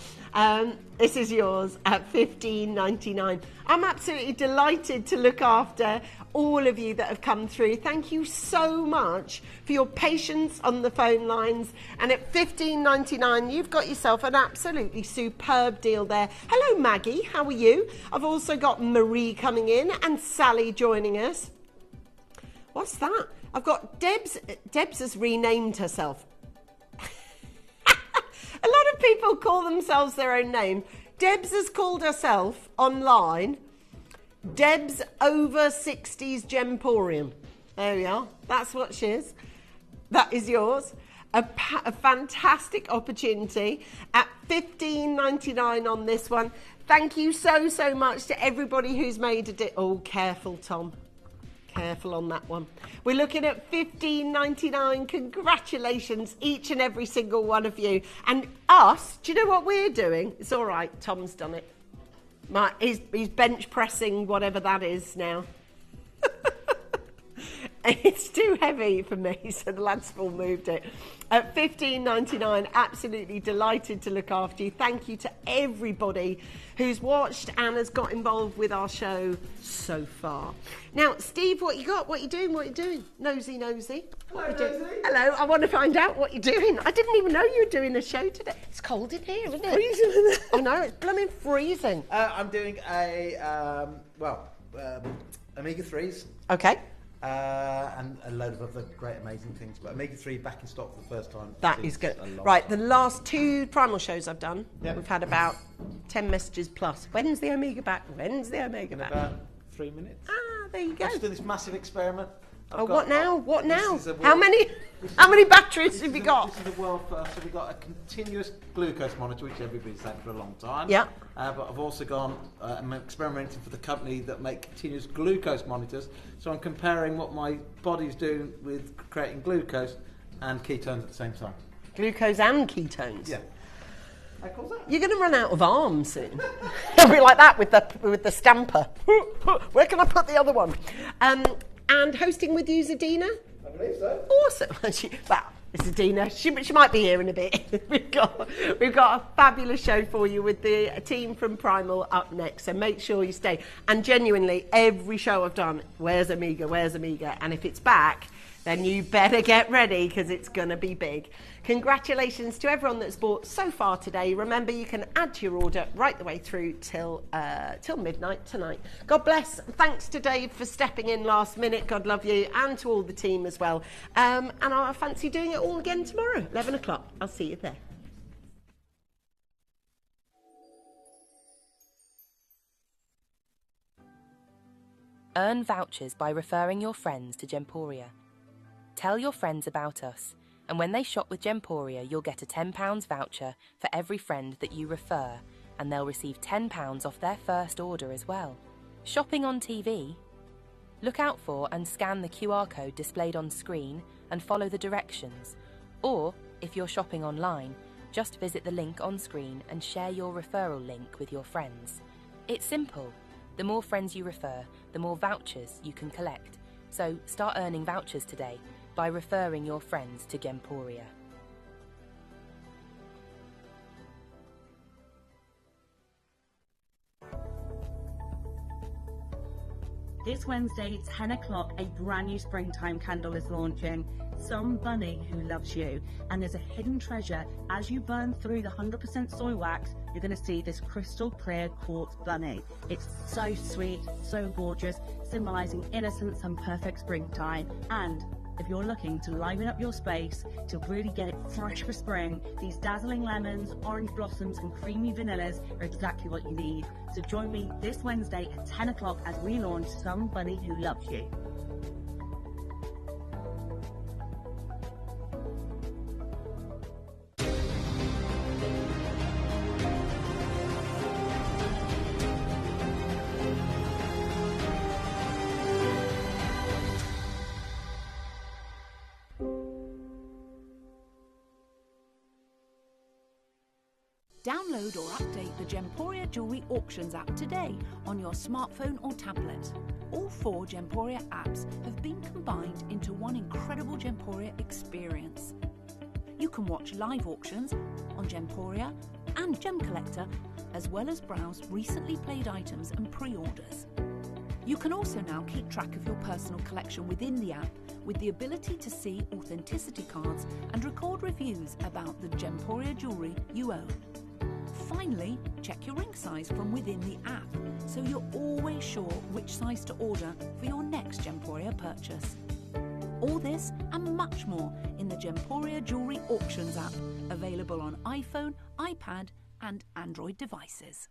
U: This is yours at $15.99. I'm absolutely delighted to look after all of you that have come through. Thank you so much for your patience on the phone lines. And at $15.99, you've got yourself an absolutely superb deal there. Hello, Maggie. How are you? I've also got Marie coming in and Sally joining us. What's that? I've got Debs. Debs has renamed herself. A lot of people call themselves their own name. Debs has called herself online Debs Over 60s Gemporium. There we are. That's what she is. That is yours. A fantastic opportunity at $15.99 on this one. Thank you so, so much to everybody who's made a oh, careful, Tom. Careful on that one. We're looking at $15.99. Congratulations, each and every single one of you. And us, do you know what we're doing? It's all right, Tom's done it. He's bench pressing whatever that is now. It's too heavy for me, so the lads have all moved it. At $15.99, absolutely delighted to look after you. Thank you to everybody who's watched and has got involved with our show so far. Now, Steve, what you got? What you doing? What you doing? Nosy.
E: Hello, Nosy.
U: Hello, I want to find out what you're doing. I didn't even know you were doing a show today. It's cold in here, isn't it? Freezing. I know, it's blooming freezing.
E: I'm doing omega-3s.
U: Okay.
E: And a load of other great, amazing things. But Omega-3 back in stock for the first time.
U: That is good. Right, the last 2 Primal shows I've done, we've had about 10 messages plus. When's the Omega back? When's the Omega back?
E: About 3 minutes.
U: Ah, there you go.
E: Let's do this massive experiment.
U: What now? What now? How many batteries have you got?
E: This is the world first. So we've got a continuous glucose monitor, which everybody's had for a long time.
U: Yeah.
E: But I've also gone, I'm experimenting for the company that make continuous glucose monitors. So I'm comparing what my body's doing with creating glucose and ketones at the same time.
U: Glucose and ketones?
E: Yeah. How cool is that?
U: You're going to run out of arms soon. It'll be like that with the stamper. Where can I put the other one? And hosting with you, Zadina?
E: I believe so.
U: Awesome. This is Dina. She might be here in a bit. We've got a fabulous show for you with the team from Primal up next. So make sure you stay. And genuinely, every show I've done, where's Amiga? And if it's back, then you better get ready because it's going to be big. Congratulations to everyone that's bought so far today. Remember, you can add to your order right the way through till midnight tonight. God bless. Thanks to Dave for stepping in last minute. God love you. And to all the team as well. And I fancy doing it all again tomorrow, 11 o'clock. I'll see you there.
N: Earn vouchers by referring your friends to Gemporia. Tell your friends about us, and when they shop with Gemporia, you'll get a £10 voucher for every friend that you refer, and they'll receive £10 off their first order as well. Shopping on TV? Look out for and scan the QR code displayed on screen and follow the directions. Or, if you're shopping online, just visit the link on screen and share your referral link with your friends. It's simple. The more friends you refer, the more vouchers you can collect. So start earning vouchers today by referring your friends to Gemporia.
H: This Wednesday, 10 o'clock, a brand new springtime candle is launching. Some bunny who loves you. And there's a hidden treasure. As you burn through the 100% soy wax, you're going to see this crystal clear quartz bunny. It's so sweet, so gorgeous, symbolizing innocence and perfect springtime. And if you're looking to liven up your space, to really get it fresh for spring, these dazzling lemons, orange blossoms and creamy vanillas are exactly what you need. So join me this Wednesday at 10 o'clock as we launch Some Bunny Who Loves You.
J: Download or update the Gemporia Jewellery Auctions app today on your smartphone or tablet. All 4 Gemporia apps have been combined into one incredible Gemporia experience. You can watch live auctions on Gemporia and Gem Collector, as well as browse recently played items and pre-orders. You can also now keep track of your personal collection within the app with the ability to see authenticity cards and record reviews about the Gemporia jewellery you own. Finally, check your ring size from within the app so you're always sure which size to order for your next Gemporia purchase. All this and much more in the Gemporia Jewellery Auctions app, available on iPhone, iPad and Android devices.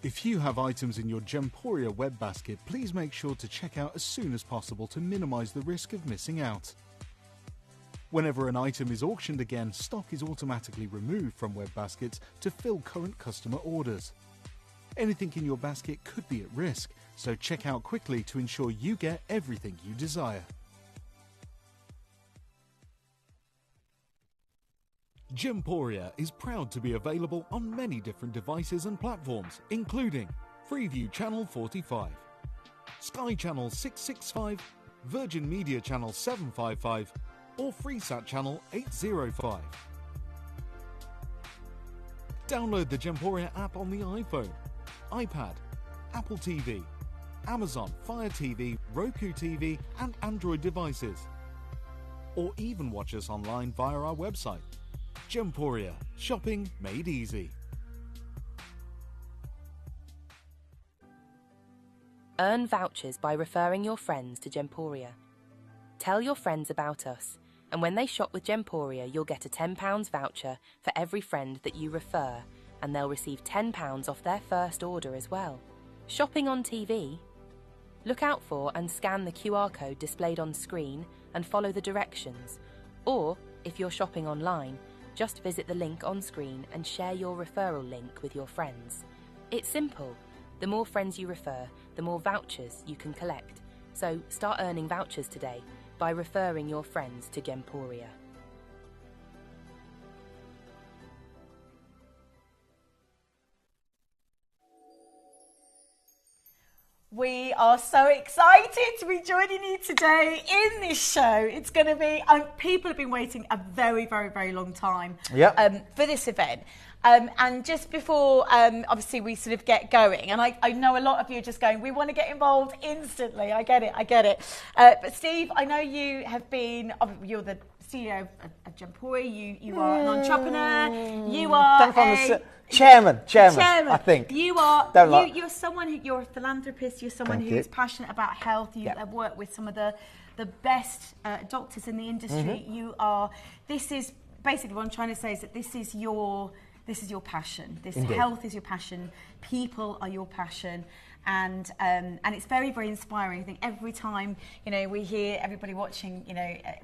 B: If you have items in your Gemporia web basket, please make sure to check out as soon as possible to minimise the risk of missing out. Whenever an item is auctioned again, stock is automatically removed from web baskets to fill current customer orders. Anything in your basket could be at risk, so check out quickly to ensure you get everything you desire. Gemporia is proud to be available on many different devices and platforms, including Freeview Channel 45, Sky Channel 665, Virgin Media Channel 755, or FreeSat Channel 805. Download the Gemporia app on the iPhone, iPad, Apple TV, Amazon Fire TV, Roku TV and Android devices. Or even watch us online via our website. Gemporia, shopping made easy.
N: Earn vouchers by referring your friends to Gemporia. Tell your friends about us, and when they shop with Gemporia, you'll get a £10 voucher for every friend that you refer, and they'll receive £10 off their first order as well. Shopping on TV? Look out for and scan the QR code displayed on screen and follow the directions. Or, if you're shopping online, just visit the link on screen and share your referral link with your friends. It's simple. The more friends you refer, the more vouchers you can collect. So start earning vouchers today by referring your friends to Gemporia.
A: We are so excited to be joining you today in this show. It's going to be, people have been waiting a very, very, very long time for this event. And just before, obviously, we sort of get going, and I know a lot of you are just going, we want to get involved instantly. I get it. But Steve, I know you have been, you're the CEO of Gemporia, you are an entrepreneur, you are
F: Chairman, I think.
A: You are, you're someone you're a philanthropist, you're someone who's passionate about health, you have worked with some of the best doctors in the industry. You are, this is, basically what I'm trying to say is that this is your passion. Health is your passion, people are your passion. And it's very, very inspiring. I think every time, we hear everybody watching,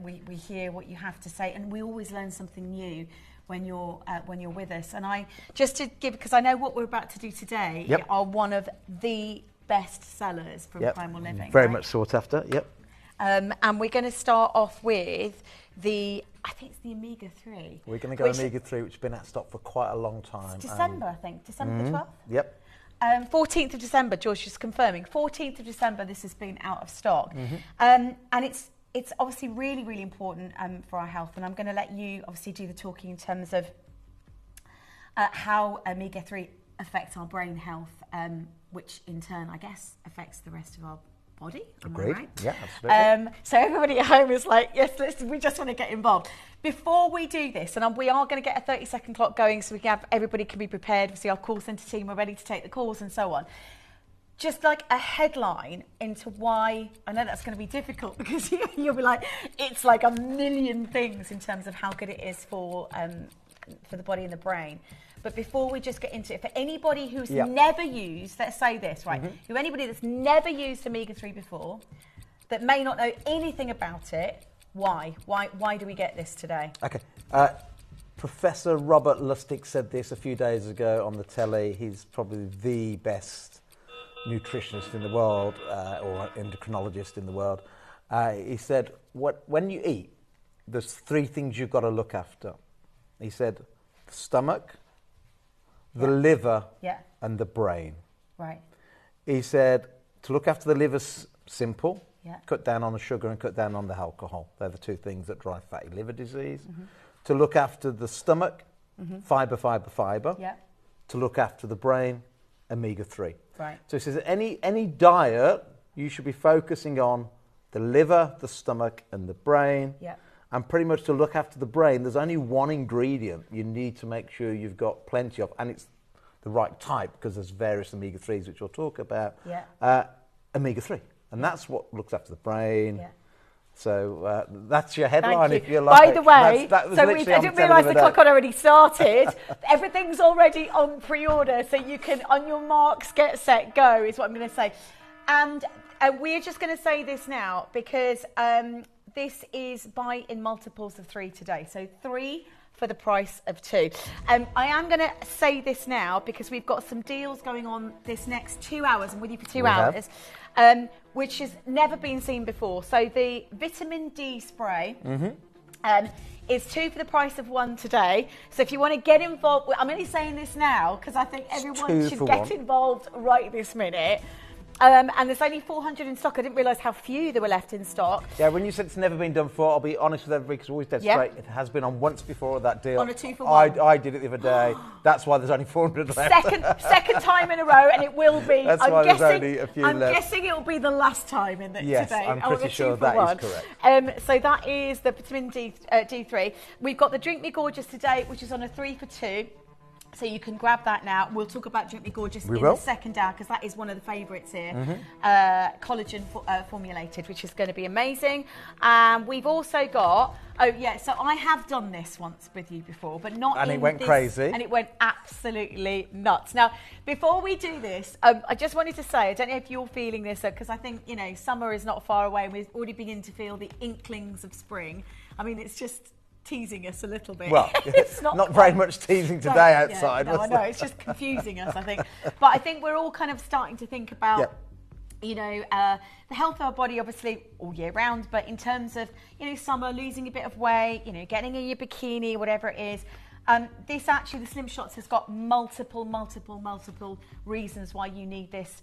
A: we hear what you have to say, and we always learn something new when you're with us. And I just to give, because I know what we're about to do today are one of the best sellers from Primal Living.
F: Very much sought after.
A: And we're going to start off with I think it's the Omega-3.
F: We're going to go Omega-3, which has been out of stock for quite a long time.
A: It's December, I think. December the 12th?
F: Yep.
A: 14th of December, George is confirming. 14th of December, this has been out of stock. And it's obviously really, really important for our health. And I'm going to let you obviously do the talking in terms of how Omega-3 affects our brain health, which in turn, I guess, affects the rest of our body.
F: Agreed.
A: Right?
F: Yeah, absolutely.
A: So everybody at home is like, yes, we just want to get involved. Before we do this, and we are going to get a 30-second clock going so everybody can be prepared. Obviously, our call centre team are ready to take the calls and so on. Just like a headline into why, I know that's going to be difficult because you'll be like, it's like a million things in terms of how good it is for the body and the brain. But before we just get into it, for anybody who's never used, let's say this, right? Anybody that's never used Omega-3 before, that may not know anything about it, why? Why do we get this today?
F: Okay. Professor Robert Lustig said this a few days ago on the telly. He's probably the best nutritionist in the world, or endocrinologist in the world. He said, when you eat, there's 3 things you've got to look after. He said the stomach, the liver,
A: Yeah.
F: and the brain.
A: Right.
F: He said to look after the liver, simple.
A: Yeah.
F: Cut down on the sugar and cut down on the alcohol. They're the two things that drive fatty liver disease.
A: Mm-hmm.
F: To look after the stomach,
A: Mhm.
F: fibre.
A: Yeah.
F: To look after the brain, omega-3.
A: Right.
F: So he says that any diet, you should be focusing on the liver, the stomach, and the brain.
A: Yeah.
F: And pretty much to look after the brain, there's only one ingredient you need to make sure you've got plenty of, and it's the right type, because there's various omega-3s, which we'll talk about.
A: Yeah.
F: Omega-3. And that's what looks after the brain.
A: Yeah.
F: So that's your headline,
A: Thank
F: if
A: you.
F: you like.
A: By the way,
F: that was
A: so
F: literally
A: I
F: on
A: didn't
F: telly
A: realise
F: the
A: the
F: other
A: clock
F: day.
A: had already started. Everything's already on pre-order, so you can, on your marks, get set, go, is what I'm going to say. And we're just going to say this now, because this is buy in multiples of 3 today. So 3 for the price of 2. I am going to say this now, because we've got some deals going on this next 2 hours. I'm with you for 2 hours. Which has never been seen before. So the vitamin D spray is 2 for the price of 1 today. So if you want to get involved, I'm only saying this now because I think everyone should get involved right this minute. And there's only 400 in stock. I didn't realise how few there were left in stock.
F: Yeah, when you said it's never been done before, I'll be honest with everybody, because we're always dead straight. It has been on once before, that deal.
A: On a 2 for 1.
F: I did it the other day. That's why there's only 400 left.
A: Second time in a row, and it will be.
F: That's why there's only a few
A: I'm
F: left.
A: guessing it will be the last time in
F: Yes,
A: today.
F: I'm pretty sure that is
A: correct. So that is the vitamin D3. We've got the Drink Me Gorgeous today, which is on a 3 for 2. So you can grab that now. We'll talk about Drink Me Gorgeous in the second hour, because that is one of the favourites here. Collagen formulated, which is going to be amazing. We've also got, so I have done this once with you before, but not
F: and it went crazy.
A: And it went absolutely nuts. Now, before we do this, I just wanted to say, I don't know if you're feeling this, because I think, summer is not far away, and we're already beginning to feel the inklings of spring. I mean, it's just teasing us a little bit.
F: Well,
A: it's
F: not very much teasing today outside.
A: Yeah, no, I know, it's just confusing us, I think. But I think we're all kind of starting to think about, the health of our body, obviously, all year round, but in terms of, summer, losing a bit of weight, getting in your bikini, whatever it is. This actually, the Slim Shots has got multiple reasons why you need this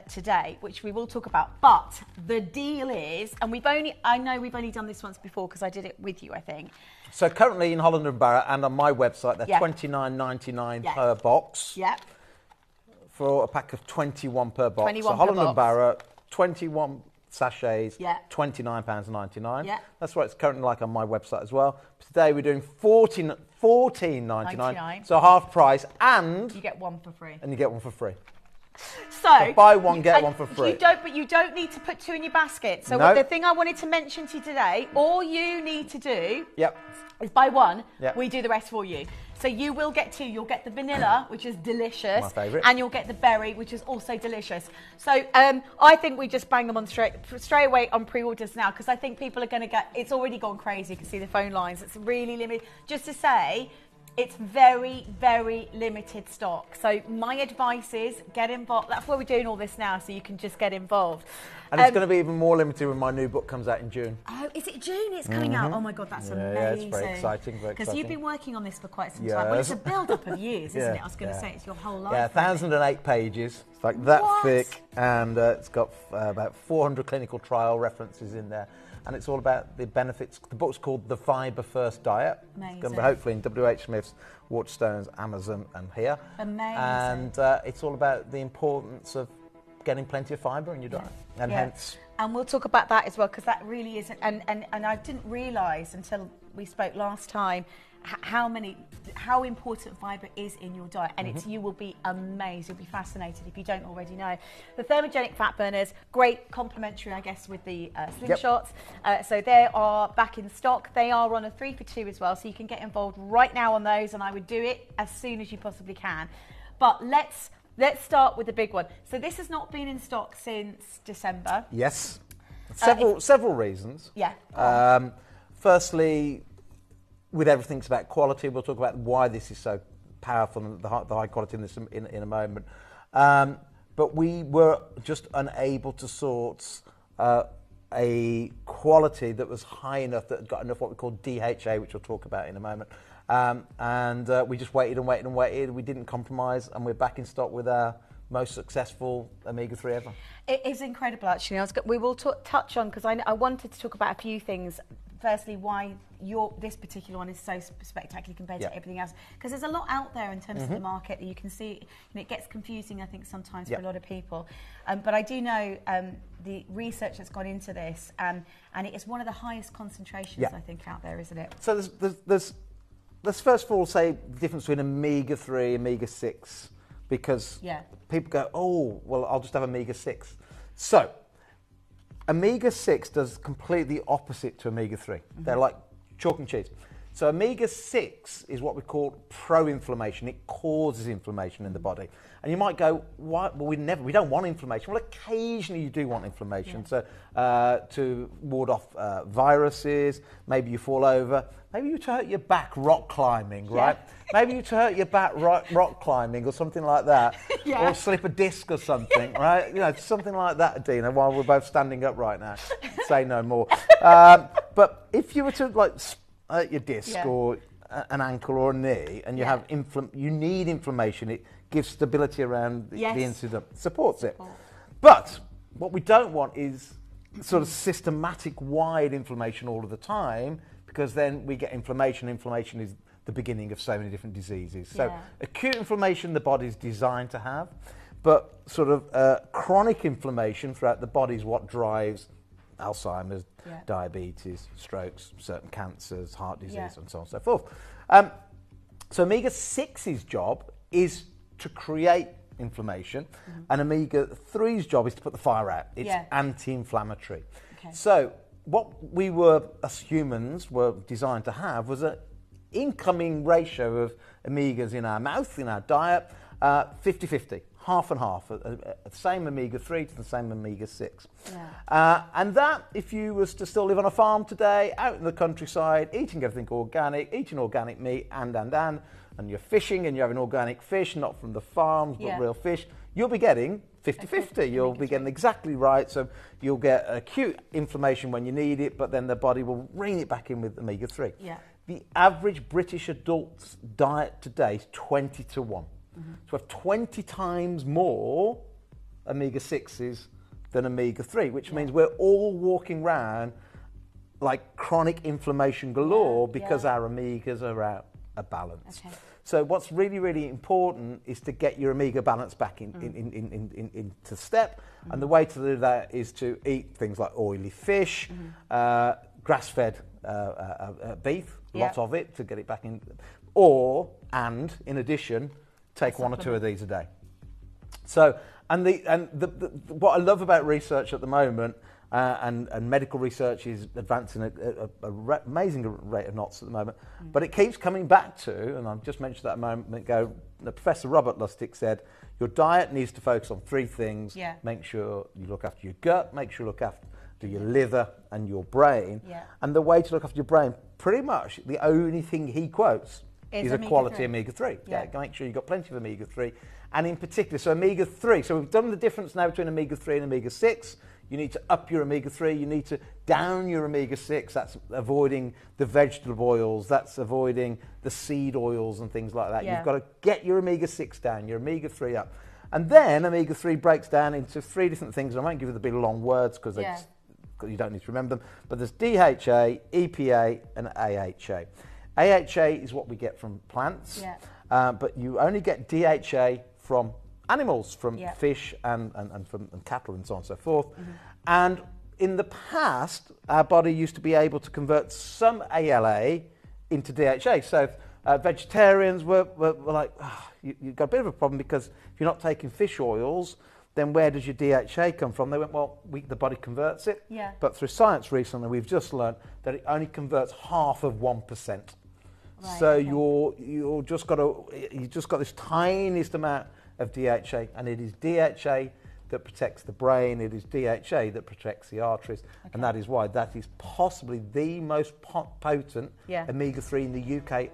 A: today, which we will talk about. But the deal is, and I know we've only done this once before, because I did it with you, I think.
F: So currently in Holland and Barrett and on my website, they're $29.99 per box.
A: Yep.
F: For a pack of 21 per box.
A: 21
F: so Holland
A: per
F: and Barrett, 21 sachets,
A: Yeah.
F: £29.99.
A: Yeah.
F: That's what it's currently like on my website as well. Today we're doing $14.99. So half price, and
A: you get one for free.
F: And you get one for free.
A: So
F: buy one, get one for free.
A: You don't need to put 2 in your basket. So
F: No.
A: the thing I wanted to mention to you today, all you need to do
F: Yep.
A: is buy 1.
F: Yep.
A: We do the rest for you. So you will get 2. You'll get the vanilla, which is delicious.
F: My favourite.
A: And you'll get the berry, which is also delicious. So I think we just bang them on straight away on pre-orders now, because I think people are going to get, it's already gone crazy. You can see the phone lines. It's really limited. Just to say, it's very, very limited stock. So my advice is get involved. That's why we're doing all this now, so you can just get involved.
F: And it's going to be even more limited when my new book comes out in June.
A: Oh, is it June it's coming out? Oh my God, that's amazing.
F: Yeah, it's very exciting.
A: Because you've been working on this for quite some time. Well, it's a build-up of years, isn't it? I was going to say, it's your whole life.
F: Yeah, 1,008 pages. It's like that thick, and it's got about 400 clinical trial references in there. And it's all about the benefits. The book's called The Fibre First Diet.
A: Amazing.
F: It's going to be hopefully in W.H. Smith's, Waterstones, Amazon, and here.
A: Amazing.
F: And it's all about the importance of getting plenty of fibre in your diet. And hence...
A: And we'll talk about that as well, because that really isn't... And I didn't realise until we spoke last time how important fibre is in your diet, and you will be amazed. You'll be fascinated if you don't already know. The thermogenic fat burners, great complementary, I guess, with the Slim Shots. So they are back in stock. They are on a 3 for 2 as well, so you can get involved right now on those, and I would do it as soon as you possibly can. But let's start with the big one. So this has not been in stock since December.
F: Yes. Several reasons.
A: Yeah.
F: Firstly, with everything, it's about quality. We'll talk about why this is so powerful and the high quality in this in a moment. But we were just unable to source a quality that was high enough, that got enough what we call DHA, which we'll talk about in a moment. We just waited and waited and waited. We didn't compromise, and we're back in stock with our most successful omega-3 ever.
G: It is incredible, actually. We will touch on, because I wanted to talk about a few things. Firstly, why this particular one is so spectacular compared to everything else. Because there's a lot out there in terms of the market that you can see. It gets confusing, I think, sometimes for a lot of people. But I do know the research that's gone into this, and it is one of the highest concentrations, I think, out there, isn't it?
F: So let's first of all say the difference between omega-3 and omega-6, because people go, oh, well, I'll just have omega-6. So omega-6 does completely opposite to omega-3. They're like chalk and cheese. So omega-6 is what we call pro-inflammation. It causes inflammation in the body. And you might go, why? Well, we don't want inflammation. Well, occasionally you do want inflammation. So to ward off viruses, maybe you fall over, maybe you hurt your back rock climbing, right? Maybe you hurt your back rock climbing or something like that. Or slip a disc or something, right? You know, something like that, Adina, while we're both standing up right now. Say no more. But if you were to hurt your disc or an ankle or a knee, and you have you need inflammation. It gives stability around the incident, supports it. But what we don't want is sort of systematic wide inflammation all of the time, because then we get inflammation. Inflammation is the beginning of so many different diseases. So acute inflammation the body's designed to have, but sort of chronic inflammation throughout the body is what drives Alzheimer's, diabetes, strokes, certain cancers, heart disease, and so on and so forth. So omega-6's job is to create inflammation, and omega-3's job is to put the fire out. It's anti-inflammatory. So what we were, as humans, were designed to have was an incoming ratio of omegas in our mouth, in our diet, 50-50. Half and half, the same omega-3 to the same omega-6. And that, if you was to still live on a farm today, out in the countryside, eating everything organic, eating organic meat, and you're fishing and you're having organic fish, not from the farms, but real fish, you'll be getting 50-50. You'll be getting exactly right. So you'll get acute inflammation when you need it, but then the body will rein it back in with omega-3. The average British adult's diet today is 20-1. So we have 20 times more omega-6s than omega-3, which means we're all walking around like chronic inflammation galore because our omegas are out of balance. So what's really, really important is to get your omega balance back into step. And the way to do that is to eat things like oily fish, grass-fed beef, a lot of it to get it back in, and in addition, take one or two of these a day. So, what I love about research at the moment, and medical research is advancing at an amazing rate of knots at the moment, but it keeps coming back to, and I've just mentioned that a moment ago, Professor Robert Lustig said, your diet needs to focus on three things. Make sure you look after your gut, make sure you look after your liver and your brain. And the way to look after your brain, pretty much the only thing he quotes is a quality omega-3. Make sure you've got plenty of omega-3. And in particular, so omega-3. So we've done the difference now between omega-3 and omega-6. You need to up your omega-3. You need to down your omega-6. That's avoiding the vegetable oils. That's avoiding the seed oils and things like that. You've got to get your omega-6 down, your omega-3 up. And then omega-3 breaks down into three different things. I won't give you the big long words because you don't need to remember them. But there's DHA, EPA, and AHA. AHA is what we get from plants, but you only get DHA from animals, from fish and from cattle and so on and so forth. And in the past, our body used to be able to convert some ALA into DHA. So vegetarians were like, you've got a bit of a problem because if you're not taking fish oils, then where does your DHA come from? They went, well, the body converts it. But through science recently, we've just learned that it only converts half of 1%. So you just got this tiniest amount of DHA, and it is DHA that protects the brain. It is DHA that protects the arteries, and that is why that is possibly the most potent omega-3 in the UK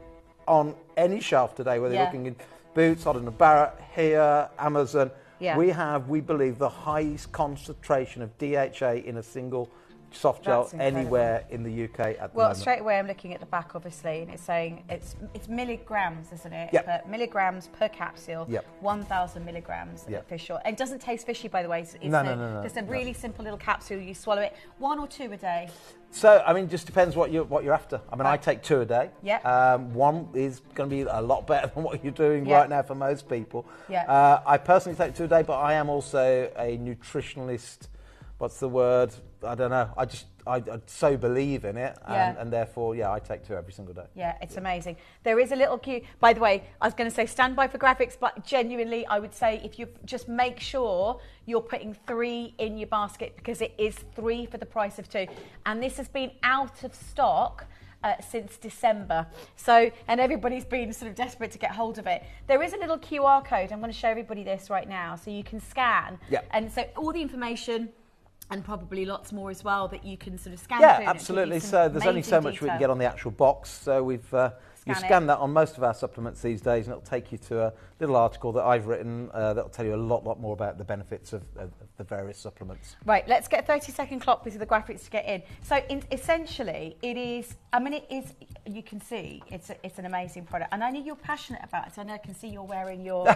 F: on any shelf today. Whether you're looking in Boots, Holland & Barrett, here, Amazon, we believe, the highest concentration of DHA in a single soft gel
G: That's incredible.
F: anywhere in the UK at the
G: Well,
F: moment.
G: straight away I'm looking at the back, obviously, and it's saying it's milligrams, isn't it?
F: Yep.
G: Milligrams per capsule.
F: Yep.
G: 1,000 milligrams
F: Yep.
G: of fish oil. And it doesn't taste fishy, by the way. It's
F: No.
G: just a really simple little capsule. You swallow it. 1 or 2 a day.
F: So, I mean, just depends what you're after. I mean, I
G: Right.
F: take 2 a day.
G: Yeah.
F: One is going to be a lot better than what you're doing
G: Yeah.
F: right now for most people.
G: Yeah.
F: I personally take 2 a day, but I am also a nutritionalist. What's the word? I don't know. I so believe in it, and therefore, I take 2 every single day.
G: Yeah, it's amazing. There is a little cue. By the way, I was going to say stand by for graphics, but genuinely, I would say if you just make sure you're putting 3 in your basket, because it is 3 for the price of 2. And this has been out of stock since December. So, and everybody's been sort of desperate to get hold of it. There is a little QR code. I'm going to show everybody this right now, so you can scan.
F: Yeah.
G: And so all the information, and probably lots more as well, that you can sort of scan.
F: Yeah,
G: through and
F: absolutely.
G: give you some
F: So there's only so
G: amazing
F: much we can
G: detail.
F: get on the actual box. So we've you scan that on most of our supplements these days, and it'll take you to a little article that I've written that'll tell you a lot more about the benefits of the various supplements.
G: Right, let's get a 30-second clock because of the graphics to get in. So essentially, it is, I mean, it is, you can see, it's an amazing product. And I know you're passionate about it. So I know I can see you're wearing your,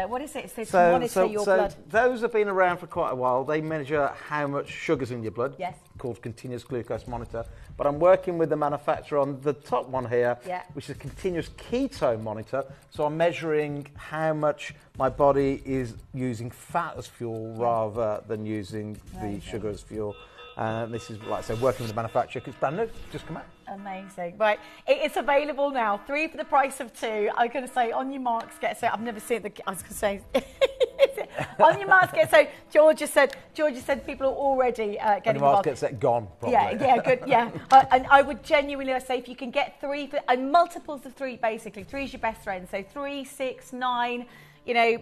G: what is it? It says to monitor your blood.
F: Those have been around for quite a while. They measure how much sugar's in your blood.
G: Yes.
F: Called continuous glucose monitor. But I'm working with the manufacturer on the top one here, which is a continuous ketone monitor. So I'm measuring how much my body is using fat as fuel rather than using the sugar as fuel. This is, like I said, working with the manufacturer because it's brand new, just come out.
G: Amazing. Right, it's available now. 3 for the price of 2. I'm going to say, on your marks, get set. I've never seen the, I was going to say, on your marks, get set. George just said people are already getting
F: On your marks, get set, gone, probably.
G: Yeah, good, yeah. And I would genuinely say if you can get 3, and multiples of 3, basically. 3 is your best friend. So 3, 6, 9,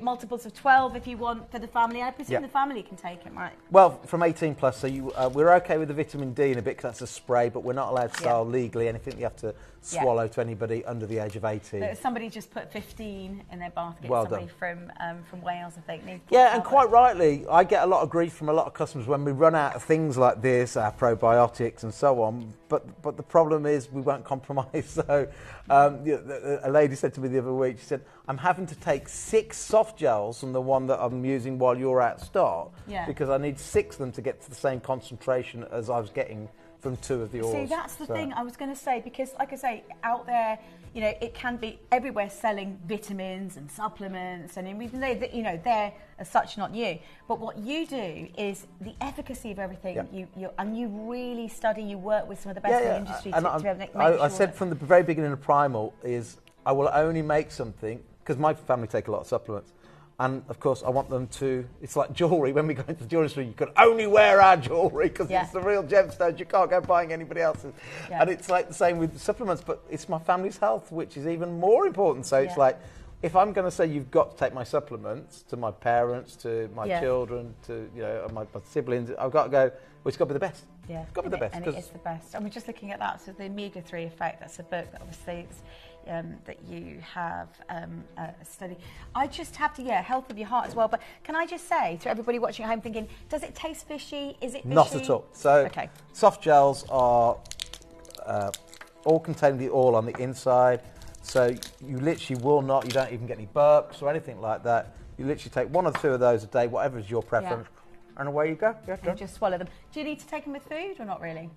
G: multiples of 12 if you want for the family. I presume the family can take it, right?
F: Well, from 18 plus, so we're okay with the vitamin D in a bit because that's a spray, but we're not allowed to sell legally anything you have to swallow to anybody under the age of 18.
G: Somebody just put 15 in their basket.
F: Well
G: somebody
F: done.
G: from Wales, I think.
F: Yeah, and quite rightly, I get a lot of grief from a lot of customers when we run out of things like this, our probiotics and so on. But the problem is we won't compromise. So a lady said to me the other week, she said, I'm having to take 6 soft gels from the one that I'm using while you're out of stock because I need 6 of them to get to the same concentration as I was getting from 2 of the oils.
G: See, that's the thing I was going to say, because like I say, out there, it can be everywhere selling vitamins and supplements, and even though that, they're as such not new. But what you do is the efficacy of everything. You really study. You work with some of the best in the industry to be able to make sure.
F: I said from the very beginning of Primal is I will only make something because my family take a lot of supplements. And, of course, I want them to... It's like jewellery. When we go into the jewellery store, you can only wear our jewellery because it's the real gemstones. You can't go buying anybody else's. Yeah. And it's like the same with supplements, but it's my family's health, which is even more important. So it's like, if I'm going to say you've got to take my supplements to my parents, to my children, to my siblings, I've got to go, well, it's got to be the best.
G: Yeah,
F: it's got to be the best.
G: And it is the best. And we're just looking at that. So the omega-3 effect, that's a book that obviously it's, that you have studied. I just have to, health of your heart as well. But can I just say to everybody watching at home thinking, does it taste fishy? Is it fishy?
F: Not at all. So soft gels are all containing the oil on the inside. So you literally will not, you don't even get any burps or anything like that. You literally take 1 or 2 of those a day, whatever is your preference, and away you go.
G: And just swallow them. Do you need to take them with food or not really?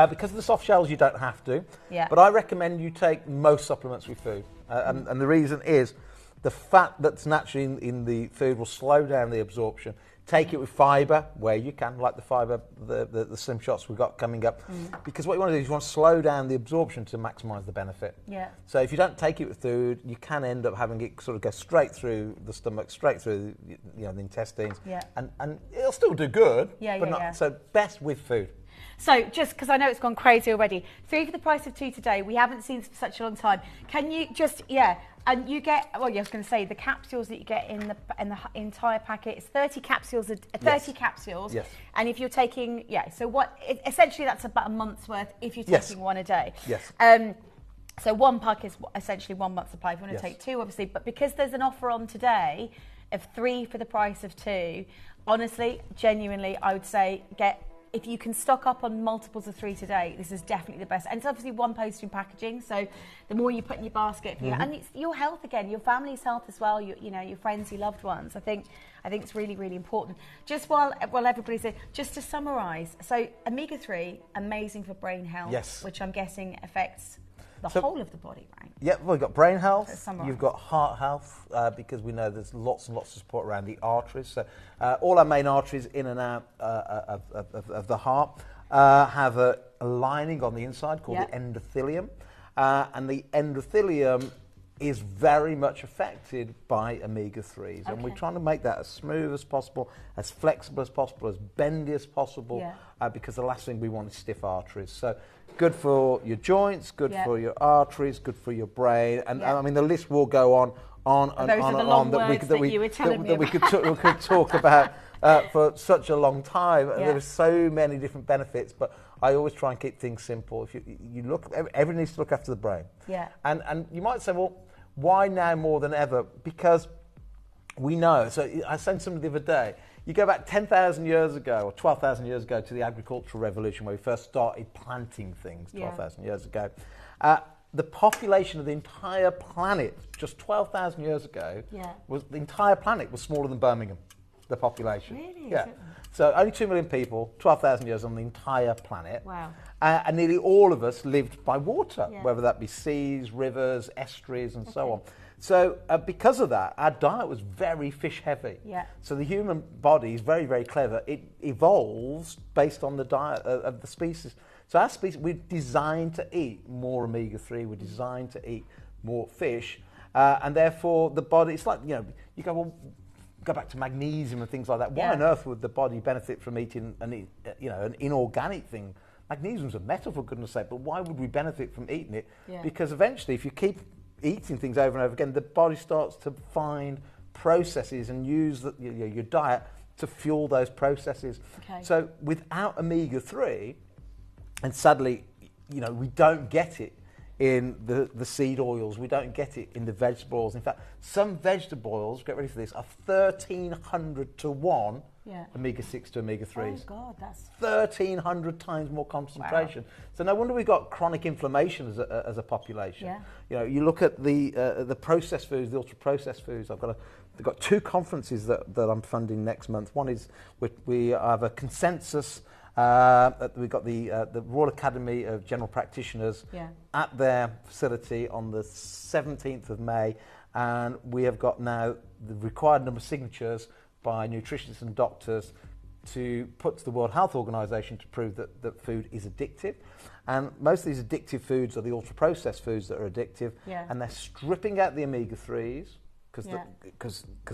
F: Because of the soft gels, you don't have to.
G: Yeah.
F: But I recommend you take most supplements with food. And the reason is the fat that's naturally in the food will slow down the absorption. Take it with fibre where you can, like the fibre, the slim shots we've got coming up. Because what you want to do is you want to slow down the absorption to maximise the benefit.
G: Yeah.
F: So if you don't take it with food, you can end up having it sort of go straight through the stomach, straight through the intestines.
G: Yeah.
F: And it'll still do good.
G: But
F: not so best with food.
G: So, just because I know it's gone crazy already, 3 for the price of 2 today. We haven't seen for such a long time. Can you just, and you get, well, I was going to say, the capsules that you get in the entire packet, it's 30 capsules, 30 capsules.
F: Yes.
G: And if you're taking, so essentially that's about a month's worth if you're taking 1 a day.
F: Yes.
G: So 1 pack is essentially 1 month's supply. If you want to take 2, obviously, but because there's an offer on today, of 3 for the price of 2. Honestly, genuinely, I would say if you can stock up on multiples of 3 today, this is definitely the best. And it's obviously one postage packaging, so the more you put in your basket, and it's your health again, your family's health as well, your friends, your loved ones. I think it's really, really important. Just while everybody's there, just to summarise, so omega-3, amazing for brain health,
F: yes,
G: which I'm guessing affects the whole of the body, right?
F: Yeah, well, you've got brain health, you've got heart health, because we know there's lots and lots of support around the arteries. So all our main arteries in and out of the heart have a lining on the inside called the endothelium. And the endothelium is very much affected by omega-3s. And we're trying to make that as smooth as possible, as flexible as possible, as bendy as possible, because the last thing we want is stiff arteries. So good for your joints, good for your arteries, good for your brain. And I mean, the list will go on and on that we could talk about for such a long time. There are so many different benefits, but I always try and keep things simple. If you look, everyone needs to look after the brain.
G: Yeah.
F: And you might say, well, why now more than ever? Because we know. So I sent somebody the other day. You go back 10,000 years ago or 12,000 years ago to the agricultural revolution, where we first started planting things 12,000 years ago. The population of the entire planet just 12,000 years ago the entire planet was smaller than Birmingham. The population.
G: Really?
F: Yeah. So only 2 million people, 12,000 years on the entire planet.
G: Wow.
F: And nearly all of us lived by water, whether that be seas, rivers, estuaries, and so on. So because of that, our diet was very fish heavy.
G: Yeah.
F: So the human body is very, very clever. It evolves based on the diet of the species. So our species, we're designed to eat more omega-3. We're designed to eat more fish. And therefore, the body, it's like, you go, well, go back to magnesium and things like that. Why on earth would the body benefit from eating an inorganic thing? Magnesium's a metal, for goodness sake, but why would we benefit from eating it?
G: Yeah.
F: Because eventually, if you keep eating things over and over again, the body starts to find processes and use your diet to fuel those processes.
G: Okay.
F: So without omega-3, and sadly, we don't get it in the seed oils, we don't get it in the vegetable oils. In fact, some vegetable oils, get ready for this, are 1,300 to 1 omega-6 to omega-3s.
G: Oh God, that's
F: 1,300 times more concentration. Wow. So no wonder we've got chronic inflammation as a population.
G: Yeah.
F: You look at the processed foods, the ultra-processed foods. I've got 2 conferences that I'm funding next month. One is we have a consensus. We've got the Royal Academy of General Practitioners at their facility on the 17th of May, and we have got now the required number of signatures by nutritionists and doctors to put to the World Health Organization to prove that food is addictive. And most of these addictive foods are the ultra-processed foods that are addictive, and they're stripping out the omega-3s, because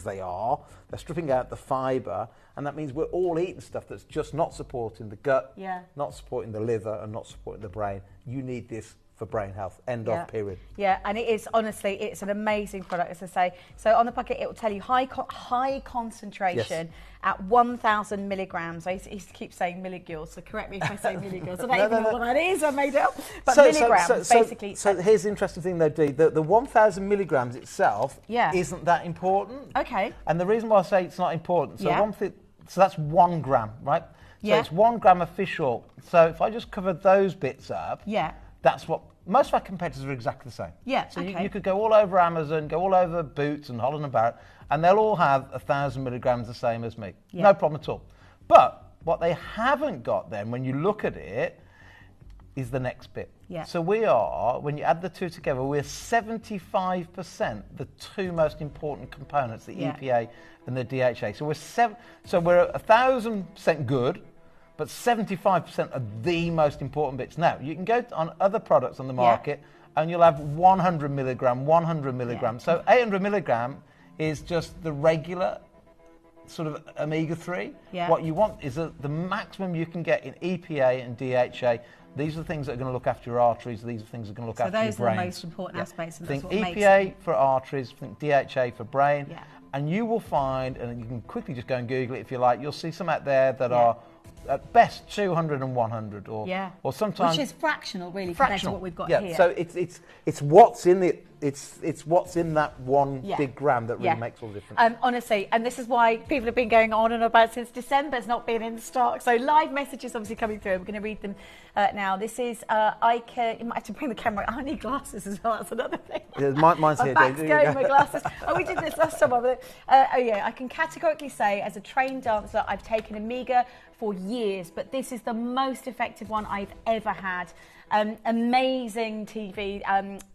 F: they're stripping out the fibre, and that means we're all eating stuff that's just not supporting the gut, not supporting the liver, and not supporting the brain. You need this for brain health. End of, period.
G: Yeah, and it is, honestly, it's an amazing product, as I say. So on the packet, it will tell you high concentration at 1,000 milligrams. I used to keep saying milligauls, so correct me if I say milligauls. I don't even know what that is, I made it up. But milligrams, basically.
F: So here's the interesting thing, though, Dee. The 1,000 milligrams itself isn't that important.
G: Okay.
F: And the reason why I say it's not important, so that's 1 gram, right? So it's 1 gram of fish oil. So if I just cover those bits up, that's what most of our competitors are exactly the same.
G: Yeah.
F: So you could go all over Amazon, go all over Boots and Holland and Barrett, and they'll all have 1,000 milligrams the same as me.
G: Yeah.
F: No problem at all. But what they haven't got then, when you look at it, is the next bit.
G: Yeah.
F: So we are, when you add the 2 together, we're 75% the 2 most important components, the EPA and the DHA. So we're 1,000% good, but 75% are the most important bits. Now, you can go on other products on the market and you'll have 100 milligram, 100 milligram. So 800 milligram is just the regular sort of omega-3. What you want is the maximum you can get in EPA and DHA. These are the things that are going to look after your arteries. These are the things that are going to look after your brain.
G: So those are the most important aspects. And
F: think
G: that's what
F: EPA for arteries, think DHA for brain. And you will find, and you can quickly just go and Google it if you like, you'll see some out there that are at best 200 and 100, or sometimes,
G: which is fractional, really, compared to what we've got here.
F: So it's what's in it it's what's in that one big gram that really makes all the difference.
G: Honestly, and this is why people have been going on and about since December. It's not been in stock. So live messages obviously coming through. We're going to read them now. This is you might have to bring the camera. I need glasses as well. That's another thing.
F: Yeah, mine's here.
G: Back's going, my glasses. Oh, we did this last time. I can categorically say, as a trained dancer, I've taken Omega for years, but this is the most effective one I've ever had. Amazing TV.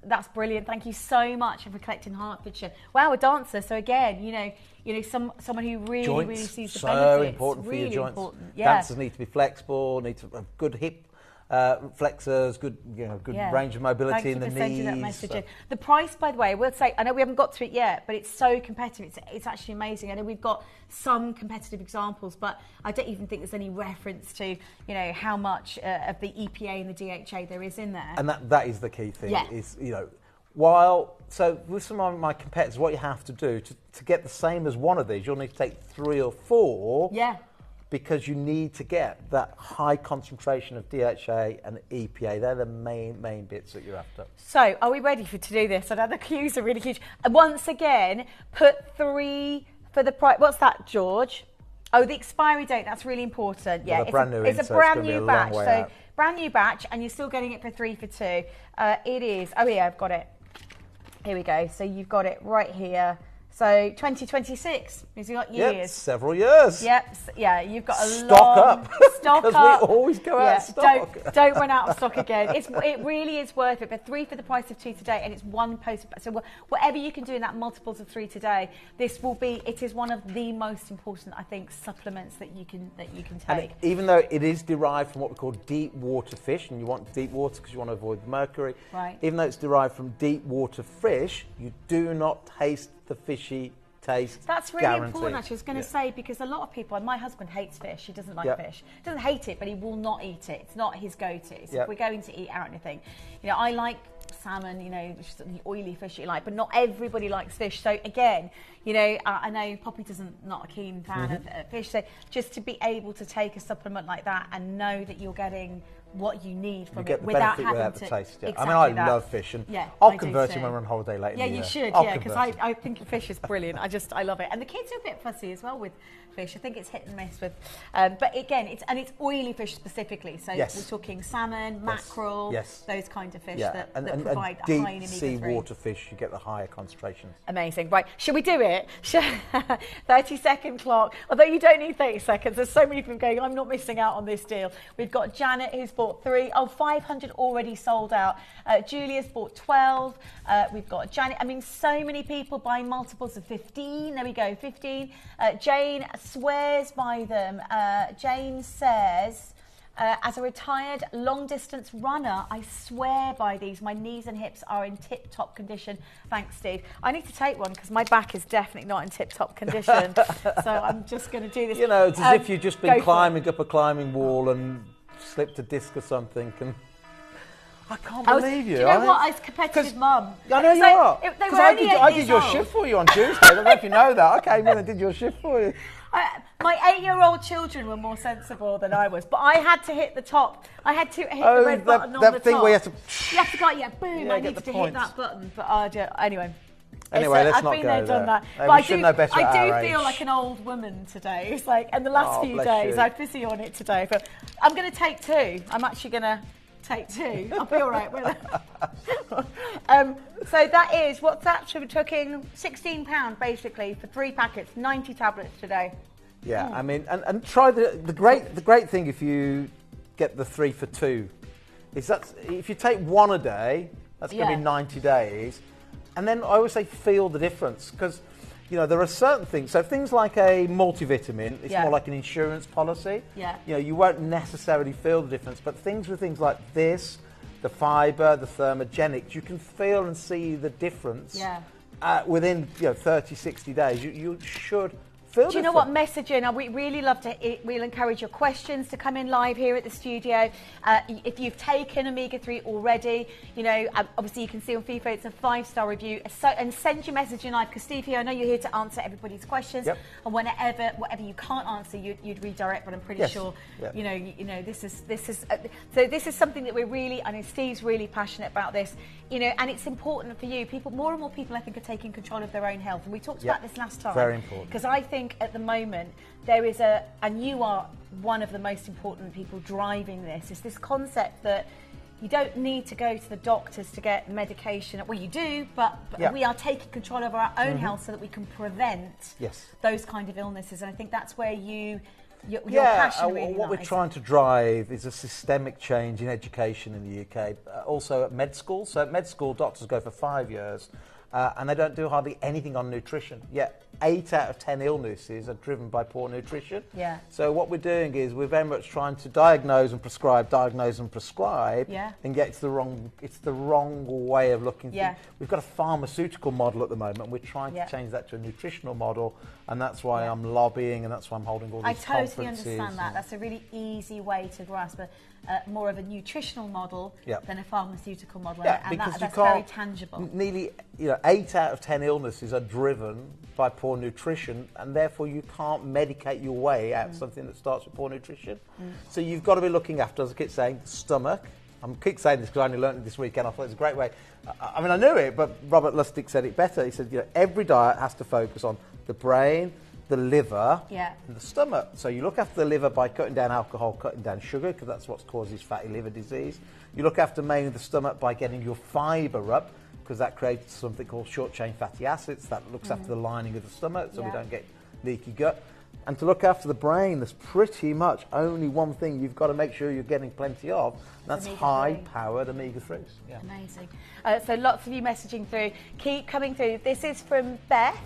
G: That's brilliant. Thank you so much for collecting Hertfordshire. Wow, a dancer. So again, you know, someone who really,
F: joints,
G: really sees the
F: so
G: benefits.
F: Important for
G: really
F: your joints.
G: Important. Yeah.
F: Dancers need to be flexible. Need to have good hip flexors, good range of mobility in the knees.
G: Thank you for sending that message in. The price, by the way, we'll say, I know we haven't got to it yet, but it's so competitive. It's actually amazing. I know we've got some competitive examples, but I don't even think there's any reference to, how much of the EPA and the DHA there is in there.
F: And that is the key thing.
G: Yeah.
F: Is so with some of my competitors, what you have to do to get the same as one of these, you'll need to take 3 or 4.
G: Yeah.
F: Because you need to get that high concentration of DHA and EPA. They're the main bits that you're after.
G: So, are we ready to do this? I know the cues are really huge. Once again, put 3 for the price. What's that, George? Oh, the expiry date. That's really important. Yeah, it's a brand new batch. So, brand new batch, and you're still getting it for 3 for 2. It is. Oh yeah, I've got it. Here we go. So you've got it right here. So 2026, because you've got years.
F: Yep, several years.
G: Yep, yeah, you've got a
F: stock up.
G: Stock up.
F: Because we always go out of stock.
G: Don't run out of stock again. It really is worth it. But 3 for the price of 2 today, and it's 1 post. So whatever you can do in that multiples of 3 today, it is one of the most important, I think, supplements that you can take.
F: And even though it is derived from what we call deep water fish, and you want deep water because you want to avoid the mercury.
G: Right.
F: Even though it's derived from deep water fish, you do not taste the fishy taste.
G: That's really important, actually. I was going to say, because a lot of people, and my husband hates fish. He doesn't like fish. He doesn't hate it, but he will not eat it. It's not his go-to. So if we're going to eat out anything, I like salmon, which is the oily fish you like, but not everybody likes fish. So again, I know Poppy not a keen fan of fish. So just to be able to take a supplement like that and know that you're getting what you need from it without having
F: the taste. Yeah.
G: Exactly
F: I mean, I love fish, and I'll convert him when we're on holiday later.
G: Yeah, you should. Because I think fish is brilliant. I love it, and the kids are a bit fussy as well with fish. I think it's hit and miss with, but again, it's oily fish specifically. So we're talking salmon, mackerel, those kind of fish that provide a high in omega-3.
F: Deep sea water fish, you get the higher concentrations.
G: Amazing. Right, should we do it? 30-second clock. Although you don't need 30 seconds. There's so many people going, I'm not missing out on this deal. We've got Janet who's bought 3. 500 already sold out. Julia's bought 12. We've got Janet. I mean, so many people buying multiples of 15. There we go, 15. Jane swears by them. Jane says, as a retired long-distance runner, I swear by these. My knees and hips are in tip-top condition. Thanks, Steve. I need to take one because my back is definitely not in tip-top condition. So I'm just going to do this.
F: It's as if you've just been climbing up a climbing wall and slipped a disc or something. And I can't believe you.
G: Do you know what? I was competitive mum.
F: I know you are. Because I did your shift for you on Tuesday. I don't know if you know that. I came in and did your shift for you.
G: My 8-year-old children were more sensible than I was, but I had to hit the top. I had to hit the red button on the top.
F: That thing where you have to...
G: You have to go, boom, I needed to hit that button. But anyway.
F: Anyway, let's not go there.
G: I've been there, done that.
F: But we should know better at our
G: I do
F: age.
G: feel like an old woman today. It's like, and the last few days, I'm busy on it today. But I'm going to take 2. I'm actually going to take 2. I'll be all right with it. So that is, what's that? So we're talking £16 basically for 3 packets, 90 tablets today.
F: Yeah, I mean, and try the great thing if you get the 3 for 2 is that if you take 1 a day, that's going to be 90 days. And then I always say feel the difference because, there are certain things. So things like a multivitamin, it's more like an insurance policy.
G: Yeah.
F: You won't necessarily feel the difference. But things like this, the fibre, the thermogenics, you can feel and see the difference within 30, 60 days. You should feel
G: Do you know what? Message in. We really love to. We'll encourage your questions to come in live here at the studio. If you've taken omega-3 already, you know, obviously you can see on FIFA it's a 5-star review. So, and send your message in live, because Steve here, I know you're here to answer everybody's questions.
F: Yep.
G: And whatever you can't answer, you'd redirect. But I'm pretty sure,
F: Yep.
G: you know, this is so this is something that we're really. I know Steve's really passionate about this. You know, and it's important for you. More and more people, I think, are taking control of their own health. And we talked about this last time.
F: Very important.
G: Because I think at the moment there is and you are one of the most important people driving this, is this concept that you don't need to go to the doctors to get medication. Well, you do, but we are taking control of our own health so that we can prevent those kind of illnesses. And I think that's where your passion really
F: what
G: lies.
F: we're trying to drive is a systemic change in education in the UK. Also at med school. So at med school, doctors go for 5 years and they don't do hardly anything on nutrition. Yet 8 out of 10 illnesses are driven by poor nutrition.
G: Yeah.
F: So what we're doing is we're very much trying to diagnose and prescribe, and get it's the wrong way of looking. We've got a pharmaceutical model at the moment, and we're trying to change that to a nutritional model, and that's why I'm lobbying, and that's why I'm holding all these conferences.
G: I totally understand that. That's a really easy way to grasp more of a nutritional model than a pharmaceutical model, and that's very tangible.
F: Nearly, 8 out of 10 illnesses are driven by poor nutrition, and therefore you can't medicate your way out of something that starts with poor nutrition. So you've got to be looking after, as I keep saying, the stomach. I keep saying this because I only learned it this weekend. I thought it was a great way. I mean, I knew it, but Robert Lustig said it better. He said, every diet has to focus on the brain, the liver, and the stomach. So you look after the liver by cutting down alcohol, cutting down sugar, because that's what causes fatty liver disease. You look after mainly the stomach by getting your fibre up, because that creates something called short-chain fatty acids that looks after the lining of the stomach, so we don't get leaky gut. And to look after the brain, there's pretty much only one thing you've got to make sure you're getting plenty of, and that's high-powered omega-3s. Yeah.
G: Amazing. So lots of you messaging through. Keep coming through. This is from Beth.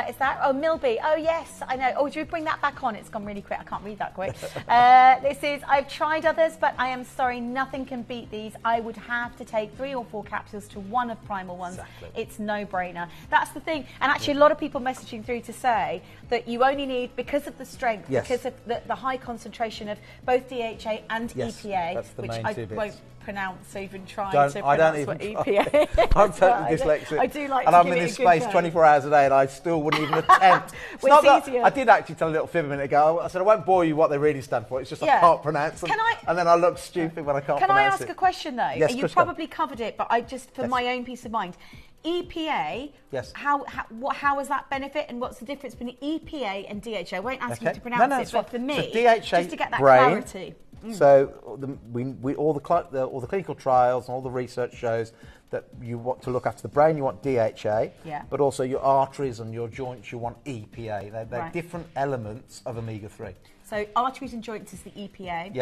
G: Is that? Oh, Milby. Oh, yes, I know. Oh, do you bring that back on? It's gone really quick. I can't read that quick. This is, I've tried others, but I am sorry, nothing can beat these. I would have to take 3 or 4 capsules to one of Primal ones. Exactly. It's no-brainer. That's the thing. And actually, a lot of people messaging through to say that you only need, because of the strength, because of the high concentration of both DHA and EPA, which I won't pronounce, even try to pronounce what EPA.
F: I'm totally dyslexic.
G: I do like
F: and
G: to
F: I'm
G: give
F: in
G: it
F: this
G: a good
F: space
G: go.
F: 24 hours a day, and I still wouldn't even attempt.
G: It's easier.
F: I did actually tell a little fib a minute ago. I said I won't bore you what they really stand for. It's just I can't pronounce them. And then I look stupid when I can't pronounce it.
G: Can I ask a question though?
F: Yes,
G: you probably covered it, but I just for my own peace of mind. EPA, how is that benefit, and what's the difference between EPA and DHA? I won't ask you to pronounce it, but for me, just to get that clarity.
F: So all the clinical trials and all the research shows that you want to look after the brain, you want DHA, but also your arteries and your joints, you want EPA. They're different elements of omega-3.
G: So arteries and joints is the EPA,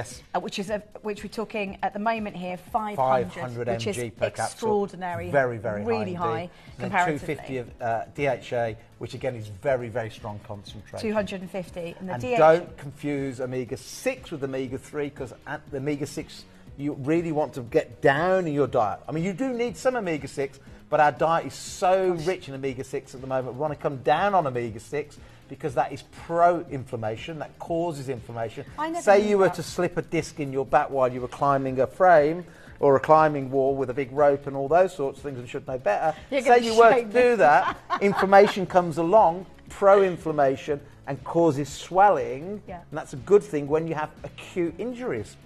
G: which we're talking at the moment here 500
F: mg
G: which is
F: per capsule.
G: Extraordinary,
F: very
G: really high
F: and
G: comparatively.
F: 250 of DHA, which again is very, very strong concentration.
G: 250, and the DHA.
F: Don't confuse omega-6 with omega-3, because the omega-6 you really want to get down in your diet. I mean, you do need some omega-6, but our diet is so rich in omega-6 at the moment. We want to come down on omega-6 because that is pro-inflammation, that causes inflammation. Say you were to slip a disc in your back while you were climbing a frame or a climbing wall with a big rope and all those sorts of things, and should know better. Say you were to do that, inflammation comes along, pro-inflammation, and causes swelling, and that's a good thing when you have acute injuries.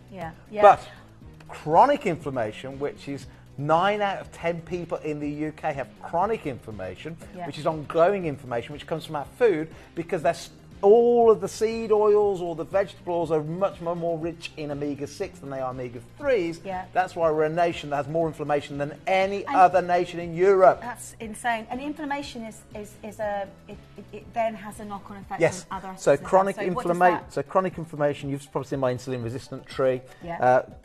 F: But chronic inflammation, which is 9 out of 10 people in the UK have chronic inflammation, which is ongoing inflammation, which comes from our food, because that's all of the seed oils or the vegetable oils are much more rich in omega-6 than they are omega-3s. That's why we're a nation that has more inflammation than any other nation in Europe.
G: That's insane. And inflammation it then has a knock-on effect on other aspects.
F: So chronic inflammation, you've probably seen my insulin-resistant tree.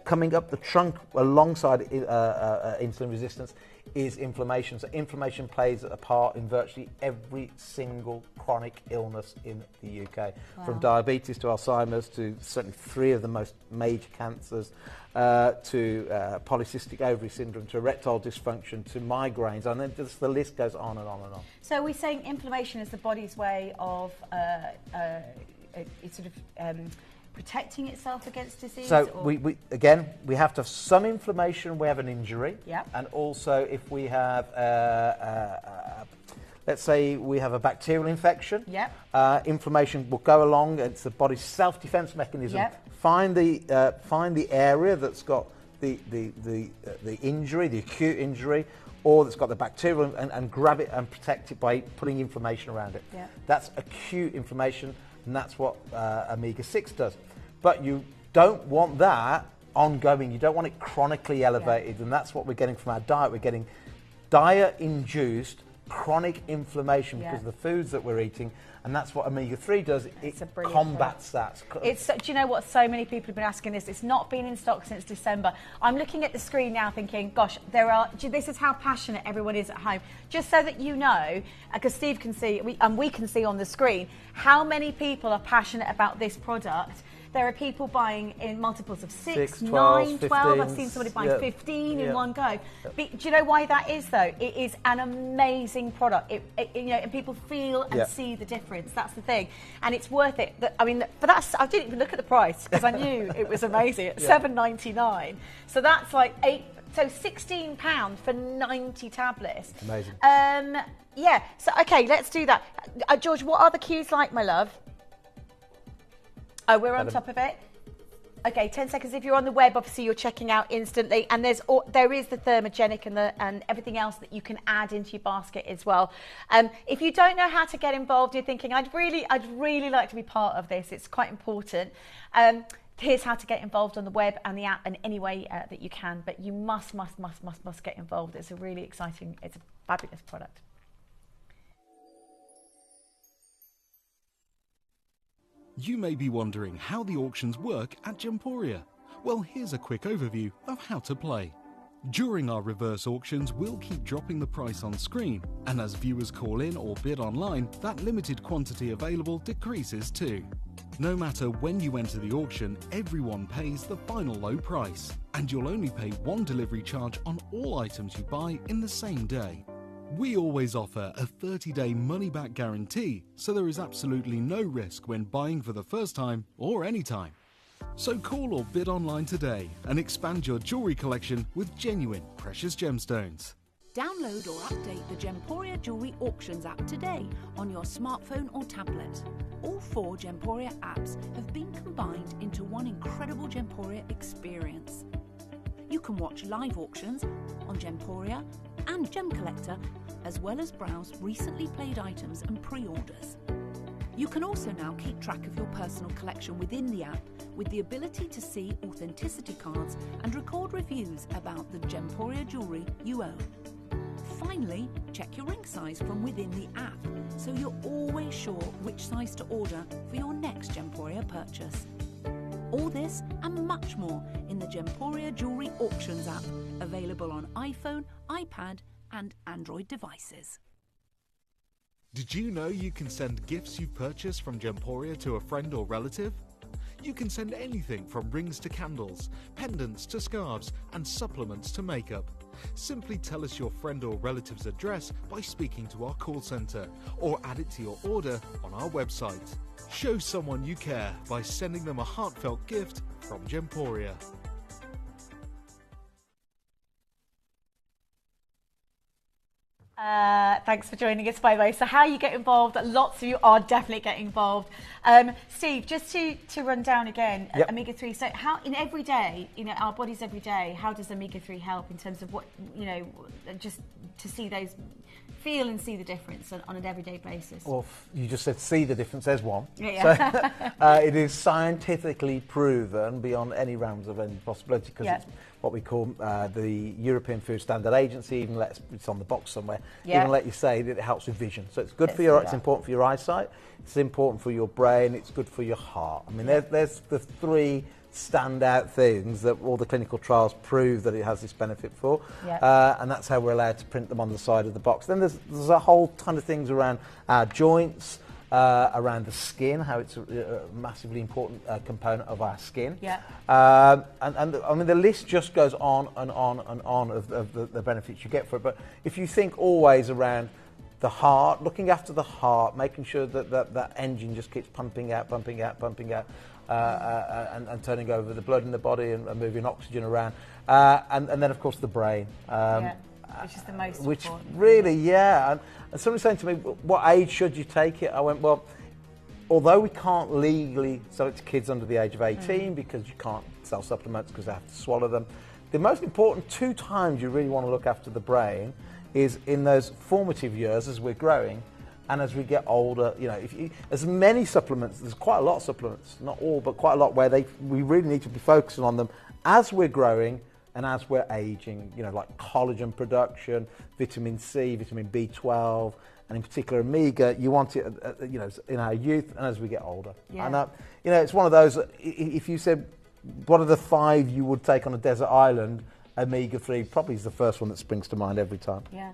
F: Coming up the trunk alongside insulin resistance is inflammation. So inflammation plays a part in virtually every single chronic illness in the UK, from diabetes to Alzheimer's to certainly 3 of the most major cancers, to polycystic ovary syndrome, to erectile dysfunction, to migraines, and then just the list goes on and on and on.
G: So we're saying inflammation is the body's way of protecting itself against disease?
F: So we again, we have to have some inflammation, we have an injury.
G: Yep.
F: And also if we have, let's say we have a bacterial infection,
G: yep.
F: Inflammation will go along, it's the body's self-defense mechanism.
G: Yep.
F: Find the area that's got the injury, the acute injury, or that's got the bacterial, and grab it and protect it by putting inflammation around it.
G: Yep.
F: That's acute inflammation. And that's what omega-6 does. But you don't want that ongoing. You don't want it chronically elevated. And that's what we're getting from our diet. We're getting diet-induced chronic inflammation because of the foods that we're eating. And that's what omega-3 does. It combats that.
G: Do you know what? So many people have been asking this. It's not been in stock since December. I'm looking at the screen now thinking, gosh, this is how passionate everyone is at home. Just so that you know, because Steve can see, we can see on the screen, how many people are passionate about this product. There are people buying in multiples of 6, 9, 12. I've seen somebody buying 15 in one go. Do you know why that is, though? It is an amazing product. And people feel and see the difference. That's the thing, and it's worth it. I didn't even look at the price because I knew it was amazing. At $7.99, so that's like £16 for 90 tablets.
F: Amazing.
G: Yeah. So okay, let's do that. George, what are the cues like, my love? Oh, we're on top of it. Okay, 10 seconds. If you're on the web, obviously you're checking out instantly, and there is the thermogenic and everything else that you can add into your basket as well. If you don't know how to get involved, you're thinking, I'd really like to be part of this. It's quite important. Here's how to get involved on the web and the app in any way that you can. But you must get involved. It's a really exciting. It's a fabulous product.
B: You may be wondering how the auctions work at Gemporia. Well, here's a quick overview of how to play. During our reverse auctions, we'll keep dropping the price on screen, and as viewers call in or bid online, that limited quantity available decreases too. No matter when you enter the auction, everyone pays the final low price, and you'll only pay one delivery charge on all items you buy in the same day. We always offer a 30-day money-back guarantee, so there is absolutely no risk when buying for the first time or any time. So call or bid online today and expand your jewellery collection with genuine precious gemstones.
J: Download or update the Gemporia Jewellery Auctions app today on your smartphone or tablet. All 4 Gemporia apps have been combined into one incredible Gemporia experience. You can watch live auctions on Gemporia and Gem Collector, as well as browse recently played items and pre-orders. You can also now keep track of your personal collection within the app with the ability to see authenticity cards and record reviews about the Gemporia jewellery you own. Finally, check your ring size from within the app so you're always sure which size to order for your next Gemporia purchase. All this and much more in the Gemporia Jewellery Auctions app, available on iPhone, iPad and Android devices.
B: Did you know you can send gifts you've purchased from Gemporia to a friend or relative? You can send anything from rings to candles, pendants to scarves and supplements to makeup. Simply tell us your friend or relative's address by speaking to our call centre, or add it to your order on our website. Show someone you care by sending them a heartfelt gift from Gemporia.
G: Thanks for joining us, by the way. So how you get involved, lots of you are definitely getting involved. Steve, just to run down again, omega-3, so how in every day, our bodies every day, how does omega-3 help in terms of what, just to see those, feel and see the difference on an everyday basis?
F: Well, you just said see the difference, there's one.
G: Yeah.
F: So, it is scientifically proven beyond any realms of any possibility, because it's what we call the European Food Standard Agency, even it's on the box somewhere,
G: Yeah.
F: even let you say that it helps with vision. So it's good for it's important for your eyesight, it's important for your brain, it's good for your heart. I mean, there's the three standout things that all the clinical trials prove that it has this benefit for, and that's how we're allowed to print them on the side of the box. Then there's a whole ton of things around our joints, around the skin, how it's a massively important component of our skin.
G: Yeah.
F: And I mean, the list just goes on and on and on of the benefits you get for it. But if you think always around the heart, looking after the heart, making sure that engine just keeps pumping out, and turning over the blood in the body and moving oxygen around. And then, of course, the brain.
G: Which is the most
F: which
G: important.
F: Really, And somebody saying to me, what age should you take it? I went, well, although we can't legally sell it to kids under the age of 18 because you can't sell supplements because they have to swallow them, the most important 2 times you really want to look after the brain is in those formative years as we're growing and as we get older. You know, as many supplements, there's quite a lot of supplements, not all, but quite a lot where we really need to be focusing on them as we're growing and as we're aging, you know, like collagen production, vitamin C, vitamin B12, and in particular omega, you want it, you know, in our youth and as we get older.
G: Yeah.
F: And, you know, it's one of those, if you said, what are the 5 you would take on a desert island, omega-3 probably is the first one that springs to mind every time.
G: Yeah.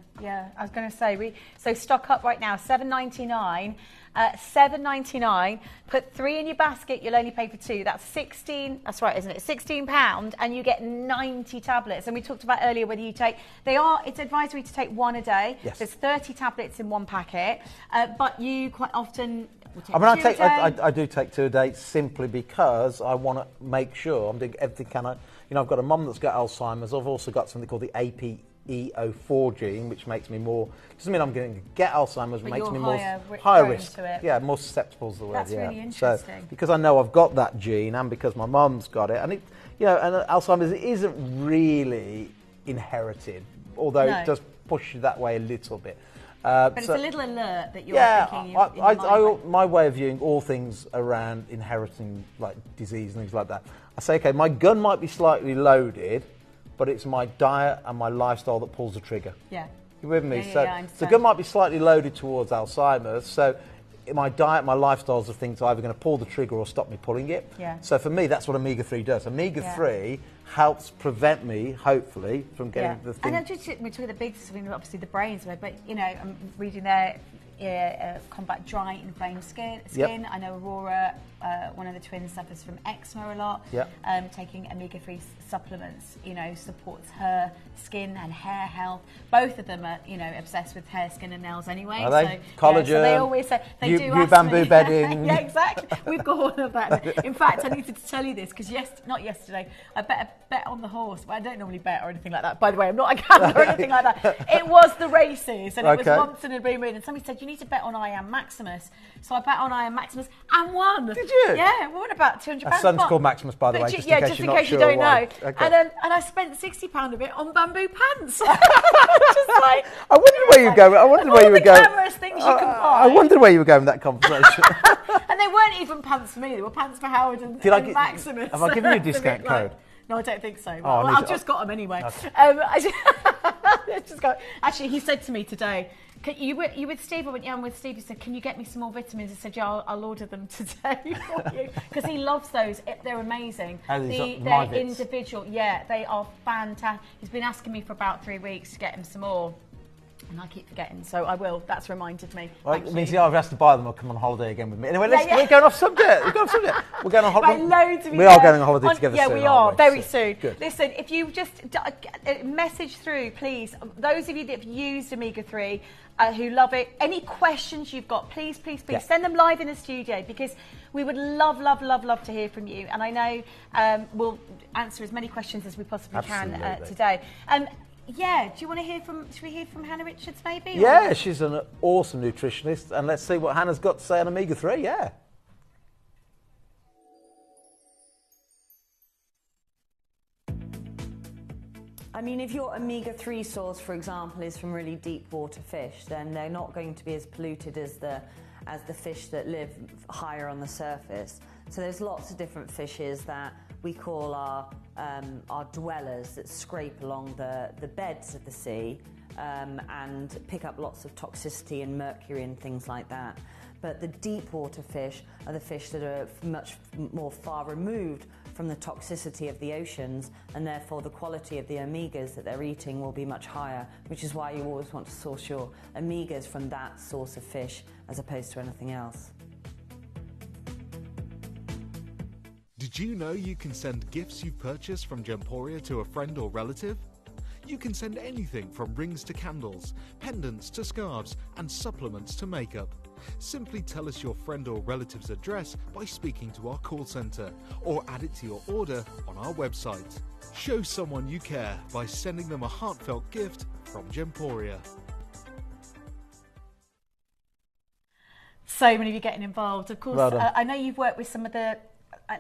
G: I was going to say, so stock up right now, $7.99. $7.99. Put 3 in your basket. You'll only pay for 2. That's 16. That's right, isn't it? £16, and you get 90 tablets. And we talked about earlier whether you take. It's advisory to take 1 a day.
F: Yes.
G: There's 30 tablets in 1 packet, but you quite often.
F: I do take 2 a day simply because I want to make sure I'm doing everything can. You know, I've got a mum that's got Alzheimer's. I've also got something called the APE04 gene, which makes me more. Doesn't mean I'm going to get Alzheimer's.
G: But
F: makes me
G: higher
F: risk.
G: to it.
F: Yeah, more susceptible is the word.
G: That's really interesting.
F: So because I know I've got that gene, and because my mum's got it, and it, you know, and Alzheimer's isn't really inherited, although it does push you that way a little bit.
G: But it's a little alert that you're thinking.
F: My way of viewing all things around inheriting like disease and things like that, I say, okay, my gun might be slightly loaded, but it's my diet and my lifestyle that pulls the trigger.
G: Yeah.
F: You with me?
G: I
F: So the gun might be slightly loaded towards Alzheimer's. So my diet, my lifestyles are things either going to pull the trigger or stop me pulling it.
G: Yeah.
F: So for me, that's what omega-3 does. Omega-3 helps prevent me, hopefully, from getting the thing.
G: And we're talking the big, obviously the brains, but you know, I'm reading there. Combat dry, inflamed skin.
F: Yep.
G: I know Aurora, one of the twins, suffers from eczema a lot.
F: Yep.
G: Taking omega-3 supplements, you know, supports her skin and hair health. Both of them are, you know, obsessed with hair, skin, and nails anyway.
F: Are they? Collagen.
G: So they always say they do.
F: Bamboo bedding.
G: Yeah, exactly. We've got all of that. In fact, I needed to tell you this because not yesterday. I bet on the horse. Well, I don't normally bet or anything like that. By the way, I'm not a gambler or anything like that. It was the races, and it was once in a blue moon. And somebody said you need to bet on I Am Maximus. So I bet on I Am Maximus and won.
F: Did you?
G: Yeah, we won about £200.
F: My son's called Maximus, by the way, just in case you're not sure why.
G: Okay. And I spent £60 of it on bamboo pants. Just like,
F: I wondered where you were going. I wondered where you were going.
G: Glamorous things you can buy.
F: I wondered where you were going with that conversation.
G: And they weren't even pants for me. They were pants for Howard and Maximus.
F: Have I given you a discount code?
G: No, I don't think so.
F: Oh,
G: well, I've just got them anyway.
F: Okay.
G: Actually, he said to me today, you with Steve? I went, yeah, I'm with Steve. He said, can you get me some more vitamins? I said, yeah, I'll order them today for you. Because he loves those. They're amazing. They're individual. Yeah, they are fantastic. He's been asking me for about 3 weeks to get him some more. And I keep forgetting, so I will. That's reminded me.
F: Well, it means the either has to buy them or come on holiday again with me. Anyway, we're going off subject. We're going on holiday.
G: We are
F: going on holiday together soon.
G: Yeah, we are. Very soon.
F: Good.
G: Listen, if you just message through, please, those of you that have used omega-3, who love it, any questions you've got, please send them live in the studio because we would love to hear from you. And I know we'll answer as many questions as we possibly can today. Yeah, do you want to hear should we hear from Hannah Richards maybe?
F: Yeah, she's an awesome nutritionist, and let's see what Hannah's got to say on omega-3, yeah.
C: I mean, if your omega-3 source, for example, is from really deep water fish, then they're not going to be as polluted as the fish that live higher on the surface. So there's lots of different fishes that we call our dwellers that scrape along the beds of the sea and pick up lots of toxicity and mercury and things like that. But the deep water fish are the fish that are much more far removed from the toxicity of the oceans, and therefore the quality of the omegas that they're eating will be much higher, which is why you always want to source your omegas from that source of fish as opposed to anything else.
B: Did you know you can send gifts you've purchased from Gemporia to a friend or relative? You can send anything from rings to candles, pendants to scarves, and supplements to makeup. Simply tell us your friend or relative's address by speaking to our call centre, or add it to your order on our website. Show someone you care by sending them a heartfelt gift from Gemporia.
G: So many of you getting involved. Of course,
F: Well
G: I know you've worked with some of the,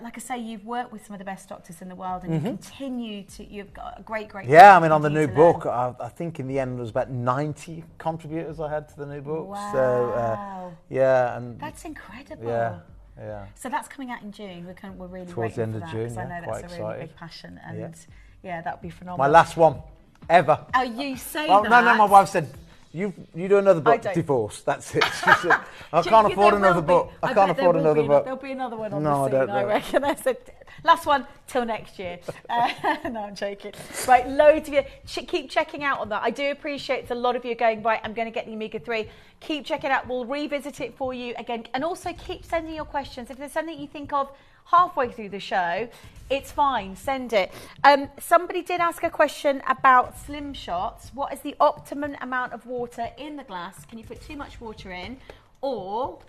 G: like I say, you've worked with some of the best doctors in the world, and you continue to, you've got a great
F: Yeah, I mean, on the new book, I think in the end there was about 90 contributors I had to the new book.
G: Wow.
F: So, yeah. And
G: that's incredible.
F: Yeah, yeah.
G: So that's coming out in June. We're really
F: Towards the
G: waiting
F: end
G: for
F: of
G: that,
F: June,
G: because I know
F: quite
G: that's a really
F: excited.
G: big passion, and yeah, that would be phenomenal.
F: My last one, ever.
G: Oh, you say
F: Well,
G: that?
F: no, my wife said, you do another book, divorce, that's it. She said, I can't afford another book. I can't afford another book.
G: There'll be another one on
F: No,
G: the scene, I reckon. I said, last one till next year. No, I'm joking. Right, loads of you. Keep checking out on that. I do appreciate a lot of you going, right, I'm going to get the omega-3. Keep checking out. We'll revisit it for you again. And also keep sending your questions. If there's something you think of halfway through the show, it's fine, send it. Somebody did ask a question about slim shots. What is the optimum amount of water in the glass? Can you put too much water in? Or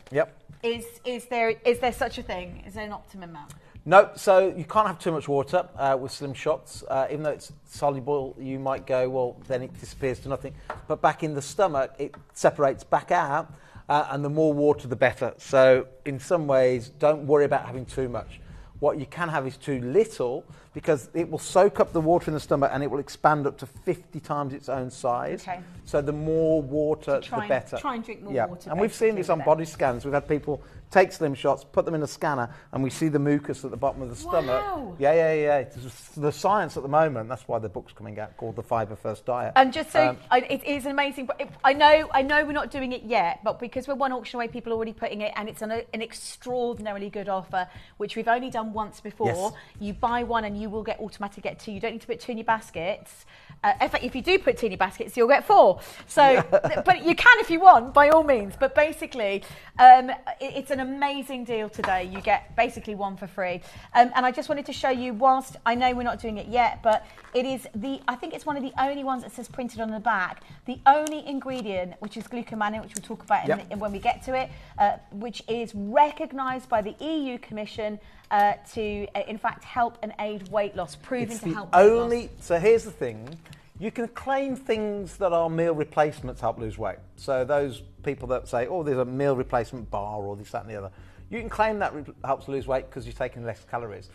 G: is there such a thing? Is there an optimum amount?
F: No, so you can't have too much water with slim shots. Even though it's soluble, you might go, well, then it disappears to nothing. But back in the stomach, it separates back out, and the more water, the better. So in some ways, don't worry about having too much. What you can have is too little, because it will soak up the water in the stomach and it will expand up to 50 times its own size.
G: Okay.
F: So the more water, the better.
G: Try and drink more water.
F: And we've seen this on body scans. We've had people take slim shots, put them in a scanner, and we see the mucus at the bottom of the stomach. Yeah. It's the science at the moment. That's why the book's coming out called The Fibre First Diet.
G: And just so it is amazing. I know we're not doing it yet, but because we're one auction away, people are already putting it, and it's an extraordinarily good offer, which we've only done once before.
F: Yes.
G: You buy one and you will automatically get 2. You don't need to put 2 in your baskets. In fact, if you do put 2 in your baskets, you'll get 4. So, but you can if you want, by all means. But basically, it's an amazing deal today. You get basically 1 for free. And I just wanted to show you, whilst I know we're not doing it yet, but it is I think it's one of the only ones that says printed on the back, the only ingredient, which is glucomannan, which we'll talk about when we get to it, which is recognised by the EU Commission to, in fact, help and aid weight loss, proven to help weight loss.
F: So here's the thing. You can claim things that are meal replacements help lose weight. So those people that say, oh, there's a meal replacement bar or this, that and the other, you can claim that helps lose weight because you're taking less calories.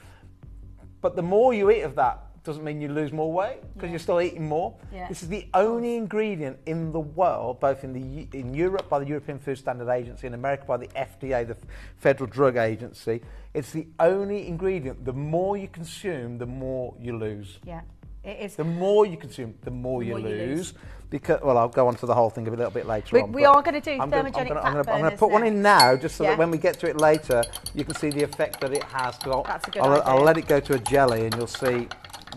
F: But the more you eat of that doesn't mean you lose more weight, because you're still eating more. Yeah. This is the only ingredient in the world, both in Europe by the European Food Standard Agency, in America by the FDA, the Federal Drug Agency. It's the only ingredient. The more you consume, the more you lose.
G: Yeah, it is.
F: The more you consume, the more you lose. Because, well, I'll go on to the whole thing a little bit later on.
G: We are going to do thermogenic fat burners.
F: I'm going to put one in now, just so that when we get to it later, you can see the effect that it has.
G: That's a good idea.
F: I'll let it go to a jelly, and you'll see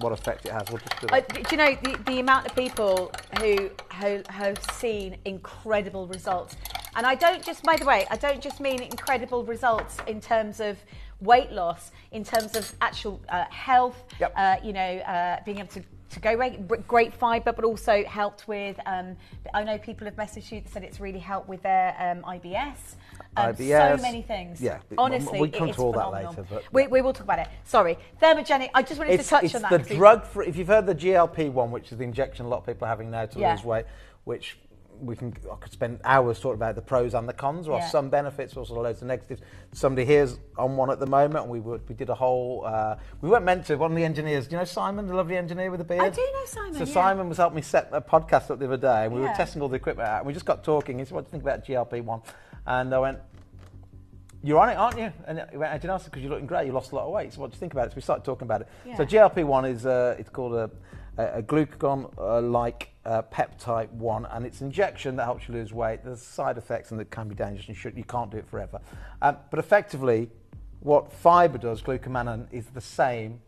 F: what effect it has. We'll just do it.
G: Do you know the amount of people who have seen incredible results? And I don't just mean incredible results in terms of weight loss, in terms of actual health. Yep. Being able to go great fibre, but also helped with. I know people have messaged you that said it's really helped with their IBS.
F: IBS.
G: So many things.
F: Yeah,
G: honestly,
F: we come to all that
G: phenomenal.
F: later. But
G: we will talk about it. Sorry, thermogenic. I just wanted to touch on that.
F: It's the drug for. If you've heard the GLP one, which is the injection a lot of people are having now to lose weight, which I could spend hours talking about the pros and the cons. There are some benefits, also loads of negatives. Somebody here's on one at the moment, and we did a whole. We weren't meant to. One of the engineers, do you know Simon, the lovely engineer with the beard?
G: I do know Simon.
F: So Simon was helping me set a podcast up the other day, and we were testing all the equipment out. And we just got talking. He said, "What do you think about GLP-1?" And I went, You're on it, aren't you? And he went, "How because you're looking great. You lost a lot of weight. So what do you think about it?" So we started talking about it.
G: Yeah.
F: So GLP-1 is it's called a glucagon-like peptide 1, and it's an injection that helps you lose weight. There's side effects and it can be dangerous, and you can't do it forever. But effectively, what fibre does, glucomannan, is the same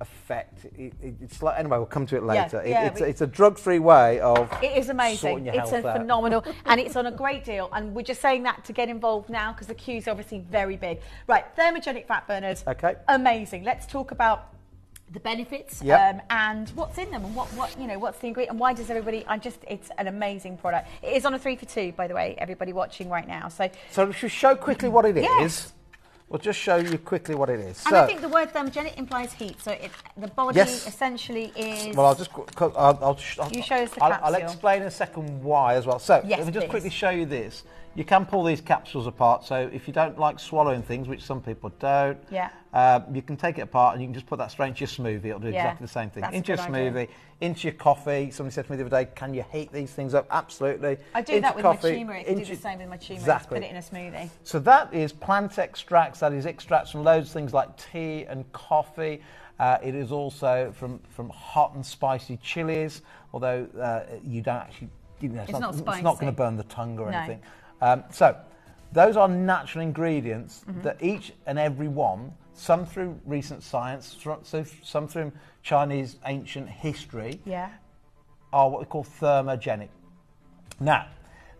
F: effect. It's like, anyway, we'll come to it later. It's a drug-free way of
G: It is amazing.
F: sorting your
G: It's
F: health out.
G: phenomenal, and it's on a great deal. And we're just saying that to get involved now because the queue's obviously very big. Right, thermogenic fat burners.
F: Okay.
G: Amazing. Let's talk about the benefits and what's in them and what's the ingredient and why does everybody. It's an amazing product. It is on a 3 for 2, by the way. Everybody watching right now. So
F: we should show quickly what it
G: Yes.
F: is. We'll just show you quickly what it is.
G: And I think the word thermogenic implies heat. So the body essentially is.
F: Well, I'll
G: you show us the
F: I'll
G: capsule.
F: explain in a second why as well. So
G: Yes,
F: let me just
G: please.
F: quickly show you this. You can pull these capsules apart. So if you don't like swallowing things, which some people don't, you can take it apart and you can just put that straight into your smoothie. It'll do exactly the same thing.
G: That's
F: Into
G: a
F: your
G: good
F: smoothie,
G: idea.
F: into your coffee. Somebody said to me the other day, "Can you heat these things up?" Absolutely.
G: I do that with my turmeric. I do the same with my turmeric.
F: Exactly.
G: Put it in a smoothie.
F: So that is plant extracts. That is extracts from loads of things like tea and coffee. It is also from hot and spicy chilies, although you don't actually, it's not
G: spicy.
F: It's not going to burn the tongue or
G: No.
F: anything. So those are natural ingredients that each and every one, some through recent science, some through Chinese ancient history, are what we call thermogenic. Now,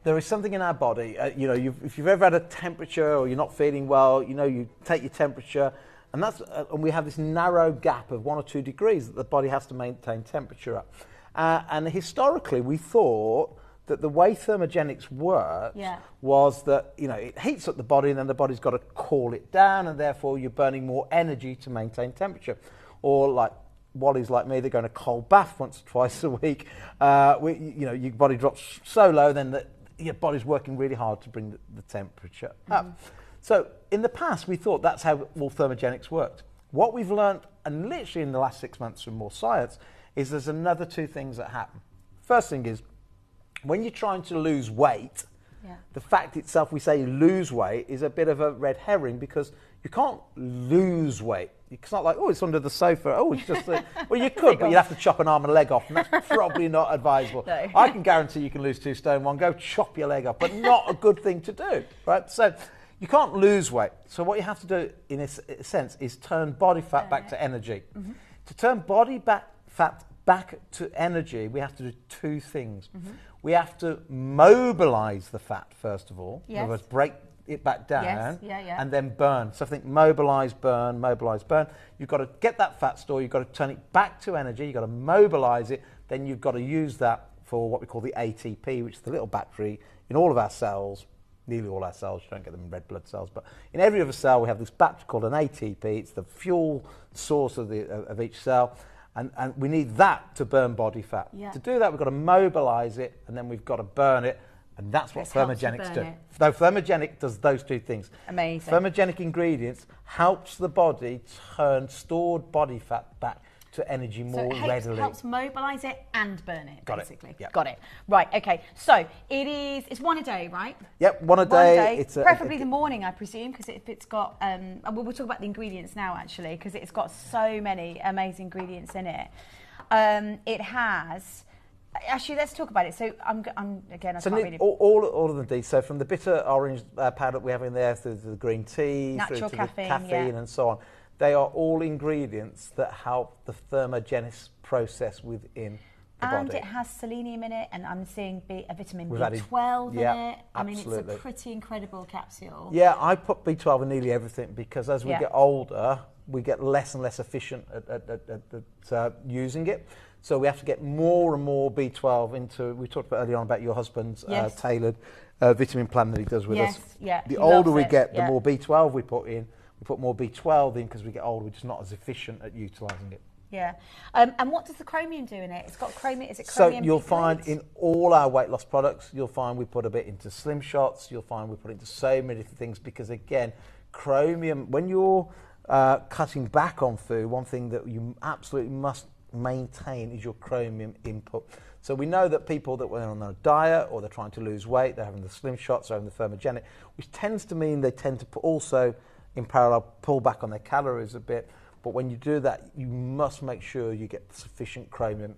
F: there is something in our body, if you've ever had a temperature or you're not feeling well, you take your temperature, and and we have this narrow gap of 1 or 2 degrees that the body has to maintain temperature at. And historically, we thought that the way thermogenics works was that it heats up the body and then the body's got to cool it down, and therefore you're burning more energy to maintain temperature. Or like Wally's like me, they're going to cold bath once or twice a week. Your body drops so low then that your body's working really hard to bring the temperature up. So in the past we thought that's how all thermogenics worked. What we've learned, and literally in the last 6 months from more science, is there's another 2 things that happen. First thing is, when you're trying to lose weight, the fact itself, we say lose weight, is a bit of a red herring because you can't lose weight. It's not like, it's under the sofa. It's just, well, you could, but you'd have to chop an arm and a leg off, and that's probably not advisable.
G: No.
F: I can guarantee you can lose 2 stone 1, go chop your leg off, but not a good thing to do, right? So you can't lose weight. So what you have to do, in a sense, is turn body fat back to energy. To turn body fat back to energy, we have to do 2 things. We have to mobilize the fat, first of all. In other words, break it back down and then burn. So I think mobilize, burn, mobilize, burn. You've got to get that fat store, you've got to turn it back to energy, you've got to mobilize it, then you've got to use that for what we call the ATP, which is the little battery in all of our cells, nearly all our cells, you don't get them in red blood cells, but in every other cell we have this battery called an ATP. It's the fuel source of each cell. And we need that to burn body fat. To do that, we've got to mobilise it, and then we've got to burn it, and that's what thermogenics do. So thermogenic does those 2 things.
G: Amazing.
F: Thermogenic ingredients helps the body turn stored body fat back to energy more readily.
G: So it helps mobilise it and burn it, basically.
F: Yep.
G: Got it. Right, okay. So it's 1 a day, right?
F: Yep, 1 a day.
G: It's preferably the morning, I presume, because it's got, we'll talk about the ingredients now, actually, because it's got so many amazing ingredients in it. It has... Actually, let's talk about it. So I can't really...
F: all of them. So from the bitter orange powder we have in there, through the green tea,
G: natural
F: through to
G: caffeine,
F: the caffeine and so on, they are all ingredients that help the thermogenesis process within the body.
G: And it has selenium in it, and I'm seeing a vitamin
F: We've added-
G: B12 in it. I mean,
F: absolutely.
G: it's a pretty incredible capsule.
F: Yeah, I put B12 in nearly everything because as we get older, we get less and less efficient at using it. So we have to get more and more B12 into. We talked about earlier on about your husband's tailored vitamin plan that he does with us. The older we get, the more B12 we put in. We put more B12 in because we get older. We're just not as efficient at utilising it.
G: Yeah. And what does the chromium do in it? It's got chromium. Is it chromium?
F: So you'll find in all our weight loss products, you'll find we put a bit into Slim Shots. You'll find we put into so many different things because again, chromium. When you're cutting back on food, one thing that you absolutely must maintain is your chromium input. So we know that people that were on a diet or they're trying to lose weight, they're having the slim shots, they're having the thermogenic, which tends to mean they tend to also, in parallel, pull back on their calories a bit. But when you do that, you must make sure you get sufficient chromium,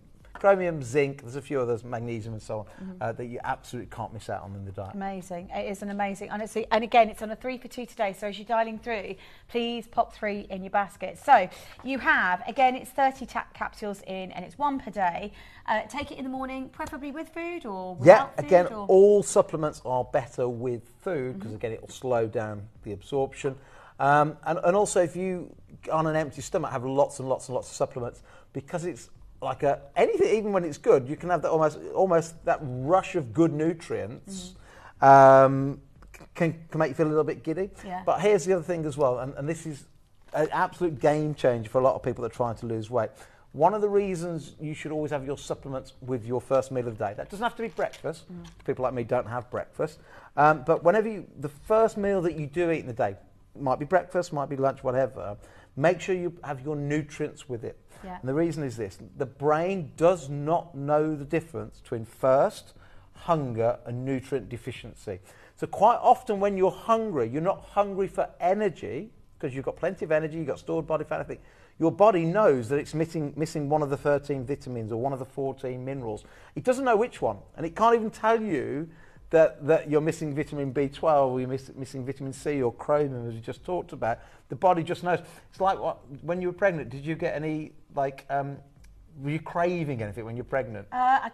F: zinc, there's a few others, magnesium and so on, that you absolutely can't miss out on in the diet.
G: Amazing. It is an amazing, honestly. And again, it's on a 3 for 2 today. So as you're dialing through, please pop 3 in your basket. So you have, again, it's 30 capsules in and it's 1 per day. Take it in the morning, preferably with food or without food?
F: Again, all supplements are better with food because, again, it will slow down the absorption. And also, if you, on an empty stomach, have lots and lots and lots of supplements, because it's like anything, even when it's good, you can have that almost that rush of good nutrients can make you feel a little bit giddy.
G: Yeah.
F: But here's the other thing as well, and this is an absolute game changer for a lot of people that are trying to lose weight. One of the reasons you should always have your supplements with your first meal of the day. That doesn't have to be breakfast. People like me don't have breakfast. But whenever the first meal that you do eat in the day, might be breakfast, might be lunch, whatever, make sure you have your nutrients with it.
G: Yeah.
F: And the reason is this: the brain does not know the difference between thirst, hunger, and nutrient deficiency. So quite often when you're hungry, you're not hungry for energy, because you've got plenty of energy, you've got stored body fat, everything. Your body knows that it's missing one of the 13 vitamins or one of the 14 minerals. It doesn't know which one, and it can't even tell you that you're missing vitamin B12 or you're missing vitamin C or chromium, as we just talked about. The body just knows. It's like when you were pregnant, did you get any, were you craving anything when you're pregnant?
G: I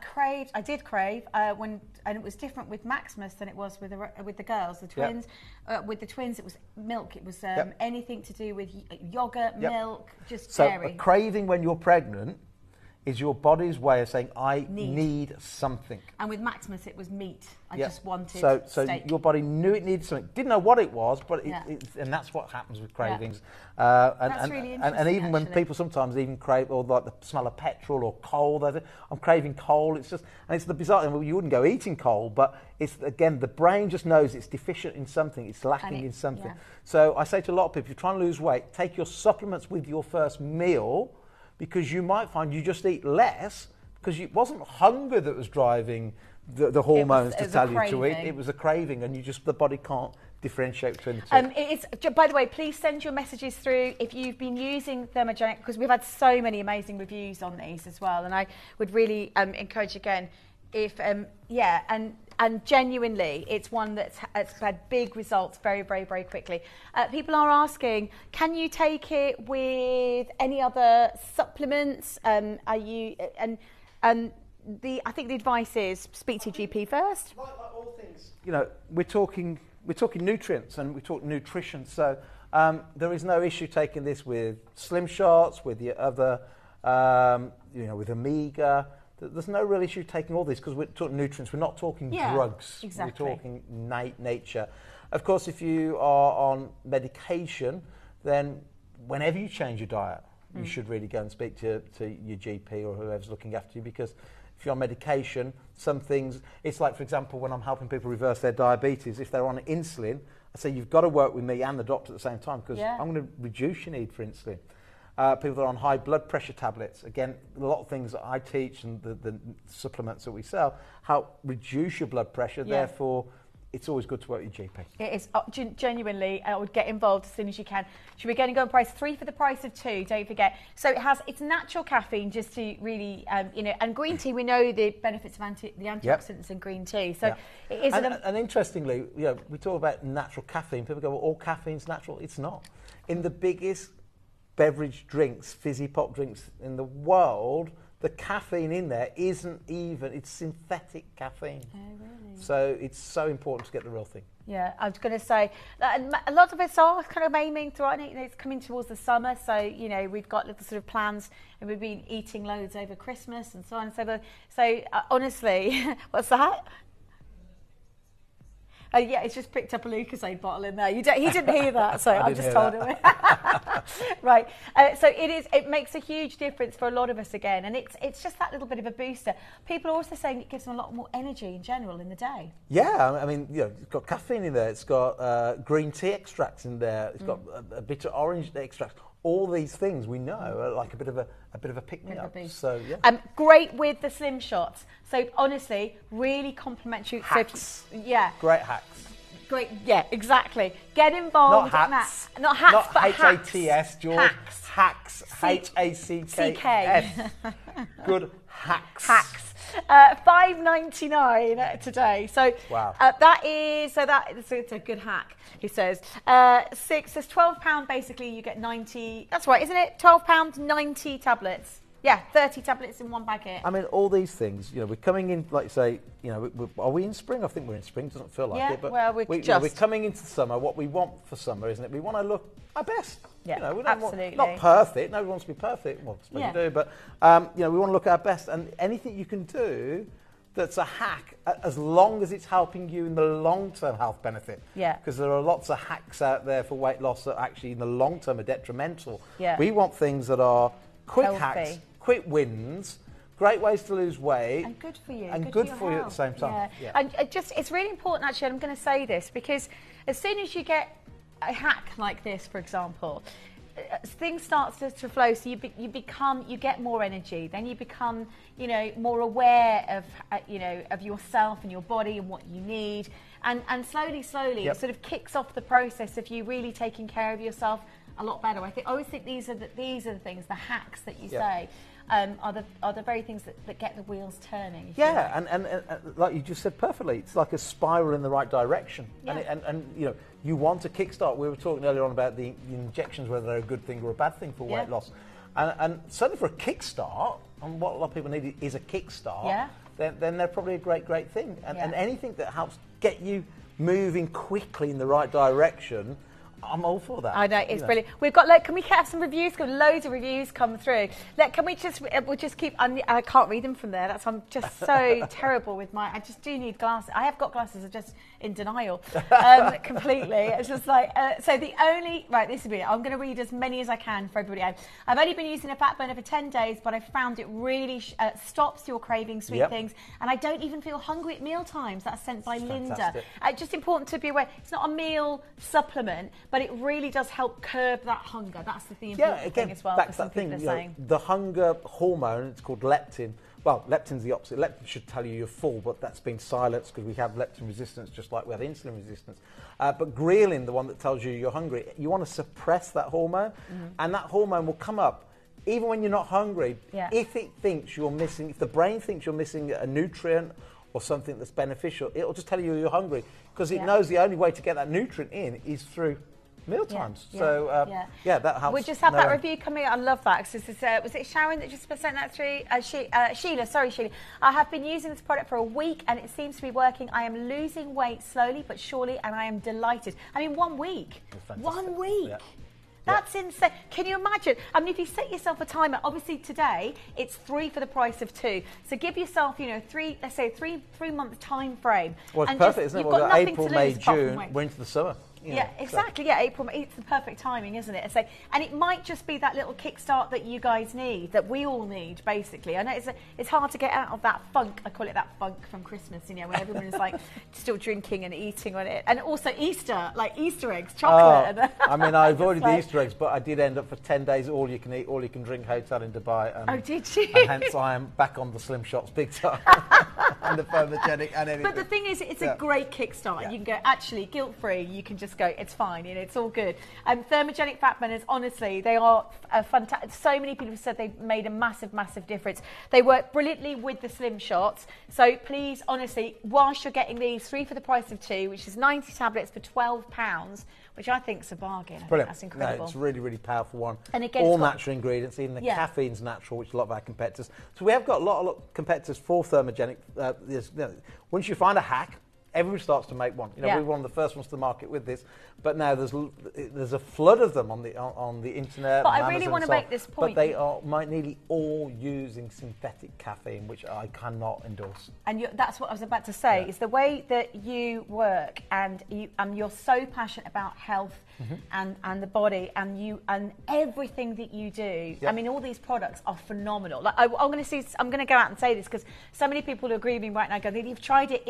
G: did crave, and it was different with Maximus than it was with the girls, the twins. Yep. With the twins, it was milk. It was anything to do with yogurt, milk, just dairy.
F: So a craving when you're pregnant is your body's way of saying, I need something.
G: And with Maximus, it was meat. I just wanted
F: So
G: steak.
F: your body knew it needed something. Didn't know what it was, but and that's what happens with cravings.
G: That's really interesting,
F: and even when people sometimes even crave, or like the smell of petrol or coal, I'm craving coal. It's just, and it's the bizarre thing. Well, you wouldn't go eating coal, but it's, again, the brain just knows it's deficient in something. It's lacking in something. Yeah. So I say to a lot of people, if you're trying to lose weight, take your supplements with your first meal, because you might find you just eat less because it wasn't hunger that was driving the hormones to tell you to eat. It was a craving, and the body can't differentiate between the two.
G: By the way, please send your messages through if you've been using thermogenic, because we've had so many amazing reviews on these as well, and I would really encourage again, if and genuinely, it's one that's had big results very, very, very quickly. People are asking, can you take it with any other supplements? Are you I think the advice is speak to your GP first.
F: Like all things, we're talking nutrients and we talk nutrition. So there is no issue taking this with Slim Shots, with the other, with Omega. There's no real issue taking all this, because we're talking nutrients. We're not talking drugs.
G: Exactly.
F: We're talking nature. Of course, if you are on medication, then whenever you change your diet, you should really go and speak to your GP or whoever's looking after you, because if you're on medication, some things, it's like, for example, when I'm helping people reverse their diabetes, if they're on insulin, I say you've got to work with me and the doctor at the same time, because I'm going to reduce your need for insulin. People that are on high blood pressure tablets, again, a lot of things that I teach and the supplements that we sell help reduce your blood pressure. Therefore, it's always good to work with your GP.
G: It is genuinely. I would get involved as soon as you can. Should we go and price 3 for the price of 2? Don't forget. So it's natural caffeine, just to really and green tea. We know the benefits of the antioxidants in green tea. So it is.
F: And interestingly, we talk about natural caffeine. People go, well, all caffeine's natural. It's not. In the biggest beverage drinks, fizzy pop drinks in the world, the caffeine in there isn't even, it's synthetic caffeine.
G: Oh, really?
F: So it's so important to get the real thing.
G: Yeah, I was going to say, a lot of us are kind of aiming throughout it. It's coming towards the summer, so, we've got little sort of plans, and we've been eating loads over Christmas and so on and so forth. So honestly, what's that? Yeah, he's just picked up a Lucozade bottle in there. He didn't hear that, so I just told him. Right. So it makes a huge difference for a lot of us again, and it's just that little bit of a booster. People are also saying it gives them a lot more energy in general in the day.
F: Yeah, I mean, it's got caffeine in there. It's got green tea extracts in there. It's got a bitter orange extract. All these things we know are like a bit of a pick-me-up. So yeah.
G: Great with the slim shots. So honestly, really complimentary.
F: Hacks.
G: So, yeah.
F: Great hacks.
G: Great. Yeah, exactly. Get involved.
F: Not hats.
G: Not hats,
F: not
G: but
F: H-A-T-S, George. Hacks. H-A-C-K-S. Good hacks.
G: Hacks. $5.99 today. So
F: wow.
G: It's a good hack. He says there's £12 basically. You get 90. That's right, isn't it? £12, 90 tablets. Yeah, 30 tablets in one packet.
F: I mean, all these things. We're coming in, like you say. Are we in spring? I think we're in spring. Doesn't feel like it. But
G: well, we're
F: coming into summer. What we want for summer, isn't it? We want to look our best.
G: Yeah,
F: we don't
G: absolutely.
F: Want, not perfect. Nobody wants to be perfect. Well, I suppose you do. But we want to look our best, and anything you can do that's a hack, as long as it's helping you in the long-term health benefit.
G: Yeah.
F: Because there are lots of hacks out there for weight loss that actually in the long term are detrimental.
G: Yeah.
F: We want things that are quick
G: Healthy.
F: hacks, quick wins, great ways to lose weight.
G: And good for you.
F: And good for you at the same time.
G: Yeah. And it's really important, actually, and I'm going to say this, because as soon as you get a hack like this, for example, things start to flow, so you get more energy, then you become more aware of yourself and your body and what you need, and slowly it sort of kicks off the process of you really taking care of yourself a lot better. I always think these are the things, the hacks that you say are the very things that get the wheels turning.
F: Yeah, and like you just said perfectly, it's like a spiral in the right direction.
G: Yeah.
F: And you want to kickstart. We were talking earlier on about the injections, whether they're a good thing or a bad thing for weight loss. And certainly for a kickstart, and what a lot of people need is a kickstart, then they're probably a great thing. And anything that helps get you moving quickly in the right direction, I'm all for that.
G: I know, it's brilliant. We've got, can we have some reviews? Got loads of reviews come through. Can we we'll just keep, I can't read them from there. I'm just so terrible with I just do need glasses. I have got glasses, I'm just in denial completely. It's just like, so the only, this is it. I'm going to read as many as I can for everybody. I've only been using a fat burner for 10 days, but I found it really stops your craving sweet things. And I don't even feel hungry at meal times. That's sent by Linda. Just important to be aware, it's not a meal supplement, but it really does help curb that hunger. That's the important thing as well.
F: Back to that thing, the hunger hormone, it's called leptin. Well, leptin's the opposite. Leptin should tell you you're full, but that's been silenced because we have leptin resistance just like we have insulin resistance. But ghrelin, the one that tells you you're hungry, you want to suppress that hormone, and that hormone will come up even when you're not hungry. If it thinks you're missing, if the brain thinks you're missing a nutrient or something that's beneficial, it'll just tell you you're hungry because it knows the only way to get that nutrient in is through meal times. That helps.
G: We just had that review coming out. I love that. Was it Sharon that just sent that through? Sheila. Sorry, Sheila. I have been using this product for a week and it seems to be working. I am losing weight slowly but surely and I am delighted. I mean, 1 week. 1 week. Yeah. That's insane. Can you imagine? I mean, if you set yourself a timer, obviously today it's 3 for the price of 2. So give yourself, let's say three month time frame.
F: Well, it's perfect, isn't it? We've got April, May, June, we're into the summer.
G: Exactly. Yeah, April, it's the perfect timing, isn't it? And it might just be that little kickstart that you guys need, that we all need, basically. I know it's hard to get out of that funk. I call it that funk from Christmas, when everyone is like still drinking and eating on it. And also Easter, like Easter eggs, chocolate.
F: I mean, I avoided the Easter eggs, but I did end up for 10 days all you can eat, all you can drink hotel in Dubai.
G: Oh, did you?
F: And hence I am back on the slim shots big time. And the thermogenic and everything.
G: But the thing is, it's a great kickstart. You can go, actually, guilt-free, you can just go, it's fine, it's all good. Thermogenic fat burners, honestly, they are fantastic. So many people have said they've made a massive difference. They work brilliantly with the slim shots. So please, honestly, whilst you're getting these 3 for the price of 2, which is 90 tablets for £12, which I think is a bargain.
F: Brilliant.
G: That's incredible.
F: No, it's a really powerful one.
G: And again,
F: all natural ingredients, even the caffeine's natural, which a lot of our competitors. So we have got a lot of competitors for thermogenic. Once you find a hack, everybody starts to make one. You know, we were one of the first ones to the market with this, but now there's a flood of them on the internet.
G: But I really want to make this point.
F: But they are nearly all using synthetic caffeine, which I cannot endorse.
G: And that's what I was about to say. Is the way that you work, and you're so passionate about health and the body, and everything that you do. I mean, all these products are phenomenal. Like I'm going to go out and say this because so many people who agree with me right now go, "You've tried it.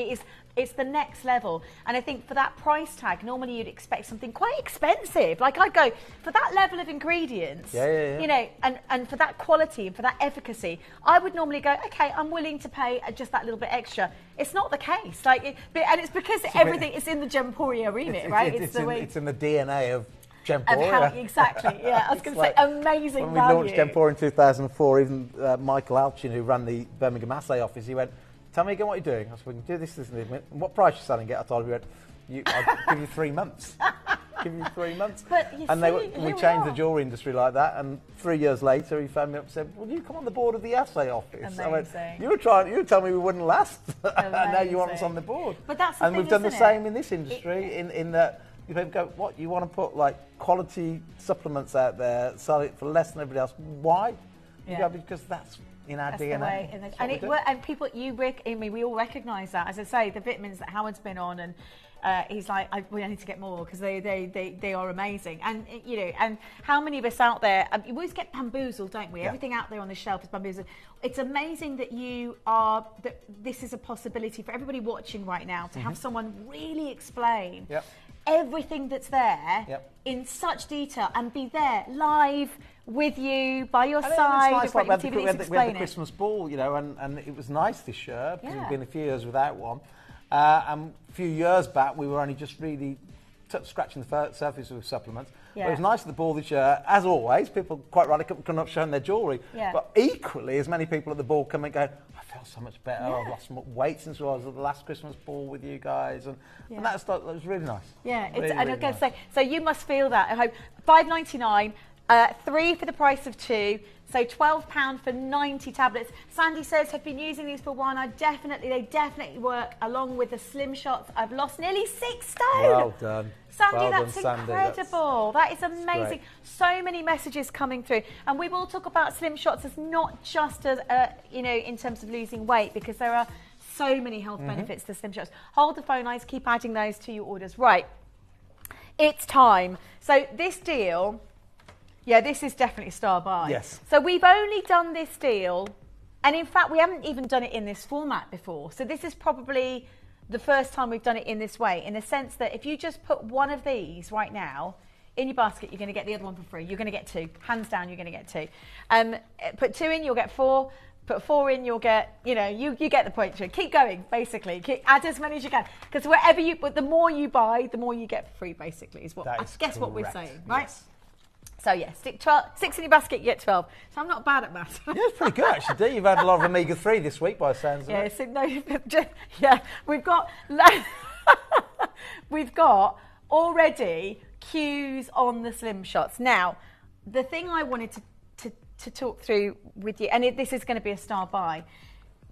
G: It's the next level." And I think for that price tag, normally you'd expect something quite expensive. Like I'd go for that level of ingredients, you know, and for that quality and for that efficacy, I would normally go, okay, I'm willing to pay just that little bit extra. It's not the case. Like, and it's because everything is in the Gemporia remit, right?
F: It's in the DNA of Gemporia.
G: Exactly, yeah. I was going to say, amazing
F: when
G: value.
F: When we launched Gemporia in 2004, even Michael Alchin, who ran the Birmingham assay office, he went, "Tell me again what you're doing." I said, "We can do this, and what price you're selling it?" I told him, he went, "I'll give you 3 months." Give you 3 months.
G: But
F: we changed the jewellery industry like that, and 3 years later he phoned me up and said, "Will you come on the board of the assay office?" I went, "You were telling me we wouldn't last, and now you want us on the board."
G: But that's the
F: and
G: thing,
F: we've done the
G: isn't
F: same in this industry, in that people go, "What, you want to put like quality supplements out there, sell it for less than everybody else? Why?" You go, "Because that's in our DNA."
G: And people, we all recognise that. As I say, the vitamins that Howard's been on, and he's like, we need to get more because they are amazing. And you know, and how many of us out there? We always get bamboozled, don't we? Everything out there on the shelf is bamboozled. It's amazing that that this is a possibility for everybody watching right now to have someone really explain everything that's there in such detail and be there live with you, by your side.
F: It's nice, like we had the Christmas ball, you know, and it was nice this year because we've been a few years without one. And a few years back, we were only just really scratching the surface with supplements. But it was nice at the ball this year. As always, people quite rightly come up showing their jewellery. But equally, as many people at the ball come and go, "I feel so much better. I've lost some weight since I was at the last Christmas ball with you guys." And that was really nice.
G: Yeah,
F: really,
G: and I was going to say, so you must feel that. I hope $5.99, 3 for the price of 2. So £12 for 90 tablets. Sandy says, "Have been using these for a while. They definitely work along with the slim shots. I've lost nearly 6 stone."
F: Well done.
G: Sandy, that's incredible. That is amazing. So many messages coming through. And we will talk about slim shots as not just as, you know, in terms of losing weight, because there are so many health benefits to slim shots. Hold the phone lines, keep adding those to your orders. Right, it's time. So this deal... Yeah, this is definitely a star buy.
F: Yes.
G: So we've only done this deal, and in fact, we haven't even done it in this format before. So this is probably the first time we've done it in this way, in the sense that if you just put one of these right now in your basket, you're going to get the other one for free. You're going to get 2. Hands down, you're going to get 2. Put 2 in, you'll get 4. Put 4 in, you'll get, you know, you get the point. Keep going, basically. Add as many as you can. Because the more you buy, the more you get for free, basically, is what what we're saying, right? Yes. So yeah, stick 6 in your basket, you get 12. So I'm not bad at maths.
F: Yeah, it's pretty good actually. Dee. You've had a lot of omega-3 this week, by the sounds of it.
G: We've got already queues on the slim shots. Now, the thing I wanted to talk through with you, and this is going to be a star buy.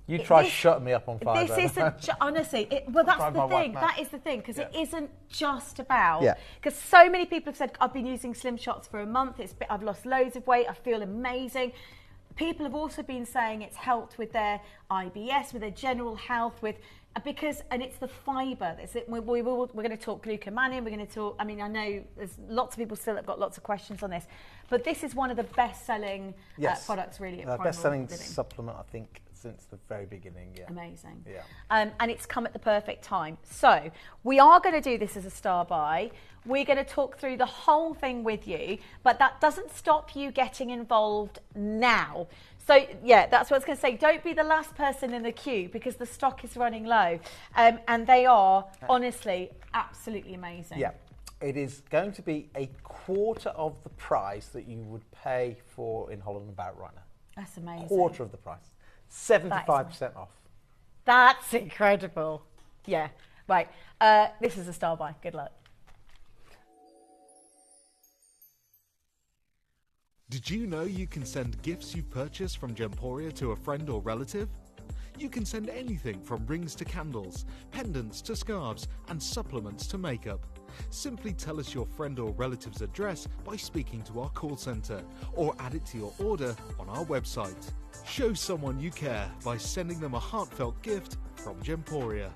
F: You try shutting me up on fire.
G: This isn't honestly. That's the thing. That is the thing, because it isn't just about. Because so many people have said, "I've been using slim shots for a month. I've lost loads of weight. I feel amazing." People have also been saying it's helped with their IBS, with their general health, and it's the fibre. We're going to talk glucomannan. We're going to talk. I mean, I know there's lots of people still have got lots of questions on this, but this is one of the best-selling products, really.
F: Best-selling supplement, I think, since the very beginning.
G: Amazing. And it's come at the perfect time. So we are going to do this as a star buy. We're going to talk through the whole thing with you, but that doesn't stop you getting involved now. So yeah, that's what I was going to say. Don't be the last person in the queue, because the stock is running low, and they are honestly absolutely amazing.
F: Yeah, it is going to be a quarter of the price that you would pay for in Holland and Barrett right now.
G: That's amazing.
F: Quarter of the price. 75% off.
G: That's incredible. Yeah. Right. This is a star buy. Good luck.
B: Did you know you can send gifts you've purchased from Gemporia to a friend or relative? You can send anything from rings to candles, pendants to scarves, and supplements to makeup. Simply tell us your friend or relative's address by speaking to our call centre, or add it to your order on our website. Show someone you care by sending them a heartfelt gift from Gemporia.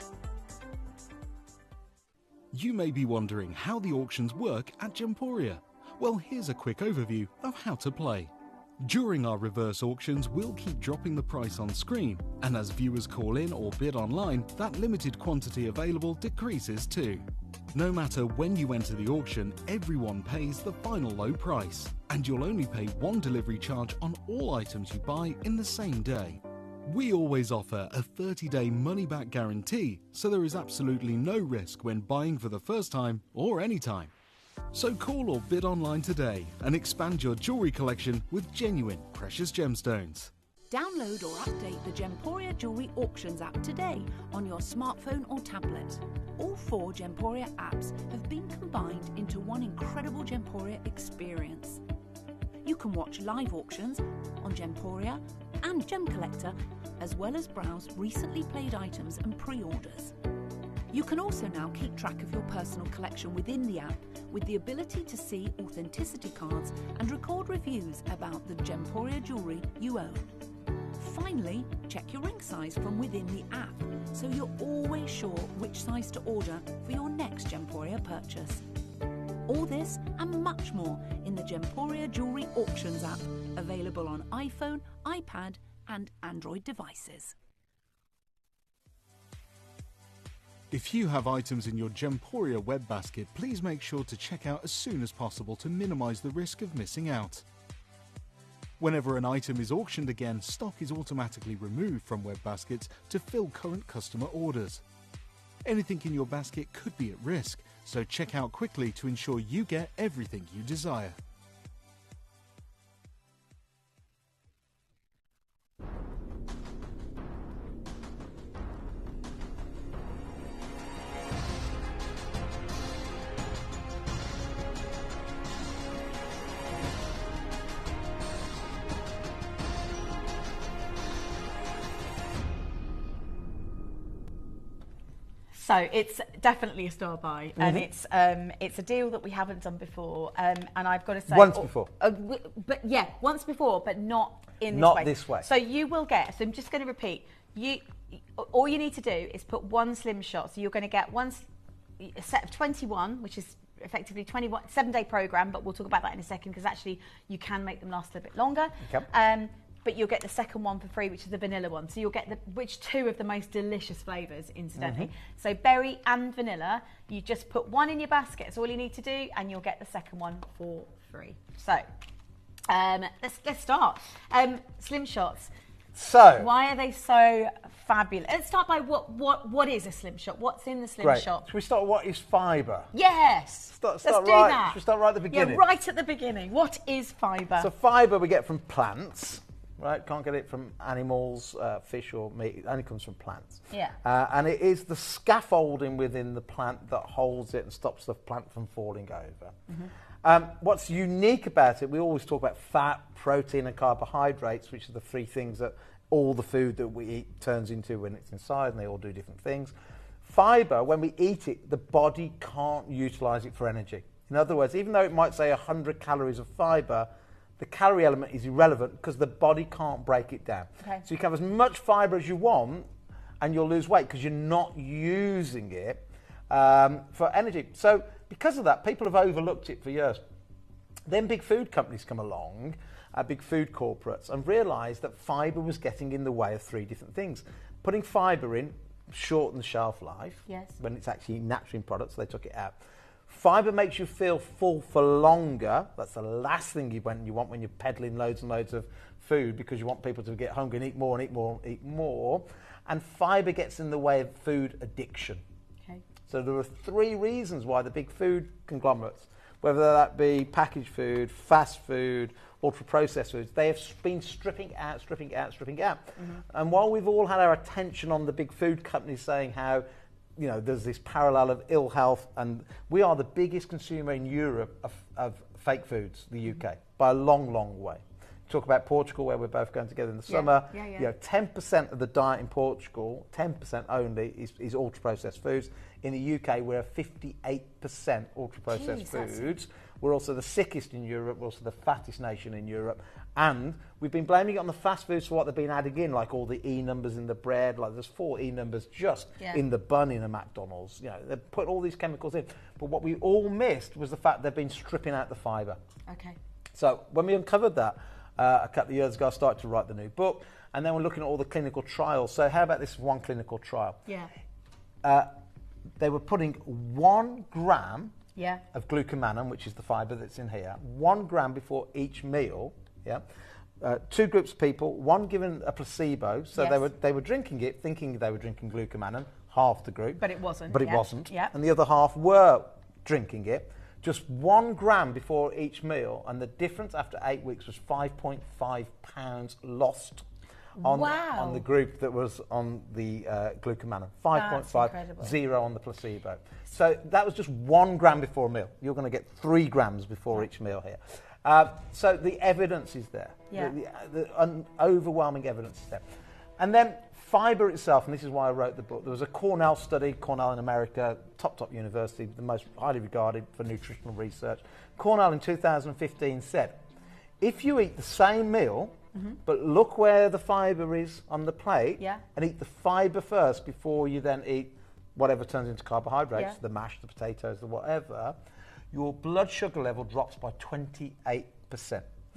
B: You may be wondering how the auctions work at Gemporia. Well, here's a quick overview of how to play. During our reverse auctions, we'll keep dropping the price on screen, and as viewers call in or bid online, that limited quantity available decreases too. No matter when you enter the auction, everyone pays the final low price, and you'll only pay one delivery charge on all items you buy in the same day. We always offer a 30-day money-back guarantee, so there is absolutely no risk when buying for the first time or any time. So call or bid online today and expand your jewellery collection with genuine precious gemstones.
J: Download or update the Gemporia Jewellery Auctions app today on your smartphone or tablet. All 4 Gemporia apps have been combined into one incredible Gemporia experience. You can watch live auctions on Gemporia and Gem Collector, as well as browse recently played items and pre-orders. You can also now keep track of your personal collection within the app with the ability to see authenticity cards and record reviews about the Gemporia jewellery you own. Finally, check your ring size from within the app so you're always sure which size to order for your next Gemporia purchase. All this and much more in the Gemporia Jewellery Auctions app, available on iPhone, iPad and Android devices.
B: If you have items in your Gemporia web basket, please make sure to check out as soon as possible to minimise the risk of missing out. Whenever an item is auctioned again, stock is automatically removed from web baskets to fill current customer orders. Anything in your basket could be at risk, so check out quickly to ensure you get everything you desire.
G: So it's definitely a star buy, and it's a deal that we haven't done before, and I've got to say
F: once before,
G: once before, but not in
F: this way.
G: So you will get. So I'm just going to repeat. All you need to do is put one slim shot. So you're going to get a set of 21, which is effectively 7-day program, but we'll talk about that in a second because actually you can make them last a little bit longer. Okay. But you'll get the second one for free, which is the vanilla one. So you'll get which 2 of the most delicious flavours, incidentally. So berry and vanilla. You just put one in your basket. That's all you need to do, and you'll get the second one for free. So let's start. Slim shots.
F: So
G: why are they so fabulous? Let's start by what is a slim shot? What's in the slim shot?
F: Should we start with what is fibre?
G: Yes.
F: Let's
G: do
F: right,
G: that.
F: Should we start right at the beginning?
G: Yeah, right at the beginning. What is fibre?
F: So fibre we get from plants. Right, can't get it from animals, fish or meat. It only comes from plants.
G: Yeah.
F: And it is the scaffolding within the plant that holds it and stops the plant from falling over. What's unique about it, we always talk about fat, protein and carbohydrates, which are the 3 things that all the food that we eat turns into when it's inside, and they all do different things. Fibre, when we eat it, the body can't utilise it for energy. In other words, even though it might say 100 calories of fibre, the calorie element is irrelevant because the body can't break it down.
G: Okay.
F: So you can have as much fibre as you want and you'll lose weight because you're not using it for energy. So because of that, people have overlooked it for years. Then big food companies come along, big food corporates, and realised that fibre was getting in the way of 3 different things. Putting fibre in shortens shelf life.
G: Yes.
F: When it's actually natural in products, they took it out. Fibre makes you feel full for longer. That's the last thing you want when you're peddling loads and loads of food because you want people to get hungry and eat more and eat more and eat more. And fibre gets in the way of food addiction.
G: Okay.
F: So there are 3 reasons why the big food conglomerates, whether that be packaged food, fast food, ultra-processed foods, they have been stripping out. And while we've all had our attention on the big food companies saying how there's this parallel of ill health, and we are the biggest consumer in Europe of fake foods, the UK, by a long, long way. Talk about Portugal, where we're both going together in the summer.
G: Yeah.
F: You know, 10% of the diet in Portugal, 10% only, is ultra-processed foods. In the UK, we're 58% ultra-processed foods. We're also the sickest in Europe. We're also the fattest nation in Europe. And we've been blaming it on the fast foods for what they've been adding in, like all the E numbers in the bread. Like there's 4 E numbers just in the bun in a McDonald's. You know, they put all these chemicals in. But what we all missed was the fact they've been stripping out the fibre.
G: Okay.
F: So when we uncovered that a couple of years ago, I started to write the new book. And then we're looking at all the clinical trials. So how about this one clinical trial?
G: Yeah.
F: They were putting 1 gram of glucomannan, which is the fibre that's in here, 1 gram before each meal. 2 groups of people, one given a placebo, so they were drinking it, thinking they were drinking glucomannan, half the group.
G: But it wasn't.
F: But it wasn't. And the other half were drinking it. Just 1 gram before each meal, and the difference after 8 weeks was 5.5 pounds lost on the group that was on the glucomannan. 5.5, 0 on the placebo. So that was just 1 gram before a meal. You're going to get 3 grams before each meal here. So the evidence is there. The overwhelming evidence is there. And then fibre itself, and this is why I wrote the book, there was a Cornell study, Cornell in America, top university, the most highly regarded for nutritional research. Cornell in 2015 said, if you eat the same meal, but look where the fibre is on the plate, and eat the fibre first before you then eat whatever turns into carbohydrates, the mash, the potatoes, the whatever, your blood sugar level drops by 28%.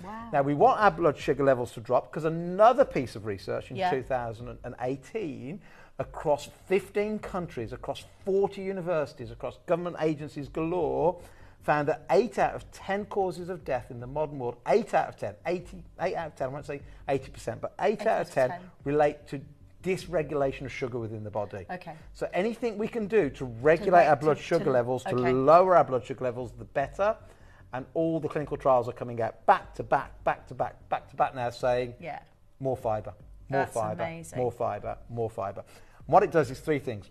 G: Wow.
F: Now, we want our blood sugar levels to drop because another piece of research in 2018 across 15 countries, across 40 universities, across government agencies galore, found that 8 out of 10 causes of death in the modern world, 8 out of 10, 8 out of 10, I won't say 80%, but 8 out of 10 relate to dysregulation of sugar within the body.
G: Okay.
F: So anything we can do to regulate our blood sugar levels, to lower our blood sugar levels, the better. And all the clinical trials are coming out back to back now saying more fibre, more fibre,
G: amazing.
F: more fibre, more fibre. And what it does is 3 things.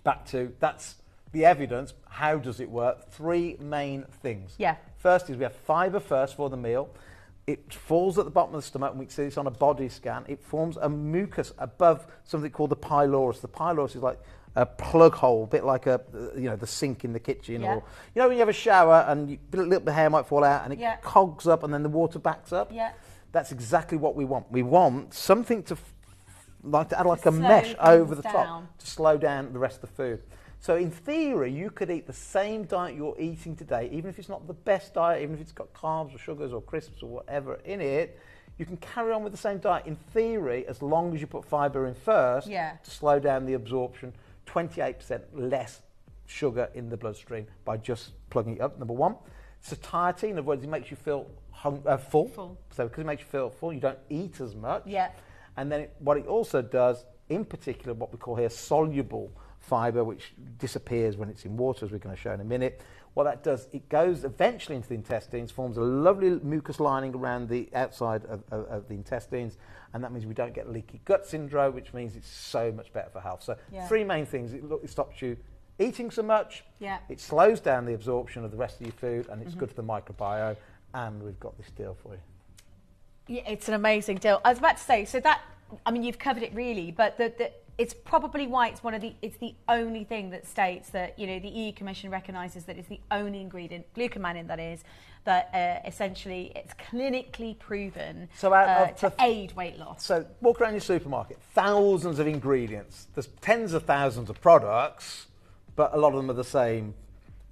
F: Back to, that's the evidence. How does it work? 3 main things. First is we have fibre first for the meal. It falls at the bottom of the stomach, and we can see this on a body scan. It forms a mucus above something called the pylorus. The pylorus is like a plug hole, a bit like the sink in the kitchen, or when you have a shower and a little bit of hair might fall out and it cogs up and then the water backs up. That's exactly what we want. We want something to add like a mesh over the top to slow down the rest of the food. So in theory, you could eat the same diet you're eating today, even if it's not the best diet, even if it's got carbs or sugars or crisps or whatever in it. You can carry on with the same diet in theory, as long as you put fibre in first to slow down the absorption. 28% less sugar in the bloodstream by just plugging it up, number 1. Satiety, in other words, it makes you feel full. So because it makes you feel full, you don't eat as much. And then what it also does, in particular, what we call here soluble fibre, which disappears when it's in water, as we're going to show in a minute. What that does, it goes eventually into the intestines, forms a lovely mucus lining around the outside of the intestines, and that means we don't get leaky gut syndrome, which means it's so much better for health. So 3 main things. It stops you eating so much, it slows down the absorption of the rest of your food, and it's good for the microbiome, and we've got this deal for you.
G: Yeah, it's an amazing deal. I was about to say, so that, I mean, you've covered it really, but it's probably why it's the only thing that states that, the EU Commission recognises that it's the only ingredient, glucomannan that is, that essentially it's clinically proven to aid weight loss.
F: So walk around your supermarket, thousands of ingredients. There's tens of thousands of products, but a lot of them are the same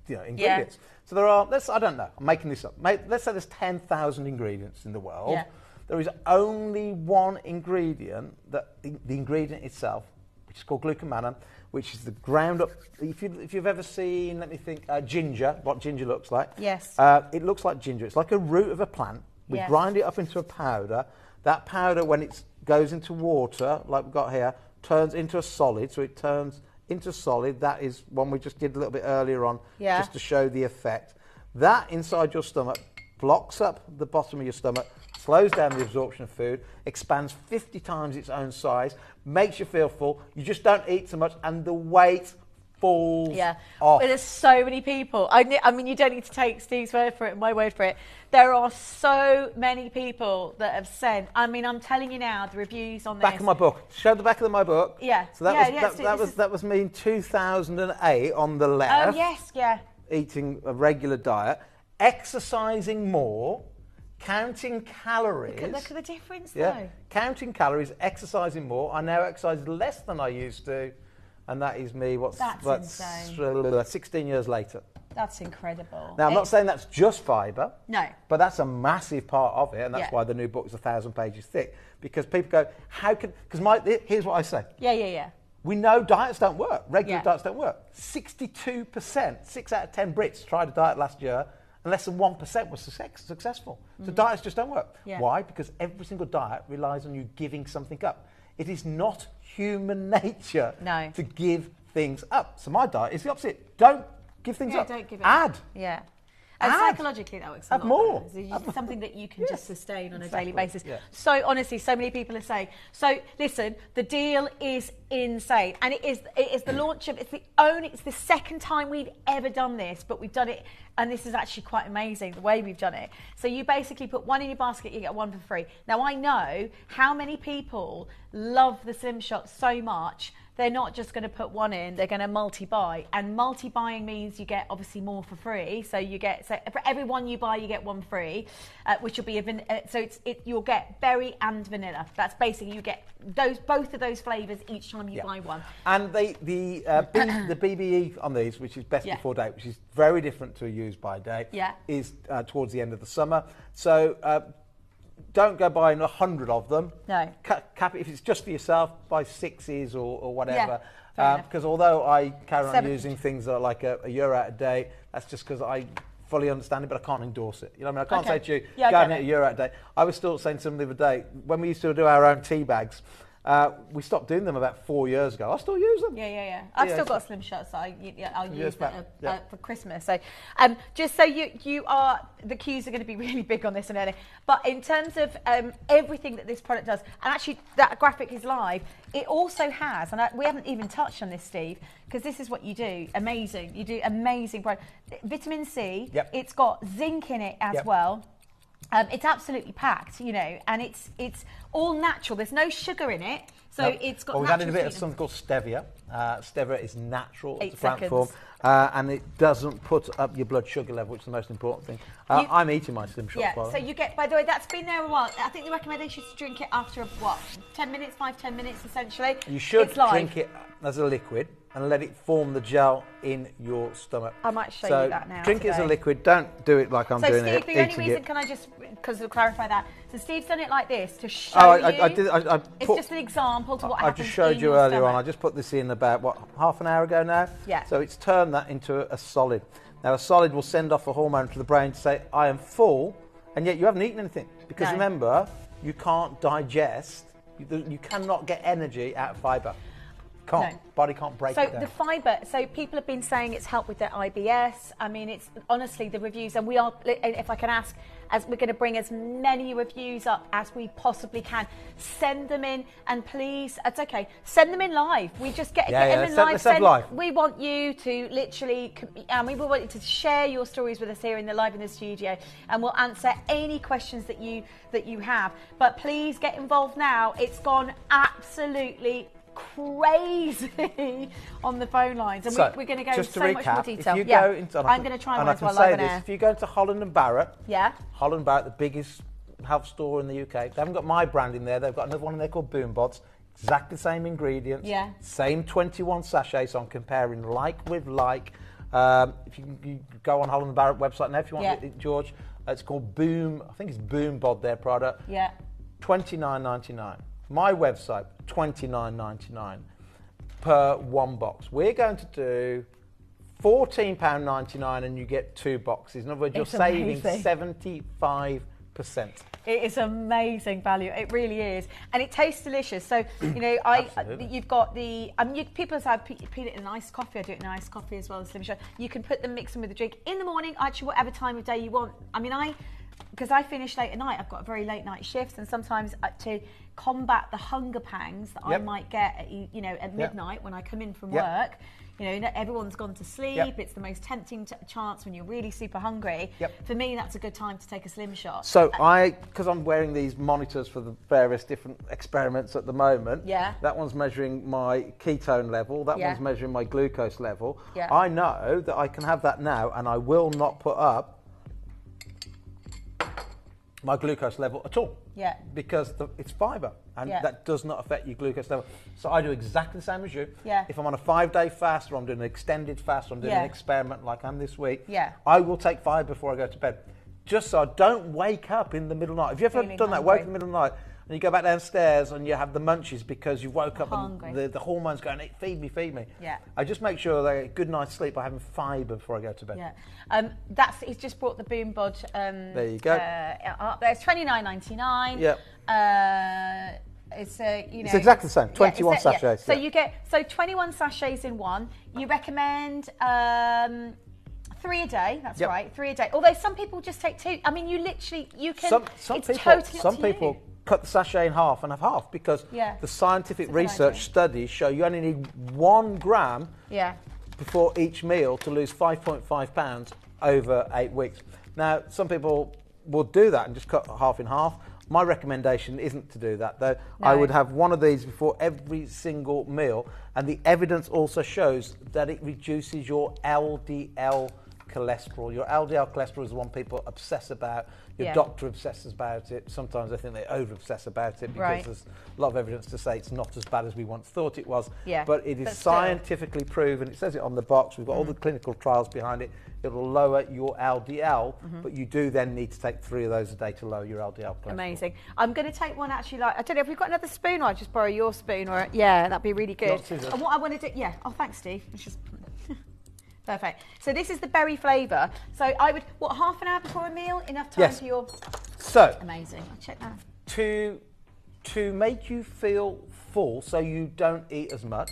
F: ingredients. So there are, I don't know, I'm making this up. Let's say there's 10,000 ingredients in the world. There is only one ingredient, that the ingredient itself, which is called glucomannan, which is the ground up. If you've ever seen, let me think, ginger, what ginger looks like.
G: Yes.
F: It looks like ginger. It's like a root of a plant. We grind it up into a powder. That powder, when it goes into water, like we've got here, turns into a solid. So it turns into solid. That is one we just did a little bit earlier on, just to show the effect. That inside your stomach blocks up the bottom of your stomach, slows down the absorption of food, expands 50 times its own size, makes you feel full. You just don't eat so much, and the weight falls
A: Yeah.
F: off.
A: There's so many people. I mean, you don't need to take Steve's word for it, my word for it. There are so many people that have sent. I mean, I'm telling you now, the reviews on this.
F: Back of my book. Show the back of my book.
A: Yeah.
F: So that was me in 2008 on the left.
A: Oh yes, yeah.
F: Eating a regular diet, exercising more, counting calories.
A: Look at the difference,
F: Yeah.
A: though.
F: Counting calories, exercising more. I now exercise less than I used to, and that is me.
A: That's insane.
F: 16 years later.
A: That's incredible.
F: Now, I'm not saying that's just fibre.
A: No.
F: But that's a massive part of it, and that's
A: Yeah.
F: why the new book is 1,000 pages thick. Because people go, how can... Because here's what I say.
A: Yeah.
F: We know diets don't work. Regular diets don't work. 62%, 6 out of 10 Brits tried a diet last year, and less than 1% was successful. So diets just don't work.
A: Yeah.
F: Why? Because every single diet relies on you giving something up. It is not human nature to give things up. So my diet is the opposite. Don't give things up.
A: Don't give it
F: Add.
A: up. Yeah. And
F: Add.
A: psychologically, that works a
F: Have
A: lot
F: more.
A: better. It's something that you can just sustain on a daily
F: Exactly.
A: basis.
F: Yeah.
A: So honestly, so many people are saying. So listen, the deal is insane, and it is the launch of. It's the second time we've ever done this, but we've done it, and this is actually quite amazing the way we've done it. So you basically put one in your basket, you get one for free. Now I know how many people love the Slim Shot so much. They're not just going to put one in, they're going to multi-buy. And multi-buying means you get obviously more for free. So for every one you buy, you get one free, which will be you'll get berry and vanilla. That's basically, you get both of those flavours each time you buy one.
F: And the BBE on these, which is best before date, which is very different to a use by date, is towards the end of the summer. So don't go buying 100 of them.
A: No.
F: Cap it, if it's just for yourself, buy 6s or whatever.
A: Yeah,
F: because although I carry on using things that are like a year out of date, that's just because I fully understand it, but I can't endorse it. You know what I mean? I can't say to you, go and it a year out of date. I was still saying to them the other day, when we used to do our own tea bags, we stopped doing them about 4 years ago. I still use them.
A: Yeah. I've still got Slim Shots that I'll use for Christmas. So just so you are, the cues are going to be really big on this and early. But in terms of everything that this product does, and actually that graphic is live, it also has, and we haven't even touched on this, Steve, because this is what you do. Amazing. You do amazing product. Vitamin C.
F: Yep.
A: It's got zinc in it as well. It's absolutely packed, and it's all natural. There's no sugar in it, so it's got.
F: Well, we've
A: natural
F: added a bit of something called stevia. Stevia is natural. It's a plant form, and it doesn't put up your blood sugar level, which is the most important thing. I'm eating my Slim Shots.
A: Yeah. So you get. By the way, that's been there a while. I think the recommendation is to drink it after 10 minutes, 5-10 minutes, essentially.
F: You should drink it as a liquid and let it form the gel in your stomach.
A: I might show you that now.
F: Drink it as a liquid. Don't do it like I'm doing it.
A: So Steve, the only reason, can I just, because we'll clarify that. So Steve's done it like this to show you. It's just an example to what happens.
F: I just showed you earlier on. I just put this in about half an hour ago now.
A: Yeah.
F: So it's turned that into a solid. Now a solid will send off a hormone to the brain to say I am full, and yet you haven't eaten anything because remember you can't digest. You cannot get energy out of fibre. Body can't break it down.
A: The fibre, so people have been saying it's helped with their IBS. I mean, it's honestly the reviews, and we are, if I can ask, as we're going to bring as many reviews up as we possibly can. Send them in, and please, it's okay, send them in live. We just get them in live.
F: Let's have live.
A: We want you to literally, we want you to share your stories with us here live in the studio, and we'll answer any questions that you have. But please get involved now. It's gone absolutely crazy on the phone lines, and we're going to go into so much more detail. I'm going to try one as well live on air.
F: If you go to Holland & Barrett, Holland & Barrett, the biggest health store in the UK, they haven't got my brand in there. They've got another one in there called Boom Bods. Exactly the same ingredients, same 21 sachets. So I'm comparing like with like. If you go on Holland & Barrett website now, if you want it, George, it's called Boom. I think it's Boom Bod, their product.
A: Yeah.
F: $29.99. My website, $29.99 per one box. We're going to do £14.99 and you get 2 boxes. In other words, you're saving 75%.
A: It is amazing value. It really is, and it tastes delicious. So you've got the. People say put it in iced coffee. I do it in iced coffee as well as Slim Shot. You can mix them with a drink in the morning, actually whatever time of day you want. I mean,
G: because I finish late at night, I've got very late night shifts, and sometimes to combat the hunger pangs that I might get at, at midnight when I come in from work. Everyone's gone to sleep. It's the most tempting chance when you're really super hungry. For me, that's a good time to take a slim shot.
F: So because I'm wearing these monitors for the various different experiments at the moment. That one's measuring my ketone level. That one's measuring my glucose level. I know that I can have that now, and I will not put up my glucose level at all. Because it's fibre, and that does not affect your glucose level. So I do exactly the same as you. If I'm on a 5-day fast, or I'm doing an extended fast, or I'm doing an experiment like I'm this week, I will take fibre before I go to bed, just so I don't wake up in the middle of the night. Have you ever done that? Woke in the middle of the night, and you go back downstairs and you have the munchies because you woke up and the hormones going, feed me, feed me. I just make sure they get a good night's sleep by having fibre before I go to bed.
G: He's just brought the boom bod.
F: There you go.
G: Up there. It's $29.99. It's
F: it's exactly the same. 21 sachets.
G: So you get 21 sachets in one. You recommend 3 a day. That's right, 3 a day. Although some people just take 2. I mean, you can. Some people cut the sachet in half and have half, because the scientific research studies show you only need 1 gram before each meal to lose 5.5 pounds over 8 weeks. Now, some people will do that and just cut half in half. My recommendation isn't to do that, though. No. I would have one of these before every single meal, and the evidence also shows that it reduces your LDL cholesterol. Your LDL cholesterol is the one people obsess about. Your doctor obsesses about it. Sometimes I think they over-obsess about it, because there's a lot of evidence to say it's not as bad as we once thought it was. But it is scientifically proven. It says it on the box. We've got all the clinical trials behind it. It will lower your LDL, but you do then need to take 3 of those a day to lower your LDL cholesterol. Amazing. I'm going to take one actually. I don't know if we've got another spoon, or I'll just borrow your spoon, or that'd be really good. And what I want to do, oh, thanks, Steve. It's just perfect. So this is the berry flavour. So I would, half an hour before a meal, enough time for your.
F: So
G: amazing. I'll check that.
F: To make you feel full, so you don't eat as much,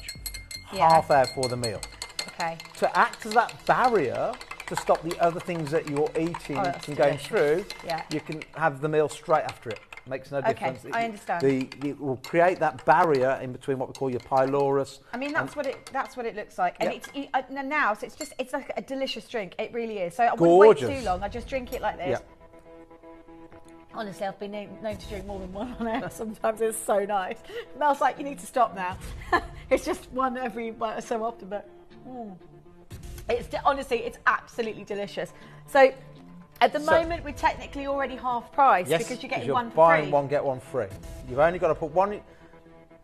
F: half hour before the meal.
G: Okay.
F: To act as that barrier to stop the other things that you're eating from going through, you can have the meal straight after it. Makes no difference.
G: I understand.
F: It will create that barrier in between what we call your pylorus.
G: I mean, that's what it looks like, and now, so it's like a delicious drink. It really is. So I wouldn't wait too long. I just drink it like this. Honestly, I've been known to drink more than one on air. Sometimes it's so nice. Mel's like, you need to stop now. It's just one every so often, but honestly, it's absolutely delicious. So at the moment, we're technically already half price, because you're getting one for free.
F: Buying one, get one free. You've only got to put one in.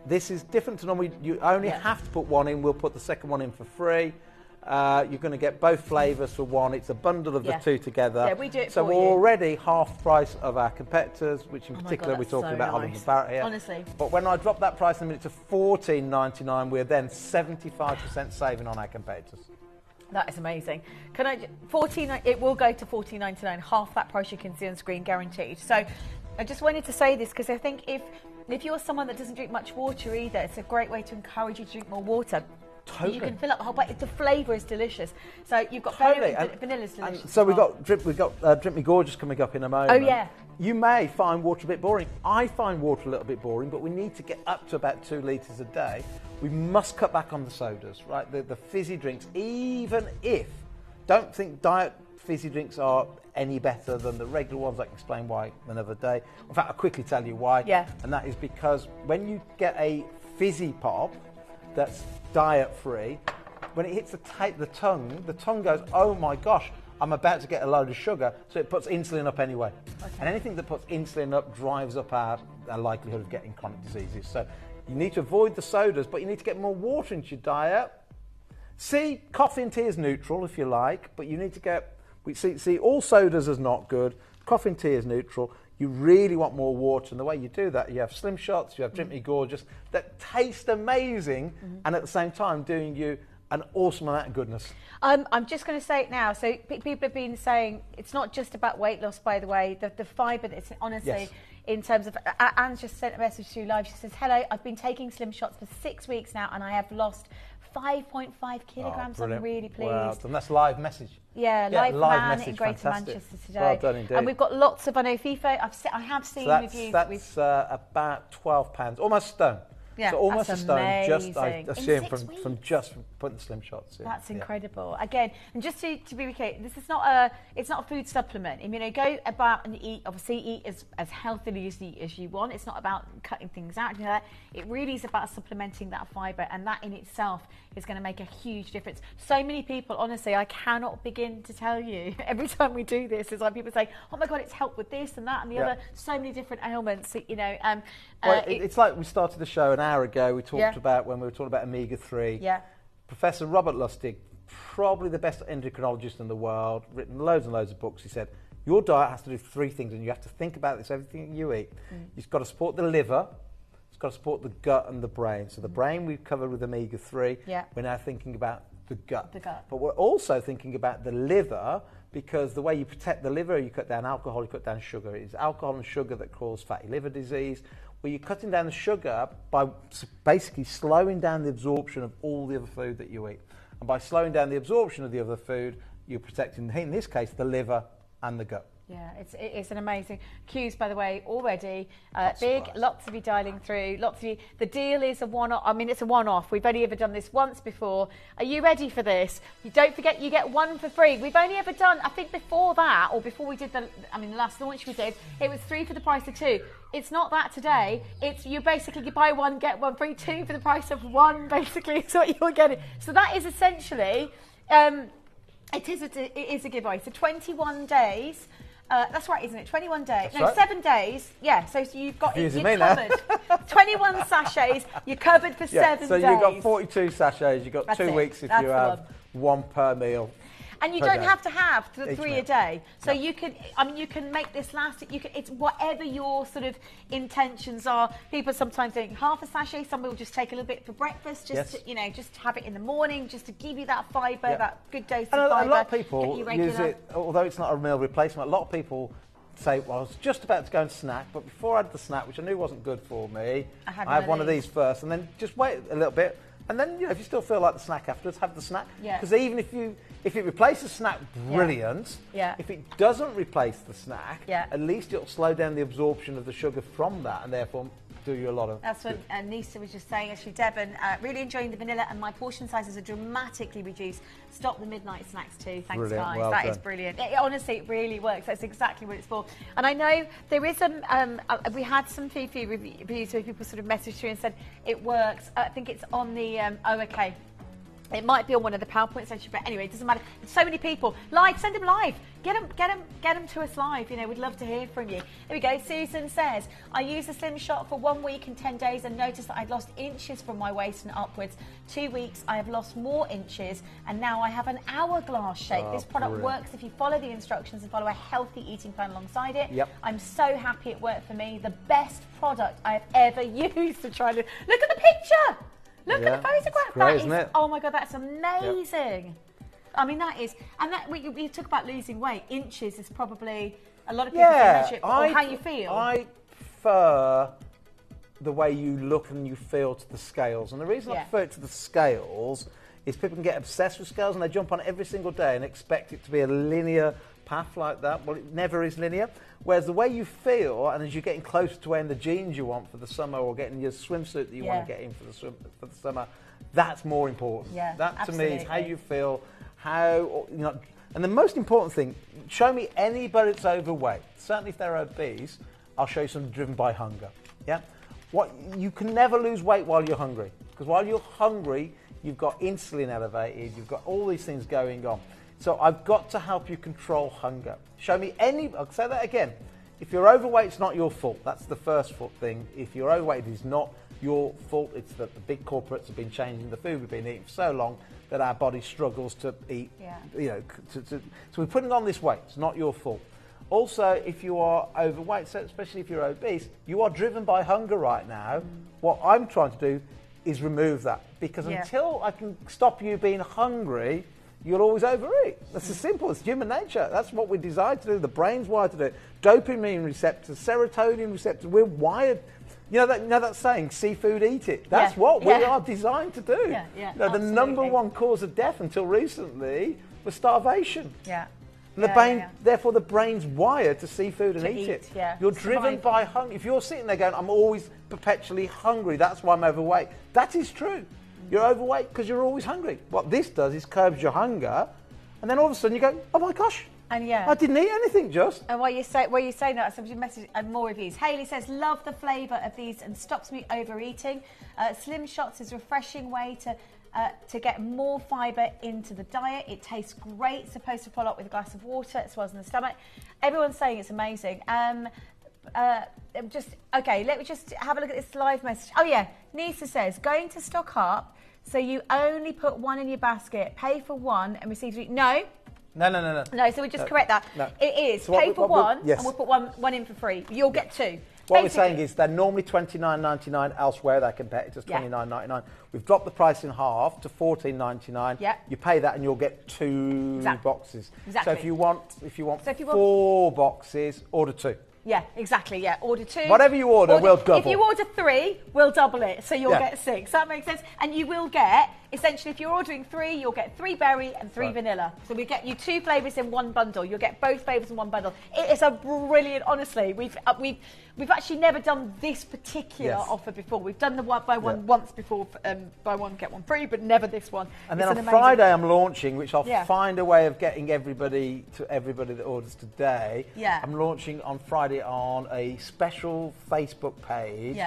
F: This is different to normally. You only have to put one in. We'll put the second one in for free. You're going to get both flavours for one. It's a bundle of the 2 together.
G: Yeah, we do it
F: so
G: for you.
F: we're already half price of our competitors, which in particular we're talking about Holland & Barrett here.
G: Honestly.
F: But when I drop that price in a minute to $14.99, we're then 75% saving on our competitors.
G: That is amazing. Can I? It will go to $14.99, half that price you can see on screen, guaranteed. So, I just wanted to say this because I think if you're someone that doesn't drink much water either, it's a great way to encourage you to drink more water.
F: Totally.
G: You can fill up the whole plate. The flavour is delicious. So you've got vanilla's delicious.
F: So we've got Drink Me Gorgeous coming up in a moment.
G: Oh yeah.
F: You may find water a bit boring. I find water a little bit boring, but we need to get up to about 2 litres a day. We must cut back on the sodas, right? The fizzy drinks, even if, don't think diet fizzy drinks are any better than the regular ones. I can explain why another day. In fact, I'll quickly tell you why.
G: Yeah.
F: And that is because when you get a fizzy pop that's diet-free, when it hits the tongue goes, oh my gosh, I'm about to get a load of sugar, so it puts insulin up anyway. Okay. And anything that puts insulin up drives up our likelihood of getting chronic diseases. So you need to avoid the sodas, but you need to get more water into your diet. See, coffee and tea is neutral if you like, but you need to get, see all sodas is not good, coffee and tea is neutral. You really want more water, and the way you do that, you have slim shots, you have Drink Me Gorgeous, that taste amazing, and at the same time doing you an awesome amount of goodness.
G: I'm just going to say it now. So people have been saying it's not just about weight loss, by the way. The fibre, it's honestly, in terms of, Anne's just sent a message to you live. She says, hello, I've been taking slim shots for 6 weeks now, and I have lost
A: 5.5 kilograms. I'm really pleased.
F: Wow, and that's live message.
A: Yeah, live man
F: message,
A: in Greater
F: fantastic.
A: Manchester today.
F: Well done indeed.
A: And we've got lots of, I know FIFO, I have seen reviews.
F: That's about £12, almost stone.
A: Yeah,
F: so almost
A: that's
F: a stone,
A: amazing.
F: just I assume from just putting the slim shots in.
A: That's incredible. Again, and just to be clear, this is not a food supplement. I mean, go about and eat. Obviously, eat as healthily as you want. It's not about cutting things out. You know, that. It really is about supplementing that fibre, and that in itself is going to make a huge difference. So many people, honestly, I cannot begin to tell you. Every time we do this, is like people say, "Oh my God, it's helped with this and that and the other." So many different ailments. You know,
F: well, it's like we started the show an hour ago. We talked about when we were talking about omega-3.
A: Yeah.
F: Professor Robert Lustig, probably the best endocrinologist in the world, written loads and loads of books. He said, your diet has to do 3 things, and you have to think about this, everything you eat. You've got to support the liver, it's got to support the gut and the brain. So the brain we've covered with omega-3.
A: Yeah.
F: We're now thinking about the gut.
A: The gut.
F: But we're also thinking about the liver, because the way you protect the liver, you cut down alcohol, you cut down sugar. It's alcohol and sugar that cause fatty liver disease. Well, you're cutting down the sugar by basically slowing down the absorption of all the other food that you eat. And by slowing down the absorption of the other food, you're protecting, in this case, the liver and the gut.
A: Yeah, it's an amazing cues, by the way, already. Big, lots of you dialing through, lots of you. The deal is a one-off. I mean, it's a one-off. We've only ever done this once before. Are you ready for this? You don't forget, you get 1 for free. We've only ever done, I think before that, or before we did the last launch we did, it was 3 for the price of 2. It's not that today. It's you buy 1, get 1 free, 2 for the price of 1, basically, is what you're getting. So that is essentially, it is a giveaway. So 21 days. That's right, isn't it? 21 days.
F: That's right.
A: 7 days. Yeah, so you've got
F: Confusing
A: you're
F: me now.
A: covered. 21 sachets, you're covered for 7 days.
F: So you've got 42 sachets, you've got
A: That's
F: 2
A: it.
F: weeks if
A: That's
F: you
A: the
F: have 1 per meal.
A: And you
F: per
A: don't
F: day.
A: have to have the
F: Each
A: 3
F: meal.
A: a day. So you can, you can make this last. It's whatever your sort of intentions are. People sometimes think half a sachet. Some will just take a little bit for breakfast, just to, just have it in the morning, just to give you that fibre, that good dose
F: And
A: of fibre.
F: a lot of people use it, although it's not a meal replacement. A lot of people say, well, I was just about to go and snack, but before I had the snack, which I knew wasn't good for me, I had one of these first, and then just wait a little bit, and then if you still feel like the snack afterwards, have the snack. Because even if it replaces the snack, brilliant. If it doesn't replace the snack, at least it'll slow down the absorption of the sugar from that, and therefore do you a lot of
A: That's what Nisa was just saying. Actually, Devon, really enjoying the vanilla, and my portion sizes are dramatically reduced. Stop the midnight snacks too. Thanks,
F: Brilliant.
A: guys.
F: Well
A: That
F: done.
A: is brilliant. Honestly, it really works. That's exactly what it's for. And I know there is we had some Fifi reviews where people sort of messaged through and said it works. I think it's on the okay. It might be on one of the PowerPoint sessions, but anyway, it doesn't matter. So many people. Live, send them live. Get them to us live. We'd love to hear from you. There we go. Susan says, I used a slim shot for 1 week and 10 days and noticed that I'd lost inches from my waist and upwards. 2 weeks, I have lost more inches, and now I have an hourglass shape. This product works if you follow the instructions and follow a healthy eating plan alongside it.
F: Yep.
A: I'm so happy it worked for me. The best product I have ever used to try to... Look at the picture! Look at the photograph.
F: Great,
A: that
F: isn't
A: is,
F: it?
A: oh my God, that's amazing. Yep. I mean, that is, and that we talk about losing weight. Inches is probably a lot of people measure it, or how you feel.
F: I prefer the way you look and you feel to the scales, and the reason I prefer it to the scales is people can get obsessed with scales and they jump on it every single day and expect it to be a linear path like that. Well, it never is linear. Whereas the way you feel, and as you're getting closer to wearing the jeans you want for the summer, or getting your swimsuit that you want to get in for the summer, that's more important.
A: Yeah,
F: that to me is how you feel, and the most important thing, show me anybody that's overweight. Certainly if they're obese, I'll show you something driven by hunger. Yeah, you can never lose weight while you're hungry, because while you're hungry, you've got insulin elevated, you've got all these things going on. So I've got to help you control hunger. Show me I'll say that again. If you're overweight, it's not your fault. That's the first thing. If you're overweight, it is not your fault. It's that the big corporates have been changing the food we've been eating for so long that our body struggles to eat. So we're putting on this weight. It's not your fault. Also, if you are overweight, so especially if you're obese, you are driven by hunger right now. What I'm trying to do is remove that, because until I can stop you being hungry, you'll always overeat. That's as simple. It's human nature. That's what we're designed to do. The brain's wired to do it. dopamine receptors, serotonin receptors. We're wired. You know that saying, seafood, eat it. That's what we are designed to do. The number one cause of death until recently was starvation. And therefore the brain's wired to seafood and eat it. You're driven by hunger. If you're sitting there going, I'm always perpetually hungry, that's why I'm overweight. That is true. You're overweight because you're always hungry. What this does is curbs your hunger, and then all of a sudden you go, oh my gosh,
G: and
F: I didn't eat anything just.
G: And while you say that, somebody message and more reviews. Hayley says, love the flavour of these and stops me overeating. Slim Shots is a refreshing way to get more fibre into the diet. It tastes great. Supposed to follow up with a glass of water as well as in the stomach. Everyone's saying it's amazing. Let me just have a look at this live message. Oh yeah, Nisa says, going to stock up, so you only put one in your basket, pay for one and receive three. No, so we just correct that. No. It is so pay for one, and we'll put one in for free. You'll get two.
F: What we're saying is they're normally $29.99 elsewhere. Their competitors $29.99. We've dropped the price in half to $14.99.
G: Yeah.
F: You pay that and you'll get two boxes.
G: Exactly.
F: So if you want 4 boxes, order 2.
G: Yeah, exactly. Yeah, order 2.
F: Whatever you order, we'll double.
G: If you order 3, we'll double it, so you'll get 6. That makes sense. And you will get, essentially, if you're ordering 3, you'll get 3 berry and 3 vanilla. So we get you 2 flavours in one bundle. You'll get both flavours in one bundle. It is a brilliant. Honestly, we've actually never done this particular offer before. We've done the one by one once before, buy one get one free, but never this one.
F: And then on Friday, I'm launching, which I'll find a way of getting everybody that orders today.
G: Yeah.
F: I'm launching on Friday on a special Facebook page,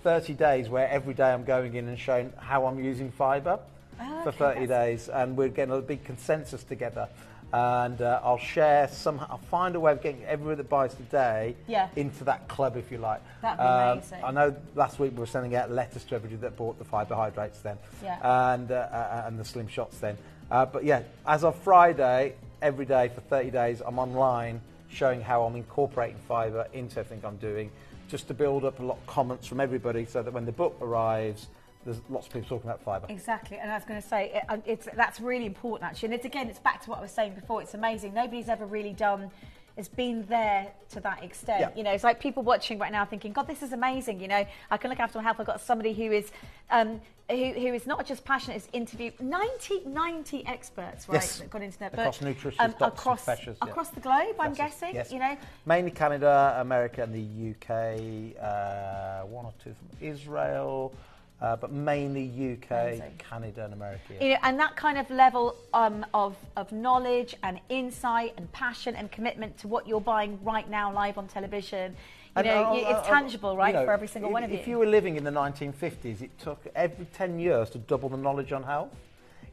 F: 30 days, where every day I'm going in and showing how I'm using fibre for 30 days, and we're getting a big consensus together. And I'll share I'll find a way of getting everybody that buys today into that club, if you like.
G: That'd be amazing.
F: I know last week we were sending out letters to everybody that bought the fibre hydrates then, and the Slim Shots then. But yeah, as of Friday, every day for 30 days, I'm online showing how I'm incorporating fibre into everything I'm doing, just to build up a lot of comments from everybody, so that when the book arrives, there's lots of people talking about fibre.
G: Exactly, and I was going to say, that's really important actually. And it's back to what I was saying before. It's amazing. Nobody's ever really has been there to that extent.
F: Yeah.
G: You know, it's like people watching right now thinking, God, this is amazing. You know, I can look after my health. I've got somebody who is who is not just passionate, has interviewed 90 experts, right, that got into that.
F: Across nutritionists, doctors, professors.
G: Across the globe, I'm guessing, you know.
F: Mainly Canada, America and the UK, 1 or 2 from Israel, but mainly UK, Canada and America.
G: You know, and that kind of level of knowledge and insight and passion and commitment to what you're buying right now live on television. You know, it's tangible, right, for every single one of you.
F: If you were living in the 1950s, it took every 10 years to double the knowledge on health.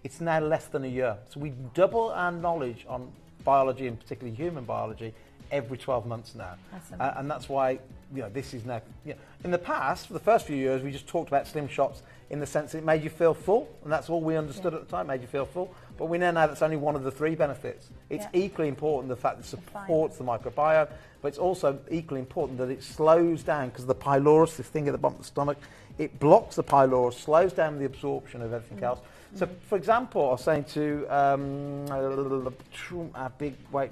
F: It's now less than a year. So we double our knowledge on biology, and particularly human biology, every 12 months now. And that's why, you know, this is now... You know, in the past, for the first few years, we just talked about Slim Shots in the sense that it made you feel full, and that's all we understood at the time, made you feel full. But we now know that's only one of the 3 benefits. It's equally important, the fact that it supports the microbiome, but it's also equally important that it slows down, because the pylorus, this thing at the bottom of the stomach, it blocks the pylorus, slows down the absorption of everything else. So, for example, I was saying to our big weight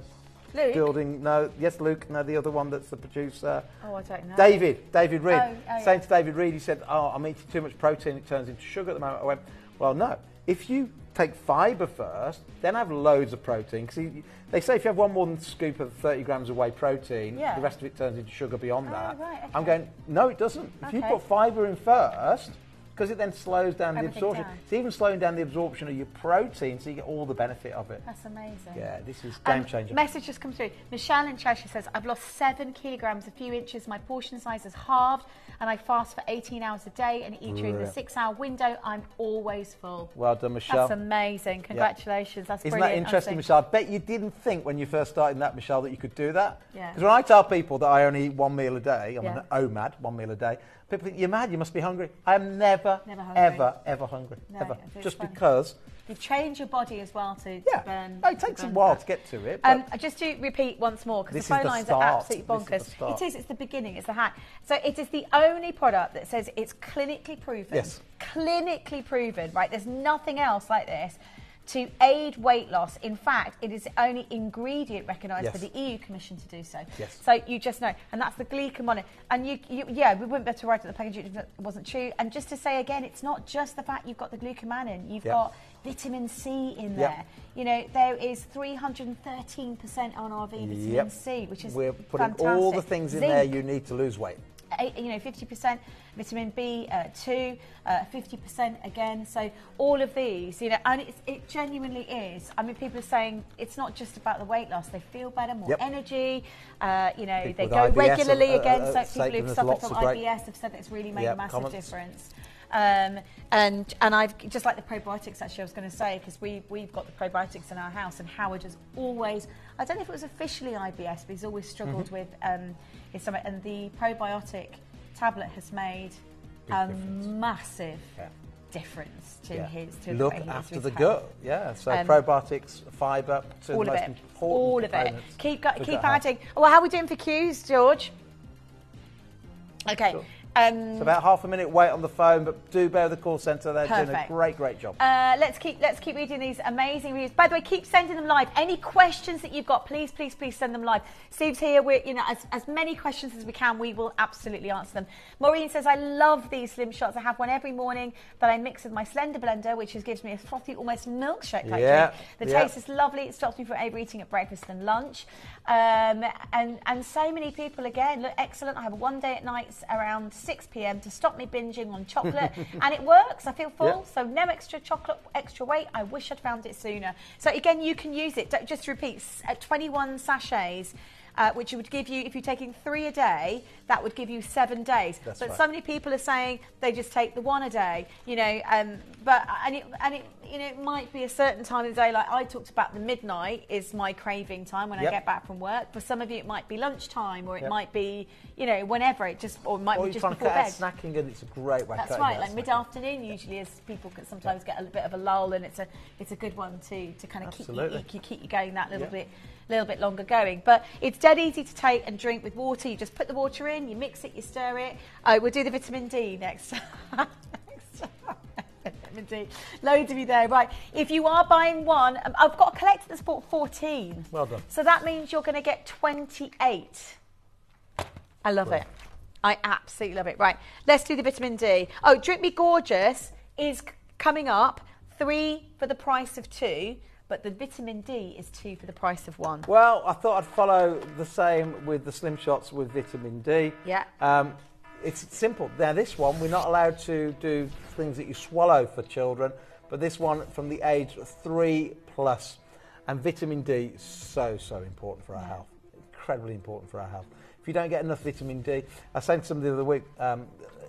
G: Luke?
F: building, Luke, the other one that's the producer.
G: Oh, I don't know.
F: David Reed. Saying to David Reed, he said, I'm eating too much protein, it turns into sugar at the moment. I went, well, no. If you take fibre first, then have loads of protein. Because they say if you have one more than scoop of 30 grams of whey protein, the rest of it turns into sugar beyond that.
G: Right, okay.
F: I'm going, no, it doesn't. If you put fibre in first, because it then slows down the absorption. It's even slowing down the absorption of your protein, so you get all the benefit of it.
G: That's amazing.
F: Yeah, this is game changer.
G: Message just come through. Michelle in Cheshire says, I've lost 7 kilograms, a few inches. My portion size has halved, and I fast for 18 hours a day and eat during the 6-hour window. I'm always full.
F: Well done, Michelle.
G: That's amazing. Congratulations. That's
F: Isn't
G: brilliant.
F: That interesting, Michelle? I bet you didn't think when you first started that, Michelle, that you could do that.
G: Yeah.
F: Because when I tell people that I only eat 1 meal a day, I'm an OMAD, 1 meal a day, people think, you're mad, you must be hungry. I am never ever hungry.
G: No,
F: ever. Just because...
G: You trained your body as well to burn.
F: It takes a while to get to it.
G: Just to repeat once more, because the phone lines are absolutely bonkers. It is. It's the beginning. It's the hack. So it is the only product that says it's clinically proven.
F: Yes.
G: Clinically proven, right? There's nothing else like this
A: to aid weight loss. In fact, it is the only ingredient recognised by the EU Commission to do so.
F: Yes.
A: So you just know, and that's the glycemonic. And we wouldn't be able to write it on the package if it wasn't true. And just to say again, it's not just the fact you've got the glucomannan, you've got vitamin C in there. You know, there is 313% NRV vitamin C, which is
F: We're putting
A: fantastic.
F: all the things in there you need to lose weight.
A: 50% vitamin B2, 50% again. So all of these, you know, and it genuinely is. I mean, people are saying it's not just about the weight loss. They feel better, more energy. You know,
F: People
A: they go
F: IBS
A: regularly again. So people who've suffered from
F: great
A: IBS have said that it's really made a massive
F: comments.
A: difference. And I've just like the probiotics, actually, I was going to say, because we've got the probiotics in our house, and Howard has always, I don't know if it was officially IBS, but he's always struggled with his stomach, and the probiotic tablet has made a massive difference to his to
F: look
A: the way he
F: after
A: is
F: the
A: with
F: gut.
A: health.
F: So probiotics, fibre, two
A: all
F: of the
A: of
F: most
A: it,
F: important
A: all of it.
F: components
A: Keep
F: for gut health.
A: adding. Well, how are we doing for cues, George? Okay.
F: Sure. It's about half a minute wait on the phone, but do bear with the call centre. They're doing a great job.
A: Let's keep reading these amazing reviews. By the way, keep sending them live. Any questions that you've got, please send them live. Steve's here. We're, you know, as many questions as we can, we will absolutely answer them. Maureen says, I love these slim shots. I have one every morning that I mix with my Slender blender, which gives me a frothy, almost milkshake like drink. The taste is lovely. It stops me from overeating at breakfast and lunch. And so many people, again, look excellent. I have one day at nights around 6 p.m. to stop me binging on chocolate, and it works. I feel full, so no extra chocolate, extra weight. I wish I'd found it sooner. So again, you can use it. Just to repeat, 21 sachets. Which would give you, if you're taking 3 a day, that would give you 7 days.
F: That's
A: but
F: right.
A: so many people are saying they just take the 1 a day, you know. But you know, it might be a certain time of the day. Like I talked about, the midnight is my craving time when I get back from work. For some of you, it might be lunchtime, or it might be, you know, whenever it just, or it might be just before bed.
F: Snacking, and it's a great way.
A: That's right. Like mid-afternoon, usually, as people can sometimes get a bit of a lull, and it's a good one to kind of keep you going that little bit longer going. But it's dead easy to take and drink with water. You just put the water in, you mix it, you stir it. We'll do the vitamin D next time. Vitamin D. Loads of you there. Right. If you are buying one, I've got a collector that's bought 14.
F: Well done.
A: So that means you're going to get 28. I love it. I absolutely love it. Right. Let's do the vitamin D. Oh, Drink Me Gorgeous is coming up. 3 for the price of 2. But the vitamin D is 2 for the price of 1.
F: Well, I thought I'd follow the same with the slim shots with vitamin D.
A: Yeah.
F: It's simple. Now, this one, we're not allowed to do things that you swallow for children, but this one from the age 3+. And vitamin D is so important for our health. Incredibly important for our health. If you don't get enough vitamin D, I was saying to somebody the other week,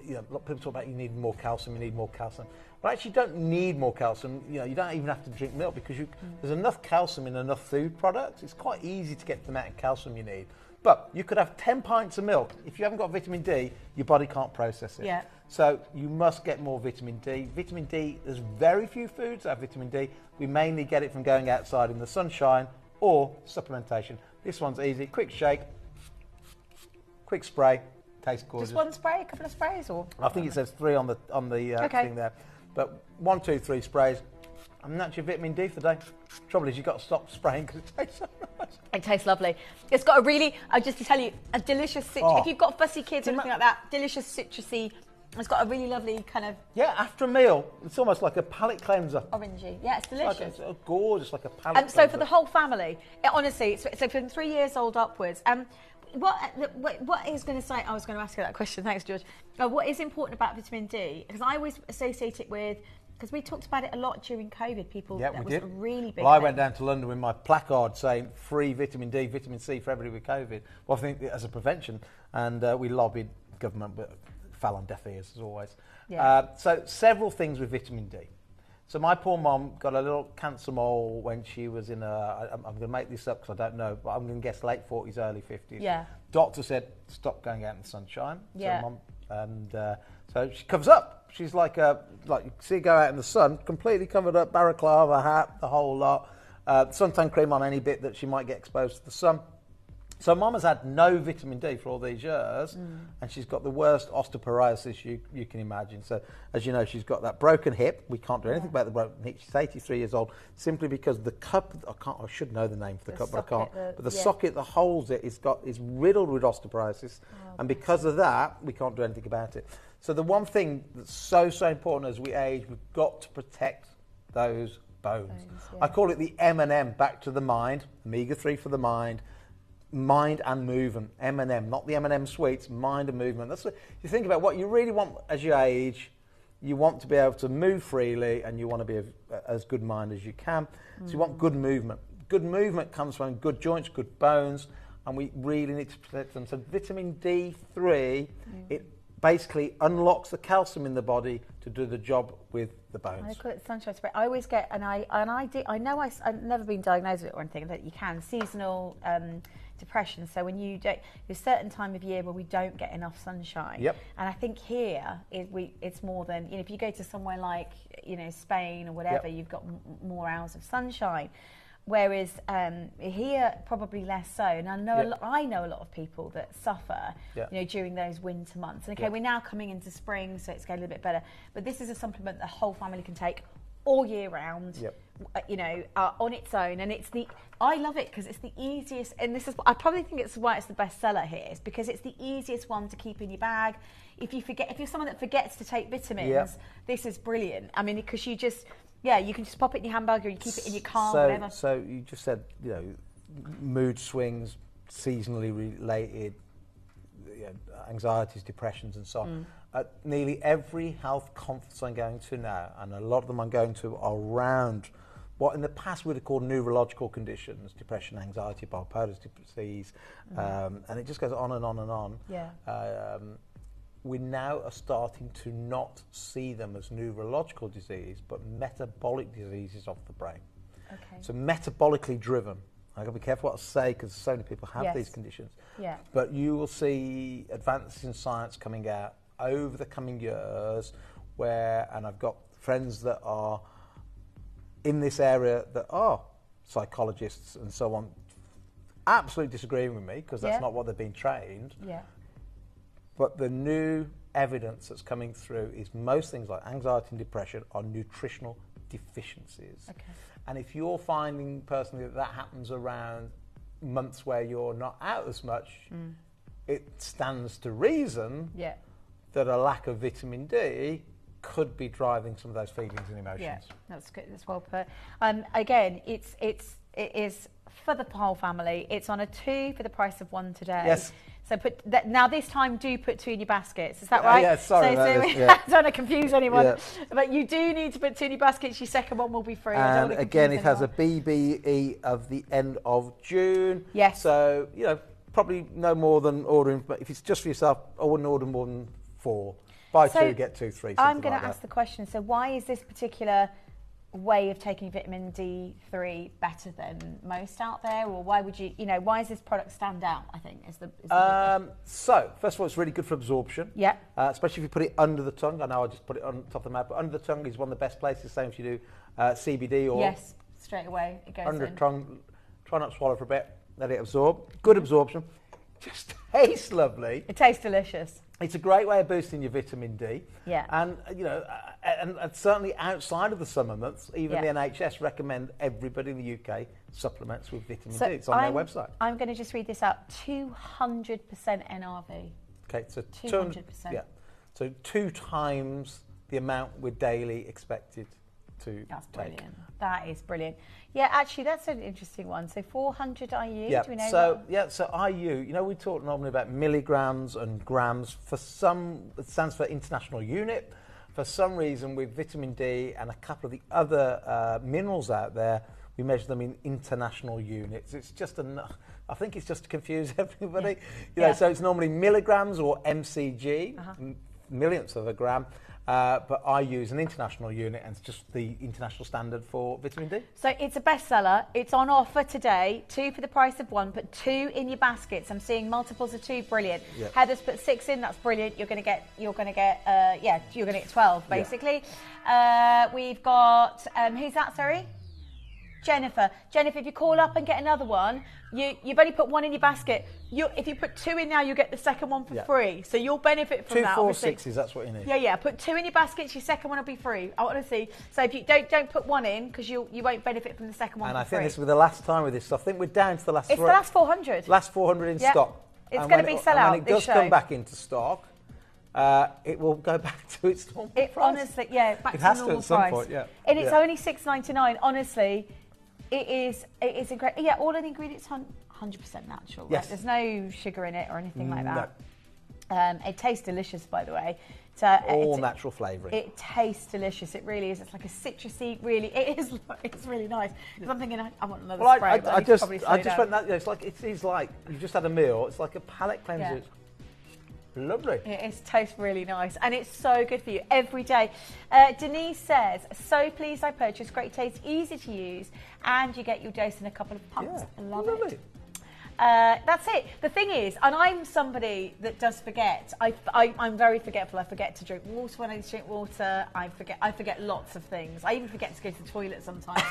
F: you know, a lot of people talk about you need more calcium, But actually, you don't need more calcium. You know, you don't even have to drink milk, because there's enough calcium in enough food products. It's quite easy to get the amount of calcium you need. But you could have 10 pints of milk. If you haven't got vitamin D, your body can't process it.
A: Yeah.
F: So you must get more vitamin D. Vitamin D, there's very few foods that have vitamin D. We mainly get it from going outside in the sunshine or supplementation. This one's easy. Quick shake, quick spray. Tastes gorgeous.
A: Just one spray, a couple of sprays, or?
F: I think it says 3 on the thing there. But 1, 2, 3 sprays, and that's your vitamin D for the day. Trouble is, you've got to stop spraying because it tastes so nice.
A: It tastes lovely. It's got a really, just to tell you, a delicious citrus. If you've got fussy kids or anything like that, delicious citrusy. It's got a really lovely kind of...
F: Yeah, after a meal, it's almost like a palate cleanser.
A: Orangey. Yeah, it's delicious.
F: It's gorgeous, like a palate cleanser.
A: So for the whole family, honestly, so from 3 years old upwards, what is going to say? I was going to ask you that question. Thanks, George. What is important about vitamin D? Because I always associate it with, because we talked about it a lot during COVID. People,
F: yeah,
A: that
F: we
A: was
F: did.
A: a really big.
F: Well, I
A: thing.
F: went down to London with my placard saying free vitamin D, vitamin C for everybody with COVID. Well, I think as a prevention, and we lobbied government, but fell on deaf ears as always. Yeah. So several things with vitamin D. So my poor mum got a little cancer mole when she was in I'm going to make this up because I don't know, but I'm going to guess late 40s, early 50s.
A: Yeah.
F: Doctor said, stop going out in the sunshine.
A: Yeah.
F: So so she covers up. She's like you see her go out in the sun, completely covered up, balaclava, hat, the whole lot. Suntan cream on any bit that she might get exposed to the sun. So Mum has had no vitamin D for all these years, and she's got the worst osteoporosis you can imagine. So, as you know, she's got that broken hip. We can't do anything about the broken hip. She's 83 years old, simply because the cup, I should know the name for the cup, but I can't. But the socket that holds it is riddled with osteoporosis, and because of that, we can't do anything about it. So the one thing that's so important as we age, we've got to protect those bones. I call it the M&M, back to the mind, omega-3 for the mind and movement. M&M, not the M&M sweets, mind and movement. That's what, you think about what you really want as you age. You want to be able to move freely, and you want to be as good mind as you can. So you want good movement. Good movement comes from good joints, good bones, and we really need to protect them. So vitamin D3, it basically unlocks the calcium in the body to do the job with the bones.
G: I call it sunshine spray. I always get, I know I've never been diagnosed with it or anything, but you can, seasonal depression. So when you don't, there's a certain time of year where we don't get enough sunshine. Yep. And I think here it's more than, you know, if you go to somewhere like, you know, Spain or whatever, you've got more hours of sunshine. Whereas here, probably less so. And I know a lot of people that suffer, you know, during those winter months. And we're now coming into spring, so it's getting a little bit better. But this is a supplement the whole family can take all year round, you know, on its own. And I love it because it's the easiest. And this is, I probably think it's why it's the best seller here, is because it's the easiest one to keep in your bag. If you're someone that forgets to take vitamins, this is brilliant. I mean, because you just. Yeah, you can just pop it in your handbag, or you keep it in your car, whatever. So
F: you just said, you know, mood swings, seasonally related, you know, anxieties, depressions, and so on. Nearly every health conference I'm going to now, and a lot of them I'm going to, are around what in the past we'd have called neurological conditions, depression, anxiety, bipolar disease, and it just goes on and on and on. Yeah. We now are starting to not see them as neurological disease, but metabolic diseases of the brain. Okay. So metabolically driven. I've got to be careful what I say, because so many people have these conditions. Yeah. But you will see advances in science coming out over the coming years and I've got friends that are in this area that are psychologists and so on, absolutely disagreeing with me, because that's not what they've been trained. Yeah. But the new evidence that's coming through is most things like anxiety and depression are nutritional deficiencies. Okay. And if you're finding personally that happens around months where you're not out as much, it stands to reason that a lack of vitamin D could be driving some of those feelings and emotions.
G: Yeah, that's good. That's well put. Again, it is for the whole family. It's on a 2 for the price of 1 today. Yes. So now this time do put 2 in your baskets. Is that right?
F: Yeah, sorry.
G: I don't want to confuse anyone. Yeah. But you do need to put 2 in your baskets. Your second one will be free.
F: And again, it has a BBE of the end of June.
G: Yes.
F: So, you know, probably no more than ordering, but if it's just for yourself, I wouldn't order more than 4. Buy 2, get 2, 3.
G: I'm going to ask the question. So why is this particular way of taking vitamin D3 better than most out there, or why would you know, why does this product stand out, I think is the
F: so first of all, it's really good for absorption, especially if you put it under the tongue. I know I just put it on top of the mouth, but under the tongue is one of the best places. Same if you do CBD or
G: straight away it goes
F: under
G: in.
F: the tongue. Try not to swallow for a bit, let it absorb. Good absorption, just tastes lovely.
G: It tastes delicious.
F: It's a great way of boosting your vitamin D.
G: Yeah.
F: And, you know, and certainly outside of the summer months, even the NHS recommend everybody in the UK supplements with vitamin D. It's on their website.
G: I'm going to just read this out. 200% NRV.
F: Okay, so
G: 200%.
F: Yeah. So 2 times the amount we're daily expected to
G: That's brilliant. That is brilliant. Yeah, actually, that's an interesting one. So 400 IU,
F: yeah.
G: Do we know
F: so IU, you know, we talk normally about milligrams and grams. For some, it stands for international unit. For some reason, with vitamin D and a couple of the other minerals out there, we measure them in international units. It's just I think it's just to confuse everybody. You know, so it's normally milligrams or mcg, millionths of a gram. But I use an international unit, and it's just the international standard for vitamin D.
G: So it's a bestseller. It's on offer today. 2 for the price of 1. Put 2 in your baskets. I'm seeing multiples of 2. Brilliant. Yep. Heather's put 6 in. That's brilliant. You're going to get 12 basically. Yep. We've got who's that? Sorry. Jennifer. Jennifer, if you call up and get another one, you've only put one in your basket. If you put 2 in now, you get the second one for free. So you'll benefit from
F: 2
G: that.
F: 4 6s, that's what you need.
G: Yeah. Put 2 in your basket. Your second one will be free. I want to see. So if you don't put 1 in, because you won't benefit from the second one.
F: And
G: for
F: I think
G: free.
F: this will be the last time with this stuff. I think we're down to the last.
G: It's the last 400.
F: Last 400 in stock.
G: It's going to be sell out.
F: When it does come back into stock, it will go back to its normal price.
G: Honestly, back
F: it
G: to
F: has
G: normal
F: to at some
G: price.
F: point, yeah.
G: And it's only $6.99. Honestly, it is incredible. Yeah, all of the ingredients 100% natural. Right?
F: Yes.
G: There's no sugar in it or anything like that.
F: No.
G: It tastes delicious, by the way.
F: All natural flavouring.
G: It tastes delicious. It really is. It's like a citrusy. Really, it is. It's really nice. Because I'm thinking, I want another spray.
F: I just went that. It's like it's like you just had a meal. It's like a palate cleanser.
G: Yeah.
F: Lovely.
G: It tastes really nice, and it's so good for you every day. Denise says, "So pleased I purchased. Great taste, easy to use, and you get your dose in a couple of pumps. I love it." That's it. The thing is, and I'm somebody that does forget. I'm very forgetful. I forget to drink water when I drink water. I forget lots of things. I even forget to go to the toilet sometimes.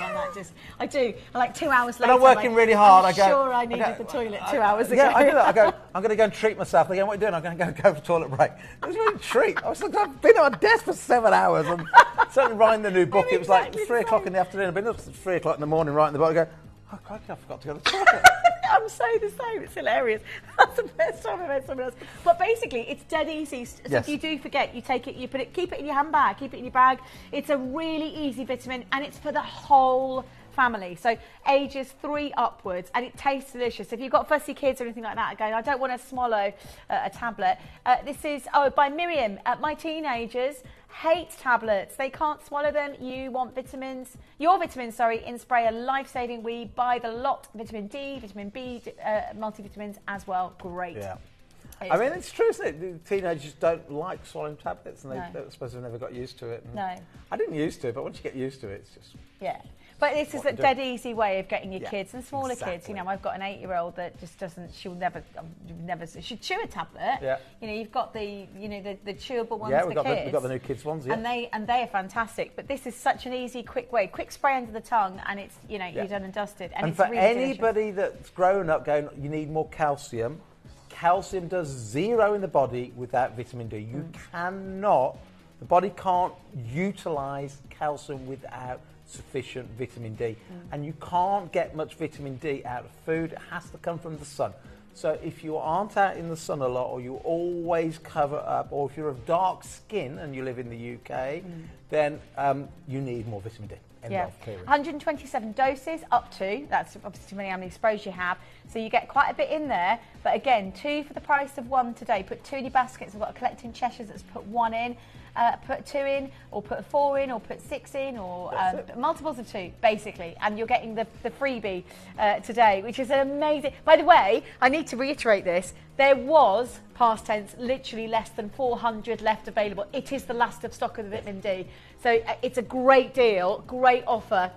G: I do. Like 2 hours later.
F: And I'm working really hard.
G: I'm sure I needed the toilet 2 hours ago.
F: Yeah, I do that. I'm going to go and treat myself. They go, what are you doing? I'm going to go for a toilet break. It was a really treat. I've been on my desk for 7 hours. And certainly writing the new book. It was like 3 o'clock in the afternoon. I've been up since 3 o'clock in the morning writing the book. I go, oh, crikey, I forgot to go to the toilet.
G: I'm so the same. It's hilarious. That's the first time I've met someone else. But basically, it's dead easy. So if you do forget, you take it, you put it, keep it in your handbag, keep it in your bag. It's a really easy vitamin, and it's for the whole family. So ages 3 upwards, and it tastes delicious. If you've got fussy kids or anything like that, again, I don't want to swallow a tablet. This is by Miriam. My teenagers hate tablets. They can't swallow them. You want vitamins. Your vitamins, in spray are life-saving. We buy the lot. Vitamin D, vitamin B, multivitamins as well. Great.
F: Yeah. I mean, it's true, isn't it? Teenagers don't like swallowing tablets, and I suppose they've never got used to it.
G: No.
F: I didn't used to it, but once you get used to it, it's just...
G: Yeah. But this is a dead easy way of getting your kids and smaller kids. You know, I've got an 8-year-old that just doesn't. She'll never. She'd chew a tablet.
F: Yeah.
G: You know, you've got the the chewable ones.
F: Yeah,
G: for
F: we've
G: kids.
F: got the new kids ones. Yeah.
G: And they are fantastic. But this is such an easy, quick way. Quick spray under the tongue, and it's you're done and dusted. And it's
F: for
G: really
F: anybody that's grown up going, you need more calcium. Calcium does 0 in the body without vitamin D. You cannot. The body can't utilise calcium without sufficient vitamin D, and you can't get much vitamin D out of food. It has to come from the sun. So if you aren't out in the sun a lot, or you always cover up, or if you're of dark skin and you live in the UK, then you need more vitamin D.
G: Yeah, 127 doses up to, that's obviously how many sprays you have, so you get quite a bit in there, but again, 2 for the price of 1 today. Put 2 in your baskets. I've got a collecting Cheshires that's put 1 in, put 2 in, or put 4 in, or put 6 in, or multiples of 2, basically, and you're getting the freebie today, which is amazing. By the way, I need to reiterate this, there was, past tense, literally less than 400 left available. It is the last of stock of the vitamin D. So it's a great deal, great offer.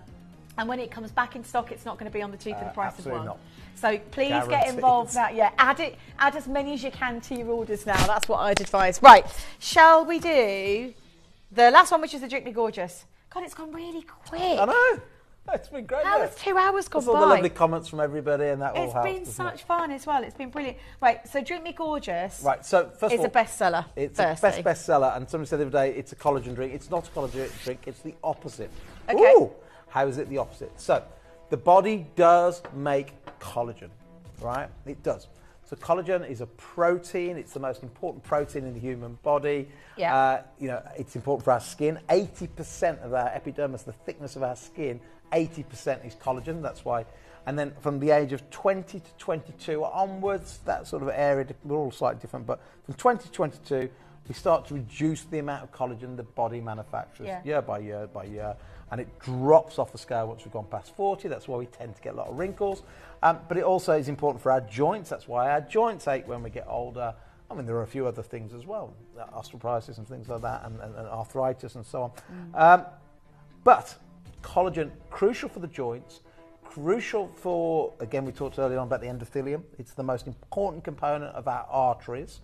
G: And when it comes back in stock, it's not going to be on the cheaper the price of 1.
F: Not.
G: So please get involved now. Yeah, add as many as you can to your orders now. That's what I'd advise. Right, shall we do the last one, which is the Drink Me Gorgeous? God, it's gone really quick.
F: I know. It's been great.
G: How has 2 hours gone by?
F: All the lovely comments from everybody, and that all helps.
G: It's been such fun as well. It's been brilliant. Right, so Drink Me Gorgeous.
F: Right, so first of all,
G: a bestseller.
F: It's a bestseller, and somebody said the other day it's a collagen drink. It's not a collagen drink. It's the opposite.
G: Okay.
F: Ooh, how is it the opposite? So, the body does make collagen, right? It does. So collagen is a protein. It's the most important protein in the human body.
G: Yeah.
F: It's important for our skin. 80% of our epidermis, the thickness of our skin, 80% is collagen. That's why. And then from the age of 20 to 22 onwards, that sort of area, we're all slightly different, but from 20 to 22, we start to reduce the amount of collagen the body manufactures year by year by year. And it drops off the scale once we've gone past 40. That's why we tend to get a lot of wrinkles. But it also is important for our joints. That's why our joints ache when we get older. I mean, there are a few other things as well, osteoporosis and things like that, and arthritis and so on. But collagen, crucial for the joints, crucial for, again, we talked earlier on about the endothelium. It's the most important component of our arteries.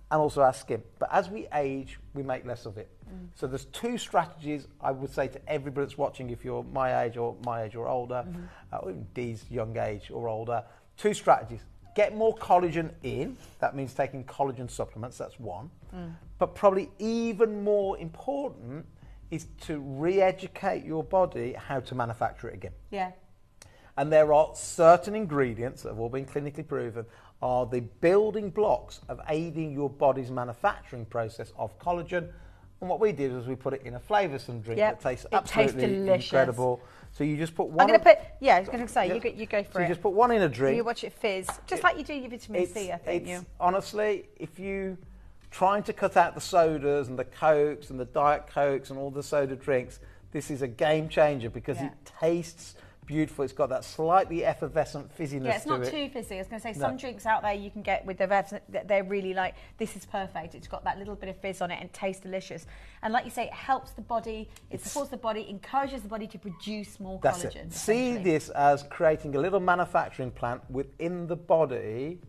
F: and also our skin. But as we age, we make less of it. So there's 2 strategies I would say to everybody that's watching, if you're my age or older, or even Dee's young age or older. 2 strategies. Get more collagen in. That means taking collagen supplements. That's one. But probably even more important is to re-educate your body how to manufacture it again.
G: Yeah.
F: And there are certain ingredients that have all been clinically proven are the building blocks of aiding your body's manufacturing process of collagen. And what we did was we put it in a flavoursome drink that tastes absolutely incredible. So you just put one.
G: I'm going to put, I was going to say, you go for it.
F: You just put one in a drink.
G: You watch it fizz, just like you do your vitamin C, I think.
F: Honestly, if you trying to cut out the sodas and the Cokes and the Diet Cokes and all the soda drinks, this is a game changer because it tastes beautiful. It's got that slightly effervescent fizziness to it.
G: Yeah, it's not too fizzy. I was going to say, some drinks out there you can get with the they're really like, this is perfect. It's got that little bit of fizz on it and tastes delicious. And like you say, it helps the body, it supports the body, encourages the body to produce more collagen.
F: See this as creating a little manufacturing plant within the body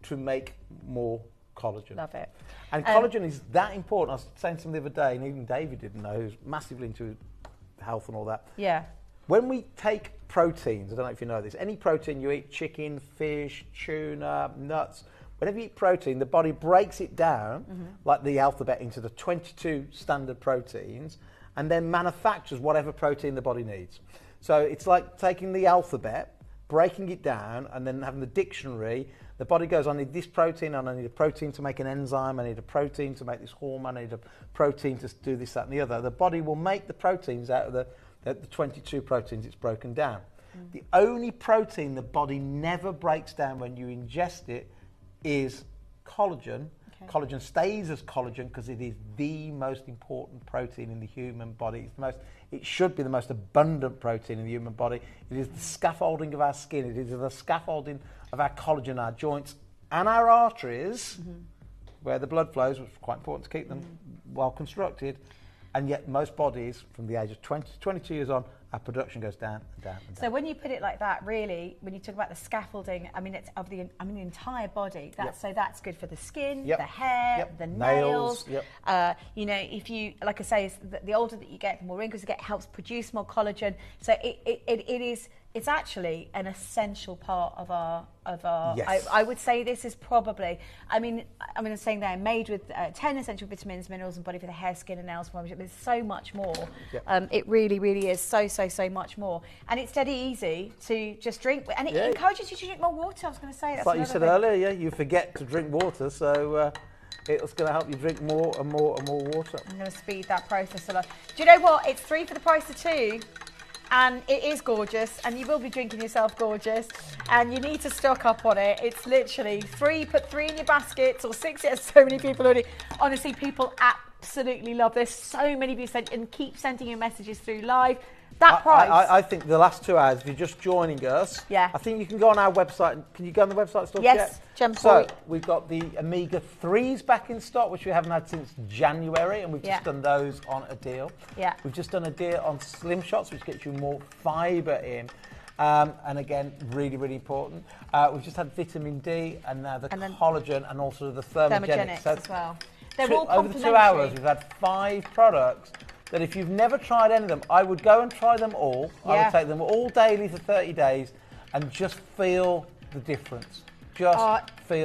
F: to make more collagen.
G: Love it.
F: And collagen is that important. I was saying something the other day, and even David didn't know, who's massively into health and all that.
G: Yeah.
F: When we take proteins, I don't know if you know this, any protein you eat, chicken, fish, tuna, nuts, whenever you eat protein, the body breaks it down, like the alphabet, into the 22 standard proteins, and then manufactures whatever protein the body needs. So it's like taking the alphabet, breaking it down, and then having the dictionary. The body goes, I need this protein, and I need a protein to make an enzyme, I need a protein to make this hormone, I need a protein to do this, that, and the other. The body will make the proteins out of the 22 proteins it's broken down. The only protein the body never breaks down when you ingest it is collagen. Collagen stays as collagen because it is the most important protein in the human body. It should be the most abundant protein in the human body. It is the scaffolding of our skin. It is the scaffolding of our collagen, our joints and our arteries, where the blood flows, which is quite important to keep them well constructed. And yet most bodies, from the age of 20 to 22 years on, our production goes down and down and down.
G: So when you put it like that, really, when you talk about the scaffolding, I mean, it's of the entire body. So that's good for the skin, the hair, the nails. You know, if you, like I say, the older that you get, the more wrinkles you get, helps produce more collagen. So it's actually an essential part of our. Yes. I would say this is probably. I mean, I'm saying they're made with 10 essential vitamins, minerals, and body for the hair, skin, and nails. There's so much more. It really, really is so much more. And it's dead easy to just drink, and it encourages you to drink more water. I was going to say that's
F: like you said earlier. You forget to drink water, so. It's going to help you drink more and more and more water.
G: I'm going to speed that process along. Do you know what? It's 3 for the price of 2. And it is gorgeous, and you will be drinking yourself gorgeous, and you need to stock up on it. It's literally 3, put 3 in your baskets, or 6. There's so many people already. Honestly, people absolutely love this. So many of you sent and keep sending you messages through live. That price.
F: I think the last 2 hours, if you're just joining us, I think you can go on our website. Can you go on the website still?
G: Yes,
F: So we've got the Omega 3s back in stock, which we haven't had since January, and we've just done those on a deal. We've just done a deal on Slim Shots, which gets you more fibre in. And again, really, really important. We've just had vitamin D, and now the collagen, and also the thermogenics.
G: So as well. They're all
F: over the 2 hours, we've had 5 products that if you've never tried any of them, I would go and try them all. I would take them all daily for 30 days and just feel the difference. Feel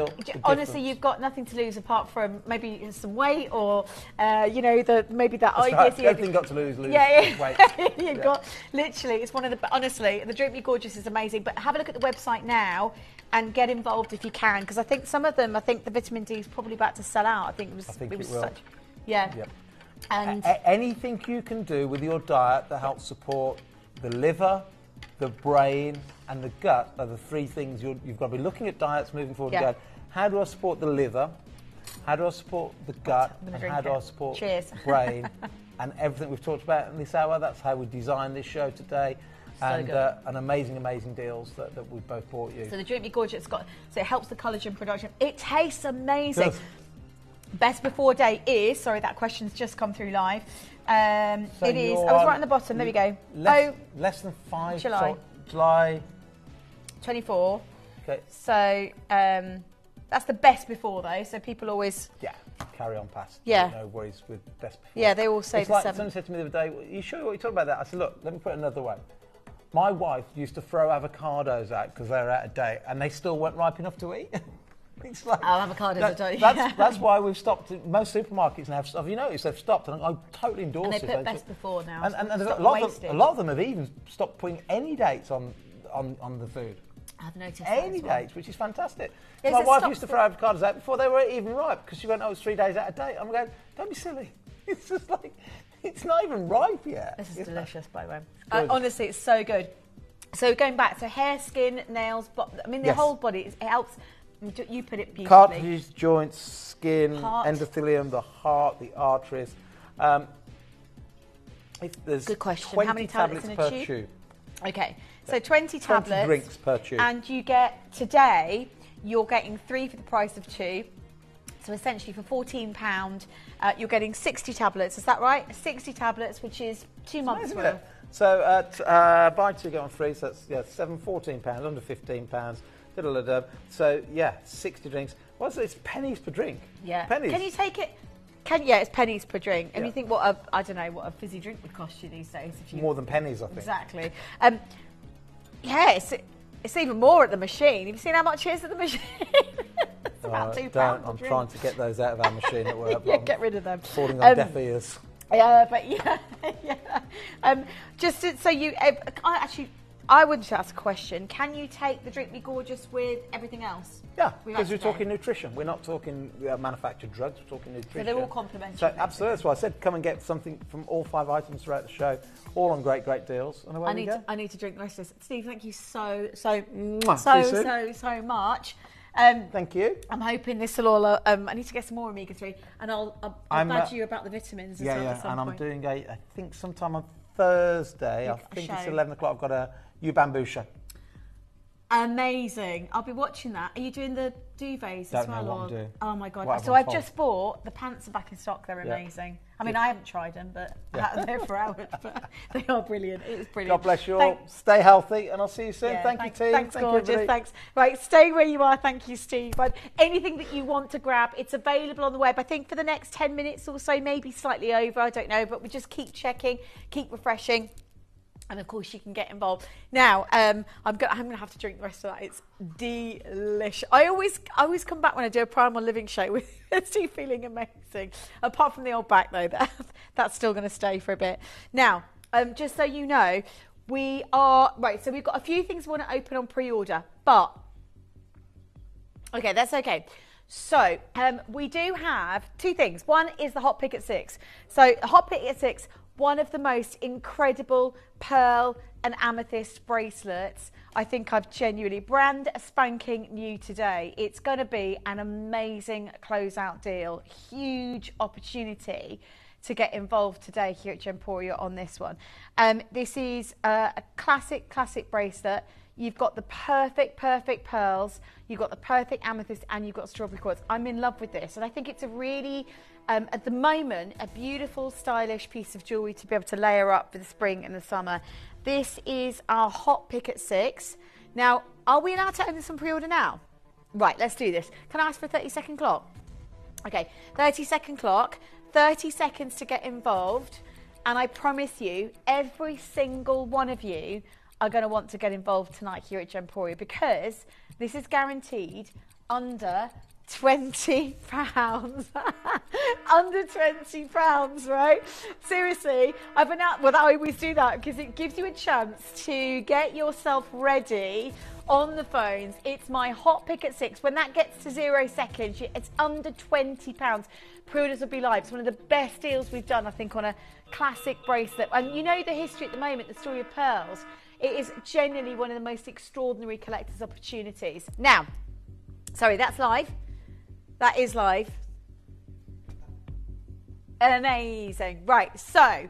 F: the difference.
G: Honestly, you've got nothing to lose apart from maybe some weight or, maybe that
F: idea. Right. Everything got to lose weight.
G: You've got, literally, it's one of the, honestly, the Drink Me Gorgeous is amazing, but have a look at the website now and get involved if you can, because I think some of them, the vitamin D is probably about to sell out. I think it was such. And
F: anything you can do with your diet that helps support the liver, the brain, and the gut are the 3 things you've got to be looking at diets moving forward. And going, how do I support the liver? How do I support the gut? And how do I support the brain? And everything we've talked about in this hour, that's how we designed this show today. And amazing deals that we've both brought you.
G: So the Drink Me Gorgeous, it helps the collagen production. It tastes amazing. Best before date is, sorry, that question's just come through live. It is, I was right on the bottom, there we go.
F: Less than 5
G: July.
F: July
G: 24.
F: Okay.
G: So, That's the best before though, so people always...
F: Yeah, carry on past.
G: Yeah.
F: No worries with best before.
G: Yeah, they all say
F: it's
G: the
F: like
G: 7.
F: Someone said to me the other day, you sure what you're talking about that? I said, look, let me put it another way. My wife used to throw avocados out because they were out of date and they still weren't ripe enough to eat. It's like,
G: avocados are done.
F: That's why we've stopped. Most supermarkets now have you noticed they've stopped, and I totally endorse it.
G: And they put best before now.
F: And a lot of them have even stopped putting any dates on the food.
G: I've noticed
F: any dates, which is fantastic.
G: Yes,
F: my wife used to throw avocados out before they were even ripe because she went, oh, it's 3 days out of date. I'm going, don't be silly. It's just like, it's not even ripe yet.
G: This is delicious, by the way. Honestly, it's so good. So going back, so hair, skin, nails, the whole body, it helps. You put it beautifully.
F: Cartilages, joints, skin,
G: Heart.
F: endothelium, the heart, the arteries. There's
G: Good question.
F: 20
G: How many tablets in a
F: per
G: tube?
F: tube.
G: Okay, so 20 tablets.
F: 20 drinks per tube.
G: And you get, today, you're getting 3 for the price of 2. So essentially for £14, you're getting 60 tablets. Is that right? 60 tablets, which is 2 months worth.
F: So buy 2 get on 3. So that's £14, under £15. So yeah, 60 drinks. It's pennies per drink.
G: Yeah.
F: Pennies.
G: Can you take it? It's pennies per drink. And you think what a fizzy drink would cost you these days? If you...
F: More than pennies, I think.
G: Exactly. It's even more at the machine. Have you seen how much it is at the machine? It's about £2
F: I'm trying to get those out of our machine at work.
G: Yeah, get rid of them.
F: Falling on deaf ears.
G: Yeah, but yeah. I would just ask a question. Can you take the Drink Me Gorgeous with everything else?
F: Yeah, because we're talking nutrition. We're not talking manufactured drugs. We're talking nutrition.
G: So they're all complementary.
F: So absolutely, that's why I said come and get something from all 5 items throughout the show, all on great deals. And away we go.
G: I need to drink the rest of this. Steve, thank you so much.
F: Thank you.
G: I'm hoping this will all. I need to get some more omega-3, and I'll badge you about the vitamins as well. At some point.
F: I'm doing I think sometime on Thursday. I think it's 11 o'clock. I've got a bamboo show.
G: Amazing. I'll be watching that. Are you doing the duvets as well?
F: Don't know what I'm doing.
G: Oh my God. So I've just bought, the pants are back in stock. They're amazing. I mean, I haven't tried them, but they're for hours, but they are brilliant. It is brilliant.
F: God bless you all. Stay healthy, and I'll see you soon. Thank you, team.
G: Thanks, gorgeous. Thanks. Right, stay where you are. Thank you, Steve. But anything that you want to grab, it's available on the web. I think for the next 10 minutes or so, maybe slightly over. I don't know, but we just keep checking, keep refreshing. And of course, you can get involved. Now, I'm going to have to drink the rest of that. It's delicious. I always come back when I do a Primal Living show with Steve feeling amazing. Apart from the old back, though, that's still going to stay for a bit. Now, just so you know, we are right. So we've got a few things we want to open on pre-order, but okay, that's okay. So we do have 2 things. One is the Hot Pick at 6. So the Hot Pick at 6. One of the most incredible pearl and amethyst bracelets I think I've genuinely brand spanking new today. It's going to be an amazing closeout deal. Huge opportunity to get involved today here at Gemporia on this one. This is a classic bracelet. You've got the perfect pearls, you've got the perfect amethyst, and you've got strawberry quartz. I'm in love with this, and I think it's a really, at the moment, a beautiful, stylish piece of jewellery to be able to layer up for the spring and the summer. This is our Hot Pick at 6. Now, are we allowed to open some pre-order now? Right, let's do this. Can I ask for a 30-second clock? Okay, 30-second clock, 30 seconds to get involved, and I promise you, every single one of you are going to want to get involved tonight here at Gemporia, because this is guaranteed under £20. Under £20, right? Seriously, I've announced, well, I always do that because it gives you a chance to get yourself ready on the phones. It's my Hot Pick at 6. When that gets to 0 seconds, it's under £20. Pre-orders will be live. It's one of the best deals we've done, I think, on a classic bracelet. And you know the history at the moment, the story of pearls. It is genuinely one of the most extraordinary collector's opportunities. Now, sorry, that's live. That is live. Amazing. Right, so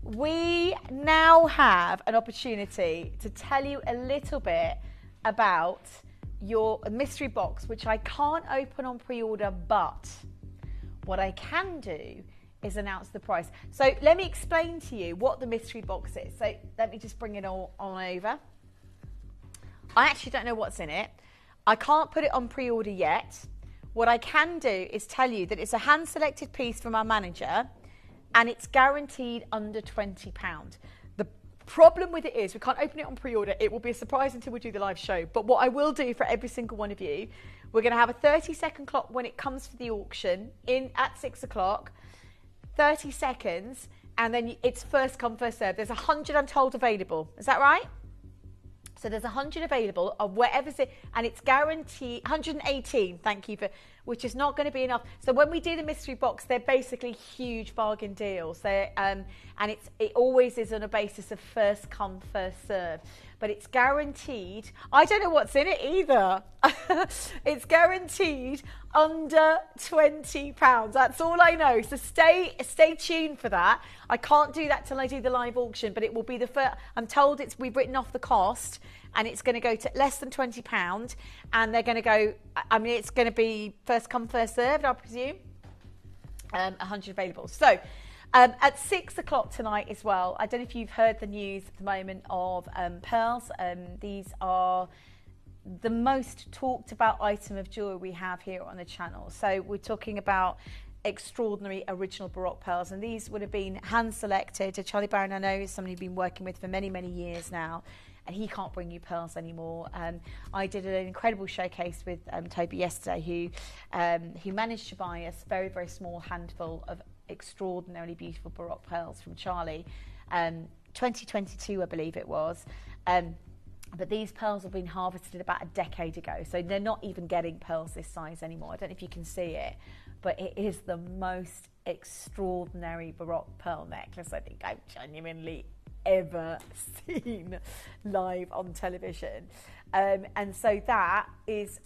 G: we now have an opportunity to tell you a little bit about your mystery box, which I can't open on pre-order, but what I can do is announce the price. So let me explain to you what the mystery box is. So let me just bring it all on over. I actually don't know what's in it. I can't put it on pre-order yet.
A: What I can do is tell you that it's a hand-selected piece from our manager, and it's guaranteed under £20. The problem with it is we can't open it on pre-order. It will be a surprise until we do the live show. But what I will do for every single one of you, we're going to have a 30-second clock when it comes for the auction at 6 o'clock, 30 seconds, and then it's first come, first served. There's 100, I'm told, available. Is that right? So there's 100 available of whatever's it, and it's guaranteed 118. Thank you for, which is not going to be enough. So when we do the mystery box, they're basically huge bargain deals. And it always is on a basis of first come, first serve. But it's guaranteed. I don't know what's in it either. It's guaranteed under £20. That's all I know. So stay tuned for that. I can't do that till I do the live auction, but it will be the first. I'm told we've written off the cost, and it's going to go to less than £20, and they're going to go. I mean, it's going to be first come, first served, I presume. 100 available. So. At 6 o'clock tonight as well, I don't know if you've heard the news at the moment of pearls. These are the most talked about item of jewellery we have here on the channel. So we're talking about extraordinary original Baroque pearls, and these would have been hand selected. Charlie Barron, I know, is somebody you've been working with for many, many years now, and he can't bring you pearls anymore. I did an incredible showcase with Toby yesterday, who managed to buy us a very, very small handful of extraordinarily beautiful Baroque pearls from Charlie, 2022 I believe it was, but these pearls have been harvested about a decade ago, so they're not even getting pearls this size anymore. I don't know if you can see it, but it is the most extraordinary Baroque pearl necklace I think I've genuinely ever seen live on television, and so that is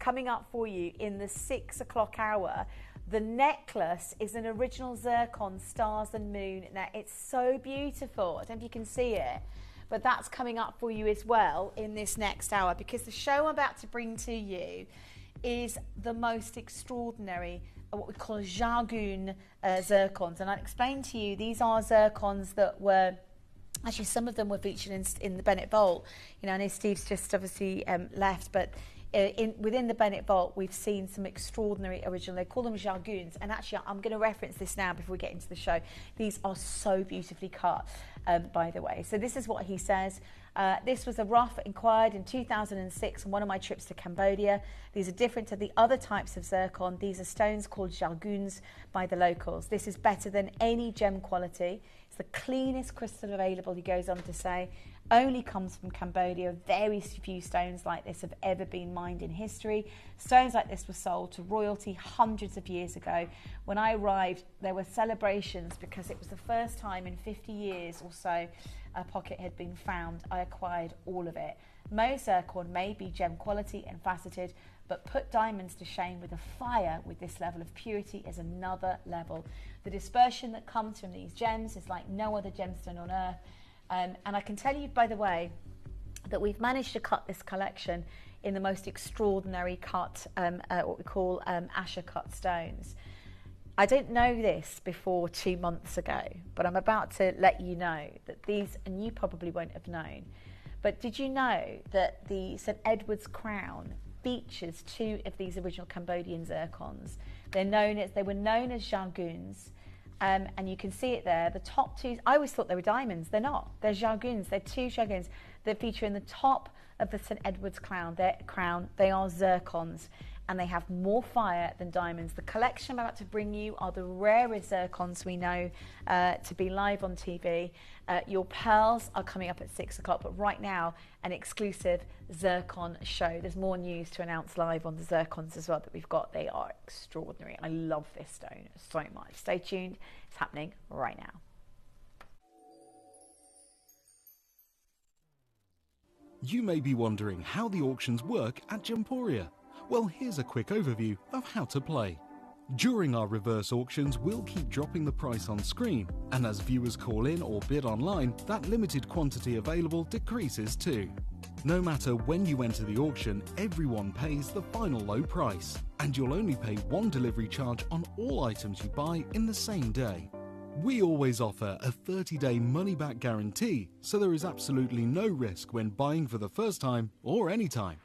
A: coming up for you in the 6 o'clock hour. The necklace is an original zircon stars and moon. Now, it's so beautiful. I don't know if you can see it, but that's coming up for you as well in this next hour, because the show I'm about to bring to you is the most extraordinary, what we call jargon zircons. And I'll explain to you, these are zircons that were, actually some of them were featured in the Bennett Vault. You know, I know Steve's just obviously left, but within the Bennett Vault, we've seen some extraordinary original. They call them jargons, and actually, I'm going to reference this now before we get into the show. These are so beautifully cut, by the way. So this is what he says. This was a rough acquired in 2006 on one of my trips to Cambodia. These are different to the other types of zircon. These are stones called jargons by the locals. This is better than any gem quality. It's the cleanest crystal available, he goes on to say. Only comes from Cambodia. Very few stones like this have ever been mined in history. Stones like this were sold to royalty hundreds of years ago. When I arrived, there were celebrations because it was the first time in 50 years or so a pocket had been found. I acquired all of it. Most zircon may be gem quality and faceted, but put diamonds to shame with a fire with this level of purity is another level. The dispersion that comes from these gems is like no other gemstone on earth. And I can tell you, by the way, that we've managed to cut this collection in the most extraordinary cut, what we call Asher cut stones. I didn't know this before 2 months ago, but I'm about to let you know that these, and you probably won't have known, but did you know that the St Edward's crown features 2 of these original Cambodian zircons? They were known as jargons. And you can see it there. The top 2, I always thought they were diamonds. They're not. They're jargons. They're 2 jargons that feature in the top of the St Edward's crown. They are zircons, and they have more fire than diamonds. The collection I'm about to bring you are the rarest zircons we know to be live on TV. Your pearls are coming up at 6 o'clock, but right now, an exclusive zircon show. There's more news to announce live on the zircons as well that we've got. They are extraordinary. I love this stone so much. Stay tuned. It's happening right now.
B: You may be wondering how the auctions work at Gemporia. Well, here's a quick overview of how to play. During our reverse auctions, we'll keep dropping the price on screen, and as viewers call in or bid online, that limited quantity available decreases too. No matter when you enter the auction, everyone pays the final low price, and you'll only pay one delivery charge on all items you buy in the same day. We always offer a 30-day money-back guarantee, so there is absolutely no risk when buying for the first time or any time.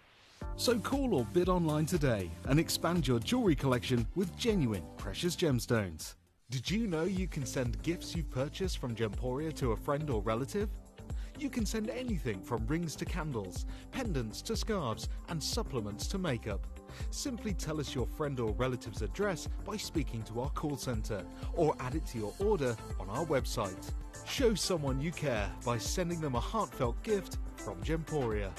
B: So call or bid online today and expand your jewellery collection with genuine precious gemstones. Did you know you can send gifts you've purchased from Gemporia to a friend or relative? You can send anything from rings to candles, pendants to scarves, and supplements to makeup. Simply tell us your friend or relative's address by speaking to our call centre, or add it to your order on our website. Show someone you care by sending them a heartfelt gift from Gemporia.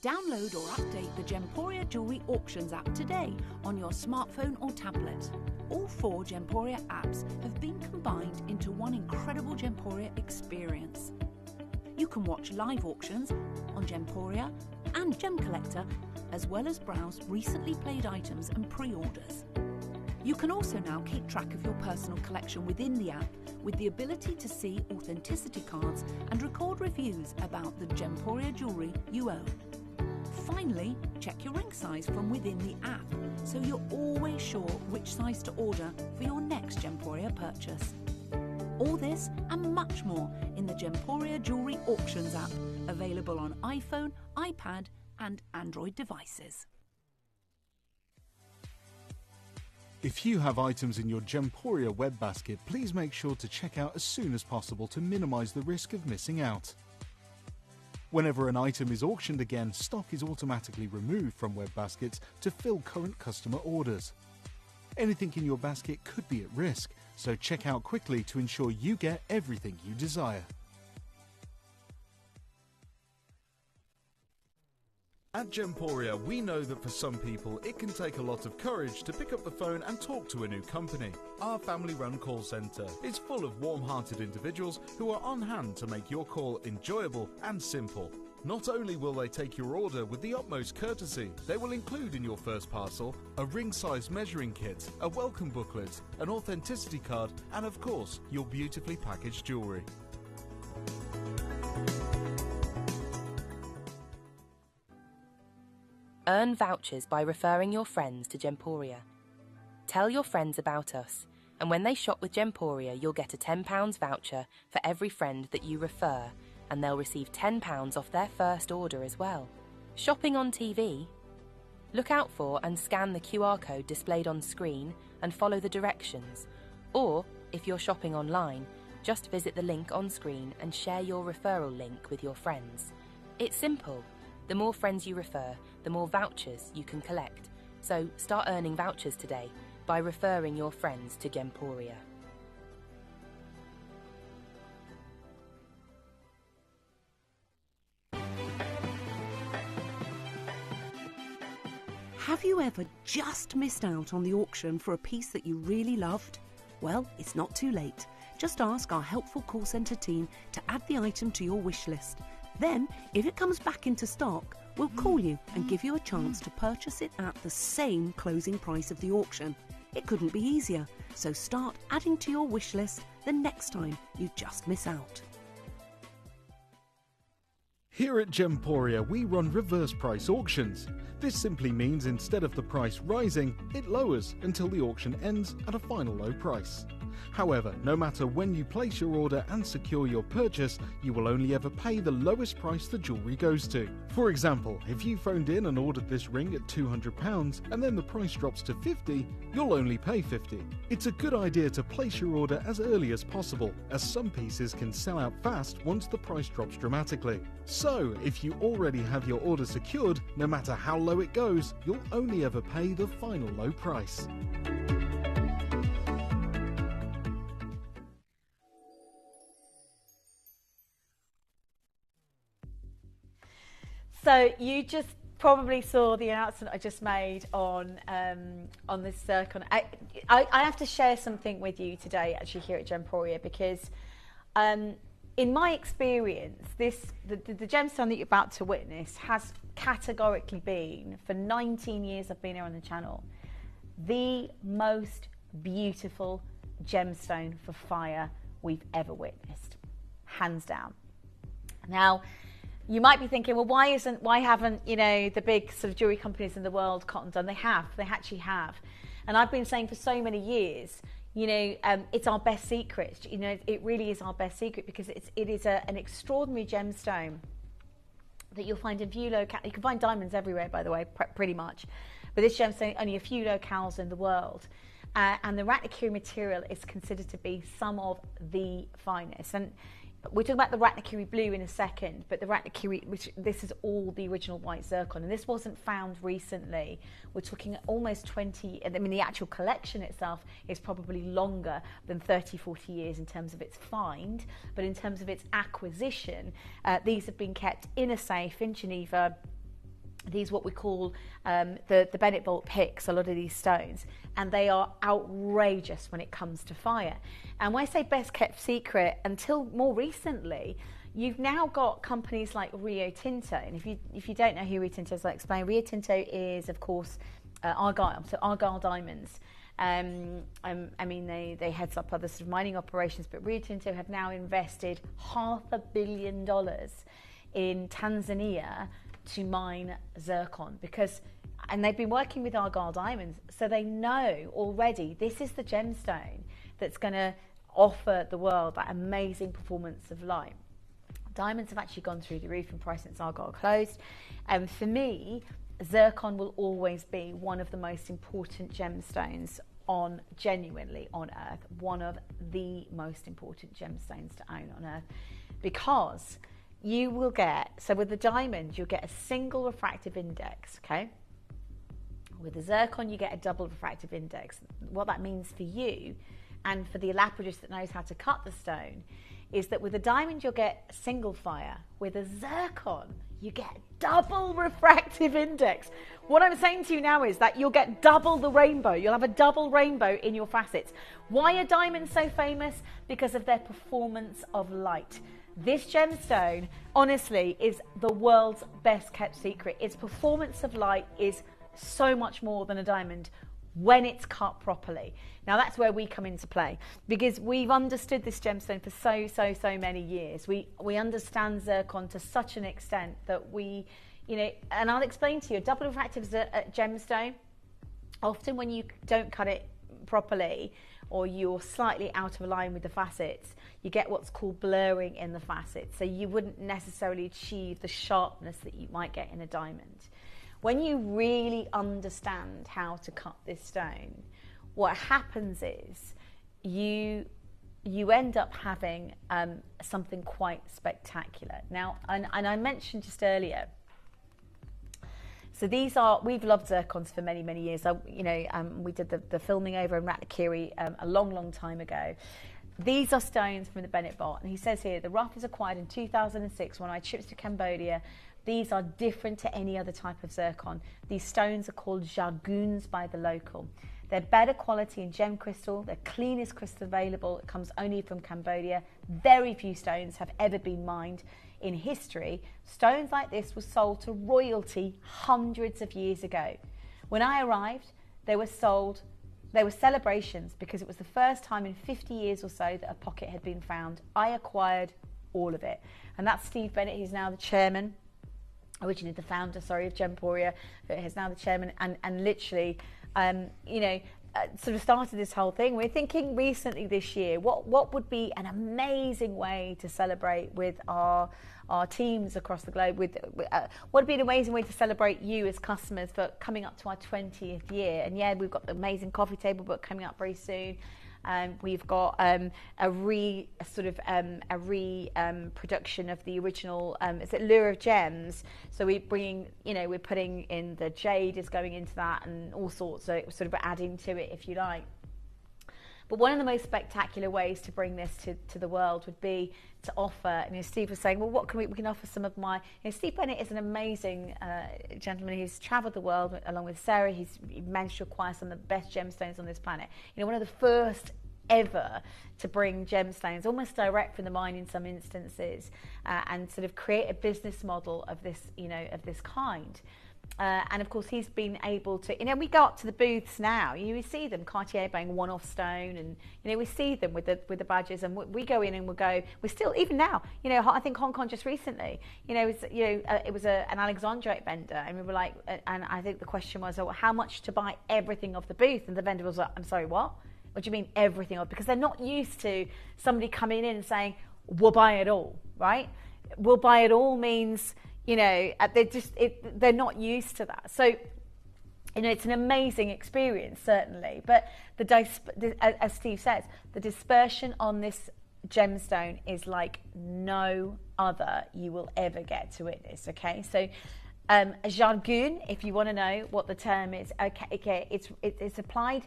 J: Download or update the Gemporia Jewellery Auctions app today on your smartphone or tablet. All 4 Gemporia apps have been combined into one incredible Gemporia experience. You can watch live auctions on Gemporia and Gem Collector, as well as browse recently played items and pre-orders. You can also now keep track of your personal collection within the app with the ability to see authenticity cards and record reviews about the Gemporia jewellery you own. Finally, check your ring size from within the app, so you're always sure which size to order for your next Gemporia purchase. All this and much more in the Gemporia Jewellery Auctions app, available on iPhone, iPad and Android devices.
B: If you have items in your Gemporia web basket, please make sure to check out as soon as possible to minimise the risk of missing out. Whenever an item is auctioned again, stock is automatically removed from web baskets to fill current customer orders. Anything in your basket could be at risk, so check out quickly to ensure you get everything you desire. At Gemporia, we know that for some people it can take a lot of courage to pick up the phone and talk to a new company. Our family-run call centre is full of warm-hearted individuals who are on hand to make your call enjoyable and simple. Not only will they take your order with the utmost courtesy, they will include in your first parcel a ring-size measuring kit, a welcome booklet, an authenticity card, and of course, your beautifully packaged jewellery.
N: Earn vouchers by referring your friends to Gemporia. Tell your friends about us, and when they shop with Gemporia, you'll get a £10 voucher for every friend that you refer, and they'll receive £10 off their first order as well. Shopping on TV? Look out for and scan the QR code displayed on screen and follow the directions. Or, if you're shopping online, just visit the link on screen and share your referral link with your friends. It's simple. The more friends you refer, the more vouchers you can collect. So start earning vouchers today by referring your friends to Gemporia.
M: Have you ever just missed out on the auction for a piece that you really loved? Well, it's not too late. Just ask our helpful call centre team to add the item to your wish list. Then, if it comes back into stock, we'll call you and give you a chance to purchase it at the same closing price of the auction. It couldn't be easier, so start adding to your wish list the next time you just miss out.
B: Here at Gemporia, we run reverse price auctions. This simply means instead of the price rising, it lowers until the auction ends at a final low price. However, no matter when you place your order and secure your purchase, you will only ever pay the lowest price the jewellery goes to. For example, if you phoned in and ordered this ring at £200 and then the price drops to £50, you'll only pay £50. It's a good idea to place your order as early as possible, as some pieces can sell out fast once the price drops dramatically. So, if you already have your order secured, no matter how low it goes, you'll only ever pay the final low price.
G: So you just probably saw the announcement I just made on this circle. I have to share something with you today, actually, here at Gemporia, because in my experience, the gemstone that you're about to witness has categorically been, for 19 years I've been here on the channel, the most beautiful gemstone for fire we've ever witnessed, hands down. Now, you might be thinking, well, why haven't, you know, the big sort of jewelry companies in the world cottoned on? They actually have. And I've been saying for so many years, you know, it's our best secret. You know, it really is our best secret, because it is an extraordinary gemstone that you'll find in few locales. You can find diamonds everywhere, by the way, pretty much. But this gemstone, only a few locales in the world. And the Ratnakiri material is considered to be some of the finest. And we're talking about the Ratnakiri blue in a second, but the Ratnakiri, this is all the original white zircon, and this wasn't found recently. We're talking almost 20, I mean, the actual collection itself is probably longer than 30, 40 years in terms of its find, but in terms of its acquisition, these have been kept in a safe in Geneva. These what we call the Bennett Vault picks, a lot of these stones, and they are outrageous when it comes to fire. And when I say best kept secret, until more recently, you've now got companies like Rio Tinto. And if you don't know who Rio Tinto is, I'll explain. Rio Tinto is, of course, Argyle, so Argyle Diamonds. I mean, they heads up other sort of mining operations, but Rio Tinto have now invested $500 million in Tanzania to mine zircon, and they've been working with Argyle Diamonds, so they know already this is the gemstone that's going to offer the world that amazing performance of light. Diamonds have actually gone through the roof in price since Argyle closed, and for me, zircon will always be one of the most important gemstones genuinely on Earth, one of the most important gemstones to own on Earth, because you will get, so with the diamond, you'll get a single refractive index, okay? With the zircon, you get a double refractive index. What that means for you, and for the elaboratist that knows how to cut the stone, is that with the diamond, you'll get single fire. With a zircon, you get double refractive index. What I'm saying to you now is that you'll get double the rainbow. You'll have a double rainbow in your facets. Why are diamonds so famous? Because of their performance of light. This gemstone, honestly, is the world's best kept secret. Its performance of light is so much more than a diamond when it's cut properly. Now that's where we come into play, because we've understood this gemstone for so many years. We understand zircon to such an extent that we, and I'll explain to you, a double refractive gemstone, often when you don't cut it properly, or you're slightly out of line with the facets, you get what's called blurring in the facets. So you wouldn't necessarily achieve the sharpness that you might get in a diamond. When you really understand how to cut this stone, what happens is you end up having something quite spectacular. Now, and I mentioned just earlier, so we've loved zircons for many years. We did the filming over in Ratnakiri a long time ago. These are stones from the Bennett Vault, and he says here, the rough is acquired in 2006 when I trips to Cambodia. These are different to any other type of zircon. These stones are called jaguns by the local. They're better quality in gem crystal. They're cleanest crystal available. It comes only from Cambodia. Very few stones have ever been mined in history. Stones like this were sold to royalty hundreds of years ago. When I arrived, they were celebrations because it was the first time in 50 years or so that a pocket had been found. I acquired all of it. And that's Steve Bennett, who's now the chairman, originally the founder, of Gemporia, who's now the chairman, and literally, sort of started this whole thing. We're thinking recently this year, what would be an amazing way to celebrate with our teams across the globe? What would be an amazing way to celebrate you as customers for coming up to our 20th year? And yeah, we've got the amazing coffee table book coming up very soon. We've got a production of the original, Lure of Gems. So we're bringing, we're putting in the jade is going into that and all sorts, so sort of adding to it, if you like. But one of the most spectacular ways to bring this to the world would be to offer, Steve was saying, well, what can we can offer some of my, Steve Bennett is an amazing gentleman who's travelled the world along with Sarah. He's managed to acquire some of the best gemstones on this planet. One of the first ever to bring gemstones almost direct from the mine in some instances, and sort of create a business model of this, of this kind. And of course, he's been able to, we go up to the booths now, you see them, Cartier buying one-off stone, and, we see them with the badges, and we go in and we're still, even now, I think Hong Kong just recently, it was an Alexandrite vendor, and we were like, and I think the question was, oh, how much to buy everything off the booth? And the vendor was like, I'm sorry, what? What do you mean everything off? Because they're not used to somebody coming in and saying, we'll buy it all, right? We'll buy it all means, You know, they're not used to that. So, you know, it's an amazing experience, certainly. But as Steve says, the dispersion on this gemstone is like no other you will ever get to witness. Okay, so jargon, if you want to know what the term is, okay, it's applied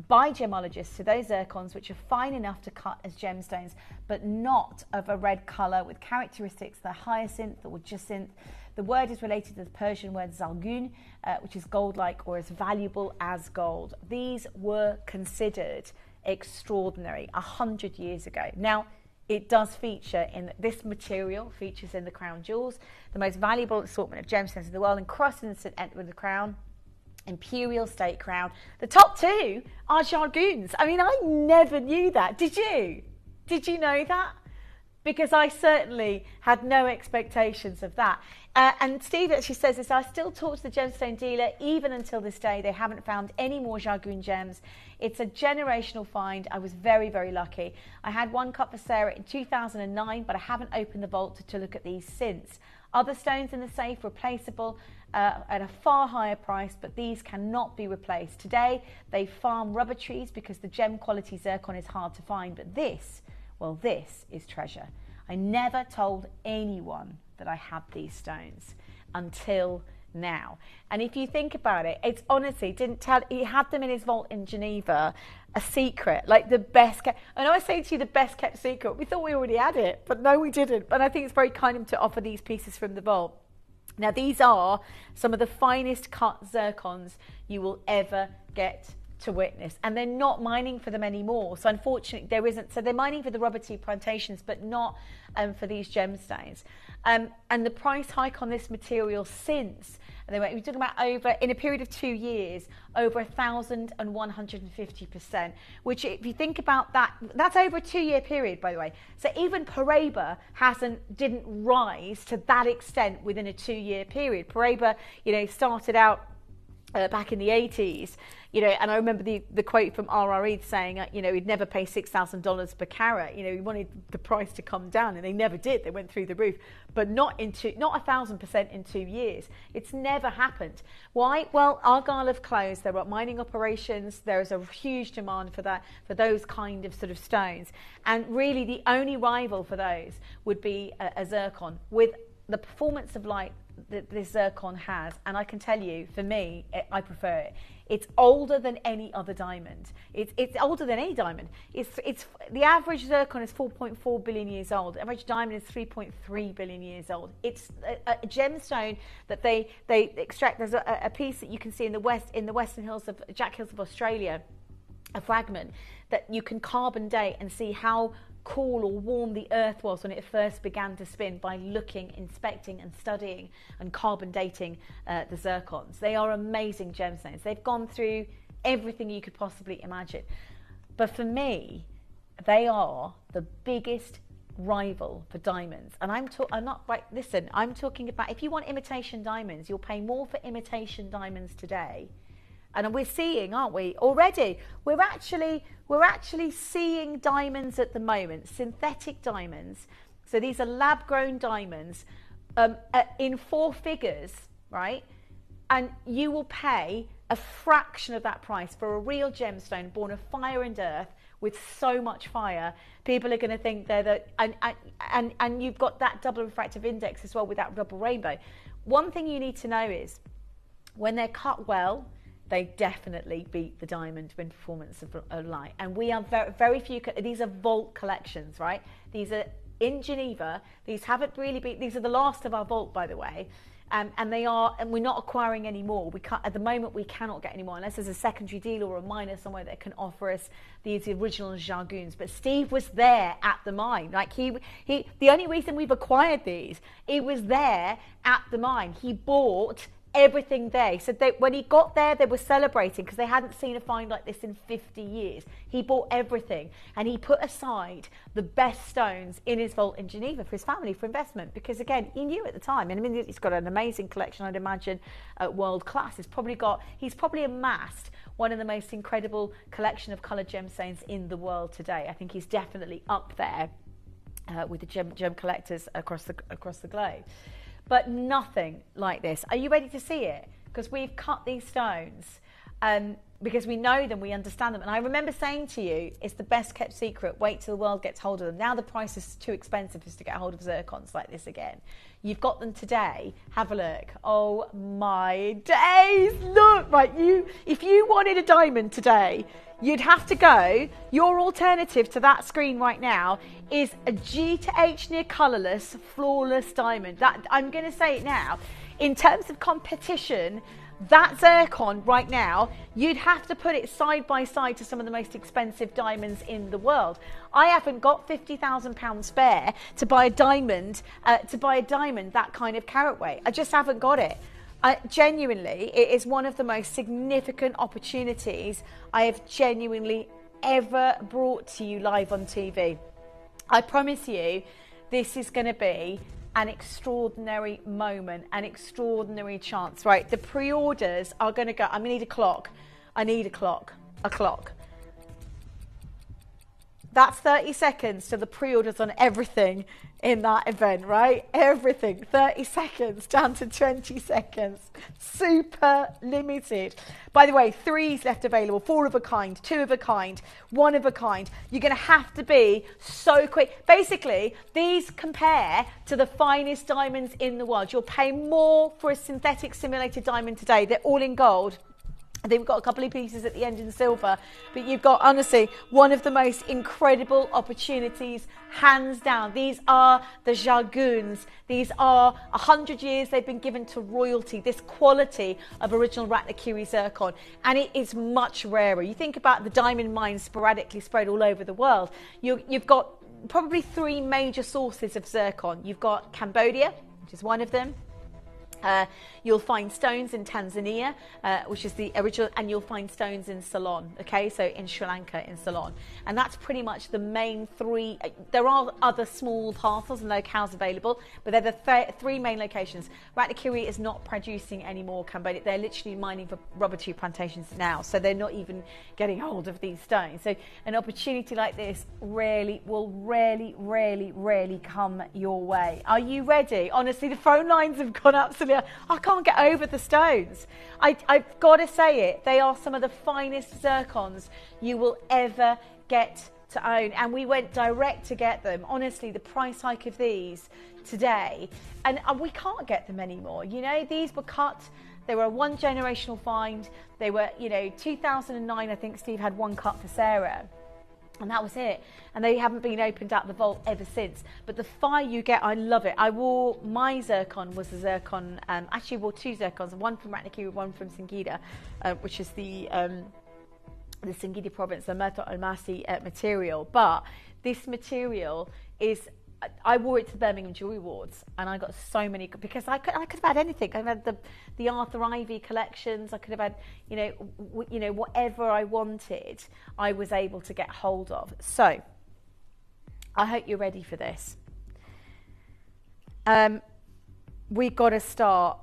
G: by gemologists to those zircons which are fine enough to cut as gemstones, but not of a red colour with characteristics the hyacinth or jacinth. The word is related to the Persian word zargun, which is gold-like or as valuable as gold. These were considered extraordinary 100 years ago. Now, it does feature in this material, features in the crown jewels, the most valuable assortment of gemstones in the world, encrusted in St. with the crown, Imperial state crown. The top two are jargons. I mean, I never knew that. Did you? Did you know that? Because I certainly had no expectations of that. And Steve actually says this, I still talk to the gemstone dealer, even until this day, they haven't found any more jargon gems. It's a generational find. I was very, very lucky. I had one cut for Sarah in 2009, but I haven't opened the vault to look at these since. Other stones in the safe replaceable at a far higher price, but these cannot be replaced. Today, they farm rubber trees because the gem quality zircon is hard to find, but this, well, this is treasure. I never told anyone that I had these stones until now. And if you think about it, it's honestly, he had them in his vault in Geneva, a secret, like the best kept. And I say to you, the best kept secret. We thought we already had it, but no, we didn't. But I think it's very kind of him to offer these pieces from the vault. Now, these are some of the finest cut zircons you will ever get to witness, and they're not mining for them anymore. So unfortunately, there isn't. So they're mining for the rubber tea plantations, but not for these gemstones. And the price hike on this material since, we're talking about over, in a period of 2 years, over 1,150%, which if you think about that, that's over a 2-year period, by the way. So even Paraiba didn't rise to that extent within a 2-year period. Paraiba, you know, started out back in the 80s, you know, and I remember the quote from RRE saying, you know, he'd never pay $6,000 per carat. You know, he wanted the price to come down, and they never did. They went through the roof, but not 1,000% in 2 years. It's never happened. Why? Well, Argyle have closed. There are mining operations. There is a huge demand for that, for those kind of sort of stones, and really the only rival for those would be a zircon with the performance of light that this zircon has. And I can tell you, for me, I prefer it. It's older than any other diamond. It's older than any diamond. It's the average zircon is 4.4 billion years old. The average diamond is 3.3 billion years old. It's a gemstone that they extract. There's a piece that you can see in the Western Hills of Jack Hills of Australia, a fragment that you can carbon date and see how cool or warm the earth was when it first began to spin by looking, inspecting and studying and carbon dating the zircons. They are amazing gemstones. They've gone through everything you could possibly imagine. But for me, they are the biggest rival for diamonds. And I'm talking about, if you want imitation diamonds, you'll pay more for imitation diamonds today. And we're seeing, aren't we, already? We're actually seeing diamonds at the moment, synthetic diamonds. So these are lab-grown diamonds in 4 figures, right? And you will pay a fraction of that price for a real gemstone born of fire and earth with so much fire. People are going to think they're and you've got that double refractive index as well with that double rainbow. One thing you need to know is when they're cut well, they definitely beat the diamond in performance of light. And we are very few, these are vault collections, right? These are in Geneva. These haven't really been, these are the last of our vault, by the way. And we're not acquiring any more. At the moment, we cannot get any more unless there's a secondary dealer or a miner somewhere that can offer us these original jargons. But Steve was there at the mine. Like the only reason we've acquired these, he was there at the mine. He bought everything there. So when he got there, they were celebrating because they hadn't seen a find like this in 50 years. He bought everything, and he put aside the best stones in his vault in Geneva for his family for investment, because again, he knew at the time, and I mean, he's got an amazing collection, I'd imagine, world class. He's probably amassed one of the most incredible collection of coloured gemstones in the world today. I think he's definitely up there with the gem collectors across the globe. but nothing like this. Are you ready to see it? Because we've cut these stones because we know them, we understand them. And I remember saying to you, it's the best kept secret. Wait till the world gets hold of them. Now the price is too expensive to get hold of zircons like this again. You've got them today. Have a look. Oh my days. Look, right, if you wanted a diamond today, you'd have to go. Your alternative to that screen right now is a G to H near colourless, flawless diamond. That, I'm going to say it now. In terms of competition, that zircon right now, you'd have to put it side by side to some of the most expensive diamonds in the world. I haven't got £50,000 spare to buy a diamond, that kind of carat weight. I just haven't got it. Genuinely, it is one of the most significant opportunities I have genuinely ever brought to you live on TV. I promise you, this is going to be an extraordinary moment, an extraordinary chance. Right, the pre-orders are going to go. I'm going to need a clock. I need a clock. A clock. That's 30 seconds to the pre-orders on everything in that event, right? Everything. 30 seconds down to 20 seconds. Super limited. By the way, 3's left available. 4 of a kind, 2 of a kind, 1 of a kind. You're going to have to be so quick. Basically, these compare to the finest diamonds in the world. You'll pay more for a synthetic simulated diamond today. They're all in gold. I think we've got a couple of pieces at the end in silver, but you've got, honestly, one of the most incredible opportunities, hands down. These are the Jargoons. These are 100 years they've been given to royalty, this quality of original Ratnakiri zircon, and it is much rarer. You think about the diamond mines sporadically spread all over the world. You've got probably 3 major sources of zircon. You've got Cambodia, which is one of them. You'll find stones in Tanzania, which is the original, and you'll find stones in Ceylon, okay, so in Sri Lanka, in Ceylon. And that's pretty much the main 3. There are other small parcels and locales available, but they're the 3 main locations. Ratnakiri is not producing any more Cambodia. They're literally mining for rubber tree plantations now, so they're not even getting hold of these stones. So an opportunity like this will rarely come your way. Are you ready? Honestly, the phone lines have gone absolutely. I can't get over the stones. I've got to say it. They are some of the finest zircons you will ever get to own. And we went direct to get them. Honestly, the price hike of these today, and we can't get them anymore. You know, these were cut. They were a 1 generational find. They were, 2009, I think Steve had 1 cut for Sarah. And that was it. And they haven't been opened out the vault ever since. But the fire you get, I love it. My zircon was a zircon, actually wore 2 zircons, one from Ratnakiri, one from Singida, which is the Singida province, the Merto Almasi material. But this material is, I wore it to the Birmingham Jewellery Awards, and I got so many, because I could have had anything. I had the Arthur Ivy collections. I could have had, whatever I wanted, I was able to get hold of. So, I hope you're ready for this. We've got to start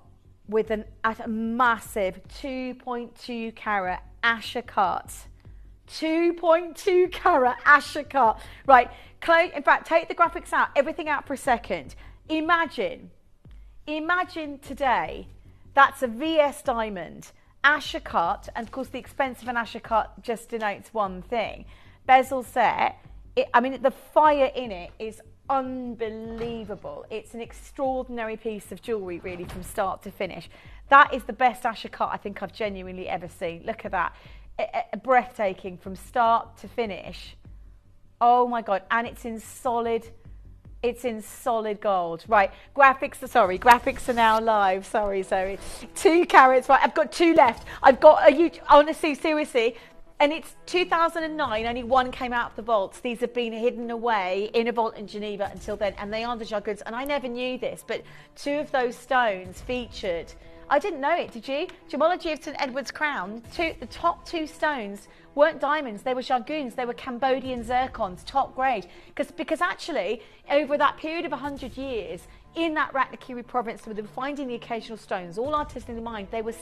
G: with a massive 2.2 carat Asher cut. 2.2 carat Asher cut. Right, in fact, take the graphics out, everything out for a second. Imagine today, that's a VS diamond, Asher cut, and of course the expense of an Asher cut just denotes one thing. Bezel set, the fire in it is unbelievable. It's an extraordinary piece of jewellery, really, from start to finish. That is the best Asher cut I think I've genuinely ever seen. Look at that. Breathtaking from start to finish. Oh my God. And it's in solid gold. Right, graphics are now live. Sorry. 2 carats. Right, I've got 2 left. Honestly, seriously, and it's 2009, only 1 came out of the vaults. These have been hidden away in a vault in Geneva until then, and they are the Jargoons. And I never knew this, but 2 of those stones featured, I didn't know it, did you? Gemology of St Edward's Crown, the top 2 stones weren't diamonds, they were Jargoons, they were Cambodian zircons, top grade. Because actually, over that period of 100 years, in that Ratnakiri province, they were finding the occasional stones, all artisanally mined. They were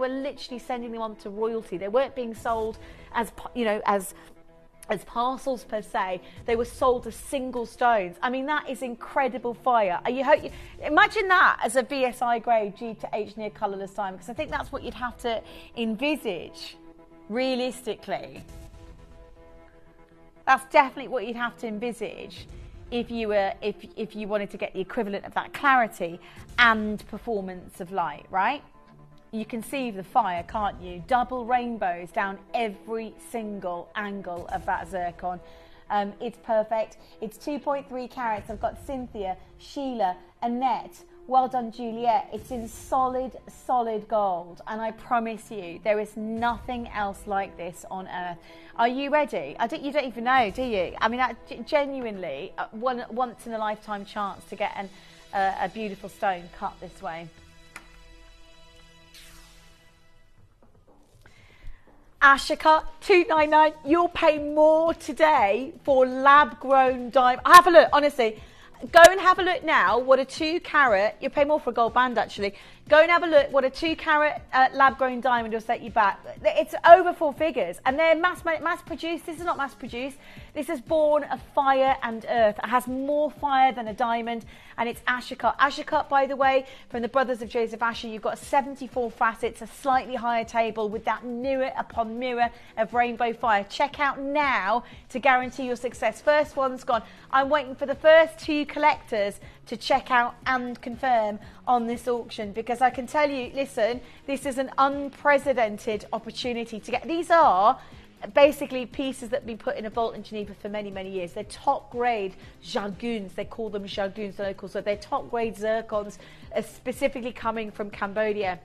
G: literally sending them on to royalty. They weren't being sold as as parcels per se. They were sold as single stones. I mean, that is incredible fire. Imagine that as a VSI grade G to H near colourless diamond, because I think that's what you'd have to envisage realistically. That's definitely what you'd have to envisage if you were if you wanted to get the equivalent of that clarity and performance of light, right? You can see the fire, can't you? Double rainbows down every single angle of that zircon. It's perfect. It's 2.3 carats. I've got Cynthia, Sheila, Annette. Well done, Juliet. It's in solid gold. And I promise you, there is nothing else like this on earth. Are you ready? You don't even know, do you? I mean, genuinely, once in a lifetime chance to get a beautiful stone cut this way. Ashika, $299. You'll pay more today for lab-grown diamond. Have a look, honestly. Go and have a look now what a 2 carat, you'll pay more for a gold band actually. Go and have a look what a 2 carat lab-grown diamond will set you back. It's over 4 figures, and they're mass produced. This is not mass produced. This is born of fire and earth. It has more fire than a diamond, and it's Asher-cut. Asher-cut, by the way, from the brothers of Joseph Asher, you've got 74 facets, a slightly higher table with that mirror upon mirror of rainbow fire. Check out now to guarantee your success. First one's gone. I'm waiting for the first 2 collectors to check out and confirm on this auction, because I can tell you, listen, this is an unprecedented opportunity to get. These are basically pieces that have been put in a vault in Geneva for many, many years. They're top grade jargons. They call them jargons, the locals. So they're top grade zircons, specifically coming from Cambodia.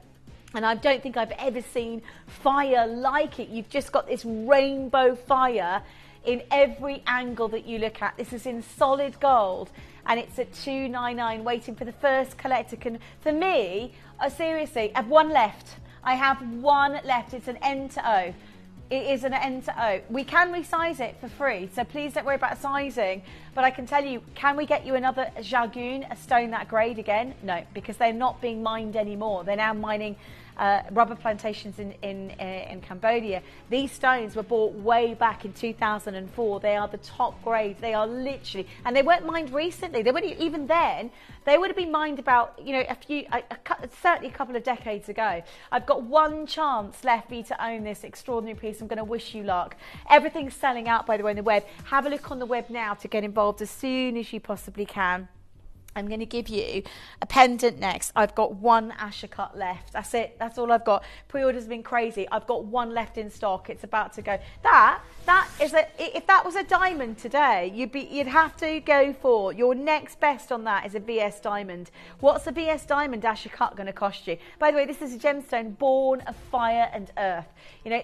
G: And I don't think I've ever seen fire like it. You've just got this rainbow fire in every angle that you look at. This is in solid gold, and it's at $299, waiting for the first collector. For me, seriously, I have one left. I have one left. It's an N to O. It is an N to O. We can resize it for free, so please don't worry about sizing. But I can tell you, can we get you another jargon, a stone that grade again? No, because they're not being mined anymore. They're now mining rubber plantations in Cambodia. These stones were bought way back in 2004. They are the top grade. They are literally, and they weren't mined recently. They weren't even then. They would have been mined about, certainly a couple of decades ago. I've got one chance left for you to own this extraordinary piece. I'm going to wish you luck. Everything's selling out, by the way, on the web. Have a look on the web now to get involved as soon as you possibly can. I'm going to give you a pendant next. I've got one Asher cut left. That's it. That's all I've got. Pre-orders have been crazy. I've got one left in stock. It's about to go. If that was a diamond today, you'd have to go for your next best on that is a VS diamond. What's a VS diamond Asher cut going to cost you? By the way, this is a gemstone born of fire and earth.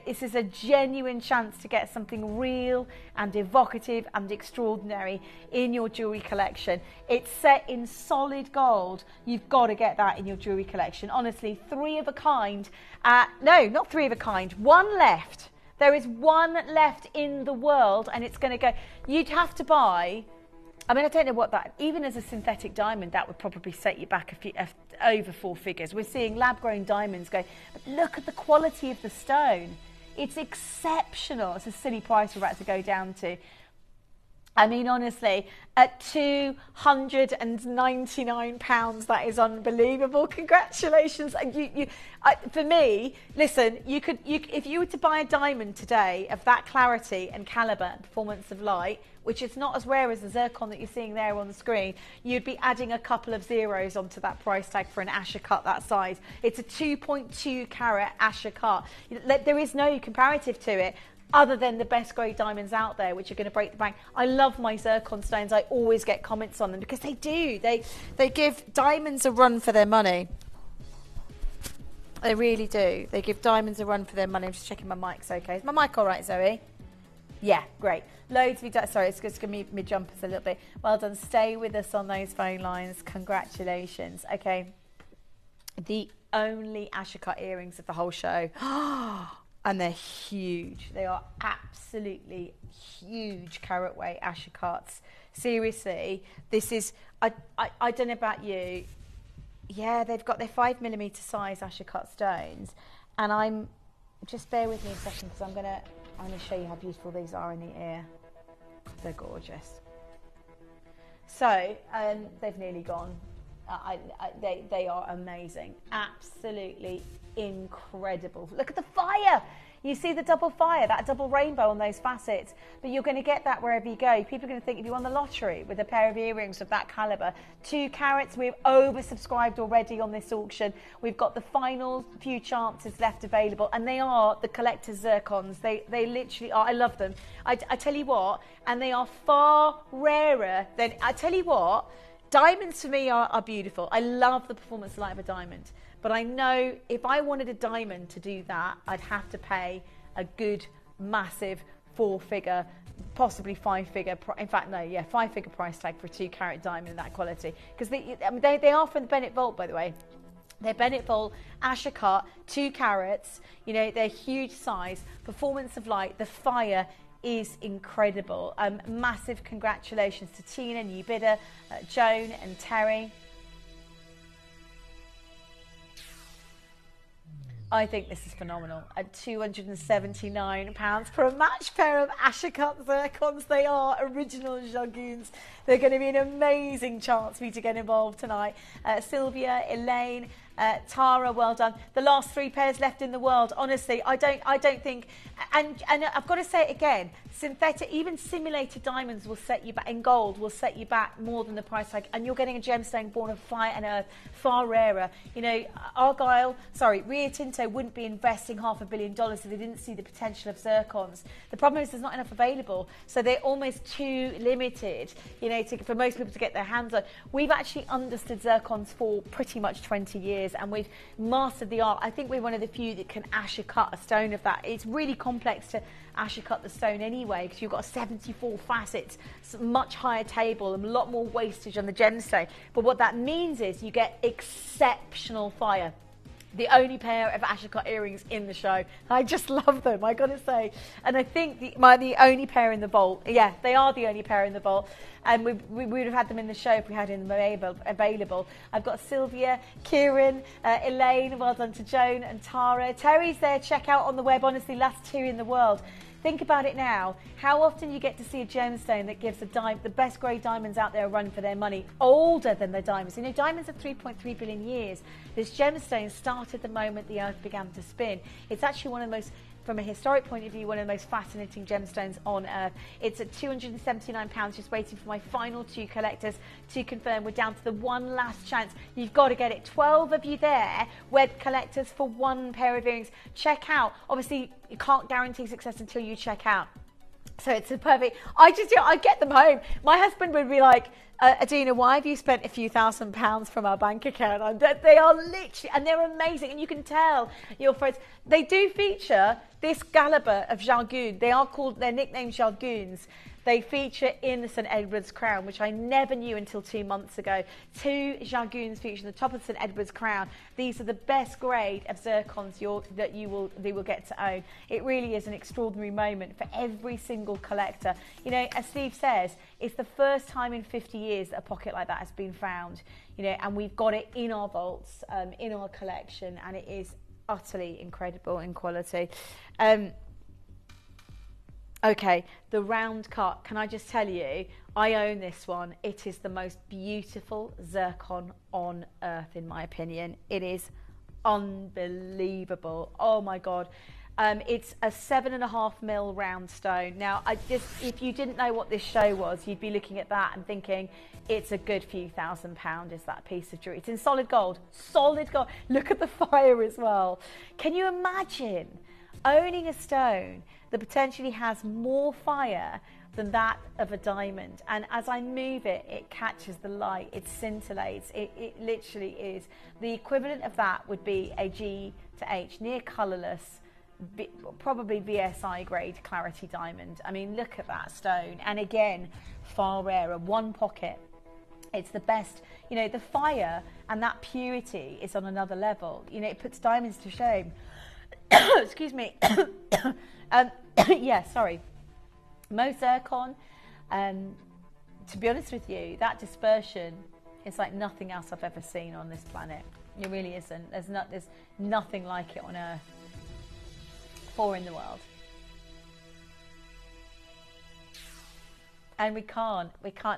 G: This is a genuine chance to get something real and evocative and extraordinary in your jewelry collection. It's set in solid gold. You've got to get that in your jewelry collection. Honestly, 3 of a kind. No, not 3 of a kind. One left. There is one left in the world, and it's going to go. You'd have to buy. I mean, I don't know what that. Even as a synthetic diamond, that would probably set you back over 4 figures. We're seeing lab-grown diamonds going. But look at the quality of the stone. It's exceptional. It's a silly price we're about to go down to. I mean, honestly, at £299, that is unbelievable. Congratulations. For me, listen, if you were to buy a diamond today of that clarity and caliber and performance of light, which is not as rare as the zircon that you're seeing there on the screen, you'd be adding a couple of zeros onto that price tag for an Asher cut that size. It's a 2.2 carat Asher cut. There is no comparative to it, other than the best grade diamonds out there, which are going to break the bank. I love my zircon stones. I always get comments on them because they do. They give diamonds a run for their money. They really do. They give diamonds a run for their money. I'm just checking my mic's okay. Is my mic all right, Zoe? Yeah, great. Loads of you. Sorry, it's just going to be mid-jumpers a little bit. Well done. Stay with us on those phone lines. Congratulations. Okay. The only Asher cut earrings of the whole show. And they're huge. They are absolutely huge carat weight Asher cuts. Seriously, this is, I don't know about you. Yeah, they've got their 5mm size Asher cut stones. And just bear with me a second because I'm going to I'm going to show you how beautiful these are in the ear. They're gorgeous. So, they've nearly gone. They are amazing. Absolutely incredible. Look at the fire. You see the double fire, that double rainbow on those facets, but you're going to get that wherever you go. People are going to think if you won the lottery with a pair of earrings of that caliber. 2 carats, we've oversubscribed already on this auction. We've got the final few chances left available, and they are the collector's zircons. They literally are. I love them. I tell you what, and they are far rarer than, I tell you what, diamonds for me are beautiful. I love the performance light of a diamond. But I know if I wanted a diamond to do that, I'd have to pay a good, massive 4-figure, possibly 5-figure, in fact, no, yeah, 5-figure price tag for a 2-carat diamond in that quality. Because they are from the Bennett Vault, by the way. They're Bennett Vault, Asher cut, 2 carats, you know, they're huge size, performance of light, the fire is incredible. Massive congratulations to Tina, new bidder, Joan and Terry. I think this is phenomenal. At £279 for a matched pair of Asher-cut zircons. They are original Jagoons. They're going to be an amazing chance for you to get involved tonight. Sylvia, Elaine, Tara, well done. The last 3 pairs left in the world. Honestly, I don't think, and I've got to say it again, synthetic, even simulated diamonds will set you back, in gold, will set you back more than the price tag, and you're getting a gemstone born of fire and earth, far rarer. You know, Rio Tinto wouldn't be investing $500 million if they didn't see the potential of zircons. The problem is there's not enough available, so they're almost too limited, you know, for most people to get their hands on. We've actually understood zircons for pretty much 20 years, and we've mastered the art. I think we're one of the few that can Asher cut a stone of that. It's really complex to Asher cut the stone anyway, because you've got 74 facets, much higher table, and a lot more wastage on the gemstone. But what that means is you get exceptional fire. The only pair of Asher cut earrings in the show. I just love them, I gotta say. And I think the only pair in the vault. Yeah, they are the only pair in the vault. And we would have had them in the show if we had them available. I've got Sylvia, Kieran, Elaine, well done to Joan and Tara. Terry's there, check out on the web, honestly, last 2 in the world. Think about it now. How often you get to see a gemstone that gives the best grade diamonds out there a run for their money, older than the diamonds. You know, diamonds are 3.3 billion years. This gemstone started the moment the earth began to spin. It's actually one of the most, from a historic point of view, one of the most fascinating gemstones on earth. It's at £279, just waiting for my final 2 collectors to confirm. We're down to the one last chance. You've got to get it. 12 of you there, wed collectors for 1 pair of earrings. Check out. Obviously, you can't guarantee success until you check out. So it's a perfect, I get them home. My husband would be like, Adina, why have you spent a few £1,000s from our bank account? They are literally, and they're amazing. And you can tell your friends, they do feature this caliber of Jagoon. They're nicknamed Jagoons. They feature in the St Edward's crown, which I never knew until 2 months ago. 2 Jagoons feature the top of St Edward's crown. These are the best grade of zircons they will get to own. It really is an extraordinary moment for every single collector. You know, as Steve says, it's the first time in 50 years that a pocket like that has been found. You know, and we've got it in our vaults, in our collection, and it is utterly incredible in quality. Okay, the round cut, can I just tell you, I own this one. It is the most beautiful zircon on earth, in my opinion. It is unbelievable. Oh my God. It's a 7.5mm round stone. Now, if you didn't know what this show was, you'd be looking at that and thinking, it's a good few £1,000, is that piece of jewelry. It's in solid gold. Solid gold. Look at the fire as well. Can you imagine owning a stone that potentially has more fire than that of a diamond? And as I move it, it catches the light, it scintillates, it literally is. The equivalent of that would be a G to H, near colourless, probably VSI grade clarity diamond. I mean, look at that stone. And again, far rarer, 1 pocket. It's the best, you know, the fire and that purity is on another level. You know, it puts diamonds to shame. Excuse me. Yeah, sorry. Most zircon, to be honest with you, that dispersion is like nothing else I've ever seen on this planet. It really isn't. There's nothing like it on Earth or in the world. And we can't.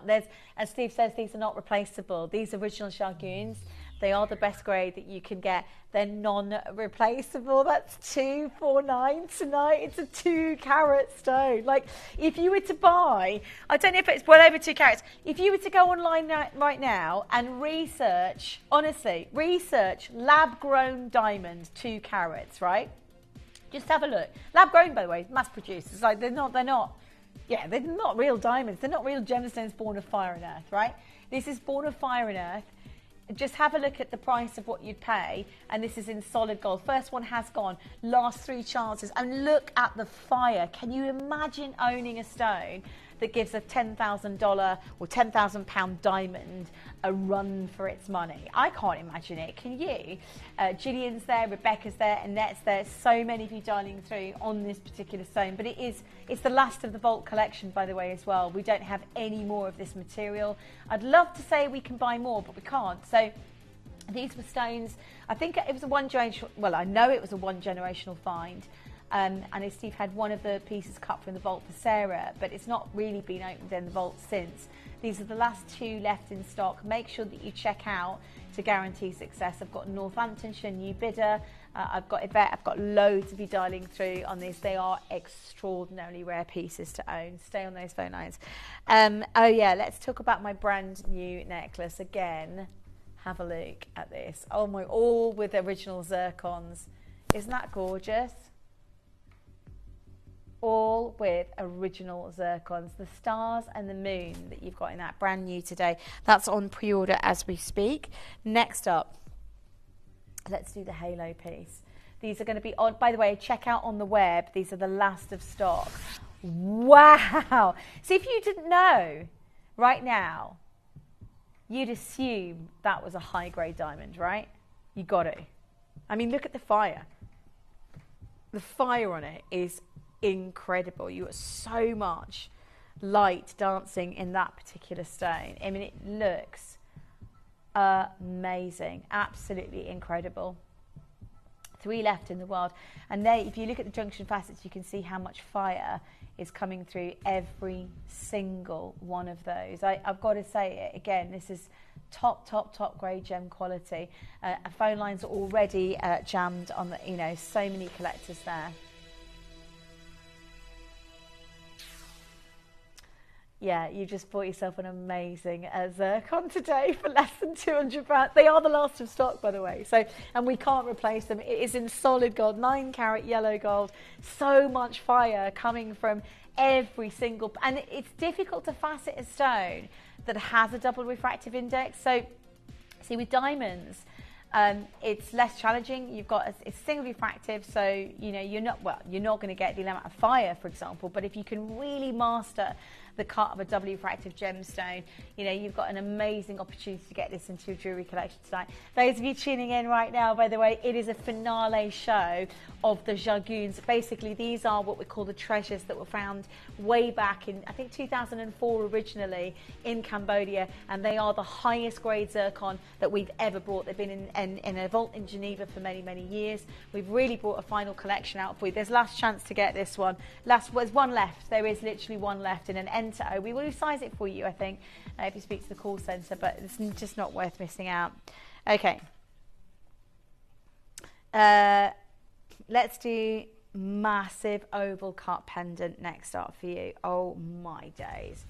G: There's, as Steve says, these are not replaceable. These original Jaguns, they are the best grade that you can get. They're non-replaceable. That's 249 tonight. It's a 2 carat stone. Like, if you were to buy, I don't know if it's well over 2 carats. If you were to go online right now and research, honestly, research lab-grown diamond 2 carats, right? Just have a look. Lab-grown, by the way, mass-produced. It's like they're not real diamonds. They're not real gemstones born of fire and earth, right? This is born of fire and earth. Just have a look at the price of what you'd pay, and this is in solid gold. First one has gone, last 3 chances, and look at the fire. Can you imagine owning a stone that gives a $10,000 or £10,000 diamond a run for its money? I can't imagine it. Can you? Gillian's there, Rebecca's there, Annette's there. So many of you dialing through on this particular stone, but it's the last of the Vault collection, by the way, as well. We don't have any more of this material. I'd love to say we can buy more, but we can't. So these were stones. I think it was a one generation. Well, I know it was a one generational find. And Steve had one of the pieces cut from the Vault for Sarah, but it's not really been opened in the Vault since. These are the last 2 left in stock. Make sure that you check out to guarantee success. I've got Northamptonshire, New Bidder, I've got Yvette, I've got loads of you dialing through on these. They are extraordinarily rare pieces to own. Stay on those phone lines. Oh yeah, let's talk about my brand new necklace again. Have a look at this. Oh my, all with original zircons. Isn't that gorgeous? All with original zircons. The stars and the moon that you've got in that brand new today. That's on pre-order as we speak. Next up, let's do the halo piece. These are going to be on, by the way, check out on the web. These are the last of stock. Wow. See, if you didn't know right now, you'd assume that was a high grade diamond, right? You got to. I mean, look at the fire. The fire on it is incredible. You got so much light dancing in that particular stone. I mean, it looks amazing, absolutely incredible. 3 left in the world, and there, if you look at the junction facets, you can see how much fire is coming through every single one of those. I've got to say it again, this is top grade gem quality. Phone lines are already jammed on the, you know, so many collectors there. Yeah, you just bought yourself an amazing zircon today for less than £200. They are the last of stock, by the way. So, and we can't replace them. It is in solid gold, 9 carat yellow gold. So much fire coming from every single, and it's difficult to facet a stone that has a double refractive index. So, see, with diamonds, it's less challenging. You've got it's single refractive, so you know you're not going to get the amount of fire, for example. But if you can really master the cut of a double refractive gemstone, you know, you've got an amazing opportunity to get this into your jewellery collection tonight. Those of you tuning in right now, by the way, it is a finale show of the Jaguns. Basically, these are what we call the treasures that were found way back in, I think, 2004 originally in Cambodia, and they are the highest grade zircon that we've ever brought. They've been in a vault in Geneva for many, many years. We've really brought a final collection out for you. There's last chance to get this one. There's one left. There is literally one left in an Enter. We will size it for you, I think, if you speak to the call centre, but it's just not worth missing out. Okay. Let's do massive oval cut pendant next up for you. Oh my days.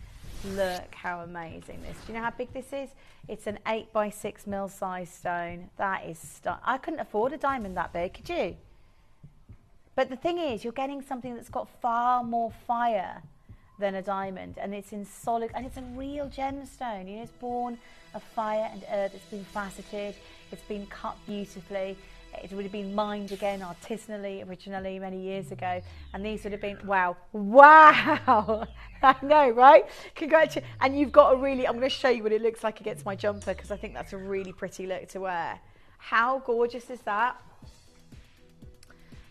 G: Look how amazing this. Do you know how big this is? It's an 8x6 mil size stone. That is stunning. I couldn't afford a diamond that big, could you? But the thing is, you're getting something that's got far more fire than a diamond, and it's in solid, and it's a real gemstone. You know, it's born of fire and earth. It's been faceted, it's been cut beautifully. It would have been mined again artisanally originally many years ago, and these would have been wow. I know, right? Congratulations. And you've got a really, I'm going to show you what it looks like against my jumper, because I think that's a really pretty look to wear. How gorgeous is that?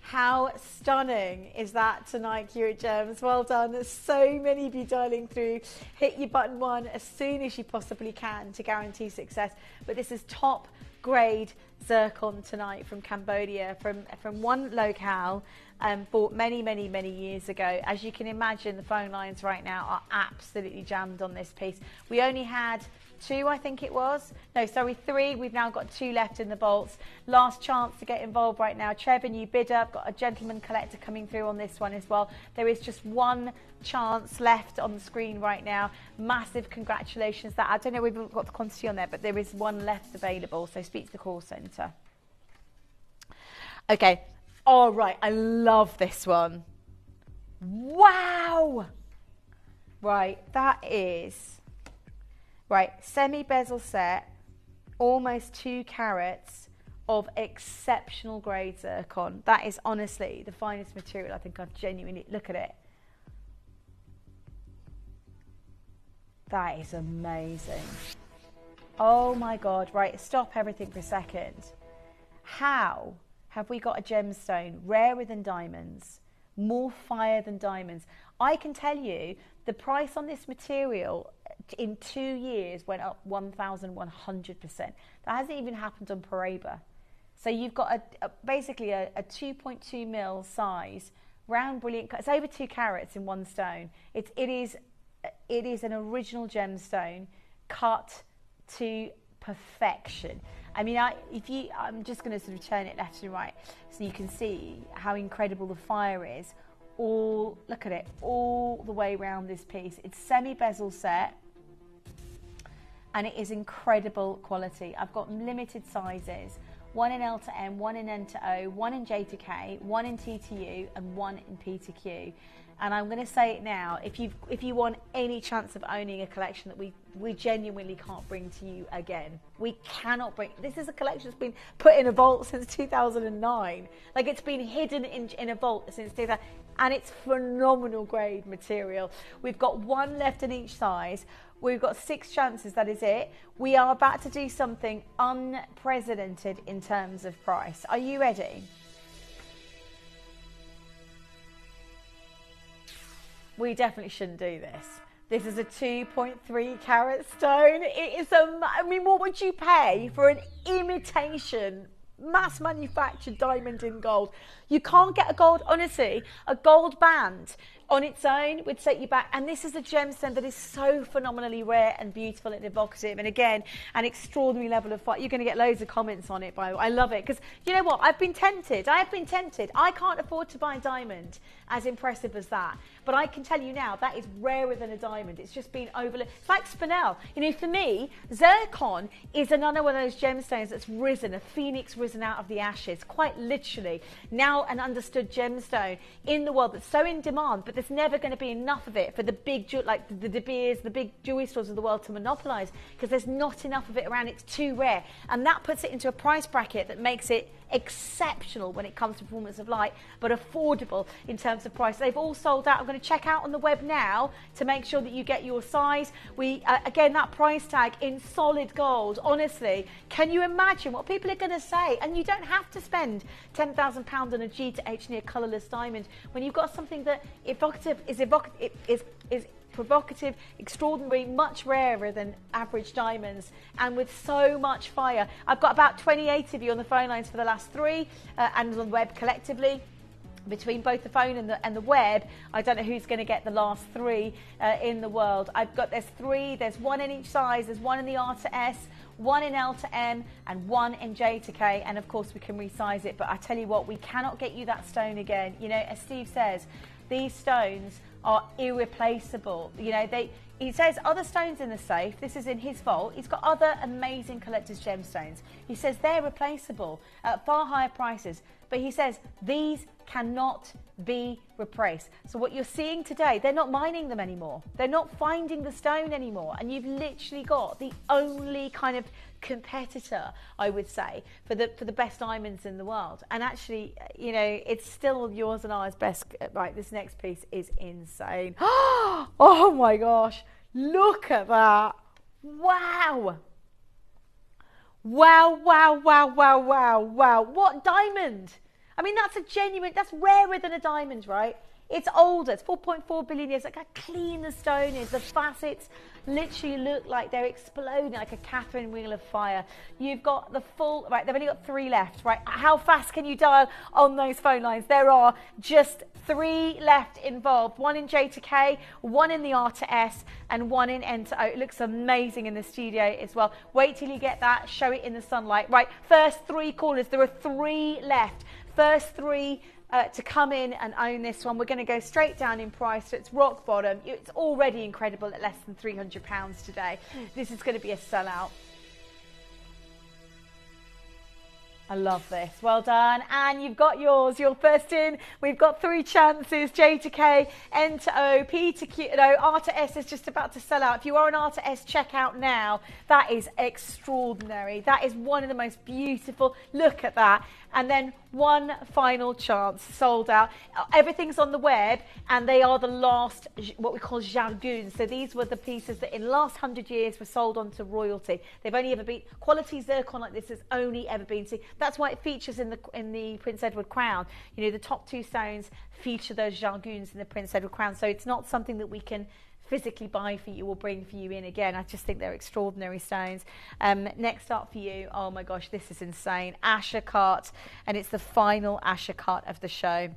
G: How stunning is that tonight here at Gems? Well done. There's so many of you dialing through. Hit your button 1 as soon as you possibly can to guarantee success. But this is top grade zircon tonight from Cambodia, from one locale.
A: bought many, many, many years ago. As you can imagine, the phone lines right now are absolutely jammed on this piece. We only had 2, I think it was. No, sorry, 3. We've now got 2 left in the bolts. Last chance to get involved right now. Trevor, new bidder. I've got a gentleman collector coming through on this one as well. There is just 1 chance left on the screen right now. Massive congratulations. That I don't know if we've got the quantity on there, but there is 1 left available. So speak to the call centre. Okay. All right. I love this one. Wow. Right. That is... Right, semi-bezel set, almost 2 carats of exceptional grade zircon. That is honestly the finest material I think I've genuinely... Look at it. That is amazing. Oh my God. Right, stop everything for a second. How have we got a gemstone rarer than diamonds, more fire than diamonds? I can tell you the price on this material in 2 years went up 1,100%. That hasn't even happened on Paraiba. So you've got basically a 2.2 mil size, round, brilliant. It's over 2 carats in 1 stone. It is an original gemstone cut to perfection. I mean, I'm just going to sort of turn it left and right so you can see how incredible the fire is. Look at it, all the way around this piece. It's semi-bezel set and it is incredible quality. I've got limited sizes, 1 in L to M, 1 in N to O, 1 in J to K, 1 in T to U and 1 in P to Q. And I'm going to say it now, if you want any chance of owning a collection that we genuinely can't bring to you again. We cannot bring, this is a collection that's been put in a vault since 2009. Like, it's been hidden in a vault since 2000, and it's phenomenal grade material. We've got 1 left in each size. We've got 6 chances, that is it. We are about to do something unprecedented in terms of price. Are you ready? We definitely shouldn't do this. This is a 2.3 carat stone. It is I mean, what would you pay for an imitation mass manufactured diamond in gold? You can't get a gold, honestly, a gold band on its own would set you back. And this is a gemstone that is so phenomenally rare and beautiful and evocative. And again, an extraordinary level of fire. You're going to get loads of comments on it, by the way. I love it because, you know what? I've been tempted. I have been tempted. I can't afford to buy a diamond as impressive as that. But I can tell you now, that is rarer than a diamond. It's just been overlooked. It's like spinel. You know, for me, zircon is another one of those gemstones that's risen, a phoenix risen out of the ashes, quite literally. Now an understood gemstone in the world that's so in demand, but there's never going to be enough of it for the big, like the De Beers, the big jewelry stores of the world to monopolise, because there's not enough of it around. It's too rare. And that puts it into a price bracket that makes it exceptional when it comes to performance of light, but affordable in terms of price. They've all sold out. I'm going to check out on the web now to make sure that you get your size. We again, that price tag in solid gold, honestly, can you imagine what people are going to say? And you don't have to spend £10,000 on a G to H near colourless diamond when you've got something that is provocative, extraordinary, much rarer than average diamonds, and with so much fire. I've got about 28 of you on the phone lines for the last 3 and on the web collectively. Between both the phone and the web, I don't know who's going to get the last 3 in the world. There's 3, there's 1 in each size, there's 1 in the R to S, 1 in L to M and 1 in J to K, and of course we can resize it. But I tell you what, we cannot get you that stone again. You know, as Steve says, these stones are irreplaceable. You know, he says other stones in the safe, this is in his vault, he's got other amazing collector's gemstones. He says they're replaceable at far higher prices, but he says these cannot be replaced. So what you're seeing today, they're not mining them anymore. They're not finding the stone anymore. And you've literally got the only kind of competitor, I would say, for the best diamonds in the world. And actually, you know, it's still yours and ours best. Right, this next piece is insane. Oh my gosh, look at that. Wow. Wow, wow, wow, wow, wow, wow. What diamond? I mean, that's rarer than a diamond, right? It's older. It's 4.4 billion years. Look how clean the stone is. The facets literally look like they're exploding like a Catherine wheel of fire. You've got the full, right, they've only got 3 left, right? How fast can you dial on those phone lines? There are just 3 left involved. 1 in J to K, 1 in the R to S, and 1 in N to O. It looks amazing in the studio as well. Wait till you get that, show it in the sunlight. Right, first 3 callers, there are 3 left. First 3 to come in and own this one. We're going to go straight down in price, so it's rock bottom. It's already incredible at less than £300 today. This is going to be a sellout. I love this. Well done. And you've got yours. You're first in. We've got 3 chances. J to K, N to O, P to Q. No, R to S is just about to sell out. If you are an R to S, check out now. That is extraordinary. That is one of the most beautiful. Look at that. And then 1 final chance, sold out. Everything's on the web, and they are the last, what we call jargons. So these were the pieces that in the last 100 years were sold on to royalty. They've only ever been, quality zircon like this has only ever been seen. That's why it features in the Prince Edward crown. You know, the top 2 stones feature those jargons in the Prince Edward crown. So it's not something that we can physically buy for you or bring for you in again. I just think they're extraordinary stones. Next up for you, oh my gosh, this is insane. Ashakart, and it's the final Ashakart of the show.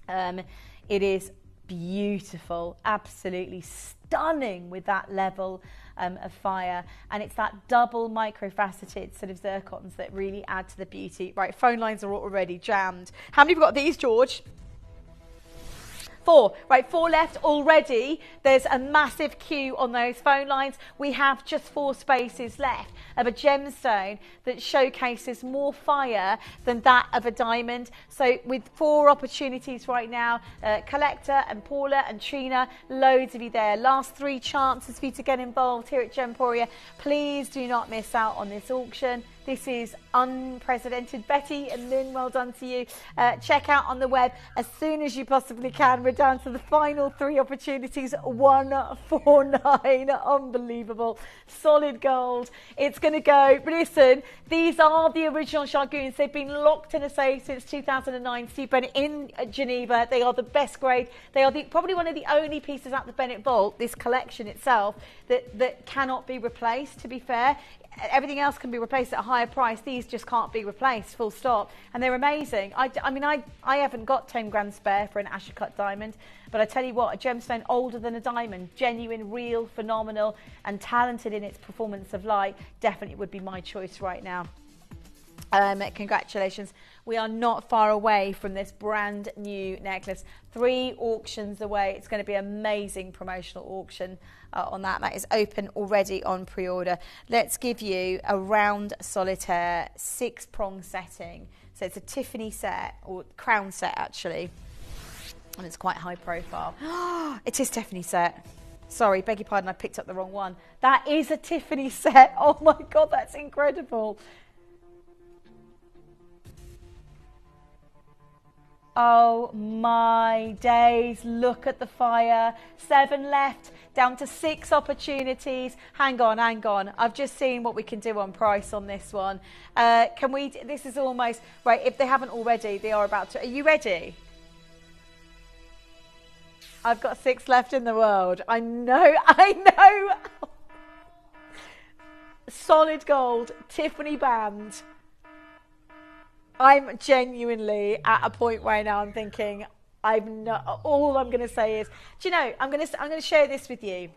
A: It is beautiful, absolutely stunning with that level of fire, and it's that double microfaceted sort of zircons that really add to the beauty. Right, phone lines are already jammed. How many have got these, George? 4. Right, 4 left already. There's a massive queue on those phone lines. We have just 4 spaces left of a gemstone that showcases more fire than that of a diamond. So with 4 opportunities right now, Collector and Paula and Trina, loads of you there. Last 3 chances for you to get involved here at Gemporia. Please do not miss out on this auction. This is unprecedented. Betty and Lynn, well done to you. Check out on the web as soon as you possibly can. We're down to the final 3 opportunities. 149. Unbelievable. Solid gold. It's going to go. But listen, these are the original Jargons. They've been locked in a safe since 2009. Steve Bennett in Geneva. They are the best grade. They are probably one of the only pieces at the Bennett Vault, this collection itself, that cannot be replaced, to be fair. Everything else can be replaced at a higher price. These just can't be replaced, full stop. And they're amazing. I mean, I haven't got 10 grand spare for an Ashakut diamond, but I tell you what, a gemstone older than a diamond, genuine, real, phenomenal, and talented in its performance of light, definitely would be my choice right now. Congratulations. We are not far away from this brand new necklace. 3 auctions away. It's going to be an amazing promotional auction on that. That is open already on pre-order. Let's give you a round solitaire 6-prong setting. So it's a Tiffany set, or crown set actually, and it's quite high profile. It is Tiffany set. Sorry, beg your pardon, I picked up the wrong one. That is a Tiffany set. Oh my God, that's incredible. Oh my days, look at the fire. 7 left, down to 6 opportunities. Hang on. I've just seen what we can do on price on this one. This is almost, right, if they haven't already, they are about to. Are you ready? I've got 6 left in the world. I know. Solid gold, Tiffany band. I'm genuinely at a point right now I'm thinking, all I'm going to say is, do you know, I'm going to share this with you.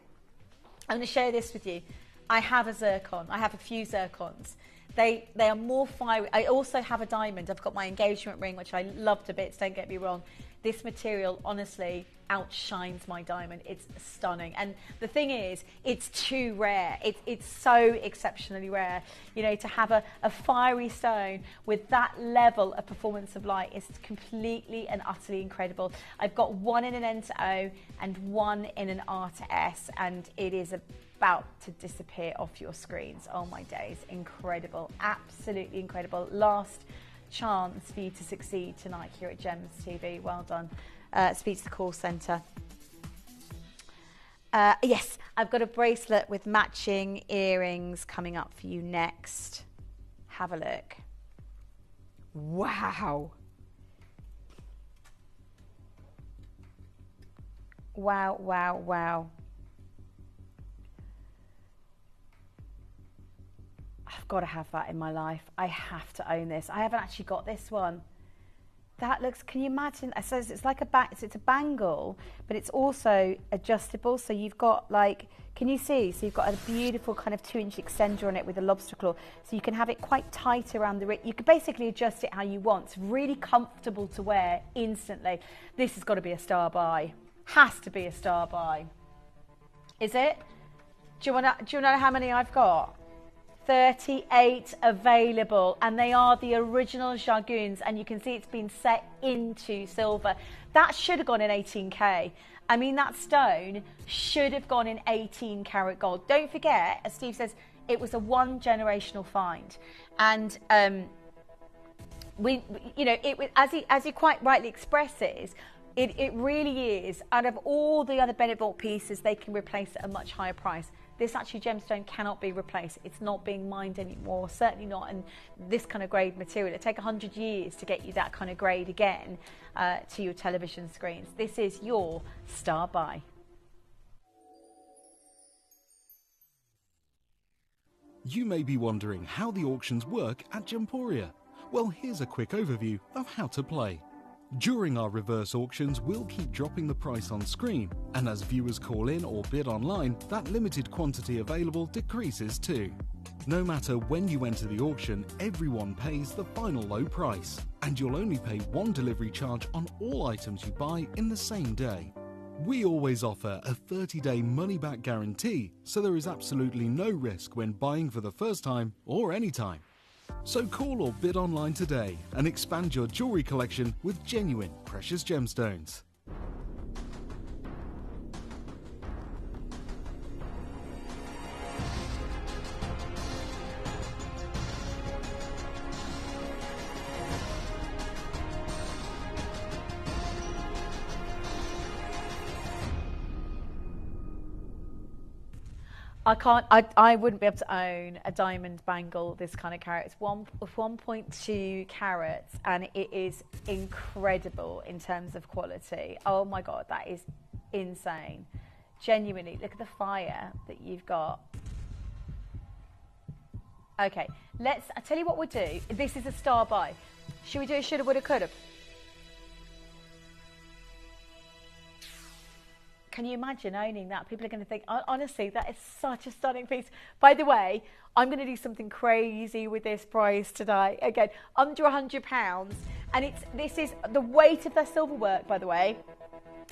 A: I have a zircon. I have a few zircons. They are more fiery. I also have a diamond. I've got my engagement ring, which I love to bits, don't get me wrong. This material, honestly, outshines my diamond. It's stunning. And the thing is, it's too rare. It's so exceptionally rare. You know, to have a fiery stone with that level of performance of light is completely and utterly incredible. I've got 1 in an N to O and 1 in an R to S, and it is about to disappear off your screens. Oh my days, incredible, absolutely incredible. Last chance for you to succeed tonight here at Gems TV. Well done. Speak to the call centre. Yes, I've got a bracelet with matching earrings coming up for you next. Have a look. Wow.
G: Wow, wow, wow. I've got to have that in my life. I have to own this. I haven't actually got this one. That looks, can you imagine? It says it's like it's a bangle, but it's also adjustable. So you've got like, can you see? So you've got a beautiful kind of 2-inch extender on it with a lobster claw. So you can have it quite tight around the wrist. You can basically adjust it how you want. It's really comfortable to wear instantly. This has got to be a star buy. Has to be a star buy. Is it? Do you know how many I've got? 38 available, and they are the original jaguns, and you can see it's been set into silver. That should have gone in 18K. I mean, that stone should have gone in 18 karat gold. Don't forget, as Steve says, it was a 1 generational find, and as he quite rightly expresses, it really is, out of all the other Bennett vault pieces, they can replace at a much higher price. This actually gemstone cannot be replaced. It's not being mined anymore, certainly not in this kind of grade material. It'll take 100 years to get you that kind of grade again to your television screens. This is your star buy.
B: You may be wondering how the auctions work at Gemporia. Well, here's a quick overview of how to play. During our reverse auctions, we'll keep dropping the price on screen, and as viewers call in or bid online, that limited quantity available decreases too. No matter when you enter the auction, everyone pays the final low price, and you'll only pay 1 delivery charge on all items you buy in the same day. We always offer a 30-day money-back guarantee, so there is absolutely no risk when buying for the first time or any time. So call or bid online today and expand your jewellery collection with genuine precious gemstones.
G: I wouldn't be able to own a diamond bangle this kind of carat. It's 1.2 carats, and it is incredible in terms of quality. Oh my God, that is insane. Genuinely, look at the fire that you've got. Okay, I'll tell you what we'll do. This is a star buy. Should we do a shoulda, woulda, coulda? Can you imagine owning that? People are going to think, honestly, that is such a stunning piece. By the way, I'm going to do something crazy with this price today. Again, under £100, and this is the weight of their silver work, by the way.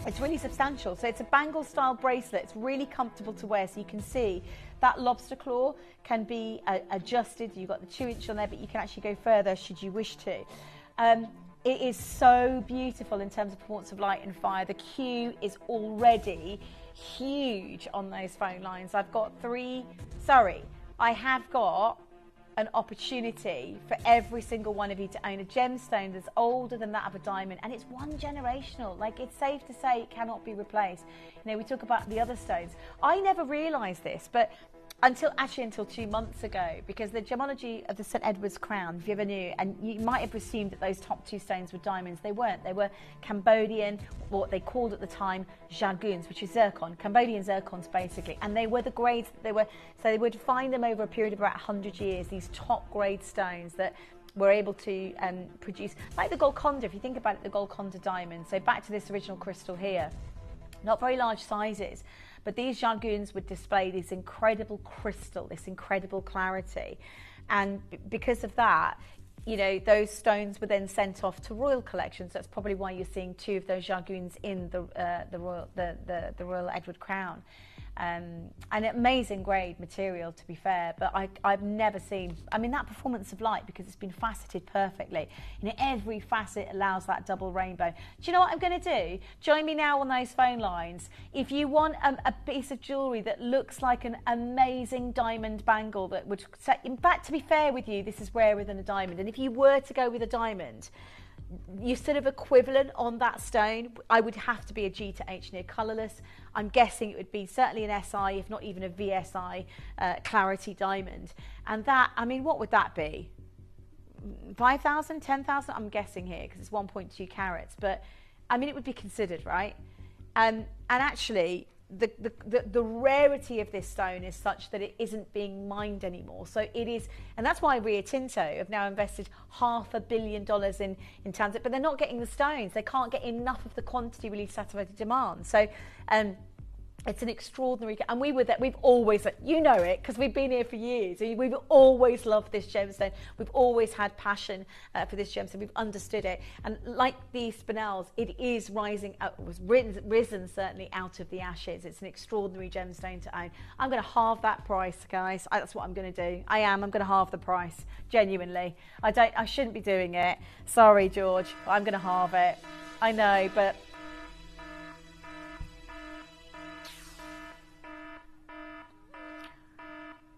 G: It's really substantial. So it's a bangle style bracelet. It's really comfortable to wear. So you can see that lobster claw can be adjusted. You've got the 2-inch on there, but you can actually go further should you wish to. It is so beautiful in terms of performance of light and fire. The queue is already huge on those phone lines. I have got an opportunity for every single one of you to own a gemstone that's older than that of a diamond, and it's 1 generational. Like, it's safe to say it cannot be replaced. You know, we talk about the other stones. I never realised this, but until 2 months ago, because the gemology of the St Edward's crown, if you ever knew, and you might have assumed that those top 2 stones were diamonds. They weren't. They were Cambodian, what they called at the time jaguns, which is zircon, Cambodian zircons basically, and they were the grades that they were. So they would find them over a period of about 100 years, these top grade stones that were able to produce, like the Golconda. If you think about it, the Golconda diamond. So back to this original crystal here, not very large sizes, but these jaguns would display this incredible crystal, this incredible clarity. And because of that, you know, those stones were then sent off to royal collections. That's probably why you're seeing 2 of those jaguns in the Royal Edward crown. An amazing grade material, to be fair, but I've never seen, I mean, that performance of light, because it's been faceted perfectly. You know, every facet allows that double rainbow. Do you know what I'm going to do? Join me now on those phone lines. If you want a piece of jewellery that looks like an amazing diamond bangle that would set, in fact, to be fair with you, this is rarer than a diamond, and if you were to go with a diamond, your sort of equivalent on that stone, I would have to be a G to H near colourless. I'm guessing it would be certainly an SI, if not even a VSI clarity diamond. And that, I mean, what would that be? 5,000, 10,000? I'm guessing here because it's 1.2 carats. But I mean, it would be considered, right?
A: And actually, the rarity of this stone is such that it isn't being mined anymore. So it is, and that's why Rio Tinto have now invested $500 million in Tanzanite, but they're not getting the stones. They can't get enough of the quantity really to satisfy the demand. So it's an extraordinary, and we were there, we've always, you know it, because we've been here for years. We've always loved this gemstone. We've always had passion for this gemstone. We've understood it. And like these spinels, it is rising, was risen certainly out of the ashes. It's an extraordinary gemstone to own. I'm going to halve that price, guys. That's what I'm going to do. I'm going to halve the price, genuinely. I shouldn't be doing it. Sorry, George, but I'm going to halve it. I know, but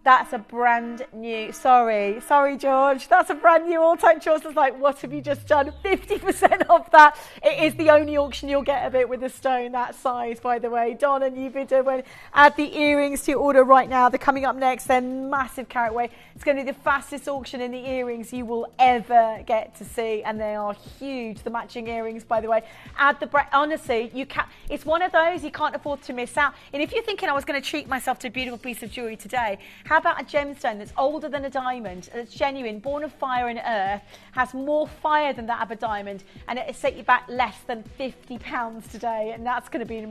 A: that's a brand new, sorry George, that's a brand new all-time choice. It's like, what have you just done? 50% off that. It is the only auction you'll get of it with a stone that size, by the way. Don and you bidder, add the earrings to your order right now. They're coming up next. They're massive carat weight. It's going to be the fastest auction in the earrings you will ever get to see, and they are huge. The matching earrings, by the way. Add the honestly, you can. It's one of those you can't afford to miss out. And if you're thinking I was going to treat myself to a beautiful piece of jewellery today, how about a gemstone that's older than a diamond, that's genuine, born of fire and earth, has more fire than that of a diamond, and it'll set you back less than £50 today, and that's going to be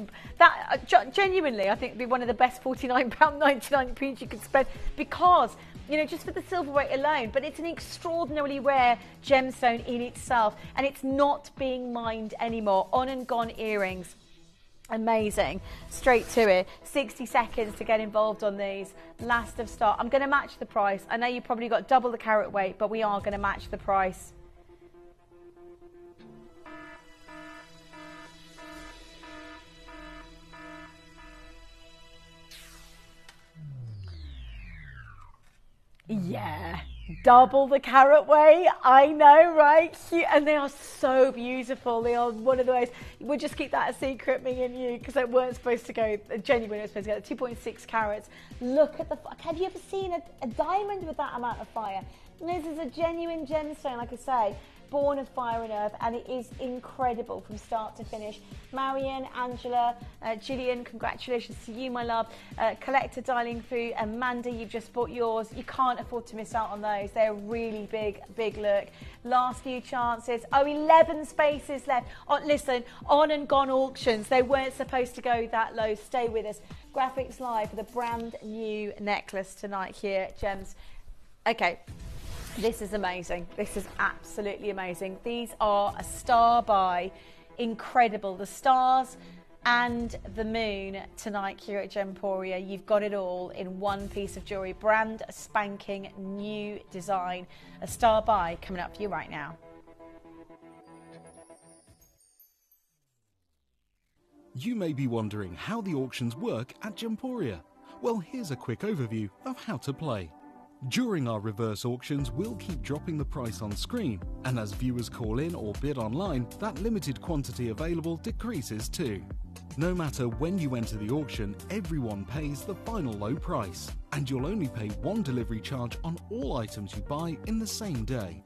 A: genuinely, I think, be one of the best £49.99 pieces you could spend, because just for the silver weight alone. But it's an extraordinarily rare gemstone in itself, and it's not being mined anymore. On and gone earrings. Amazing. Straight to it. 60 seconds to get involved on these. Last of stock. I'm going to match the price. I know you probably got double the carat weight, but we are going to match the price. Yeah, double the carat weight. I know, right? And they are so beautiful. They are one of those. We'll just keep that a secret, me and you, because they weren't supposed to go genuine. It was supposed to go 2.6 carats. Look at the. Have you ever seen a diamond with that amount of fire? And this is a genuine gemstone, like I say. Born of fire and earth, and it is incredible from start to finish. Marion, Angela, Gillian, congratulations to you, my love. Collector Dialing Through, Amanda, you've just bought yours. You can't afford to miss out on those. They're really big look. Last few chances. 11 spaces left. Listen, on and gone auctions. They weren't supposed to go that low. Stay with us. Graphics Live for the brand new necklace tonight here at Gems. Okay. This is amazing. This is absolutely amazing. These are a star buy. Incredible. The stars and the moon tonight here at Gemporia. You've got it all in one piece of jewellery. Brand spanking new design. A star buy coming up for you right now.
B: You may be wondering how the auctions work at Gemporia. Well, here's a quick overview of how to play. During our reverse auctions, we'll keep dropping the price on screen, and as viewers call in or bid online, that limited quantity available decreases too. No matter when you enter the auction, everyone pays the final low price, and you'll only pay one delivery charge on all items you buy in the same day.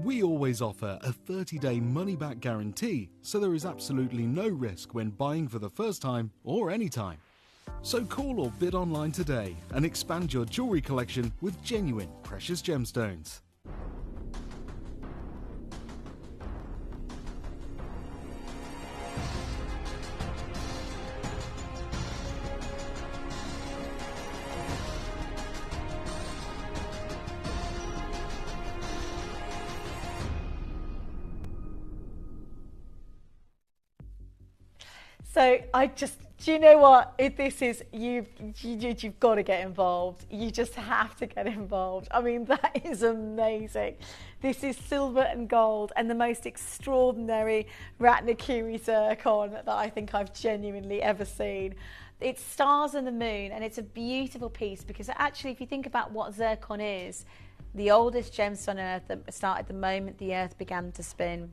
B: We always offer a 30-day money-back guarantee, so there is absolutely no risk when buying for the first time or any time. So call or bid online today and expand your jewellery collection with genuine precious gemstones.
A: So do you know what? If this is, you've got to get involved. You just have to get involved. I mean, that is amazing. This is silver and gold and the most extraordinary Ratnakiri zircon that I think I've genuinely ever seen. It's stars and the moon, and it's a beautiful piece because actually, if you think about what zircon is, the oldest gemstone on earth that started the moment the earth began to spin.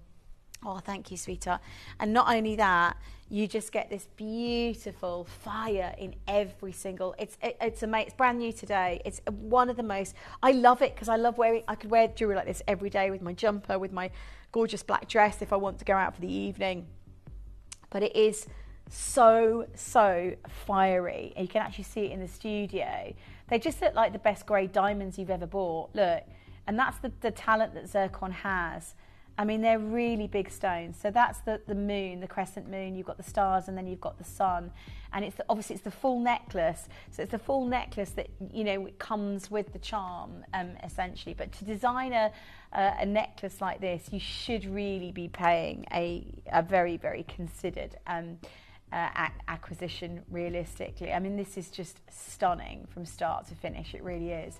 A: Oh, thank you, sweetheart. And not only that, you just get this beautiful fire in every single. It's amazing. It's brand new today. It's one of the most. I love it because I love wearing. I could wear jewelry like this every day with my jumper, with my gorgeous black dress if I want to go out for the evening. But it is
G: so fiery. And you can actually see it in the studio. They just look like the best grade diamonds you've ever bought. Look, and that's the talent that zircon has. I mean, they're really big stones. So that's the moon, the crescent moon. You've got the stars, and then you've got the sun. And it's obviously it's the full necklace. So it's the full necklace that, you know, it comes with the charm, essentially. But to design a necklace like this, you should really be paying a very, very considered acquisition, realistically. I mean, this is just stunning from start to finish. It really is.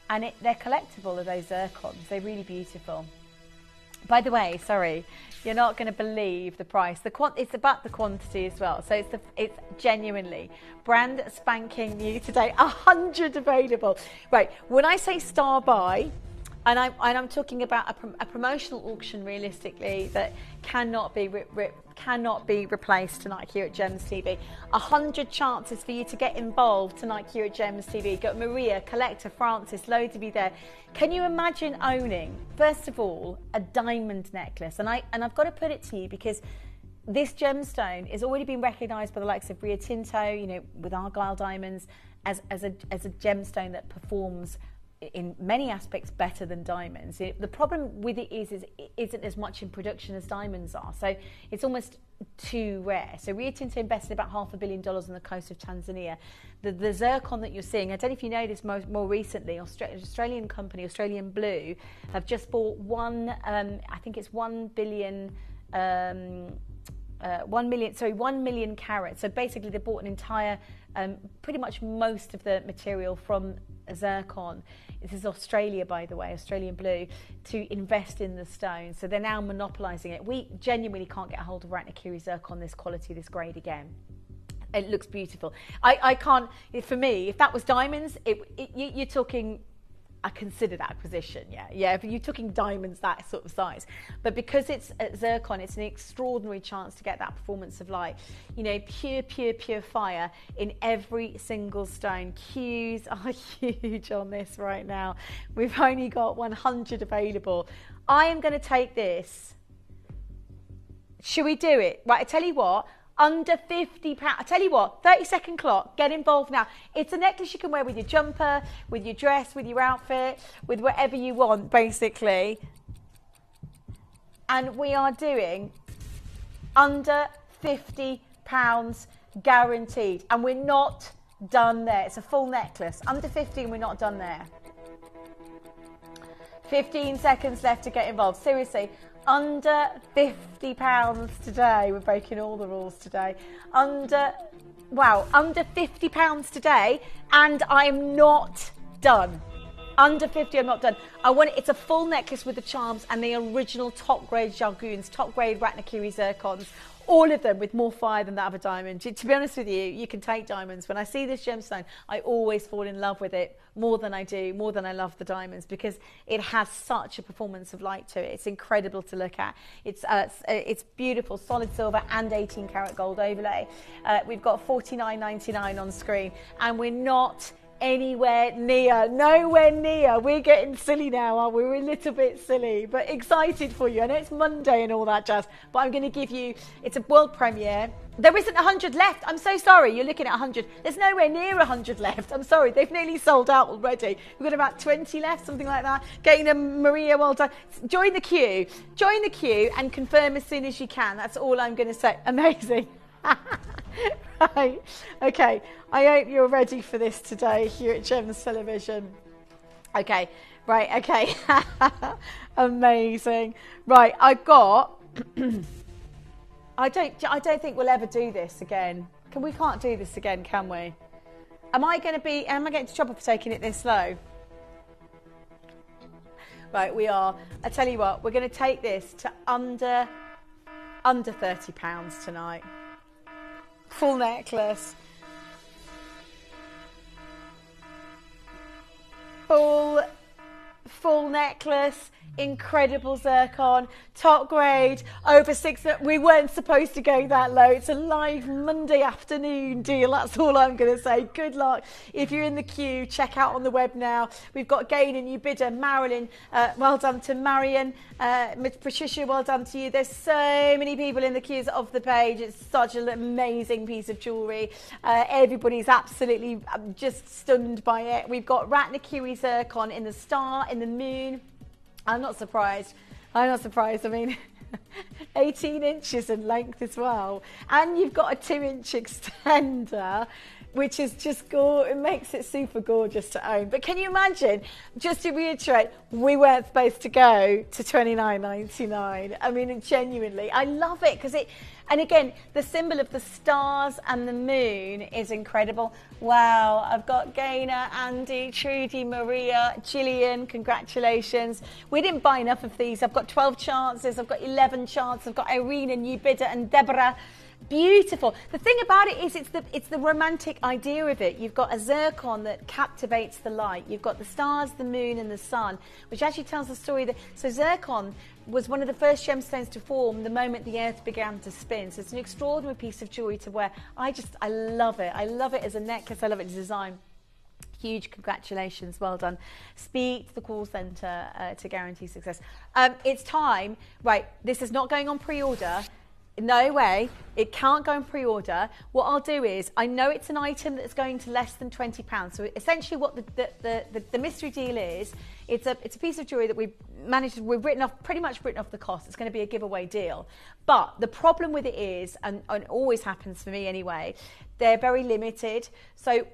G: And they're collectible, are those zircons. They're really beautiful. By the way, sorry, you're not going to believe the price. It's about the quantity as well. So it's genuinely brand spanking new today. 100 available. Right. When I say star buy, and I'm talking about a promotional auction, realistically, that cannot be replaced tonight here at Gems TV. 100 chances for you to get involved tonight here at Gems TV. Got Maria, Collector, Francis, loads of you there. Can you imagine owning, first of all, a diamond necklace? And I've got to put it to you, because this gemstone has already been recognised by the likes of Rio Tinto, you know, with Argyle diamonds, as a gemstone that performs in many aspects better than diamonds. The problem with it is it isn't as much in production as diamonds are. So it's almost too rare. So Rio Tinto invested about $500 million on the coast of Tanzania. The zircon that you're seeing, I don't know if you know this, more recently, Australian company, Australian Blue, have just bought 1 million carats. So basically they bought an entire, pretty much most of the material from zircon. This is Australia, by the way, Australian Blue, to invest in the stone. So they're now monopolising it. We genuinely can't get a hold of Ratnakiri zircon this quality, this grade again. It looks beautiful. I can't, for me, if that was diamonds, you're talking a considered acquisition, yeah. If you're talking diamonds that sort of size, but because it's zircon, it's an extraordinary chance to get that performance of light. You know, pure fire in every single stone. Queues are huge on this right now. We've only got 100 available. I am going to take this. Should we do it? Right, I tell you what. Under £50. I tell you what, 30-second clock, get involved now. It's a necklace you can wear with your jumper, with your dress, with your outfit, with whatever you want, basically. And we are doing under £50 guaranteed. And we're not done there. It's a full necklace. Under 50 and we're not done there. 15 seconds left to get involved. Seriously. Under £50 today. We're breaking all the rules today. Under £50 today, and I'm not done. Under 50, I'm not done. It's a full necklace with the charms and the original top grade jargoons, top grade Ratnakiri zircons. All of them with more fire than that of a diamond. To be honest with you, you can take diamonds. When I see this gemstone, I always fall in love with it more than I love the diamonds, because it has such a performance of light to it. It's incredible to look at. It's beautiful, solid silver and 18 karat gold overlay. We've got $49.99 on screen, and we're not nowhere near. We're getting silly now, aren't we? We're a little bit silly, but excited for you. I know it's Monday and all that jazz, but I'm going to give you, it's a world premiere. There isn't 100 left. I'm so sorry. You're looking at 100. There's nowhere near 100 left. I'm sorry. They've nearly sold out already. We've got about 20 left, something like that. Getting a Maria, well done. Join the queue and confirm as soon as you can. That's all I'm going to say. Amazing. Right, okay, I hope you're ready for this today here at Gems Television. Okay, right, okay, amazing. Right, I've got, I don't think we'll ever do this again. We can't do this again, can we? Am I getting into trouble for taking it this slow? Right, we are. I tell you what, we're going to take this to under £30 tonight. Full necklace. Full pearl necklace, incredible zircon, top grade, over 6. We weren't supposed to go that low. It's a live Monday afternoon deal. That's all I'm going to say. Good luck. If you're in the queue, check out on the web now. We've got Gain, a new bidder, Marilyn. Well done to Marion. Patricia, well done to you. There's so many people in the queues off the page. It's such an amazing piece of jewellery. Everybody's absolutely just stunned by it. We've got Ratnakiri zircon in the star, in the moon. I'm not surprised. I mean, 18 inches in length as well. And you've got a 2-inch extender, which is just gorgeous. It makes it super gorgeous to own. But can you imagine, just to reiterate, we weren't supposed to go to $29.99. I mean, genuinely, I love it because it, and again, the symbol of the stars and the moon is incredible. Wow, I've got Gaynor, Andy, Trudy, Maria, Gillian, congratulations. We didn't buy enough of these. I've got 12 chances, I've got 11 chances, I've got Irene, a new bidder, and Deborah. Beautiful. The thing about it is it's the romantic idea of it. You've got a zircon that captivates the light. You've got the stars, the moon and the sun, which actually tells the story that, so zircon was one of the first gemstones to form the moment the earth began to spin. So it's an extraordinary piece of jewelry to wear. I love it. I love it as a necklace. I love it as a design. Huge congratulations, well done. Speak to the call centre to guarantee success. It's time. Right, this is not going on pre-order. No way, it can't go in pre-order. What I'll do is, I know it's an item that's going to less than £20. So essentially what the mystery deal is, it's a piece of jewellery that we've pretty much written off the cost. It's going to be a giveaway deal. But the problem with it is, and it always happens for me anyway, they're very limited. So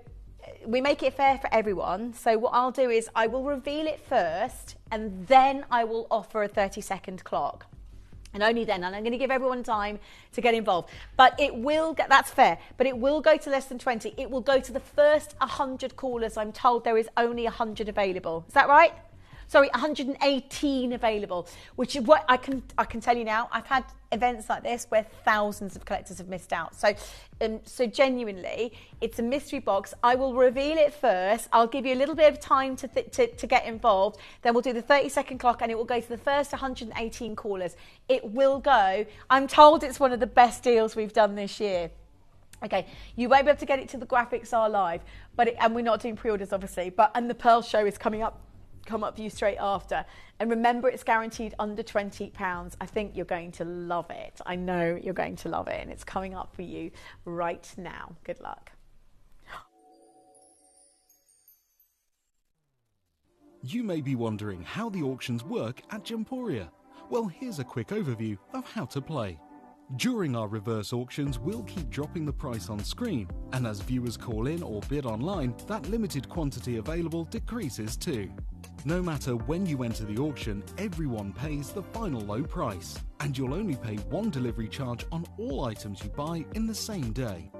G: we make it fair for everyone. So what I'll do is, I will reveal it first, and then I will offer a 30-second clock. And only then, and I'm going to give everyone time to get involved. But it will get, that's fair, but it will go to less than 20. It will go to the first 100 callers. I'm told there is only 100 available. Is that right? Sorry, 118 available, which is what I can tell you now. I've had events like this where thousands of collectors have missed out. So genuinely, it's a mystery box. I will reveal it first. I'll give you a little bit of time to get involved. Then we'll do the 30-second clock, and it will go to the first 118 callers. It will go. I'm told it's one of the best deals we've done this year. Okay, you won't be able to get it to the graphics are live, and we're not doing pre-orders obviously. And the Pearl show is coming up. Come up for you straight after. And remember, it's guaranteed under £20. I think you're going to love it. I know you're going to love it, and it's coming up for you right now. Good luck.
B: You may be wondering how the auctions work at Gemporia. Well, here's a quick overview of how to play. During our reverse auctions, we'll keep dropping the price on screen, and as viewers call in or bid online, that limited quantity available decreases too. No matter when you enter the auction, everyone pays the final low price, and you'll only pay one delivery charge on all items you buy in the same day.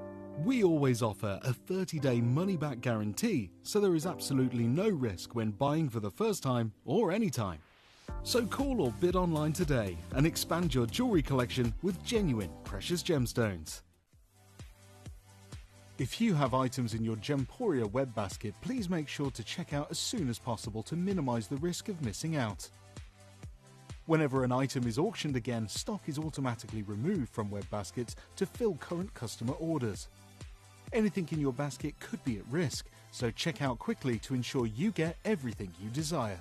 B: We always offer a 30-day money-back guarantee, so there is absolutely no risk when buying for the first time or any time. So call or bid online today and expand your jewellery collection with genuine precious gemstones. If you have items in your Gemporia web basket, please make sure to check out as soon as possible to minimise the risk of missing out. Whenever an item is auctioned again, stock is automatically removed from web baskets to fill current customer orders. Anything in your basket could be at risk, so check out quickly to ensure you get everything you desire.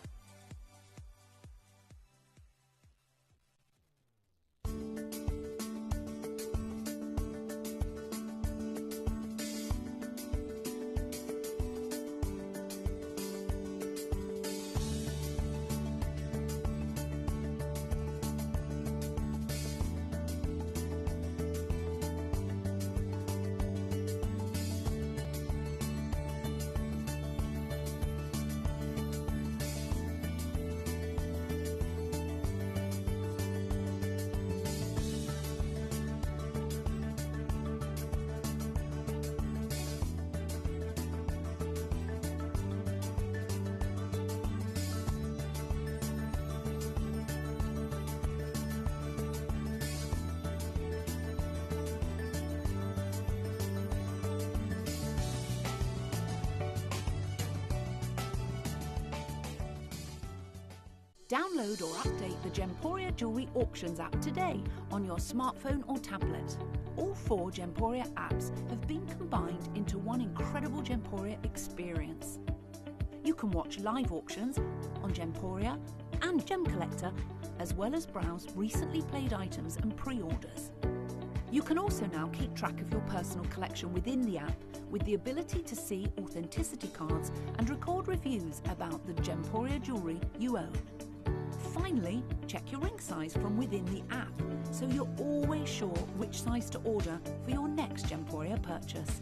J: Download or update the Gemporia Jewellery Auctions app today on your smartphone or tablet. All 4 Gemporia apps have been combined into one incredible Gemporia experience. You can watch live auctions on Gemporia and Gem Collector, as well as browse recently played items and pre-orders. You can also now keep track of your personal collection within the app with the ability to see authenticity cards and record reviews about the Gemporia jewellery you own. Finally, check your ring size from within the app so you're always sure which size to order for your next Gemporia purchase.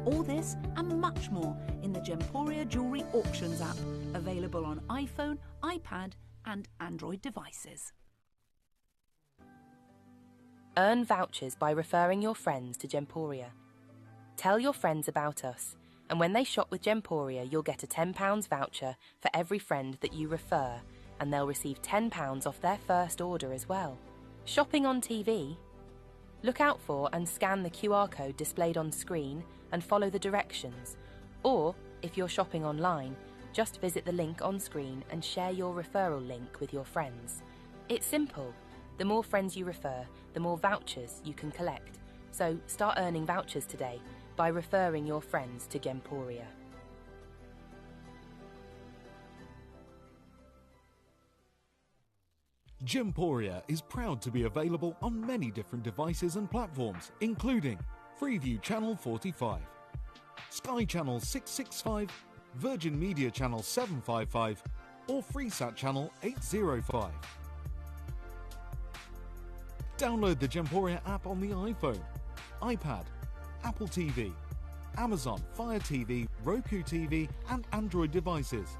J: All this and much more in the Gemporia Jewellery Auctions app, available on iPhone, iPad and Android devices.
N: Earn vouchers by referring your friends to Gemporia. Tell your friends about us, and when they shop with Gemporia, you'll get a £10 voucher for every friend that you refer, and they'll receive £10 off their first order as well. Shopping on TV? Look out for and scan the QR code displayed on screen and follow the directions. Or, if you're shopping online, just visit the link on screen and share your referral link with your friends. It's simple. The more friends you refer, the more vouchers you can collect. So start earning vouchers today by referring your friends to Gemporia.
B: Gemporia is proud to be available on many different devices and platforms, including Freeview Channel 45, Sky Channel 665, Virgin Media Channel 755, or Freesat Channel 805. Download the Gemporia app on the iPhone, iPad, Apple TV, Amazon Fire TV, Roku TV and Android devices.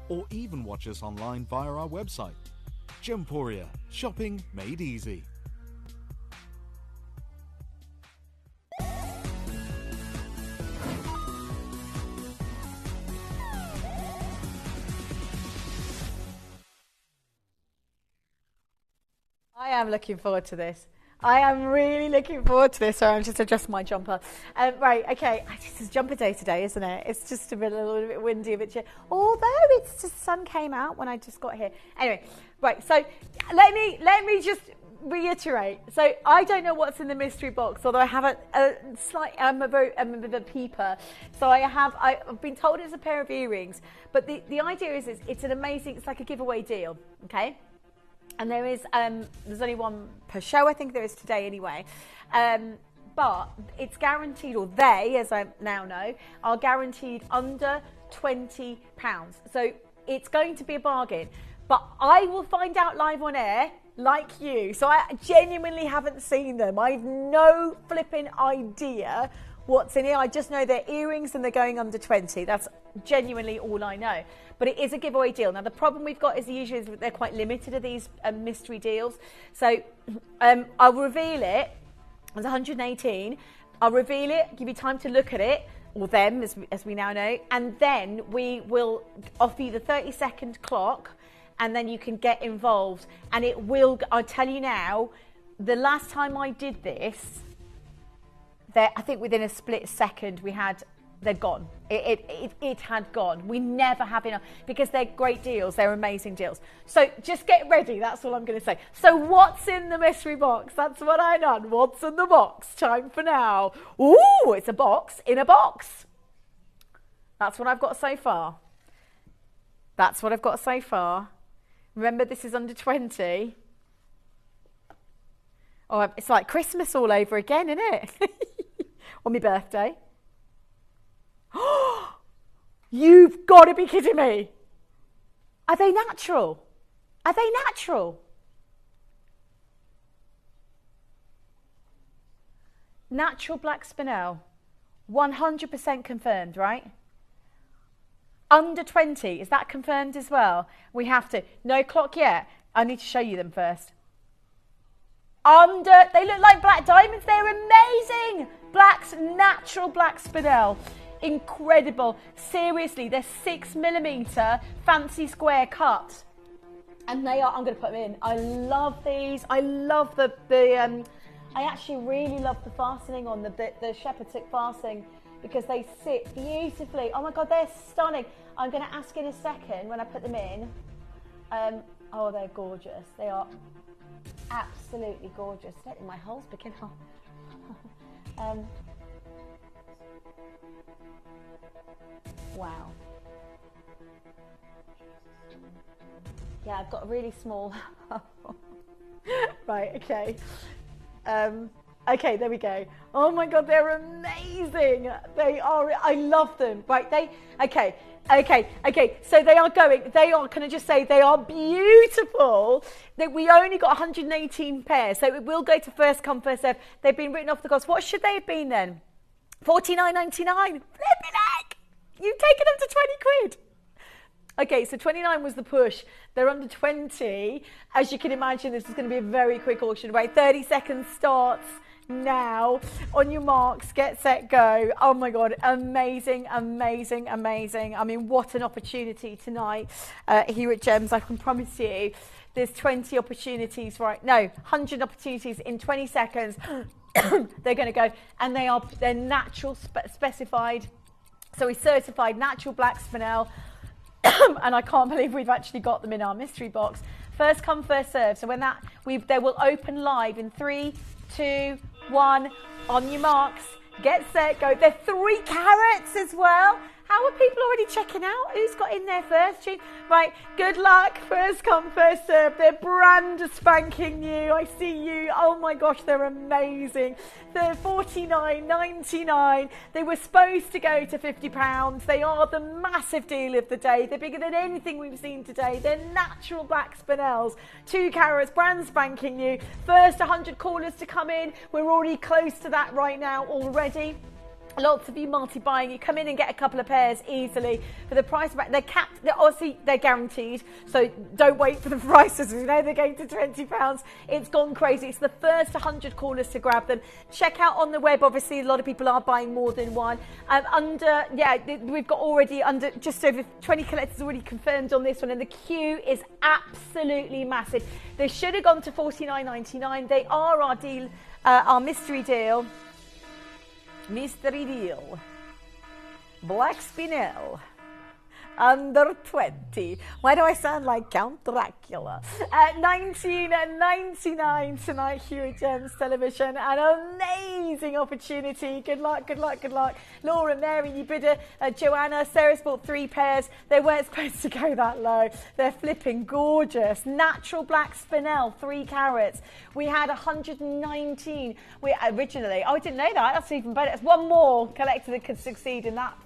B: Or even watch us online via our website. Gemporia, shopping made easy.
G: I am looking forward to this. I am really looking forward to this. Sorry, I'm just adjusting my jumper. Right, okay. It's jumper day today, isn't it? It's just a little bit windy, a bit chilly. Although it's just sun came out when I just got here. Anyway, right. So let me just reiterate. So I don't know what's in the mystery box, although I have a slight a peeper. So I've been told it's a pair of earrings, but the idea is it's an amazing. It's like a giveaway deal. Okay. And there's only one per show, I think there is today anyway. But it's guaranteed, or they, as I now know, are guaranteed under £20. So it's going to be a bargain. But I will find out live on air, like you. So I genuinely haven't seen them. I have no flipping idea what's in here. I just know they're earrings and they're going under 20. That's genuinely all I know. But it is a giveaway deal. Now, the problem we've got is usually they're quite limited to these mystery deals. So I'll reveal it. There's 118. I'll reveal it, give you time to look at it, or them, as we now know. And then we will offer you the 30-second clock, and then you can get involved. And it will, I'll tell you now, the last time I did this, I think within a split second they'd gone. It had gone. We never have enough because they're great deals. They're amazing deals. So just get ready. That's all I'm going to say. So what's in the mystery box? That's what I done. What's in the box? Time for now. Ooh, it's a box in a box. That's what I've got so far. That's what I've got so far. Remember, this is under 20. Oh, it's like Christmas all over again, isn't it? On my birthday. You've got to be kidding me. Are they natural? Are they natural? Natural black spinel. 100% confirmed, right? Under 20. Is that confirmed as well? We have to. No clock yet. I need to show you them first. They look like black diamonds. They're amazing. Natural black spinel. Incredible. Seriously, they're 6mm fancy square cut. And they are, I'm going to put them in. I love these. I love I actually really love the fastening on the shepherd silk fastening because they sit beautifully. Oh my God, they're stunning. I'm going to ask in a second when I put them in. Oh, they're gorgeous. They are absolutely gorgeous. My hole's picking up. Wow. Yeah, I've got a really small. Right, okay. Okay, there we go. Oh my God, they're amazing. They are, I love them. Right, okay. So they are, can I just say, they are beautiful. That we only got 118 pairs, so it will go to first come, first serve. They've been written off the cost. What should they have been then? $49.99. Flipping heck! You've taken them to 20 quid. Okay, so 29 was the push. They're under 20. As you can imagine, this is going to be a very quick auction, right? 30 seconds starts now. On your marks, get set, go. Oh my God, amazing, amazing, amazing. I mean, what an opportunity tonight here at Gems. I can promise you there's 20 opportunities, right? No, 100 opportunities in 20 seconds. They're going to go, and they're natural specified. So we certified natural black spinel. And I can't believe we've actually got them in our mystery box. First come, first serve. So when they will open live in 3, 2, 1. On your marks, get set, go. They're 3 carats as well. How are people already checking out? Who's got in there first? Right, good luck. First come, first serve. They're brand spanking new. I see you. Oh my gosh, they're amazing. They're $49.99. They were supposed to go to £50. They are the massive deal of the day. They're bigger than anything we've seen today. They're natural black spinels. 2 carats, brand spanking new. First 100 callers to come in. We're already close to that right now already. Lots of you multi-buying, you come in and get a couple of pairs easily for the price. They're capped, obviously they're guaranteed, so don't wait for the prices. We know they're going to £20. It's gone crazy. It's the first 100 callers to grab them. Check out on the web, obviously a lot of people are buying more than one. We've got already just over 20 collectors already confirmed on this one, and the queue is absolutely massive. They should have gone to $49.99. They are our deal, our mystery deal. Mystery deal. Black spinel. Under 20. Why do I sound like Count Dracula? At $19.99 tonight here at Gems Television. An amazing opportunity. Good luck, good luck, good luck. Laura, Mary, you bidder, Joanna, Sarah's bought 3 pairs. They weren't supposed to go that low. They're flipping gorgeous. Natural black spinel, 3 carats. We had 119. Originally, I didn't know that. That's even better. It's one more collector that could succeed in that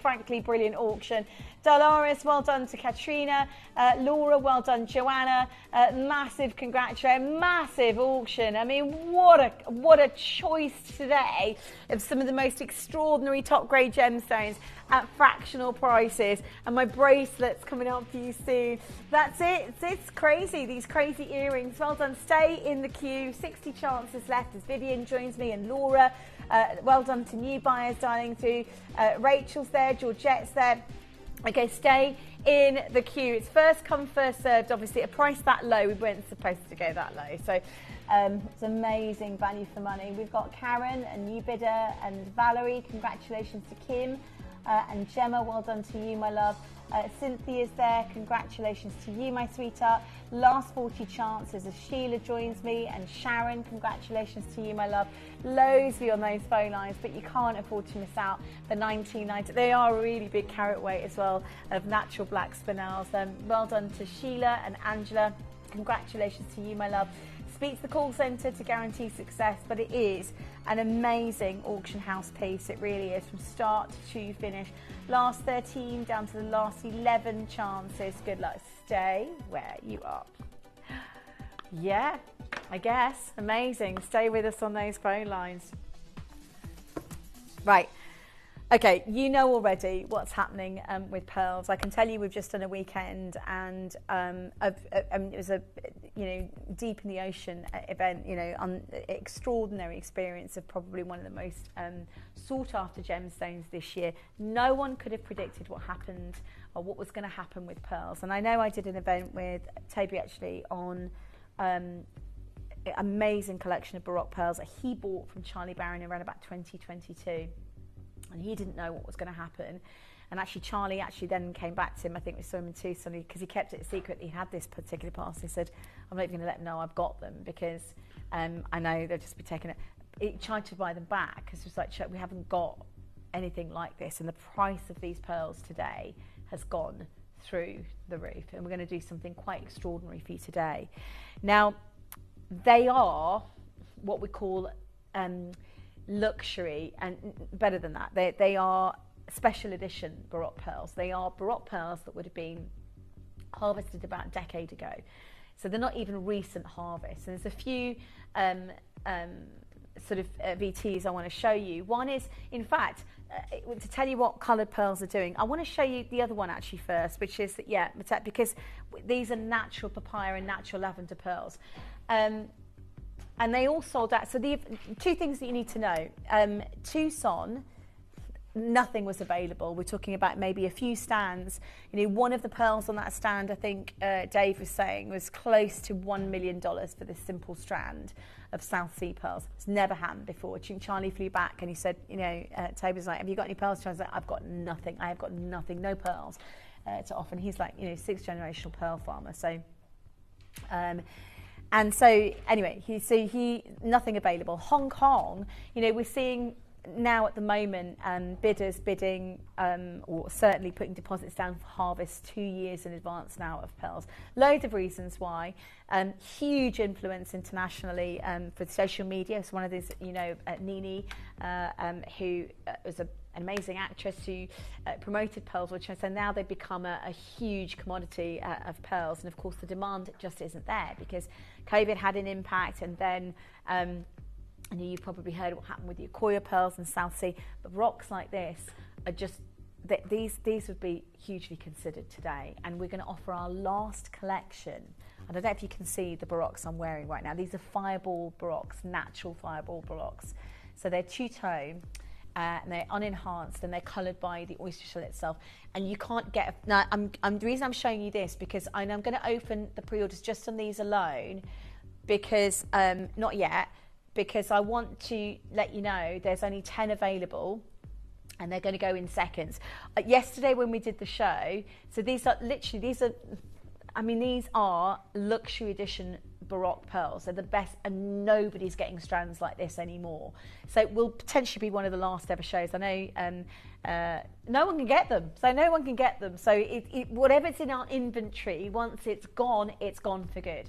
G: frankly brilliant auction. Dolores, well done to Katrina. Laura, well done. Joanna, massive congratulations, massive auction. I mean, what a choice today of some of the most extraordinary top grade gemstones at fractional prices. And my bracelet's coming up for you soon. That's it. It's crazy, these crazy earrings. Well done. Stay in the queue. 60 chances left as Vivian joins me and Laura. Well done to new buyers dialing through. Rachel's there, Georgette's there. Okay, stay in the queue. It's first come, first served. Obviously, a price that low, we weren't supposed to go that low. So it's amazing value for money. We've got Karen, a new bidder, and Valerie. Congratulations to Kim. And Gemma, well done to you, my love. Cynthia's there. Congratulations to you, my sweetheart. Last 40 chances as Sheila joins me, and Sharon, congratulations to you, my love. Loads of you on those phone lines, but you can't afford to miss out the $19.90. They are a really big carat weight as well of natural black spinels. Well done to Sheila and Angela. Congratulations to you, my love. Speak to the call centre to guarantee success, but it is an amazing auction house piece. It really is, from start to finish. Last 13 down to the last 11 chances. Good luck. Stay where you are. Yeah, I guess. Amazing. Stay with us on those phone lines. Right. Okay, you know already what's happening with pearls. I can tell you we've just done a weekend, and it was a deep in the ocean event. Extraordinary experience of probably one of the most sought after gemstones this year. No one could have predicted what happened or what was going to happen with pearls. And I know I did an event with Toby actually on amazing collection of Baroque pearls that he bought from Charlie Barron around about 2022. And he didn't know what was going to happen. And actually, Charlie actually then came back to him, I think we saw him in Tucson, because he kept it a secret. He had this particular pearl. So he said, I'm not even going to let them know I've got them, because I know they'll just be taking it. He tried to buy them back, because it was like, we haven't got anything like this. And the price of these pearls today has gone through the roof. And we're going to do something quite extraordinary for you today. Now, they are what we call luxury, and better than that, they are special edition Baroque pearls. They are Baroque pearls that would have been harvested about a decade ago. So they're not even recent harvests. And there's a few sort of VTs I want to show you. One is, in fact, to tell you what coloured pearls are doing, I want to show you the other one actually first, which is, because these are natural papaya and natural lavender pearls. And they all sold out. So the two things that you need to know. Tucson, nothing was available. We're talking about maybe a few stands. You know, one of the pearls on that stand, I think Dave was saying, was close to $1 million for this simple strand of South Sea pearls. It's never happened before. Charlie flew back and he said, Toby was like, have you got any pearls? I was like, I've got nothing. I have got nothing, no pearls to offer. And he's like, 6th generational pearl farmer. So, and so anyway, he nothing available. Hong Kong, we're seeing now at the moment bidders bidding or certainly putting deposits down for harvest 2 years in advance now of pearls. Loads of reasons why. Huge influence internationally for social media. So one of these, Nini, who was an amazing actress who promoted pearls, which so now they've become a huge commodity of pearls. And of course the demand just isn't there because COVID had an impact, and then you've probably heard what happened with the Okoye pearls in South Sea, but rocks like this are just, these would be hugely considered today. And we're going to offer our last collection. I don't know if you can see the baroques I'm wearing right now. These are fireball baroques, natural fireball baroques. So they're two-tone, and they're unenhanced, and they're coloured by the oyster shell itself. And you can't get, now the reason I'm showing you this, because I'm going to open the pre-orders just on these alone, because, not yet, because I want to let you know there's only 10 available and they're going to go in seconds. Yesterday when we did the show, so these are luxury edition Baroque pearls. They're the best, and nobody's getting strands like this anymore. So it will potentially be one of the last ever shows. I know no one can get them. So whatever's in our inventory, once it's gone for good.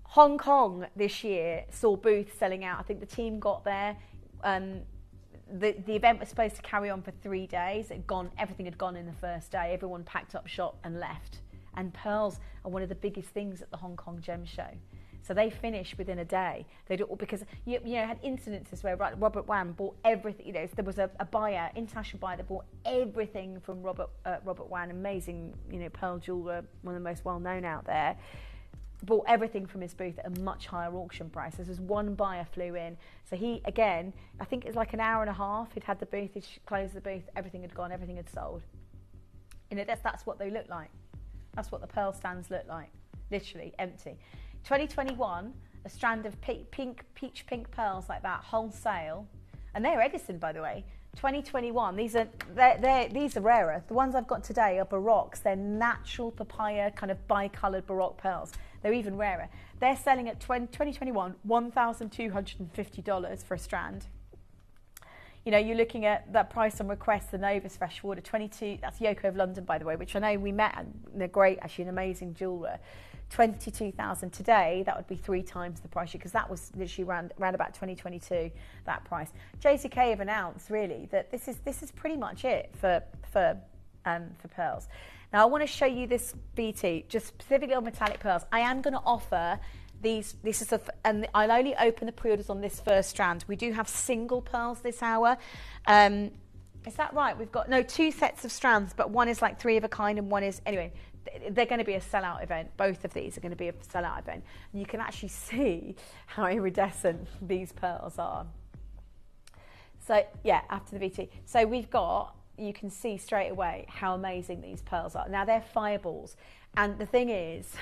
G: Hong Kong this year saw booths selling out. I think the team got there. The event was supposed to carry on for 3 days. Everything had gone in the first day. Everyone packed up shop and left. And pearls are one of the biggest things at the Hong Kong Gem Show. So they finished within a day. They do, because you had incidences where Robert Wan bought everything. There was a buyer, international buyer, that bought everything from Robert Wan, amazing, pearl jeweler, one of the most well known out there. Bought everything from his booth at a much higher auction price. This was one buyer flew in. So he, again, I think it was like an hour and a half. He'd had the booth, he'd closed the booth, everything had gone, everything had sold. That's what they look like. That's what the pearl stands look like. Literally empty. 2021, a strand of peach pink pearls like that, wholesale. And they're Edison, by the way. 2021, these are rarer. The ones I've got today are baroques. They're natural papaya, kind of bicoloured baroque pearls. They're even rarer. They're selling at 2021 $1,250 for a strand. You're looking at that price on request, the Novus Freshwater 22. That's Yoko of London, by the way, which I know we met, and they're great, actually, an amazing jeweller. 22,000 today, that would be 3 times the price, because that was literally around about 2022, that price. JCK have announced really that this is pretty much it for pearls. Now I want to show you this BT, just specifically on metallic pearls. I am going to offer these. And I'll only open the pre-orders on this first strand. We do have single pearls this hour. Is that right? We've got 2 sets of strands, but one is like 3 of a kind, and one is anyway. They're going to be a sellout event. Both of these are going to be a sellout event. And you can actually see how iridescent these pearls are. So, yeah, after the VT. So you can see straight away how amazing these pearls are. Now, they're fireballs. And the thing is,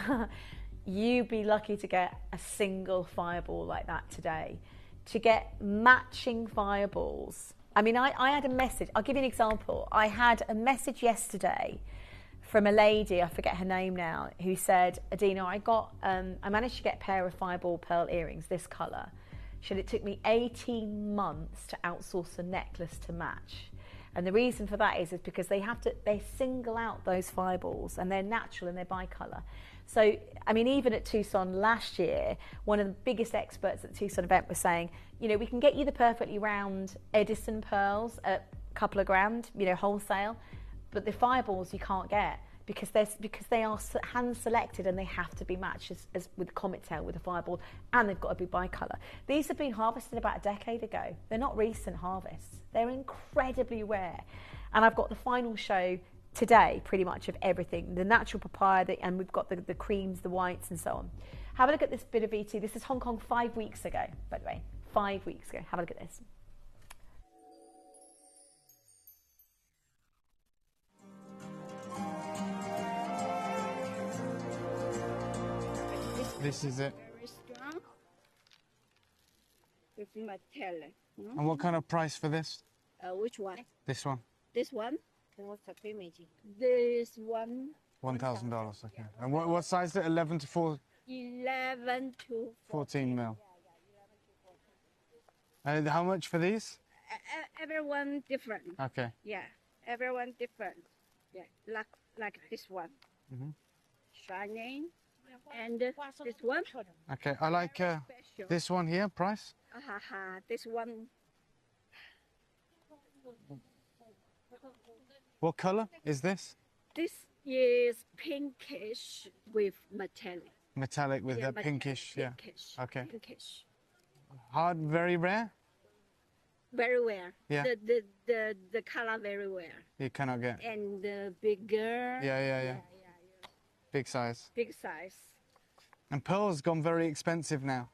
G: you'd be lucky to get a single fireball like that today. To get matching fireballs I mean, I had a message. I'll give you an example. I had a message yesterday from a lady, I forget her name now, who said, Adina, I managed to get a pair of fireball pearl earrings, this colour. She said it took me 18 months to outsource a necklace to match. And the reason for that is because they single out those fireballs and they're natural and they're bi-colour. So, I mean, even at Tucson last year, one of the biggest experts at the Tucson event was saying, you know, we can get you the perfectly round Edison pearls at a couple of grand, you know, wholesale, but the fireballs you can't get because they are hand selected and they have to be matched as with comet tail with a fireball, and they've got to be bi-colour. These have been harvested about a decade ago. They're not recent harvests. They're incredibly rare. And I've got the final show today, pretty much, of everything. The natural papaya, and we've got the creams, the whites, and so on. Have a look at this bit of ET. This is Hong Kong 5 weeks ago, by the way. 5 weeks ago. Have a look at this.
K: This is it.
V: Very strong. With metal.
K: And what kind of price for this?
V: Which one?
K: This one.
V: This one? This one.
K: $1,000. Okay. And what size is it? 11 to 4?
V: 11 to
K: 14 mil. And how much for these?
V: Everyone different.
K: Okay.
V: Yeah, everyone different. Yeah, like this one. Shining. And this one.
K: Okay, I like this one here. Price?
V: This one.
K: What color is this?
V: This is pinkish with metallic.
K: Metallic with a pinkish, yeah.
V: Pinkish.
K: Okay.
V: Pinkish.
K: Hard, very rare?
V: Very rare.
K: Yeah.
V: The color very rare.
K: You cannot get.
V: And the bigger.
K: Yeah. Big size.
V: Big size.
K: And pearl's gone very expensive now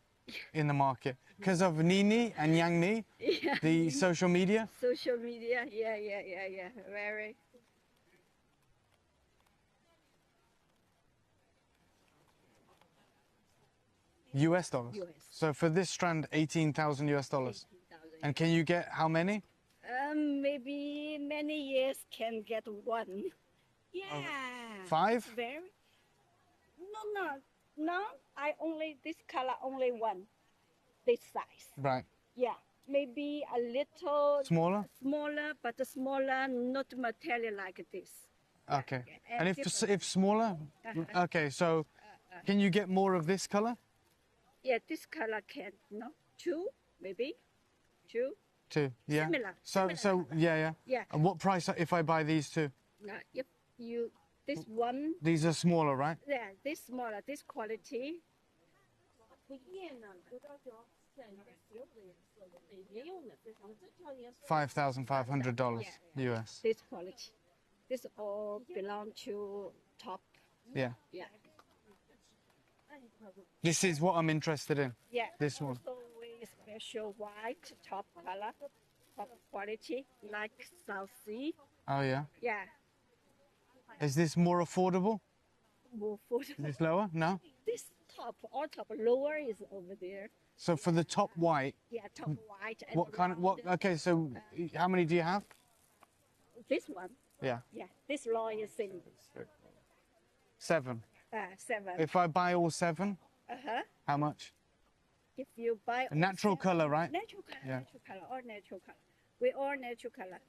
K: in the market because of Nini and Yang Ni, the social media.
V: Social media, yeah. Very.
K: US dollars. So for this strand, 18,000 US dollars. And can you get how many?
V: Maybe many years can get one. Yeah.
K: 5?
V: Very. No. I only this color only one. This size.
K: Right.
V: Yeah. Maybe a little
K: smaller,
V: but smaller, not material like this.
K: Okay. And if smaller, okay. So, can you get more of this color?
V: Yeah, this color can two maybe, two.
K: Yeah.
V: Similar.
K: So yeah.
V: Yeah.
K: And what price if I buy these two?
V: If you this one.
K: These are smaller, right?
V: Yeah, this smaller, this quality.
K: $5,500 US.
V: This quality. This all belong to top.
K: Yeah.
V: Yeah.
K: This is what I'm interested in.
V: Yeah.
K: This one.
V: Also with special white top color, top quality, like South Sea.
K: Oh yeah.
V: Yeah.
K: Is this more affordable?
V: More affordable.
K: Is this lower? No.
V: This top, all top lower is over there.
K: So for the top white.
V: Yeah, top white. And
K: what kind of what? Okay, so how many do you have?
V: This one.
K: Yeah.
V: Yeah. This law is same.
K: 7.
V: 7.
K: If I buy all 7. How much?
V: If you buy
K: a natural color, right?
V: Natural color.
K: Yeah.
V: Natural color. All natural color. We all natural color.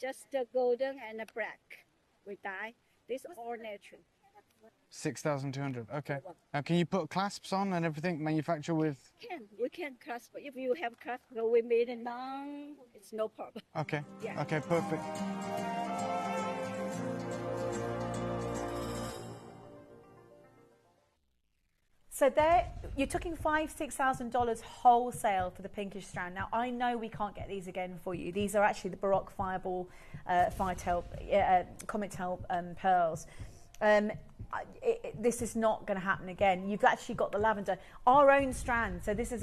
V: Just the golden and the black. We dye. This all natural.
K: 6,200. Okay. Now, can you put clasps on and everything? Manufacture with?
V: We can clasp. If you have clasp, we made it long. It's no problem.
K: Okay.
V: Yeah.
K: Okay. Perfect.
G: So there, you're talking $5,000-6,000 wholesale for the pinkish strand. Now I know we can't get these again for you. These are actually the Baroque Fireball, Comet Tail pearls. This is not going to happen again. You've actually got the lavender, our own strand. So this is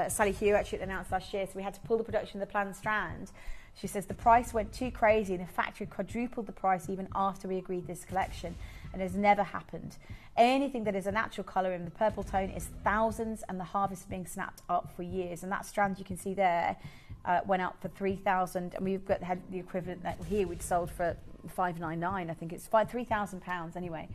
G: Sally Hugh actually announced last year. So we had to pull the production of the planned strand. She says the price went too crazy and the factory quadrupled the price even after we agreed this collection, and has never happened. Anything that is a natural colour in the purple tone is thousands, and the harvest is being snapped up for years. And that strand you can see there went up for 3,000, and we've had the equivalent that here we'd sold for 599. I think it's £3,000 anyway.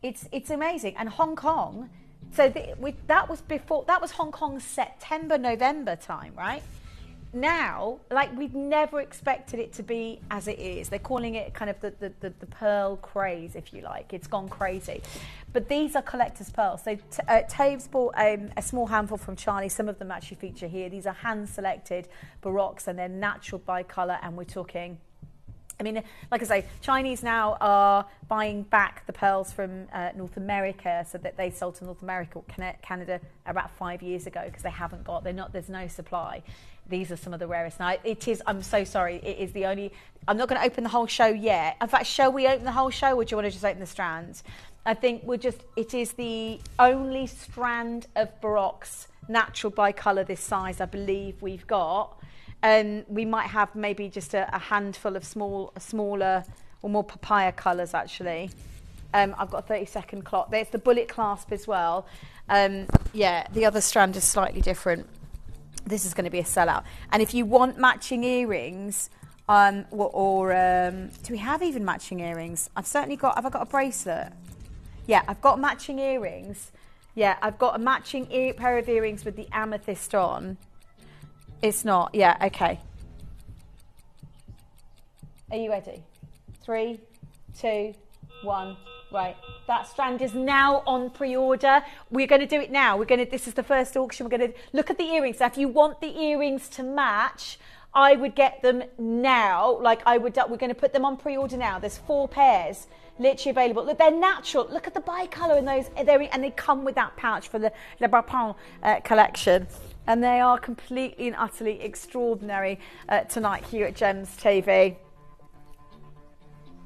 G: It's amazing. And Hong Kong, so that was Hong Kong's September, November time, right? Now, like, we'd never expected it to be as it is. They're calling it kind of the pearl craze, if you like. It's gone crazy. But these are collector's pearls. So Taves bought a small handful from Charlie. Some of them actually feature here. These are hand-selected Baroques, and they're natural bi-colour, and we're talking... I mean, like I say, Chinese now are buying back the pearls from North America, so that they sold to North America or Canada about 5 years ago, because they haven't got, there's no supply. These are some of the rarest. Now, I'm so sorry, it is the only, I'm not going to open the whole show yet. In fact, shall we open the whole show, or do you want to just open the strands? I think it is the only strand of Baroques, natural bi-colour this size, I believe we've got. We might have maybe just a handful of smaller or more papaya colours, actually. I've got a 30-second clock. There's the bullet clasp as well. Yeah, the other strand is slightly different. This is going to be a sellout. And if you want matching earrings, do we have even matching earrings? Have I got a bracelet? Yeah, I've got matching earrings. Yeah, I've got a matching pair of earrings with the amethyst on. It's not. Yeah, okay. Are you ready? 3, 2, 1. Right. That strand is now on pre-order. We're going to do it now. This is the first auction. We're going to look at the earrings. Now, if you want the earrings to match, I would get them now. We're going to put them on pre-order now. There's 4 pairs literally available. Look, they're natural. Look at the bi-colour in those. And they come with that pouch for the Le Bapin collection. And they are completely and utterly extraordinary tonight here at Gems TV.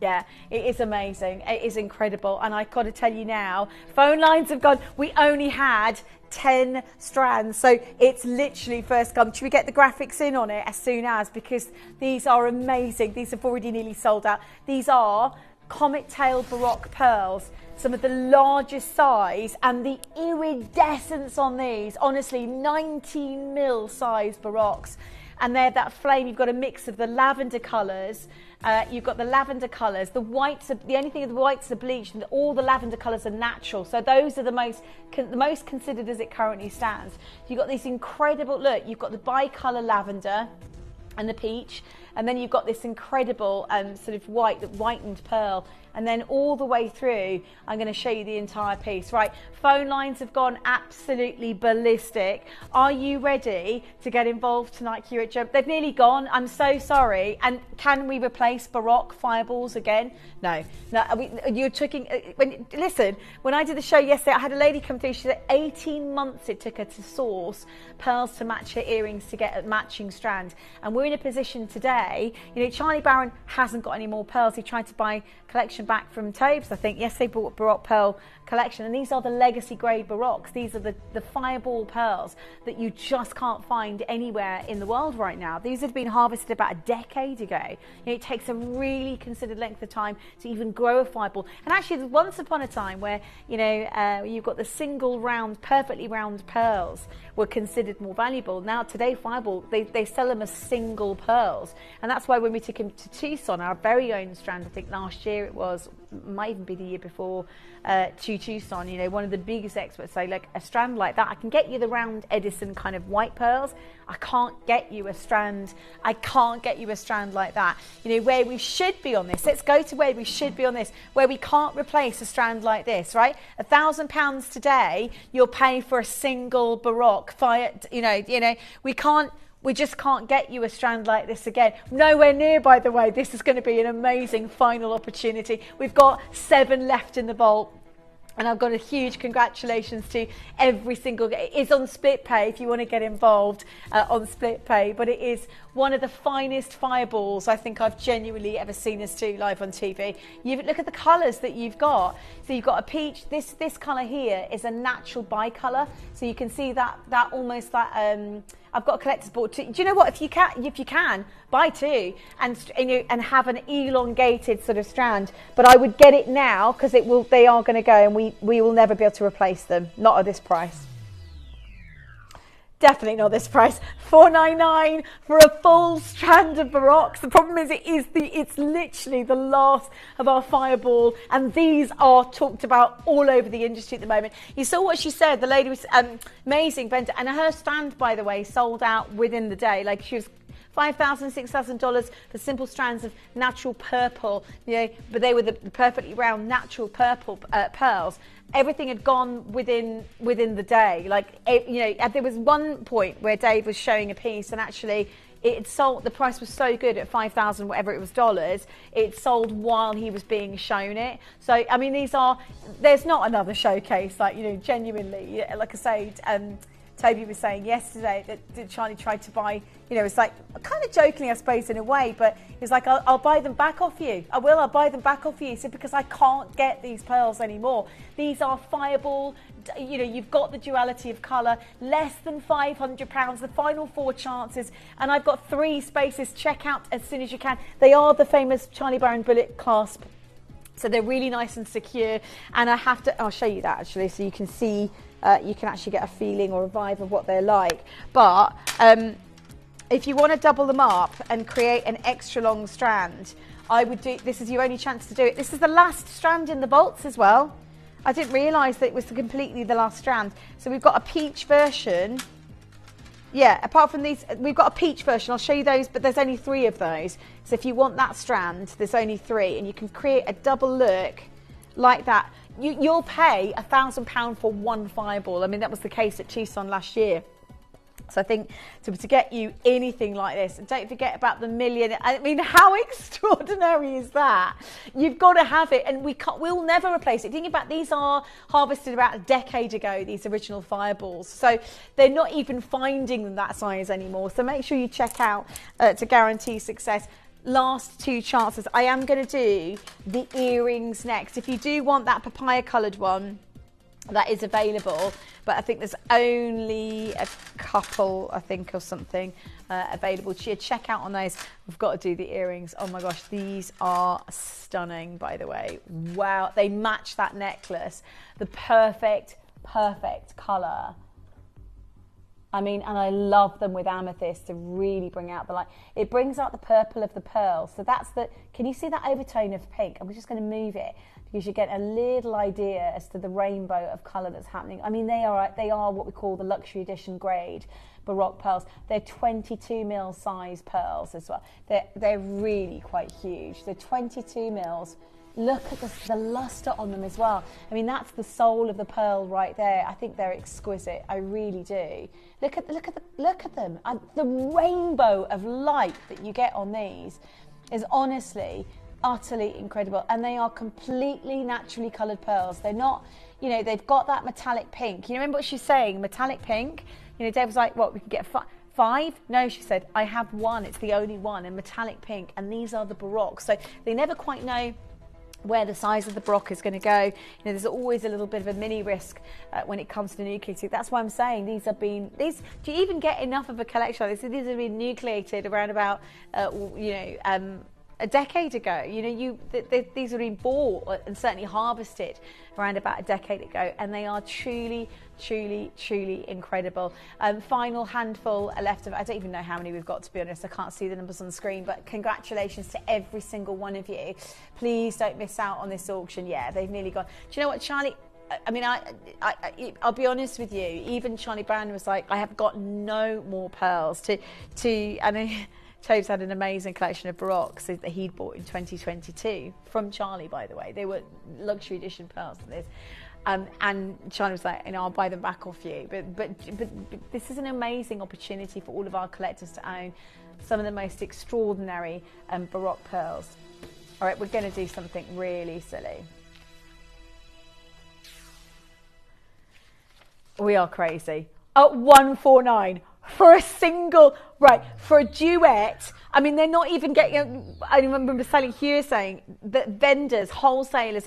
G: Yeah, it is amazing. It is incredible. And I've got to tell you now, phone lines have gone. We only had 10 strands. So it's literally first come. Should we get the graphics in on it as soon as? Because these are amazing. These have already nearly sold out. These are comet-tailed Baroque pearls. Some of the largest size, and the iridescence on these, honestly, 19 mil size Baroques. And they're that flame. You've got a mix of the lavender colours. You've got the lavender colours. The whites, the only thing of the whites are bleached, and all the lavender colours are natural. So those are the most considered as it currently stands. You've got this incredible look. You've got the bi-colour lavender and the peach, and then you've got this incredible sort of whitened pearl. And then all the way through, I'm going to show you the entire piece. Right, phone lines have gone absolutely ballistic. Are you ready to get involved tonight here at Jump? They've nearly gone. I'm so sorry. And can we replace Baroque fireballs again? No. You're talking. Listen, when I did the show yesterday, I had a lady come through. She said 18 months it took her to source pearls to match her earrings to get a matching strand. And we're in a position today. You know, Charlie Barron hasn't got any more pearls. He tried to buy collection back from Taves, I think. Yes, they bought Baroque pearl collection, and these are the legacy grade Baroques. These are the fireball pearls that you just can't find anywhere in the world right now. These had been harvested about a decade ago. You know, it takes a really considered length of time to even grow a fireball. And actually, there's once upon a time where, you know, you've got the single round, perfectly round pearls were considered more valuable. Now today, fireball, they sell them as single pearls, and that's why when we took him to Tucson, our very own strand, I think last year it was, might even be the year before, to Tucson, you know, one of the biggest experts say, like, a strand like that, I can get you the round Edison kind of white pearls. I can't get you a strand like that. You know, where we should be on this, let's go to where we should be on this, where we can't replace a strand like this, right? £1,000 today, you'll pay for a single Baroque fire, you know, we just can't get you a strand like this again. Nowhere near, by the way. This is going to be an amazing final opportunity. We've got 7 left in the vault. And I've got a huge congratulations to every single... It is on split pay if you want to get involved on split pay. But it is one of the finest fireballs I think I've genuinely ever seen us do live on TV. Look at the colours that you've got. So you've got a peach. This colour here is a natural bicolour. So you can see that almost that. I've got a collector's board too. Do you know what? If you can buy two and have an elongated sort of strand. But I would get it now because they are going to go, and we will never be able to replace them. Not at this price. Definitely not this price. $4.99 for a full strand of Baroques. The problem is it's literally the last of our fireball, and these are talked about all over the industry at the moment. You saw what she said. The lady was amazing vendor, and her stand, by the way, sold out within the day. Like, she was $5,000, $6,000 for simple strands of natural purple, but they were the perfectly round natural purple pearls. Everything had gone within the day. There was one point where Dave was showing a piece, and actually it had sold. The price was so good at $5,000, whatever it was dollars. It sold while he was being shown it. So I mean, there's not another showcase genuinely. Like I say, Toby was saying yesterday that Charlie tried to buy, it's like kind of jokingly, I suppose, in a way, but he's like, I'll buy them back off you. I'll buy them back off you. He said, because I can't get these pearls anymore. These are fireball, you've got the duality of colour, less than £500, the final 4 chances, and I've got 3 spaces. Check out as soon as you can. They are the famous Charlie Baron bullet clasp. So they're really nice and secure, and I'll show you that actually, so you can see, you can actually get a feeling or a vibe of what they're like. But if you want to double them up and create an extra long strand, I would do, this is your only chance to do it. This is the last strand in the bolts as well. I didn't realise that it was completely the last strand. So we've got a peach version. Yeah, apart from these, we've got a peach version. I'll show you those, but there's only 3 of those. So if you want that strand, there's only 3, and you can create a double look like that. You'll pay £1,000 for one fireball. I mean, that was the case at Tucson last year. So I think to get you anything like this, and don't forget about the million. I mean, how extraordinary is that? You've got to have it, and we'll never replace it. Think about, these are harvested about a decade ago, these original fireballs. So they're not even finding them that size anymore. So make sure you check out to guarantee success. Last 2 chances. I am going to do the earrings next. If you do want that papaya coloured one, that is available, but I think there's only a couple, I think, or something available. Check out on those. We've got to do the earrings. Oh my gosh, these are stunning, by the way. Wow, they match that necklace. The perfect colour. I mean, and I love them with amethyst to really bring out the light. It brings out the purple of the pearl. So that's can you see that overtone of pink? I'm just going to move it because you get a little idea as to the rainbow of colour that's happening. I mean, they are what we call the luxury edition grade Baroque pearls. They're 22 mil size pearls as well. They're really quite huge. They're 22 mils. Look at the luster on them as well. I mean, that's the soul of the pearl right there. I think they're exquisite. I really do. Look at them. The rainbow of light that you get on these is honestly utterly incredible, and they are completely naturally coloured pearls. They're not, they've got that metallic pink. You remember what she's saying? Metallic pink. Dave was like, "What? We can get 5? No," she said. "I have 1. It's the only one in metallic pink, and these are the Baroques." So they never quite know where the size of the Baroque is going to go. There's always a little bit of a mini risk when it comes to nucleated. That's why I'm saying these. Do you even get enough of a collection like this? These have been nucleated around about, a decade ago. These have been bought and certainly harvested around about a decade ago, and they are truly incredible. Final handful left of, I don't even know how many we've got, to be honest. I can't see the numbers on the screen, but congratulations to every single one of you. Please don't miss out on this auction. Yeah, they've nearly gone. Do you know what, Charlie? I mean, I'll be honest with you. Even Charlie Brown was like, I have got no more pearls and Toby's had an amazing collection of Baroques that he'd bought in 2022 from Charlie, by the way. They were luxury edition pearls. And Charlie was like, I'll buy them back off you. But this is an amazing opportunity for all of our collectors to own some of the most extraordinary Baroque pearls. All right, we're going to do something really silly. We are crazy. At $149. for a single, right, for a duet. I mean, they're not even getting, I remember Sally Hughes saying that vendors, wholesalers,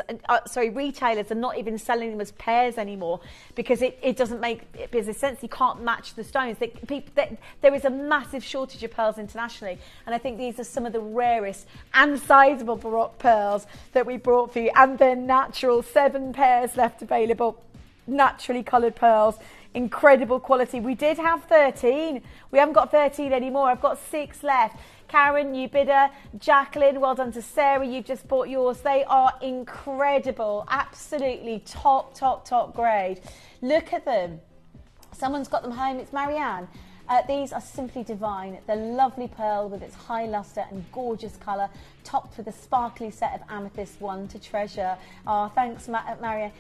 G: retailers are not even selling them as pairs anymore because it doesn't make business sense. You can't match the stones. There is a massive shortage of pearls internationally. And I think these are some of the rarest and sizable Baroque pearls that we brought for you. And they're natural, 7 pairs left available, naturally coloured pearls. Incredible quality. We did have 13. We haven't got 13 anymore. I've got 6 left. Karen, new bidder. Jacqueline, well done to Sarah. You've just bought yours. They are incredible. Absolutely top grade. Look at them. Someone's got them home. It's Marianne. These are simply divine. The lovely pearl with its high lustre and gorgeous colour, topped with a sparkly set of amethyst, one to treasure. Oh, thanks, Marianne.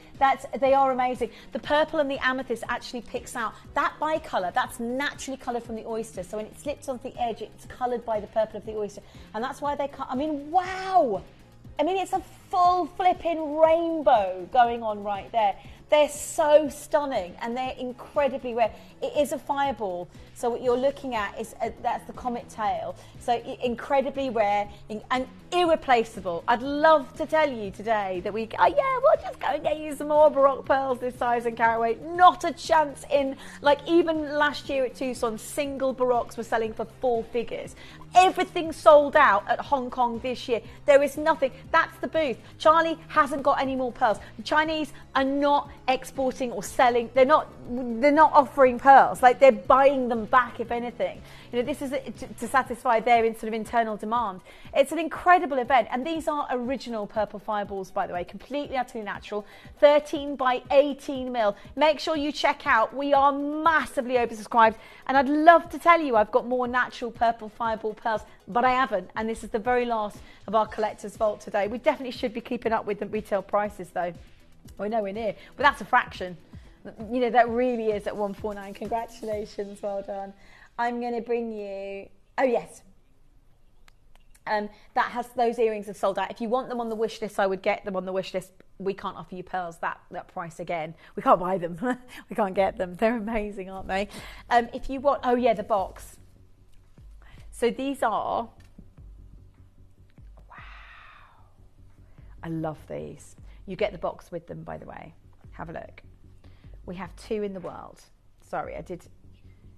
G: They are amazing. The purple and the amethyst actually picks out that bicolour. That's naturally coloured from the oyster. So when it slips onto the edge, it's coloured by the purple of the oyster. And that's why they can't. I mean, wow. I mean, it's a full flipping rainbow going on right there. They're so stunning and they're incredibly rare. It is a fireball. So what you're looking at is, that's the comet tail. So incredibly rare and irreplaceable. I'd love to tell you today that we'll just go and get you some more Baroque pearls this size and carat weight. Not a chance in, like even last year at Tucson, single Baroques were selling for 4 figures. Everything sold out at Hong Kong this year. There is nothing. That's the booth. Charlie hasn't got any more pearls. The Chinese are not exporting or selling. They're not offering pearls. Like, they're buying them back, if anything. You know, this is to satisfy their sort of internal demand. It's an incredible event, and these are original purple fireballs, by the way, completely utterly natural, 13 by 18 mil. Make sure you check out. We are massively oversubscribed, and I'd love to tell you I've got more natural purple fireball pearls, but I haven't, and this is the very last of our collector's vault today. We definitely should be keeping up with the retail prices, though. We're nowhere near, but that's a fraction. You know, that really is at 149. Congratulations, well done. I'm going to bring you, oh yes, those earrings have sold out. If you want them on the wish list, I would get them on the wish list. We can't offer you pearls that price again. We can't buy them. We can't get them. They're amazing, aren't they? If you want, oh yeah, the box. So these are, wow, I love these. You get the box with them, by the way. Have a look. We have 2 in the world. Sorry,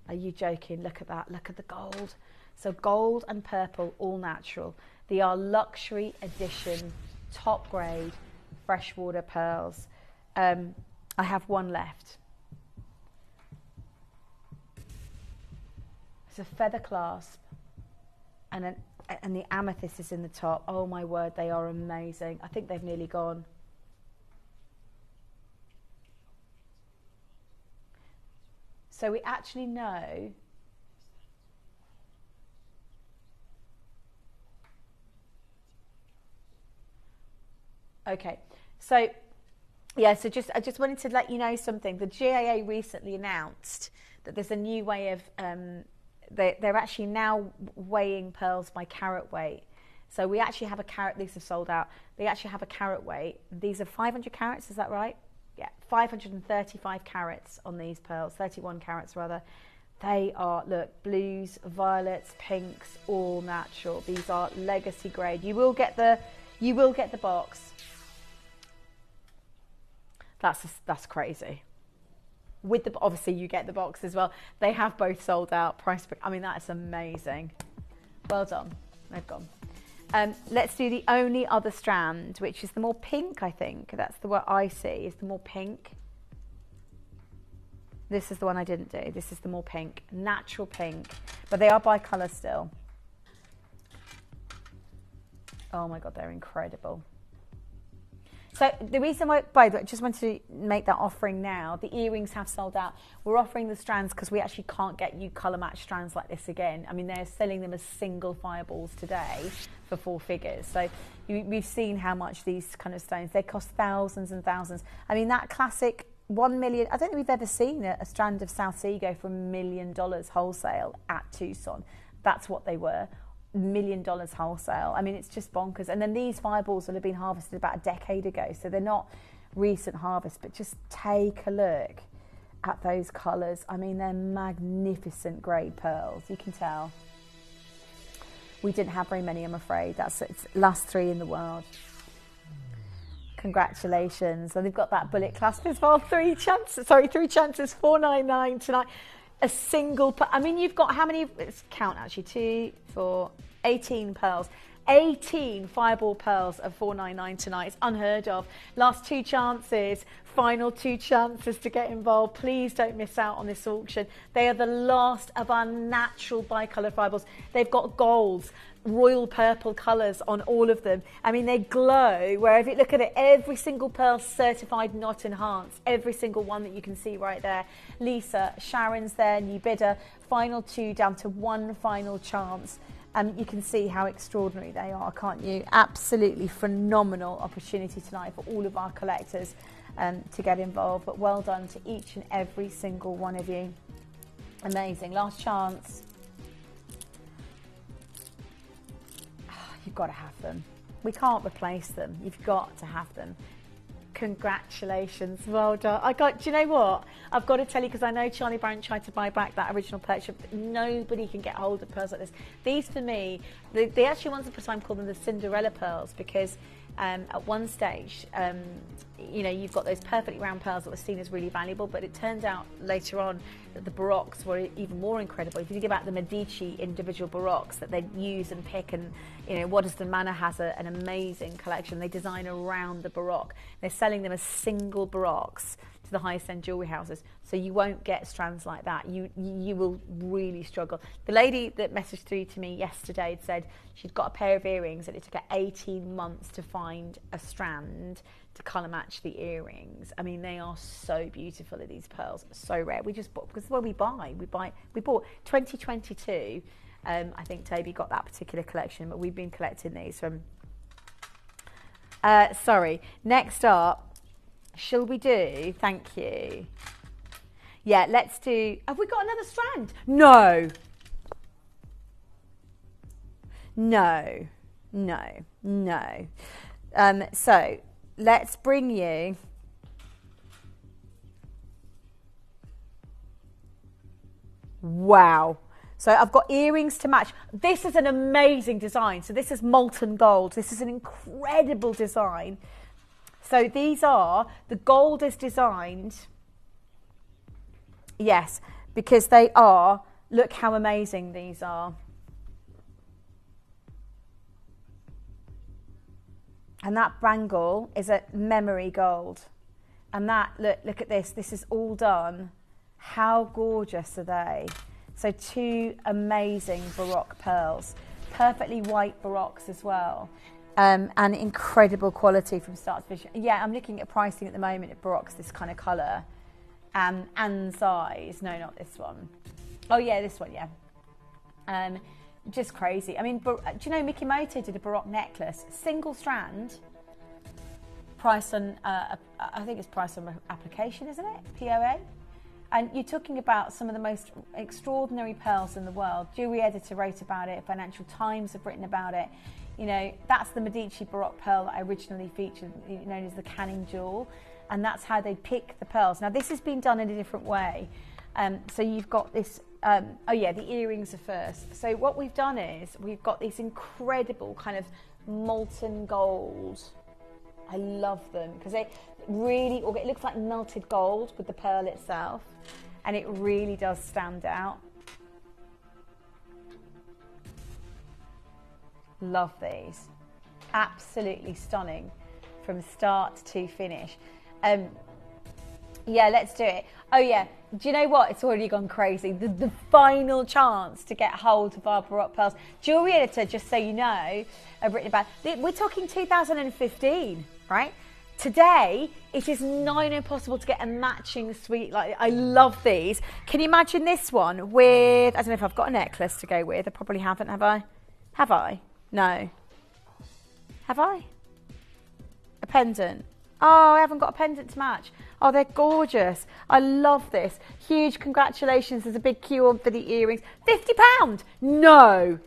G: are you joking? Look at that. Look at the gold. So gold and purple, all natural. They are luxury edition, top grade, freshwater pearls. I have 1 left. It's a feather clasp and the amethyst is in the top. Oh my word, they are amazing. I think they've nearly gone. So we actually know okay, so yeah, so I just wanted to let you know something. The GAA recently announced that there's a new way of they're actually now weighing pearls by carat weight. So we actually have a carat, these have sold out. They actually have a carat weight. These are 500 carats, is that right? Yeah, 535 carats on these pearls, 31 carats rather. They are, look, blues, violets, pinks, all natural. These are legacy grade. You will get the box. That's crazy. With the, obviously you get the box as well. They have both sold out. Price, I mean, that is amazing. Well done. They've gone. Let's do the only other strand, which is the more pink, I think. That's the what I see, is the more pink. This is the one I didn't do. This is the more pink, natural pink. But they are bi-colour still. Oh my God, they're incredible. So the reason why, by the way, I just wanted to make that offering now. The earrings have sold out. We're offering the strands because we actually can't get you colour match strands like this again. I mean, they're selling them as single fireballs today for 4 figures. So we've seen how much these kind of stones, they cost thousands and thousands. I mean, that classic 1 million, I don't think we've ever seen a strand of South Sea go for $1 million wholesale at Tucson. That's what they were. $1 million wholesale. I mean, it's just bonkers. And then these fireballs will have been harvested about a decade ago, so they're not recent harvest, but just take a look at those colours. I mean, they're magnificent grade pearls. You can tell. We didn't have very many, I'm afraid. It's last 3 in the world. Congratulations. And they've got that bullet clasp as well. 3 chances, $4.99 tonight. A single, I mean, you've got how many, let's count actually, 2, 4, 18 pearls. 18 fireball pearls of $4.99 tonight. It's unheard of. Last 2 chances, final 2 chances to get involved. Please don't miss out on this auction. They are the last of our natural bicolour fireballs. They've got golds, royal purple colours on all of them. I mean, they glow. Where if you look at it, every single pearl certified not enhanced. Every single one that you can see right there. Lisa, Sharon's there, new bidder. Final 2 down to 1 final chance. You can see how extraordinary they are, can't you? Absolutely phenomenal opportunity tonight for all of our collectors to get involved. But well done to each and every single one of you. Amazing. Last chance. You've got to have them. We can't replace them. You've got to have them. Congratulations, well done. Do you know what? I've got to tell you, because I know Charlie Brown tried to buy back that original purchase. Nobody can get hold of pearls like this. These, for me, they actually once upon a time called them the Cinderella pearls, because at one stage, you know, you've got those perfectly round pearls that were seen as really valuable, but it turns out later on that the baroques were even more incredible. If you think about the Medici individual baroques that they use and pick, and you know, Waddesdon Manor has an amazing collection. They design around the baroque. They're selling them as single baroques to the highest end jewellery houses, so you won't get strands like that. You will really struggle. The lady that messaged through to me yesterday had said she'd got a pair of earrings and it took her 18 months to find a strand to colour match the earrings. I mean, they are so beautiful, these pearls, so rare. We just bought, because it's what we bought 2022. I think Toby got that particular collection, but we've been collecting these from sorry, next up, shall we do, thank you. Yeah, let's do, have we got another strand? No. No, no, no. So let's bring you wow. So I've got earrings to match. This is an amazing design. So this is molten gold. This is an incredible design. So these are, the gold is designed, yes, because they are, look how amazing these are. And that bangle is a memory gold. And that, look at this is all done. How gorgeous are they? So 2 amazing baroque pearls, perfectly white baroques as well. And incredible quality from start to finish. Yeah, I'm looking at pricing at the moment at baroques, this kind of colour and size. No, not this one. Oh yeah, this one, yeah. Just crazy. I mean, do you know Mickey Moto did a baroque necklace, single strand, price on, I think it's price on application, isn't it? POA. And you're talking about some of the most extraordinary pearls in the world. Jewelry Editor wrote about it. Financial Times have written about it. You know, that's the Medici Baroque pearl that I originally featured, known as the Canning Jewel. And that's how they pick the pearls. Now, this has been done in a different way. So you've got this, oh yeah, the earrings are first. So what we've done is we've got this incredible kind of molten gold. I love them because they really, it looks like melted gold with the pearl itself. And it really does stand out. Love these. Absolutely stunning from start to finish. Yeah, let's do it. Oh yeah, do you know what? It's already gone crazy. The final chance to get hold of our baroque pearls. Jewelry Editor, just so you know, have written about, we're talking 2015, right? Today, it is nigh impossible to get a matching suite. Like, I love these. Can you imagine this one with, I don't know if I've got a necklace to go with. I probably haven't, have I? Have I? No. Have I? A pendant. Oh, I haven't got a pendant to match. Oh, they're gorgeous. I love this. Huge congratulations. There's a big queue on for the earrings. £50? No.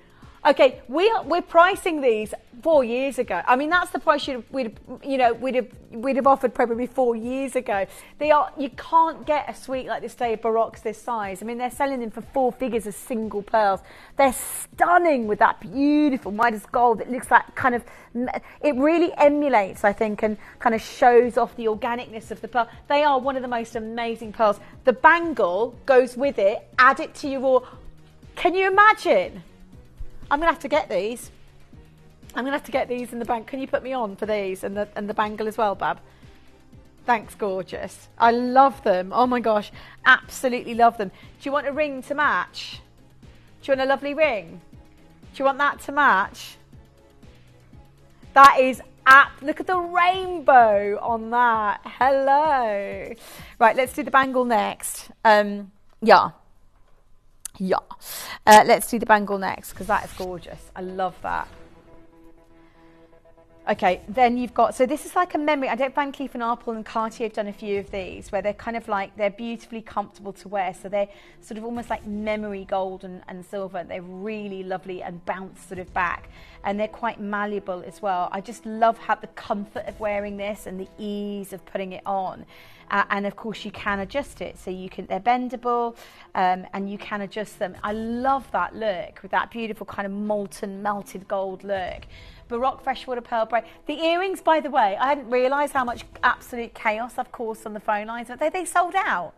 G: Okay, we're pricing these 4 years ago. I mean, that's the price we'd have offered probably 4 years ago. You can't get a suite like this today, Baroques this size. I mean, they're selling them for 4 figures as single pearls. They're stunning with that beautiful Midas gold. It looks like it really emulates, I think, and kind of shows off the organicness of the pearl. They are one of the most amazing pearls. The bangle goes with it. Add it to your. Can you imagine? I'm going to have to get these. I'm going to have to get these in the bank. Can you put me on for these and the bangle as well, Bab? Thanks, gorgeous. I love them. Oh my gosh, absolutely love them. Do you want a ring to match? Do you want a lovely ring? Do you want that to match? That is look at the rainbow on that. Hello. Right, let's do the bangle next. Yeah. Let's do the bangle next because that is gorgeous. I love that. Okay, then you've got, so this is like a memory. I don't Van Cleef & Arpels and Cartier have done a few of these where they're kind of like, they're beautifully comfortable to wear. So they're sort of almost like memory gold and silver. They're really lovely and bounce sort of back. And they're quite malleable as well. I just love how the comfort of wearing this and the ease of putting it on. And of course you can adjust it. So they're bendable and you can adjust them. I love that look with that beautiful kind of molten, melted gold look. Baroque freshwater pearl braid. The earrings, by the way, I hadn't realised how much absolute chaos I've caused on the phone lines. But they sold out.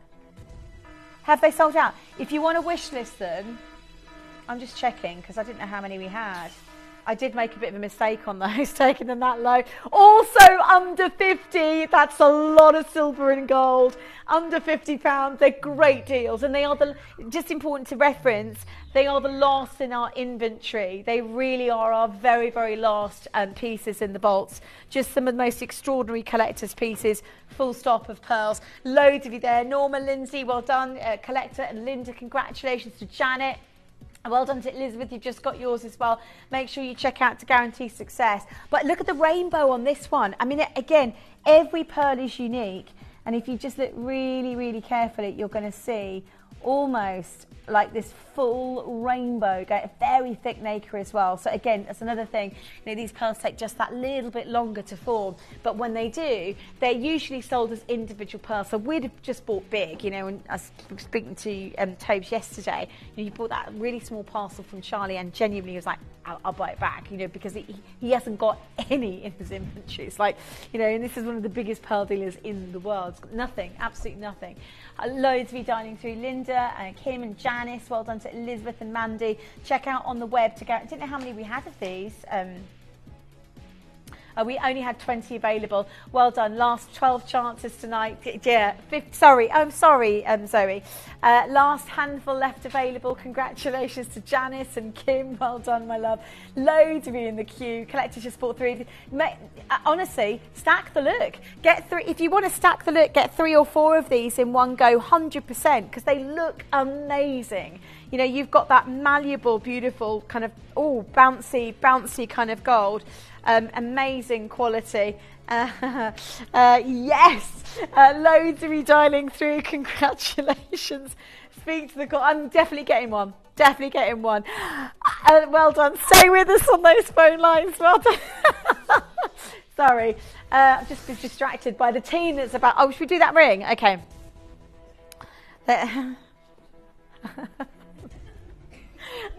G: Have they sold out? If you want to wish list them, I'm just checking because I didn't know how many we had. I did make a bit of a mistake on those, taking them that low. Also under 50, that's a lot of silver and gold. Under £50, they're great deals. And they are just important to reference, they are the last in our inventory. They really are our very, very last pieces in the vaults. Just some of the most extraordinary collector's pieces, full stop of pearls. Loads of you there. Norma, Lindsay, well done. Collector and Linda, congratulations to Janet. Well done to Elizabeth, you've just got yours as well. Make sure you check out to guarantee success. But look at the rainbow on this one. I mean, again, every pearl is unique. And if you just look really, really carefully, you're going to see almost like this full rainbow, very thick nacre as well. So again, that's another thing. These pearls take just that little bit longer to form, but when they do, they're usually sold as individual pearls. So we'd have just bought big, and I was speaking to Tobes yesterday. You bought that really small parcel from Charlie, and genuinely he was like, I'll buy it back, because he hasn't got any in his inventory. It's like, and this is one of the biggest pearl dealers in the world. It's got nothing, absolutely nothing. Loads of you dining through. Linda and Kim and Janice, well done to Elizabeth and Mandy. Check out on the web to get, I didn't know how many we had of these. We only had 20 available. Well done. Last 12 chances tonight. Yeah, sorry. I'm sorry, Zoe. Last handful left available. Congratulations to Janice and Kim. Well done, my love. Loads of you in the queue. Collectors just bought 3. Honestly, stack the look. Get 3. If you want to stack the look, get 3 or 4 of these in one go, 100%, because they look amazing. You've got that malleable, beautiful kind of, bouncy kind of gold. Amazing quality. Yes, loads of you dialing through. Congratulations. Speak to the call. I'm definitely getting one. Definitely getting one. Well done. Stay with us on those phone lines. Well done. Sorry, I've just been distracted by the team that's about. Oh, should we do that ring? Okay.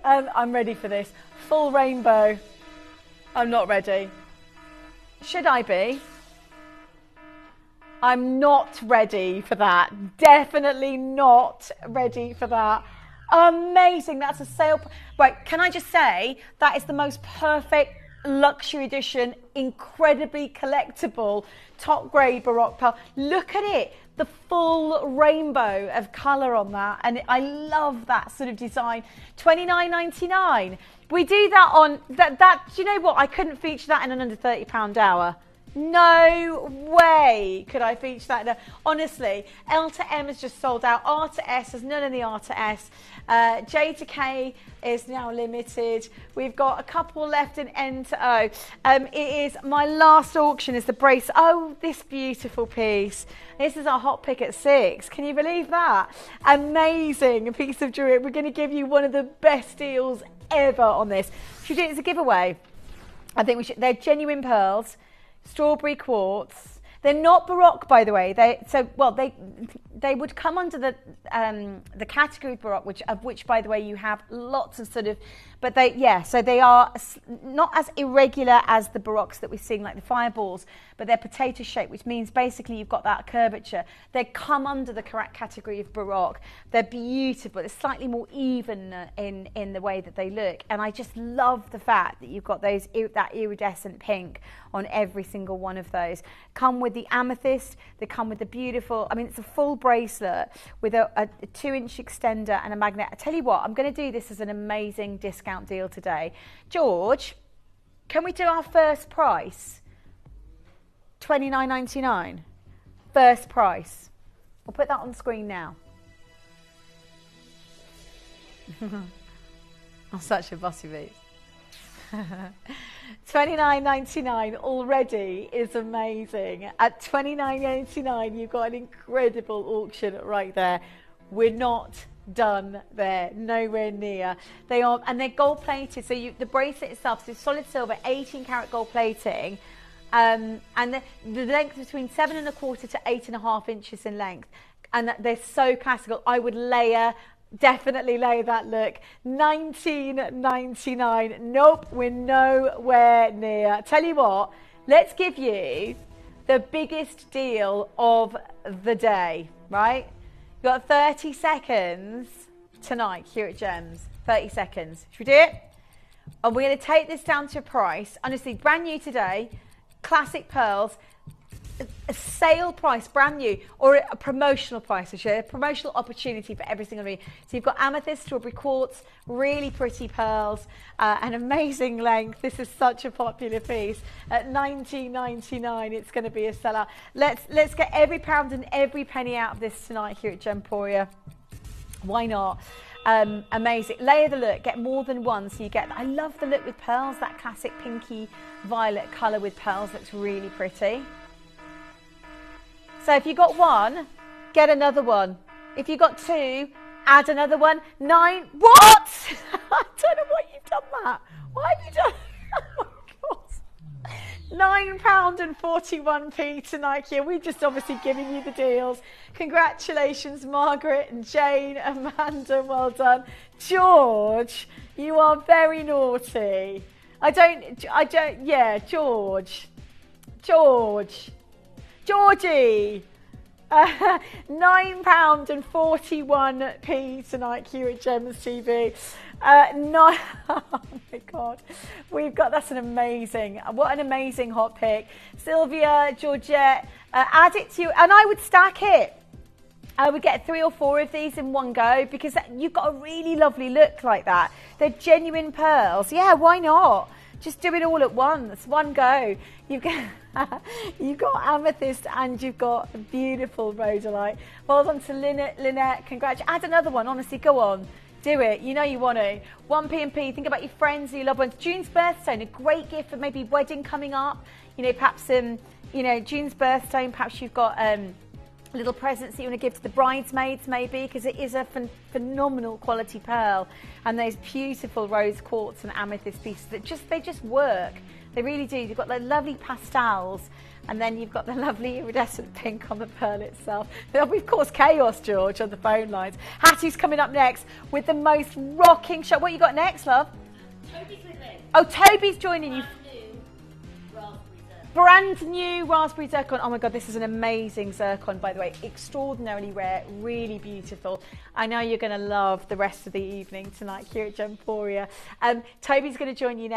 G: I'm ready for this. Full rainbow. I'm not ready. Should I be? I'm not ready for that. Definitely not ready for that. Amazing. That's a sale. Right, can I just say that is the most perfect luxury edition, incredibly collectible, top grade Baroque pearl. Look at it. The full rainbow of colour on that, and I love that sort of design. $29.99. We do that on that. Do you know what? I couldn't feature that in an under £30 hour. No way could I feature that. No, honestly, L to M has just sold out. R to S, there's none in the R to S. J to K is now limited. We've got a couple left in N to O. It is my last auction is the brace. Oh, this beautiful piece. This is our hot pick at 6. Can you believe that? Amazing piece of jewelry. We're going to give you one of the best deals ever on this. Should we do it as a giveaway? I think we should. They're genuine pearls. Strawberry quartz. They're not Baroque, by the way. They would come under the category of Baroque, which by the way you have lots of sort of, but so they are not as irregular as the Baroques that we're seeing, like the fireballs, but they're potato shaped, which means basically you've got that curvature. They come under the correct category of Baroque. They're beautiful. They're slightly more even in the way that they look, and I just love the fact that you've got that iridescent pink on every single one of those. Come with the amethyst. They come with the beautiful, I mean, it's a full bracelet with a 2-inch extender and a magnet. I tell you what, I'm going to do this as an amazing discount deal today. George, can we do our first price? $29.99. First price. We'll put that on screen now. I'm such a bossy beast. $29.99 already is amazing. At $29.99, you've got an incredible auction right there. We're not done there, nowhere near. They are, and they're gold plated. So the bracelet itself is solid silver, 18 karat gold plating, and the length between 7.25 to 8.5 inches in length, and they're so classical. I would definitely layer that look. $19.99. Nope, we're nowhere near. Tell you what, let's give you the biggest deal of the day, right? You've got 30 seconds tonight here at Gems. 30 seconds. Should we do it? And we're going to take this down to a price. Honestly, brand new today. Classic pearls. A sale price, brand new, or a promotional price, a promotional opportunity for every single read. So you've got amethyst, strawberry quartz, really pretty pearls, an amazing length. This is such a popular piece. At $19.99, it's going to be a sellout. Let's get every pound and every penny out of this tonight here at Gemporia. Why not? Amazing. Layer the look, get more than one, so you get, I love the look with pearls, that classic pinky violet colour with pearls looks really pretty. So if you got one, get another one. If you got two, add another one. 9, what? I don't know why you've done that. Why have you done £9.41 tonight here. We've just obviously given you the deals. Congratulations, Margaret and Jane, Amanda, well done. George, you are very naughty. Yeah, Georgie. £9.41 tonight here at Gems TV. Oh my God, that's an amazing, what an amazing hot pick. Sylvia, Georgette, add it to you, and I would stack it. I would get 3 or 4 of these in one go, because you've got a really lovely look like that. They're genuine pearls. Yeah, why not? Just do it all at once, one go. You've got amethyst and you've got beautiful rhodolite. Well done to Lynette. Congratulations. Add another one, honestly, go on. Do it. You know you want to. 1p&p. Think about your friends and your loved ones. June's birthstone, a great gift for maybe wedding coming up. You know, perhaps, June's birthstone, perhaps you've got little presents that you want to give to the bridesmaids maybe, because it is a phenomenal quality pearl, and those beautiful rose quartz and amethyst pieces that they just work. They really do. You've got the lovely pastels, and then you've got the lovely iridescent pink on the pearl itself. We've caused chaos, George, on the phone lines. Hattie's coming up next with the most rocking show. What you got next, love?
P: Toby's with me.
G: Oh, Toby's joining you. Brand new raspberry zircon. Oh my God, this is an amazing zircon, by the way. Extraordinarily rare, really beautiful. I know you're going to love the rest of the evening tonight here at Gemporia. Toby's going to join you next.